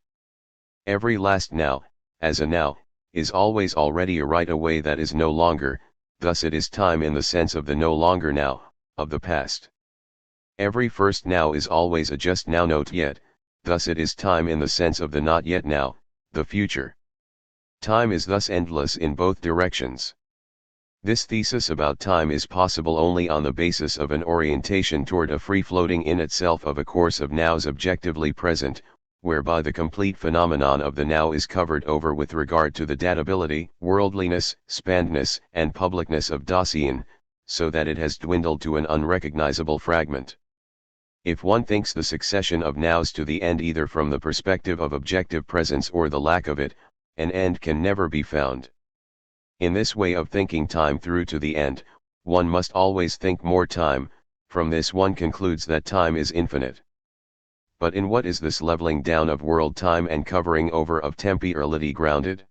Every last now, as a now, is always already a right away that is no longer, thus it is time in the sense of the no longer now, of the past. Every first now is always a just now not yet, thus it is time in the sense of the not yet now, the future. Time is thus endless in both directions. This thesis about time is possible only on the basis of an orientation toward a free-floating in itself of a course of nows objectively present, whereby the complete phenomenon of the now is covered over with regard to the datability, worldliness, spannedness, and publicness of Dasein, so that it has dwindled to an unrecognizable fragment. If one thinks the succession of nows to the end either from the perspective of objective presence or the lack of it, an end can never be found. In this way of thinking time through to the end, one must always think more time. From this one concludes that time is infinite. But in what is this leveling down of world time and covering over of temporality grounded?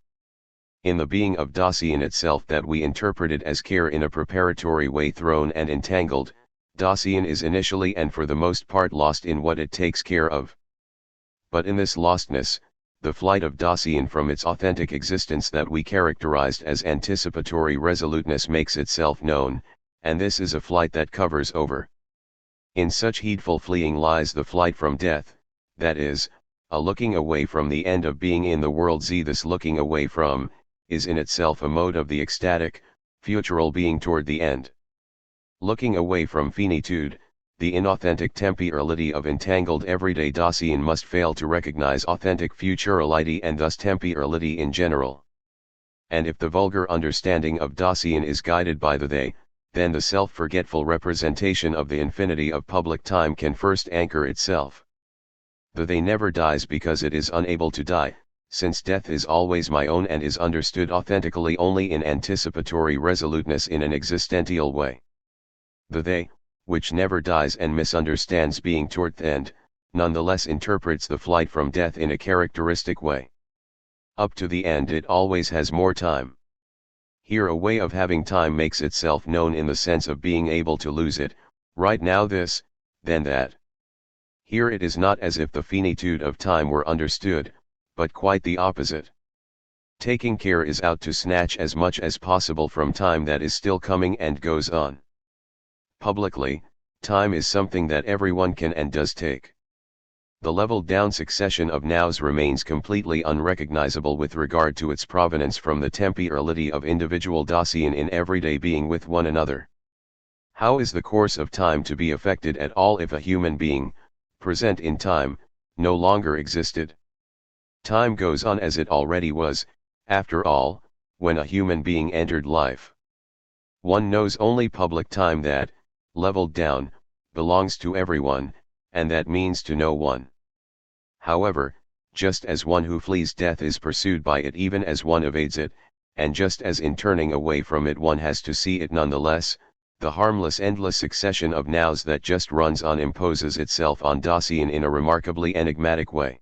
In the being of Dasein itself that we interpreted as care in a preparatory way thrown and entangled. Dasein is initially and for the most part lost in what it takes care of. But in this lostness, the flight of Dasein from its authentic existence that we characterized as anticipatory resoluteness makes itself known, and this is a flight that covers over. In such heedful fleeing lies the flight from death, that is, a looking away from the end of being in the world. This looking away from, is in itself a mode of the ecstatic, futural being toward the end. Looking away from finitude, the inauthentic temporality of entangled everyday Dasein must fail to recognize authentic futurality and thus temporality in general. And if the vulgar understanding of Dasein is guided by the they, then the self-forgetful representation of the infinity of public time can first anchor itself. The they never dies because it is unable to die, since death is always my own and is understood authentically only in anticipatory resoluteness in an existential way. The they, which never dies and misunderstands being toward the end, nonetheless interprets the flight from death in a characteristic way. Up to the end it always has more time. Here a way of having time makes itself known in the sense of being able to lose it, right now this, then that. Here it is not as if the finitude of time were understood, but quite the opposite. Taking care is out to snatch as much as possible from time that is still coming and goes on. Publicly, time is something that everyone can and does take. The leveled down succession of nows remains completely unrecognizable with regard to its provenance from the temporality of individual Dasein in everyday being with one another. How is the course of time to be affected at all if a human being, present in time, no longer existed? Time goes on as it already was, after all, when a human being entered life. One knows only public time that, leveled down, belongs to everyone, and that means to no one. However, just as one who flees death is pursued by it even as one evades it, and just as in turning away from it one has to see it nonetheless, the harmless endless succession of nows that just runs on imposes itself on Dasein in a remarkably enigmatic way.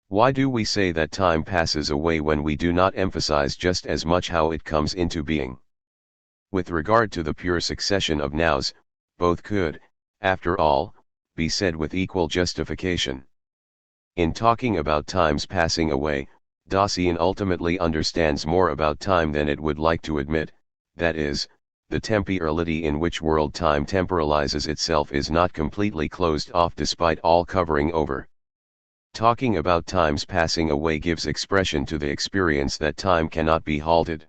Why do we say that time passes away when we do not emphasize just as much how it comes into being? With regard to the pure succession of nows, both could, after all, be said with equal justification. In talking about time's passing away, Dasein ultimately understands more about time than it would like to admit, that is, the temporality in which world time temporalizes itself is not completely closed off despite all covering over. Talking about time's passing away gives expression to the experience that time cannot be halted.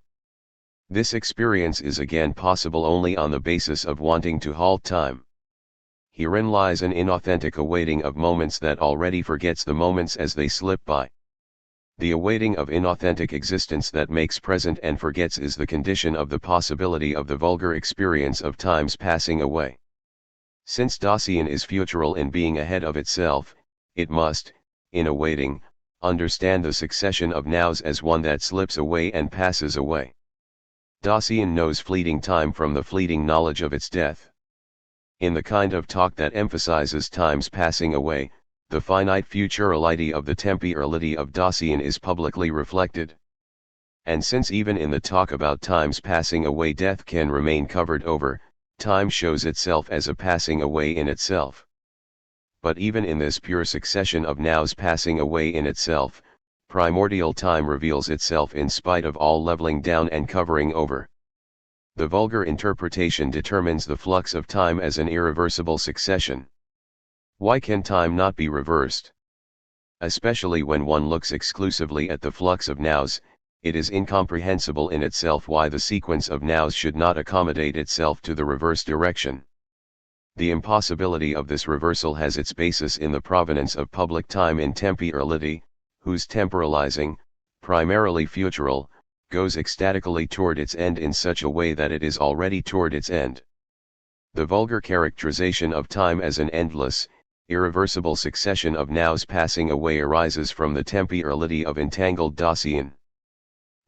This experience is again possible only on the basis of wanting to halt time. Herein lies an inauthentic awaiting of moments that already forgets the moments as they slip by. The awaiting of inauthentic existence that makes present and forgets is the condition of the possibility of the vulgar experience of time's passing away. Since Dasein is futural in being ahead of itself, it must, in awaiting, understand the succession of nows as one that slips away and passes away. Dasein knows fleeting time from the fleeting knowledge of its death. In the kind of talk that emphasizes time's passing away, the finite futurality of the temporality of Dasein is publicly reflected. And since even in the talk about time's passing away death can remain covered over, time shows itself as a passing away in itself. But even in this pure succession of nows passing away in itself, primordial time reveals itself in spite of all leveling down and covering over. The vulgar interpretation determines the flux of time as an irreversible succession. Why can time not be reversed? Especially when one looks exclusively at the flux of nows, it is incomprehensible in itself why the sequence of nows should not accommodate itself to the reverse direction. The impossibility of this reversal has its basis in the provenance of public time in temporality, whose temporalizing, primarily futural, goes ecstatically toward its end in such a way that it is already toward its end. The vulgar characterization of time as an endless, irreversible succession of nows passing away arises from the temporality of entangled Dasein.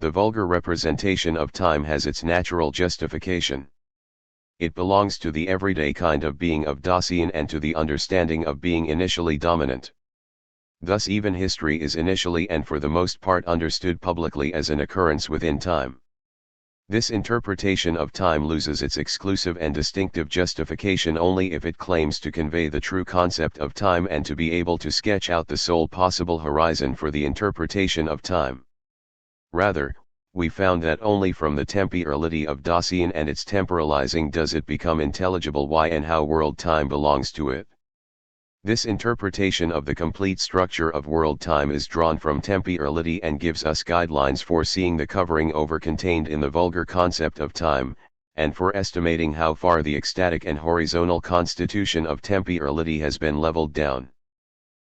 The vulgar representation of time has its natural justification. It belongs to the everyday kind of being of Dasein and to the understanding of being initially dominant. Thus even history is initially and for the most part understood publicly as an occurrence within time. This interpretation of time loses its exclusive and distinctive justification only if it claims to convey the true concept of time and to be able to sketch out the sole possible horizon for the interpretation of time. Rather, we found that only from the temporality of Dasein and its temporalizing does it become intelligible why and how world time belongs to it. This interpretation of the complete structure of world time is drawn from temporality and gives us guidelines for seeing the covering over contained in the vulgar concept of time, and for estimating how far the ecstatic and horizontal constitution of temporality has been leveled down.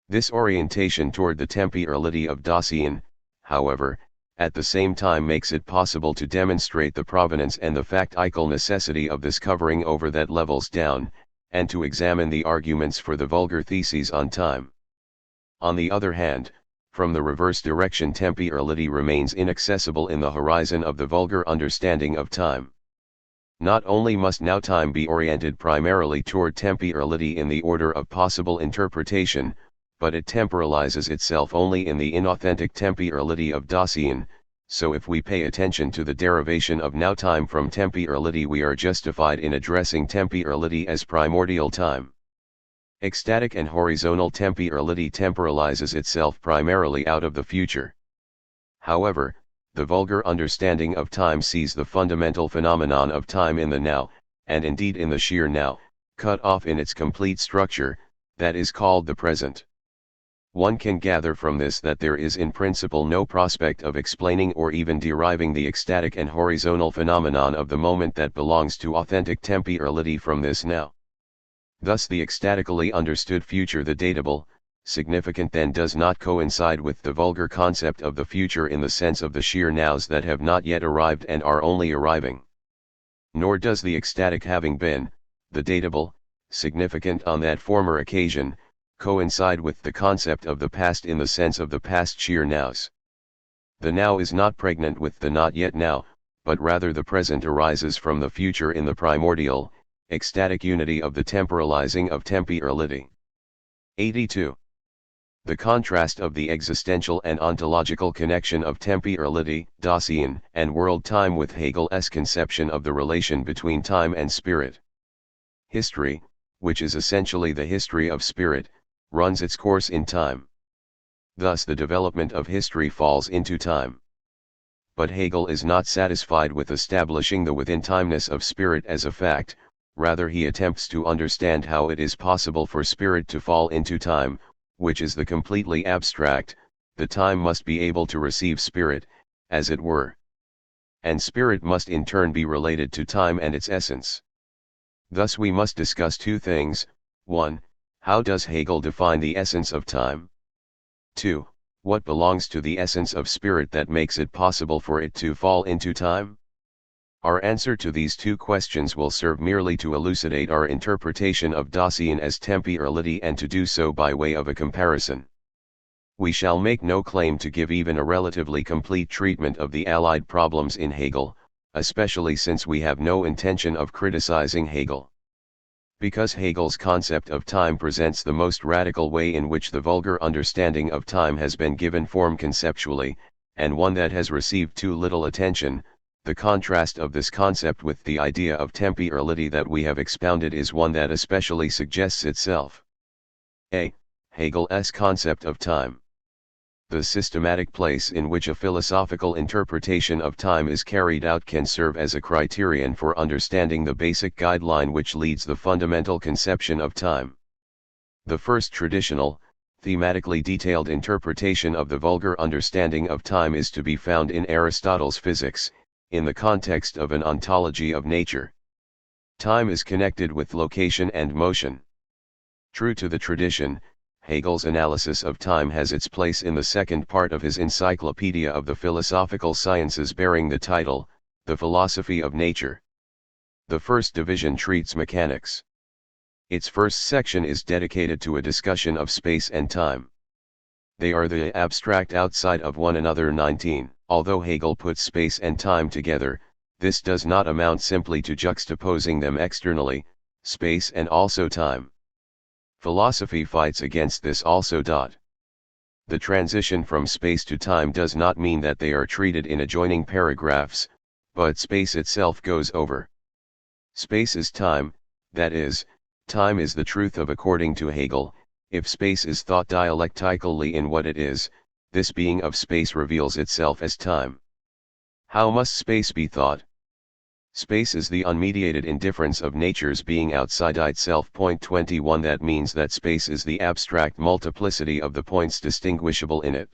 This orientation toward the temporality of Dasein, however, at the same time makes it possible to demonstrate the provenance and the factical necessity of this covering over that levels down, and to examine the arguments for the vulgar theses on time. On the other hand, from the reverse direction temporality remains inaccessible in the horizon of the vulgar understanding of time. Not only must now time be oriented primarily toward temporality in the order of possible interpretation, but it temporalizes itself only in the inauthentic temporality of Dasein, so if we pay attention to the derivation of now time from temporality we are justified in addressing temporality as primordial time. Ecstatic and horizontal temporality temporalizes itself primarily out of the future. However, the vulgar understanding of time sees the fundamental phenomenon of time in the now, and indeed in the sheer now, cut off in its complete structure, that is called the present. One can gather from this that there is in principle no prospect of explaining or even deriving the ecstatic and horizontal phenomenon of the moment that belongs to authentic temporality from this now. Thus the ecstatically understood future, the datable, significant then, does not coincide with the vulgar concept of the future in the sense of the sheer nows that have not yet arrived and are only arriving. Nor does the ecstatic having been, the datable, significant on that former occasion, coincide with the concept of the past in the sense of the past sheer nows. The now is not pregnant with the not yet now, but rather the present arises from the future in the primordial, ecstatic unity of the temporalizing of temporality. 82. The contrast of the existential and ontological connection of temporality, Dasein, and world time with Hegel's conception of the relation between time and spirit. History, which is essentially the history of spirit, runs its course in time. Thus the development of history falls into time. But Hegel is not satisfied with establishing the within-timeness of spirit as a fact, rather he attempts to understand how it is possible for spirit to fall into time, which is the completely abstract. The time must be able to receive spirit, as it were. And spirit must in turn be related to time and its essence. Thus we must discuss two things: 1. How does Hegel define the essence of time? 2. What belongs to the essence of spirit that makes it possible for it to fall into time? Our answer to these two questions will serve merely to elucidate our interpretation of Dasein as temporality, and to do so by way of a comparison. We shall make no claim to give even a relatively complete treatment of the allied problems in Hegel, especially since we have no intention of criticizing Hegel. Because Hegel's concept of time presents the most radical way in which the vulgar understanding of time has been given form conceptually, and one that has received too little attention, the contrast of this concept with the idea of temporality that we have expounded is one that especially suggests itself. A. Hegel's concept of time. The systematic place in which a philosophical interpretation of time is carried out can serve as a criterion for understanding the basic guideline which leads the fundamental conception of time. The first traditional, thematically detailed interpretation of the vulgar understanding of time is to be found in Aristotle's Physics, in the context of an ontology of nature. Time is connected with location and motion. True to the tradition, Hegel's analysis of time has its place in the second part of his Encyclopedia of the Philosophical Sciences, bearing the title, The Philosophy of Nature. The first division treats mechanics. Its first section is dedicated to a discussion of space and time. They are the abstract outside of one another. 19. Although Hegel puts space and time together, this does not amount simply to juxtaposing them externally, space and also time. Philosophy fights against this also. The transition from space to time does not mean that they are treated in adjoining paragraphs, but space itself goes over. Space is time, that is, time is the truth of according to Hegel. If space is thought dialectically in what it is, this being of space reveals itself as time. How must space be thought? Space is the unmediated indifference of nature's being outside itself. 21. That means that space is the abstract multiplicity of the points distinguishable in it.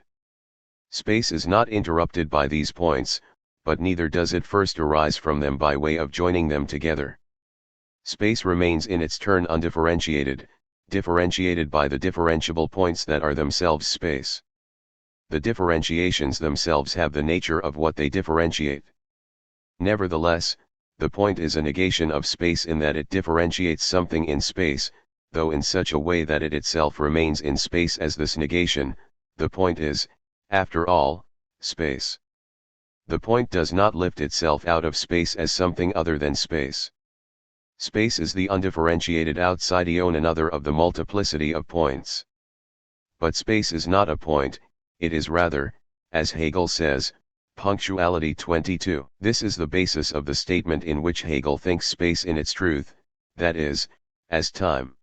Space is not interrupted by these points, but neither does it first arise from them by way of joining them together. Space remains in its turn undifferentiated, differentiated by the differentiable points that are themselves space. The differentiations themselves have the nature of what they differentiate. Nevertheless, the point is a negation of space in that it differentiates something in space, though in such a way that it itself remains in space as this negation. The point is, after all, space. The point does not lift itself out of space as something other than space. Space is the undifferentiated outside another of the multiplicity of points. But space is not a point, it is rather, as Hegel says, punctuality. 22. This is the basis of the statement in which Hegel thinks space in its truth, that is, as time.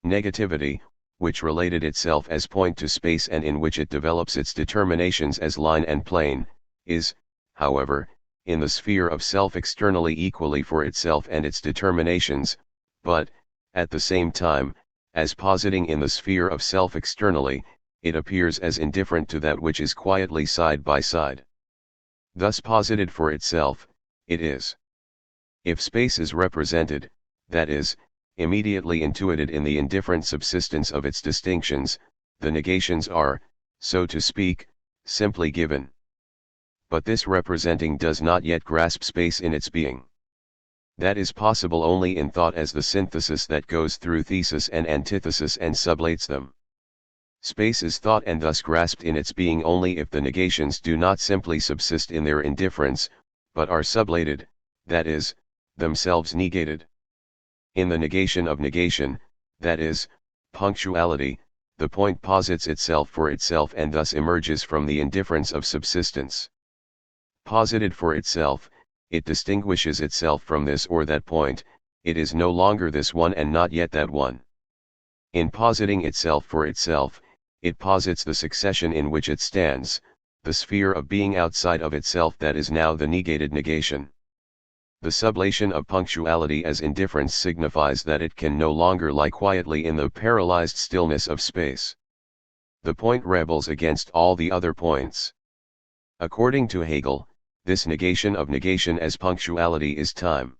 Negativity, which related itself as point to space and in which it develops its determinations as line and plane, is, however, in the sphere of self externally equally for itself and its determinations, but, at the same time, as positing in the sphere of self externally, it appears as indifferent to that which is quietly side by side. Thus posited for itself, it is. If space is represented, that is, immediately intuited in the indifferent subsistence of its distinctions, the negations are, so to speak, simply given. But this representing does not yet grasp space in its being. That is possible only in thought as the synthesis that goes through thesis and antithesis and sublates them. Space is thought and thus grasped in its being only if the negations do not simply subsist in their indifference, but are sublated, that is, themselves negated. In the negation of negation, that is, punctuality, the point posits itself for itself and thus emerges from the indifference of subsistence. Posited for itself, it distinguishes itself from this or that point, it is no longer this one and not yet that one. In positing itself for itself, it posits the succession in which it stands, the sphere of being outside of itself that is now the negated negation. The sublation of punctuality as indifference signifies that it can no longer lie quietly in the paralyzed stillness of space. The point rebels against all the other points. According to Hegel, this negation of negation as punctuality is time.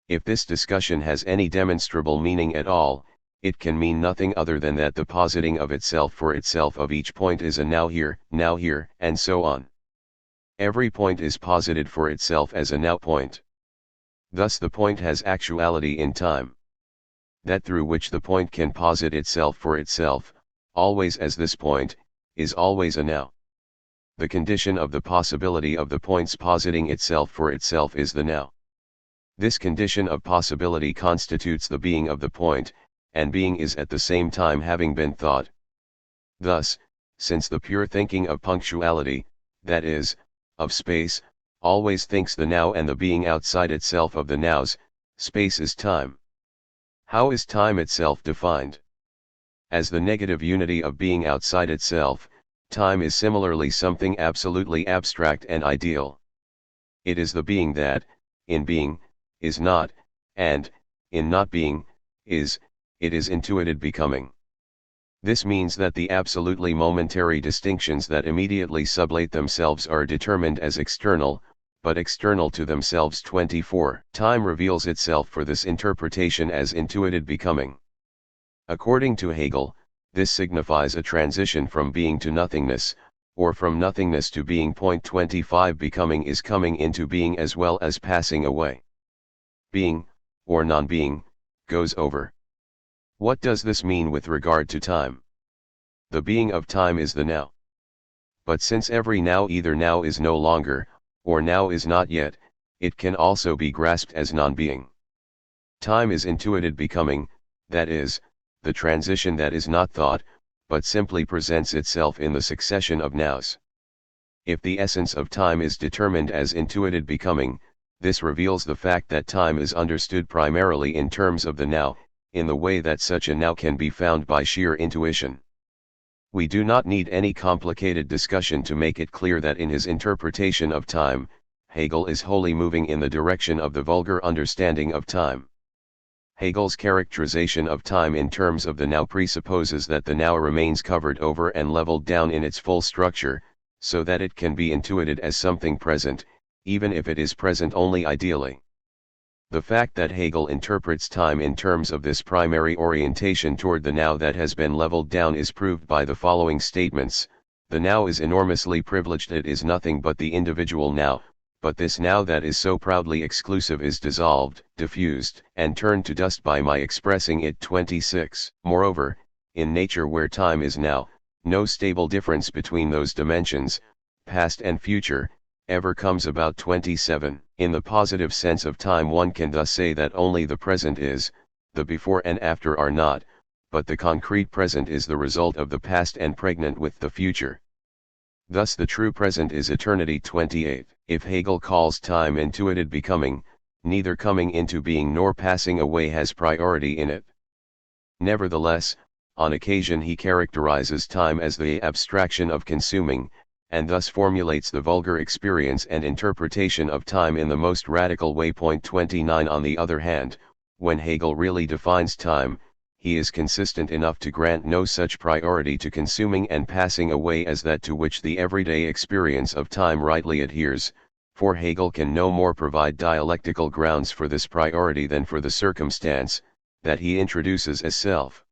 If this discussion has any demonstrable meaning at all, it can mean nothing other than that the positing of itself for itself of each point is a now here, and so on. Every point is posited for itself as a now point. Thus the point has actuality in time. That through which the point can posit itself for itself, always as this point, is always a now. The condition of the possibility of the point's positing itself for itself is the now. This condition of possibility constitutes the being of the point, and being is at the same time having been thought. Thus, since the pure thinking of punctuality, that is, of space, always thinks the now and the being outside itself of the nows, space is time. How is time itself defined? As the negative unity of being outside itself, time is similarly something absolutely abstract and ideal. It is the being that, in being, is not, and, in not being, is, it is intuited becoming. This means that the absolutely momentary distinctions that immediately sublate themselves are determined as external, but external to themselves. 24. Time reveals itself for this interpretation as intuited becoming. According to Hegel, this signifies a transition from being to nothingness, or from nothingness to being. 25. Becoming is coming into being as well as passing away. Being, or non-being, goes over. What does this mean with regard to time? The being of time is the now. But since every now either now is no longer, or now is not yet, it can also be grasped as non-being. Time is intuited becoming, that is, the transition that is not thought, but simply presents itself in the succession of nows. If the essence of time is determined as intuited becoming, this reveals the fact that time is understood primarily in terms of the now, in the way that such a now can be found by sheer intuition. We do not need any complicated discussion to make it clear that in his interpretation of time, Hegel is wholly moving in the direction of the vulgar understanding of time. Hegel's characterization of time in terms of the now presupposes that the now remains covered over and leveled down in its full structure, so that it can be intuited as something present, even if it is present only ideally. The fact that Hegel interprets time in terms of this primary orientation toward the now that has been leveled down is proved by the following statements. The now is enormously privileged, it is nothing but the individual now, but this now that is so proudly exclusive is dissolved, diffused, and turned to dust by my expressing it. 26. Moreover, in nature where time is now, no stable difference between those dimensions, past and future, ever comes about. 27. In the positive sense of time one can thus say that only the present is, the before and after are not, but the concrete present is the result of the past and pregnant with the future. Thus the true present is eternity. 28. If Hegel calls time intuited becoming, neither coming into being nor passing away has priority in it. Nevertheless, on occasion he characterizes time as the abstraction of consuming, and thus formulates the vulgar experience and interpretation of time in the most radical way. 29. On the other hand, when Hegel really defines time, he is consistent enough to grant no such priority to consuming and passing away as that to which the everyday experience of time rightly adheres, for Hegel can no more provide dialectical grounds for this priority than for the circumstance, that he introduces as self.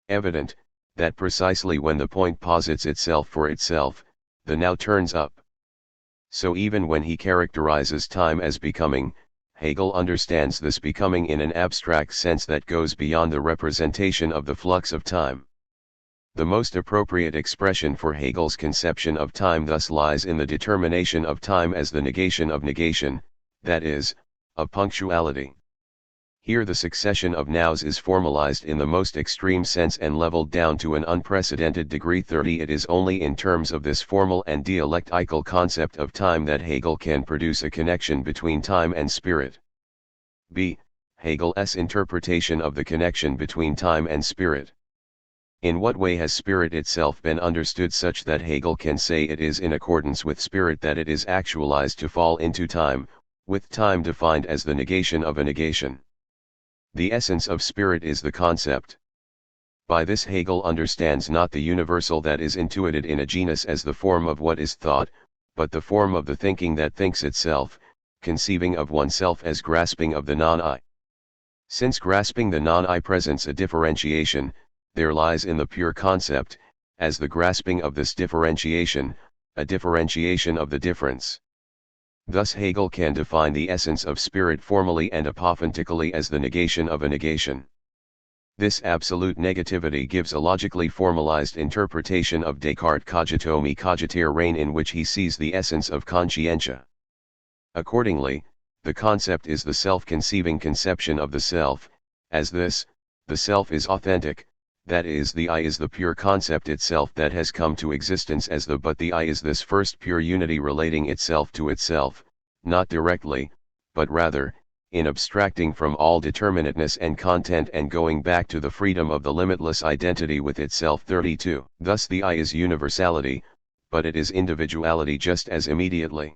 Evident, that precisely when the point posits itself for itself, the now turns up. So even when he characterizes time as becoming, Hegel understands this becoming in an abstract sense that goes beyond the representation of the flux of time. The most appropriate expression for Hegel's conception of time thus lies in the determination of time as the negation of negation, that is, of punctuality. Here the succession of nows is formalized in the most extreme sense and leveled down to an unprecedented degree. 30. It is only in terms of this formal and dialectical concept of time that Hegel can produce a connection between time and spirit. b. Hegel's interpretation of the connection between time and spirit. In what way has spirit itself been understood such that Hegel can say it is in accordance with spirit that it is actualized to fall into time, with time defined as the negation of a negation? The essence of spirit is the concept. By this Hegel understands not the universal that is intuited in a genus as the form of what is thought, but the form of the thinking that thinks itself, conceiving of oneself as grasping of the non-I. Since grasping the non-I presents a differentiation, there lies in the pure concept, as the grasping of this differentiation, a differentiation of the difference. Thus Hegel can define the essence of spirit formally and apophantically as the negation of a negation. This absolute negativity gives a logically formalized interpretation of Descartes' cogito me cogitare rein, in which he sees the essence of conscientia. Accordingly, the concept is the self-conceiving conception of the self, as this, the self is authentic, that is, the I is the pure concept itself that has come to existence as the but the I is this first pure unity relating itself to itself, not directly, but rather, in abstracting from all determinateness and content and going back to the freedom of the limitless identity with itself. 32. Thus the I is universality, but it is individuality just as immediately.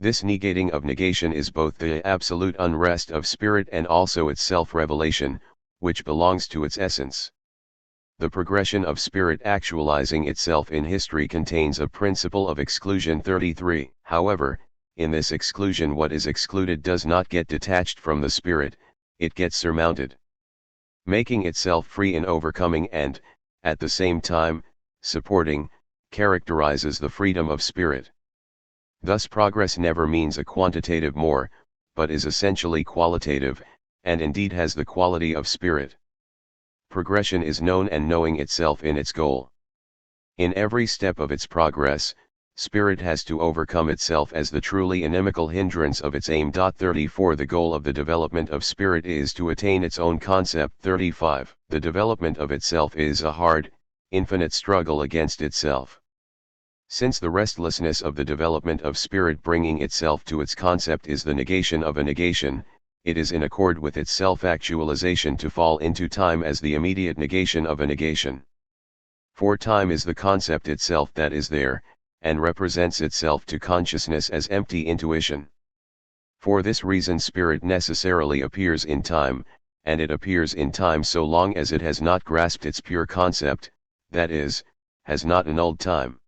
This negating of negation is both the absolute unrest of spirit and also its self-revelation, which belongs to its essence. The progression of spirit actualizing itself in history contains a principle of exclusion. 33. However, in this exclusion what is excluded does not get detached from the spirit, it gets surmounted. Making itself free in overcoming and, at the same time, supporting, characterizes the freedom of spirit. Thus progress never means a quantitative more, but is essentially qualitative, and indeed has the quality of spirit. Progression is known and knowing itself in its goal. In every step of its progress, spirit has to overcome itself as the truly inimical hindrance of its aim. 34. The goal of the development of spirit is to attain its own concept. 35. The development of itself is a hard, infinite struggle against itself. Since the restlessness of the development of spirit bringing itself to its concept is the negation of a negation, it is in accord with its self-actualization to fall into time as the immediate negation of a negation. For time is the concept itself that is there, and represents itself to consciousness as empty intuition. For this reason spirit necessarily appears in time, and it appears in time so long as it has not grasped its pure concept, that is, has not annulled time.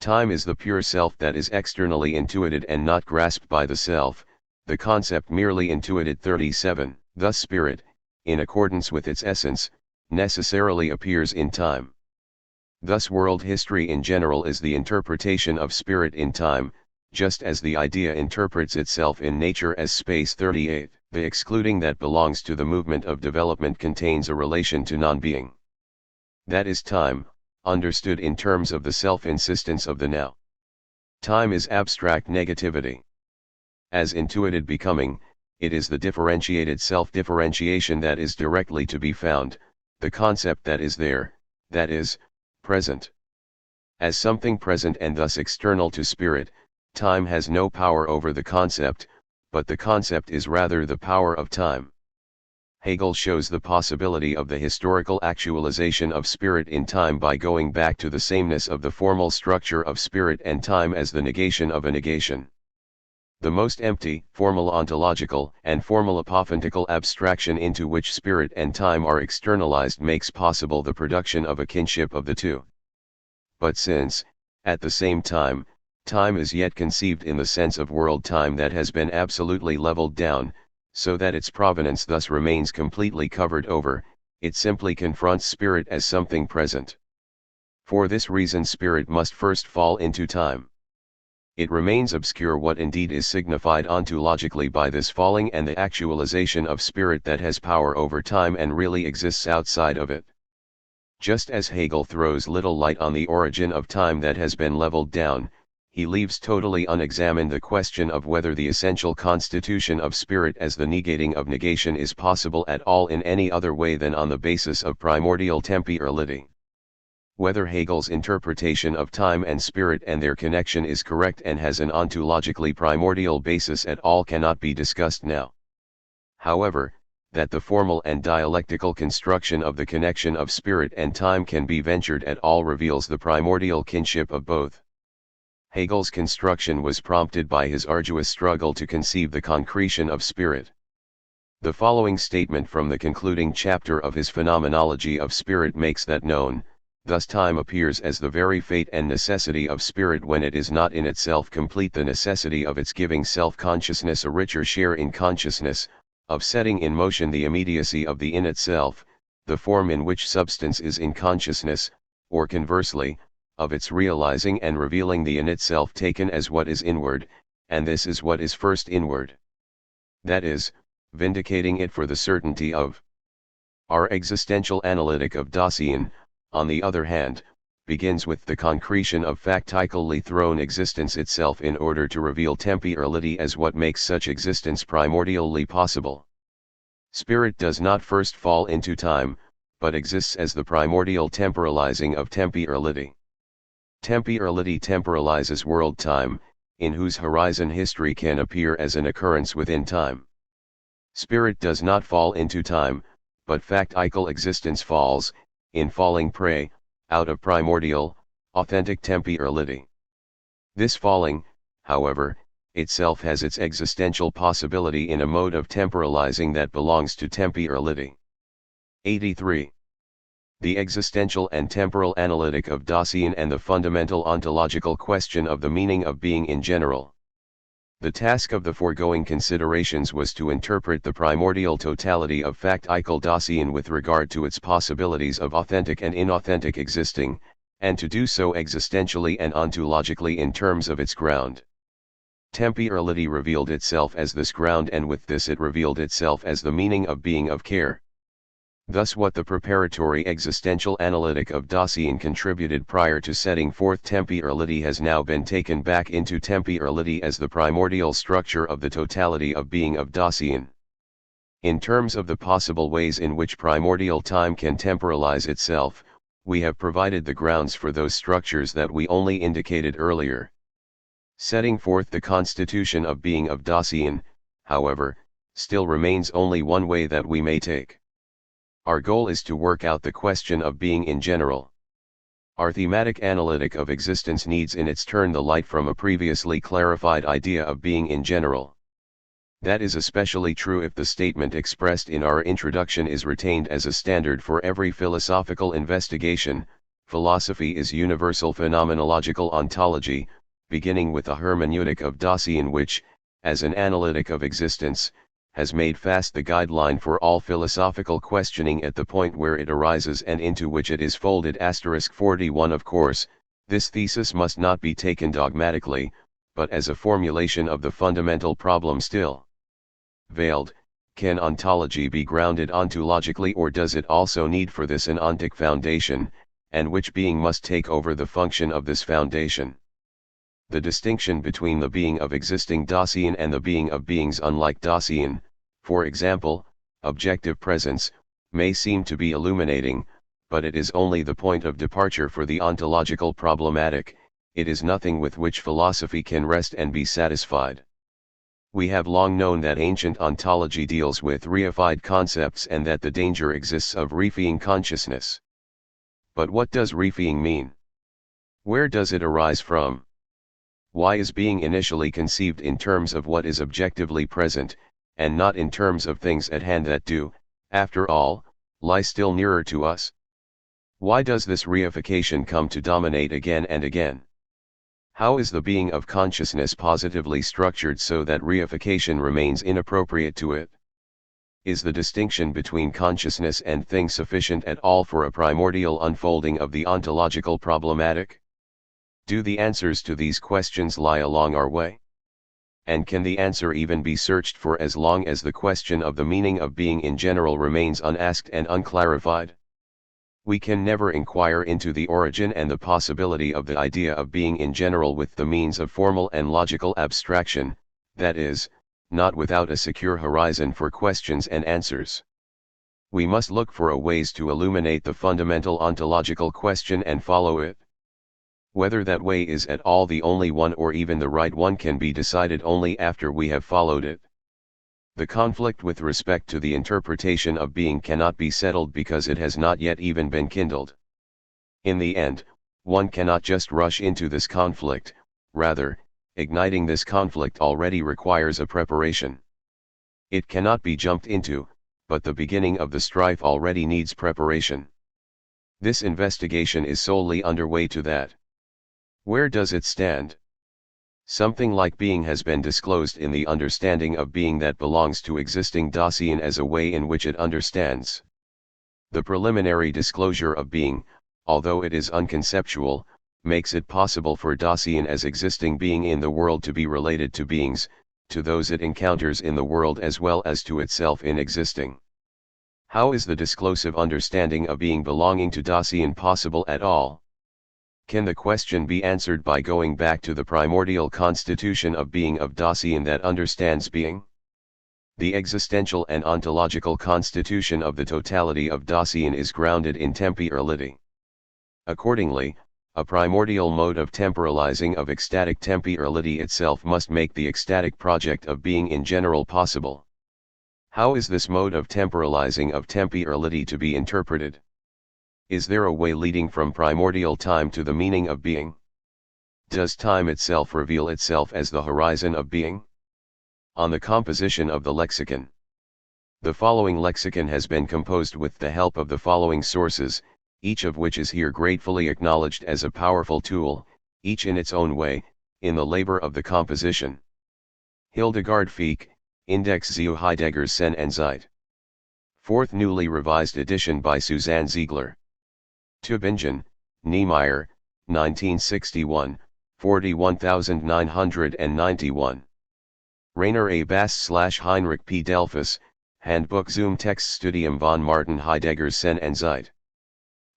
Time is the pure self that is externally intuited and not grasped by the self, the concept merely intuited. 37. Thus spirit, in accordance with its essence, necessarily appears in time. Thus world history in general is the interpretation of spirit in time, just as the idea interprets itself in nature as space. 38. The excluding that belongs to the movement of development contains a relation to non-being. That is time, understood in terms of the self-insistence of the now. Time is abstract negativity. As intuited becoming, it is the differentiated self-differentiation that is directly to be found, the concept that is there, that is, present. As something present and thus external to spirit, time has no power over the concept, but the concept is rather the power of time. Hegel shows the possibility of the historical actualization of spirit in time by going back to the sameness of the formal structure of spirit and time as the negation of a negation. The most empty, formal ontological and formal apophantical abstraction into which spirit and time are externalized makes possible the production of a kinship of the two. But since, at the same time, time is yet conceived in the sense of world time that has been absolutely leveled down, so that its provenance thus remains completely covered over, it simply confronts spirit as something present. For this reason spirit must first fall into time. It remains obscure what indeed is signified ontologically by this falling and the actualization of spirit that has power over time and really exists outside of it. Just as Hegel throws little light on the origin of time that has been leveled down, he leaves totally unexamined the question of whether the essential constitution of spirit as the negating of negation is possible at all in any other way than on the basis of primordial temporality. Whether Hegel's interpretation of time and spirit and their connection is correct and has an ontologically primordial basis at all cannot be discussed now. However, that the formal and dialectical construction of the connection of spirit and time can be ventured at all reveals the primordial kinship of both. Hegel's construction was prompted by his arduous struggle to conceive the concretion of spirit. The following statement from the concluding chapter of his Phenomenology of Spirit makes that known: thus time appears as the very fate and necessity of spirit when it is not in itself complete, the necessity of its giving self-consciousness a richer share in consciousness, of setting in motion the immediacy of the in itself, the form in which substance is in consciousness, or conversely, of its realizing and revealing the in itself taken as what is inward, and this is what is first inward. That is, vindicating it for the certainty of. Our existential analytic of Dasein, on the other hand, begins with the concretion of factically thrown existence itself in order to reveal temporality as what makes such existence primordially possible. Spirit does not first fall into time, but exists as the primordial temporalizing of temporality. Temporality temporalizes world-time, in whose horizon history can appear as an occurrence within time. Spirit does not fall into time, but factical existence falls, in falling prey, out of primordial, authentic temporality. This falling, however, itself has its existential possibility in a mode of temporalizing that belongs to temporality. 83. The existential and temporal analytic of Dasein and the fundamental ontological question of the meaning of being in general. The task of the foregoing considerations was to interpret the primordial totality of factical Dasein with regard to its possibilities of authentic and inauthentic existing, and to do so existentially and ontologically in terms of its ground. Temporality revealed itself as this ground, and with this it revealed itself as the meaning of being of care. Thus what the preparatory existential analytic of Dasein contributed prior to setting forth temporality has now been taken back into temporality as the primordial structure of the totality of being of Dasein. In terms of the possible ways in which primordial time can temporalize itself, we have provided the grounds for those structures that we only indicated earlier. Setting forth the constitution of being of Dasein, however, still remains only one way that we may take. Our goal is to work out the question of being in general. Our thematic analytic of existence needs in its turn the light from a previously clarified idea of being in general. That is especially true if the statement expressed in our introduction is retained as a standard for every philosophical investigation. Philosophy is universal phenomenological ontology, beginning with a hermeneutic of Dasein which, as an analytic of existence, has made fast the guideline for all philosophical questioning at the point where it arises and into which it is folded. 41. Of course, this thesis must not be taken dogmatically, but as a formulation of the fundamental problem still veiled: can ontology be grounded ontologically, or does it also need for this an ontic foundation, and which being must take over the function of this foundation? The distinction between the being of existing Dasein and the being of beings unlike Dasein, for example, objective presence, may seem to be illuminating, but it is only the point of departure for the ontological problematic. It is nothing with which philosophy can rest and be satisfied. We have long known that ancient ontology deals with reified concepts and that the danger exists of reifying consciousness. But what does reifying mean? Where does it arise from? Why is being initially conceived in terms of what is objectively present, and not in terms of things at hand that do, after all, lie still nearer to us? Why does this reification come to dominate again and again? How is the being of consciousness positively structured so that reification remains inappropriate to it? Is the distinction between consciousness and thing sufficient at all for a primordial unfolding of the ontological problematic? Do the answers to these questions lie along our way? And can the answer even be searched for as long as the question of the meaning of being in general remains unasked and unclarified? We can never inquire into the origin and the possibility of the idea of being in general with the means of formal and logical abstraction, that is, not without a secure horizon for questions and answers. We must look for a ways to illuminate the fundamental ontological question and follow it. Whether that way is at all the only one or even the right one can be decided only after we have followed it. The conflict with respect to the interpretation of being cannot be settled because it has not yet even been kindled. In the end, one cannot just rush into this conflict, rather, igniting this conflict already requires a preparation. It cannot be jumped into, but the beginning of the strife already needs preparation. This investigation is solely underway to that. Where does it stand? Something like being has been disclosed in the understanding of being that belongs to existing Dasein as a way in which it understands. The preliminary disclosure of being, although it is unconceptual, makes it possible for Dasein as existing being in the world to be related to beings, to those it encounters in the world as well as to itself in existing. How is the disclosive understanding of being belonging to Dasein possible at all? Can the question be answered by going back to the primordial constitution of being of Dasein that understands being? The existential and ontological constitution of the totality of Dasein is grounded in temporality. Accordingly, a primordial mode of temporalizing of ecstatic temporality itself must make the ecstatic project of being in general possible. How is this mode of temporalizing of temporality to be interpreted? Is there a way leading from primordial time to the meaning of being? Does time itself reveal itself as the horizon of being? On the composition of the lexicon. The following lexicon has been composed with the help of the following sources, each of which is here gratefully acknowledged as a powerful tool, each in its own way, in the labor of the composition. Hildegard Fieke, Index zu Heidegger's Sinn und Zeit. Fourth newly revised edition by Suzanne Ziegler. Tübingen, Niemeyer, 1961, 41991. Rainer A. Bass/Heinrich P. Delphus, Handbuch zum Textstudium von Martin Heidegger's Sinn und Zeit.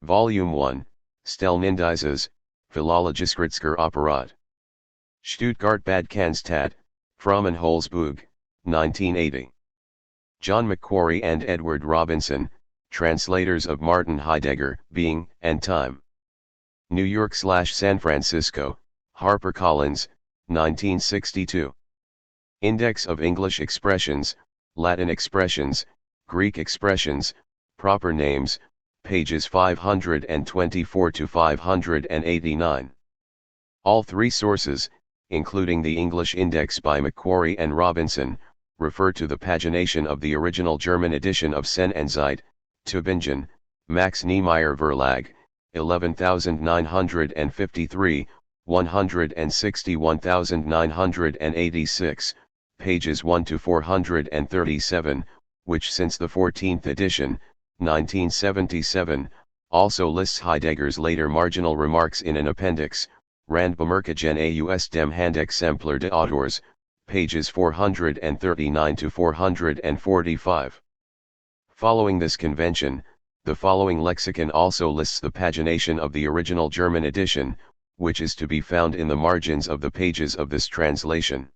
Volume 1, Stellenindizes, Philologisch-Kritischer Apparat. Stuttgart Bad Cannstatt, Frommenholzbuch, 1980. John Macquarie and Edward Robinson, translators of Martin Heidegger, Being and Time. New York/San Francisco, HarperCollins, 1962. Index of English Expressions, Latin Expressions, Greek Expressions, Proper Names, pages 524 to 589. All three sources, including the English index by Macquarie and Robinson, refer to the pagination of the original German edition of Sinn und Zeit, Tübingen, Max Niemeyer Verlag, 11953, 161986, pages 1 to 437, which since the 14th edition, 1977, also lists Heidegger's later marginal remarks in an appendix, Randbemerkungen aus dem Handexemplar des Autors, pages 439 to 445. Following this convention, the following lexicon also lists the pagination of the original German edition, which is to be found in the margins of the pages of this translation.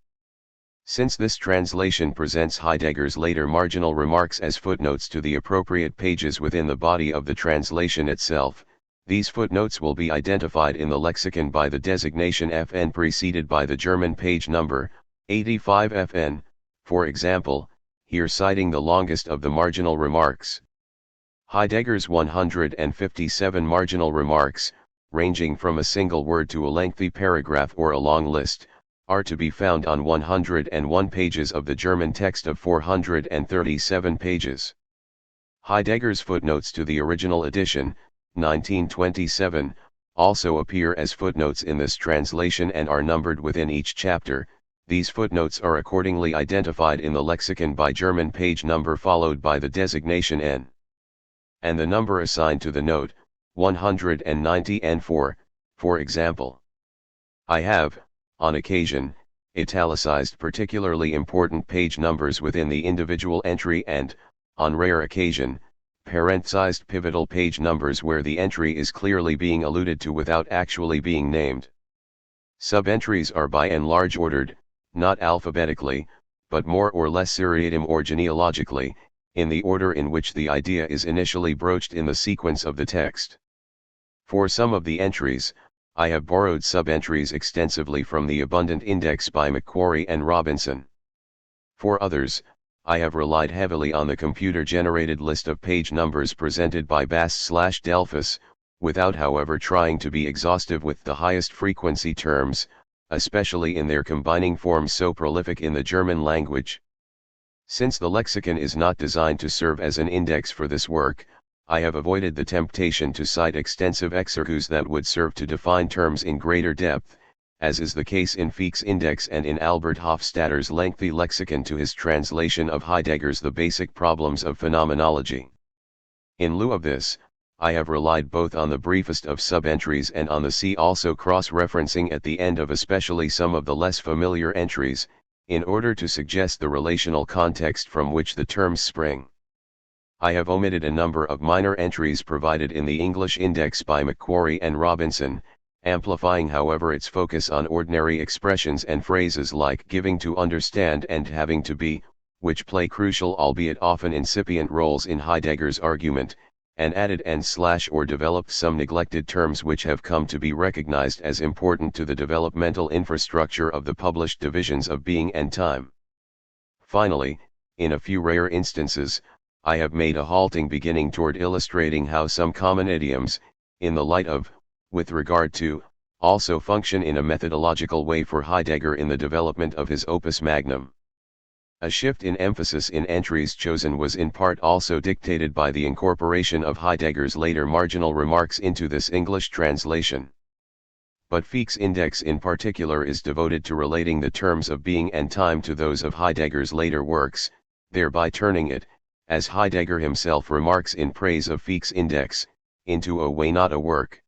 Since this translation presents Heidegger's later marginal remarks as footnotes to the appropriate pages within the body of the translation itself, these footnotes will be identified in the lexicon by the designation FN preceded by the German page number, 85 FN, for example, here citing the longest of the marginal remarks. Heidegger's 157 marginal remarks, ranging from a single word to a lengthy paragraph or a long list, are to be found on 101 pages of the German text of 437 pages. Heidegger's footnotes to the original edition, 1927, also appear as footnotes in this translation and are numbered within each chapter. These footnotes are accordingly identified in the lexicon by German page number followed by the designation N. And the number assigned to the note, 190 N4, for example. I have, on occasion, italicized particularly important page numbers within the individual entry and, on rare occasion, parenthesized pivotal page numbers where the entry is clearly being alluded to without actually being named. Sub-entries are by and large ordered, not alphabetically, but more or less seriatim or genealogically, in the order in which the idea is initially broached in the sequence of the text. For some of the entries, I have borrowed sub-entries extensively from the abundant index by Macquarie and Robinson. For others, I have relied heavily on the computer-generated list of page numbers presented by Bast/Delphus, without however trying to be exhaustive with the highest frequency terms, especially in their combining forms so prolific in the German language. Since the lexicon is not designed to serve as an index for this work, I have avoided the temptation to cite extensive exergus that would serve to define terms in greater depth, as is the case in Fick's index and in Albert Hofstadter's lengthy lexicon to his translation of Heidegger's The Basic Problems of Phenomenology. In lieu of this, I have relied both on the briefest of sub-entries and on the see also cross-referencing at the end of especially some of the less familiar entries, in order to suggest the relational context from which the terms spring. I have omitted a number of minor entries provided in the English index by Macquarie and Robinson, amplifying however its focus on ordinary expressions and phrases like giving to understand and having to be, which play crucial albeit often incipient roles in Heidegger's argument, and added and/or developed some neglected terms which have come to be recognized as important to the developmental infrastructure of the published divisions of being and time. Finally, in a few rare instances, I have made a halting beginning toward illustrating how some common idioms, in the light of, with regard to, also function in a methodological way for Heidegger in the development of his opus magnum. A shift in emphasis in entries chosen was in part also dictated by the incorporation of Heidegger's later marginal remarks into this English translation. But Fick's index in particular is devoted to relating the terms of being and time to those of Heidegger's later works, thereby turning it, as Heidegger himself remarks in praise of Fick's index, into a way not a work.